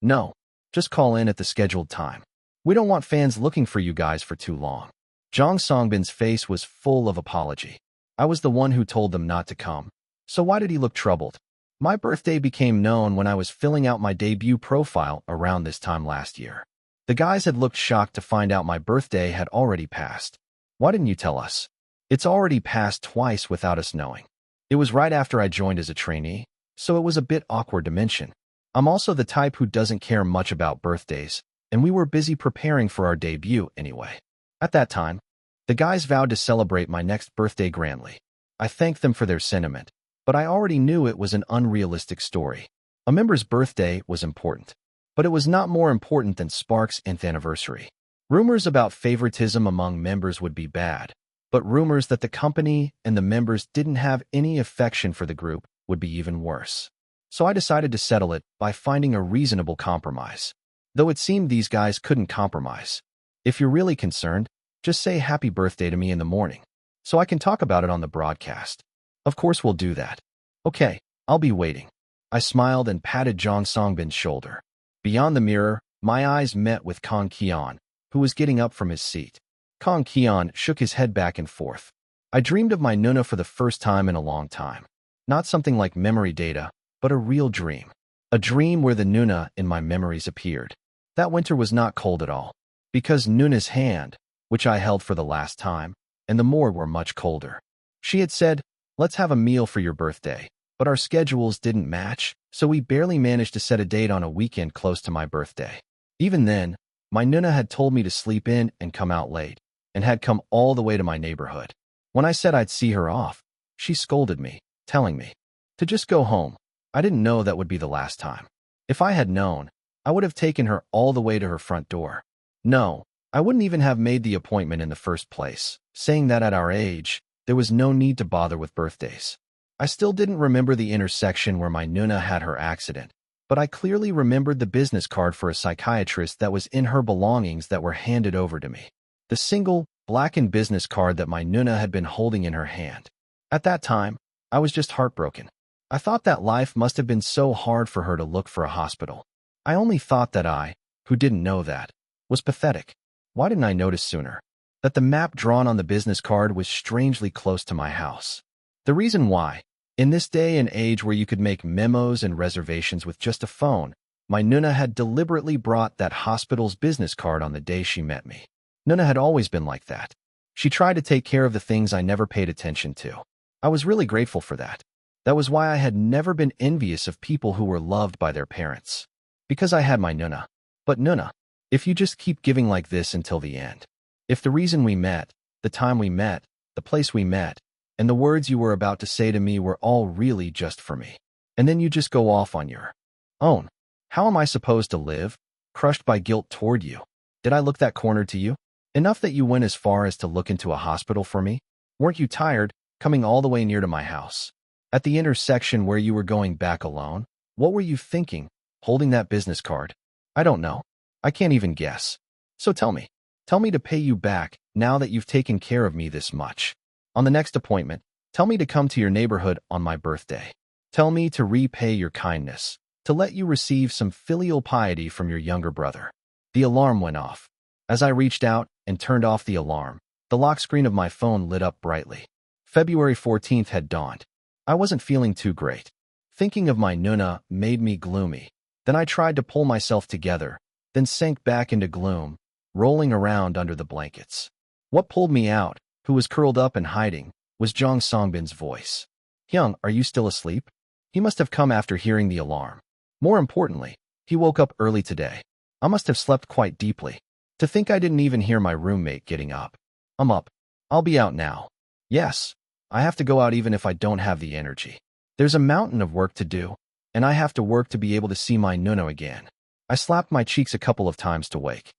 No. Just call in at the scheduled time. We don't want fans looking for you guys for too long. Jong Songbin's face was full of apology. I was the one who told them not to come. So why did he look troubled? My birthday became known when I was filling out my debut profile around this time last year. The guys had looked shocked to find out my birthday had already passed. Why didn't you tell us? It's already passed twice without us knowing. It was right after I joined as a trainee, so it was a bit awkward to mention. I'm also the type who doesn't care much about birthdays, and we were busy preparing for our debut anyway. At that time, the guys vowed to celebrate my next birthday grandly. I thanked them for their sentiment, but I already knew it was an unrealistic story. A member's birthday was important, but it was not more important than Spark's 10th anniversary. Rumors about favoritism among members would be bad, but rumors that the company and the members didn't have any affection for the group would be even worse. So I decided to settle it by finding a reasonable compromise. Though it seemed these guys couldn't compromise. If you're really concerned, just say happy birthday to me in the morning, so I can talk about it on the broadcast. Of course we'll do that. Okay, I'll be waiting. I smiled and patted Jong Songbin's shoulder. Beyond the mirror, my eyes met with Kang Kion, who was getting up from his seat. Kang Kion shook his head back and forth. I dreamed of my Nuna for the first time in a long time. Not something like memory data, but a real dream. A dream where the Nuna in my memories appeared. That winter was not cold at all, because Nuna's hand, which I held for the last time, and the more were much colder. She had said, let's have a meal for your birthday, but our schedules didn't match, so we barely managed to set a date on a weekend close to my birthday. Even then, my Nuna had told me to sleep in and come out late, and had come all the way to my neighborhood. When I said I'd see her off, she scolded me, telling me to just go home. I didn't know that would be the last time. If I had known, I would have taken her all the way to her front door. No, I wouldn't even have made the appointment in the first place, saying that at our age, there was no need to bother with birthdays. I still didn't remember the intersection where my Nuna had her accident, but I clearly remembered the business card for a psychiatrist that was in her belongings that were handed over to me. The single, blackened business card that my Nuna had been holding in her hand. At that time, I was just heartbroken. I thought that life must have been so hard for her to look for a hospital. I only thought that I, who didn't know that, was pathetic. Why didn't I notice sooner that the map drawn on the business card was strangely close to my house? The reason why, in this day and age where you could make memos and reservations with just a phone, my Nuna had deliberately brought that hospital's business card on the day she met me. Nuna had always been like that. She tried to take care of the things I never paid attention to. I was really grateful for that. That was why I had never been envious of people who were loved by their parents. Because I had my Nuna. But Nuna, if you just keep giving like this until the end, if the reason we met, the time we met, the place we met, and the words you were about to say to me were all really just for me, and then you just go off on your own, how am I supposed to live, crushed by guilt toward you? Did I look that cornered to you? Enough that you went as far as to look into a hospital for me? Weren't you tired, coming all the way near to my house? At the intersection where you were going back alone? What were you thinking, holding that business card? I don't know. I can't even guess. So tell me to pay you back now that you've taken care of me this much. On the next appointment, tell me to come to your neighborhood on my birthday. Tell me to repay your kindness, to let you receive some filial piety from your younger brother. The alarm went off. As I reached out and turned off the alarm, the lock screen of my phone lit up brightly. February 14th had dawned. I wasn't feeling too great. Thinking of my Nuna made me gloomy. Then I tried to pull myself together, then sank back into gloom, rolling around under the blankets. What pulled me out who was curled up and hiding, was Jong Songbin's voice. Hyung, are you still asleep? He must have come after hearing the alarm. More importantly, he woke up early today. I must have slept quite deeply. To think I didn't even hear my roommate getting up. I'm up. I'll be out now. Yes, I have to go out even if I don't have the energy. There's a mountain of work to do, and I have to work to be able to see my Nuno again. I slapped my cheeks a couple of times to wake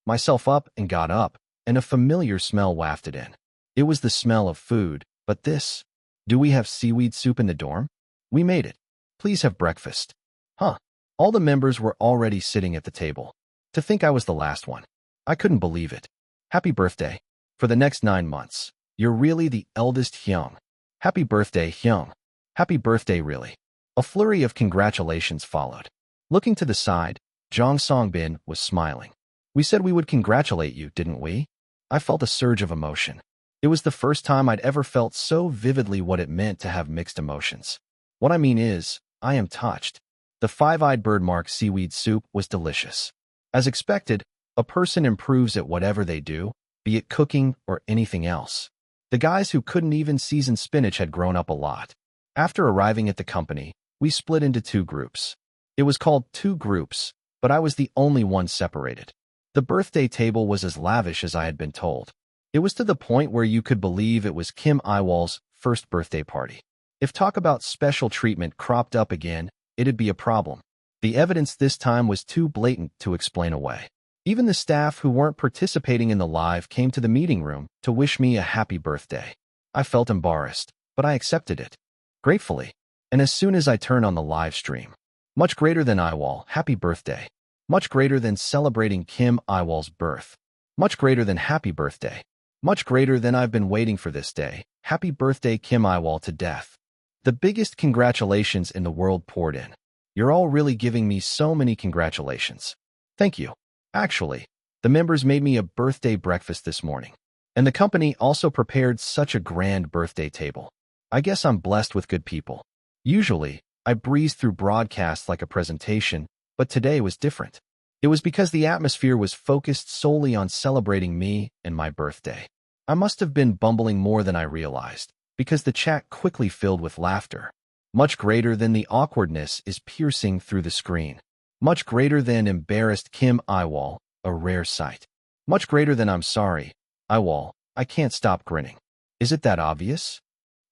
myself up and got up, and a familiar smell wafted in. It was the smell of food, but this. Do we have seaweed soup in the dorm? We made it. Please have breakfast. Huh. All the members were already sitting at the table. To think I was the last one. I couldn't believe it. Happy birthday. For the next 9 months. You're really the eldest Hyung. Happy birthday, Hyung. Happy birthday, really. A flurry of congratulations followed. Looking to the side, Jong Songbin was smiling. We said we would congratulate you, didn't we? I felt a surge of emotion. It was the first time I'd ever felt so vividly what it meant to have mixed emotions. What I mean is, I am touched. The five-eyed bird-mark seaweed soup was delicious. As expected, a person improves at whatever they do, be it cooking or anything else. The guys who couldn't even season spinach had grown up a lot. After arriving at the company, we split into 2 groups. It was called 2 groups, but I was the only one separated. The birthday table was as lavish as I had been told. It was to the point where you could believe it was Kim Yiwol's first birthday party. If talk about special treatment cropped up again, it'd be a problem. The evidence this time was too blatant to explain away. Even the staff who weren't participating in the live came to the meeting room to wish me a happy birthday. I felt embarrassed, but I accepted it. Gratefully. And as soon as I turned on the live stream, much greater than Yiwol, happy birthday. Much greater than celebrating Kim Yiwol's birth. Much greater than happy birthday. Much greater than I've been waiting for this day. Happy birthday, Kim Yiwol, to death. The biggest congratulations in the world poured in. You're all really giving me so many congratulations. Thank you. Actually, the members made me a birthday breakfast this morning. And the company also prepared such a grand birthday table. I guess I'm blessed with good people. Usually, I breeze through broadcasts like a presentation, but today was different. It was because the atmosphere was focused solely on celebrating me and my birthday. I must have been bumbling more than I realized, because the chat quickly filled with laughter. Much greater than the awkwardness is piercing through the screen. Much greater than embarrassed Kim Yiwol, a rare sight. Much greater than I'm sorry, Yiwol, I can't stop grinning. Is it that obvious?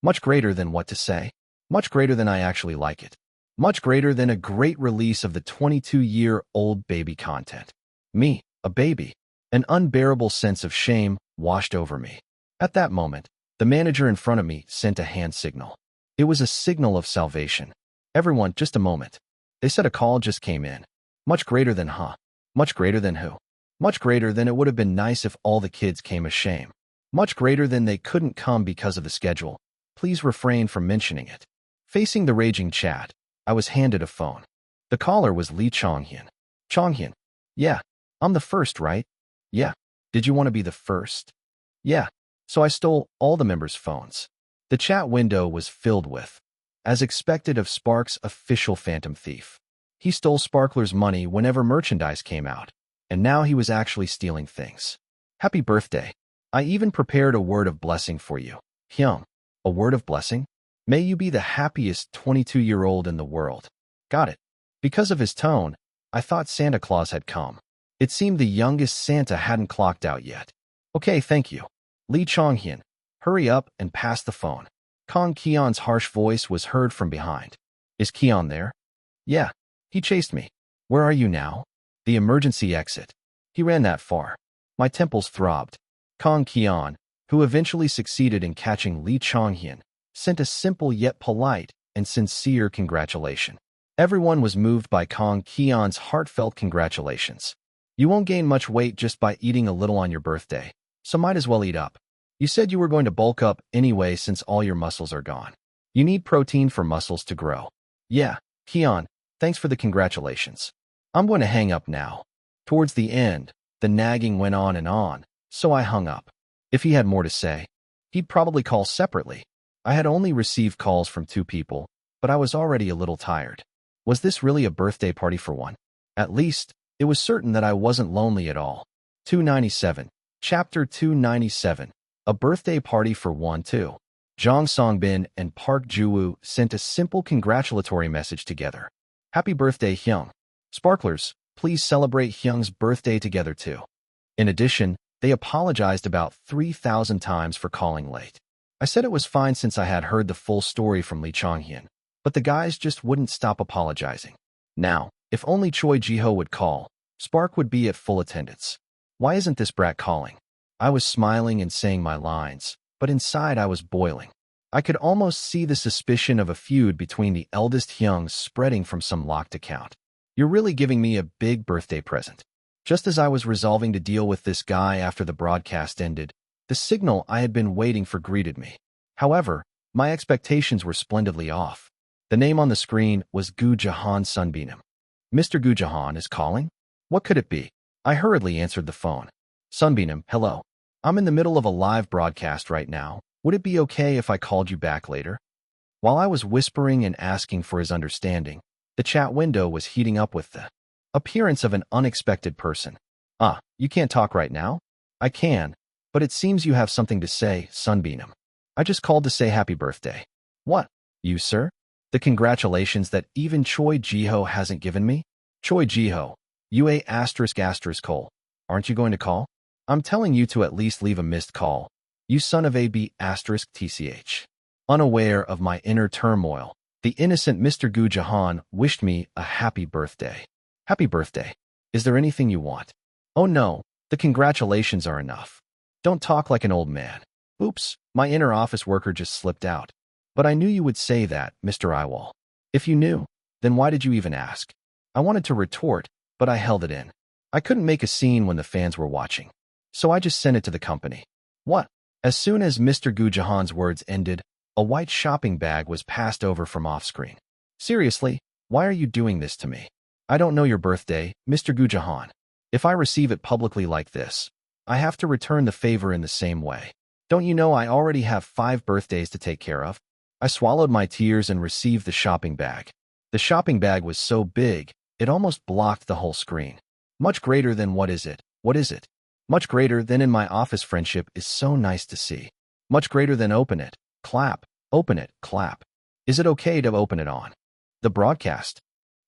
Much greater than what to say. Much greater than I actually like it. Much greater than a great release of the 22-year-old baby content. Me, a baby. An unbearable sense of shame washed over me. At that moment, the manager in front of me sent a hand signal. It was a signal of salvation. Everyone, just a moment. They said a call just came in. Much greater than huh? Much greater than who? Much greater than it would have been nice if all the kids came a shame. Much greater than they couldn't come because of the schedule. Please refrain from mentioning it. Facing the raging chat, I was handed a phone. The caller was Lee Chonghyun. Chonghyun. Yeah. I'm the first, right? Yeah. Did you want to be the first? Yeah. So I stole all the members' phones. The chat window was filled with, as expected of Spark's official phantom thief. He stole Sparkler's money whenever merchandise came out, and now he was actually stealing things. Happy birthday. I even prepared a word of blessing for you. Hyung. A word of blessing? May you be the happiest 22-year-old in the world. Got it. Because of his tone, I thought Santa Claus had come. It seemed the youngest Santa hadn't clocked out yet. Okay, thank you. Lee Chonghyun. Hurry up and pass the phone. Kong Keon's harsh voice was heard from behind. Is Keon there? Yeah. He chased me. Where are you now? The emergency exit. He ran that far. My temples throbbed. Kong Keon, who eventually succeeded in catching Lee Chonghyun, sent a simple yet polite and sincere congratulation. Everyone was moved by Kong Keon's heartfelt congratulations. You won't gain much weight just by eating a little on your birthday, so might as well eat up. You said you were going to bulk up anyway since all your muscles are gone. You need protein for muscles to grow. Yeah, Keon, thanks for the congratulations. I'm going to hang up now. Towards the end, the nagging went on, so I hung up. If he had more to say, he'd probably call separately. I had only received calls from 2 people, but I was already a little tired. Was this really a birthday party for one? At least, it was certain that I wasn't lonely at all. 297. Chapter 297. A birthday party for one, too. Jang Songbin and Park Juwoo sent a simple congratulatory message together. Happy birthday, Hyung. Sparklers, please celebrate Hyung's birthday together too. In addition, they apologized about 3,000 times for calling late. I said it was fine since I had heard the full story from Lee Chonghyun, but the guys just wouldn't stop apologizing. Now, if only Choi Jiho would call, Spark would be at full attendance. Why isn't this brat calling? I was smiling and saying my lines, but inside I was boiling. I could almost see the suspicion of a feud between the eldest Hyungs spreading from some locked account. You're really giving me a big birthday present. Just as I was resolving to deal with this guy after the broadcast ended, the signal I had been waiting for greeted me. However, my expectations were splendidly off. The name on the screen was Gu Jahan Sunbeam. Mr. Gu Jahan is calling? What could it be? I hurriedly answered the phone. Sunbeam, hello. I'm in the middle of a live broadcast right now. Would it be okay if I called you back later? While I was whispering and asking for his understanding, the chat window was heating up with the appearance of an unexpected person. You can't talk right now? I can, but it seems you have something to say, Sunbeam. I just called to say happy birthday. What? You, sir? The congratulations that even Choi Jiho hasn't given me? Choi Jiho, you ****. Aren't you going to call? I'm telling you to at least leave a missed call. You son of a b*****. Unaware of my inner turmoil, the innocent Mr. Gu Jahan wished me a happy birthday. Happy birthday. Is there anything you want? Oh no, the congratulations are enough. Don't talk like an old man. Oops, my inner office worker just slipped out. But I knew you would say that, Mr. Yiwol. If you knew, then why did you even ask? I wanted to retort, but I held it in. I couldn't make a scene when the fans were watching. So I just sent it to the company. What? As soon as Mr. Gu Jahan's words ended, a white shopping bag was passed over from off-screen. Seriously, why are you doing this to me? I don't know your birthday, Mr. Gu Jahan. If I receive it publicly like this, I have to return the favor in the same way. Don't you know I already have 5 birthdays to take care of? I swallowed my tears and received the shopping bag. The shopping bag was so big, it almost blocked the whole screen. Much greater than what is it? What is it? Much greater than in my office friendship is so nice to see. Much greater than open it, clap, open it, clap. Is it okay to open it on the broadcast?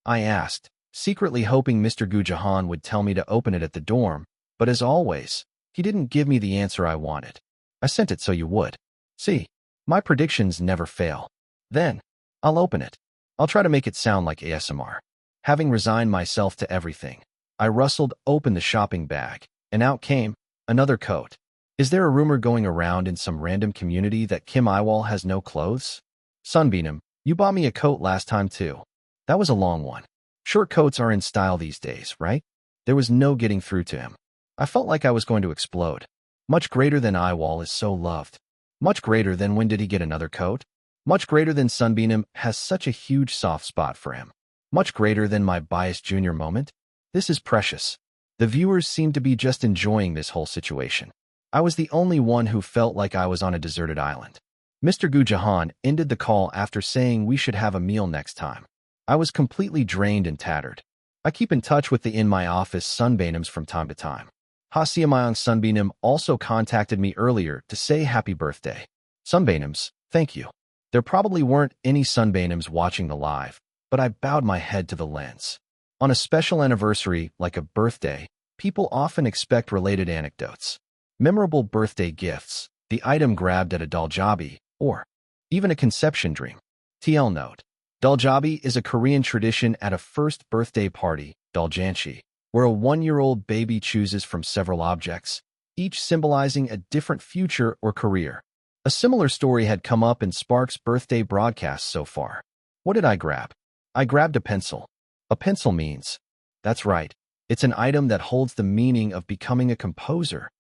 I asked, secretly hoping Mr. Gu Jahan would tell me to open it at the dorm, but as always, he didn't give me the answer I wanted. I sent it so you would. See, my predictions never fail. Then, I'll open it. I'll try to make it sound like ASMR. Having resigned myself to everything, I rustled open the shopping bag, and out came another coat. Is there a rumor going around in some random community that Kim Yiwol has no clothes? Sunbeam, you bought me a coat last time too. That was a long one. Short coats are in style these days, right? There was no getting through to him. I felt like I was going to explode. Much greater than Yiwol is so loved. Much greater than when did he get another coat? Much greater than Sunbeam has such a huge soft spot for him. Much greater than my biased junior moment. This is precious. The viewers seemed to be just enjoying this whole situation. I was the only one who felt like I was on a deserted island. Mr. Gu Jahan ended the call after saying we should have a meal next time. I was completely drained and tattered. I keep in touch with the in my office Sunbeams from time to time. Ha Siamayang Sunbeam also contacted me earlier to say happy birthday. Sunbeams, thank you. There probably weren't any Sunbeams watching the live, but I bowed my head to the lens. On a special anniversary, like a birthday, people often expect related anecdotes. Memorable birthday gifts, the item grabbed at a daljabi, or even a conception dream. TL note. Daljabi is a Korean tradition at a first birthday party, daljanchi, where a 1-year-old baby chooses from several objects, each symbolizing a different future or career. A similar story had come up in Spark's birthday broadcast so far. What did I grab? I grabbed a pencil. A pencil means, that's right, it's an item that holds the meaning of becoming a composer.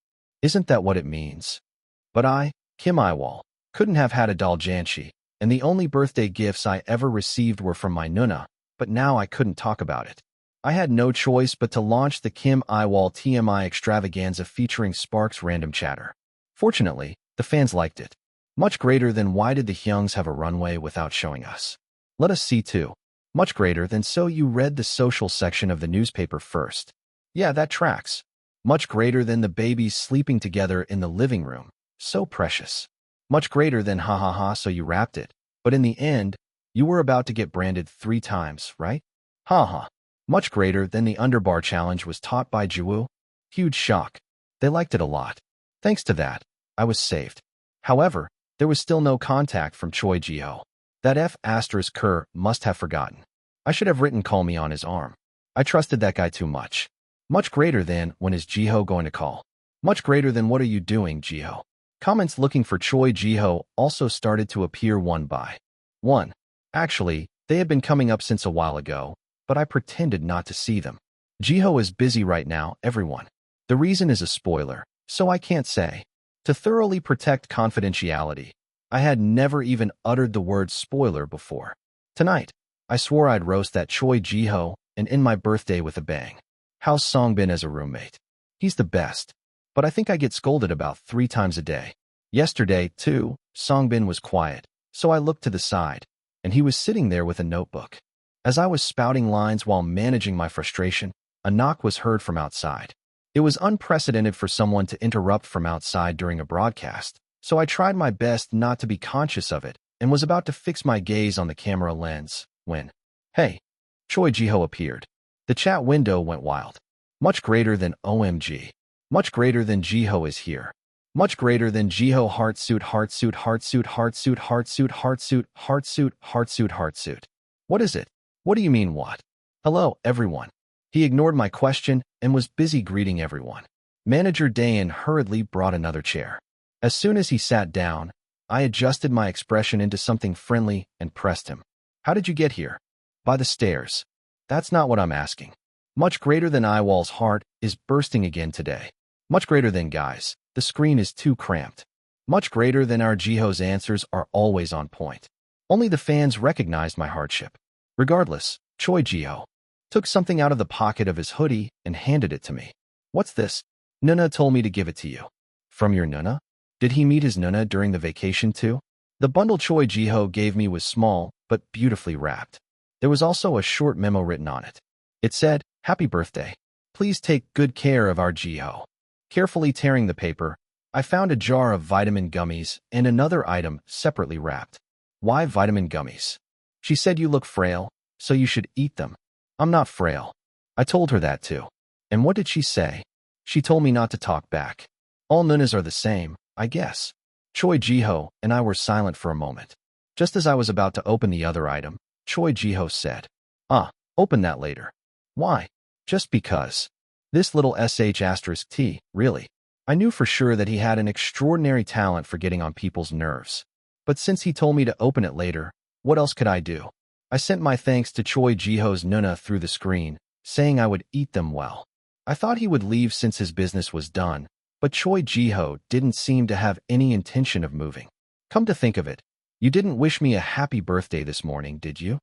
Isn't that what it means? But I, Kim Yiwol, couldn't have had a daljanchi, and the only birthday gifts I ever received were from my nuna, but now I couldn't talk about it. I had no choice but to launch the Kim Yiwol TMI extravaganza featuring Spark's random chatter. Fortunately, the fans liked it. Much greater than why did the Hyungs have a runway without showing us? Let us see too. Much greater than so you read the social section of the newspaper first. Yeah, that tracks. Much greater than the babies sleeping together in the living room. So precious. Much greater than ha ha ha, so you wrapped it. But in the end, you were about to get branded 3 times, right? Ha ha. Much greater than the underbar challenge was taught by Jiwoo. Huge shock. They liked it a lot. Thanks to that, I was saved. However, there was still no contact from Choi Ji-ho. That F***Kerr must have forgotten. I should have written call me on his arm. I trusted that guy too much. Much greater than when is Ji-ho going to call. Much greater than what are you doing, Ji-ho. Comments looking for Choi Ji-ho also started to appear one by one. Actually, they had been coming up since a while ago, but I pretended not to see them. Ji-ho is busy right now, everyone. The reason is a spoiler, so I can't say. To thoroughly protect confidentiality, I had never even uttered the word spoiler before. Tonight, I swore I'd roast that Choi Ji-ho and end my birthday with a bang. How's Songbin as a roommate? He's the best, but I think I get scolded about 3 times a day. Yesterday, too, Songbin was quiet, so I looked to the side, and he was sitting there with a notebook. As I was spouting lines while managing my frustration, a knock was heard from outside. It was unprecedented for someone to interrupt from outside during a broadcast, so I tried my best not to be conscious of it and was about to fix my gaze on the camera lens when, hey, Choi Ji-ho appeared. The chat window went wild. Much greater than OMG. Much greater than Ji-ho is here. Much greater than Ji-ho heartsuit, heartsuit, heartsuit, heartsuit, heartsuit, heartsuit, heartsuit, heartsuit, heartsuit. What is it? What do you mean what? Hello, everyone. He ignored my question and was busy greeting everyone. Manager Dayan hurriedly brought another chair. As soon as he sat down, I adjusted my expression into something friendly and pressed him. How did you get here? By the stairs. That's not what I'm asking. Much greater than Yiwol's heart is bursting again today. Much greater than guys. The screen is too cramped. Much greater than our Ji-ho's answers are always on point. Only the fans recognized my hardship. Regardless, Choi Ji-ho took something out of the pocket of his hoodie and handed it to me. What's this? Nuna told me to give it to you. From your Nuna? Did he meet his Nuna during the vacation too? The bundle Choi Ji-ho gave me was small, but beautifully wrapped. There was also a short memo written on it. It said, "Happy birthday. Please take good care of our Ji-ho." Carefully tearing the paper, I found a jar of vitamin gummies and another item separately wrapped. Why vitamin gummies? She said you look frail, so you should eat them. I'm not frail. I told her that too. And what did she say? She told me not to talk back. All Nunas are the same, I guess. Choi Ji-ho and I were silent for a moment. Just as I was about to open the other item, Choi Ji-ho said, open that later. Why? Just because. This little sh*t, really. I knew for sure that he had an extraordinary talent for getting on people's nerves. But since he told me to open it later, what else could I do? I sent my thanks to Choi Ji-ho's Nuna through the screen, saying I would eat them well. I thought he would leave since his business was done, but Choi Ji-ho didn't seem to have any intention of moving. Come to think of it, you didn't wish me a happy birthday this morning, did you?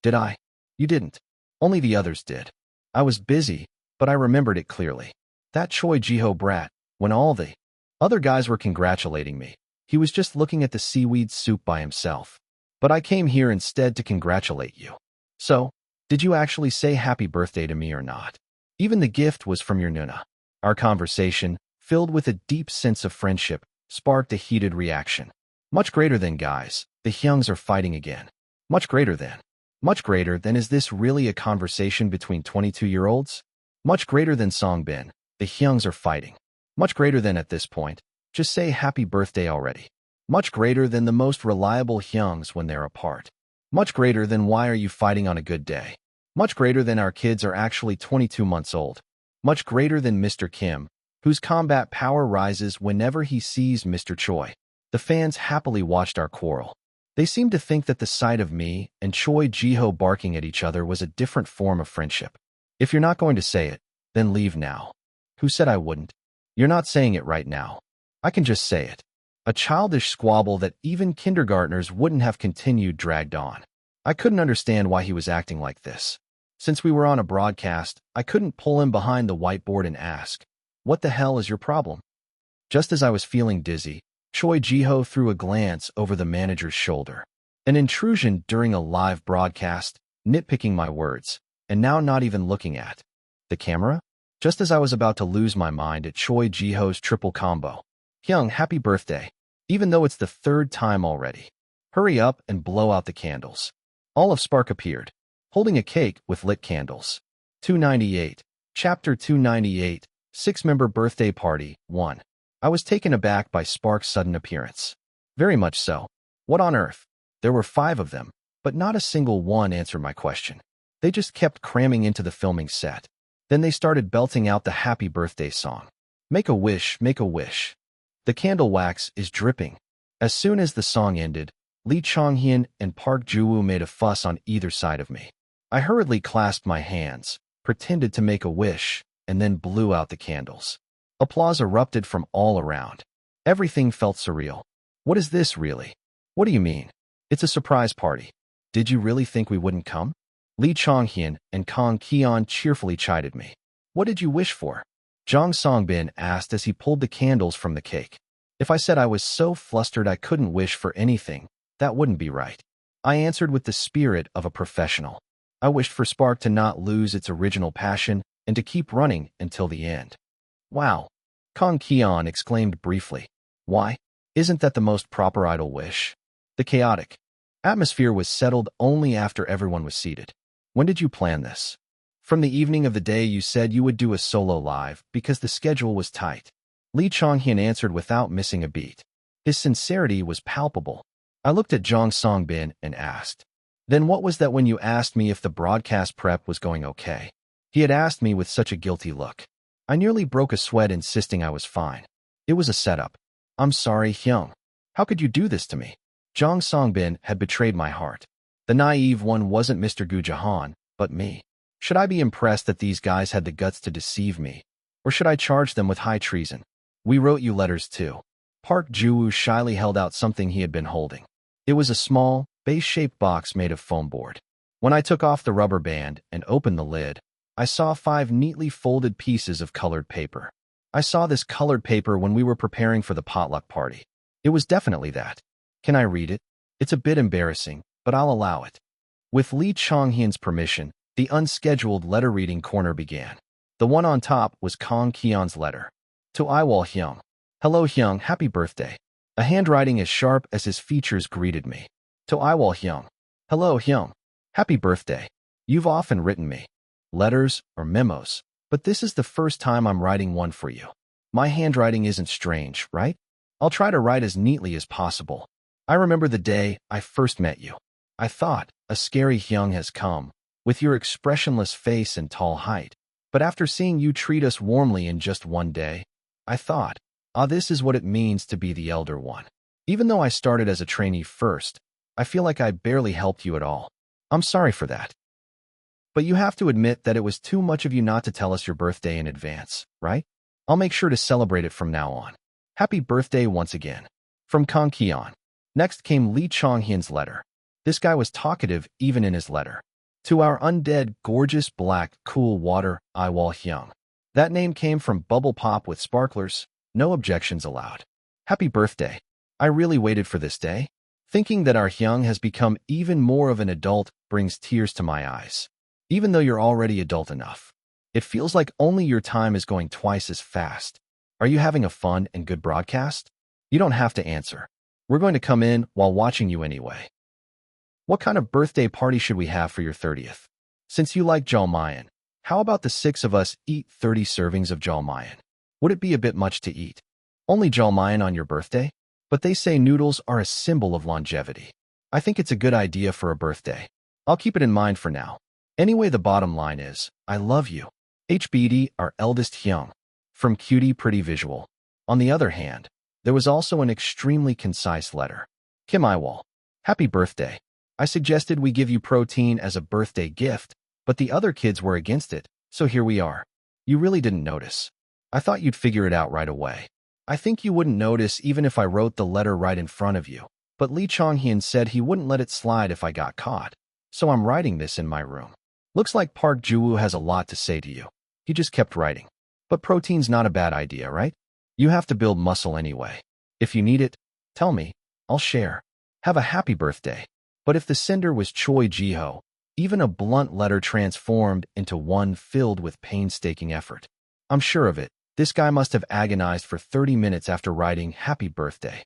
Did I? You didn't. Only the others did. I was busy, but I remembered it clearly. That Choi Ji-ho brat, when all the other guys were congratulating me, he was just looking at the seaweed soup by himself. But I came here instead to congratulate you. So, did you actually say happy birthday to me or not? Even the gift was from your Nuna. Our conversation, filled with a deep sense of friendship, sparked a heated reaction. Much greater than guys, the Hyungs are fighting again. Much greater than. Much greater than is this really a conversation between 22-year-olds? Much greater than Songbin, the Hyungs are fighting. Much greater than at this point, just say happy birthday already. Much greater than the most reliable Hyungs when they're apart. Much greater than why are you fighting on a good day. Much greater than our kids are actually 22 months old. Much greater than Mr. Kim, whose combat power rises whenever he sees Mr. Choi. The fans happily watched our quarrel. They seemed to think that the sight of me and Choi Ji-ho barking at each other was a different form of friendship. If you're not going to say it, then leave now. Who said I wouldn't? You're not saying it right now. I can just say it. A childish squabble that even kindergartners wouldn't have continued dragged on. I couldn't understand why he was acting like this. Since we were on a broadcast, I couldn't pull him behind the whiteboard and ask, "What the hell is your problem?" Just as I was feeling dizzy, Choi Ji-ho threw a glance over the manager's shoulder. An intrusion during a live broadcast, nitpicking my words, and now not even looking at the camera? Just as I was about to lose my mind at Choi Ji-ho's triple combo, Hyung, happy birthday. Even though it's the third time already. Hurry up and blow out the candles. All of Spark appeared, holding a cake with lit candles. 298. Chapter 298, 6-member birthday party, 1. I was taken aback by Spark's sudden appearance. Very much so. What on earth? There were 5 of them, but not a single one answered my question. They just kept cramming into the filming set. Then they started belting out the happy birthday song. Make a wish, make a wish. The candle wax is dripping. As soon as the song ended, Lee Chonghyun and Park Ju-woo made a fuss on either side of me. I hurriedly clasped my hands, pretended to make a wish, and then blew out the candles. Applause erupted from all around. Everything felt surreal. What is this, really? What do you mean? It's a surprise party. Did you really think we wouldn't come? Lee Chonghyun and Kang Keon cheerfully chided me. What did you wish for? Jang Songbin asked as he pulled the candles from the cake. If I said I was so flustered I couldn't wish for anything, that wouldn't be right. I answered with the spirit of a professional. I wished for Spark to not lose its original passion and to keep running until the end. Wow! Kang Keon exclaimed briefly. Why? Isn't that the most proper idol wish? The chaotic atmosphere was settled only after everyone was seated. When did you plan this? From the evening of the day you said you would do a solo live because the schedule was tight. Lee Chonghyun answered without missing a beat. His sincerity was palpable. I looked at Jang Songbin and asked, then what was that when you asked me if the broadcast prep was going okay? He had asked me with such a guilty look. I nearly broke a sweat insisting I was fine. It was a setup. I'm sorry, Hyung. How could you do this to me? Jang Songbin had betrayed my heart. The naive one wasn't Mr. Gu Jahan, but me. Should I be impressed that these guys had the guts to deceive me? Or should I charge them with high treason? We wrote you letters too. Park Ju-woo shyly held out something he had been holding. It was a small, base-shaped box made of foam board. When I took off the rubber band and opened the lid, I saw 5 neatly folded pieces of colored paper. I saw this colored paper when we were preparing for the potluck party. It was definitely that. Can I read it? It's a bit embarrassing, but I'll allow it. With Lee Chonghyun's permission, the unscheduled letter-reading corner began. The one on top was Kang Keon's letter. To Yiwol Hyung. Hello Hyung, happy birthday. A handwriting as sharp as his features greeted me. To Yiwol Hyung. Hello Hyung. Happy birthday. You've often written me letters or memos, but this is the first time I'm writing one for you. My handwriting isn't strange, right? I'll try to write as neatly as possible. I remember the day I first met you. I thought, a scary Hyung has come, with your expressionless face and tall height. But after seeing you treat us warmly in just one day, I thought, this is what it means to be the elder one. Even though I started as a trainee first, I feel like I barely helped you at all. I'm sorry for that. But you have to admit that it was too much of you not to tell us your birthday in advance, right? I'll make sure to celebrate it from now on. Happy birthday once again. From Kang Keon. Next came Lee Chonghyun's letter. This guy was talkative even in his letter. To our undead, gorgeous, black, cool water, Yiwol Hyung. That name came from Bubble Pop with sparklers. No objections allowed. Happy birthday. I really waited for this day. Thinking that our Hyung has become even more of an adult brings tears to my eyes. Even though you're already adult enough, it feels like only your time is going twice as fast. Are you having a fun and good broadcast? You don't have to answer. We're going to come in while watching you anyway. What kind of birthday party should we have for your 30th? Since you like jjajangmyeon, how about the 6 of us eat 30 servings of jjajangmyeon? Would it be a bit much to eat? Only jjajangmyeon on your birthday? But they say noodles are a symbol of longevity. I think it's a good idea for a birthday. I'll keep it in mind for now. Anyway, the bottom line is, I love you. HBD, our eldest Hyung. From Cutie Pretty Visual. On the other hand, there was also an extremely concise letter. Kim Yiwol. Happy birthday. I suggested we give you protein as a birthday gift, but the other kids were against it, so here we are. You really didn't notice. I thought you'd figure it out right away. I think you wouldn't notice even if I wrote the letter right in front of you, but Lee Chonghyun said he wouldn't let it slide if I got caught, so I'm writing this in my room. Looks like Park Ju-woo has a lot to say to you. He just kept writing. But protein's not a bad idea, right? You have to build muscle anyway. If you need it, tell me. I'll share. Have a happy birthday. But if the sender was Choi Ji-ho, even a blunt letter transformed into one filled with painstaking effort. I'm sure of it, This guy must have agonized for 30 minutes after writing happy birthday.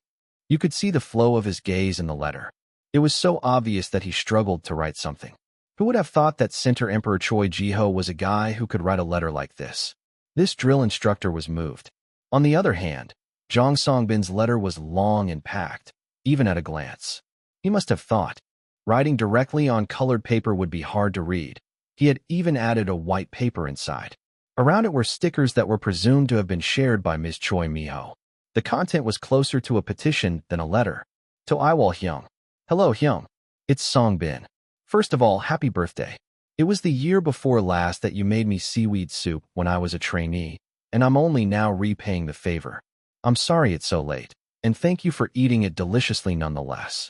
You could see the flow of his gaze in the letter. It was so obvious that he struggled to write something. Who would have thought that Center Emperor Choi Ji-ho was a guy who could write a letter like this? This drill instructor was moved. On the other hand, Jong Songbin's letter was long and packed, even at a glance. He must have thought, writing directly on colored paper would be hard to read. He had even added a white paper inside. Around it were stickers that were presumed to have been shared by Ms. Choi Mi-ho. The content was closer to a petition than a letter. To Yiwol Hyung. Hello Hyung. It's Songbin. First of all, happy birthday. It was the year before last that you made me seaweed soup when I was a trainee, and I'm only now repaying the favor. I'm sorry it's so late, and thank you for eating it deliciously nonetheless.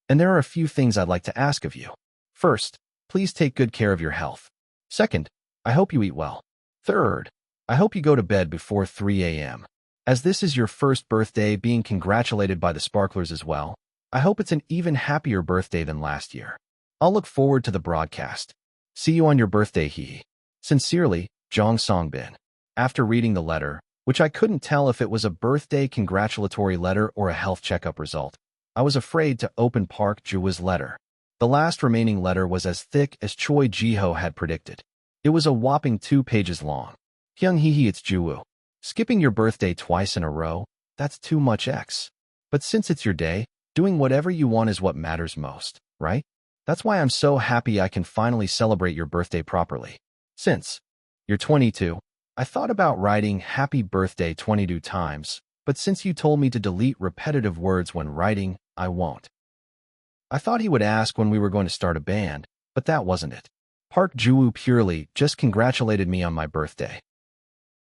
And there are a few things I'd like to ask of you. First, please take good care of your health. Second, I hope you eat well. Third, I hope you go to bed before 3 a.m. As this is your first birthday being congratulated by the sparklers as well, I hope it's an even happier birthday than last year. I'll look forward to the broadcast. See you on your birthday, hee. Sincerely, Jong Songbin. After reading the letter, which I couldn't tell if it was a birthday congratulatory letter or a health checkup result, I was afraid to open Park Ju-woo's letter. The last remaining letter was as thick as Choi Ji-ho had predicted. It was a whopping 2 pages long. Hyung hee, it's Ju-woo. Skipping your birthday twice in a row, that's too much X. But since it's your day, doing whatever you want is what matters most, right? That's why I'm so happy I can finally celebrate your birthday properly. Since you're 22, I thought about writing happy birthday 22 times, but since you told me to delete repetitive words when writing, I won't. I thought he would ask when we were going to start a band, but that wasn't it. Park Ju-woo purely just congratulated me on my birthday.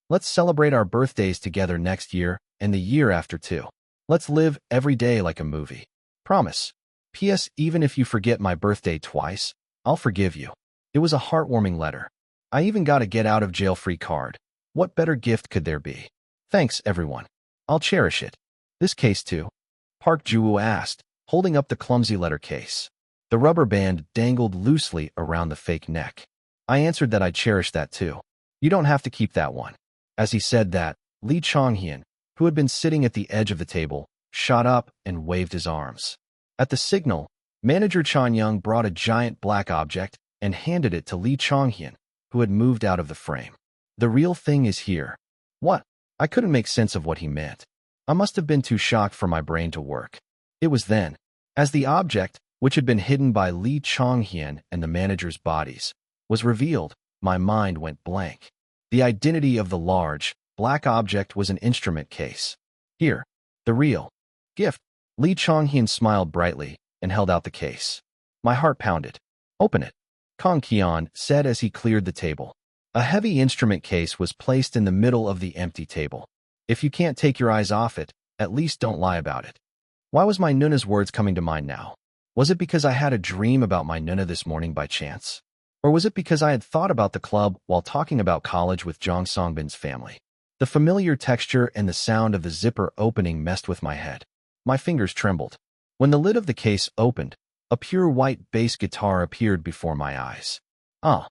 Let's celebrate our birthdays together next year and the year after too. Let's live every day like a movie. Promise. P.S. Even if you forget my birthday twice, I'll forgive you. It was a heartwarming letter. I even got a get-out-of-jail-free card. What better gift could there be? Thanks, everyone. I'll cherish it. This case too? Park Ju-woo asked, holding up the clumsy letter case. The rubber band dangled loosely around the fake neck. I answered that I'd cherish that too. You don't have to keep that one. As he said that, Lee Chong-hyun, who had been sitting at the edge of the table, shot up and waved his arms. At the signal, Manager Chan-young brought a giant black object and handed it to Lee Chong-hyun, who had moved out of the frame. The real thing is here. What? I couldn't make sense of what he meant. I must have been too shocked for my brain to work. It was then, as the object, which had been hidden by Lee Chong-hyun and the manager's bodies, was revealed, my mind went blank. The identity of the large, black object was an instrument case. Here, the real gift. Lee Chong-hyun smiled brightly and held out the case. My heart pounded. Open it, Kang Ki-on said as he cleared the table. A heavy instrument case was placed in the middle of the empty table. If you can't take your eyes off it, at least don't lie about it. Why was my Nuna's words coming to mind now? Was it because I had a dream about my Nuna this morning by chance? Or was it because I had thought about the club while talking about college with Jong Songbin's family? The familiar texture and the sound of the zipper opening messed with my head. My fingers trembled. When the lid of the case opened, a pure white bass guitar appeared before my eyes. I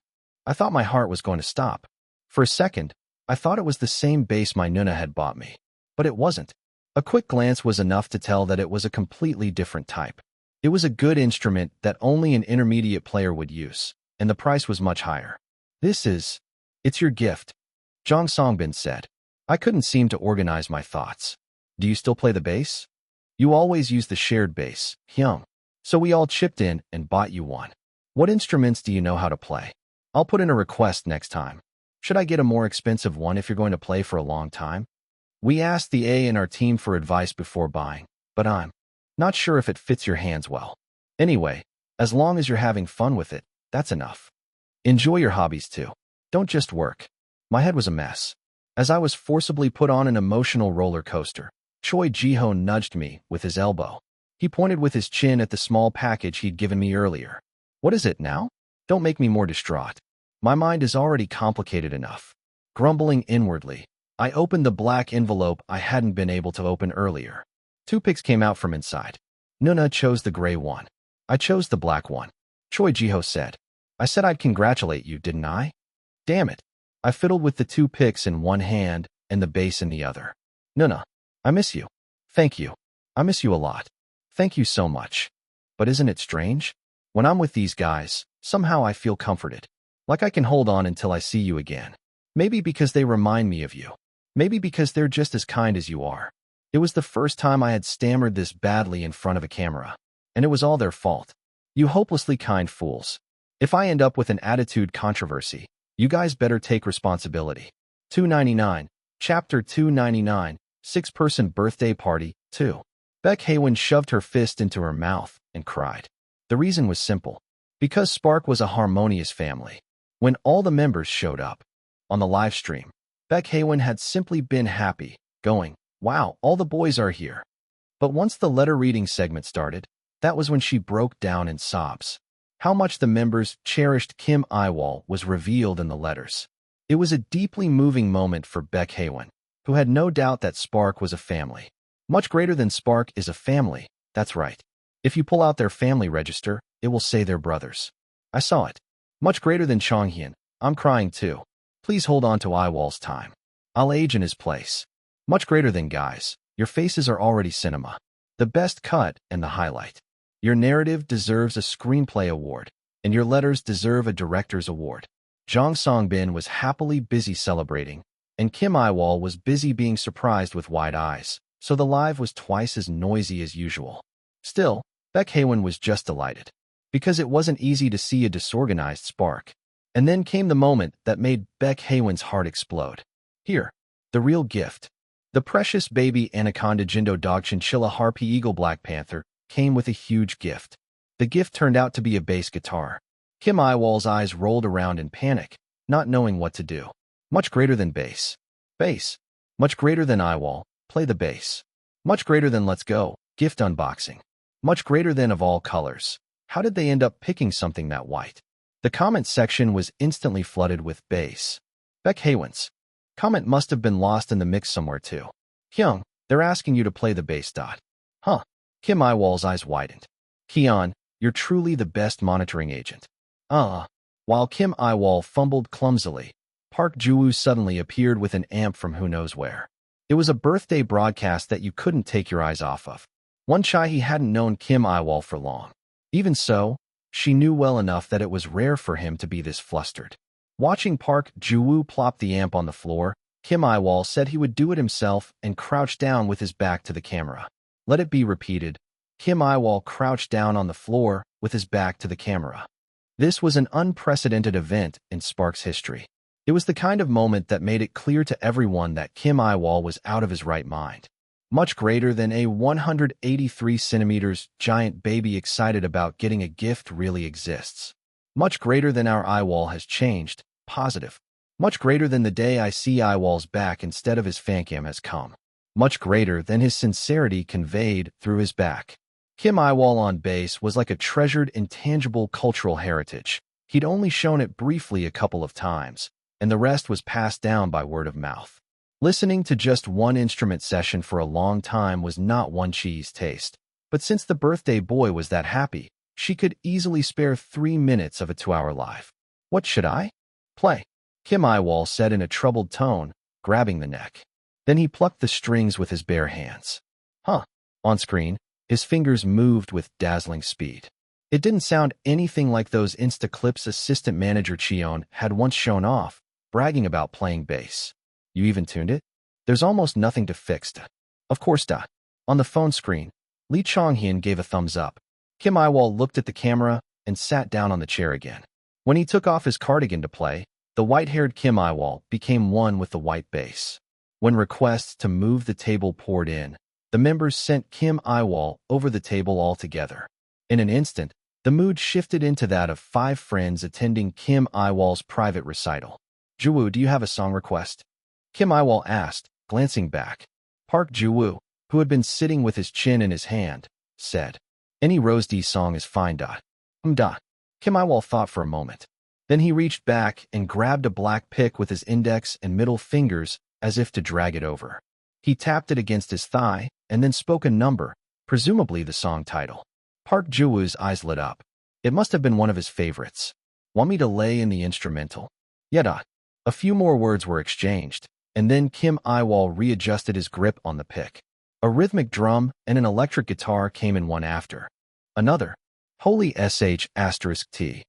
thought my heart was going to stop. For a second, I thought it was the same bass my Nuna had bought me. But it wasn't. A quick glance was enough to tell that it was a completely different type. It was a good instrument that only an intermediate player would use, and the price was much higher. It's your gift, Jong Songbin said. I couldn't seem to organize my thoughts. Do you still play the bass? You always use the shared bass, Hyung. So we all chipped in and bought you one. What instruments do you know how to play? I'll put in a request next time. Should I get a more expensive one if you're going to play for a long time? We asked the A in our team for advice before buying, but I'm not sure if it fits your hands well. Anyway, as long as you're having fun with it, that's enough. Enjoy your hobbies too. Don't just work. My head was a mess. As I was forcibly put on an emotional roller coaster, Choi Ji-ho nudged me with his elbow. He pointed with his chin at the small package he'd given me earlier. What is it now? Don't make me more distraught. My mind is already complicated enough. Grumbling inwardly, I opened the black envelope I hadn't been able to open earlier. 2 pics came out from inside. Nuna chose the gray one. I chose the black one. Choi Ji-ho said. I said I'd congratulate you, didn't I? Damn it. I fiddled with the 2 picks in one hand and the bass in the other. Nuna, I miss you. Thank you. I miss you a lot. Thank you so much. But isn't it strange? When I'm with these guys, somehow I feel comforted. Like I can hold on until I see you again. Maybe because they remind me of you. Maybe because they're just as kind as you are. It was the first time I had stammered this badly in front of a camera. And it was all their fault. You hopelessly kind fools. If I end up with an attitude controversy, you guys better take responsibility. 299, Chapter 299, 6-person birthday party, 2. Beck Haywin shoved her fist into her mouth and cried. The reason was simple. Because Spark was a harmonious family. When all the members showed up on the live stream, Beck Haywin had simply been happy, going, wow, all the boys are here. But once the letter reading segment started, that was when she broke down in sobs. How much the members cherished Kim Yiwol was revealed in the letters. It was a deeply moving moment for Beck Haywin, who had no doubt that Spark was a family. Much greater than Spark is a family, that's right. If you pull out their family register, it will say they're brothers. I saw it. Much greater than Chonghyun, I'm crying too. Please hold on to Yiwol's time. I'll age in his place. Much greater than guys, your faces are already cinema. The best cut and the highlight. Your narrative deserves a screenplay award, and your letters deserve a director's award. Jang Songbin was happily busy celebrating, and Kim Yiwol was busy being surprised with wide eyes, so the live was twice as noisy as usual. Still, Beck Haywin was just delighted, because it wasn't easy to see a disorganized Spark. And then came the moment that made Beck Haywin's heart explode. Here, the real gift. The precious baby anaconda Jindo dog chinchilla harpy eagle Black Panther came with a huge gift. The gift turned out to be a bass guitar. Kim Yiwol's eyes rolled around in panic, not knowing what to do. Much greater than bass. Bass. Much greater than Yiwol, play the bass. Much greater than let's go, gift unboxing. Much greater than of all colors. How did they end up picking something that white? The comment section was instantly flooded with bass. Beck Haywin's comment must have been lost in the mix somewhere too. Hyung, they're asking you to play the bass. Huh. Kim Yiwol's eyes widened. Hyun, you're truly the best monitoring agent. While Kim Yiwol fumbled clumsily, Park Ju-woo suddenly appeared with an amp from who knows where. It was a birthday broadcast that you couldn't take your eyes off of. One shy he hadn't known Kim Yiwol for long. Even so, she knew well enough that it was rare for him to be this flustered. Watching Park Ju-woo plop the amp on the floor, Kim Yiwol said he would do it himself and crouched down with his back to the camera. Let it be repeated. Kim Yiwol crouched down on the floor with his back to the camera. This was an unprecedented event in Spark's history. It was the kind of moment that made it clear to everyone that Kim Yiwol was out of his right mind. Much greater than a 183 centimeters giant baby excited about getting a gift really exists. Much greater than our Yiwol has changed, positive. Much greater than the day I see Yiwol's back instead of his fancam has come. Much greater than his sincerity conveyed through his back. Kim Yiwol on bass was like a treasured intangible cultural heritage. He'd only shown it briefly a couple of times, and the rest was passed down by word of mouth. Listening to just one instrument session for a long time was not Won Chi's taste, but since the birthday boy was that happy, she could easily spare 3 minutes of a 2-hour live. What should I play? Kim Yiwol said in a troubled tone, grabbing the neck. Then he plucked the strings with his bare hands. On screen, his fingers moved with dazzling speed. It didn't sound anything like those Instaclips assistant manager Cheon had once shown off, bragging about playing bass. You even tuned it? There's almost nothing to fix. Of course. On the phone screen, Lee Chonghyun gave a thumbs up. Kim Yiwol looked at the camera and sat down on the chair again. When he took off his cardigan to play, the white-haired Kim Yiwol became one with the white bass. When requests to move the table poured in, the members sent Kim Yiwol over the table altogether. In an instant, the mood shifted into that of 5 friends attending Kim Yiwol's private recital. Ju-woo, do you have a song request? Kim Yiwol asked, glancing back. Park Ju-woo, who had been sitting with his chin in his hand, said, any Rose D song is fine. Kim Yiwol thought for a moment. Then he reached back and grabbed a black pick with his index and middle fingers as if to drag it over. He tapped it against his thigh and then spoke a number, presumably the song title. Park Ju-woo's eyes lit up. It must have been one of his favorites. Want me to lay in the instrumental? Yeah. A few more words were exchanged, and then Kim Yiwol readjusted his grip on the pick. A rhythmic drum and an electric guitar came in one after another. Holy sh*t.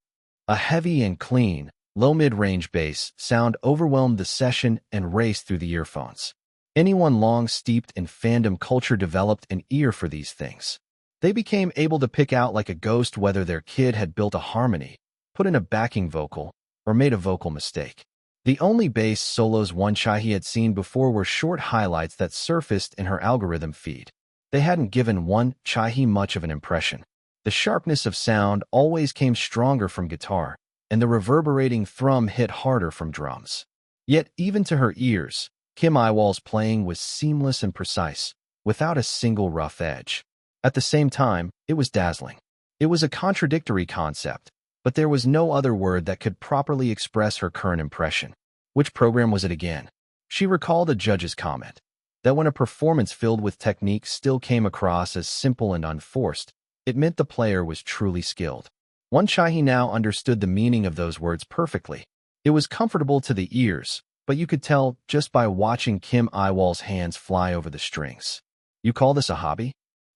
A heavy and clean, low mid-range bass sound overwhelmed the session and raced through the earphones. Anyone long steeped in fandom culture developed an ear for these things. They became able to pick out like a ghost whether their kid had built a harmony, put in a backing vocal, or made a vocal mistake. The only bass solos Wonchae had seen before were short highlights that surfaced in her algorithm feed. They hadn't given Wonchae much of an impression. The sharpness of sound always came stronger from guitar, and the reverberating thrum hit harder from drums. Yet, even to her ears, Kim Yiwol's playing was seamless and precise, without a single rough edge. At the same time, it was dazzling. It was a contradictory concept, but there was no other word that could properly express her current impression. Which program was it again? She recalled a judge's comment, that when a performance filled with technique still came across as simple and unforced, it meant the player was truly skilled. Wonchae now understood the meaning of those words perfectly. It was comfortable to the ears, but you could tell just by watching Kim Yiwol's hands fly over the strings. You call this a hobby?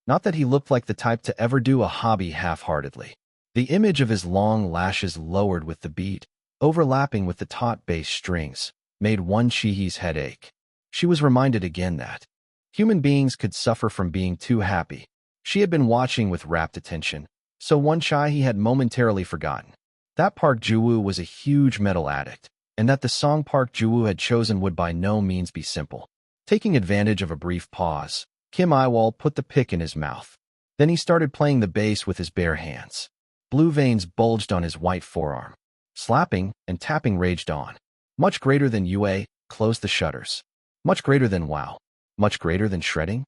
Not that he looked like the type to ever do a hobby half-heartedly. The image of his long lashes lowered with the beat, overlapping with the taut bass strings, made Wonchae's head ache. She was reminded again that human beings could suffer from being too happy. She had been watching with rapt attention, so Wonchae had momentarily forgotten that Park Ji-woo was a huge metal addict, and that the song Park Ji-woo had chosen would by no means be simple. Taking advantage of a brief pause, Kim Yiwol put the pick in his mouth. Then he started playing the bass with his bare hands. Blue veins bulged on his white forearm. Slapping and tapping raged on. Much greater than UA, closed the shutters. Much greater than WoW. Much greater than shredding?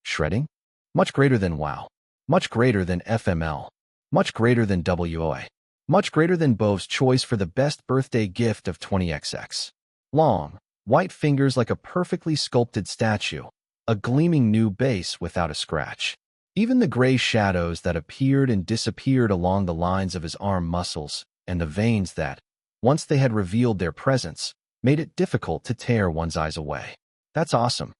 Shredding? Much greater than WoW. Much greater than FML. Much greater than WOA. Much greater than Bove's choice for the best birthday gift of 20XX. Long, white fingers like a perfectly sculpted statue. A gleaming new bass without a scratch. Even the gray shadows that appeared and disappeared along the lines of his arm muscles, and the veins that, once they had revealed their presence, made it difficult to tear one's eyes away. That's awesome.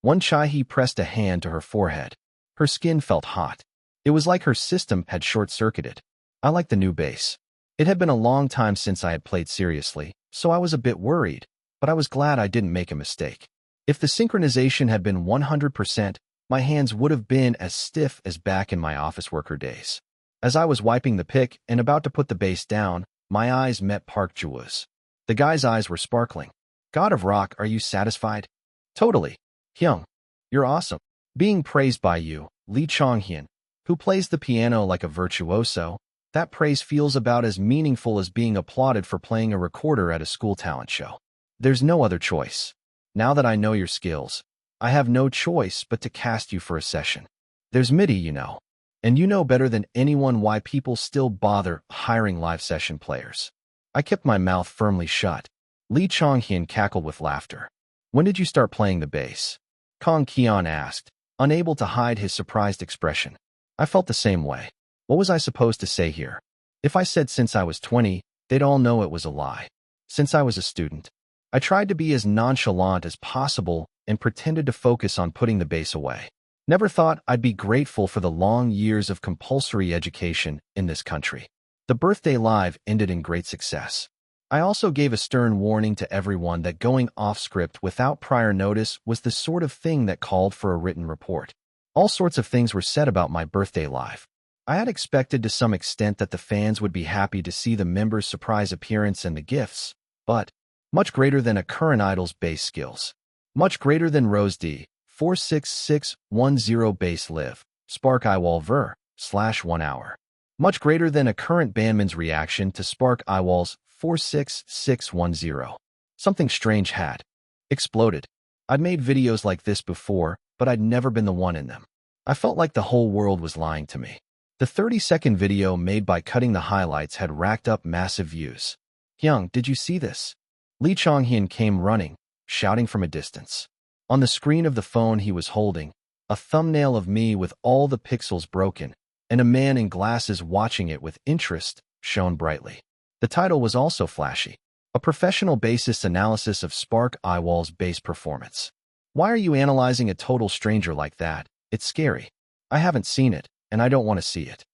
Wonchae pressed a hand to her forehead. Her skin felt hot. It was like her system had short-circuited. I like the new bass. It had been a long time since I had played seriously, so I was a bit worried, but I was glad I didn't make a mistake. If the synchronization had been 100%, my hands would have been as stiff as back in my office worker days. As I was wiping the pick and about to put the bass down, my eyes met Park Ji-woo's. The guy's eyes were sparkling. God of Rock, are you satisfied? Totally. Hyung, you're awesome. Being praised by you, Lee Chong-hyun, who plays the piano like a virtuoso, that praise feels about as meaningful as being applauded for playing a recorder at a school talent show. There's no other choice. Now that I know your skills, I have no choice but to cast you for a session. There's MIDI, you know. And you know better than anyone why people still bother hiring live session players. I kept my mouth firmly shut. Lee Chong-hyun cackled with laughter. When did you start playing the bass? Kong Keon asked, unable to hide his surprised expression. I felt the same way. What was I supposed to say here? If I said since I was 20, they'd all know it was a lie. Since I was a student. I tried to be as nonchalant as possible and pretended to focus on putting the bass away. Never thought I'd be grateful for the long years of compulsory education in this country. The birthday live ended in great success. I also gave a stern warning to everyone that going off script without prior notice was the sort of thing that called for a written report. All sorts of things were said about my birthday live. I had expected to some extent that the fans would be happy to see the members' surprise appearance and the gifts, but much greater than a current idol's bass skills. Much greater than Rose D. 46610 bass live, Spark Yiwol ver, /1 hour. Much greater than a current bandman's reaction to Spark Yiwol's 46610. Something strange had exploded. I'd made videos like this before, but I'd never been the one in them. I felt like the whole world was lying to me. The 30-second video made by cutting the highlights had racked up massive views. Hyung, did you see this? Lee Chong-hyun came running, shouting from a distance. On the screen of the phone he was holding, a thumbnail of me with all the pixels broken, and a man in glasses watching it with interest shone brightly. The title was also flashy. A professional basis analysis of Spark Yiwol's base performance. Why are you analyzing a total stranger like that? It's scary. I haven't seen it, and I don't want to see it.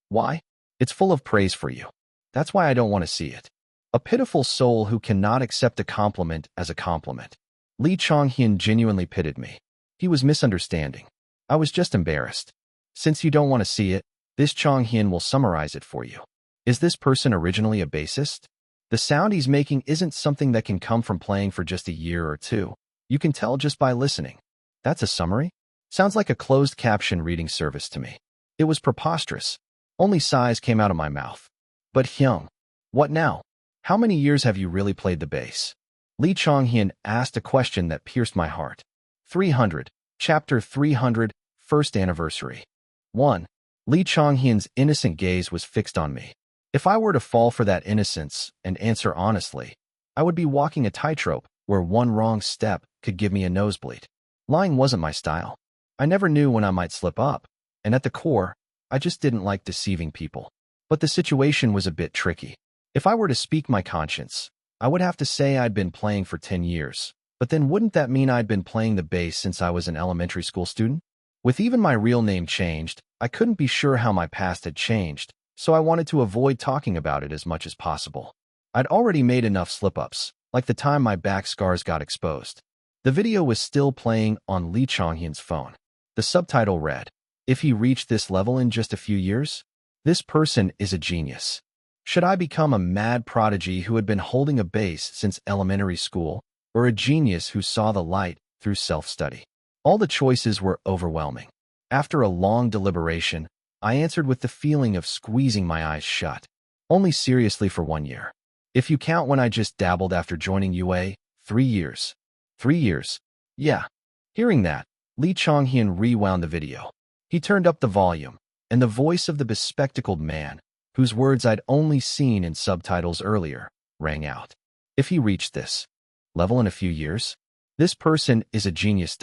Why? It's full of praise for you. That's why I don't want to see it. A pitiful soul who cannot accept a compliment as a compliment. Lee Chong-hyun genuinely pitied me. He was misunderstanding. I was just embarrassed. Since you don't want to see it, this Chong-hyun will summarize it for you. Is this person originally a bassist? The sound he's making isn't something that can come from playing for just a year or two. You can tell just by listening. That's a summary? Sounds like a closed caption reading service to me. It was preposterous. Only sighs came out of my mouth. But Hyung, what now? How many years have you really played the bass? Lee Chong-hyun asked a question that pierced my heart. 300. Chapter 300, First Anniversary. 1. Lee Chong-hyun's innocent gaze was fixed on me. If I were to fall for that innocence and answer honestly, I would be walking a tightrope where one wrong step could give me a nosebleed. Lying wasn't my style. I never knew when I might slip up, and at the core, I just didn't like deceiving people. But the situation was a bit tricky. If I were to speak my conscience, I would have to say I'd been playing for 10 years. But then wouldn't that mean I'd been playing the bass since I was an elementary school student? With even my real name changed, I couldn't be sure how my past had changed, so I wanted to avoid talking about it as much as possible. I'd already made enough slip-ups, like the time my back scars got exposed. The video was still playing on Lee Chong-hyun's phone. The subtitle read, "If he reached this level in just a few years, this person is a genius." Should I become a mad prodigy who had been holding a bass since elementary school, or a genius who saw the light through self-study? All the choices were overwhelming. After a long deliberation, I answered with the feeling of squeezing my eyes shut. Only seriously for 1 year. If you count when I just dabbled after joining UA, 3 years. 3 years. Yeah. Hearing that, Lee Chong-hyun rewound the video. He turned up the volume, and the voice of the bespectacled man, whose words I'd only seen in subtitles earlier, rang out. If he reached this level in a few years, this person is a genius.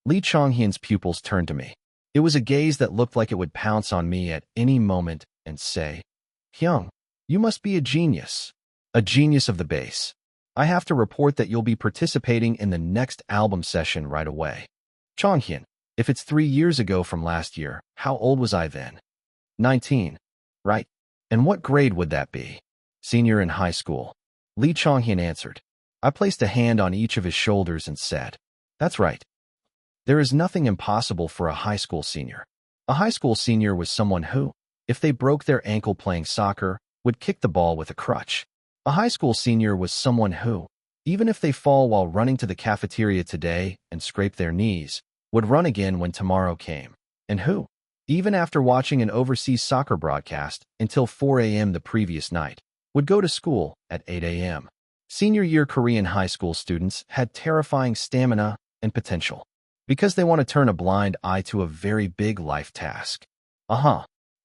Lee Chong-hyun's pupils turned to me. It was a gaze that looked like it would pounce on me at any moment and say, "Hyung, you must be a genius of the bass. I have to report that you'll be participating in the next album session right away." Chong-hyun, if it's 3 years ago from last year, how old was I then? 19, right? And what grade would that be? Senior in high school. Lee Chong-hyun answered. I placed a hand on each of his shoulders and said, "That's right. There is nothing impossible for a high school senior." A high school senior was someone who, if they broke their ankle playing soccer, would kick the ball with a crutch. A high school senior was someone who, even if they fall while running to the cafeteria today and scrape their knees, would run again when tomorrow came. And who, even after watching an overseas soccer broadcast until 4 a.m. the previous night, would go to school at 8 a.m. Senior year Korean high school students had terrifying stamina and potential, because they want to turn a blind eye to a very big life task.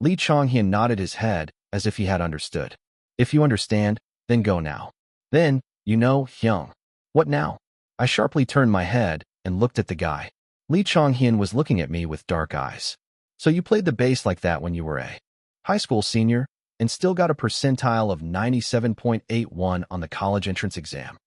Lee Chong-hyun nodded his head as if he had understood. If you understand, then go now. Then, Hyung. What now? I sharply turned my head and looked at the guy. Lee Chong-hyun was looking at me with dark eyes. So you played the bass like that when you were a high school senior and still got a percentile of 97.81 on the college entrance exam.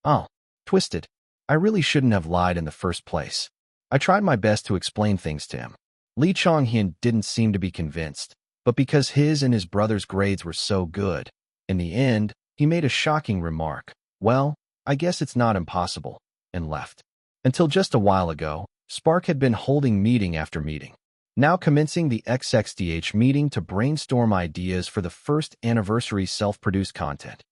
Oh, twisted. I really shouldn't have lied in the first place. I tried my best to explain things to him. Lee Chong-hyun didn't seem to be convinced, but because his and his brother's grades were so good, in the end, he made a shocking remark. Well, I guess it's not impossible, and left. Until just a while ago, Spark had been holding meeting after meeting, now commencing the XXDH meeting to brainstorm ideas for the first anniversary self-produced content.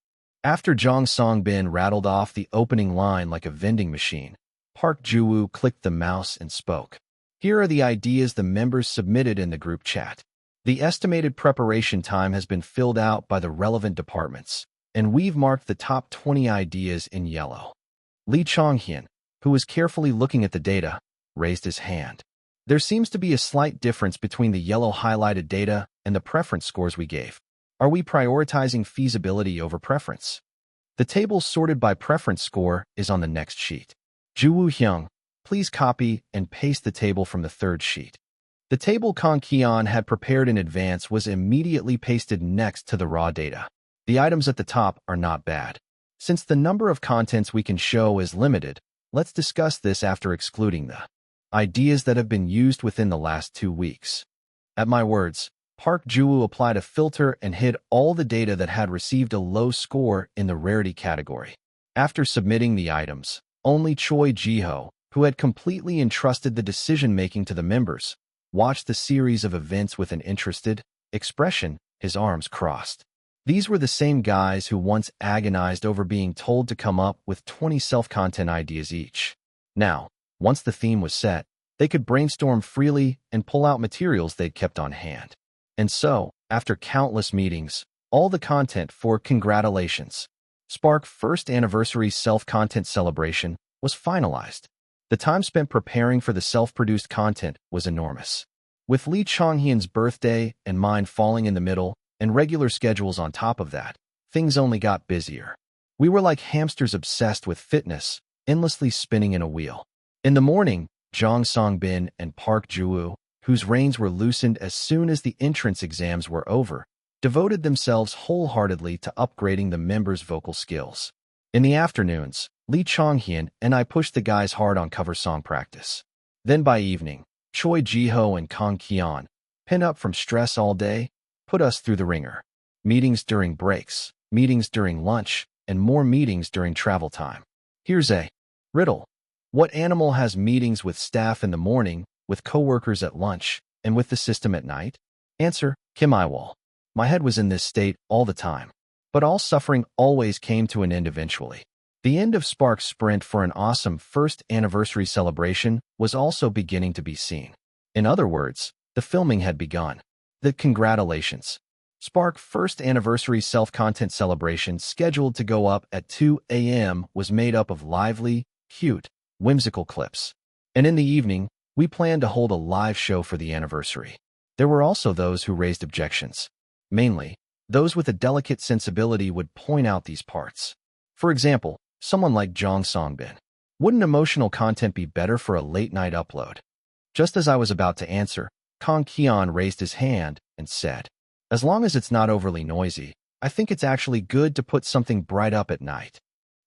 After Jong Song-bin rattled off the opening line like a vending machine, Park Ju-woo clicked the mouse and spoke. Here are the ideas the members submitted in the group chat. The estimated preparation time has been filled out by the relevant departments, and we've marked the top 20 ideas in yellow. Lee Chong-hyun, who was carefully looking at the data, raised his hand. There seems to be a slight difference between the yellow highlighted data and the preference scores we gave. Are we prioritizing feasibility over preference? The table sorted by preference score is on the next sheet. Ju-woo Hyung, please copy and paste the table from the third sheet. The table Kang Ki-on had prepared in advance was immediately pasted next to the raw data. The items at the top are not bad. Since the number of contents we can show is limited, let's discuss this after excluding the ideas that have been used within the last 2 weeks. At my words, Park Ju-woo applied a filter and hid all the data that had received a low score in the rarity category. After submitting the items, only Choi Ji-ho, who had completely entrusted the decision-making to the members, watched the series of events with an interested expression, his arms crossed. These were the same guys who once agonized over being told to come up with 20 self-content ideas each. Now, once the theme was set, they could brainstorm freely and pull out materials they'd kept on hand. And so, after countless meetings, all the content for Congratulations, Spark first anniversary self-content celebration was finalized. The time spent preparing for the self-produced content was enormous. With Lee Chong-hyun's birthday and mine falling in the middle, and regular schedules on top of that, things only got busier. We were like hamsters obsessed with fitness, endlessly spinning in a wheel. In the morning, Jong Song-bin and Park Ju-woo, whose reins were loosened as soon as the entrance exams were over, devoted themselves wholeheartedly to upgrading the members' vocal skills. In the afternoons, Lee Chong-hyun and I pushed the guys hard on cover song practice. Then by evening, Choi Ji-ho and Kang Ki-on, pent up from stress all day, put us through the ringer. Meetings during breaks, meetings during lunch, and more meetings during travel time. Here's a riddle. What animal has meetings with staff in the morning, with coworkers at lunch, and with the system at night? Answer, Kim Yiwol. My head was in this state all the time. But all suffering always came to an end eventually. The end of Spark's sprint for an awesome first anniversary celebration was also beginning to be seen. In other words, the filming had begun. The Congratulations, Spark first anniversary self-content celebration scheduled to go up at 2 a.m. was made up of lively, cute, whimsical clips. And in the evening, we planned to hold a live show for the anniversary. There were also those who raised objections. Mainly, those with a delicate sensibility would point out these parts. For example, someone like Jong Song-bin. Wouldn't emotional content be better for a late-night upload? Just as I was about to answer, Kang Ki-on raised his hand and said, as long as it's not overly noisy, I think it's actually good to put something bright up at night.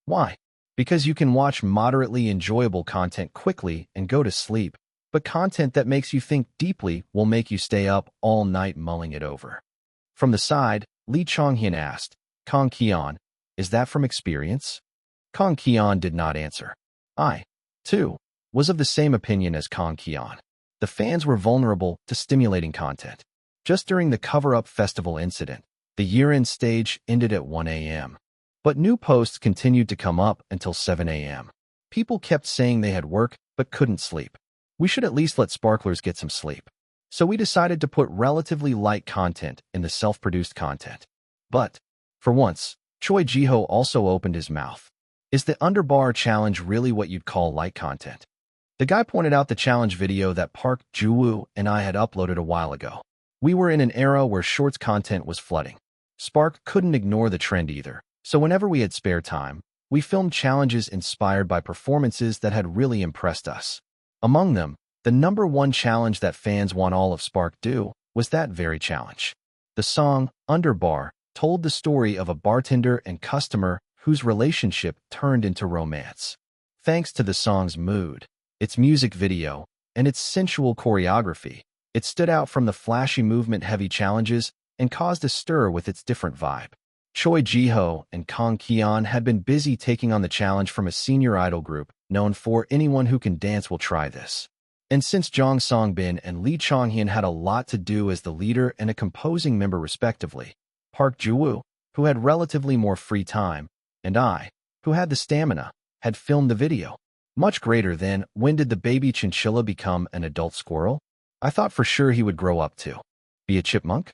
Why? Because you can watch moderately enjoyable content quickly and go to sleep, but content that makes you think deeply will make you stay up all night mulling it over. From the side, Lee Chong-hyun asked, Kang Ki-on, is that from experience? Kang Ki-on did not answer. I, too, was of the same opinion as Kang Ki-on. The fans were vulnerable to stimulating content. Just during the cover-up festival incident, the year-end stage ended at 1 a.m. But new posts continued to come up until 7 a.m. People kept saying they had work but couldn't sleep. We should at least let sparklers get some sleep. So we decided to put relatively light content in the self-produced content. But, for once, Choi Ji-ho also opened his mouth. Is the underbar challenge really what you'd call light content? The guy pointed out the challenge video that Park Ju-woo and I had uploaded a while ago. We were in an era where shorts content was flooding. Spark couldn't ignore the trend either, so whenever we had spare time, we filmed challenges inspired by performances that had really impressed us. Among them, the #1 challenge that fans want all of Spark do was that very challenge. The song, Underbar, told the story of a bartender and customer whose relationship turned into romance. Thanks to the song's mood, its music video, and its sensual choreography, it stood out from the flashy movement-heavy challenges and caused a stir with its different vibe. Choi Ji-ho and Kang Ki-on had been busy taking on the challenge from a senior idol group known for anyone who can dance will try this. And since Jong Song-bin and Lee Chong-hyun had a lot to do as the leader and a composing member respectively, Park Ju-woo, who had relatively more free time, and I, who had the stamina, had filmed the video. Much greater than, when did the baby chinchilla become an adult squirrel? I thought for sure he would grow up to be a chipmunk.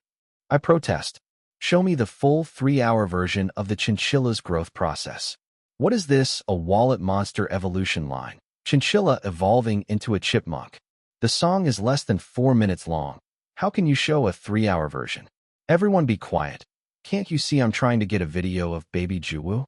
I protest. Show me the full 3-hour version of the chinchilla's growth process. What is this, a wallet monster evolution line? Chinchilla evolving into a chipmunk. The song is less than 4 minutes long. How can you show a 3-hour version? Everyone be quiet. Can't you see I'm trying to get a video of baby Ju-woo?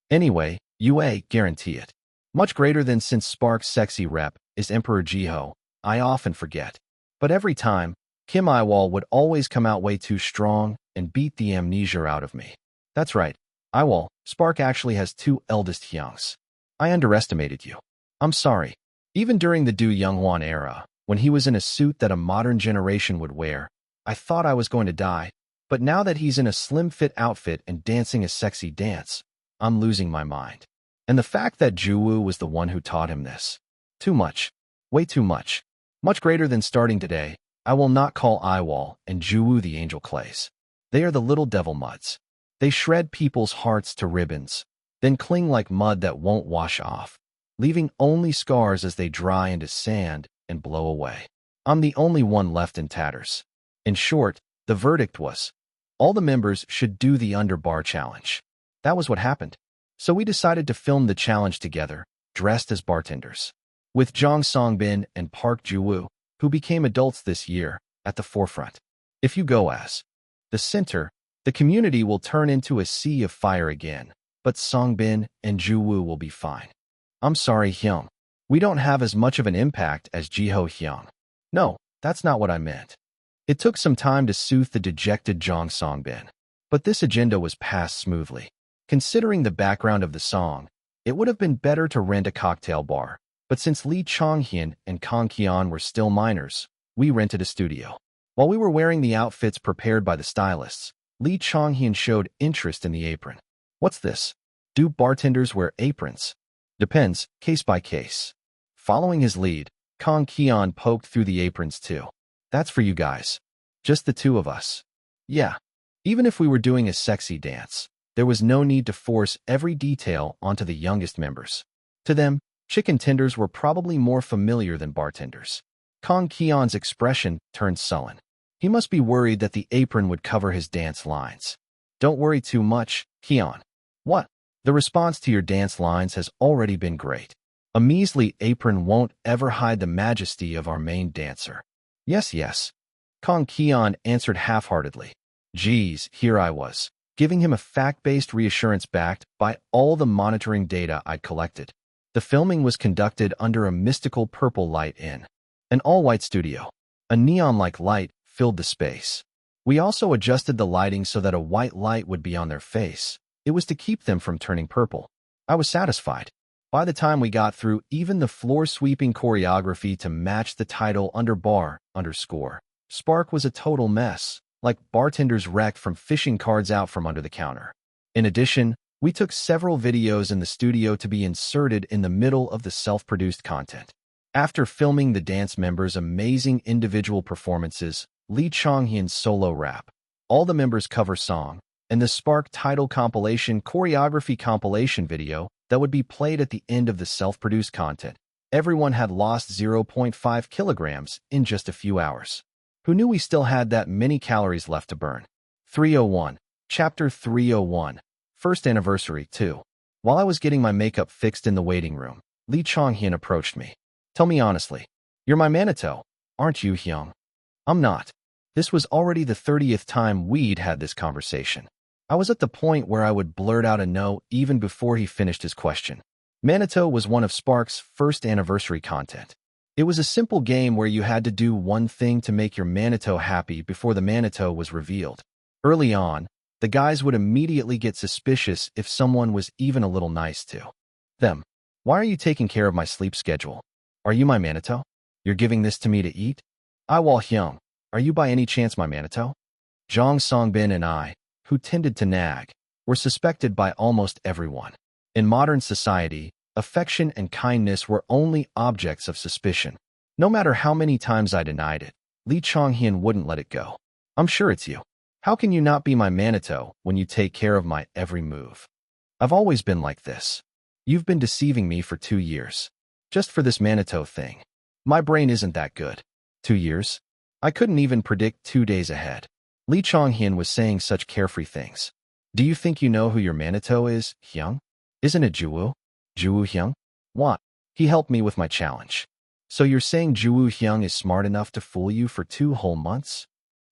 Anyway, UA, guarantee it. Much greater than since Spark's sexy rep is Emperor Ji-ho, I often forget. But every time, Kim Yiwol would always come out way too strong and beat the amnesia out of me. That's right, Yiwol, Spark actually has two eldest Hyungs. I underestimated you. I'm sorry. Even during the Do Younghwan era, when he was in a suit that a modern generation would wear, I thought I was going to die. But now that he's in a slim-fit outfit and dancing a sexy dance, I'm losing my mind. And the fact that Juwoo was the one who taught him this. Too much. Way too much. Much greater than starting today. I will not call Yiwol and Juwoo the angel clays. They are the little devil muds. They shred people's hearts to ribbons, then cling like mud that won't wash off, leaving only scars as they dry into sand and blow away. I'm the only one left in tatters. In short, the verdict was, all the members should do the underbar challenge. That was what happened. So we decided to film the challenge together, dressed as bartenders, with Jong Songbin and Park Juwoo, who became adults this year, at the forefront. If you go as the center, the community will turn into a sea of fire again, but Songbin and Juwoo will be fine. I'm sorry, Hyung. We don't have as much of an impact as Jiho Hyung. No, that's not what I meant. It took some time to soothe the dejected Jong Songbin, but this agenda was passed smoothly. Considering the background of the song, it would have been better to rent a cocktail bar, but since Lee Chonghyun and Kang Kyeon were still minors, we rented a studio. While we were wearing the outfits prepared by the stylists, Lee Chonghyun showed interest in the apron. What's this? Do bartenders wear aprons? Depends, case by case. Following his lead, Kang Kyeon poked through the aprons too. That's for you guys. Just the two of us. Yeah. Even if we were doing a sexy dance, there was no need to force every detail onto the youngest members. To them, chicken tenders were probably more familiar than bartenders. Kang Kyeon's expression turned sullen. He must be worried that the apron would cover his dance lines. Don't worry too much, Kyeon. What? The response to your dance lines has already been great. A measly apron won't ever hide the majesty of our main dancer. Yes. Kang Kyeon answered half-heartedly. Geez, here I was, giving him a fact-based reassurance backed by all the monitoring data I'd collected. The filming was conducted under a mystical purple light in an all-white studio. A neon-like light filled the space. We also adjusted the lighting so that a white light would be on their face. It was to keep them from turning purple. I was satisfied. By the time we got through even the floor-sweeping choreography to match the title _, Spark was a total mess, like bartenders wrecked from fishing cards out from under the counter. In addition, we took several videos in the studio to be inserted in the middle of the self-produced content. After filming the dance members' amazing individual performances, Lee Chonghyun's solo rap, all the members' cover song, and the Spark title compilation choreography compilation video that would be played at the end of the self-produced content, everyone had lost 0.5 kilograms in just a few hours. Who knew we still had that many calories left to burn? 301. Chapter 301. First Anniversary 2. While I was getting my makeup fixed in the waiting room, Lee Chonghyun approached me. Tell me honestly, you're my Manito, aren't you, Hyung? I'm not. This was already the 30th time we'd had this conversation. I was at the point where I would blurt out a no even before he finished his question. Manito was one of Spark's first anniversary content. It was a simple game where you had to do one thing to make your Manito happy before the Manito was revealed. Early on, the guys would immediately get suspicious if someone was even a little nice to them. Why are you taking care of my sleep schedule? Are you my Manito? You're giving this to me to eat? Yiwol Hyung, are you by any chance my Manito? Jong Songbin and I, who tended to nag, were suspected by almost everyone. In modern society, affection and kindness were only objects of suspicion. No matter how many times I denied it, Lee Chonghyun wouldn't let it go. I'm sure it's you. How can you not be my Manito when you take care of my every move? I've always been like this. You've been deceiving me for 2 years. Just for this Manito thing. My brain isn't that good. 2 years? I couldn't even predict 2 days ahead. Lee Chonghyun was saying such carefree things. Do you think you know who your Manito is, Hyung? Isn't it Juwoo? Juwoo Hyung? What? He helped me with my challenge. So you're saying Juwoo Hyung is smart enough to fool you for 2 whole months?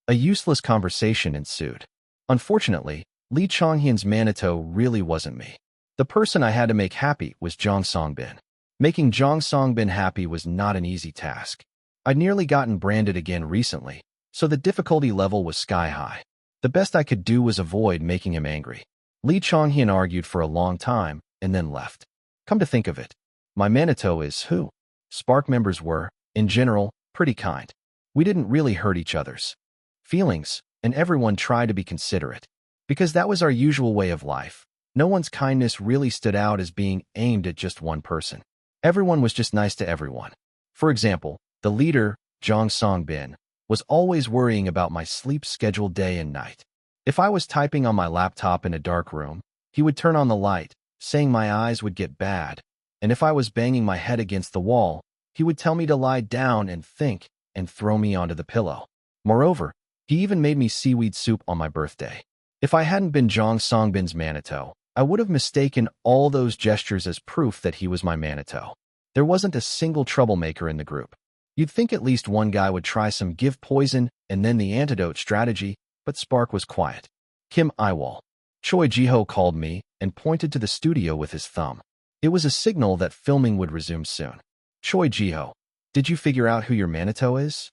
A useless conversation ensued. Unfortunately, Lee Chonghyun's Manito really wasn't me. The person I had to make happy was Jong Songbin. Making Jong Songbin happy was not an easy task. I'd nearly gotten branded again recently, so the difficulty level was sky high. The best I could do was avoid making him angry. Lee Chonghyun argued for a long time and then left. Come to think of it, my Manito is who? Spark members were, in general, pretty kind. We didn't really hurt each other's feelings, and everyone tried to be considerate. Because that was our usual way of life. No one's kindness really stood out as being aimed at just one person. Everyone was just nice to everyone. For example, the leader, Jong Song-bin, was always worrying about my sleep schedule day and night. If I was typing on my laptop in a dark room, he would turn on the light, saying my eyes would get bad. And if I was banging my head against the wall, he would tell me to lie down and think and throw me onto the pillow. Moreover, he even made me seaweed soup on my birthday. If I hadn't been Jong Song-bin's Manito, I would have mistaken all those gestures as proof that he was my Manito. There wasn't a single troublemaker in the group. You'd think at least one guy would try some give poison and then the antidote strategy, but Spark was quiet. Kim Yiwol. Choi Jiho called me and pointed to the studio with his thumb. It was a signal that filming would resume soon. Choi Jiho, did you figure out who your Manito is?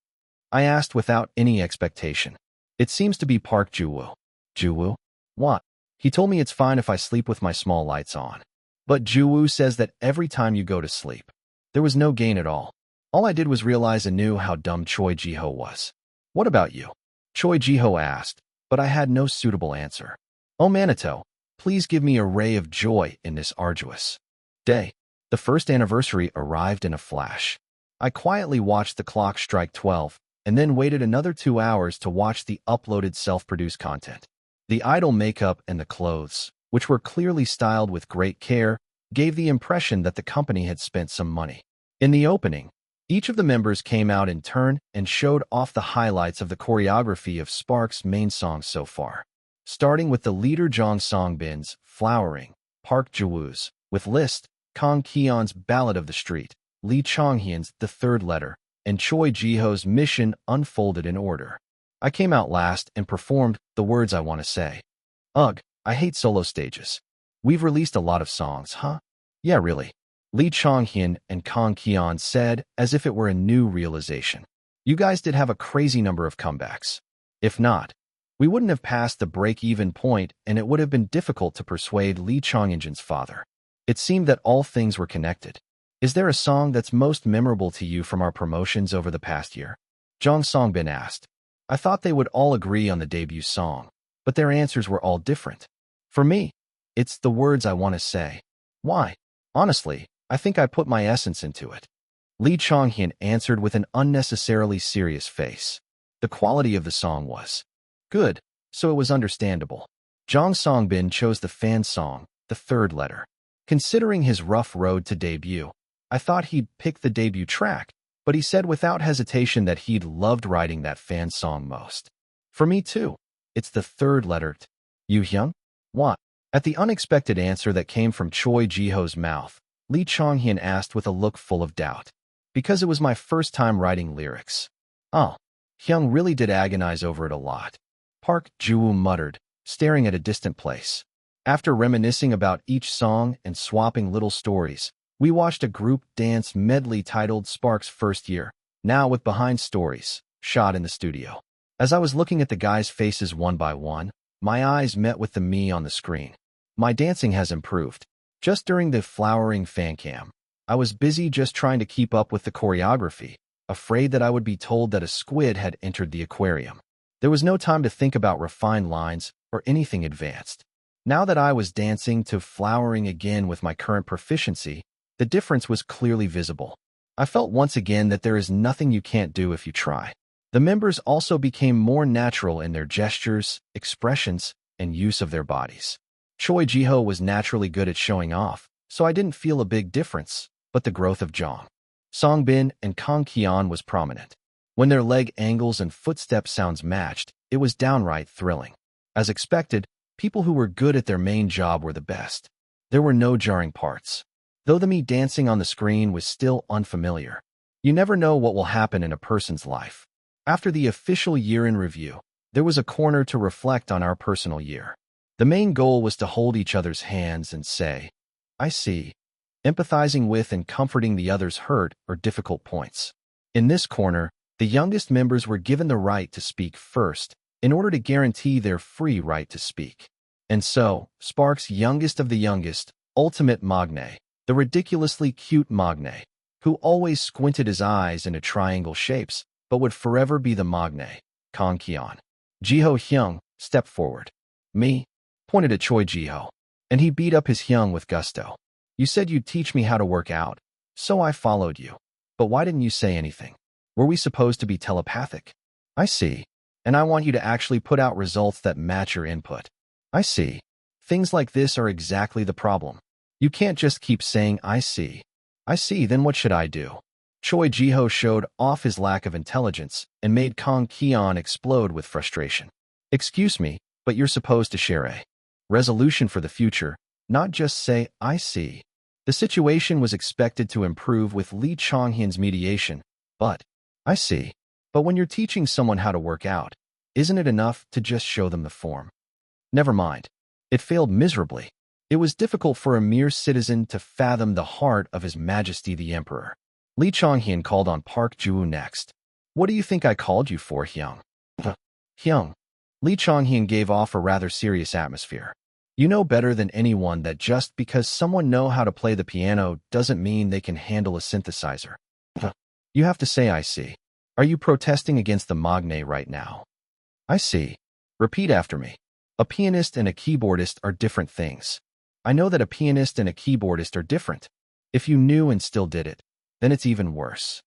I asked without any expectation. It seems to be Park Ju-woo. Ju-woo? What? He told me it's fine if I sleep with my small lights on. But Ju-woo says that every time you go to sleep. There was no gain at all. All I did was realize anew how dumb Choi Jiho was. What about you? Choi Jiho asked, but I had no suitable answer. Oh Manito, please give me a ray of joy in this arduous day. The first anniversary arrived in a flash. I quietly watched the clock strike 12, and then waited another 2 hours to watch the uploaded self-produced content. The idol makeup and the clothes, which were clearly styled with great care, gave the impression that the company had spent some money. In the opening, each of the members came out in turn and showed off the highlights of the choreography of Spark's main songs so far. Starting with the leader Jong Song-bin's Flowering, Park Ju-woo's with List, Kang Ki-yeon's Ballad of the Street, Lee Chong-hyun's The Third Letter, and Choi Jiho's Mission unfolded in order. I came out last and performed The Words I Want to Say. Ugh, I hate solo stages. We've released a lot of songs, huh? Yeah, really. Lee Chong-hyun and Kang Ki-yeon said as if it were a new realization. You guys did have a crazy number of comebacks. If not, we wouldn't have passed the break-even point and it would have been difficult to persuade Lee Chong-hyun's father. It seemed that all things were connected. Is there a song that's most memorable to you from our promotions over the past year? Jong Song-bin asked. I thought they would all agree on the debut song, but their answers were all different. For me, it's The Words I Want to Say. Why? Honestly, I think I put my essence into it. Lee Chong-hyun answered with an unnecessarily serious face. The quality of the song was good, so it was understandable. Jong Song-bin chose the fan song, The Third Letter. Considering his rough road to debut, I thought he'd pick the debut track, but he said without hesitation that he'd loved writing that fan song most. For me too, it's The Third Letter. Yoo-hyung? What? At the unexpected answer that came from Choi Jiho's mouth, Lee Chong-hyun asked with a look full of doubt. Because it was my first time writing lyrics. Oh, Hyung really did agonize over it a lot. Park Ju-woo muttered, staring at a distant place. After reminiscing about each song and swapping little stories, we watched a group dance medley titled Spark's First Year, now with behind stories, shot in the studio. As I was looking at the guys' faces one by one, my eyes met with the me on the screen. My dancing has improved. Just during the flowering fan cam, I was busy just trying to keep up with the choreography, afraid that I would be told that a squid had entered the aquarium. There was no time to think about refined lines or anything advanced. Now that I was dancing to flowering again with my current proficiency, the difference was clearly visible. I felt once again that there is nothing you can't do if you try. The members also became more natural in their gestures, expressions, and use of their bodies. Choi Jiho was naturally good at showing off, so I didn't feel a big difference, but the growth of Jong Song-bin and Kang Ki-yeon was prominent. When their leg angles and footstep sounds matched, it was downright thrilling. As expected, people who were good at their main job were the best. There were no jarring parts. Though the me dancing on the screen was still unfamiliar. You never know what will happen in a person's life. After the official year in review, there was a corner to reflect on our personal year. The main goal was to hold each other's hands and say, I see, empathizing with and comforting the other's hurt or difficult points. In this corner, the youngest members were given the right to speak first, in order to guarantee their free right to speak. And so, Spark's youngest of the youngest, ultimate Magne, the ridiculously cute Magne, who always squinted his eyes into triangle shapes, but would forever be the Magne, Kang Kian. Jiho Hyung stepped forward. Me? Pointed at Choi Jiho. And he beat up his Hyung with gusto. You said you'd teach me how to work out, so I followed you. But why didn't you say anything? Were we supposed to be telepathic? I see. And I want you to actually put out results that match your input. I see. Things like this are exactly the problem. You can't just keep saying, I see. I see, then what should I do? Choi Jiho showed off his lack of intelligence and made Kang Kian explode with frustration. Excuse me, but you're supposed to share a resolution for the future, not just say, I see. The situation was expected to improve with Lee Chonghyun's mediation, but, I see. But when you're teaching someone how to work out, isn't it enough to just show them the form? Never mind. It failed miserably. It was difficult for a mere citizen to fathom the heart of His Majesty the Emperor. Lee Chonghyun called on Park Ju-woo next. What do you think I called you for, Hyung? Hyung. Lee Chonghyun gave off a rather serious atmosphere. You know better than anyone that just because someone knows how to play the piano doesn't mean they can handle a synthesizer. You have to say I see. Are you protesting against the Magne right now? I see. Repeat after me. A pianist and a keyboardist are different things. I know that a pianist and a keyboardist are different. If you knew and still did it, then it's even worse.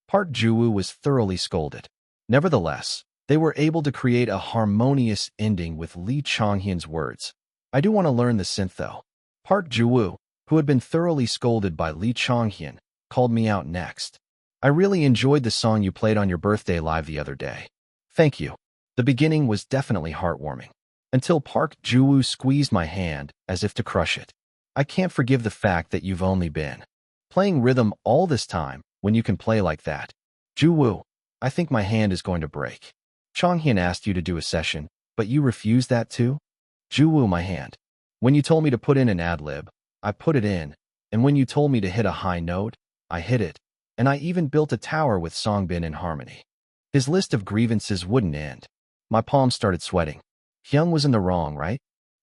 Park Ju-woo was thoroughly scolded. Nevertheless, they were able to create a harmonious ending with Lee Chonghyun's words. I do want to learn the synth though. Park Ju-woo, who had been thoroughly scolded by Lee Chonghyun, called me out next. I really enjoyed the song you played on your birthday live the other day. Thank you. The beginning was definitely heartwarming. Until Park Ju-woo squeezed my hand as if to crush it. I can't forgive the fact that you've only been playing rhythm all this time when you can play like that. Ju-woo, I think my hand is going to break. Chonghyun asked you to do a session, but you refused that too? Ju-woo, my hand. When you told me to put in an ad-lib, I put it in, and when you told me to hit a high note, I hit it, and I even built a tower with Songbin in harmony. His list of grievances wouldn't end. My palms started sweating. Hyung was in the wrong, right?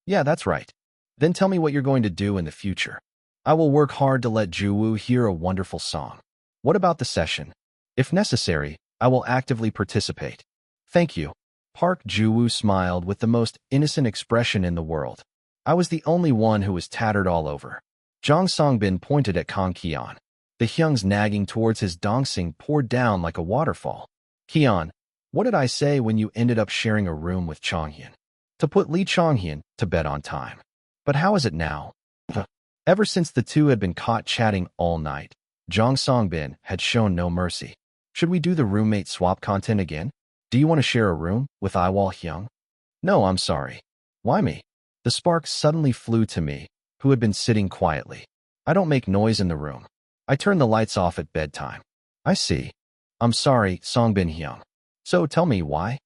Yeah, that's right. Then tell me what you're going to do in the future. I will work hard to let Ju-woo hear a wonderful song. What about the session? If necessary, I will actively participate. Thank you. Park Ju-woo smiled with the most innocent expression in the world. I was the only one who was tattered all over. Jong Songbin pointed at Kang Kian. The Hyung's nagging towards his dongsing poured down like a waterfall. Kian, what did I say when you ended up sharing a room with Chonghyun? To put Lee Chonghyun to bed on time. But how is it now? Ever since the two had been caught chatting all night, Jong Songbin had shown no mercy. Should we do the roommate swap content again? Do you want to share a room with Yiwol Hyung? No, I'm sorry. Why me? The spark suddenly flew to me, who had been sitting quietly. I don't make noise in the room. I turn the lights off at bedtime. I see. I'm sorry, Songbin Hyung. So tell me why?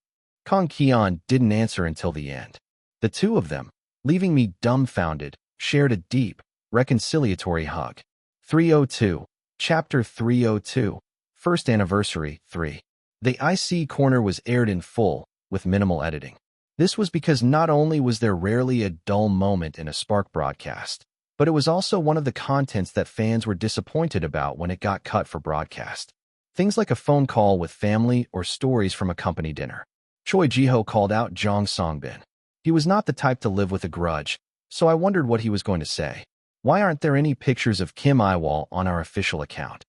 Kang Kian didn't answer until the end. The two of them, leaving me dumbfounded, shared a deep, reconciliatory hug. 302, Chapter 302, First Anniversary 3. The IC Corner was aired in full, with minimal editing. This was because not only was there rarely a dull moment in a Spark broadcast, but it was also one of the contents that fans were disappointed about when it got cut for broadcast. Things like a phone call with family or stories from a company dinner. Choi Jiho called out Jong Songbin. He was not the type to live with a grudge, so I wondered what he was going to say. Why aren't there any pictures of Kim Yiwol on our official account?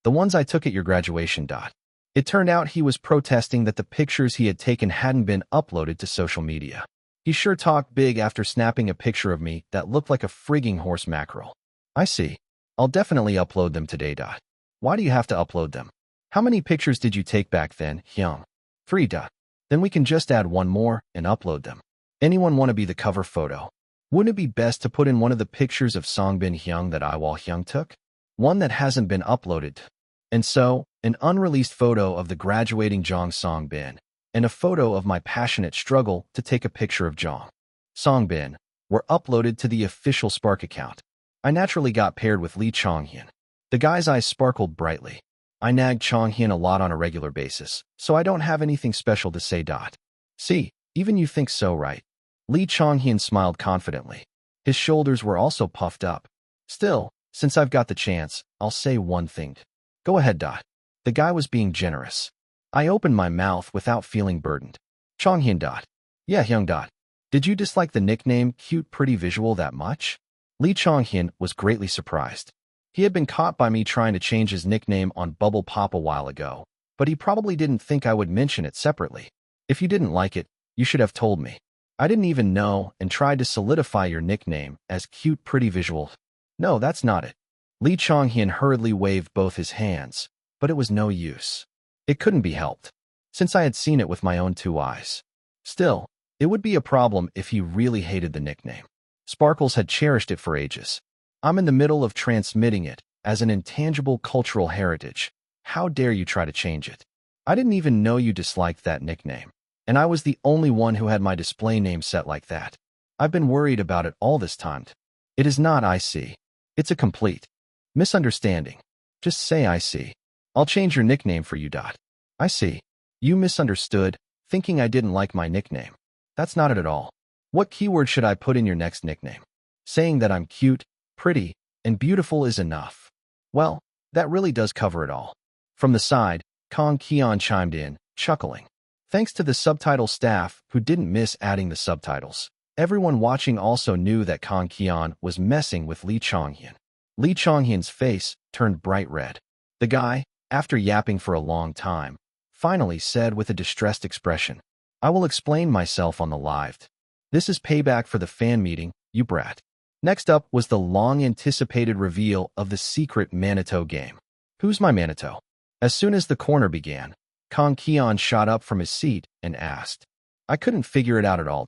The ones I took at your graduation. It turned out he was protesting that the pictures he had taken hadn't been uploaded to social media. He sure talked big after snapping a picture of me that looked like a frigging horse mackerel. I see. I'll definitely upload them today. Why do you have to upload them? How many pictures did you take back then, Hyung? 3. Then we can just add one more and upload them. Anyone want to be the cover photo? Wouldn't it be best to put in one of the pictures of Songbin Hyung that Yiwol Hyung took? One that hasn't been uploaded. And so, an unreleased photo of the graduating Jong Songbin, and a photo of my passionate struggle to take a picture of Jong Songbin were uploaded to the official Spark account. I naturally got paired with Lee Chonghyun. The guy's eyes sparkled brightly. I nagged Chonghyun a lot on a regular basis, so I don't have anything special to say. See, even you think so, right? Lee Chonghyun smiled confidently. His shoulders were also puffed up. Still, since I've got the chance, I'll say one thing. Go ahead. The guy was being generous. I opened my mouth without feeling burdened. Chonghyun. Yeah, Hyung. Did you dislike the nickname Cute Pretty Visual that much? Lee Chonghyun was greatly surprised. He had been caught by me trying to change his nickname on Bubble Pop a while ago, but he probably didn't think I would mention it separately. If you didn't like it, you should have told me. I didn't even know and tried to solidify your nickname as Cute Pretty Visual. No, that's not it. Lee Chonghyun hurriedly waved both his hands, but it was no use. It couldn't be helped, since I had seen it with my own 2 eyes. Still, it would be a problem if he really hated the nickname. Sparkles had cherished it for ages. I'm in the middle of transmitting it as an intangible cultural heritage. How dare you try to change it? I didn't even know you disliked that nickname, and I was the only one who had my display name set like that. I've been worried about it all this time. It is not I see. It's a complete misunderstanding. Just say I see. I'll change your nickname for you. I see. You misunderstood, thinking I didn't like my nickname. That's not it at all. What keyword should I put in your next nickname? Saying that I'm cute, pretty, and beautiful is enough. Well, that really does cover it all. From the side, Kong Keon chimed in, chuckling. Thanks to the subtitle staff who didn't miss adding the subtitles. Everyone watching also knew that Kong Keon was messing with Lee Chonghyun. Lee Chonghyun's face turned bright red. The guy, after yapping for a long time, finally said with a distressed expression, I will explain myself on the live. This is payback for the fan meeting, you brat. Next up was the long-anticipated reveal of the secret Manito game. Who's my Manito? As soon as the corner began, Kong Keon shot up from his seat and asked. I couldn't figure it out at all.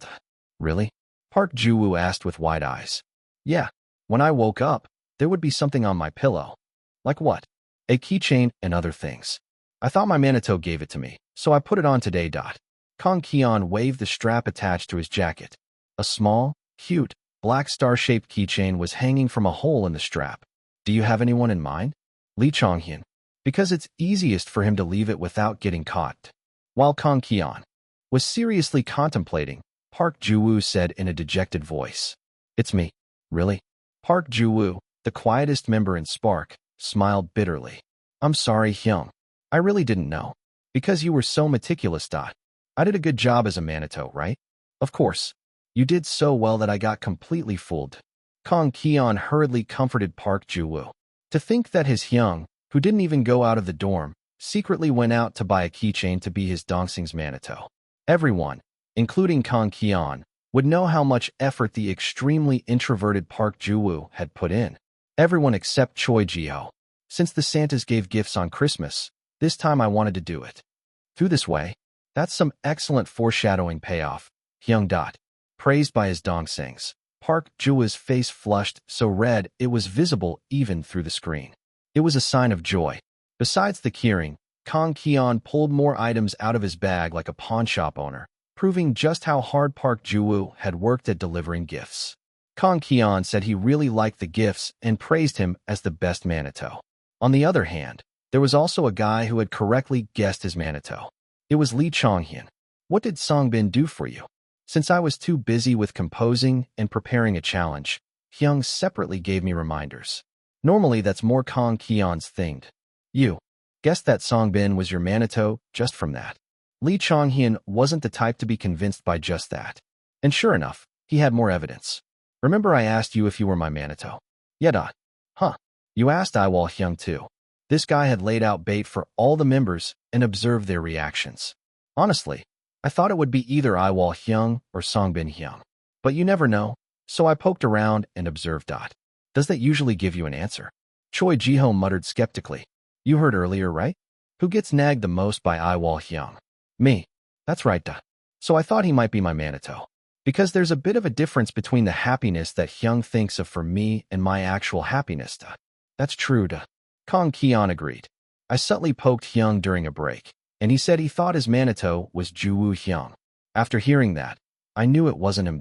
Really? Park Ju-woo asked with wide eyes. Yeah, when I woke up, there would be something on my pillow. Like what? A keychain and other things. I thought my Manito gave it to me, so I put it on today. Kong Keon waved the strap attached to his jacket. A small, cute, black star-shaped keychain was hanging from a hole in the strap. Do you have anyone in mind? Lee Chonghyun. Because it's easiest for him to leave it without getting caught. While Kong Keon was seriously contemplating, Park Ju-woo said in a dejected voice. It's me. Really? Park Ju-woo, the quietest member in Spark, smiled bitterly. I'm sorry, Hyung. I really didn't know. Because you were so meticulous. I did a good job as a Manito, right? Of course. You did so well that I got completely fooled. Kong Keon hurriedly comforted Park Ju-woo. To think that his Hyung, who didn't even go out of the dorm, secretly went out to buy a keychain to be his Dongsing's Manito. Everyone, including Kong Keon, would know how much effort the extremely introverted Park Ju-woo had put in. Everyone except Choi Ji-ho. Since the Santas gave gifts on Christmas, this time I wanted to do it. Through this way, that's some excellent foreshadowing payoff. Hyung. Praised by his Dongsings. Park Ju-woo's face flushed so red it was visible even through the screen. It was a sign of joy. Besides the keyring, Kong Keon pulled more items out of his bag like a pawnshop owner, proving just how hard Park Ju-woo had worked at delivering gifts. Kong Keon said he really liked the gifts and praised him as the best Manito. On the other hand, there was also a guy who had correctly guessed his Manito. It was Lee Chonghyun. What did Songbin do for you? Since I was too busy with composing and preparing a challenge, Hyung separately gave me reminders. Normally that's more Kong Keon's thing. You guessed that Songbin was your Manito just from that. Lee Chonghyun wasn't the type to be convinced by just that. And sure enough, he had more evidence. Remember I asked you if you were my Manito? Yeah. Huh. You asked Yiwol Hyung too. This guy had laid out bait for all the members and observed their reactions. Honestly, I thought it would be either Yiwol Hyung or Songbin Hyung. But you never know, so I poked around and observed. Does that usually give you an answer? Choi Ji-ho muttered skeptically. You heard earlier, right? Who gets nagged the most by Yiwol Hyung? Me. That's right. So I thought he might be my Manito. Because there's a bit of a difference between the happiness that Hyung thinks of for me and my actual happiness. That's true. Kong Keon agreed. I subtly poked Hyung during a break, and he said he thought his Manito was Ju-woo Hyung. After hearing that, I knew it wasn't him.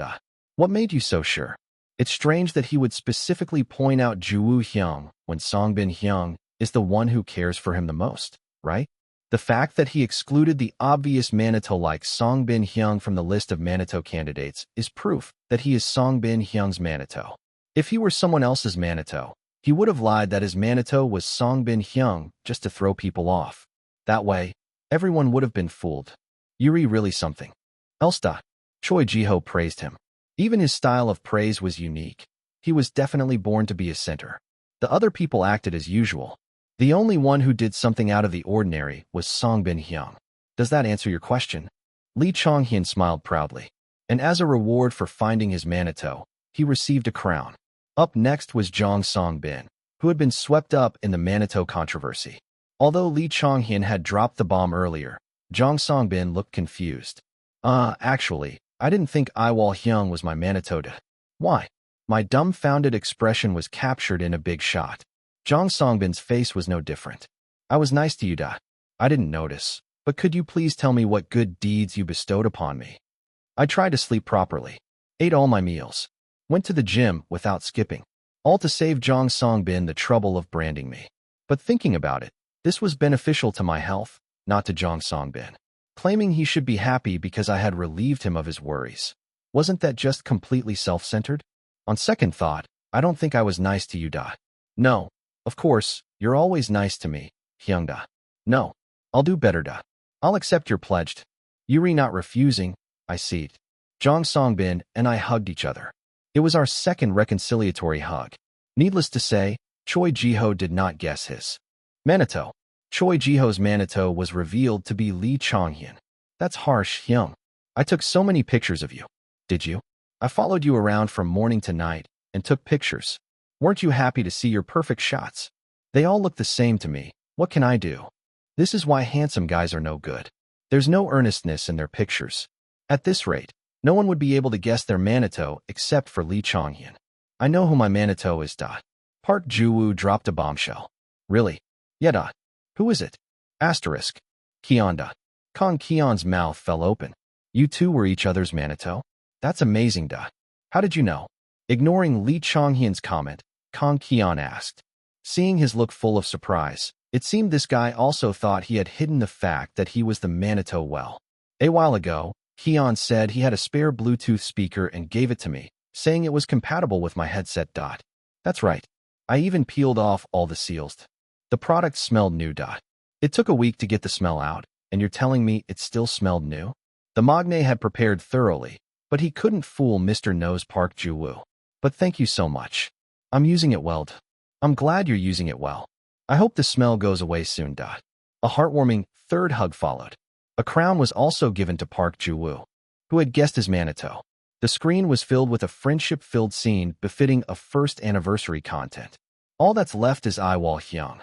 What made you so sure? It's strange that he would specifically point out Ju-woo Hyung when Songbin Hyung is the one who cares for him the most, right? The fact that he excluded the obvious Manito like Song Bin Hyung from the list of Manito candidates is proof that he is Song Bin Hyung's Manito. If he were someone else's Manito, he would have lied that his Manito was Song Bin Hyung just to throw people off. That way, everyone would have been fooled. Yuri really something. Elsta. Choi Ji-ho praised him. Even his style of praise was unique. He was definitely born to be a center. The other people acted as usual. The only one who did something out of the ordinary was Song Bin Hyung. Does that answer your question? Lee Chong-hyun smiled proudly. And as a reward for finding his Manito, he received a crown. Up next was Jong Song-bin, who had been swept up in the Manito controversy. Although Lee Chong-hyun had dropped the bomb earlier, Jong Song-bin looked confused. Actually, I didn't think Yiwol Hyung was my Manito. Why? My dumbfounded expression was captured in a big shot. Jong Song-bin's face was no different. I was nice to you, da. I didn't notice, but could you please tell me what good deeds you bestowed upon me? I tried to sleep properly, ate all my meals, went to the gym without skipping, all to save Jong Song-bin the trouble of branding me. But thinking about it, this was beneficial to my health, not to Jong Song-bin. Claiming he should be happy because I had relieved him of his worries. Wasn't that just completely self-centered? On second thought, I don't think I was nice to you, da. No. Of course, you're always nice to me, Hyung-da. No, I'll do better, da. I'll accept your pledge. Yuri not refusing, I see. Jong Song-bin and I hugged each other. It was our second reconciliatory hug. Needless to say, Choi Ji-ho did not guess his Manito. Choi Ji-ho's Manito was revealed to be Lee Chong-hyun. That's harsh, Hyung. I took so many pictures of you. Did you? I followed you around from morning to night and took pictures. Weren't you happy to see your perfect shots? They all look the same to me. What can I do? This is why handsome guys are no good. There's no earnestness in their pictures. At this rate, no one would be able to guess their Manito except for Lee Chong-hyun. I know who my Manito is, da. Park Ju-woo dropped a bombshell. Really? Yeah, da. Who is it? Asterisk. Keon, da. Kong Keon's mouth fell open. You two were each other's Manito? That's amazing, da. How did you know? Ignoring Lee Chong-hyun's comment, Kong Keon asked. Seeing his look full of surprise, it seemed this guy also thought he had hidden the fact that he was the Manito well. A while ago, Keon said he had a spare Bluetooth speaker and gave it to me, saying it was compatible with my headset. That's right. I even peeled off all the seals. The product smelled new. It took a week to get the smell out, and you're telling me it still smelled new? The Magne had prepared thoroughly, but he couldn't fool Mr. Nose Park Ju-woo. But thank you so much. I'm using it well. I'm glad you're using it well. I hope the smell goes away soon. A heartwarming third hug followed. A crown was also given to Park Ju-woo, who had guessed his Manito. The screen was filled with a friendship-filled scene befitting a first anniversary content. All that's left is Yiwol Hyung.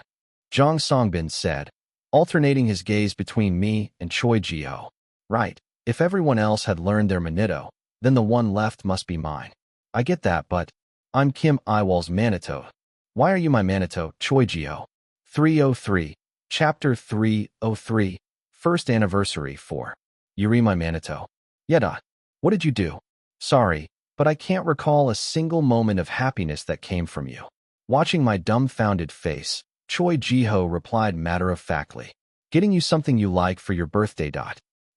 Jong Song-bin said, alternating his gaze between me and Choi Ji-ho. Right, if everyone else had learned their Manito, then the one left must be mine. I get that, but I'm Kim Yiwol's Manito. Why are you my Manito, Choi Ji-ho? 303, Chapter 303, First Anniversary 4. Yuri my Manito. Yeda. What did you do? Sorry, but I can't recall a single moment of happiness that came from you. Watching my dumbfounded face, Choi Ji-ho replied matter-of-factly. Getting you something you like for your birthday.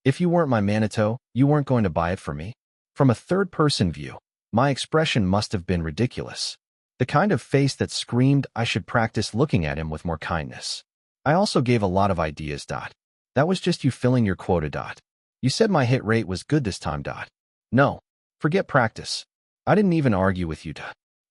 If you weren't my Manito, you weren't going to buy it for me? From a third-person view, my expression must have been ridiculous. The kind of face that screamed I should practice looking at him with more kindness. I also gave a lot of ideas. That was just you filling your quota. You said my hit rate was good this time. No, forget practice. I didn't even argue with you.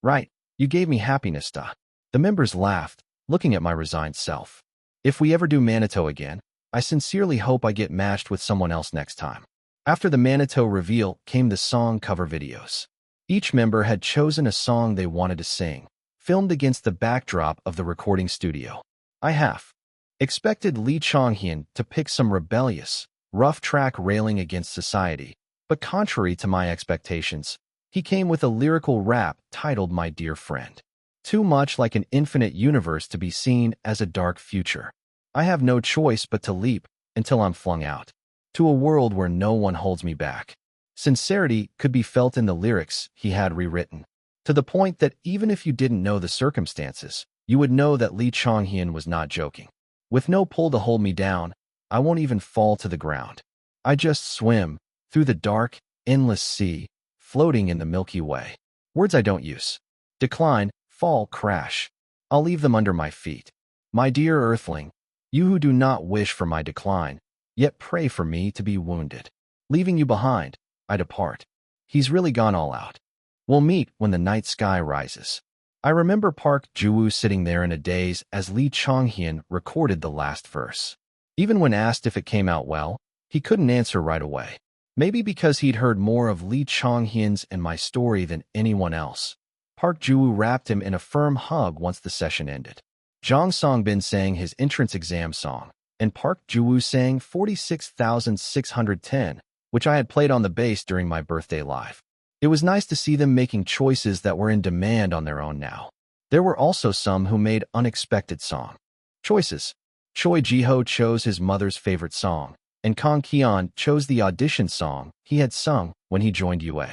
Right, you gave me happiness. The members laughed, looking at my resigned self. If we ever do Manito again, I sincerely hope I get matched with someone else next time. After the Manito reveal came the song cover videos. Each member had chosen a song they wanted to sing, filmed against the backdrop of the recording studio. I half expected Lee Chong-hyun to pick some rebellious, rough track railing against society, but contrary to my expectations, he came with a lyrical rap titled My Dear Friend. Too much like an infinite universe to be seen as a dark future. I have no choice but to leap until I'm flung out to a world where no one holds me back. Sincerity could be felt in the lyrics he had rewritten, to the point that even if you didn't know the circumstances, you would know that Lee Chong-hyun was not joking. With no pull to hold me down, I won't even fall to the ground. I just swim through the dark, endless sea, floating in the Milky Way. Words I don't use. Decline, fall, crash. I'll leave them under my feet. My dear Earthling, you who do not wish for my decline, yet pray for me to be wounded. Leaving you behind, I depart. He's really gone all out. We'll meet when the night sky rises. I remember Park Ji-woo sitting there in a daze as Lee Chong-hyun recorded the last verse. Even when asked if it came out well, he couldn't answer right away. Maybe because he'd heard more of Lee Chong-hyun's and my story than anyone else. Park Ji-woo wrapped him in a firm hug once the session ended. Jang Song-bin sang his entrance exam song, and Park Ji-woo sang 46,610, which I had played on the bass during my birthday live. It was nice to see them making choices that were in demand on their own now. There were also some who made unexpected song choices. Choi Ji-ho chose his mother's favorite song, and Kang Ki-on chose the audition song he had sung when he joined UA.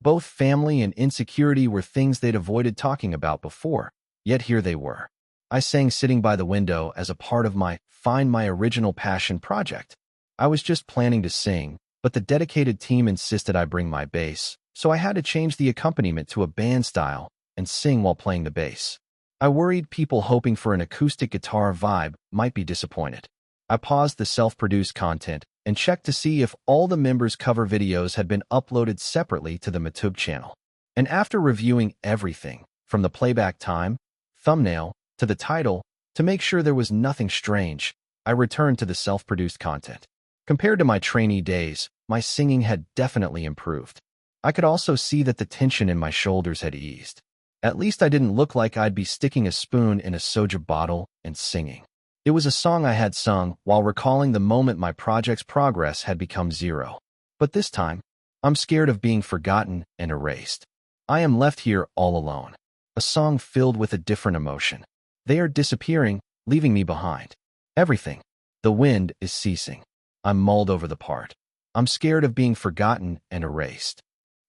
Both family and insecurity were things they'd avoided talking about before, yet here they were. I sang sitting by the window as a part of my Find My Original Passion project. I was just planning to sing, but the dedicated team insisted I bring my bass, so I had to change the accompaniment to a band style and sing while playing the bass. I worried people hoping for an acoustic guitar vibe might be disappointed. I paused the self-produced content and checked to see if all the members' cover videos had been uploaded separately to the YouTube channel. And after reviewing everything, from the playback time, thumbnail, to the title, to make sure there was nothing strange, I returned to the self-produced content. Compared to my trainee days, my singing had definitely improved. I could also see that the tension in my shoulders had eased. At least I didn't look like I'd be sticking a spoon in a soju bottle and singing. It was a song I had sung while recalling the moment my project's progress had become zero. But this time, I'm scared of being forgotten and erased. I am left here all alone. A song filled with a different emotion. They are disappearing, leaving me behind. Everything. The wind is ceasing. I'm mulled over the part. I'm scared of being forgotten and erased.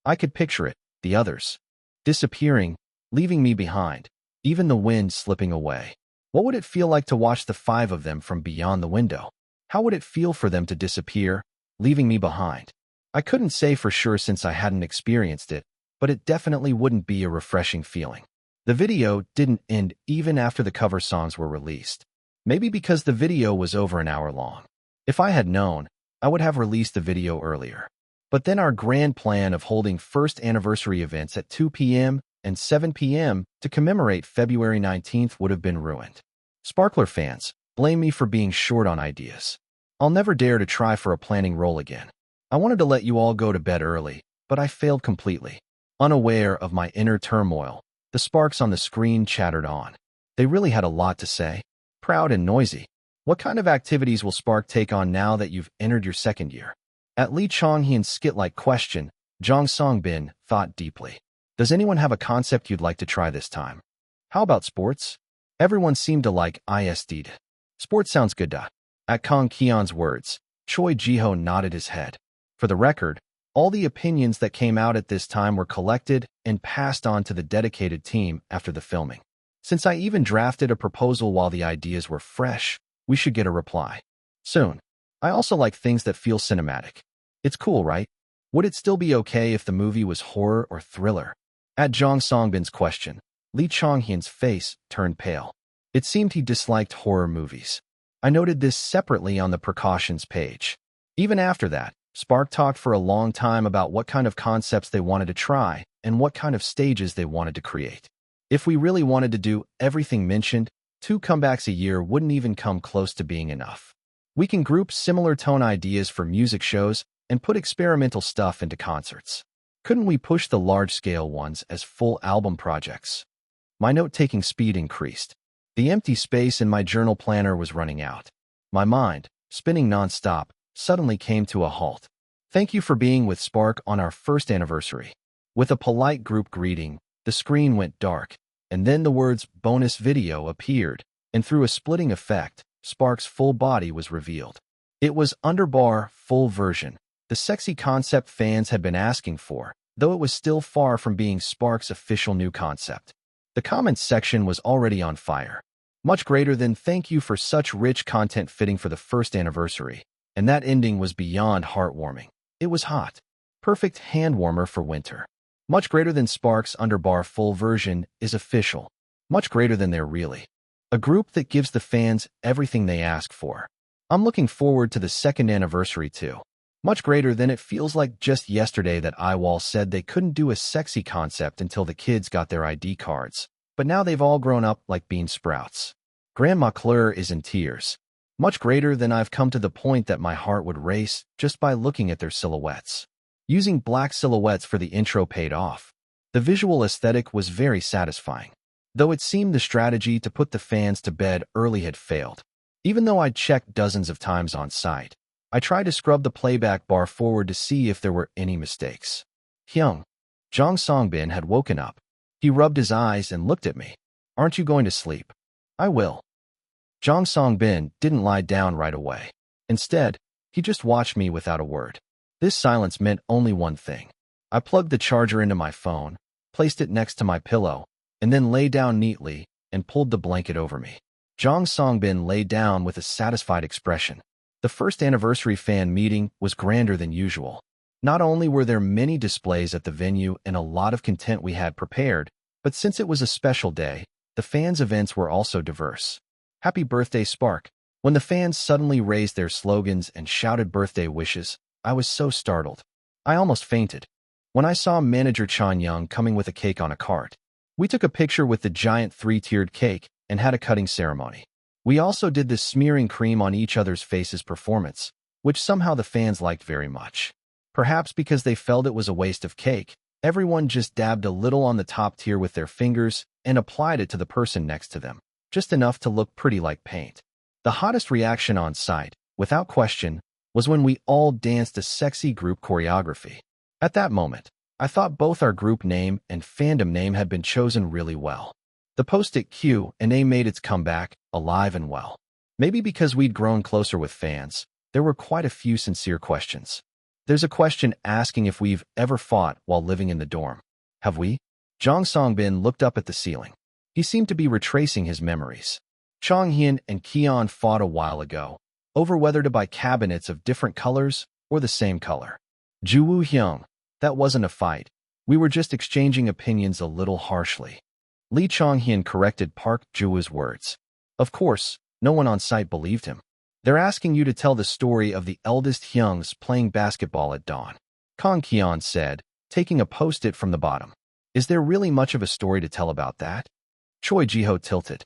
I could picture it, the others. Disappearing, leaving me behind, even the wind slipping away. What would it feel like to watch the 5 of them from beyond the window? How would it feel for them to disappear, leaving me behind? I couldn't say for sure since I hadn't experienced it, but it definitely wouldn't be a refreshing feeling. The video didn't end even after the cover songs were released. Maybe because the video was over an hour long. If I had known, I would have released the video earlier. But then our grand plan of holding first anniversary events at 2 p.m. and 7 p.m. to commemorate February 19th would have been ruined. Sparkler fans, blame me for being short on ideas. I'll never dare to try for a planning role again. I wanted to let you all go to bed early, but I failed completely. Unaware of my inner turmoil, the sparks on the screen chattered on. They really had a lot to say. Proud and noisy. What kind of activities will Spark take on now that you've entered your second year? At Lee Chong-hyun's skit-like question, Jang Song-bin thought deeply. Does anyone have a concept you'd like to try this time? How about sports? Everyone seemed to like ISD'd. Sports sounds good, duh. At Kang Ki-on's words, Choi Ji-ho nodded his head. For the record, all the opinions that came out at this time were collected and passed on to the dedicated team after the filming. Since I even drafted a proposal while the ideas were fresh, we should get a reply soon. I also like things that feel cinematic. It's cool, right? Would it still be okay if the movie was horror or thriller? At Jang Songbin's question, Lee Chong-hyun's face turned pale. It seemed he disliked horror movies. I noted this separately on the precautions page. Even after that, Spark talked for a long time about what kind of concepts they wanted to try and what kind of stages they wanted to create. If we really wanted to do everything mentioned, 2 comebacks a year wouldn't even come close to being enough. We can group similar tone ideas for music shows and put experimental stuff into concerts. Couldn't we push the large-scale ones as full album projects? My note-taking speed increased. The empty space in my journal planner was running out. My mind, spinning non-stop, suddenly came to a halt. Thank you for being with Spark on our first anniversary. With a polite group greeting, the screen went dark, and then the words bonus video appeared, and through a splitting effect, Spark's full body was revealed. It was underbar full version, the sexy concept fans had been asking for, though it was still far from being Spark's official new concept. The comments section was already on fire. Much greater than thank you for such rich content fitting for the first anniversary. And that ending was beyond heartwarming. It was hot. Perfect hand warmer for winter. Much greater than Sparks Underbar full version is official. Much greater than they're really. A group that gives the fans everything they ask for. I'm looking forward to the second anniversary too. Much greater than it feels like just yesterday that Yiwol said they couldn't do a sexy concept until the kids got their ID cards. But now they've all grown up like bean sprouts. Grandma Claire is in tears. Much greater than I've come to the point that my heart would race just by looking at their silhouettes. Using black silhouettes for the intro paid off. The visual aesthetic was very satisfying. Though it seemed the strategy to put the fans to bed early had failed. Even though I'd checked dozens of times on site, I tried to scrub the playback bar forward to see if there were any mistakes. Jang Songbin had woken up. He rubbed his eyes and looked at me. Aren't you going to sleep? I will. Jang Songbin didn't lie down right away. Instead, he just watched me without a word. This silence meant only one thing. I plugged the charger into my phone, placed it next to my pillow, and then lay down neatly and pulled the blanket over me. Jang Songbin lay down with a satisfied expression. The first anniversary fan meeting was grander than usual. Not only were there many displays at the venue and a lot of content we had prepared, but since it was a special day, the fans' events were also diverse. Happy birthday, Spark. When the fans suddenly raised their slogans and shouted birthday wishes, I was so startled. I almost fainted. When I saw Manager Young coming with a cake on a cart, we took a picture with the giant 3-tiered cake and had a cutting ceremony. We also did the smearing cream on each other's faces performance, which somehow the fans liked very much. Perhaps because they felt it was a waste of cake, everyone just dabbed a little on the top tier with their fingers and applied it to the person next to them, just enough to look pretty like paint. The hottest reaction on site, without question, was when we all danced a sexy group choreography. At that moment, I thought both our group name and fandom name had been chosen really well. The post-it Q&A made its comeback, alive and well. Maybe because we'd grown closer with fans, there were quite a few sincere questions. There's a question asking if we've ever fought while living in the dorm. Have we? Jang Songbin looked up at the ceiling. He seemed to be retracing his memories. Chonghyun and Keon fought a while ago, over whether to buy cabinets of different colors or the same color. Juwoo Hyung, that wasn't a fight. We were just exchanging opinions a little harshly. Lee Chonghyun corrected Park Juwoo's words. Of course, no one on site believed him. They're asking you to tell the story of the eldest Hyungs playing basketball at dawn. Kang Keon said, taking a post-it from the bottom. Is there really much of a story to tell about that? Choi Jiho tilted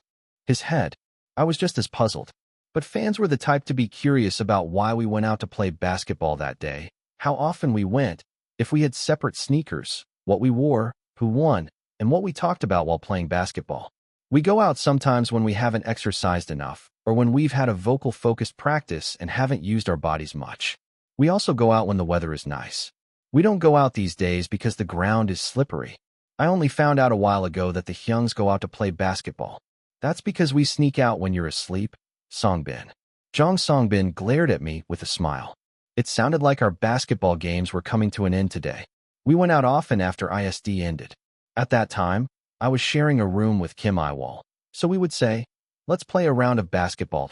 his head. I was just as puzzled. But fans were the type to be curious about why we went out to play basketball that day, how often we went, if we had separate sneakers, what we wore, who won, and what we talked about while playing basketball. We go out sometimes when we haven't exercised enough, or when we've had a vocal-focused practice and haven't used our bodies much. We also go out when the weather is nice. We don't go out these days because the ground is slippery. I only found out a while ago that the Hyungs go out to play basketball. That's because we sneak out when you're asleep, Songbin. Jang Songbin glared at me with a smile. It sounded like our basketball games were coming to an end today. We went out often after ISD ended. At that time, I was sharing a room with Kim Yiwol, so we would say, let's play a round of basketball.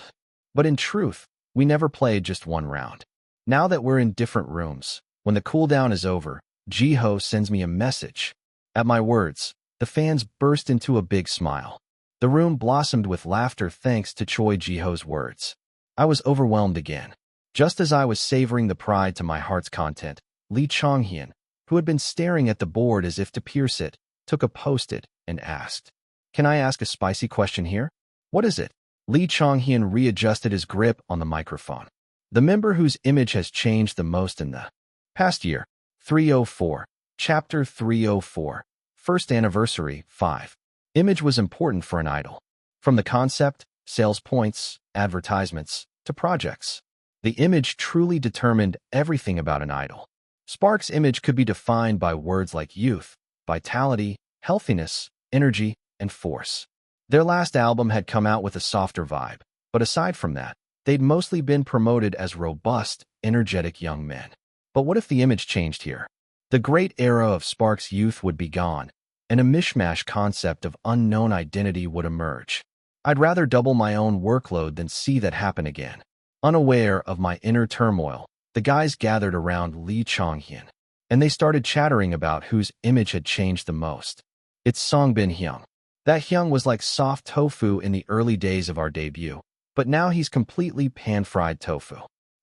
But in truth, we never played just one round. Now that we're in different rooms, when the cool-down is over, Jiho sends me a message. At my words, the fans burst into a big smile. The room blossomed with laughter thanks to Choi Jiho's words. I was overwhelmed again. Just as I was savoring the pride to my heart's content, Lee Chonghyun, who had been staring at the board as if to pierce it, took a post-it and asked, "Can I ask a spicy question here?" "What is it?" Lee Chonghyun readjusted his grip on the microphone. The member whose image has changed the most in the past year. 304. Chapter 304. First Anniversary 5. Image was important for an idol. From the concept, sales points, advertisements, to projects. The image truly determined everything about an idol. Spark's image could be defined by words like youth, vitality, healthiness, energy, and force. Their last album had come out with a softer vibe, but aside from that, they'd mostly been promoted as robust, energetic young men. But what if the image changed here? The great era of Spark's youth would be gone, and a mishmash concept of unknown identity would emerge. I'd rather double my own workload than see that happen again. Unaware of my inner turmoil, the guys gathered around Lee Chong-hyun, and they started chattering about whose image had changed the most. It's Songbin Hyung. That Hyung was like soft tofu in the early days of our debut, but now he's completely pan-fried tofu.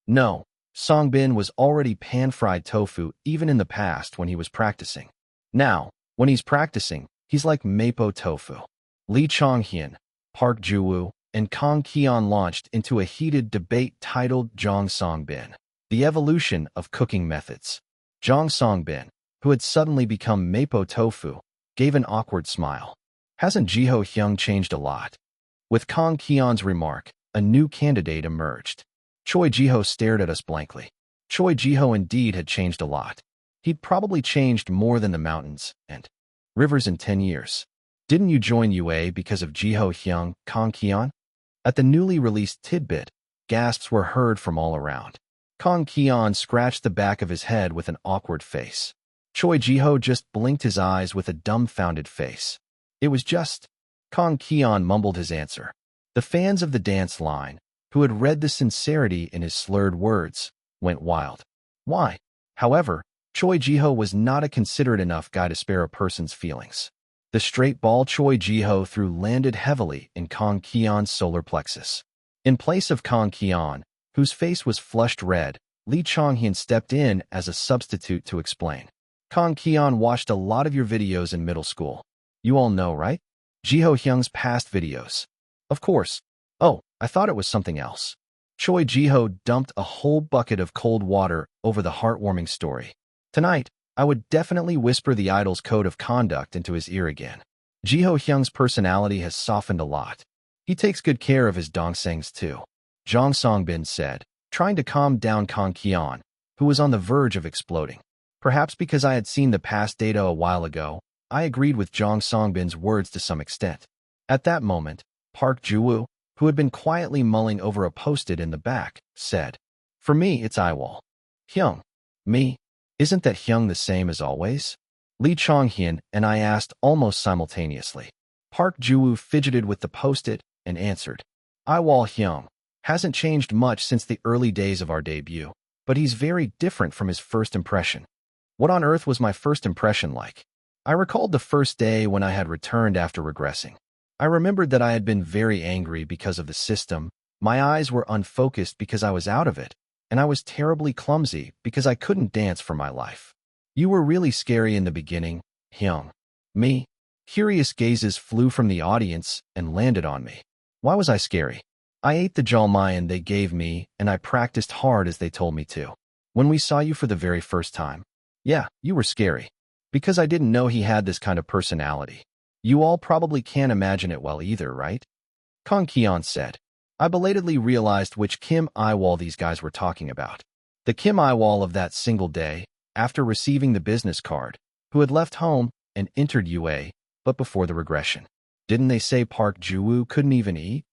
No, Songbin was already pan-fried tofu even in the past when he was practicing. Now, when he's practicing, he's like mapo tofu. Lee Chong-hyun, Park Ju-woo, and Kang Ki-on launched into a heated debate titled Jong Songbin, The Evolution of Cooking Methods. Jong Songbin, who had suddenly become mapo tofu, gave an awkward smile. Hasn't Jiho Hyung changed a lot? With Kang Ki-on's remark, a new candidate emerged. Choi Jiho stared at us blankly. Choi Jiho indeed had changed a lot. He'd probably changed more than the mountains and rivers in 10 years. Didn't you join UA because of Jiho Hyung, Kang Ki-on? At the newly released tidbit, gasps were heard from all around. Kang Ki-on scratched the back of his head with an awkward face. Choi Jiho just blinked his eyes with a dumbfounded face. It was just... Kang Ki-on mumbled his answer. The fans of the dance line, who had read the sincerity in his slurred words, went wild. Why? However, Choi Jiho was not a considerate enough guy to spare a person's feelings. The straight ball Choi Jiho threw landed heavily in Kang Ki-on's solar plexus. In place of Kang Ki-on, whose face was flushed red, Lee Chong-hyun stepped in as a substitute to explain. Kang Ki-on watched a lot of your videos in middle school. You all know, right? Jiho Hyung's past videos. Of course. Oh, I thought it was something else. Choi Jiho dumped a whole bucket of cold water over the heartwarming story. Tonight, I would definitely whisper the idol's code of conduct into his ear again. Jiho Hyung's personality has softened a lot. He takes good care of his dongsangs too. Jong Songbin said, trying to calm down Kang Ki-on, who was on the verge of exploding. Perhaps because I had seen the past data a while ago, I agreed with Jong Songbin's words to some extent. At that moment, Park Ju-woo, who had been quietly mulling over a post-it in the back, said, For me, it's Yiwol. Hyung. Me? Isn't that Hyung the same as always? Lee Chong-hyun and I asked almost simultaneously. Park Ju-woo fidgeted with the post-it and answered, Yiwol Hyung hasn't changed much since the early days of our debut, but he's very different from his first impression. What on earth was my first impression like? I recalled the first day when I had returned after regressing. I remembered that I had been very angry because of the system, my eyes were unfocused because I was out of it, and I was terribly clumsy because I couldn't dance for my life. You were really scary in the beginning, Hyung. Me? Curious gazes flew from the audience and landed on me. Why was I scary? I ate the jalmayan they gave me, and I practiced hard as they told me to. When we saw you for the very first time, yeah, you were scary. Because I didn't know he had this kind of personality. You all probably can't imagine it well either, right? Kang Ki-on said. I belatedly realized which Kim Yiwol these guys were talking about. The Kim Yiwol of that single day, after receiving the business card, who had left home and entered UA, but before the regression. Didn't they say Park Ju-woo couldn't even eat?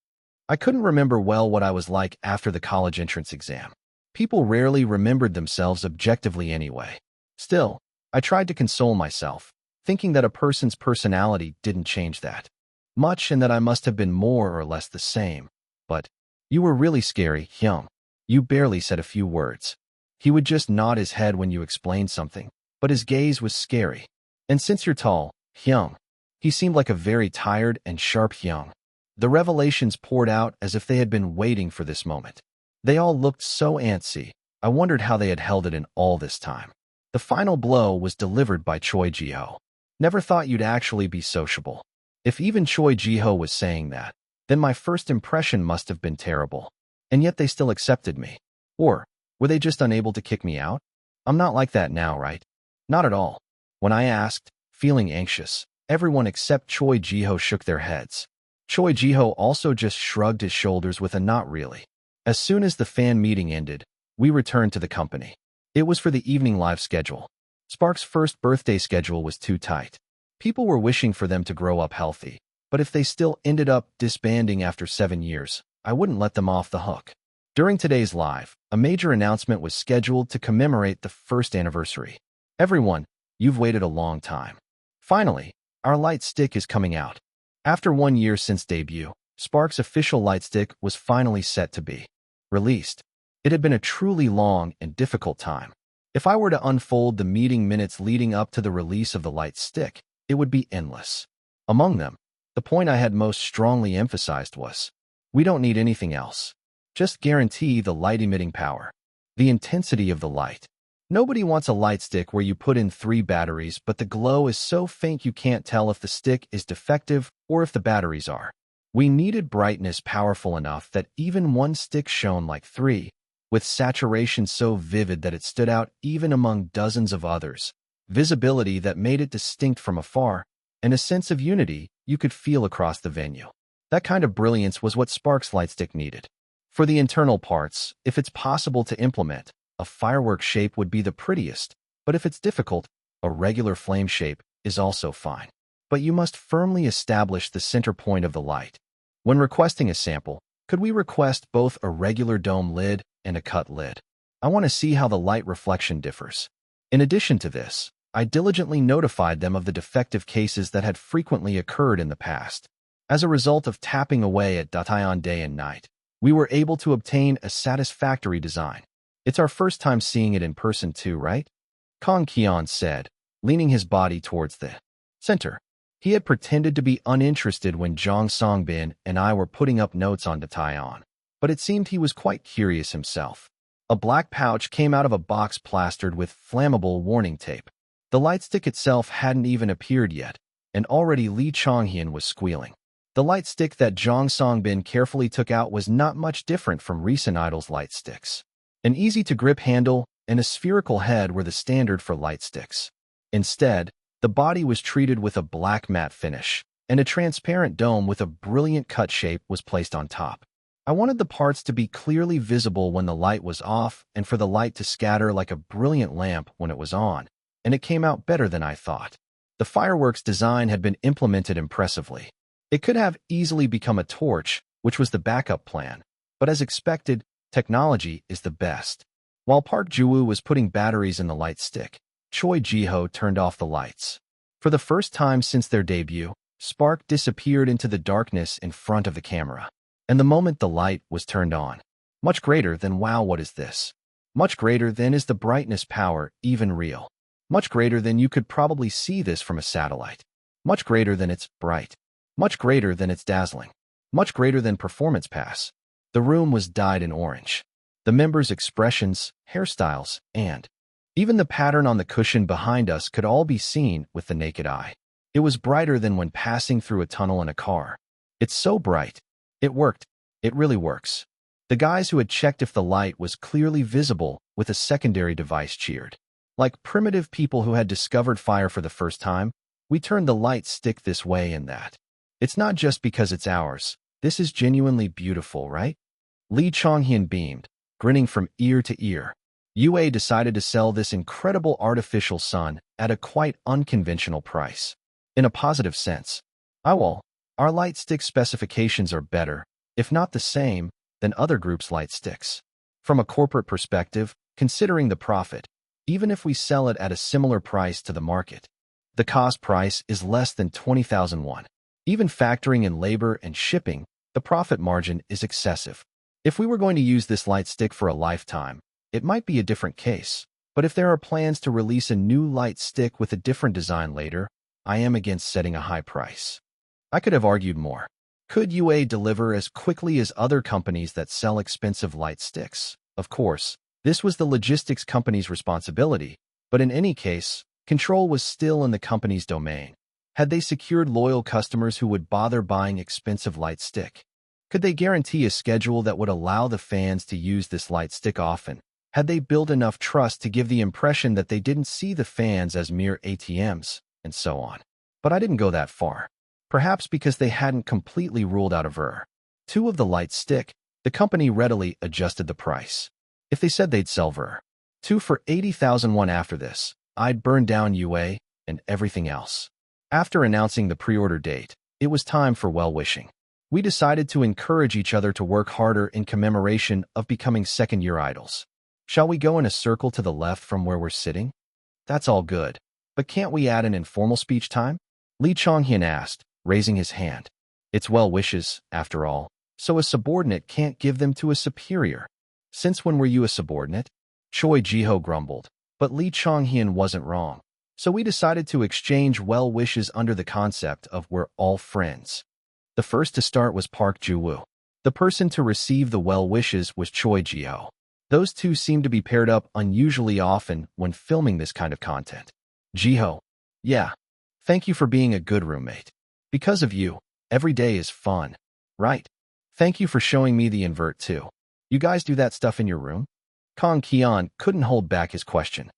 I couldn't remember well what I was like after the college entrance exam. People rarely remembered themselves objectively anyway. Still, I tried to console myself, thinking that a person's personality didn't change that much and that I must have been more or less the same. But you were really scary, Hyung. You barely said a few words. He would just nod his head when you explained something, but his gaze was scary. And since you're tall, Hyung, he seemed like a very tired and sharp Hyung. The revelations poured out as if they had been waiting for this moment. They all looked so antsy. I wondered how they had held it in all this time. The final blow was delivered by Choi Jiho. Never thought you'd actually be sociable. If even Choi Jiho was saying that, then my first impression must have been terrible. And yet they still accepted me. Or were they just unable to kick me out? I'm not like that now, right? Not at all. When I asked, feeling anxious, everyone except Choi Jiho shook their heads. Choi Jiho also just shrugged his shoulders with a not really. As soon as the fan meeting ended, we returned to the company. It was for the evening live schedule. Spark's first birthday schedule was too tight. People were wishing for them to grow up healthy, but if they still ended up disbanding after 7 years, I wouldn't let them off the hook. During today's live, a major announcement was scheduled to commemorate the first anniversary. Everyone, you've waited a long time. Finally, our light stick is coming out. After 1 year since debut, Spark's official lightstick was finally set to be released. It had been a truly long and difficult time. If I were to unfold the meeting minutes leading up to the release of the lightstick, it would be endless. Among them, the point I had most strongly emphasized was, we don't need anything else. Just guarantee the light-emitting power, the intensity of the light. Nobody wants a lightstick where you put in 3 batteries, but the glow is so faint you can't tell if the stick is defective or if the batteries are. We needed brightness powerful enough that even one stick shone like 3, with saturation so vivid that it stood out even among dozens of others, visibility that made it distinct from afar, and a sense of unity you could feel across the venue. That kind of brilliance was what Spark's lightstick needed. For the internal parts, if it's possible to implement, a firework shape would be the prettiest, but if it's difficult, a regular flame shape is also fine. But you must firmly establish the center point of the light. When requesting a sample, could we request both a regular dome lid and a cut lid? I want to see how the light reflection differs. In addition to this, I diligently notified them of the defective cases that had frequently occurred in the past. As a result of tapping away at Datayon day and night, we were able to obtain a satisfactory design. It's our first time seeing it in person too, right? Kong Kian said, leaning his body towards the center. He had pretended to be uninterested when Zhang Songbin and I were putting up notes on Datayon, but it seemed he was quite curious himself. A black pouch came out of a box plastered with flammable warning tape. The lightstick itself hadn't even appeared yet, and already Li Chonghian was squealing. The lightstick that Zhang Songbin carefully took out was not much different from recent Idol's lightsticks. An easy-to-grip handle and a spherical head were the standard for lightsticks. Instead, the body was treated with a black matte finish, and a transparent dome with a brilliant cut shape was placed on top. I wanted the parts to be clearly visible when the light was off and for the light to scatter like a brilliant lamp when it was on, and it came out better than I thought. The fireworks design had been implemented impressively. It could have easily become a torch, which was the backup plan, but as expected, technology is the best. While Park Jiwoo was putting batteries in the light stick, Choi Jiho turned off the lights. For the first time since their debut, Spark disappeared into the darkness in front of the camera. And the moment the light was turned on, much greater than wow, what is this? Much greater than is the brightness power even real? Much greater than you could probably see this from a satellite. Much greater than it's bright. Much greater than it's dazzling. Much greater than performance pass. The room was dyed in orange. The members' expressions, hairstyles, and even the pattern on the cushion behind us could all be seen with the naked eye. It was brighter than when passing through a tunnel in a car. It's so bright. It worked. It really works. The guys who had checked if the light was clearly visible with a secondary device cheered. Like primitive people who had discovered fire for the first time, we turned the light stick this way and that. It's not just because it's ours. This is genuinely beautiful, right? Li Chonghian beamed, grinning from ear to ear. UA decided to sell this incredible artificial sun at a quite unconventional price. In a positive sense. Our light stick specifications are better, if not the same, than other groups' light sticks. From a corporate perspective, considering the profit, even if we sell it at a similar price to the market, the cost price is less than 20,000 won. Even factoring in labor and shipping, the profit margin is excessive. If we were going to use this light stick for a lifetime, it might be a different case, but if there are plans to release a new light stick with a different design later, I am against setting a high price. I could have argued more. Could UA deliver as quickly as other companies that sell expensive light sticks? Of course, this was the logistics company's responsibility, but in any case, control was still in the company's domain. Had they secured loyal customers who would bother buying expensive light stick? Could they guarantee a schedule that would allow the fans to use this light stick often? Had they built enough trust to give the impression that they didn't see the fans as mere ATMs, and so on? But I didn't go that far. Perhaps because they hadn't completely ruled out a ver. 2 of the light stick, the company readily adjusted the price. If they said they'd sell ver. 2 for 80,000 won after this, I'd burn down UA and everything else. After announcing the pre-order date, it was time for well-wishing. We decided to encourage each other to work harder in commemoration of becoming second-year idols. Shall we go in a circle to the left from where we're sitting? That's all good. But can't we add an informal speech time? Li Chonghian asked, raising his hand. It's well wishes, after all, so a subordinate can't give them to a superior. Since when were you a subordinate? Choi Jiho grumbled, but Lee Chonghyun wasn't wrong. So we decided to exchange well wishes under the concept of we're all friends. The first to start was Park Ju-woo. The person to receive the well wishes was Choi Jiho. Those two seem to be paired up unusually often when filming this kind of content. Jiho, yeah, thank you for being a good roommate. Because of you, every day is fun, right? Thank you for showing me the invert too. You guys do that stuff in your room? Kang Kian couldn't hold back his question.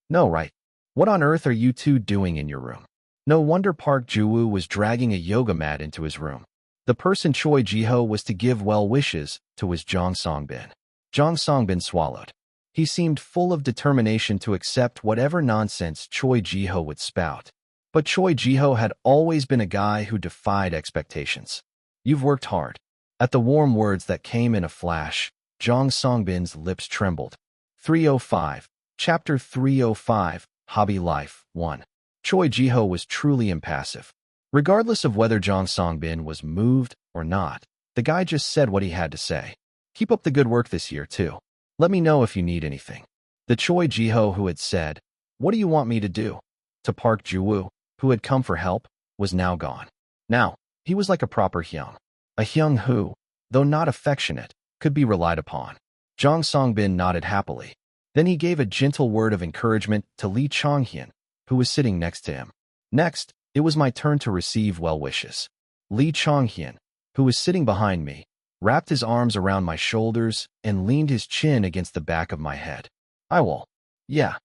No, right. What on earth are you two doing in your room? No wonder Park Ju-woo was dragging a yoga mat into his room. The person Choi Jiho was to give well wishes to was Jong Songbin. Jong Songbin swallowed. He seemed full of determination to accept whatever nonsense Choi Jiho would spout. But Choi Jiho had always been a guy who defied expectations. You've worked hard. At the warm words that came in a flash, Jong Songbin's lips trembled. 305. Chapter 305, Hobby Life 1. Choi Jiho was truly impassive. Regardless of whether Jong Songbin was moved or not, the guy just said what he had to say. Keep up the good work this year, too. Let me know if you need anything. The Choi Jiho who had said, "What do you want me to do?" to Park Ju-woo, who had come for help, was now gone. Now, he was like a proper hyung. A hyung who, though not affectionate, could be relied upon. Jong Songbin nodded happily. Then he gave a gentle word of encouragement to Lee Chonghyun, who was sitting next to him. Next, it was my turn to receive well wishes. Lee Chonghyun, who was sitting behind me, wrapped his arms around my shoulders and leaned his chin against the back of my head. Yiwol. Yeah.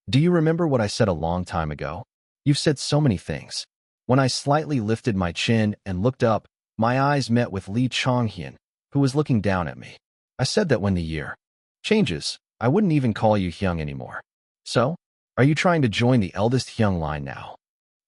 Do you remember what I said a long time ago? You've said so many things. When I slightly lifted my chin and looked up, my eyes met with Lee Chonghyun, who was looking down at me. I said that when the year changes, I wouldn't even call you Hyung anymore. So, are you trying to join the eldest Hyung line now?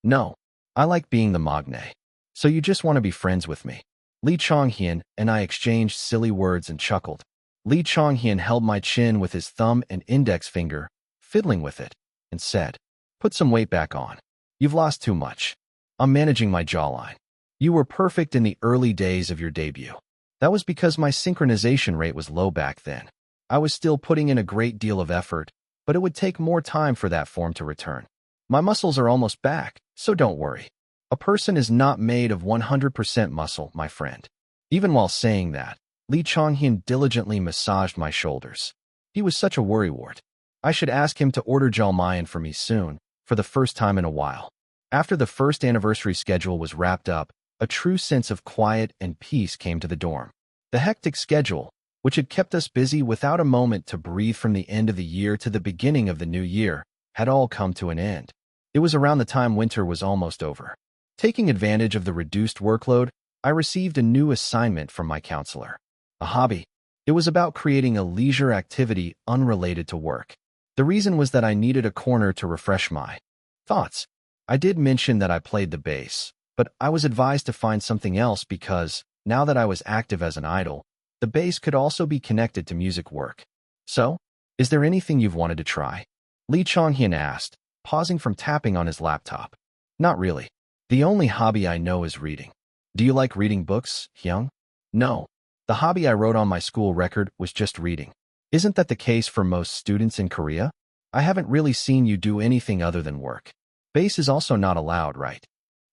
No. I like being the magne. So you just want to be friends with me. Lee Chonghyun and I exchanged silly words and chuckled. Lee Chonghyun held my chin with his thumb and index finger, fiddling with it, and said, "Put some weight back on. You've lost too much. I'm managing my jawline. You were perfect in the early days of your debut. That was because my synchronization rate was low back then. I was still putting in a great deal of effort, but it would take more time for that form to return. My muscles are almost back, so don't worry. A person is not made of 100% muscle, my friend." Even while saying that, Lee Chonghyun diligently massaged my shoulders. He was such a worrywart. I should ask him to order Jalmayan for me soon, for the first time in a while. After the first anniversary schedule was wrapped up, a true sense of quiet and peace came to the dorm. The hectic schedule, which had kept us busy without a moment to breathe from the end of the year to the beginning of the new year, had all come to an end. It was around the time winter was almost over. Taking advantage of the reduced workload, I received a new assignment from my counselor. A hobby. It was about creating a leisure activity unrelated to work. The reason was that I needed a corner to refresh my thoughts. I did mention that I played the bass, but I was advised to find something else because, now that I was active as an idol, the bass could also be connected to music work. So, is there anything you've wanted to try? Lee Chonghyun asked, pausing from tapping on his laptop. Not really. The only hobby I know is reading. Do you like reading books, Hyung? No. The hobby I wrote on my school record was just reading. Isn't that the case for most students in Korea? I haven't really seen you do anything other than work. Bass is also not allowed, right?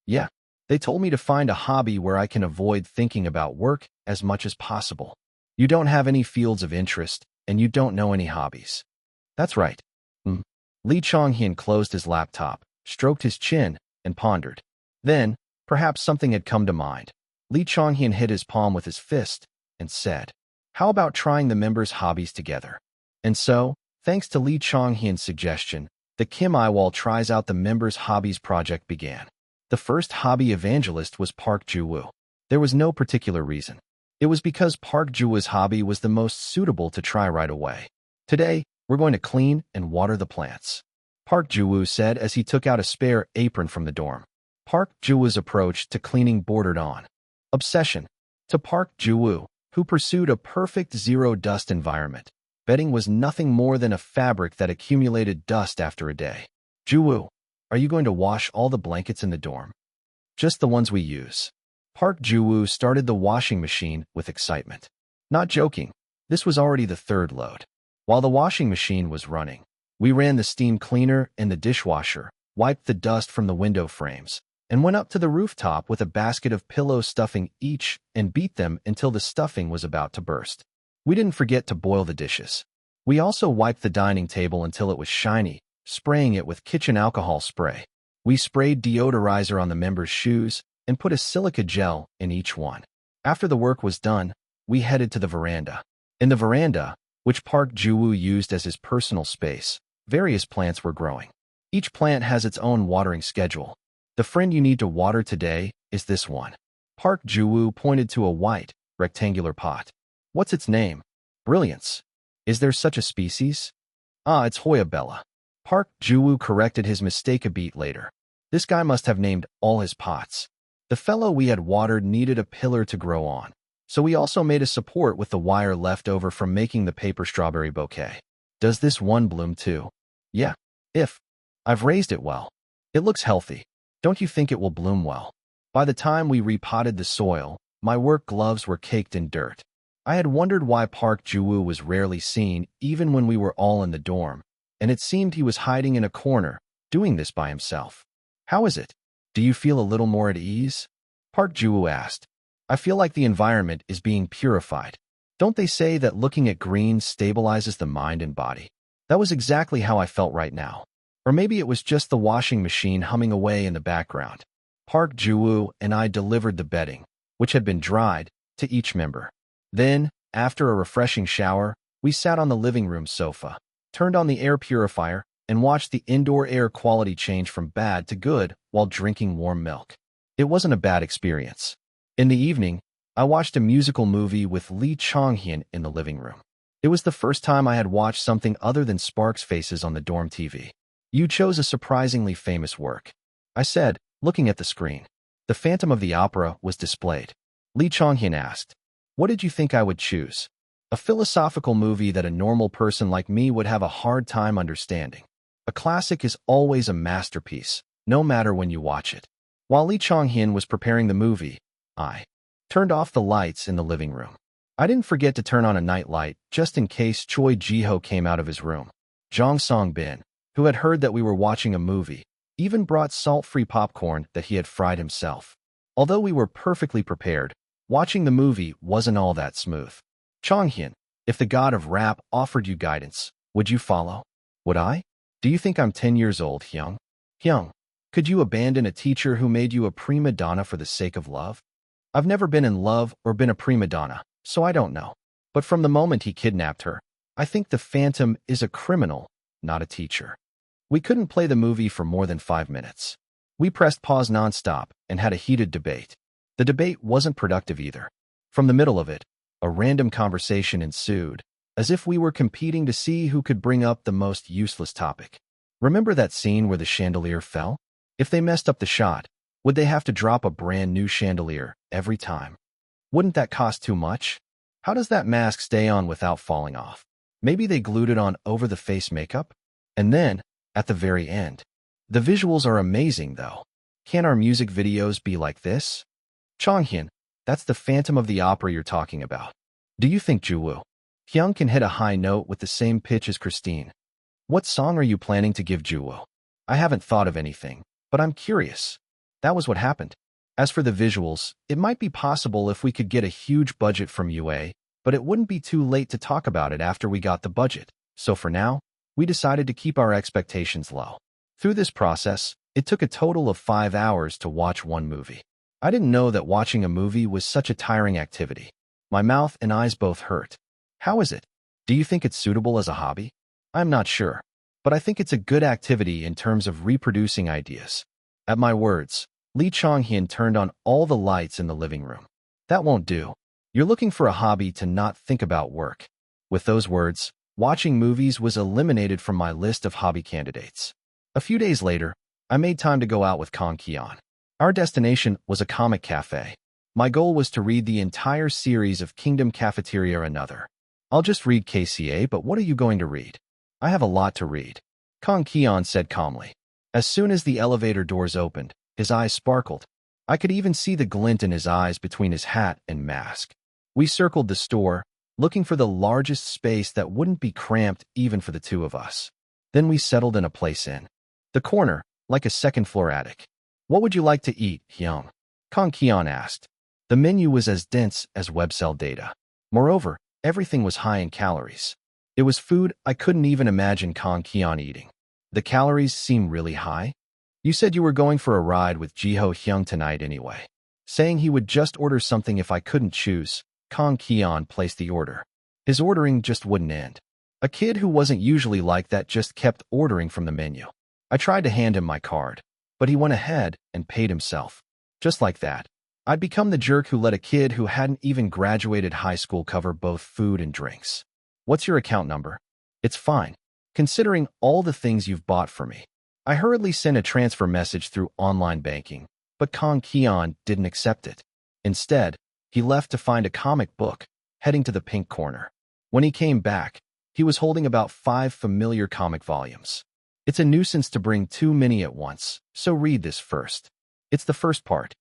Yeah. They told me to find a hobby where I can avoid thinking about work as much as possible. You don't have any fields of interest, and you don't know any hobbies. That's right. Lee Chonghyun closed his laptop, stroked his chin, and pondered. Then, perhaps something had come to mind. Lee Chonghyun hit his palm with his fist and said, "How about trying the members' hobbies together?" And so, thanks to Lee Chonghyun's suggestion, the Kim Yiwol Tries Out the Members' Hobbies project began. The first hobby evangelist was Park Ju-woo. There was no particular reason. It was because Park Ju-woo's hobby was the most suitable to try right away. "Today, we're going to clean and water the plants," Park Ju-woo said as he took out a spare apron from the dorm. Park Ju-woo's approach to cleaning bordered on obsession. To Park Ju-woo, who pursued a perfect zero-dust environment, bedding was nothing more than a fabric that accumulated dust after a day. "Ju-woo, are you going to wash all the blankets in the dorm?" "Just the ones we use." Park Ji-woo started the washing machine with excitement. Not joking, this was already the third load. While the washing machine was running, we ran the steam cleaner and the dishwasher, wiped the dust from the window frames, and went up to the rooftop with a basket of pillow stuffing each and beat them until the stuffing was about to burst. We didn't forget to boil the dishes. We also wiped the dining table until it was shiny, spraying it with kitchen alcohol spray. We sprayed deodorizer on the members' shoes and put a silica gel in each one. After the work was done, we headed to the veranda. In the veranda, which Park Ji-woo used as his personal space, various plants were growing. Each plant has its own watering schedule. The friend you need to water today is this one. Park Ji-woo pointed to a white, rectangular pot. What's its name? Brilliance. Is there such a species? Ah, it's Hoya Bella. Park Ji-woo corrected his mistake a beat later. This guy must have named all his pots. The fellow we had watered needed a pillar to grow on, so we also made a support with the wire left over from making the paper strawberry bouquet. Does this one bloom too? Yeah. I've raised it well. It looks healthy. Don't you think it will bloom well? By the time we repotted the soil, my work gloves were caked in dirt. I had wondered why Park Ji-woo was rarely seen even when we were all in the dorm, and it seemed he was hiding in a corner, doing this by himself. How is it? Do you feel a little more at ease? Park Ji-woo asked. I feel like the environment is being purified. Don't they say that looking at green stabilizes the mind and body? That was exactly how I felt right now. Or maybe it was just the washing machine humming away in the background. Park Ji-woo and I delivered the bedding, which had been dried, to each member. Then, after a refreshing shower, we sat on the living room sofa, turned on the air purifier, and watched the indoor air quality change from bad to good while drinking warm milk. It wasn't a bad experience. In the evening, I watched a musical movie with Lee Chong-hyun in the living room. It was the first time I had watched something other than Sparks' faces on the dorm TV. You chose a surprisingly famous work, I said, looking at the screen. The Phantom of the Opera was displayed. Lee Chong-hyun asked, what did you think I would choose? A philosophical movie that a normal person like me would have a hard time understanding. A classic is always a masterpiece, no matter when you watch it. While Lee Chong-hyun was preparing the movie, I turned off the lights in the living room. I didn't forget to turn on a night light just in case Choi Ji-ho came out of his room. Jong Song-bin, who had heard that we were watching a movie, even brought salt-free popcorn that he had fried himself. Although we were perfectly prepared, watching the movie wasn't all that smooth. Chong-hyun, if the god of rap offered you guidance, would you follow? Would I? Do you think I'm 10 years old, Hyung? Hyung, could you abandon a teacher who made you a prima donna for the sake of love? I've never been in love or been a prima donna, so I don't know. But from the moment he kidnapped her, I think the Phantom is a criminal, not a teacher. We couldn't play the movie for more than 5 minutes. We pressed pause nonstop and had a heated debate. The debate wasn't productive either. From the middle of it, a random conversation ensued, as if we were competing to see who could bring up the most useless topic. Remember that scene where the chandelier fell? If they messed up the shot, would they have to drop a brand new chandelier every time? Wouldn't that cost too much? How does that mask stay on without falling off? Maybe they glued it on over the face makeup? And then, at the very end. The visuals are amazing though. Can our music videos be like this? Chong-hyun, that's the Phantom of the Opera you're talking about. Do you think Ji-woo Hyung can hit a high note with the same pitch as Christine? What song are you planning to give Ji-woo? I haven't thought of anything, but I'm curious. That was what happened. As for the visuals, it might be possible if we could get a huge budget from UA, but it wouldn't be too late to talk about it after we got the budget. So for now, we decided to keep our expectations low. Through this process, it took a total of 5 hours to watch one movie. I didn't know that watching a movie was such a tiring activity. My mouth and eyes both hurt. How is it? Do you think it's suitable as a hobby? I'm not sure, but I think it's a good activity in terms of reproducing ideas. At my words, Lee Chong-hyun turned on all the lights in the living room. That won't do. You're looking for a hobby to not think about work. With those words, watching movies was eliminated from my list of hobby candidates. A few days later, I made time to go out with Kong Kian. Our destination was a comic cafe. My goal was to read the entire series of Kingdom Cafeteria or Another. I'll just read KCA, but what are you going to read? I have a lot to read. Kong Kian said calmly. As soon as the elevator doors opened, his eyes sparkled. I could even see the glint in his eyes between his hat and mask. We circled the store, looking for the largest space that wouldn't be cramped even for the two of us. Then we settled in a place in the corner, like a second-floor attic. "What would you like to eat, Hyung?" Kong Kian asked. The menu was as dense as web cell data. Moreover, everything was high in calories. It was food I couldn't even imagine Kong Kian eating. The calories seem really high? "You said you were going for a ride with Jiho Hyung tonight anyway." Saying he would just order something if I couldn't choose, Kong Kian placed the order. His ordering just wouldn't end. A kid who wasn't usually like that just kept ordering from the menu. I tried to hand him my card, but he went ahead and paid himself. Just like that, I'd become the jerk who let a kid who hadn't even graduated high school cover both food and drinks. "What's your account number?" "It's fine, considering all the things you've bought for me." I hurriedly sent a transfer message through online banking, but Kong Kian didn't accept it. Instead, he left to find a comic book, heading to the pink corner. When he came back, he was holding about 5 familiar comic volumes. It's a nuisance to bring too many at once, so read this first. It's the first part.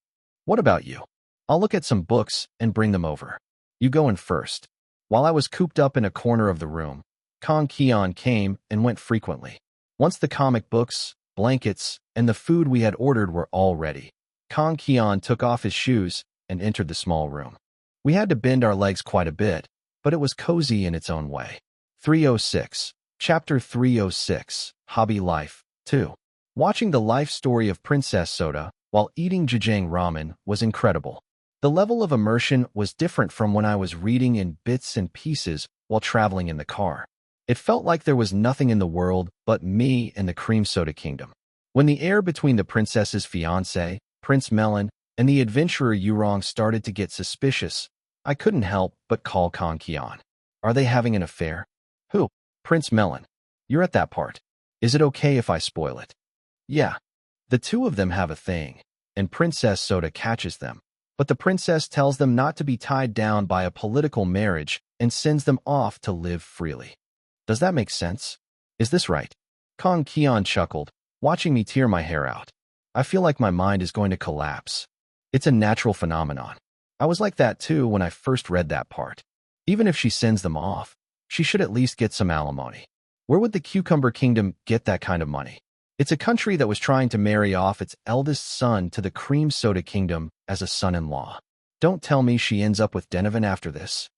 "What about you?" "I'll look at some books and bring them over. You go in first." While I was cooped up in a corner of the room, Kong Kian came and went frequently. Once the comic books, blankets, and the food we had ordered were all ready, Kong Kian took off his shoes and entered the small room. We had to bend our legs quite a bit, but it was cozy in its own way. 306. Chapter 306, Hobby Life, 2. Watching the life story of Princess Soda while eating jjajang ramen was incredible. The level of immersion was different from when I was reading in bits and pieces while traveling in the car. It felt like there was nothing in the world but me and the cream soda kingdom. When the air between the princess's fiancé, Prince Melon, and the adventurer Yurong started to get suspicious, I couldn't help but call Kong Kian. "Are they having an affair?" "Who?" "Prince Melon. You're at that part. Is it okay if I spoil it?" "Yeah. The two of them have a thing, and Princess Soda catches them, but the princess tells them not to be tied down by a political marriage and sends them off to live freely. Does that make sense? Is this right?" Kong Kian chuckled, watching me tear my hair out. I feel like my mind is going to collapse. It's a natural phenomenon. I was like that too when I first read that part. Even if she sends them off, she should at least get some alimony. Where would the Cucumber Kingdom get that kind of money? It's a country that was trying to marry off its eldest son to the Cream Soda Kingdom as a son-in-law. Don't tell me she ends up with Denovan after this.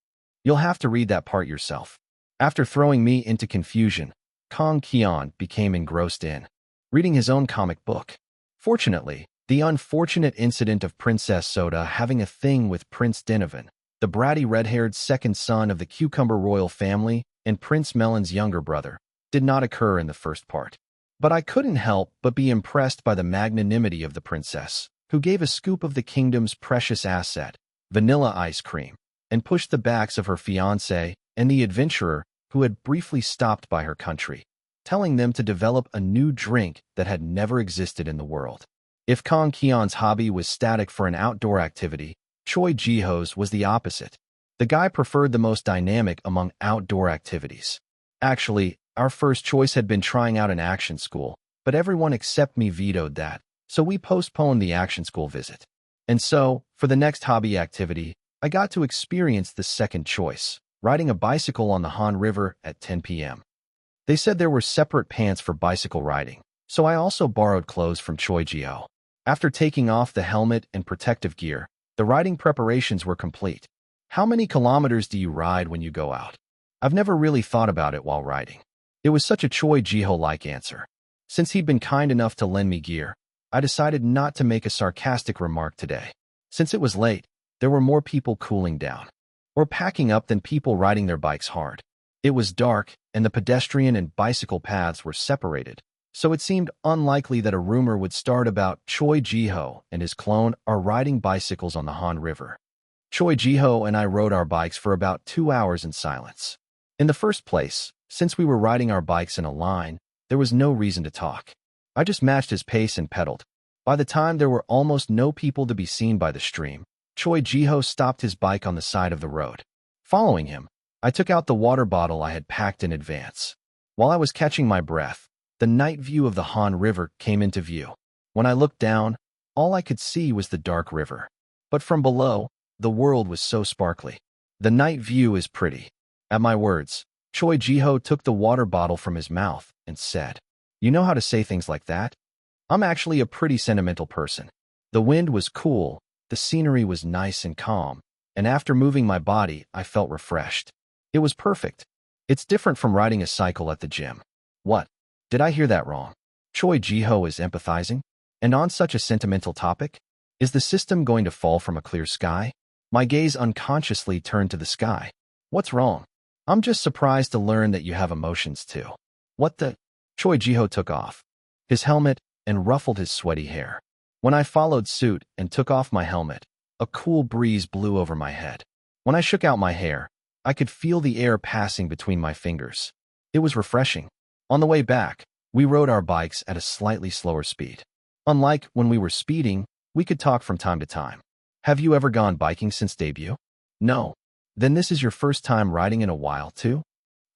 You'll have to read that part yourself. After throwing me into confusion, Kong Kian became engrossed in reading his own comic book. Fortunately, the unfortunate incident of Princess Soda having a thing with Prince Denovan, the bratty red-haired second son of the Cucumber royal family and Prince Melon's younger brother, did not occur in the first part. But I couldn't help but be impressed by the magnanimity of the princess, who gave a scoop of the kingdom's precious asset, vanilla ice cream, and pushed the backs of her fiancé and the adventurer who had briefly stopped by her country, telling them to develop a new drink that had never existed in the world. If Kong Kian's hobby was static for an outdoor activity, Choi Jiho's was the opposite. The guy preferred the most dynamic among outdoor activities. Actually, our first choice had been trying out an action school, but everyone except me vetoed that, so we postponed the action school visit. And so, for the next hobby activity, I got to experience the second choice, riding a bicycle on the Han River at 10 p.m. They said there were separate pants for bicycle riding, so I also borrowed clothes from Choi Jiho. After taking off the helmet and protective gear, the riding preparations were complete. How many kilometers do you ride when you go out? I've never really thought about it while riding. It was such a Choi Jiho-like answer. Since he'd been kind enough to lend me gear, I decided not to make a sarcastic remark today. Since it was late, there were more people cooling down or packing up than people riding their bikes hard. It was dark, and the pedestrian and bicycle paths were separated, so it seemed unlikely that a rumor would start about Choi Jiho and his clone are riding bicycles on the Han River. Choi Jiho and I rode our bikes for about 2 hours in silence. In the first place, since we were riding our bikes in a line, there was no reason to talk. I just matched his pace and pedaled. By the time there were almost no people to be seen by the stream, Choi Jiho stopped his bike on the side of the road. Following him, I took out the water bottle I had packed in advance. While I was catching my breath, the night view of the Han River came into view. When I looked down, All I could see was the dark river. But from below, the world was so sparkly. The night view is pretty. At my words, Choi Jiho took the water bottle from his mouth and said, "You know how to say things like that? I'm actually a pretty sentimental person." The wind was cool, the scenery was nice and calm, and after moving my body, I felt refreshed. It was perfect. It's different from riding a cycle at the gym. What? Did I hear that wrong? Choi Jiho is empathizing? And on such a sentimental topic? Is the system going to fall from a clear sky? My gaze unconsciously turned to the sky. What's wrong? I'm just surprised to learn that you have emotions too. What the? Choi Jiho took off his helmet and ruffled his sweaty hair. When I followed suit and took off my helmet, a cool breeze blew over my head. When I shook out my hair, I could feel the air passing between my fingers. It was refreshing. On the way back, we rode our bikes at a slightly slower speed. Unlike when we were speeding, we could talk from time to time. Have you ever gone biking since debut? No. Then this is your first time riding in a while, too?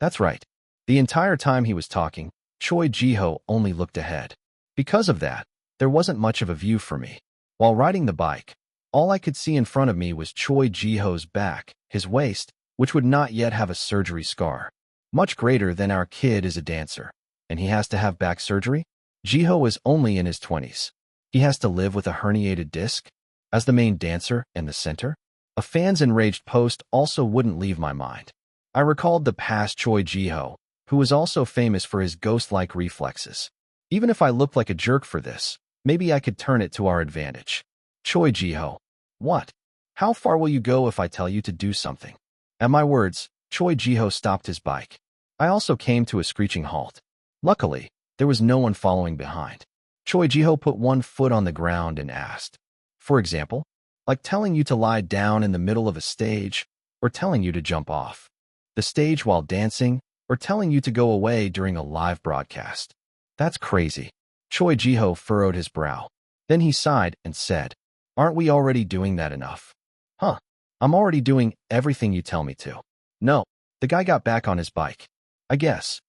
That's right. The entire time he was talking, Choi Jiho only looked ahead. Because of that, there wasn't much of a view for me. While riding the bike, all I could see in front of me was Choi Jiho's back, his waist, which would not yet have a surgery scar. Much greater than our kid is a dancer. And he has to have back surgery? Jiho is only in his 20s. He has to live with a herniated disc? As the main dancer and the center? A fan's enraged post also wouldn't leave my mind. I recalled the past Choi Jiho, who was also famous for his ghost-like reflexes. Even if I looked like a jerk for this, maybe I could turn it to our advantage. Choi Jiho. What? How far will you go if I tell you to do something? At my words, Choi Jiho stopped his bike. I also came to a screeching halt. Luckily, there was no one following behind. Choi Jiho put one foot on the ground and asked, "For example, like telling you to lie down in the middle of a stage, or telling you to jump off the stage while dancing, or telling you to go away during a live broadcast." That's crazy. Choi Jiho furrowed his brow. Then he sighed and said, "Aren't we already doing that enough?" Huh. I'm already doing everything you tell me to. No. The guy got back on his bike. I guess.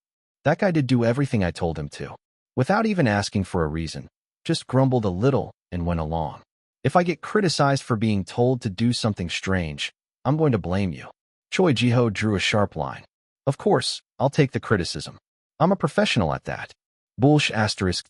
That guy did do everything I told him to. Without even asking for a reason. Just grumbled a little and went along. If I get criticized for being told to do something strange, I'm going to blame you. Choi Jiho drew a sharp line. Of course, I'll take the criticism. I'm a professional at that. Bullsh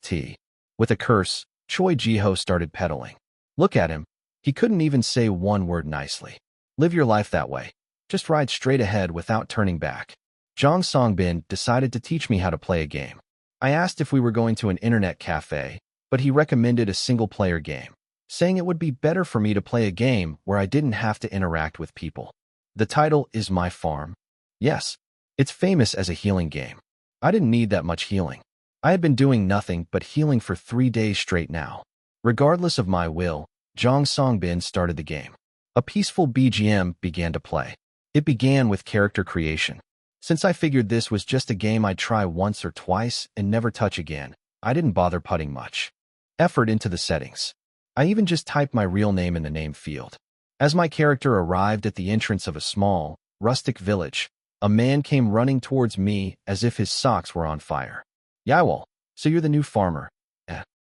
*T. With a curse, Choi Jiho started pedaling. Look at him. He couldn't even say one word nicely. Live your life that way. Just ride straight ahead without turning back. Jong Songbin decided to teach me how to play a game. I asked if we were going to an internet cafe, but he recommended a single-player game, saying it would be better for me to play a game where I didn't have to interact with people. The title is My Farm. Yes, it's famous as a healing game. I didn't need that much healing. I had been doing nothing but healing for 3 days straight now. Regardless of my will, Jong Songbin started the game. A peaceful BGM began to play. It began with character creation. Since I figured this was just a game I'd try once or twice and never touch again, I didn't bother putting much effort into the settings. I even just typed my real name in the name field. As my character arrived at the entrance of a small, rustic village, a man came running towards me as if his socks were on fire. Yiwol, so you're the new farmer.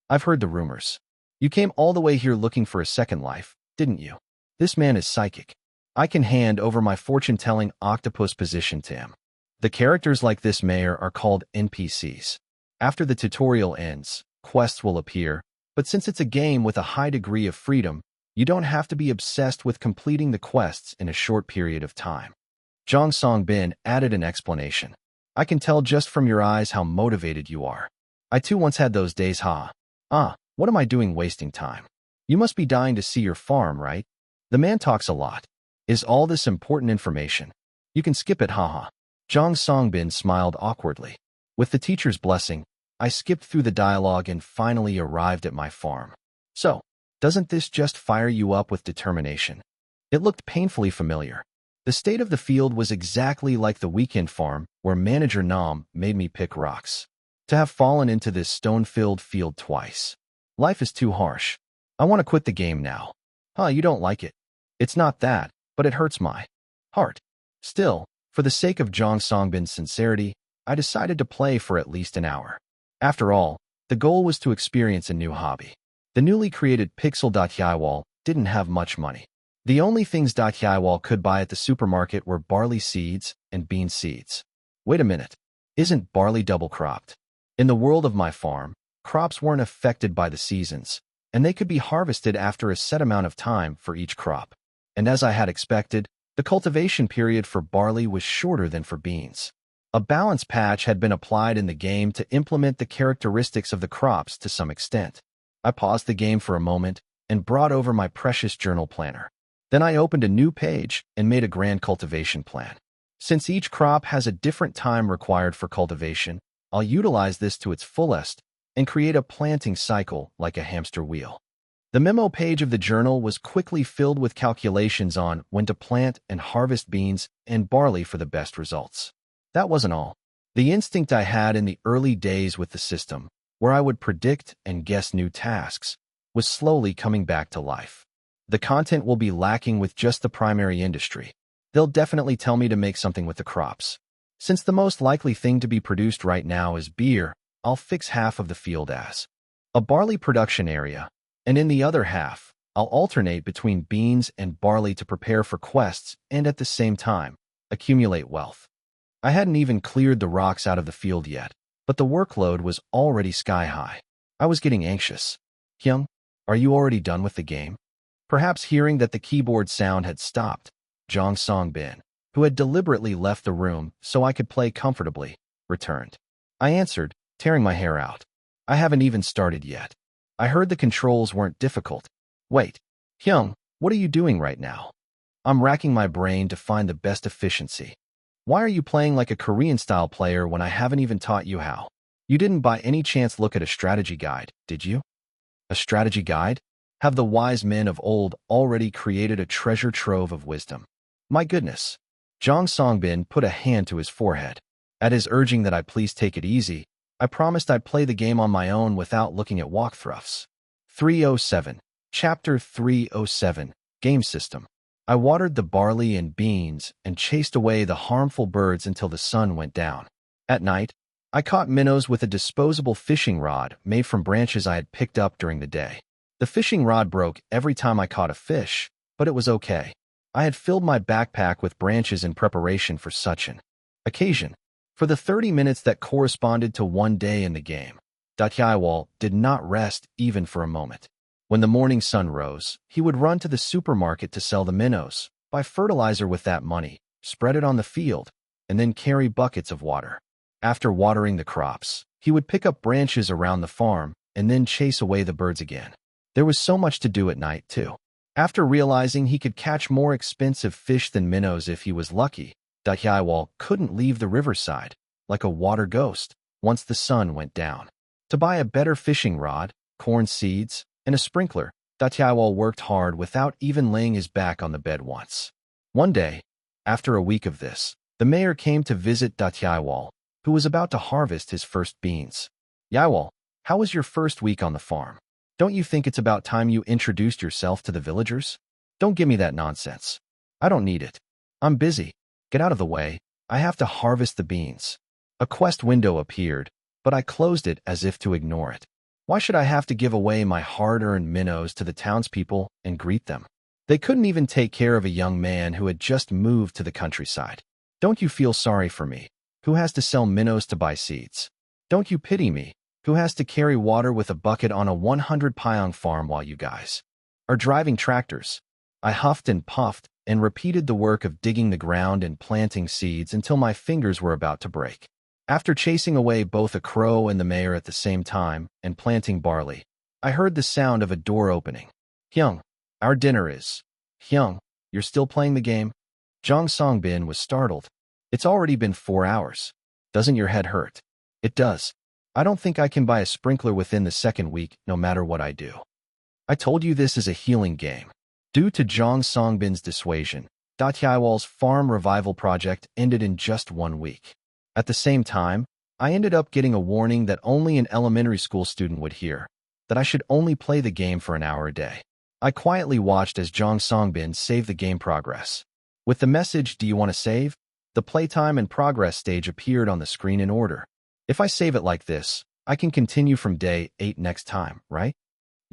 I've heard the rumors. You came all the way here looking for a second life, didn't you? This man is psychic. I can hand over my fortune-telling octopus position to him. The characters like this mayor are called NPCs. After the tutorial ends, quests will appear, but since it's a game with a high degree of freedom, you don't have to be obsessed with completing the quests in a short period of time. Jong Songbin added an explanation. I can tell just from your eyes how motivated you are. I too once had those days, huh? What am I doing wasting time? You must be dying to see your farm, right? The man talks a lot. Is all this important information? You can skip it, haha. Jong Songbin smiled awkwardly. With the teacher's blessing, I skipped through the dialogue and finally arrived at my farm. So, doesn't this just fire you up with determination? It looked painfully familiar. The state of the field was exactly like the weekend farm where Manager Nam made me pick rocks. To have fallen into this stone-filled field twice. Life is too harsh. I want to quit the game now. You don't like it. It's not that, but it hurts my heart. Still, for the sake of Jong Songbin's sincerity, I decided to play for at least an hour. After all, the goal was to experience a new hobby. The newly created Pixel Yiwol didn't have much money. The only things Yiwol could buy at the supermarket were barley seeds and bean seeds. Wait a minute. Isn't barley double-cropped? In the world of my farm, crops weren't affected by the seasons, and they could be harvested after a set amount of time for each crop. And as I had expected, the cultivation period for barley was shorter than for beans. A balance patch had been applied in the game to implement the characteristics of the crops to some extent. I paused the game for a moment and brought over my precious journal planner. Then I opened a new page and made a grand cultivation plan. Since each crop has a different time required for cultivation, I'll utilize this to its fullest and create a planting cycle like a hamster wheel. The memo page of the journal was quickly filled with calculations on when to plant and harvest beans and barley for the best results. That wasn't all. The instinct I had in the early days with the system, where I would predict and guess new tasks, was slowly coming back to life. The content will be lacking with just the primary industry. They'll definitely tell me to make something with the crops. Since the most likely thing to be produced right now is beer, I'll fix half of the field as a barley production area, and in the other half, I'll alternate between beans and barley to prepare for quests and at the same time, accumulate wealth. I hadn't even cleared the rocks out of the field yet, but the workload was already sky-high. I was getting anxious. Hyung, are you already done with the game? Perhaps hearing that the keyboard sound had stopped, Jong Song-bin, who had deliberately left the room so I could play comfortably, returned. I answered, tearing my hair out. I haven't even started yet. I heard the controls weren't difficult. Wait, Hyung, what are you doing right now? I'm racking my brain to find the best efficiency. Why are you playing like a Korean-style player when I haven't even taught you how? You didn't by any chance look at a strategy guide, did you? A strategy guide? Have the wise men of old already created a treasure trove of wisdom? My goodness. Jong Song-bin put a hand to his forehead. At his urging that I please take it easy, I promised I'd play the game on my own without looking at walkthroughs. 307. Chapter 307. Game System. I watered the barley and beans and chased away the harmful birds until the sun went down. At night, I caught minnows with a disposable fishing rod made from branches I had picked up during the day. The fishing rod broke every time I caught a fish, but it was okay. I had filled my backpack with branches in preparation for such an occasion. For the 30 minutes that corresponded to one day in the game, Yiwol did not rest even for a moment. When the morning sun rose, he would run to the supermarket to sell the minnows, buy fertilizer with that money, spread it on the field, and then carry buckets of water. After watering the crops, he would pick up branches around the farm and then chase away the birds again. There was so much to do at night, too. After realizing he could catch more expensive fish than minnows if he was lucky, Yiwol couldn't leave the riverside, like a water ghost, once the sun went down. To buy a better fishing rod, corn seeds, and a sprinkler, Yiwol worked hard without even laying his back on the bed once. One day, after a week of this, the mayor came to visit Yiwol, who was about to harvest his first beans. Yiwol, how was your first week on the farm? Don't you think it's about time you introduced yourself to the villagers? Don't give me that nonsense. I don't need it. I'm busy. Get out of the way. I have to harvest the beans. A quest window appeared, but I closed it as if to ignore it. Why should I have to give away my hard-earned minnows to the townspeople and greet them? They couldn't even take care of a young man who had just moved to the countryside. Don't you feel sorry for me, who has to sell minnows to buy seeds? Don't you pity me, who has to carry water with a bucket on a 100-pyong farm while you guys are driving tractors? I huffed and puffed and repeated the work of digging the ground and planting seeds until my fingers were about to break. After chasing away both a crow and the mayor at the same time and planting barley, I heard the sound of a door opening. Hyung, our dinner is. Hyung, you're still playing the game? Jong Song-bin was startled. It's already been 4 hours. Doesn't your head hurt? It does. I don't think I can buy a sprinkler within the second week, no matter what I do. I told you this is a healing game. Due to Jong Song-bin's dissuasion, Yiwol's farm revival project ended in just 1 week. At the same time, I ended up getting a warning that only an elementary school student would hear, that I should only play the game for an hour a day. I quietly watched as Jong Song-bin saved the game progress. With the message, "Do you want to save?" the playtime and progress stage appeared on the screen in order. If I save it like this, I can continue from day 8 next time, right?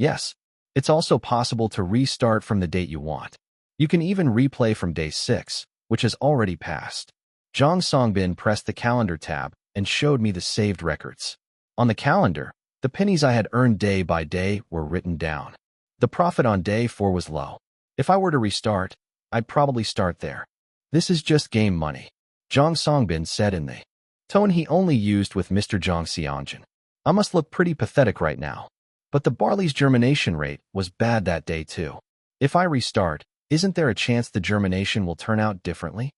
Yes, it's also possible to restart from the date you want. You can even replay from day 6, which has already passed. Jang Songbin pressed the calendar tab and showed me the saved records. On the calendar, the pennies I had earned day by day were written down. The profit on day 4 was low. If I were to restart, I'd probably start there. This is just game money, Jang Songbin said in the tone he only used with Mr. Jang Xiangjin. I must look pretty pathetic right now. But the barley's germination rate was bad that day too. If I restart, isn't there a chance the germination will turn out differently?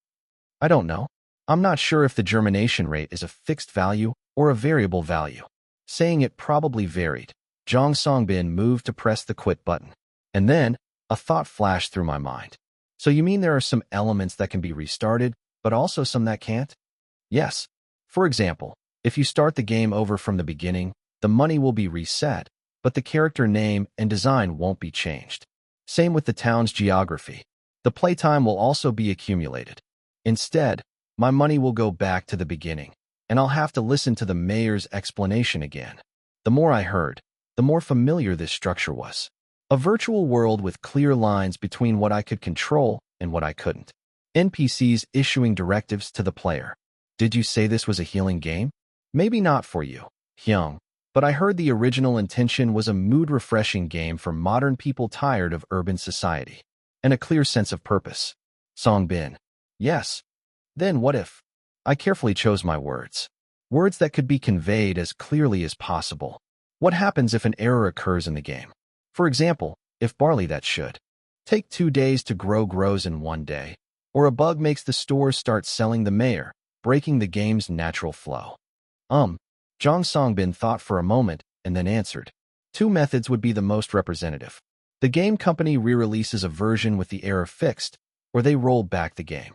I don't know. I'm not sure if the germination rate is a fixed value or a variable value. Saying it probably varied, Jang Songbin moved to press the quit button. And then, a thought flashed through my mind. So you mean there are some elements that can be restarted, but also some that can't? Yes. For example, if you start the game over from the beginning, the money will be reset, but the character name and design won't be changed. Same with the town's geography. The playtime will also be accumulated. Instead, my money will go back to the beginning, and I'll have to listen to the mayor's explanation again. The more I heard, the more familiar this structure was. A virtual world with clear lines between what I could control and what I couldn't. NPCs issuing directives to the player. Did you say this was a healing game? Maybe not for you, Hyung, but I heard the original intention was a mood-refreshing game for modern people tired of urban society. And a clear sense of purpose. Songbin. Yes. Then what if? I carefully chose my words. Words that could be conveyed as clearly as possible. What happens if an error occurs in the game? For example, if barley that should take 2 days to grow grows in 1 day, or a bug makes the stores start selling the mayor, breaking the game's natural flow. Jang Songbin thought for a moment and then answered. 2 methods would be the most representative. The game company re-releases a version with the error fixed, or they roll back the game.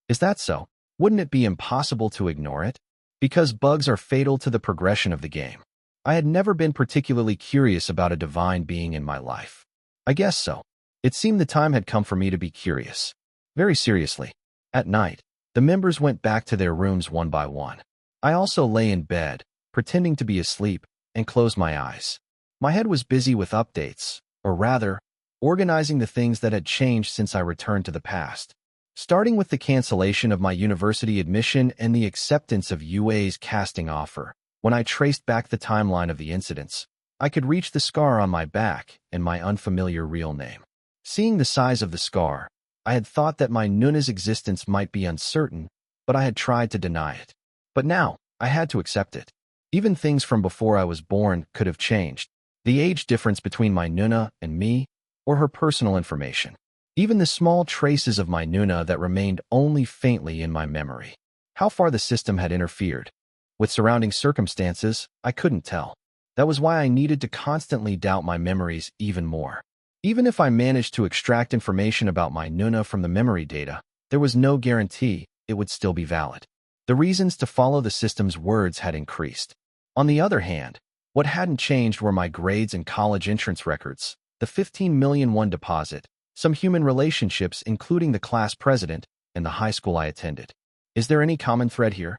Is that so? Wouldn't it be impossible to ignore it? Because bugs are fatal to the progression of the game. I had never been particularly curious about a divine being in my life. I guess so. It seemed the time had come for me to be curious. Very seriously. At night, the members went back to their rooms one by one. I also lay in bed, pretending to be asleep, and closed my eyes. My head was busy with updates, or rather, organizing the things that had changed since I returned to the past. Starting with the cancellation of my university admission and the acceptance of UA's casting offer. When I traced back the timeline of the incidents, I could reach the scar on my back and my unfamiliar real name. Seeing the size of the scar, I had thought that my Nuna's existence might be uncertain, but I had tried to deny it. But now, I had to accept it. Even things from before I was born could have changed. The age difference between my Nuna and me, or her personal information. Even the small traces of my Nuna that remained only faintly in my memory. How far the system had interfered. With surrounding circumstances, I couldn't tell. That was why I needed to constantly doubt my memories even more. Even if I managed to extract information about my Nuna from the memory data, there was no guarantee it would still be valid. The reasons to follow the system's words had increased. On the other hand, what hadn't changed were my grades and college entrance records, the 15 million won deposit, some human relationships including the class president and the high school I attended. Is there any common thread here?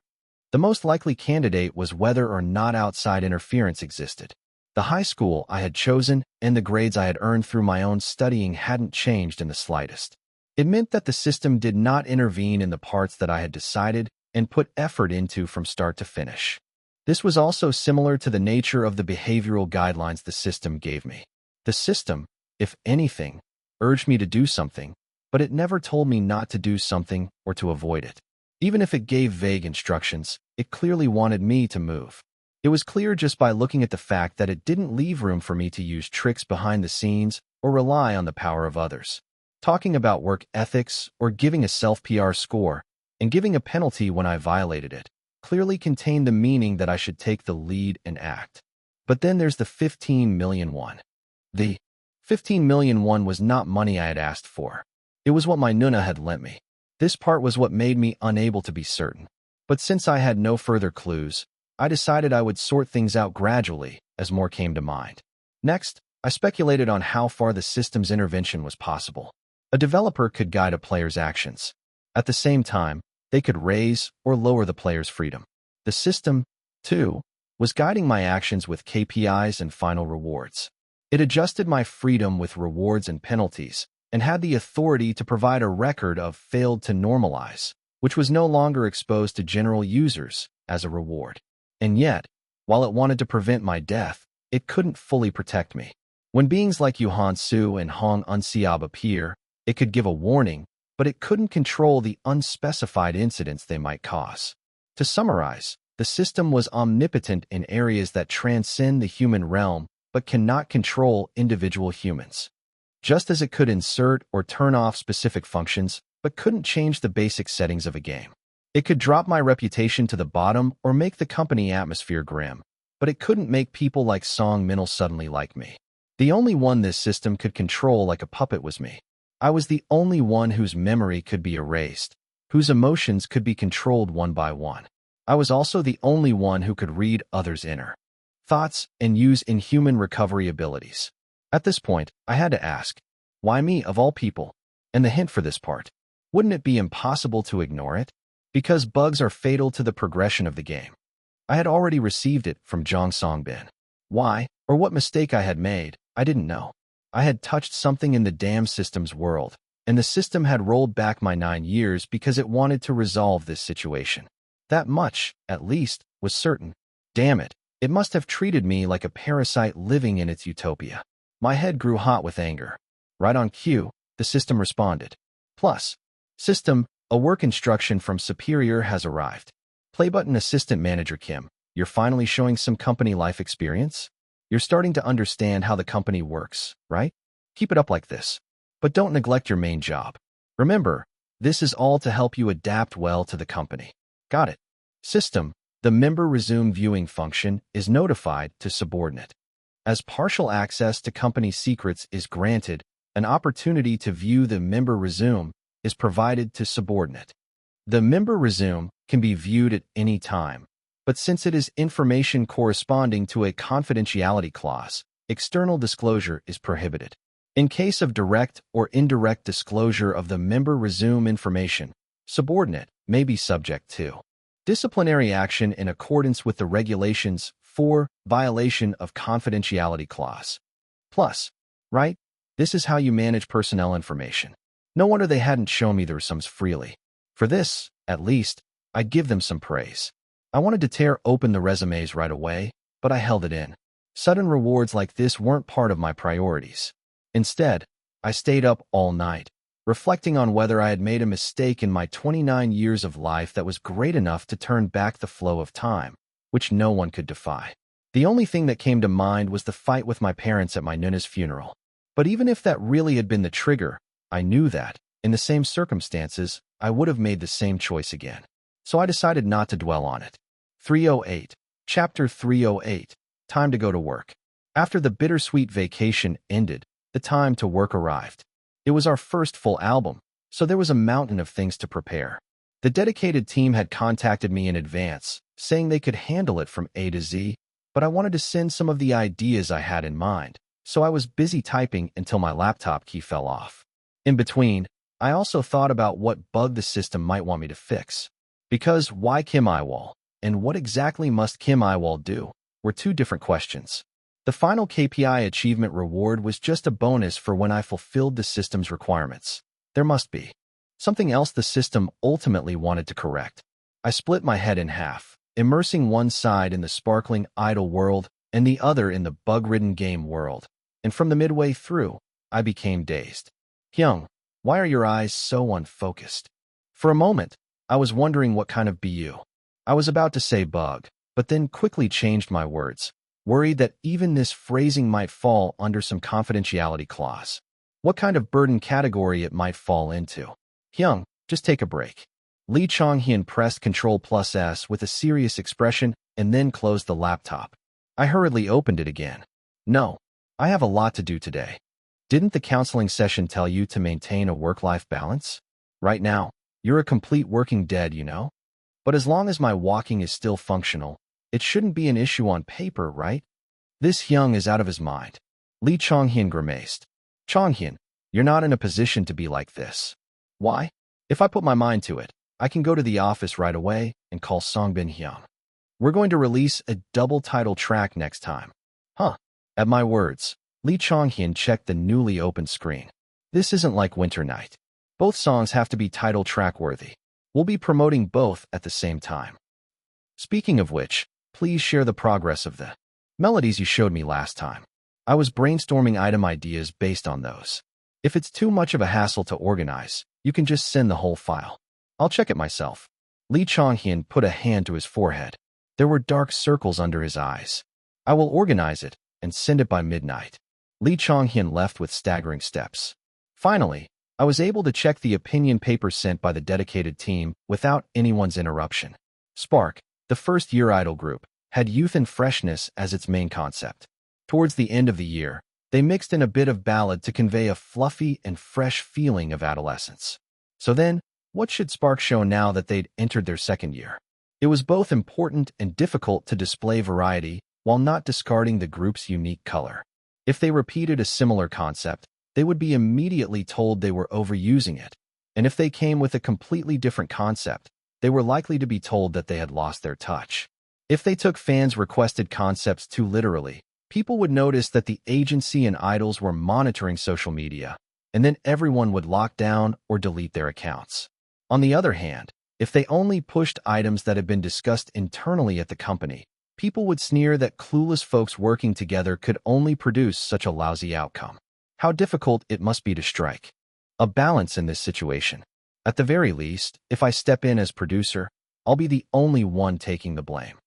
The most likely candidate was whether or not outside interference existed. The high school I had chosen and the grades I had earned through my own studying hadn't changed in the slightest. It meant that the system did not intervene in the parts that I had decided and put effort into from start to finish. This was also similar to the nature of the behavioral guidelines the system gave me. The system, if anything, urged me to do something, but it never told me not to do something or to avoid it. Even if it gave vague instructions, it clearly wanted me to move. It was clear just by looking at the fact that it didn't leave room for me to use tricks behind the scenes or rely on the power of others. Talking about work ethics or giving a self-PR score and giving a penalty when I violated it clearly contained the meaning that I should take the lead and act. But then there's the 15 million won. The 15 million won was not money I had asked for. It was what my Nuna had lent me. This part was what made me unable to be certain. But since I had no further clues, I decided I would sort things out gradually as more came to mind. Next, I speculated on how far the system's intervention was possible. A developer could guide a player's actions. At the same time, they could raise or lower the player's freedom. The system, too, was guiding my actions with KPIs and final rewards. It adjusted my freedom with rewards and penalties, and had the authority to provide a record of failed to normalize, which was no longer exposed to general users as a reward. And yet, while it wanted to prevent my death, it couldn't fully protect me. When beings like Yuhan Su and Hong Unseab appear, it could give a warning, but it couldn't control the unspecified incidents they might cause. To summarize, the system was omnipotent in areas that transcend the human realm but cannot control individual humans. Just as it could insert or turn off specific functions but couldn't change the basic settings of a game. It could drop my reputation to the bottom or make the company atmosphere grim, but it couldn't make people like Song Minil suddenly like me. The only one this system could control like a puppet was me. I was the only one whose memory could be erased, whose emotions could be controlled one by one. I was also the only one who could read others' inner thoughts and use inhuman recovery abilities. At this point, I had to ask, why me of all people? And the hint for this part, wouldn't it be impossible to ignore it? Because bugs are fatal to the progression of the game. I had already received it from Zhang Songbin. Why, or what mistake I had made, I didn't know. I had touched something in the damn system's world, and the system had rolled back my 9 years because it wanted to resolve this situation. That much, at least, was certain. Damn it, it must have treated me like a parasite living in its utopia. My head grew hot with anger. Right on cue, the system responded. Plus, system, a work instruction from Superior has arrived. Play button Assistant Manager Kim, you're finally showing some company life experience? You're starting to understand how the company works, right? Keep it up like this. But don't neglect your main job. Remember, this is all to help you adapt well to the company. Got it. System, the member resume viewing function is notified to subordinate. As partial access to company secrets is granted, an opportunity to view the member resume is provided to subordinate. The member resume can be viewed at any time, but since it is information corresponding to a confidentiality clause, external disclosure is prohibited. In case of direct or indirect disclosure of the member resume information, subordinate may be subject to disciplinary action in accordance with the regulations for violation of confidentiality clause. Plus, right? This is how you manage personnel information. No wonder they hadn't shown me their sums freely. For this, at least, I'd give them some praise. I wanted to tear open the resumes right away, but I held it in. Sudden rewards like this weren't part of my priorities. Instead, I stayed up all night, reflecting on whether I had made a mistake in my 29 years of life that was great enough to turn back the flow of time, which no one could defy. The only thing that came to mind was the fight with my parents at my Nuna's funeral. But even if that really had been the trigger, I knew that, in the same circumstances, I would have made the same choice again. So I decided not to dwell on it. 308. Chapter 308. Time to go to work. After the bittersweet vacation ended, the time to work arrived. It was our first full album, so there was a mountain of things to prepare. The dedicated team had contacted me in advance, saying they could handle it from A to Z, but I wanted to send some of the ideas I had in mind, so I was busy typing until my laptop key fell off. In between, I also thought about what bug the system might want me to fix. Because why Kim Yiwol, and what exactly must Kim Yiwol do, were two different questions. The final KPI achievement reward was just a bonus for when I fulfilled the system's requirements. There must be something else the system ultimately wanted to correct. I split my head in half, immersing one side in the sparkling idle world and the other in the bug-ridden game world. And from the midway through, I became dazed. Hyung, why are your eyes so unfocused? For a moment, I was wondering what kind of BU. I was about to say bug, but then quickly changed my words, worried that even this phrasing might fall under some confidentiality clause. What kind of burden category it might fall into. Hyung, just take a break. Lee Chonghyun pressed Ctrl+S with a serious expression and then closed the laptop. I hurriedly opened it again. No, I have a lot to do today. Didn't the counseling session tell you to maintain a work-life balance? Right now, you're a complete working dead, you know? But as long as my walking is still functional, it shouldn't be an issue on paper, right? This Hyung is out of his mind. Lee Chonghyun grimaced. Chonghyun, you're not in a position to be like this. Why? If I put my mind to it, I can go to the office right away and call Songbin Hyung. We're going to release a double title track next time. Huh. At my words, Lee Chonghyun checked the newly opened screen. This isn't like Winter Night. Both songs have to be title track worthy. We'll be promoting both at the same time. Speaking of which, please share the progress of the melodies you showed me last time. I was brainstorming item ideas based on those. If it's too much of a hassle to organize, you can just send the whole file. I'll check it myself. Lee Chonghyun put a hand to his forehead. There were dark circles under his eyes. I will organize it and send it by midnight. Lee Chonghyun left with staggering steps. Finally, I was able to check the opinion paper sent by the dedicated team without anyone's interruption. Spark, the first-year idol group, had youth and freshness as its main concept. Towards the end of the year, they mixed in a bit of ballad to convey a fluffy and fresh feeling of adolescence. So then, what should Spark show now that they'd entered their second year? It was both important and difficult to display variety while not discarding the group's unique color. If they repeated a similar concept, they would be immediately told they were overusing it. And if they came with a completely different concept, they were likely to be told that they had lost their touch. If they took fans' requested concepts too literally, people would notice that the agency and idols were monitoring social media, and then everyone would lock down or delete their accounts. On the other hand, if they only pushed items that had been discussed internally at the company, people would sneer that clueless folks working together could only produce such a lousy outcome. How difficult it must be to strike a balance in this situation. At the very least, if I step in as producer, I'll be the only one taking the blame.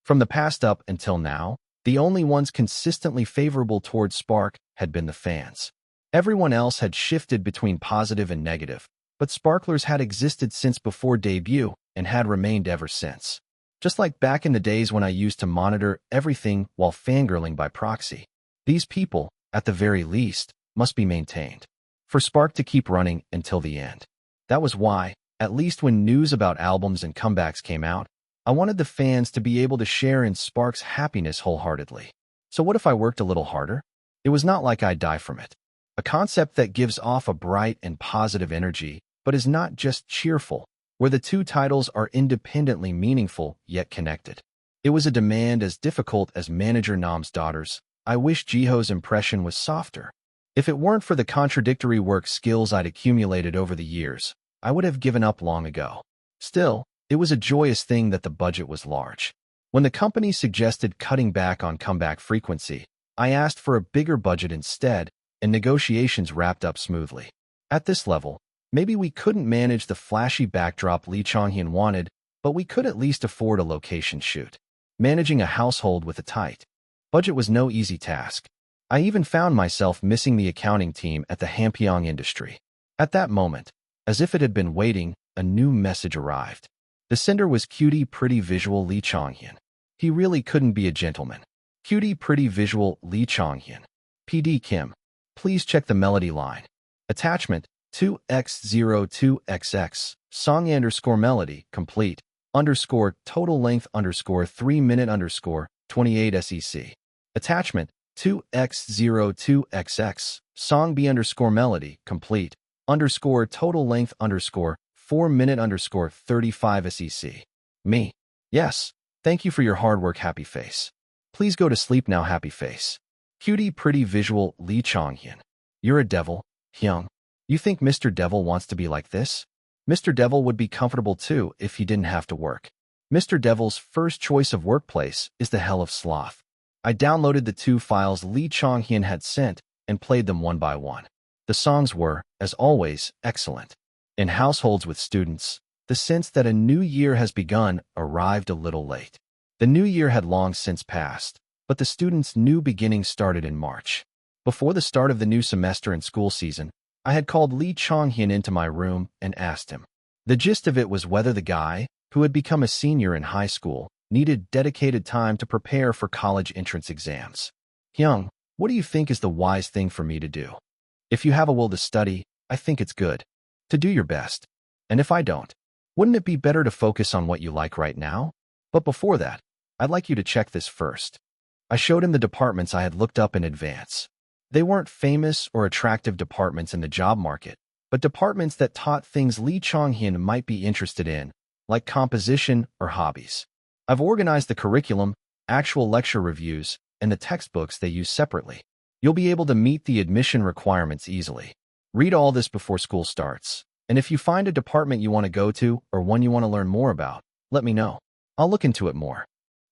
From the past up until now, the only ones consistently favorable towards Spark had been the fans. Everyone else had shifted between positive and negative, but Sparklers had existed since before debut and had remained ever since. Just like back in the days when I used to monitor everything while fangirling by proxy. These people, at the very least, must be maintained. For Spark to keep running until the end. That was why, at least when news about albums and comebacks came out, I wanted the fans to be able to share in Spark's happiness wholeheartedly. So what if I worked a little harder? It was not like I'd die from it. A concept that gives off a bright and positive energy, but is not just cheerful, where the two titles are independently meaningful yet connected. It was a demand as difficult as Manager Nam's Daughters. I wish Jiho's impression was softer. If it weren't for the contradictory work skills I'd accumulated over the years, I would have given up long ago. Still, it was a joyous thing that the budget was large. When the company suggested cutting back on comeback frequency, I asked for a bigger budget instead, and negotiations wrapped up smoothly. At this level, maybe we couldn't manage the flashy backdrop Lee Chonghyun wanted, but we could at least afford a location shoot. Managing a household with a tight budget was no easy task. I even found myself missing the accounting team at the Hampyeong industry. At that moment, as if it had been waiting, a new message arrived. The sender was Cutie Pretty Visual Lee Chonghyun. He really couldn't be a gentleman. Cutie Pretty Visual Lee Chonghyun. PD Kim. Please check the melody line. Attachment 2x02xx. Song _ melody complete _ total length _ 3 minute _ 28 sec. Attachment 2x02xx. Song B _ melody complete _ total length _ 4 minute _ 35 sec. Me. Yes. Thank you for your hard work, happy face. Please go to sleep now, happy face. Cutie Pretty Visual Lee Chonghyun. You're a devil, Hyung. You think Mr. Devil wants to be like this? Mr. Devil would be comfortable too if he didn't have to work. Mr. Devil's first choice of workplace is the hell of sloth. I downloaded the 2 files Lee Chonghyun had sent and played them one by one. The songs were, as always, excellent. In households with students, the sense that a new year has begun arrived a little late. The new year had long since passed, but the students' new beginning started in March. Before the start of the new semester and school season, I had called Lee Chonghyun into my room and asked him. The gist of it was whether the guy, who had become a senior in high school, needed dedicated time to prepare for college entrance exams. Hyung, what do you think is the wise thing for me to do? If you have a will to study, I think it's good to do your best. And if I don't, wouldn't it be better to focus on what you like right now? But before that, I'd like you to check this first. I showed him the departments I had looked up in advance. They weren't famous or attractive departments in the job market, but departments that taught things Lee Chonghyun might be interested in, like composition or hobbies. I've organized the curriculum, actual lecture reviews, and the textbooks they use separately. You'll be able to meet the admission requirements easily. Read all this before school starts. And if you find a department you want to go to or one you want to learn more about, let me know. I'll look into it more.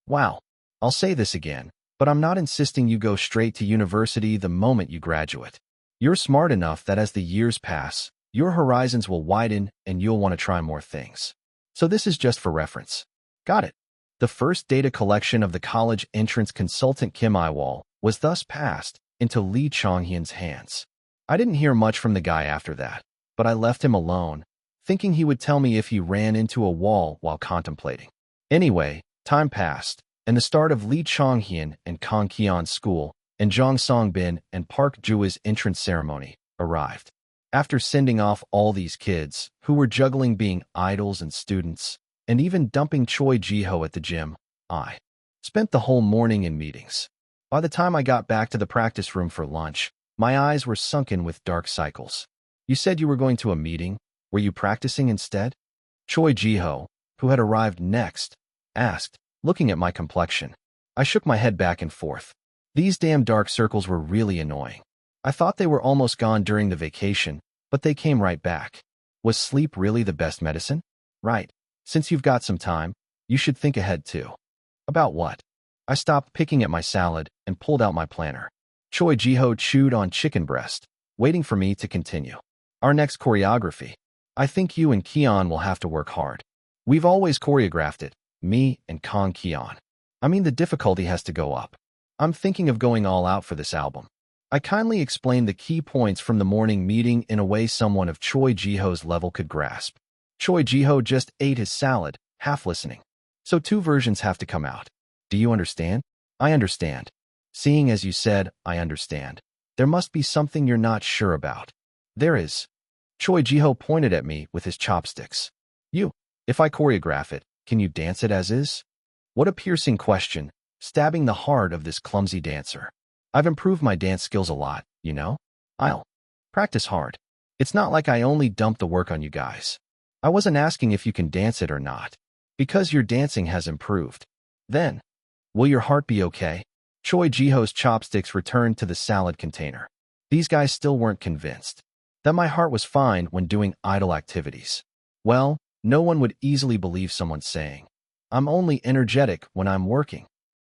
Wow. I'll say this again, but I'm not insisting you go straight to university the moment you graduate. You're smart enough that as the years pass, your horizons will widen and you'll want to try more things. So this is just for reference. Got it. The first data collection of the college entrance consultant Kim Yiwol was thus passed into Lee Chonghyun's hands. I didn't hear much from the guy after that, but I left him alone, thinking he would tell me if he ran into a wall while contemplating. Anyway, time passed, and the start of Lee Chonghyun and Kang Kyon's school and Jong Songbin and Park Jua's entrance ceremony arrived. After sending off all these kids, who were juggling being idols and students, and even dumping Choi Ji-ho at the gym, I spent the whole morning in meetings. By the time I got back to the practice room for lunch, my eyes were sunken with dark cycles. You said you were going to a meeting? Were you practicing instead? Choi Ji-ho, who had arrived next, asked, looking at my complexion. I shook my head back and forth. These damn dark circles were really annoying. I thought they were almost gone during the vacation, but they came right back. Was sleep really the best medicine? Right. Since you've got some time, you should think ahead too. About what? I stopped picking at my salad and pulled out my planner. Choi Ji-ho chewed on chicken breast, waiting for me to continue. Our next choreography. I think you and Kion will have to work hard. We've always choreographed it, me and Kang Kion. I mean, the difficulty has to go up. I'm thinking of going all out for this album. I kindly explained the key points from the morning meeting in a way someone of Choi Ji-ho's level could grasp. Choi Ji-ho just ate his salad, half listening. So 2 versions have to come out. Do you understand? I understand. Seeing as you said, I understand. There must be something you're not sure about. There is. Choi Ji-ho pointed at me with his chopsticks. If I choreograph it, can you dance it as is? What a piercing question, stabbing the heart of this clumsy dancer. I've improved my dance skills a lot, you know? I'll practice hard. It's not like I only dumped the work on you guys. I wasn't asking if you can dance it or not. Because your dancing has improved. Then, will your heart be okay? Choi Ji-ho's chopsticks returned to the salad container. These guys still weren't convinced that my heart was fine when doing idle activities. Well, no one would easily believe someone saying, I'm only energetic when I'm working.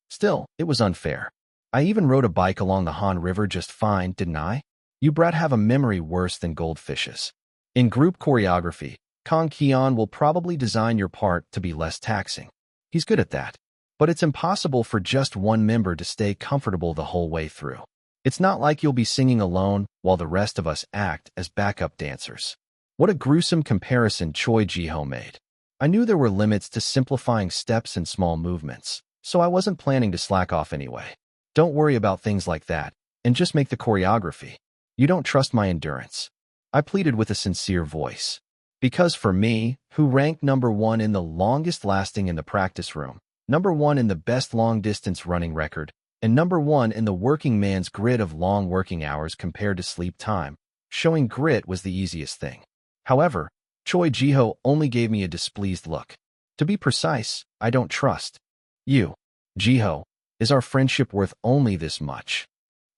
Still, it was unfair. I even rode a bike along the Han River just fine, didn't I? You brat have a memory worse than goldfishes. In group choreography, Kang Kion will probably design your part to be less taxing. He's good at that. But it's impossible for just one member to stay comfortable the whole way through. It's not like you'll be singing alone while the rest of us act as backup dancers. What a gruesome comparison Choi Ji-ho made. I knew there were limits to simplifying steps and small movements, so I wasn't planning to slack off anyway. Don't worry about things like that, and just make the choreography. You don't trust my endurance. I pleaded with a sincere voice. Because for me, who ranked number 1 in the longest lasting in the practice room, number 1 in the best long-distance running record, and number 1 in the working man's grid of long working hours compared to sleep time, showing grit was the easiest thing. However, Choi Ji-ho only gave me a displeased look. To be precise, I don't trust you. Ji-ho, is our friendship worth only this much?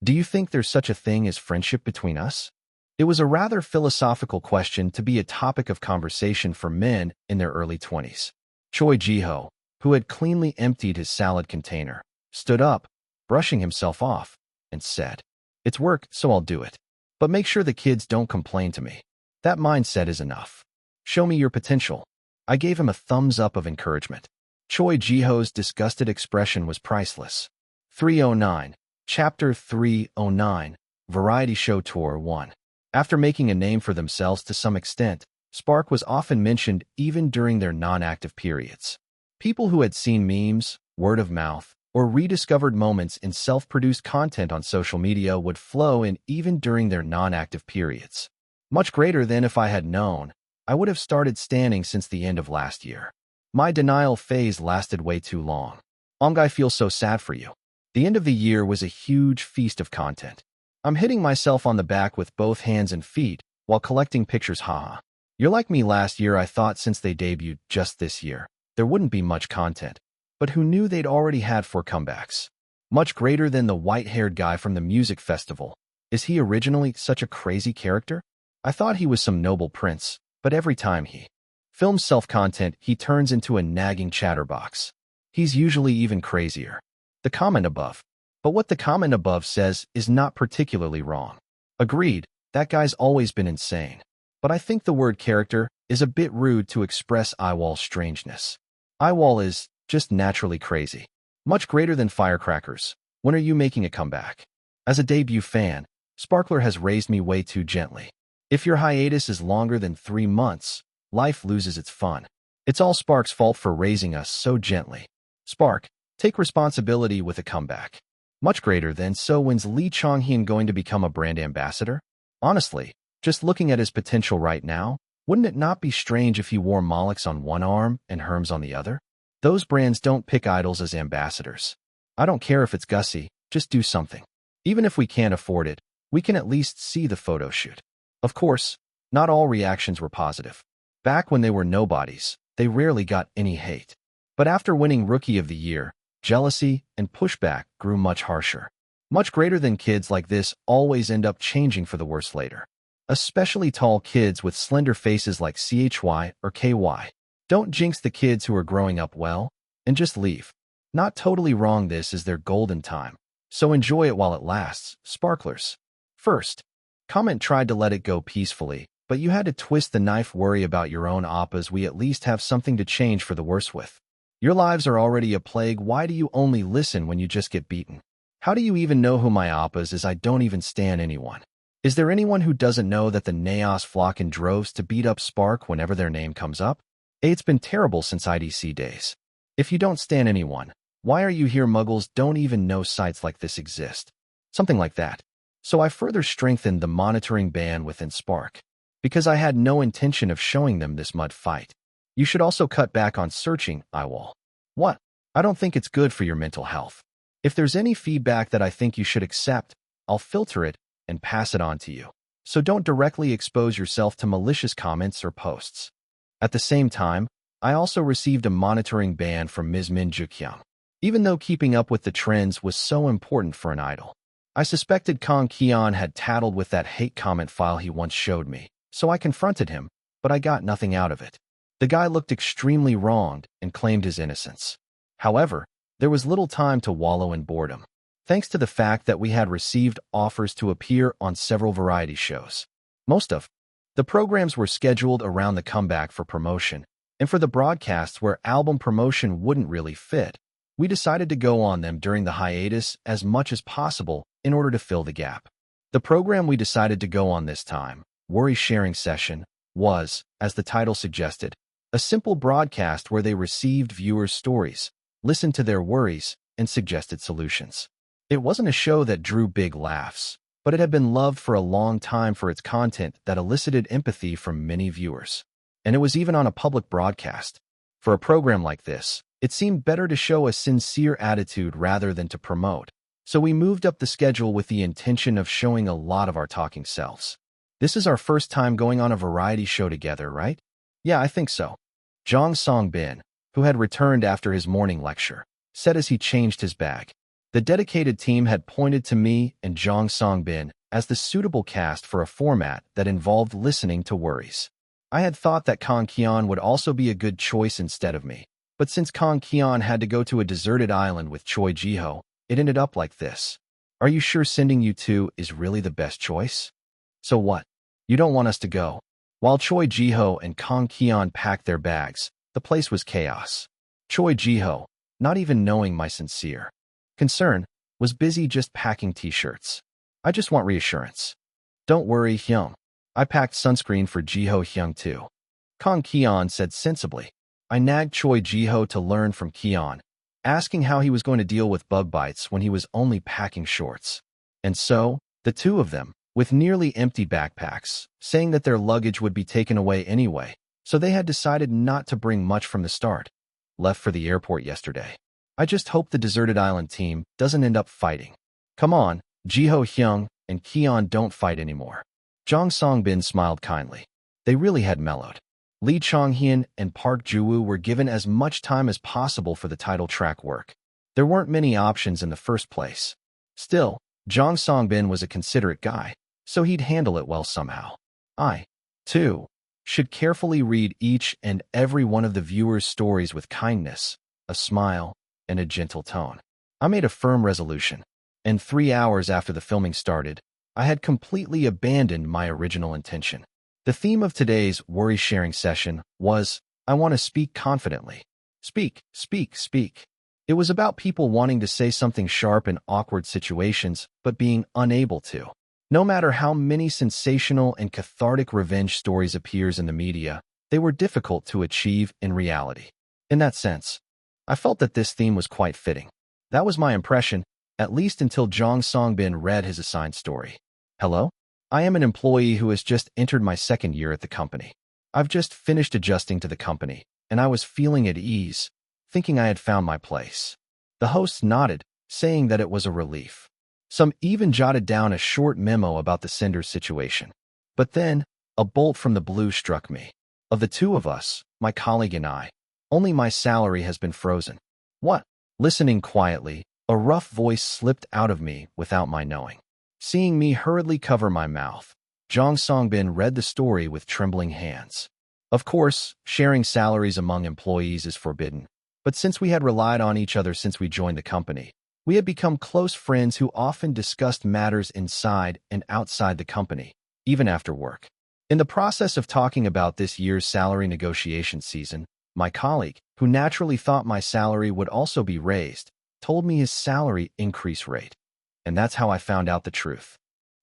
Do you think there's such a thing as friendship between us? It was a rather philosophical question to be a topic of conversation for men in their early 20s. Choi Ji-ho, who had cleanly emptied his salad container, stood up, brushing himself off, and said, It's work, so I'll do it. But make sure the kids don't complain to me. That mindset is enough. Show me your potential. I gave him a thumbs up of encouragement. Choi Ji-ho's disgusted expression was priceless. 309, Chapter 309, Variety Show Tour 1. After making a name for themselves to some extent, Spark was often mentioned even during their non-active periods. People who had seen memes, word of mouth, or rediscovered moments in self-produced content on social media would flow in even during their non-active periods. Much greater than if I had known, I would have started standing since the end of last year. My denial phase lasted way too long. I feel so sad for you. The end of the year was a huge feast of content. I'm hitting myself on the back with both hands and feet while collecting pictures, haha. You're like me last year. I thought since they debuted just this year, there wouldn't be much content. But who knew they'd already had 4 comebacks? Much greater than the white-haired guy from the music festival. Is he originally such a crazy character? I thought he was some noble prince, but every time he films self-content, he turns into a nagging chatterbox. He's usually even crazier. The comment above. But what the comment above says is not particularly wrong. Agreed, that guy's always been insane. But I think the word character is a bit rude to express Yiwol's strangeness. Yiwol is just naturally crazy. Much greater than firecrackers. When are you making a comeback? As a debut fan, Sparkler has raised me way too gently. If your hiatus is longer than 3 months, life loses its fun. It's all Spark's fault for raising us so gently. Spark, take responsibility with a comeback. Much greater than. So when's Lee Chonghyun going to become a brand ambassador? Honestly, just looking at his potential right now, wouldn't it not be strange if he wore Mollocks on one arm and Hermes on the other? Those brands don't pick idols as ambassadors. I don't care if it's Gussie, just do something. Even if we can't afford it, we can at least see the photo shoot. Of course, not all reactions were positive. Back when they were nobodies, they rarely got any hate. But after winning Rookie of the Year, jealousy and pushback grew much harsher. Much greater than. Kids like this always end up changing for the worse later. Especially tall kids with slender faces like CHY or KY. Don't jinx the kids who are growing up well, and just leave. Not totally wrong, this is their golden time. So enjoy it while it lasts, sparklers. First, comment tried to let it go peacefully, but you had to twist the knife. Worry about your own oppas. We at least have something to change for the worse with. Your lives are already a plague. Why do you only listen when you just get beaten? How do you even know who my oppas is? I don't even stan anyone. Is there anyone who doesn't know that the Naos flock in droves to beat up Spark whenever their name comes up? It's been terrible since IDC days. If you don't stan anyone, why are you here? Muggles don't even know sites like this exist. Something like that. So I further strengthened the monitoring ban within Spark, because I had no intention of showing them this mud fight. You should also cut back on searching, Yiwol. What? I don't think it's good for your mental health. If there's any feedback that I think you should accept, I'll filter it and pass it on to you. So don't directly expose yourself to malicious comments or posts. At the same time, I also received a monitoring ban from Ms. Min Jukyung. Even though keeping up with the trends was so important for an idol, I suspected Kang Keon had tattled with that hate comment file he once showed me, so I confronted him, but I got nothing out of it. The guy looked extremely wronged and claimed his innocence. However, there was little time to wallow in boredom, thanks to the fact that we had received offers to appear on several variety shows. Most of the programs were scheduled around the comeback for promotion, and for the broadcasts where album promotion wouldn't really fit, we decided to go on them during the hiatus as much as possible in order to fill the gap. The program we decided to go on this time, Worry Sharing Session, was, as the title suggested, a simple broadcast where they received viewers' stories, listened to their worries, and suggested solutions. It wasn't a show that drew big laughs, but it had been loved for a long time for its content that elicited empathy from many viewers. And it was even on a public broadcast. For a program like this, it seemed better to show a sincere attitude rather than to promote, so we moved up the schedule with the intention of showing a lot of our talking selves. This is our first time going on a variety show together, right? Yeah, I think so. Jong Song-bin, who had returned after his morning lecture, said as he changed his bag. The dedicated team had pointed to me and Jong Song-bin as the suitable cast for a format that involved listening to worries. I had thought that Kang Keon would also be a good choice instead of me, but since Kang Keon had to go to a deserted island with Choi Jiho, it ended up like this. Are you sure sending you two is really the best choice? So what? You don't want us to go? While Choi Jiho and Kang Keon packed their bags, the place was chaos. Choi Jiho, not even knowing my sincere concern, was busy just packing t-shirts. I just want reassurance. Don't worry, Hyung. I packed sunscreen for Jiho Hyung too. Kang Keon said sensibly. I nagged Choi Jiho to learn from Keon, asking how he was going to deal with bug bites when he was only packing shorts. And so, the two of them, with nearly empty backpacks, saying that their luggage would be taken away anyway, so they had decided not to bring much from the start, left for the airport yesterday. I just hope the deserted island team doesn't end up fighting. Come on, Jiho Hyung and Keon don't fight anymore. Jong Song-bin smiled kindly. They really had mellowed. Lee Chong-hyun and Park Ju-woo were given as much time as possible for the title track work. There weren't many options in the first place. Still, Jong Songbin was a considerate guy, so he'd handle it well somehow. I, too, should carefully read each and every one of the viewers' stories with kindness, a smile, and a gentle tone. I made a firm resolution, and 3 hours after the filming started, I had completely abandoned my original intention. The theme of today's worry-sharing session was, I want to speak confidently. Speak, speak, speak. It was about people wanting to say something sharp in awkward situations, but being unable to. No matter how many sensational and cathartic revenge stories appears in the media, they were difficult to achieve in reality. In that sense, I felt that this theme was quite fitting. That was my impression, at least until Jong Songbin read his assigned story. Hello? I am an employee who has just entered my second year at the company. I've just finished adjusting to the company, and I was feeling at ease, thinking I had found my place. The host nodded, saying that it was a relief. Some even jotted down a short memo about the sender's situation. But then, a bolt from the blue struck me. Of the two of us, my colleague and I, only my salary has been frozen. What? Listening quietly, a rough voice slipped out of me without my knowing. Seeing me hurriedly cover my mouth, Jong Songbin read the story with trembling hands. Of course, sharing salaries among employees is forbidden, but since we had relied on each other since we joined the company, we had become close friends who often discussed matters inside and outside the company, even after work. In the process of talking about this year's salary negotiation season, my colleague, who naturally thought my salary would also be raised, told me his salary increase rate. And that's how I found out the truth.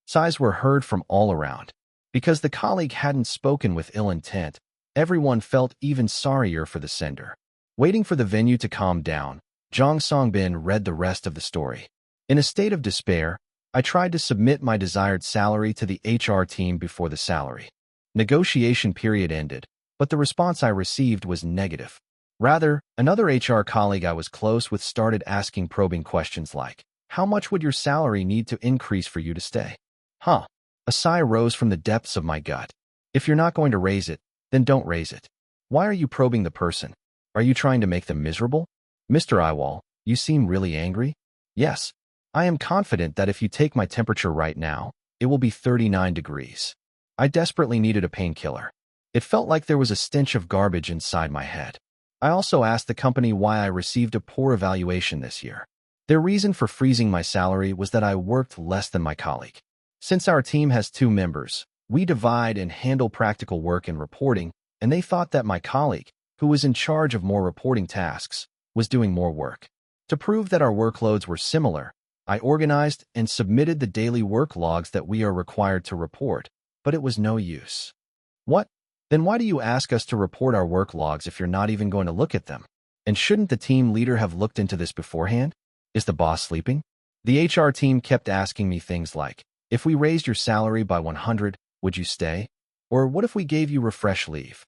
Sighs were heard from all around. Because the colleague hadn't spoken with ill intent, everyone felt even sorrier for the sender. Waiting for the venue to calm down, Jong Songbin read the rest of the story. In a state of despair, I tried to submit my desired salary to the HR team before the salary negotiation period ended, but the response I received was negative. Rather, another HR colleague I was close with started asking probing questions like, how much would your salary need to increase for you to stay? Huh. A sigh rose from the depths of my gut. If you're not going to raise it, then don't raise it. Why are you probing the person? Are you trying to make them miserable? Mr. Yiwol, you seem really angry? Yes. I am confident that if you take my temperature right now, it will be 39 degrees. I desperately needed a painkiller. It felt like there was a stench of garbage inside my head. I also asked the company why I received a poor evaluation this year. Their reason for freezing my salary was that I worked less than my colleague. Since our team has 2 members, we divide and handle practical work and reporting, and they thought that my colleague, who was in charge of more reporting tasks, was doing more work. To prove that our workloads were similar, I organized and submitted the daily work logs that we are required to report, but it was no use. What? Then why do you ask us to report our work logs if you're not even going to look at them? And shouldn't the team leader have looked into this beforehand? Is the boss sleeping? The HR team kept asking me things like, if we raised your salary by 100, would you stay? Or what if we gave you refresh leave?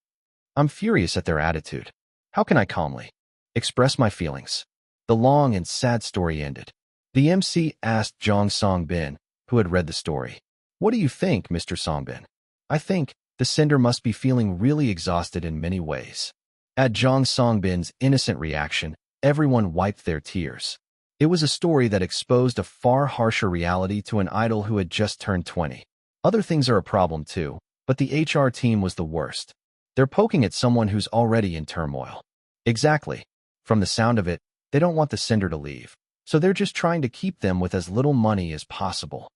I'm furious at their attitude. How can I calmly express my feelings? The long and sad story ended. The MC asked Jong Songbin, who had read the story, what do you think, Mr. Songbin? I think the sender must be feeling really exhausted in many ways. At Jong Songbin's innocent reaction, everyone wiped their tears. It was a story that exposed a far harsher reality to an idol who had just turned 20. Other things are a problem too, but the HR team was the worst. They're poking at someone who's already in turmoil. Exactly. From the sound of it, they don't want the sender to leave, so they're just trying to keep them with as little money as possible.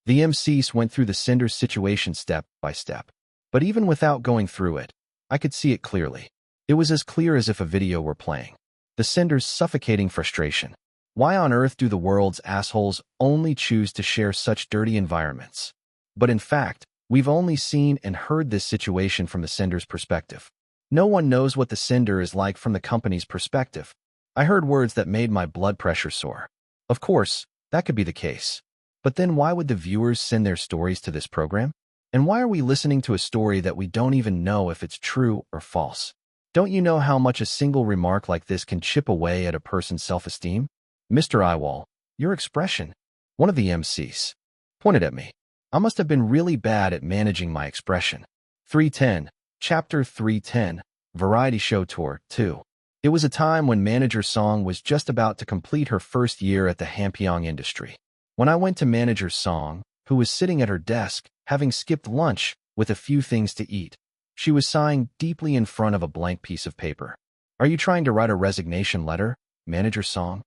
The MCs went through the sender's situation step by step. But even without going through it, I could see it clearly. It was as clear as if a video were playing. The sender's suffocating frustration. Why on earth do the world's assholes only choose to share such dirty environments? But in fact, we've only seen and heard this situation from the sender's perspective. No one knows what the sender is like from the company's perspective. I heard words that made my blood pressure soar. Of course, that could be the case. But then why would the viewers send their stories to this program? And why are we listening to a story that we don't even know if it's true or false? Don't you know how much a single remark like this can chip away at a person's self-esteem? Mr. Yiwol, your expression. One of the MCs pointed at me. I must have been really bad at managing my expression. 310, Chapter 310, Variety Show Tour 2. It was a time when Manager Song was just about to complete her first year at the Hampyeong industry. When I went to Manager Song, who was sitting at her desk, having skipped lunch with a few things to eat, she was sighing deeply in front of a blank piece of paper. "Are you trying to write a resignation letter, Manager Song?"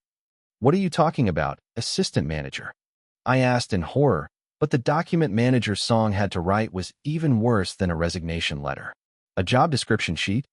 "What are you talking about, assistant manager?" I asked in horror, but the document Manager Song had to write was even worse than a resignation letter. A job description sheet?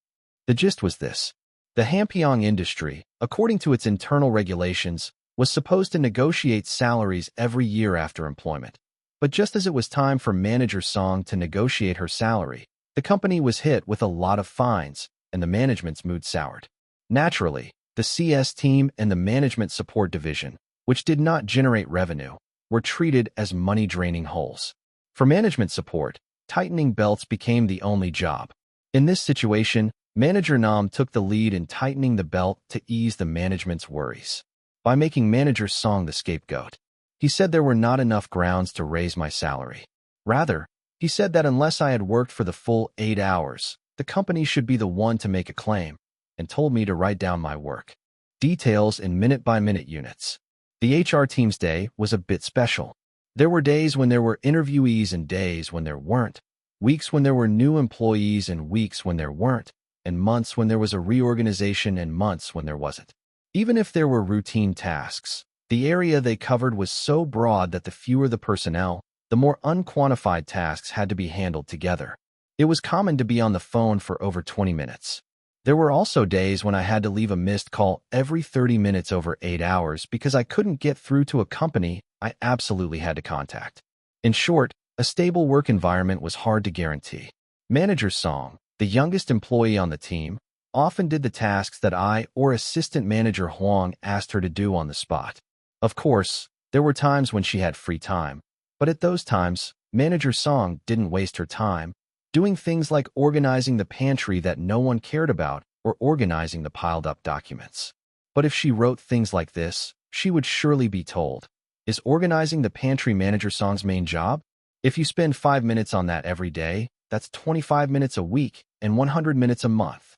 The gist was this. The Hampyeong industry, according to its internal regulations, was supposed to negotiate salaries every year after employment. But just as it was time for Manager Song to negotiate her salary, the company was hit with a lot of fines, and the management's mood soured. Naturally, the CS team and the management support division, which did not generate revenue, were treated as money-draining holes. For management support, tightening belts became the only job. In this situation, Manager Nam took the lead in tightening the belt to ease the management's worries. By making Manager Song the scapegoat, he said there were not enough grounds to raise my salary. Rather, he said that unless I had worked for the full 8 hours, the company should be the one to make a claim, and told me to write down my work details in minute-by-minute units. The HR team's day was a bit special. There were days when there were interviewees and days when there weren't, weeks when there were new employees and weeks when there weren't, and months when there was a reorganization and months when there wasn't. Even if there were routine tasks, the area they covered was so broad that the fewer the personnel, the more unquantified tasks had to be handled together. It was common to be on the phone for over 20 minutes. There were also days when I had to leave a missed call every 30 minutes over 8 hours because I couldn't get through to a company I absolutely had to contact. In short, a stable work environment was hard to guarantee. Manager Song, the youngest employee on the team, often did the tasks that I or assistant manager Huang asked her to do on the spot. Of course, there were times when she had free time, but at those times, Manager Song didn't waste her time doing things like organizing the pantry that no one cared about or organizing the piled-up documents. But if she wrote things like this, she would surely be told, "Is organizing the pantry Manager Song's main job? If you spend 5 minutes on that every day, that's 25 minutes a week and 100 minutes a month."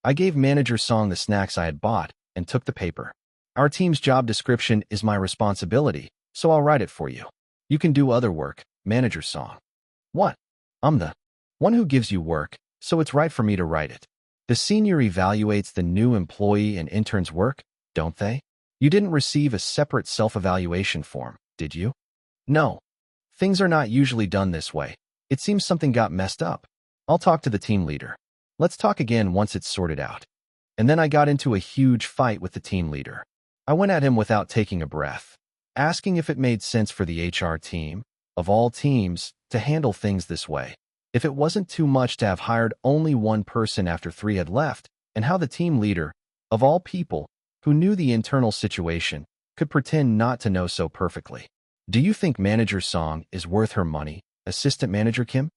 I gave Manager Song the snacks I had bought and took the paper. "Our team's job description is my responsibility, so I'll write it for you. You can do other work, Manager Song." "What? I'm the one who gives you work, so it's right for me to write it." The senior evaluates the new employee and intern's work, don't they? You didn't receive a separate self-evaluation form, did you? No. Things are not usually done this way. It seems something got messed up. I'll talk to the team leader. Let's talk again once it's sorted out. And then I got into a huge fight with the team leader. I went at him without taking a breath, asking if it made sense for the HR team, of all teams, to handle things this way. If it wasn't too much to have hired only one person after 3 had left, and how the team leader, of all people, who knew the internal situation, could pretend not to know so perfectly. Do you think Manager Song is worth her money, Assistant Manager Kim?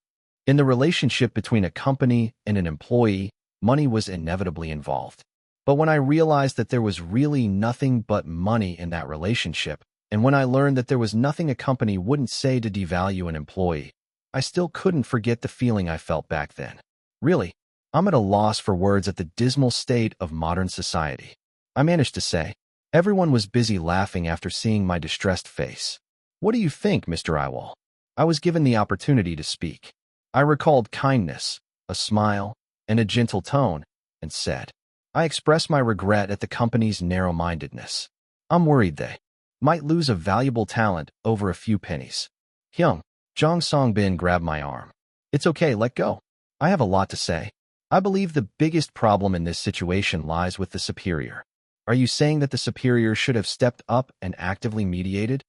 In the relationship between a company and an employee, money was inevitably involved. But when I realized that there was really nothing but money in that relationship, and when I learned that there was nothing a company wouldn't say to devalue an employee, I still couldn't forget the feeling I felt back then. Really, I'm at a loss for words at the dismal state of modern society. I managed to say. Everyone was busy laughing after seeing my distressed face. "What do you think, Mr. Yiwol?" I was given the opportunity to speak. I recalled kindness, a smile, and a gentle tone, and said, "I express my regret at the company's narrow-mindedness. I'm worried they might lose a valuable talent over a few pennies." Hyung, Jong Song-bin grabbed my arm. "It's okay, let go. I have a lot to say. I believe the biggest problem in this situation lies with the superior." "Are you saying that the superior should have stepped up and actively mediated?"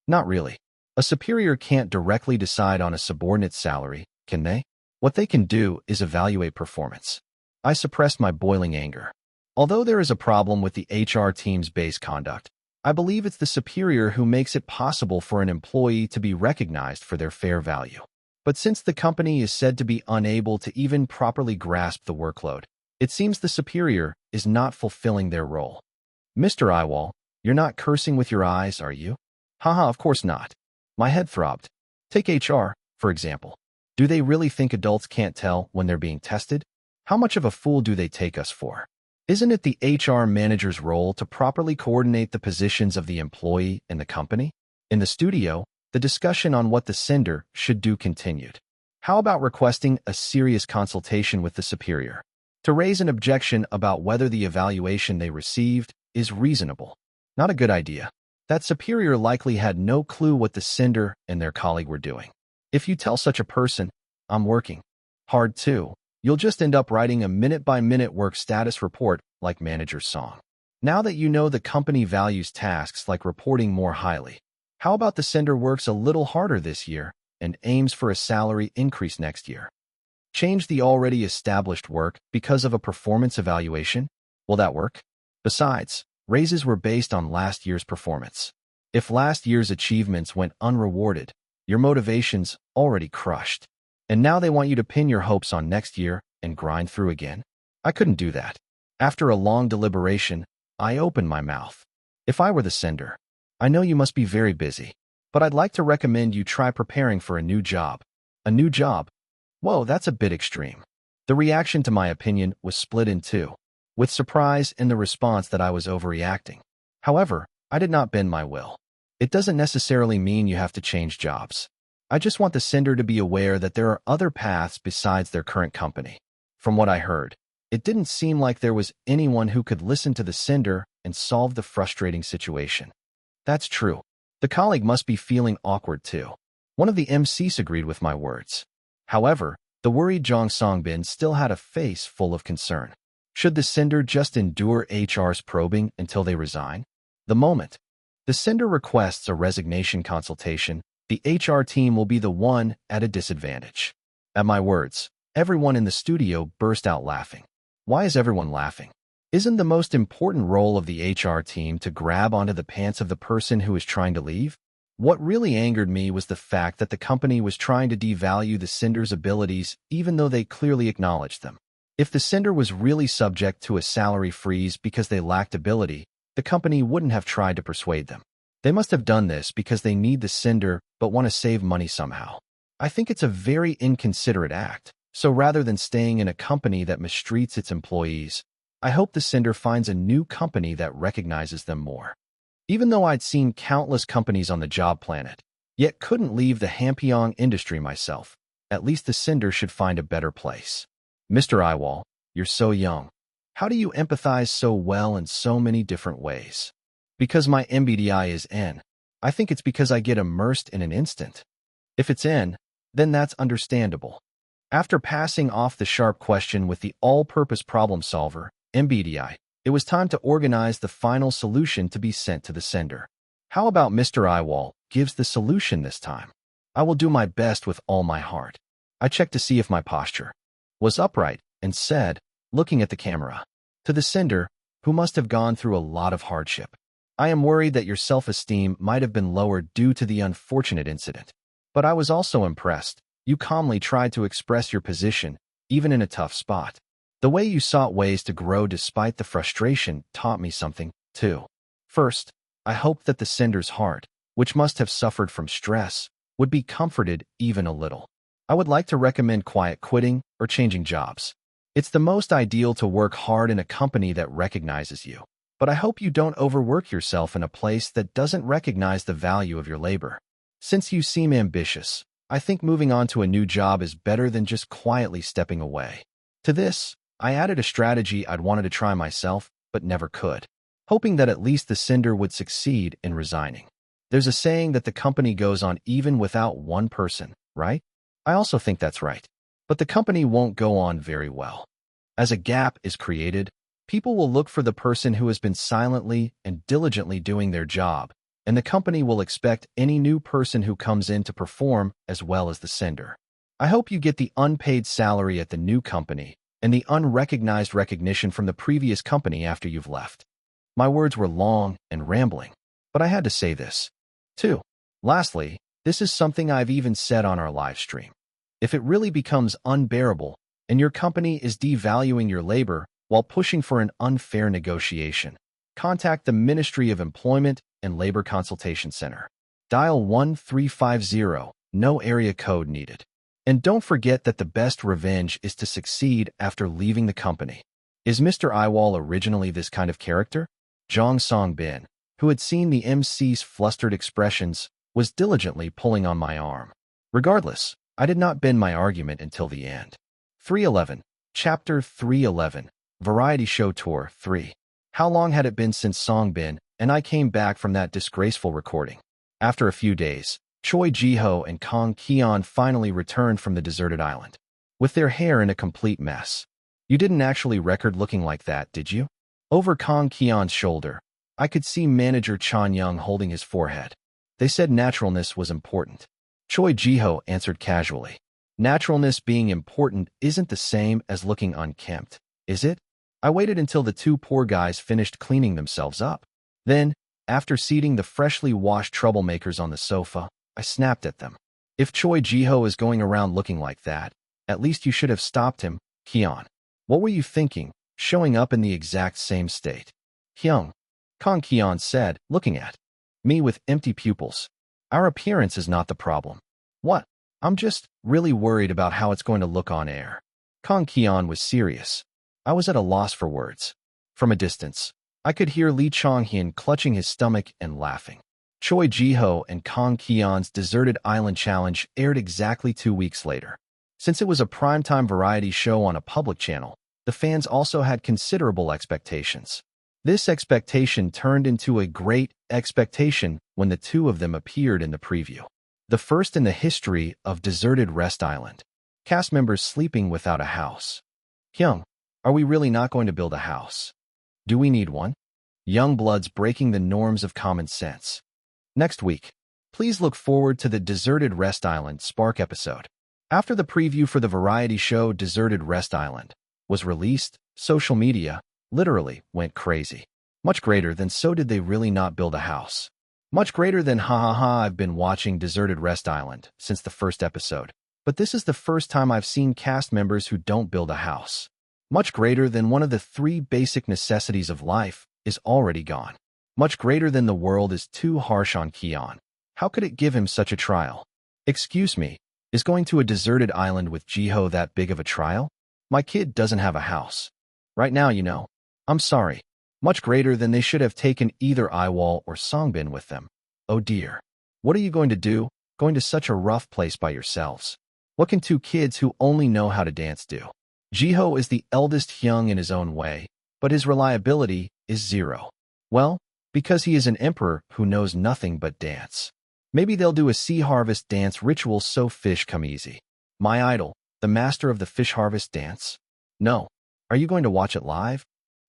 "Not really. A superior can't directly decide on a subordinate's salary, can they? What they can do is evaluate performance." I suppressed my boiling anger. Although there is a problem with the HR team's base conduct, I believe it's the superior who makes it possible for an employee to be recognized for their fair value. But since the company is said to be unable to even properly grasp the workload, it seems the superior is not fulfilling their role. "Mr. Yiwol, you're not cursing with your eyes, are you?" "Haha, of course not." My head throbbed. Take HR, for example. Do they really think adults can't tell when they're being tested? How much of a fool do they take us for? Isn't it the HR manager's role to properly coordinate the positions of the employee and the company? In the studio, the discussion on what the sender should do continued. How about requesting a serious consultation with the superior to raise an objection about whether the evaluation they received is reasonable? Not a good idea. That superior likely had no clue what the sender and their colleague were doing. If you tell such a person, "I'm working hard too," you'll just end up writing a minute-by-minute work status report like Manager's song. Now that you know the company values tasks like reporting more highly, how about the sender works a little harder this year and aims for a salary increase next year? Change the already established work because of a performance evaluation? Will that work? Besides, raises were based on last year's performance. If last year's achievements went unrewarded, your motivation's already crushed. And now they want you to pin your hopes on next year and grind through again? I couldn't do that. After a long deliberation, I opened my mouth. If I were the sender, I know you must be very busy, but I'd like to recommend you try preparing for a new job. A new job? Whoa, that's a bit extreme. The reaction to my opinion was split in two, with surprise and the response that I was overreacting. However, I did not bend my will. It doesn't necessarily mean you have to change jobs. I just want the sender to be aware that there are other paths besides their current company. From what I heard, it didn't seem like there was anyone who could listen to the sender and solve the frustrating situation. That's true. The colleague must be feeling awkward too. One of the MCs agreed with my words. However, the worried Jong Songbin still had a face full of concern. Should the sender just endure HR's probing until they resign? The moment the sender requests a resignation consultation, the HR team will be the one at a disadvantage. At my words, everyone in the studio burst out laughing. Why is everyone laughing? Isn't the most important role of the HR team to grab onto the pants of the person who is trying to leave? What really angered me was the fact that the company was trying to devalue the sender's abilities even though they clearly acknowledged them. If the sender was really subject to a salary freeze because they lacked ability, the company wouldn't have tried to persuade them. They must have done this because they need the sender but want to save money somehow. I think it's a very inconsiderate act. So rather than staying in a company that mistreats its employees, I hope the sender finds a new company that recognizes them more. Even though I'd seen countless companies on the job planet, yet couldn't leave the Hampyeong industry myself, at least the sender should find a better place. Mr. Yiwol, you're so young. How do you empathize so well in so many different ways? Because my MBTI is N. I think it's because I get immersed in an instant. If it's N, then that's understandable. After passing off the sharp question with the all-purpose problem solver, MBTI, it was time to organize the final solution to be sent to the sender. How about Mr. Yiwol gives the solution this time? I will do my best with all my heart. I checked to see if my posture was upright and said, looking at the camera, to the sender, who must have gone through a lot of hardship, I am worried that your self-esteem might have been lowered due to the unfortunate incident. But I was also impressed. You calmly tried to express your position, even in a tough spot. The way you sought ways to grow despite the frustration taught me something, too. First, I hoped that the sender's heart, which must have suffered from stress, would be comforted even a little. I would like to recommend quiet quitting or changing jobs. It's the most ideal to work hard in a company that recognizes you. But I hope you don't overwork yourself in a place that doesn't recognize the value of your labor. Since you seem ambitious, I think moving on to a new job is better than just quietly stepping away. To this, I added a strategy I'd wanted to try myself, but never could, hoping that at least the sender would succeed in resigning. There's a saying that the company goes on even without one person, right? I also think that's right. But the company won't go on very well. As a gap is created, people will look for the person who has been silently and diligently doing their job, and the company will expect any new person who comes in to perform as well as the sender. I hope you get the unpaid salary at the new company and the unrecognized recognition from the previous company after you've left. My words were long and rambling, but I had to say this, too. Lastly, this is something I've even said on our live stream. If it really becomes unbearable and your company is devaluing your labor while pushing for an unfair negotiation, contact the Ministry of Employment and Labor Consultation Center. Dial 1350, no area code needed. And don't forget that the best revenge is to succeed after leaving the company. Is Mr. Yiwol originally this kind of character? Jong Song-bin, who had seen the MC's flustered expressions, was diligently pulling on my arm. Regardless, I did not bend my argument until the end. 311. Chapter 311. Variety Show Tour 3. How long had it been since Song-bin and I came back from that disgraceful recording? After a few days, Choi Ji-ho and Kang Ki-on finally returned from the deserted island. With their hair in a complete mess. You didn't actually record looking like that, did you? Over Kang Ki-on's shoulder, I could see Manager Chan-young holding his forehead. They said naturalness was important. Choi Ji-ho answered casually. Naturalness being important isn't the same as looking unkempt, is it? I waited until the two poor guys finished cleaning themselves up. Then, after seating the freshly washed troublemakers on the sofa, I snapped at them. If Choi Ji-ho is going around looking like that, at least you should have stopped him, Ki-on. What were you thinking, showing up in the exact same state? Hyung, Kang Ki-on said, looking at me with empty pupils. Our appearance is not the problem. What? I'm just really worried about how it's going to look on air. Kang Ki-on was serious. I was at a loss for words. From a distance, I could hear Lee Chong-hyun clutching his stomach and laughing. Choi Ji-ho and Kang Ki-on's Deserted Island Challenge aired exactly 2 weeks later. Since it was a primetime variety show on a public channel, the fans also had considerable expectations. This expectation turned into a great expectation when the two of them appeared in the preview. The first in the history of Deserted Rest Island. Cast members sleeping without a house. Hyung, are we really not going to build a house? Do we need one? Young bloods breaking the norms of common sense. Next week, please look forward to the Deserted Rest Island Spark episode. After the preview for the variety show Deserted Rest Island was released, social media literally went crazy. Much greater than so did they really not build a house. Much greater than ha ha ha I've been watching Deserted Rest Island since the first episode, but this is the first time I've seen cast members who don't build a house. Much greater than one of the 3 basic necessities of life is already gone. Much greater than the world is too harsh on Ki-on. How could it give him such a trial? Excuse me, is going to a deserted island with Ji-ho that big of a trial? My kid doesn't have a house. Right now, you know. I'm sorry. Much greater than they should have taken either Yiwol or Song-bin with them. Oh dear. What are you going to do, going to such a rough place by yourselves? What can 2 kids who only know how to dance do? Ji-ho is the eldest Hyung in his own way, but his reliability is 0. Well, because he is an emperor who knows nothing but dance. Maybe they'll do a sea harvest dance ritual so fish come easy. My idol, the master of the fish harvest dance? No. Are you going to watch it live?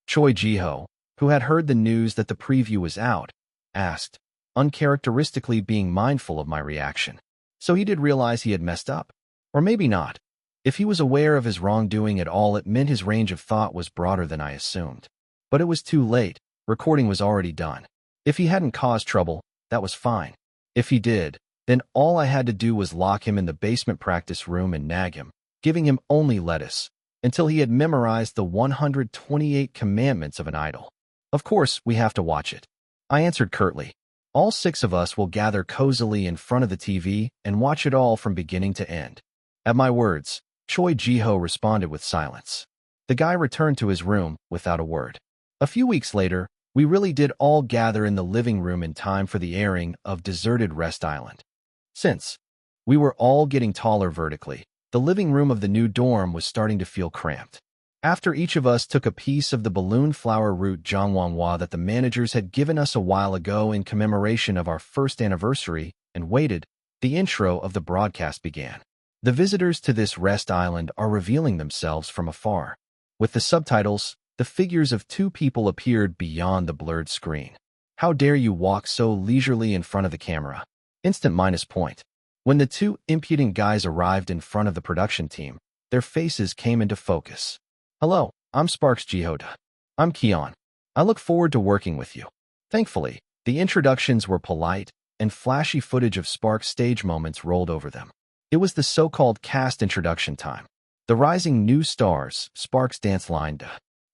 Choi Ji-ho, who had heard the news that the preview was out, asked, uncharacteristically being mindful of my reaction. So he did realize he had messed up. Or maybe not. If he was aware of his wrongdoing at all, it meant his range of thought was broader than I assumed. But it was too late. Recording was already done. If he hadn't caused trouble, that was fine. If he did, then all I had to do was lock him in the basement practice room and nag him, giving him only lettuce, until he had memorized the 128 commandments of an idol. Of course, we have to watch it. I answered curtly. All 6 of us will gather cozily in front of the TV and watch it all from beginning to end. At my words, Choi Ji-ho responded with silence. The guy returned to his room without a word. A few weeks later, we really did all gather in the living room in time for the airing of Deserted Rest Island. Since we were all getting taller vertically, the living room of the new dorm was starting to feel cramped. After each of us took a piece of the balloon flower root jangwonghwa that the managers had given us a while ago in commemoration of our first anniversary and waited, the intro of the broadcast began. The visitors to this rest island are revealing themselves from afar. With the subtitles, the figures of 2 people appeared beyond the blurred screen. How dare you walk so leisurely in front of the camera? Instant minus point. When the 2 impudent guys arrived in front of the production team, their faces came into focus. Hello, I'm Sparks Jihoda. I'm Ki-on. I look forward to working with you. Thankfully, the introductions were polite, and flashy footage of Sparks' stage moments rolled over them. It was the so-called cast introduction time. The rising new stars, Sparks dance lined.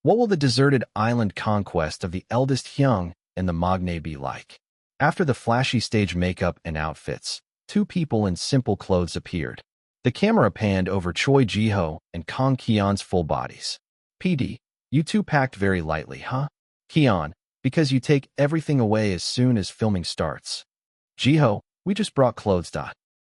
What will the deserted island conquest of the eldest Hyung and the Magne be like? After the flashy stage makeup and outfits, 2 people in simple clothes appeared. The camera panned over Choi Ji-ho and Kang Ki-on's full bodies. PD, You two packed very lightly, huh? Kian, because you take everything away as soon as filming starts. Jiho, we just brought clothes.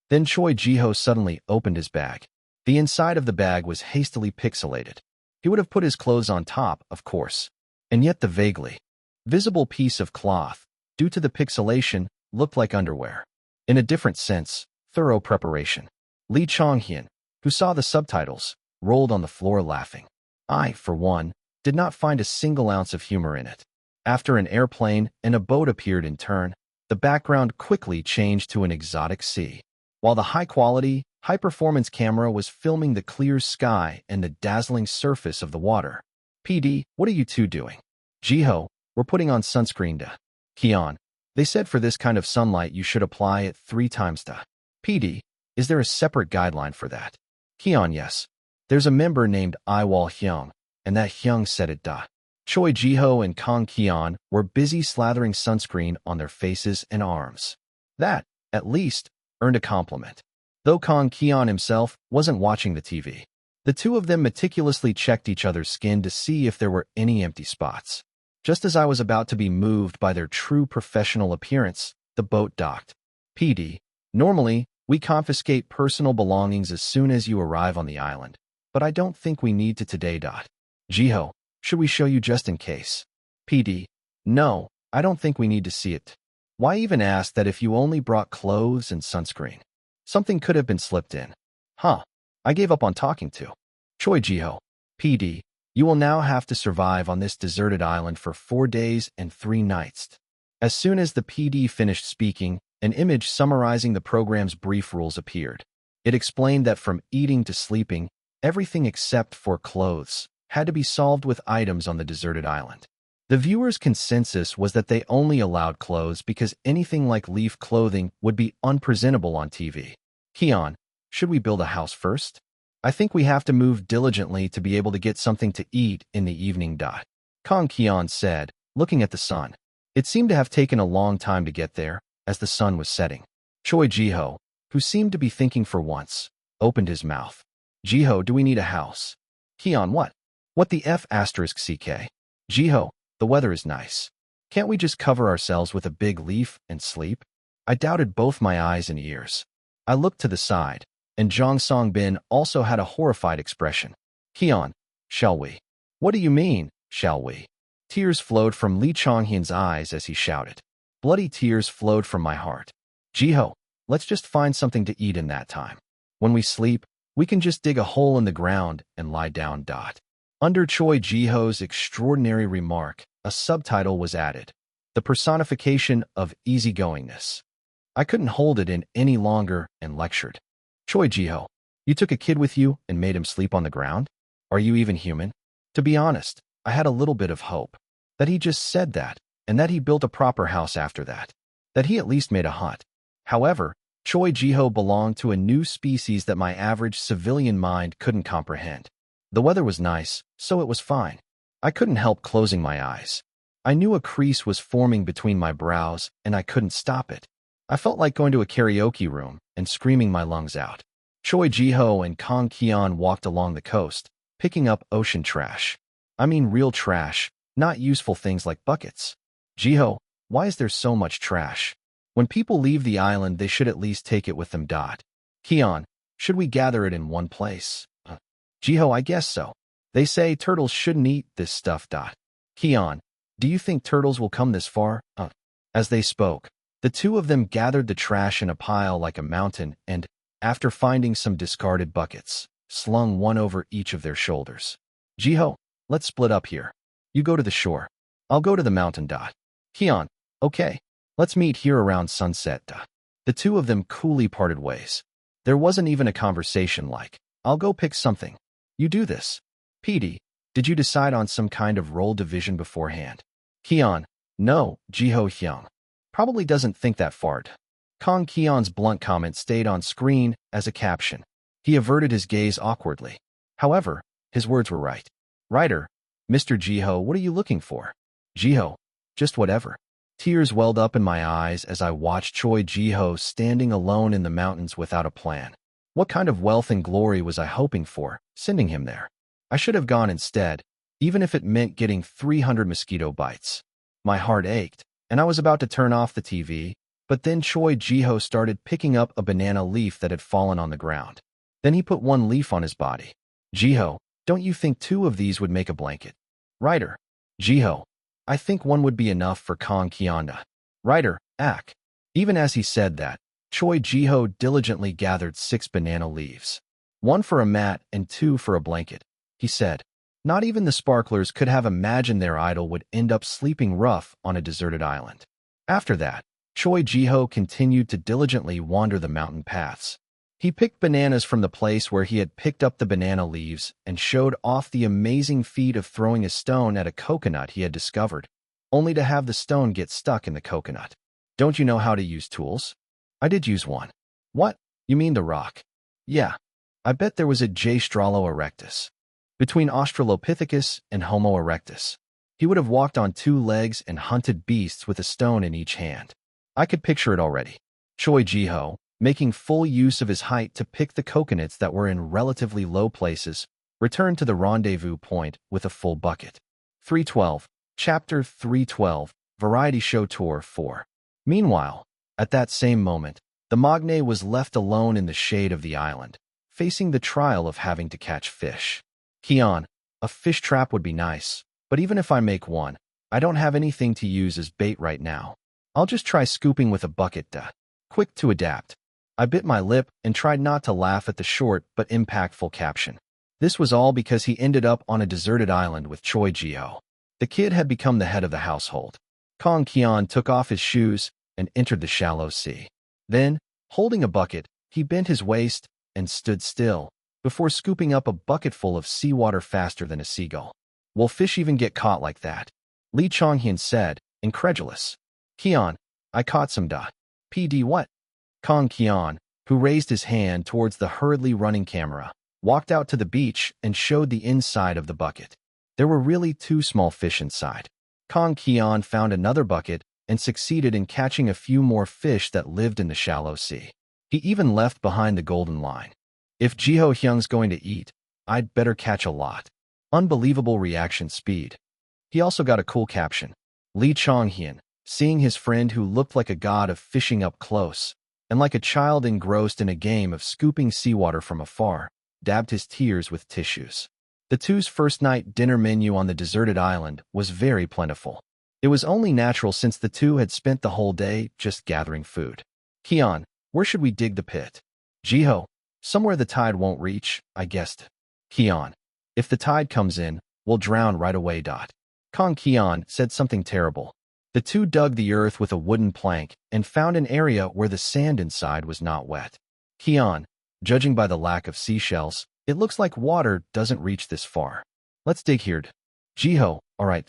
Then Choi Jiho suddenly opened his bag. The inside of the bag was hastily pixelated. He would have put his clothes on top, of course. And yet the vaguely visible piece of cloth, due to the pixelation, looked like underwear. In a different sense, thorough preparation. Lee Chonghyun, who saw the subtitles, rolled on the floor laughing. I, for one, did not find a single ounce of humor in it. After an airplane and a boat appeared in turn, the background quickly changed to an exotic sea. While the high-quality, high-performance camera was filming the clear sky and the dazzling surface of the water. PD, what are you two doing? Jiho, we're putting on sunscreen. Kian, they said for this kind of sunlight you should apply it 3 times. PD, is there a separate guideline for that? Kian, yes. There's a member named Yiwol Hyung, and that Hyung said it. Choi Jiho and Kang Kian were busy slathering sunscreen on their faces and arms. That, at least, earned a compliment. Though Kang Kian himself wasn't watching the TV. The two of them meticulously checked each other's skin to see if there were any empty spots. Just as I was about to be moved by their true professional appearance, the boat docked. PD, normally, we confiscate personal belongings as soon as you arrive on the island, but I don't think we need to today. Jiho, should we show you just in case? PD, no, I don't think we need to see it. Why even ask that if you only brought clothes and sunscreen? Something could have been slipped in. Huh, I gave up on talking to. Choi Jiho, PD, you will now have to survive on this deserted island for 4 days and 3 nights. As soon as the PD finished speaking, an image summarizing the program's brief rules appeared. It explained that from eating to sleeping, everything except for clothes had to be solved with items on the deserted island. The viewers' consensus was that they only allowed clothes because anything like leaf clothing would be unpresentable on TV. Kian, should we build a house first? I think we have to move diligently to be able to get something to eat in the evening. Kang Kian said, looking at the sun. It seemed to have taken a long time to get there, as the sun was setting. Choi Jiho, who seemed to be thinking for once, opened his mouth. Jiho, do we need a house? Kian, what? What the F***? Jiho, the weather is nice. Can't we just cover ourselves with a big leaf and sleep? I doubted both my eyes and ears. I looked to the side, and Jong Song-bin also had a horrified expression. Kian, shall we? What do you mean, shall we? Tears flowed from Lee Chonghyun's eyes as he shouted. Bloody tears flowed from my heart. Jiho, let's just find something to eat in that time. When we sleep, we can just dig a hole in the ground and lie down. Under Choi Jiho's extraordinary remark, a subtitle was added. The personification of easygoingness. I couldn't hold it in any longer and lectured. Choi Jiho, you took a kid with you and made him sleep on the ground? Are you even human? To be honest, I had a little bit of hope. That he just said that, and that he built a proper house after that. That he at least made a hut. However, Choi Jiho belonged to a new species that my average civilian mind couldn't comprehend. The weather was nice, so it was fine. I couldn't help closing my eyes. I knew a crease was forming between my brows, and I couldn't stop it. I felt like going to a karaoke room and screaming my lungs out. Choi Jiho and Kang Kian walked along the coast, picking up ocean trash. I mean real trash, not useful things like buckets. Jiho, why is there so much trash? When people leave the island, they should at least take it with them. Kian, should we gather it in one place? Jiho, I guess so. They say turtles shouldn't eat this stuff. Kian, do you think turtles will come this far? As they spoke, the two of them gathered the trash in a pile like a mountain and, after finding some discarded buckets, slung one over each of their shoulders. Jiho, let's split up here. You go to the shore. I'll go to the mountain. Kian, okay. Let's meet here around sunset. The two of them coolly parted ways. There wasn't even a conversation like, I'll go pick something. You do this. PD, did you decide on some kind of role division beforehand? Kian, no, Jiho Hyung. Probably doesn't think that far. Kang Kian's blunt comment stayed on screen as a caption. He averted his gaze awkwardly. However, his words were right. Writer, Mr. Jiho, what are you looking for? Jiho, just whatever. Tears welled up in my eyes as I watched Choi Jiho standing alone in the mountains without a plan. What kind of wealth and glory was I hoping for, sending him there? I should have gone instead, even if it meant getting 300 mosquito bites. My heart ached, and I was about to turn off the TV, but then Choi Ji-ho started picking up a banana leaf that had fallen on the ground. Then he put one leaf on his body. Ji-ho, don't you think 2 of these would make a blanket? Writer. Ji-ho, I think 1 would be enough for Kang Kyanda. Writer. Ak. Even as he said that, Choi Ji-ho diligently gathered 6 banana leaves. 1 for a mat and 2 for a blanket. He said, not even the sparklers could have imagined their idol would end up sleeping rough on a deserted island. After that, Choi Ji-ho continued to diligently wander the mountain paths. He picked bananas from the place where he had picked up the banana leaves and showed off the amazing feat of throwing a stone at a coconut he had discovered, only to have the stone get stuck in the coconut. Don't you know how to use tools? I did use one. What? You mean the rock? Yeah. I bet there was a J. Stralo erectus. Between Australopithecus and Homo erectus, he would have walked on 2 legs and hunted beasts with a stone in each hand. I could picture it already. Choi Ji-ho, making full use of his height to pick the coconuts that were in relatively low places, returned to the rendezvous point with a full bucket. 312. Chapter 312, Variety Show Tour 4. Meanwhile, at that same moment, the Magne was left alone in the shade of the island, facing the trial of having to catch fish. Kion, a fish trap would be nice, but even if I make one, I don't have anything to use as bait right now. I'll just try scooping with a bucket. Quick to adapt. I bit my lip and tried not to laugh at the short but impactful caption. This was all because he ended up on a deserted island with Choi Ji-ho. The kid had become the head of the household. Kang Kion took off his shoes and entered the shallow sea. Then, holding a bucket, he bent his waist and stood still, before scooping up a bucketful of seawater faster than a seagull. Will fish even get caught like that? Lee Chonghyun said, incredulous. Kion, I caught some. PD what? Kang Kion, who raised his hand towards the hurriedly running camera, walked out to the beach and showed the inside of the bucket. There were really 2 small fish inside. Kang Kion found another bucket and succeeded in catching a few more fish that lived in the shallow sea. He even left behind the golden line. If Ji-ho Hyung's going to eat, I'd better catch a lot. Unbelievable reaction speed. He also got a cool caption. Lee Chonghyun, seeing his friend who looked like a god of fishing up close, and like a child engrossed in a game of scooping seawater from afar, dabbed his tears with tissues. The 2's first night dinner menu on the deserted island was very plentiful. It was only natural since the 2 had spent the whole day just gathering food. Kion, where should we dig the pit? Ji-ho, somewhere the tide won't reach, I guessed. Kion, if the tide comes in, we'll drown right away. Kang Kion said something terrible. The 2 dug the earth with a wooden plank and found an area where the sand inside was not wet. Kion, judging by the lack of seashells, it looks like water doesn't reach this far. Let's dig here. Ji-ho, all right.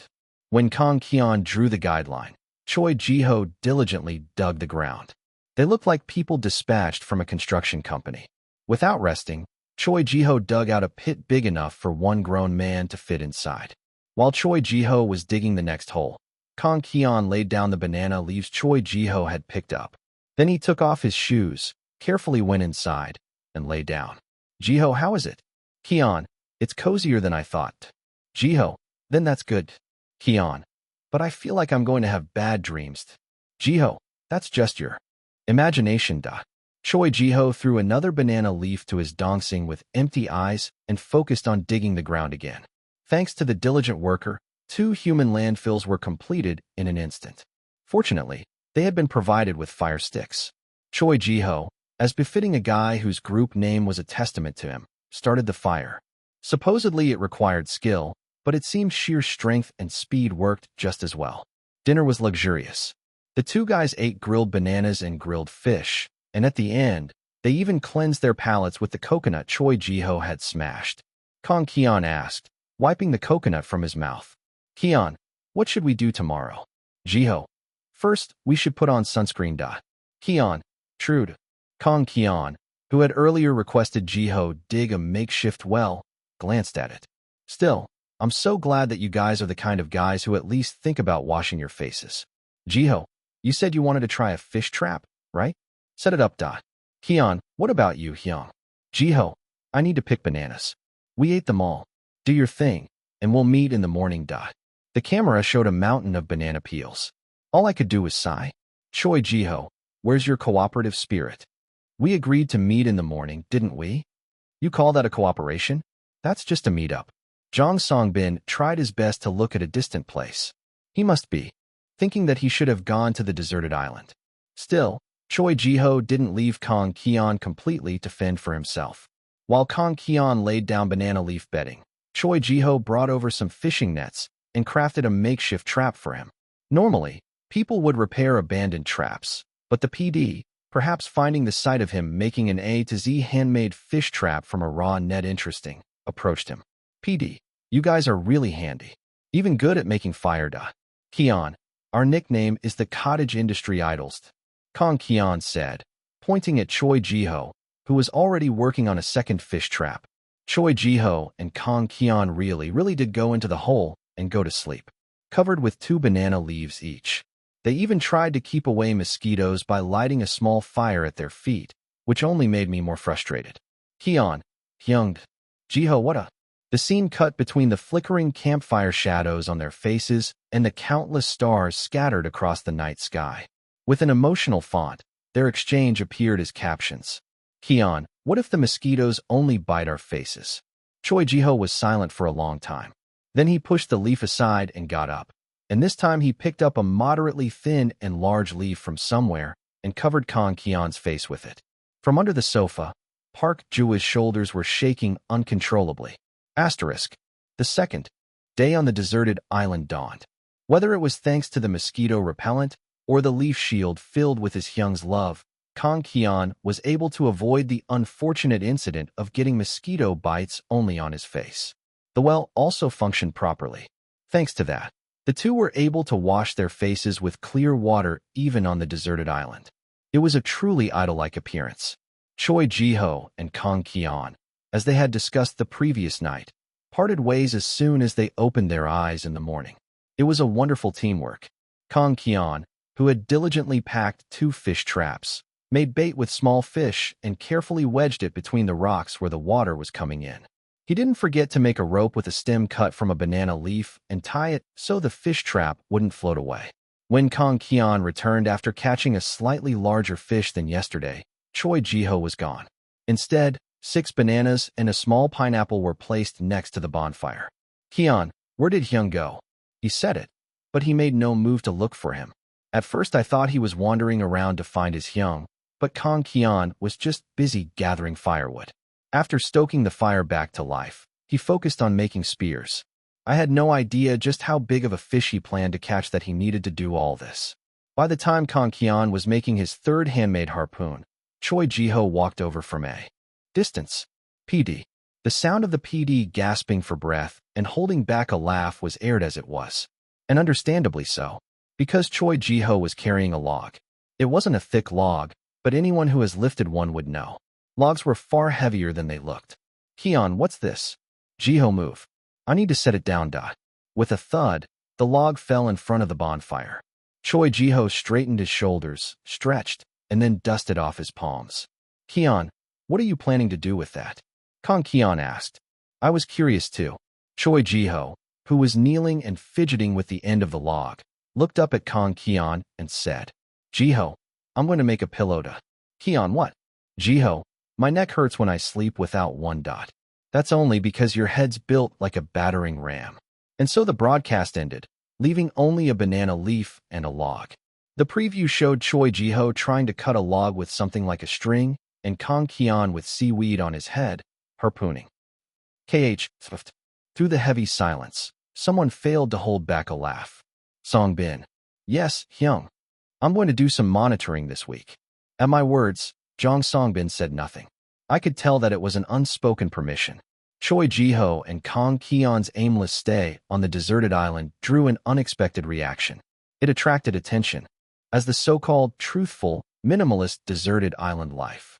When Kang Kion drew the guideline, Choi Ji-ho diligently dug the ground. They looked like people dispatched from a construction company. Without resting, Choi Ji-ho dug out a pit big enough for 1 grown man to fit inside. While Choi Ji-ho was digging the next hole, Kang Kion laid down the banana leaves Choi Ji-ho had picked up. Then he took off his shoes, carefully went inside, and lay down. Ji-ho, how is it? Kion, it's cozier than I thought. Ji-ho, then that's good. Kion, but I feel like I'm going to have bad dreams. Ji-ho, that's just your imagination. Choi Ji-ho threw another banana leaf to his dongsing with empty eyes and focused on digging the ground again. Thanks to the diligent worker, 2 human landfills were completed in an instant. Fortunately, they had been provided with fire sticks. Choi Ji-ho, as befitting a guy whose group name was a testament to him, started the fire. Supposedly it required skill, but it seemed sheer strength and speed worked just as well. Dinner was luxurious. The 2 guys ate grilled bananas and grilled fish, and at the end, they even cleansed their palates with the coconut Choi Ji-ho had smashed. Kang Kion asked, wiping the coconut from his mouth. Kion, what should we do tomorrow? Ji-ho, first, we should put on sunscreen. Kion, trude. Kang Kion, who had earlier requested Ji-ho dig a makeshift well, glanced at it. Still, I'm so glad that you guys are the kind of guys who at least think about washing your faces. Ji-ho, you said you wanted to try a fish trap, right? Set it up. Kion, what about you, Hyung? Ji-ho, I need to pick bananas. We ate them all. Do your thing. and we'll meet in the morning. The camera showed a mountain of banana peels. All I could do was sigh. Choi Ji-ho, where's your cooperative spirit? We agreed to meet in the morning, didn't we? You call that a cooperation? That's just a meet-up. Jong Songbin tried his best to look at a distant place. He must be thinking that he should have gone to the deserted island. Still, Choi Ji-ho didn't leave Kang Kian completely to fend for himself. While Kang Kian laid down banana leaf bedding, Choi Ji-ho brought over some fishing nets and crafted a makeshift trap for him. Normally, people would repair abandoned traps, but the PD, perhaps finding the sight of him making an A to Z handmade fish trap from a raw net interesting, approached him. PD, you guys are really handy. Even good at making fire. Kian, our nickname is the Cottage Industry Idols, Kang Kian said, pointing at Choi Ji-ho, who was already working on a second fish trap. Choi Ji-ho and Kang Kian really did go into the hole and go to sleep, covered with 2 banana leaves each. They even tried to keep away mosquitoes by lighting a small fire at their feet, which only made me more frustrated. Kian, Hyung, Ji-ho, what a... The scene cut between the flickering campfire shadows on their faces and the countless stars scattered across the night sky. With an emotional font, their exchange appeared as captions. Kian, what if the mosquitoes only bite our faces? Choi Ji-ho was silent for a long time. Then he pushed the leaf aside and got up. And this time he picked up a moderately thin and large leaf from somewhere and covered Kang Kian's face with it. From under the sofa, Park Ju's shoulders were shaking uncontrollably. Asterisk. The second day on the deserted island dawned. Whether it was thanks to the mosquito repellent or the leaf shield filled with his Hyung's love, Kang Kian was able to avoid the unfortunate incident of getting mosquito bites only on his face. The well also functioned properly. Thanks to that, the two were able to wash their faces with clear water even on the deserted island. It was a truly idol-like appearance. Choi Ji-ho and Kang Kian, as they had discussed the previous night, parted ways as soon as they opened their eyes in the morning. It was a wonderful teamwork. Kang Kian, who had diligently packed 2 fish traps, made bait with small fish and carefully wedged it between the rocks where the water was coming in. He didn't forget to make a rope with a stem cut from a banana leaf and tie it so the fish trap wouldn't float away. When Kang Kian returned after catching a slightly larger fish than yesterday, Choi Ji-ho was gone. Instead, 6 bananas and a small pineapple were placed next to the bonfire. Kian, where did Hyung go? He said it, but he made no move to look for him. At first I thought he was wandering around to find his Hyung, but Kang Kian was just busy gathering firewood. After stoking the fire back to life, he focused on making spears. I had no idea just how big of a fish he planned to catch that he needed to do all this. By the time Kang Kian was making his 3rd handmade harpoon, Choi Ji-ho walked over from a distance. PD. The sound of the PD gasping for breath and holding back a laugh was aired as it was. And understandably so, because Choi Ji-ho was carrying a log. It wasn't a thick log, but anyone who has lifted one would know. Logs were far heavier than they looked. Kian, what's this? Ji-ho, move. I need to set it down. With a thud, the log fell in front of the bonfire. Choi Ji-ho straightened his shoulders, stretched, and then dusted off his palms. Kian, what are you planning to do with that? Kang Kian asked. I was curious too. Choi Ji-ho, who was kneeling and fidgeting with the end of the log, looked up at Kang Kian and said, Ji-ho, I'm going to make a pillow. Kian, what? Ji-ho, my neck hurts when I sleep without one. That's only because your head's built like a battering ram. And so the broadcast ended, leaving only a banana leaf and a log. The preview showed Choi Ji-ho trying to cut a log with something like a string, and Kang Kian with seaweed on his head, harpooning. Through the heavy silence, someone failed to hold back a laugh. Songbin. Yes, Hyung. I'm going to do some monitoring this week. At my words, Jong Songbin said nothing. I could tell that it was an unspoken permission. Choi Ji-ho and Kang Kian's aimless stay on the deserted island drew an unexpected reaction. It attracted attention as the so-called truthful, minimalist deserted island life.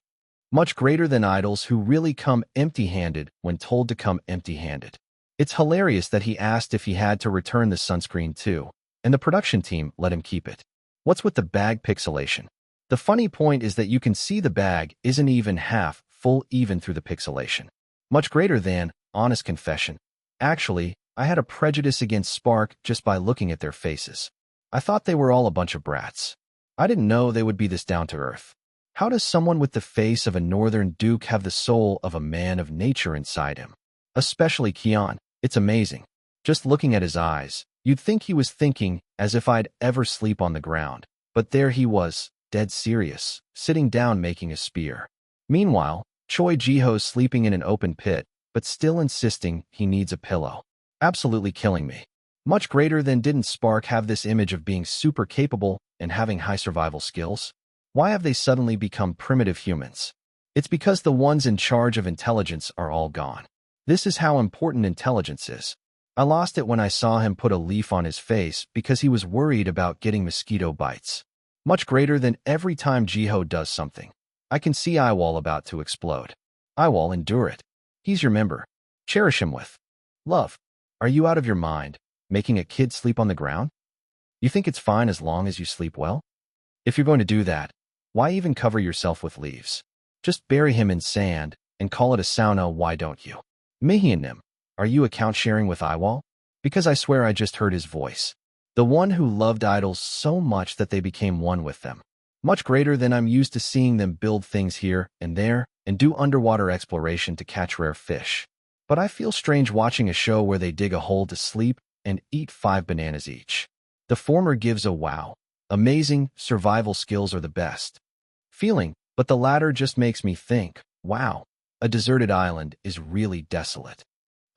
Much greater than idols who really come empty-handed when told to come empty-handed. It's hilarious that he asked if he had to return the sunscreen too, and the production team let him keep it. What's with the bag pixelation? The funny point is that you can see the bag isn't even half full even through the pixelation. Much greater than, honest confession. Actually, I had a prejudice against Spark just by looking at their faces. I thought they were all a bunch of brats. I didn't know they would be this down-to-earth. How does someone with the face of a northern duke have the soul of a man of nature inside him? Especially Keon. It's amazing. Just looking at his eyes, you'd think he was thinking as if I'd ever sleep on the ground. But there he was, dead serious, sitting down making a spear. Meanwhile, Choi Jiho's sleeping in an open pit, but still insisting he needs a pillow. Absolutely killing me. Much greater than didn't Spark have this image of being super capable and having high survival skills? Why have they suddenly become primitive humans? It's because the ones in charge of intelligence are all gone. This is how important intelligence is. I lost it when I saw him put a leaf on his face because he was worried about getting mosquito bites. Much greater than every time Jiho does something. I can see Yiwol about to explode. Yiwol, endure it. He's your member. Cherish him with love. Are you out of your mind, making a kid sleep on the ground? You think it's fine as long as you sleep well? If you're going to do that, why even cover yourself with leaves? Just bury him in sand and call it a sauna, why don't you? Mihianim, are you account sharing with Yiwol? Because I swear I just heard his voice. The one who loved idols so much that they became one with them. Much greater than I'm used to seeing them build things here and there and do underwater exploration to catch rare fish. But I feel strange watching a show where they dig a hole to sleep and eat 5 bananas each. The former gives a wow, amazing, survival skills are the best feeling, but the latter just makes me think, wow, a deserted island is really desolate.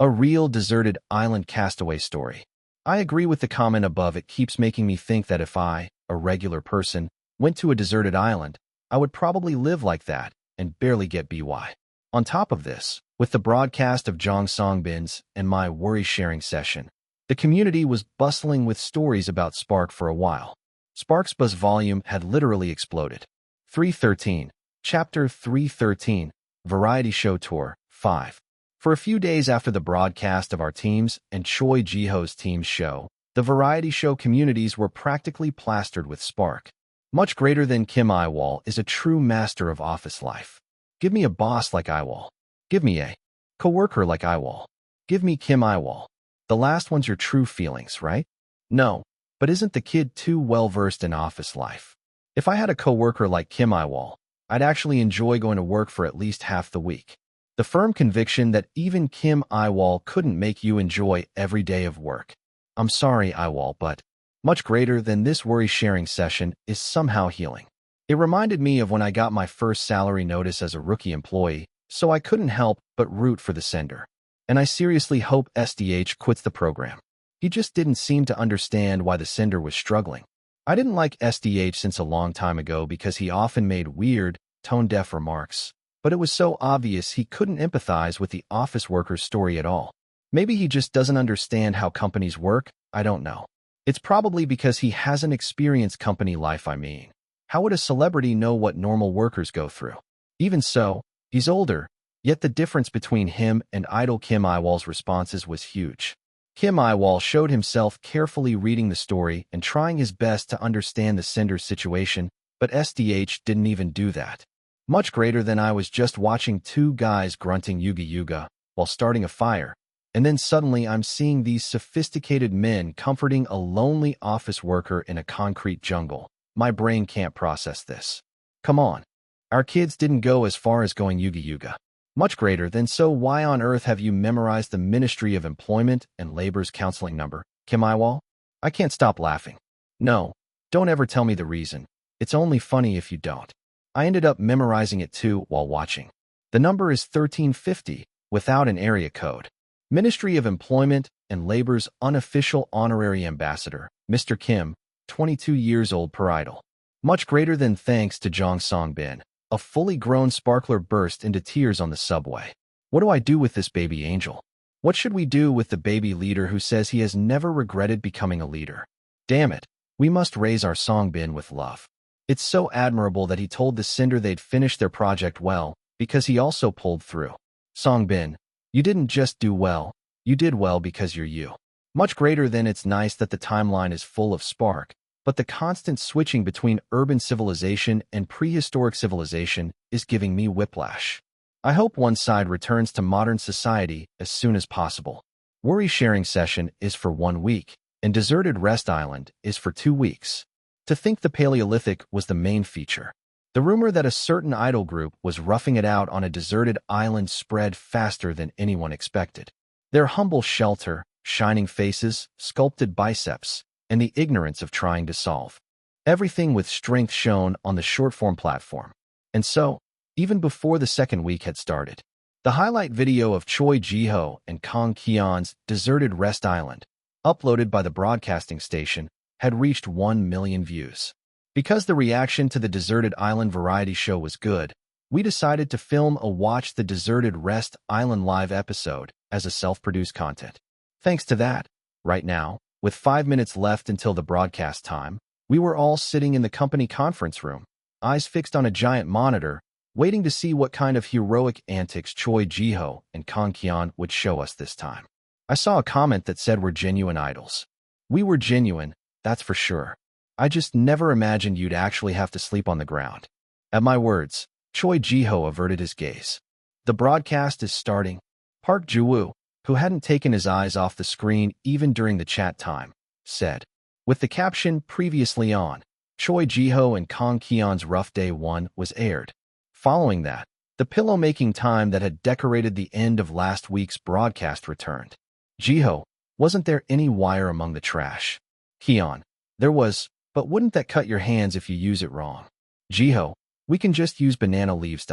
A real deserted island castaway story. I agree with the comment above. It keeps making me think that if I, a regular person, went to a deserted island, I would probably live like that and barely get by. On top of this, with the broadcast of Jong Songbin's and my worry-sharing session, the community was bustling with stories about Spark for a while. Spark's buzz volume had literally exploded. 313, Chapter 313, Variety Show Tour, 5. For a few days after the broadcast of our team's and Choi Jiho's team's show, the variety show communities were practically plastered with Spark. Much greater than Kim Yiwol is a true master of office life. Give me a boss like Yiwol. Give me a coworker like Yiwol. Give me Kim Yiwol. The last one's your true feelings, right? No, but isn't the kid too well-versed in office life? If I had a coworker like Kim Yiwol, I'd actually enjoy going to work for at least half the week. The firm conviction that even Kim Yiwol couldn't make you enjoy every day of work. I'm sorry, Yiwol, but much greater than this worry-sharing session is somehow healing. It reminded me of when I got my first salary notice as a rookie employee, so I couldn't help but root for the sender. And I seriously hope SDH quits the program. He just didn't seem to understand why the sender was struggling. I didn't like SDH since a long time ago because he often made weird, tone-deaf remarks, but it was so obvious he couldn't empathize with the office worker's story at all. Maybe he just doesn't understand how companies work, I don't know. It's probably because he hasn't experienced company life, I mean. How would a celebrity know what normal workers go through? Even so, he's older, yet the difference between him and idol Kim Yiwol's responses was huge. Kim Yiwol showed himself carefully reading the story and trying his best to understand the sender's situation, but SDH didn't even do that. Much greater than I was just watching 2 guys grunting yuga yuga while starting a fire, and then suddenly I'm seeing these sophisticated men comforting a lonely office worker in a concrete jungle. My brain can't process this. Come on. Our kids didn't go as far as going yuga yuga. Much greater than so why on earth have you memorized the Ministry of Employment and Labor's counseling number, Kim Yiwol? I can't stop laughing. No, don't ever tell me the reason. It's only funny if you don't. I ended up memorizing it too while watching. The number is 1350, without an area code. Ministry of Employment and Labor's unofficial honorary ambassador, Mr. Kim, 22 years old per idol. Much greater than thanks to Jong Songbin. A fully grown sparkler burst into tears on the subway. What do I do with this baby angel? What should we do with the baby leader who says he has never regretted becoming a leader? Damn it, we must raise our Songbin with love. It's so admirable that he told the sender they'd finish their project well, because he also pulled through. Songbin, you didn't just do well, you did well because you're you. Much greater than it's nice that the timeline is full of spark, but the constant switching between urban civilization and prehistoric civilization is giving me whiplash. I hope one side returns to modern society as soon as possible. Worry sharing session is for 1 week, and deserted rest island is for 2 weeks. To think the Paleolithic was the main feature. The rumor that a certain idol group was roughing it out on a deserted island spread faster than anyone expected. Their humble shelter, shining faces, sculpted biceps, and the ignorance of trying to solve everything with strength shown on the short-form platform. And so, even before the second week had started, the highlight video of Choi Ji-ho and Kang Ki-yeon's Deserted Rest Island, uploaded by the broadcasting station, had reached 1 million views. Because the reaction to the Deserted Island variety show was good, we decided to film a Watch the Deserted Rest Island live episode as a self-produced content. Thanks to that, right now, with 5 minutes left until the broadcast time, we were all sitting in the company conference room, eyes fixed on a giant monitor, waiting to see what kind of heroic antics Choi Ji-ho and Kang Ki-yeon would show us this time. I saw a comment that said we're genuine idols. We were genuine, that's for sure. I just never imagined you'd actually have to sleep on the ground. At my words, Choi Ji-ho averted his gaze. The broadcast is starting. Park Ju-woo, who hadn't taken his eyes off the screen even during the chat time, said. With the caption previously on, Choi Ji-ho and Kang Ki-yeon's Rough Day 1 was aired. Following that, the pillow-making time that had decorated the end of last week's broadcast returned. Ji-ho, wasn't there any wire among the trash? Ki-yeon, there was, but wouldn't that cut your hands if you use it wrong? Ji-ho, we can just use banana leaves.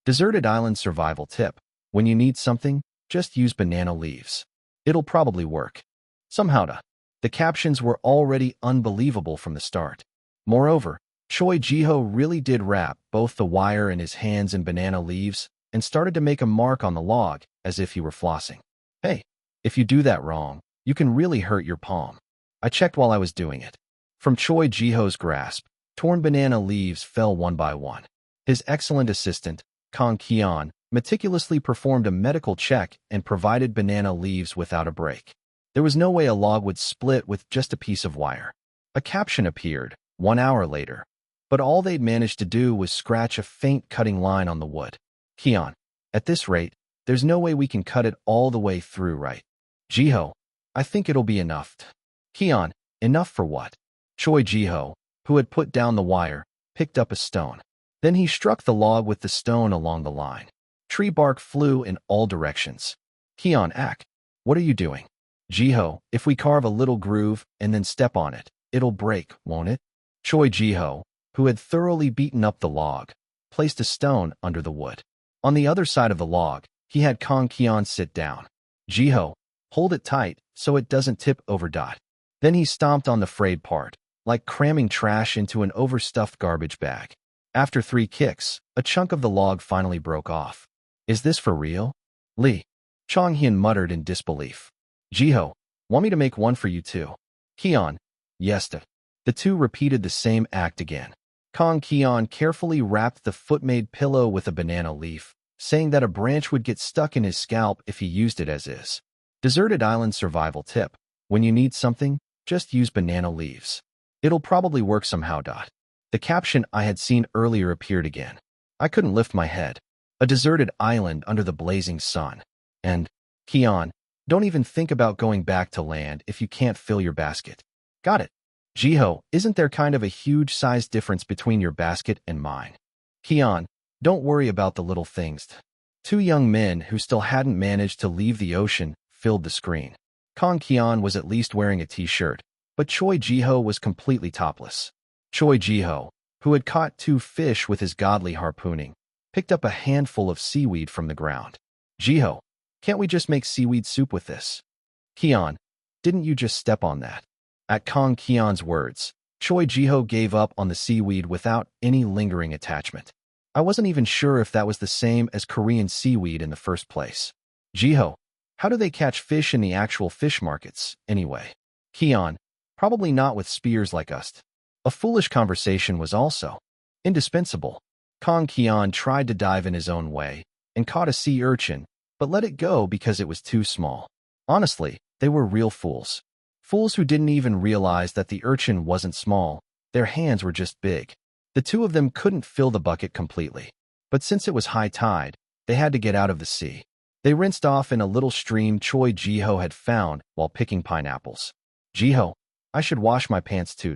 Deserted Island survival tip. When you need something, just use banana leaves. It'll probably work. Somehow. The captions were already unbelievable from the start. Moreover, Choi Ji-ho really did wrap both the wire in his hands in banana leaves and started to make a mark on the log as if he were flossing. Hey, if you do that wrong, you can really hurt your palm. I checked while I was doing it. From Choi Ji-ho's grasp, torn banana leaves fell one by one. His excellent assistant, Kang Ki-yeon, meticulously performed a medical check and provided banana leaves without a break. There was no way a log would split with just a piece of wire. A caption appeared 1 hour later, but all they'd managed to do was scratch a faint cutting line on the wood. Ki-yeon, at this rate, there's no way we can cut it all the way through, right? Ji-ho, I think it'll be enough. Ki-yeon, enough for what? Choi Ji-ho, who had put down the wire, picked up a stone. Then he struck the log with the stone along the line. Tree bark flew in all directions. Ki-yeon, what are you doing? Ji-ho, if we carve a little groove and then step on it, it'll break, won't it? Choi Ji-ho, who had thoroughly beaten up the log, placed a stone under the wood. On the other side of the log, he had Kang Ki-yeon sit down. Ji-ho, hold it tight so it doesn't tip over. Then he stomped on the frayed part, like cramming trash into an overstuffed garbage bag. After 3 kicks, a chunk of the log finally broke off. Is this for real? Lee. Chong-hyun muttered in disbelief. Ji-ho, want me to make one for you too? Ki-yeon, yes. The two repeated the same act again. Kang Ki-yeon carefully wrapped the foot-made pillow with a banana leaf, saying that a branch would get stuck in his scalp if he used it as is. Deserted Island survival tip. When you need something, just use banana leaves. It'll probably work somehow. The caption I had seen earlier appeared again. I couldn't lift my head. A deserted island under the blazing sun. And, Ki-yeon, don't even think about going back to land if you can't fill your basket. Got it. Ji-ho, isn't there kind of a huge size difference between your basket and mine? Ki-yeon, don't worry about the little things. 2 young men who still hadn't managed to leave the ocean filled the screen. Kang Ki-yeon was at least wearing a t-shirt, but Choi Ji-ho was completely topless. Choi Ji-ho, who had caught 2 fish with his godly harpooning, picked up a handful of seaweed from the ground. Ji-ho, can't we just make seaweed soup with this? Ki-yeon, didn't you just step on that? At Kang Ki-yeon's words, Choi Ji-ho gave up on the seaweed without any lingering attachment. I wasn't even sure if that was the same as Korean seaweed in the first place. Ji-ho, how do they catch fish in the actual fish markets, anyway? Ki-yeon, probably not with spears like us. A foolish conversation was also indispensable. Kang Ki-yeon tried to dive in his own way and caught a sea urchin, but let it go because it was too small. Honestly, they were real fools. Fools who didn't even realize that the urchin wasn't small, their hands were just big. The 2 of them couldn't fill the bucket completely. But since it was high tide, they had to get out of the sea. They rinsed off in a little stream Choi Jiho had found while picking pineapples. Jiho, I should wash my pants too.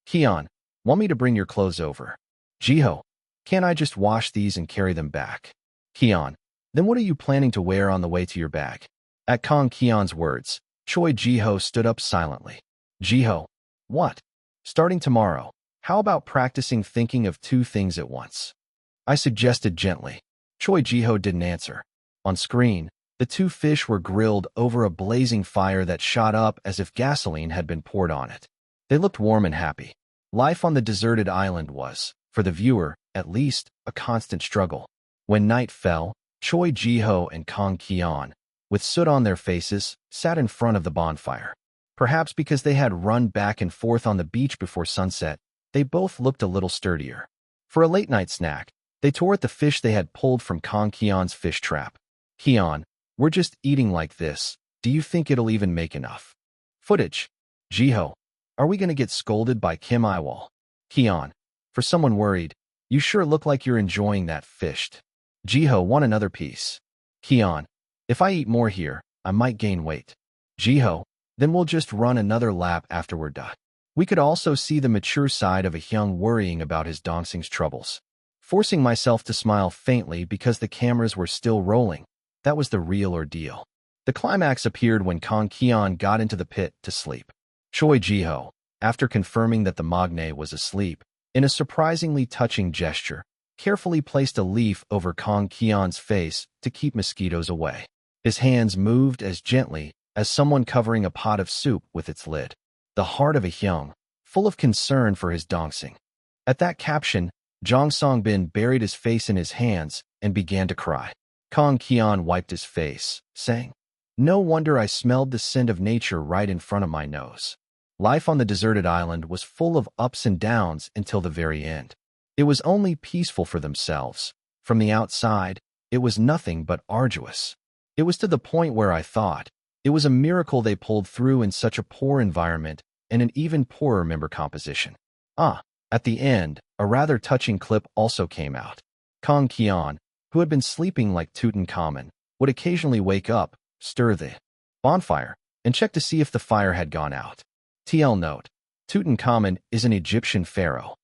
Kian, want me to bring your clothes over? Jiho, can't I just wash these and carry them back? Kian, then what are you planning to wear on the way to your bag? At Kong Kian's words, Choi Jiho stood up silently. Jiho, what? Starting tomorrow, how about practicing thinking of two things at once? I suggested gently. Choi Jiho didn't answer. On screen, the two fish were grilled over a blazing fire that shot up as if gasoline had been poured on it. They looked warm and happy. Life on the deserted island was, for the viewer, at least, a constant struggle. When night fell, Choi Jiho and Kong Kian, with soot on their faces, sat in front of the bonfire. Perhaps because they had run back and forth on the beach before sunset, they both looked a little sturdier. For a late-night snack, they tore at the fish they had pulled from Kong Kian's fish trap. Kian, we're just eating like this. Do you think it'll even make enough? Footage. Jiho, are we going to get scolded by Kim Yiwol? Kian, for someone worried, you sure look like you're enjoying that fish. Jiho, want another piece? Kian, if I eat more here, I might gain weight. Jiho, then we'll just run another lap after we're done. We could also see the mature side of a Hyung worrying about his dancing's troubles. Forcing myself to smile faintly because the cameras were still rolling. That was the real ordeal. The climax appeared when Kong Kian got into the pit to sleep. Choi Jiho, after confirming that the magne was asleep, in a surprisingly touching gesture, carefully placed a leaf over Kong Kian's face to keep mosquitoes away. His hands moved as gently as someone covering a pot of soup with its lid. The heart of a Hyung, full of concern for his dancing. At that caption, Jong Songbin buried his face in his hands and began to cry. Kong Kian wiped his face, saying, "No wonder I smelled the scent of nature right in front of my nose." Life on the deserted island was full of ups and downs until the very end. It was only peaceful for themselves. From the outside, it was nothing but arduous. It was to the point where I thought it was a miracle they pulled through in such a poor environment and an even poorer member composition. At the end, a rather touching clip also came out. Kong Kian, who had been sleeping like Tutankhamun, would occasionally wake up, stir the bonfire, and check to see if the fire had gone out. TL note, Tutankhamun is an Egyptian pharaoh.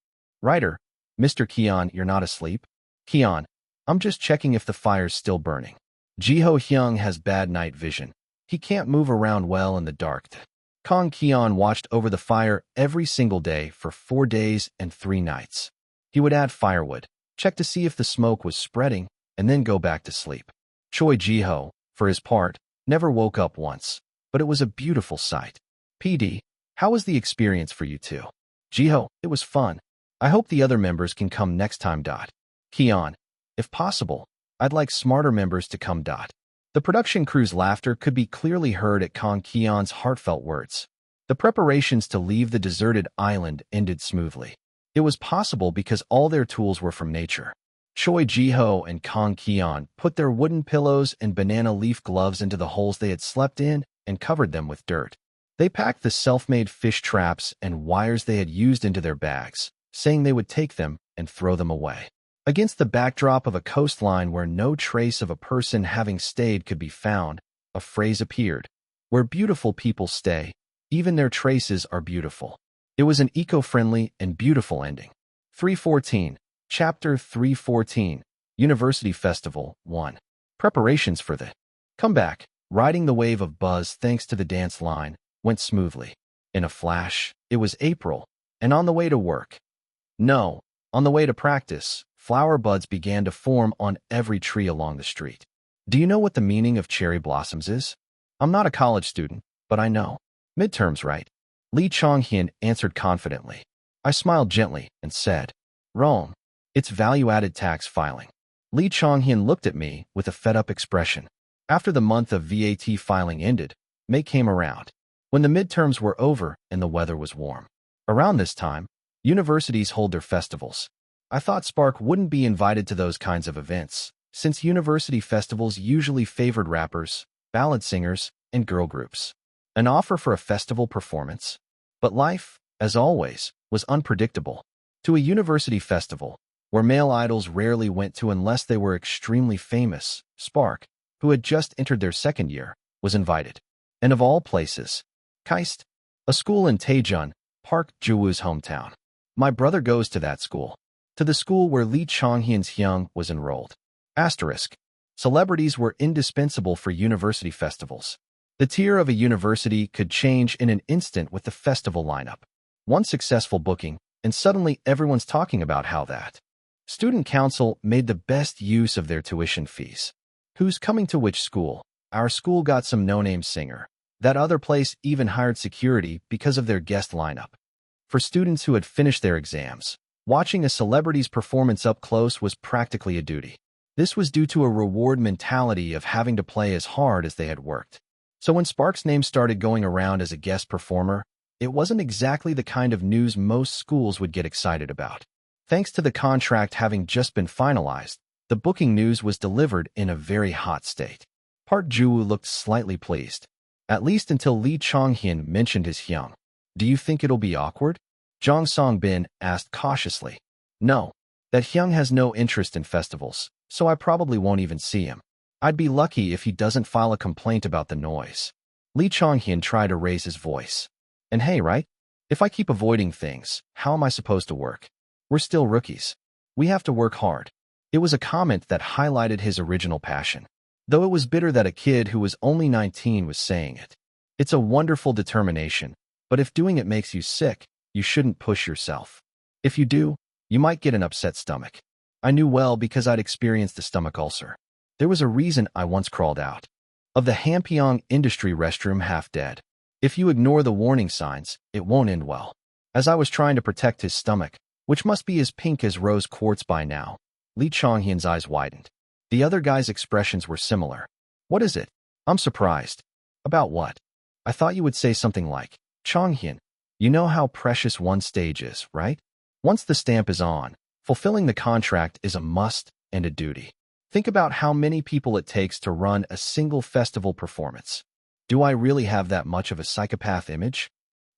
Writer, Mr. Kian, you're not asleep? Kian, I'm just checking if the fire's still burning. Jiho Hyung has bad night vision. He can't move around well in the dark. Kong Kian watched over the fire every single day for 4 days and 3 nights. He would add firewood, check to see if the smoke was spreading, and then go back to sleep. Choi Jiho, for his part, never woke up once, but it was a beautiful sight. PD, how was the experience for you two? Jiho, it was fun. I hope the other members can come next time. Kian, if possible, I'd like smarter members to come. The production crew's laughter could be clearly heard at Kong Kian's heartfelt words. The preparations to leave the deserted island ended smoothly. It was possible because all their tools were from nature. Choi Jiho and Kong Kian put their wooden pillows and banana leaf gloves into the holes they had slept in and covered them with dirt. They packed the self-made fish traps and wires they had used into their bags, saying they would take them and throw them away. Against the backdrop of a coastline where no trace of a person having stayed could be found, a phrase appeared. Where beautiful people stay, even their traces are beautiful. It was an eco-friendly and beautiful ending. 314, Chapter 314, University Festival 1. Preparations for the comeback, riding the wave of buzz thanks to the dance line, went smoothly. In a flash, it was April, and on the way to work. No, on the way to practice, flower buds began to form on every tree along the street. Do you know what the meaning of cherry blossoms is? I'm not a college student, but I know. Midterms, right? Lee Chong-hyun answered confidently. I smiled gently and said, Wrong. It's value-added tax filing. Lee Chong-hyun looked at me with a fed-up expression. After the month of VAT filing ended, May came around. When the midterms were over and the weather was warm. Around this time, universities hold their festivals. I thought Spark wouldn't be invited to those kinds of events, since university festivals usually favored rappers, ballad singers, and girl groups. An offer for a festival performance? But life, as always, was unpredictable. To a university festival, where male idols rarely went to unless they were extremely famous, Spark, who had just entered their second year, was invited. And of all places, Keist, a school in Taejun, Park Ji-woo's hometown. My brother goes to that school. To the school where Lee Chong-hyun's Hyung was enrolled. Asterisk. Celebrities were indispensable for university festivals. The tier of a university could change in an instant with the festival lineup. One successful booking, and suddenly everyone's talking about how that student council made the best use of their tuition fees. Who's coming to which school? Our school got some no-name singer. That other place even hired security because of their guest lineup. For students who had finished their exams, watching a celebrity's performance up close was practically a duty. This was due to a reward mentality of having to play as hard as they had worked. So when Spark's name started going around as a guest performer, it wasn't exactly the kind of news most schools would get excited about. Thanks to the contract having just been finalized, the booking news was delivered in a very hot state. Park Ji-woo looked slightly pleased, at least until Lee Chong-hyun mentioned his Hyung. Do you think it'll be awkward? Jong Song-bin asked cautiously. No, that Hyung has no interest in festivals, so I probably won't even see him. I'd be lucky if he doesn't file a complaint about the noise. Lee Chong-hyun tried to raise his voice. And hey, right? If I keep avoiding things, how am I supposed to work? We're still rookies. We have to work hard. It was a comment that highlighted his original passion, though it was bitter that a kid who was only 19 was saying it. It's a wonderful determination, but if doing it makes you sick, you shouldn't push yourself. If you do, you might get an upset stomach. I knew well because I'd experienced a stomach ulcer. There was a reason I once crawled out of the Hampyeong industry restroom half dead. If you ignore the warning signs, it won't end well. As I was trying to protect his stomach, which must be as pink as rose quartz by now, Lee Chong-hyun's eyes widened. The other guy's expressions were similar. What is it? I'm surprised. About what? I thought you would say something like, Chong-hyun, you know how precious one stage is, right? Once the stamp is on, fulfilling the contract is a must and a duty. Think about how many people it takes to run a single festival performance. Do I really have that much of a psychopath image?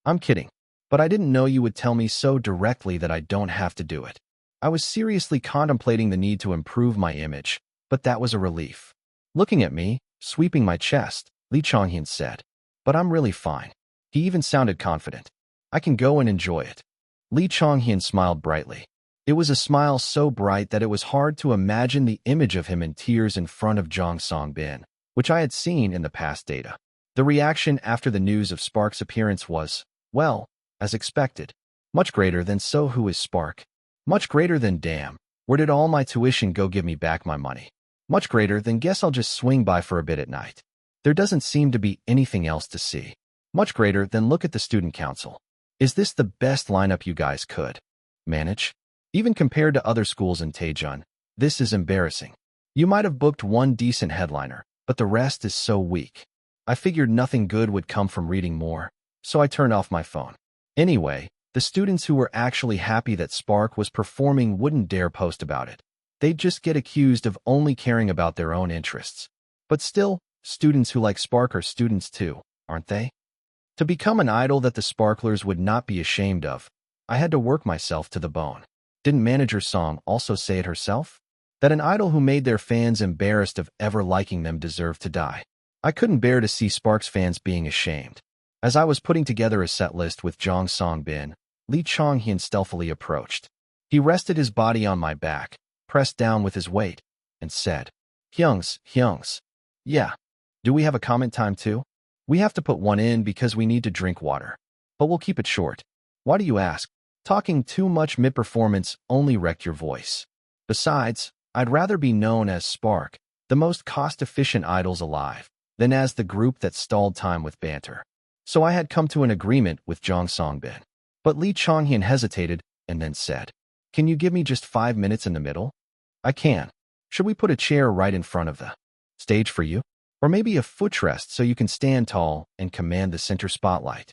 I'm kidding, but I didn't know you would tell me so directly that I don't have to do it. I was seriously contemplating the need to improve my image, but that was a relief. Looking at me, sweeping my chest, Lee Chong-hyun said, but I'm really fine. He even sounded confident. I can go and enjoy it. Lee Chong-hyun smiled brightly. It was a smile so bright that it was hard to imagine the image of him in tears in front of Jong Song-bin, which I had seen in the past data. The reaction after the news of Spark's appearance was, well, as expected, much greater than so who is Spark? Much greater than damn, where did all my tuition go, give me back my money? Much greater than guess I'll just swing by for a bit at night. There doesn't seem to be anything else to see. Much greater than look at the student council. Is this the best lineup you guys could manage? Even compared to other schools in Taejun, this is embarrassing. You might have booked one decent headliner, but the rest is so weak. I figured nothing good would come from reading more, so I turned off my phone. Anyway, the students who were actually happy that Spark was performing wouldn't dare post about it. They'd just get accused of only caring about their own interests. But still, students who like Spark are students too, aren't they? To become an idol that the Sparklers would not be ashamed of, I had to work myself to the bone. Didn't Manager Song also say it herself? That an idol who made their fans embarrassed of ever liking them deserved to die. I couldn't bear to see Spark's fans being ashamed. As I was putting together a set list with Jong Song-bin, Lee Chong-hyun stealthily approached. He rested his body on my back, pressed down with his weight, and said, Hyungs. Yeah. Do we have a comment time too? We have to put one in because we need to drink water. But we'll keep it short. Why do you ask? Talking too much mid-performance only wrecked your voice. Besides, I'd rather be known as Spark, the most cost-efficient idols alive, than as the group that stalled time with banter. So I had come to an agreement with Jong Song-bin. But Lee Chong-hyun hesitated and then said, Can you give me just 5 minutes in the middle? I can. Should we put a chair right in front of the stage for you? Or maybe a footrest so you can stand tall and command the center spotlight?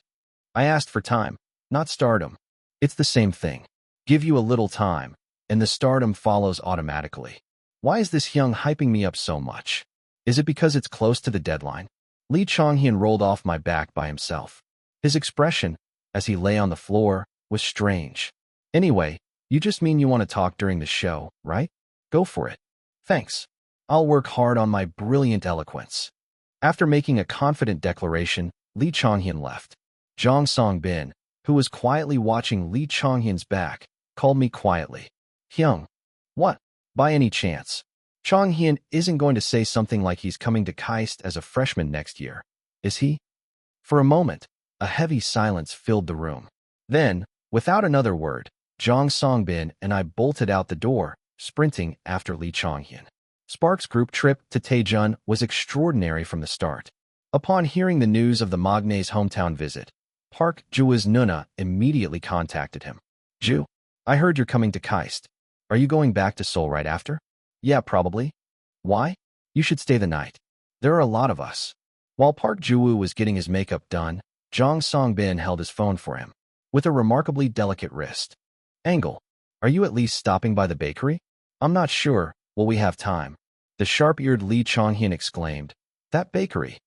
I asked for time, not stardom. It's the same thing. Give you a little time, and the stardom follows automatically. Why is this Hyung hyping me up so much? Is it because it's close to the deadline? Lee Chong-hyun rolled off my back by himself. His expression, as he lay on the floor, was strange. Anyway, you just mean you want to talk during the show, right? Go for it. Thanks. I'll work hard on my brilliant eloquence. After making a confident declaration, Lee Chonghyun left. Jong Song-bin, who was quietly watching Lee Chonghyun's back, called me quietly. Hyung. What? By any chance, Chonghyun isn't going to say something like he's coming to KAIST as a freshman next year, is he? For a moment, a heavy silence filled the room. Then, without another word, Jong Song-bin and I bolted out the door, sprinting after Lee Chonghyun. Spark's group trip to Daejeon was extraordinary from the start. Upon hearing the news of the Magnae's hometown visit, Park Juwoo's Nuna immediately contacted him. Ju, I heard you're coming to KAIST. Are you going back to Seoul right after? Yeah, probably. Why? You should stay the night. There are a lot of us. While Park Juwoo was getting his makeup done, Jong Song-bin held his phone for him, with a remarkably delicate wrist. Angle, are you at least stopping by the bakery? I'm not sure. Will we have time? The sharp-eared Lee Chonghyun exclaimed. That bakery.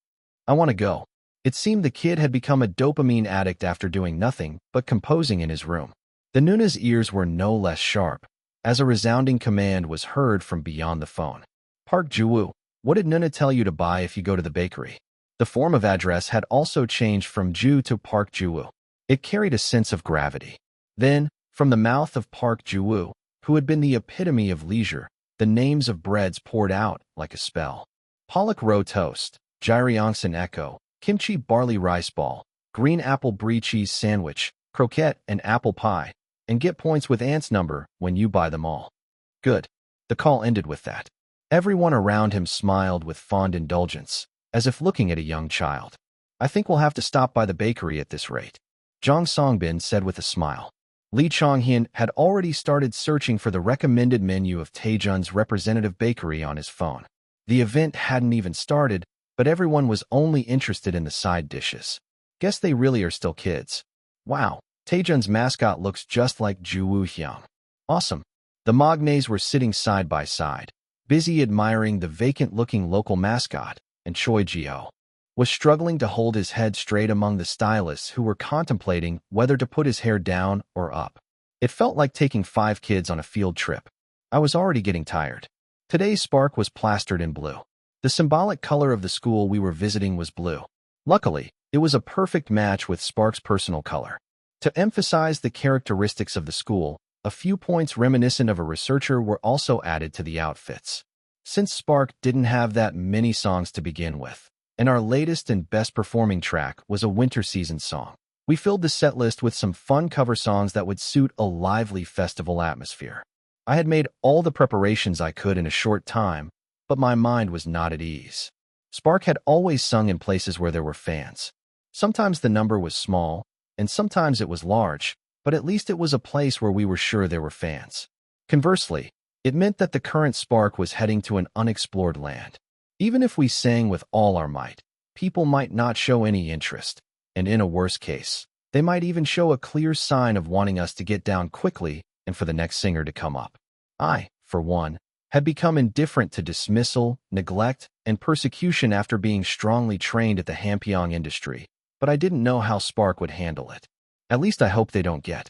I want to go. It seemed the kid had become a dopamine addict after doing nothing but composing in his room. The Nuna's ears were no less sharp, as a resounding command was heard from beyond the phone. Park Juwoo, what did Nuna tell you to buy if you go to the bakery? The form of address had also changed from Ju to Park Juwoo. It carried a sense of gravity. Then, from the mouth of Park Juwoo, who had been the epitome of leisure, the names of breads poured out like a spell. Pollock roe toast, Jiriongsan echo, kimchi barley rice ball, green apple brie cheese sandwich, croquette and apple pie, and get points with Ant's number when you buy them all. Good. The call ended with that. Everyone around him smiled with fond indulgence, as if looking at a young child. I think we'll have to stop by the bakery at this rate, Jong Song-bin said with a smile. Lee Chonghyun had already started searching for the recommended menu of Daejeon's representative bakery on his phone. The event hadn't even started, but everyone was only interested in the side dishes. Guess they really are still kids. Wow, Daejeon's mascot looks just like Juwoo Hyung. Awesome. The Magnaes were sitting side by side, busy admiring the vacant-looking local mascot, and Choi Ji-ho was struggling to hold his head straight among the stylists who were contemplating whether to put his hair down or up. It felt like taking 5 kids on a field trip. I was already getting tired. Today's Spark was plastered in blue. The symbolic color of the school we were visiting was blue. Luckily, it was a perfect match with Spark's personal color. To emphasize the characteristics of the school, a few points reminiscent of a researcher were also added to the outfits. Since Spark didn't have that many songs to begin with, and our latest and best performing track was a winter season song, we filled the set list with some fun cover songs that would suit a lively festival atmosphere. I had made all the preparations I could in a short time, but my mind was not at ease. Spark had always sung in places where there were fans. Sometimes the number was small, and sometimes it was large, but at least it was a place where we were sure there were fans. Conversely, it meant that the current Spark was heading to an unexplored land. Even if we sang with all our might, people might not show any interest, and in a worse case, they might even show a clear sign of wanting us to get down quickly and for the next singer to come up. I, for one, had become indifferent to dismissal, neglect, and persecution after being strongly trained at the Hampyeong industry, but I didn't know how Spark would handle it. At least I hope they don't get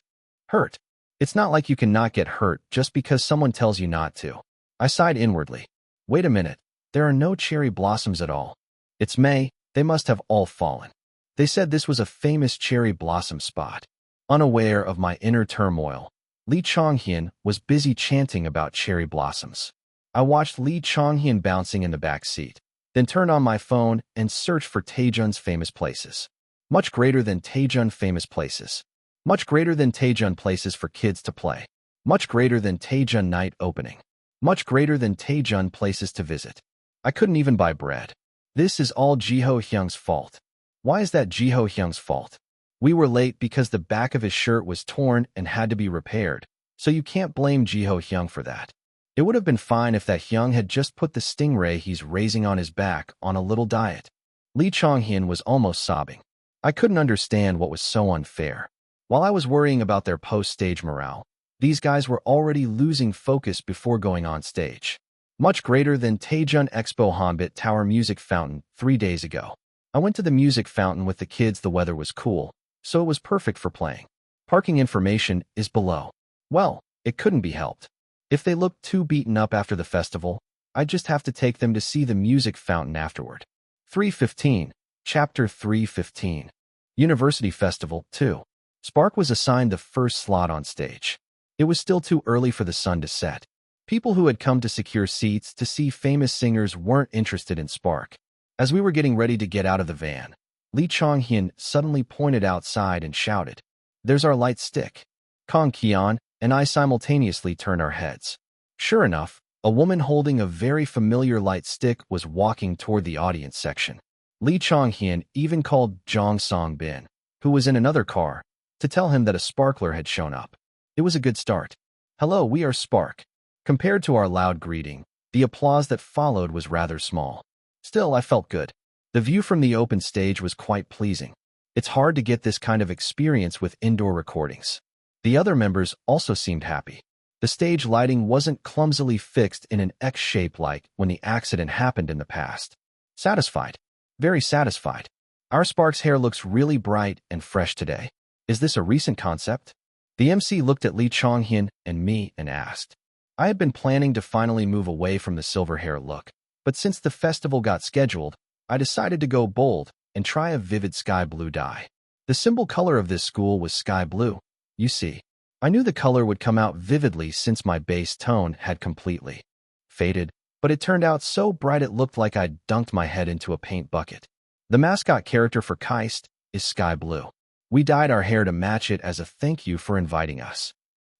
hurt. It's not like you can not get hurt just because someone tells you not to. I sighed inwardly. Wait a minute. There are no cherry blossoms at all. It's May, they must have all fallen. They said this was a famous cherry blossom spot. Unaware of my inner turmoil, Lee Chonghyun was busy chanting about cherry blossoms. I watched Lee Chonghyun bouncing in the back seat, then turned on my phone and searched for Daejeon's famous places. Much greater than Daejeon famous places. Much greater than Daejeon places for kids to play. Much greater than Daejeon night opening. Much greater than Daejeon places to visit. I couldn't even buy bread. This is all Jiho Hyung's fault. Why is that Jiho Hyung's fault? We were late because the back of his shirt was torn and had to be repaired, so you can't blame Jiho Hyung for that. It would have been fine if that Hyung had just put the stingray he's raising on his back on a little diet. Lee Chonghyun was almost sobbing. I couldn't understand what was so unfair. While I was worrying about their post-stage morale, these guys were already losing focus before going on stage. Much greater than Daejeon Expo Hanbit Tower Music Fountain 3 days ago. I went to the music fountain with the kids. The weather was cool, so it was perfect for playing. Parking information is below. Well, it couldn't be helped. If they looked too beaten up after the festival, I'd just have to take them to see the music fountain afterward. 315. Chapter 315. University Festival 2. Spark was assigned the first slot on stage. It was still too early for the sun to set. People who had come to secure seats to see famous singers weren't interested in Spark. As we were getting ready to get out of the van, Lee Chong-hyun suddenly pointed outside and shouted, "There's our light stick." Kang Kian and I simultaneously turned our heads. Sure enough, a woman holding a very familiar light stick was walking toward the audience section. Lee Chong-hyun even called Jong Song-bin, who was in another car, to tell him that a sparkler had shown up. It was a good start. "Hello, we are Spark." Compared to our loud greeting, the applause that followed was rather small. Still, I felt good. The view from the open stage was quite pleasing. It's hard to get this kind of experience with indoor recordings. The other members also seemed happy. The stage lighting wasn't clumsily fixed in an X shape like when the accident happened in the past. Satisfied. Very satisfied. Our Spark's hair looks really bright and fresh today. Is this a recent concept? The MC looked at Lee Chong-hyun and me and asked. I had been planning to finally move away from the silver hair look, but since the festival got scheduled, I decided to go bold and try a vivid sky blue dye. The symbol color of this school was sky blue. You see, I knew the color would come out vividly since my base tone had completely faded, but it turned out so bright it looked like I'd dunked my head into a paint bucket. The mascot character for Keist is sky blue. We dyed our hair to match it as a thank you for inviting us.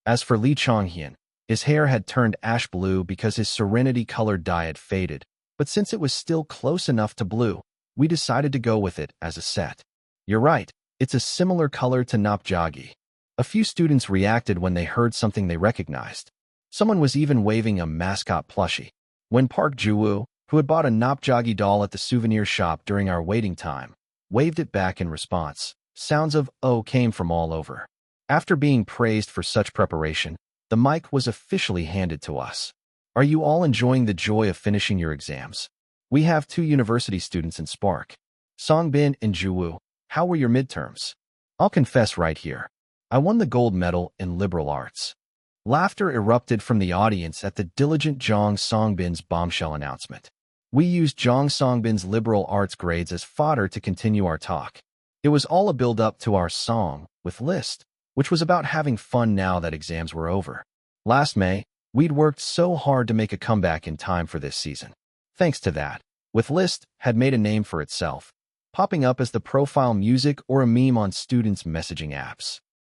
As for Lee Chong-hyun, his hair had turned ash blue because his serenity color dye had faded, but since it was still close enough to blue, we decided to go with it as a set. You're right, it's a similar color to Napjagi. A few students reacted when they heard something they recognized. Someone was even waving a mascot plushie. When Park Ju-woo, who had bought a Napjagi doll at the souvenir shop during our waiting time, waved it back in response, sounds of "oh" came from all over. After being praised for such preparation, the mic was officially handed to us. Are you all enjoying the joy of finishing your exams? We have 2 university students in Spark. Songbin and Ju-woo, how were your midterms? I'll confess right here. I won the gold medal in liberal arts. Laughter erupted from the audience at the diligent Jong Songbin's bombshell announcement. We used Jong Songbin's liberal arts grades as fodder to continue our talk. It was all a build-up to our song with List, which was about having fun now that exams were over. Last May, we'd worked so hard to make a comeback in time for this season. Thanks to that, With List had made a name for itself, popping up as the profile music or a meme on students' messaging apps.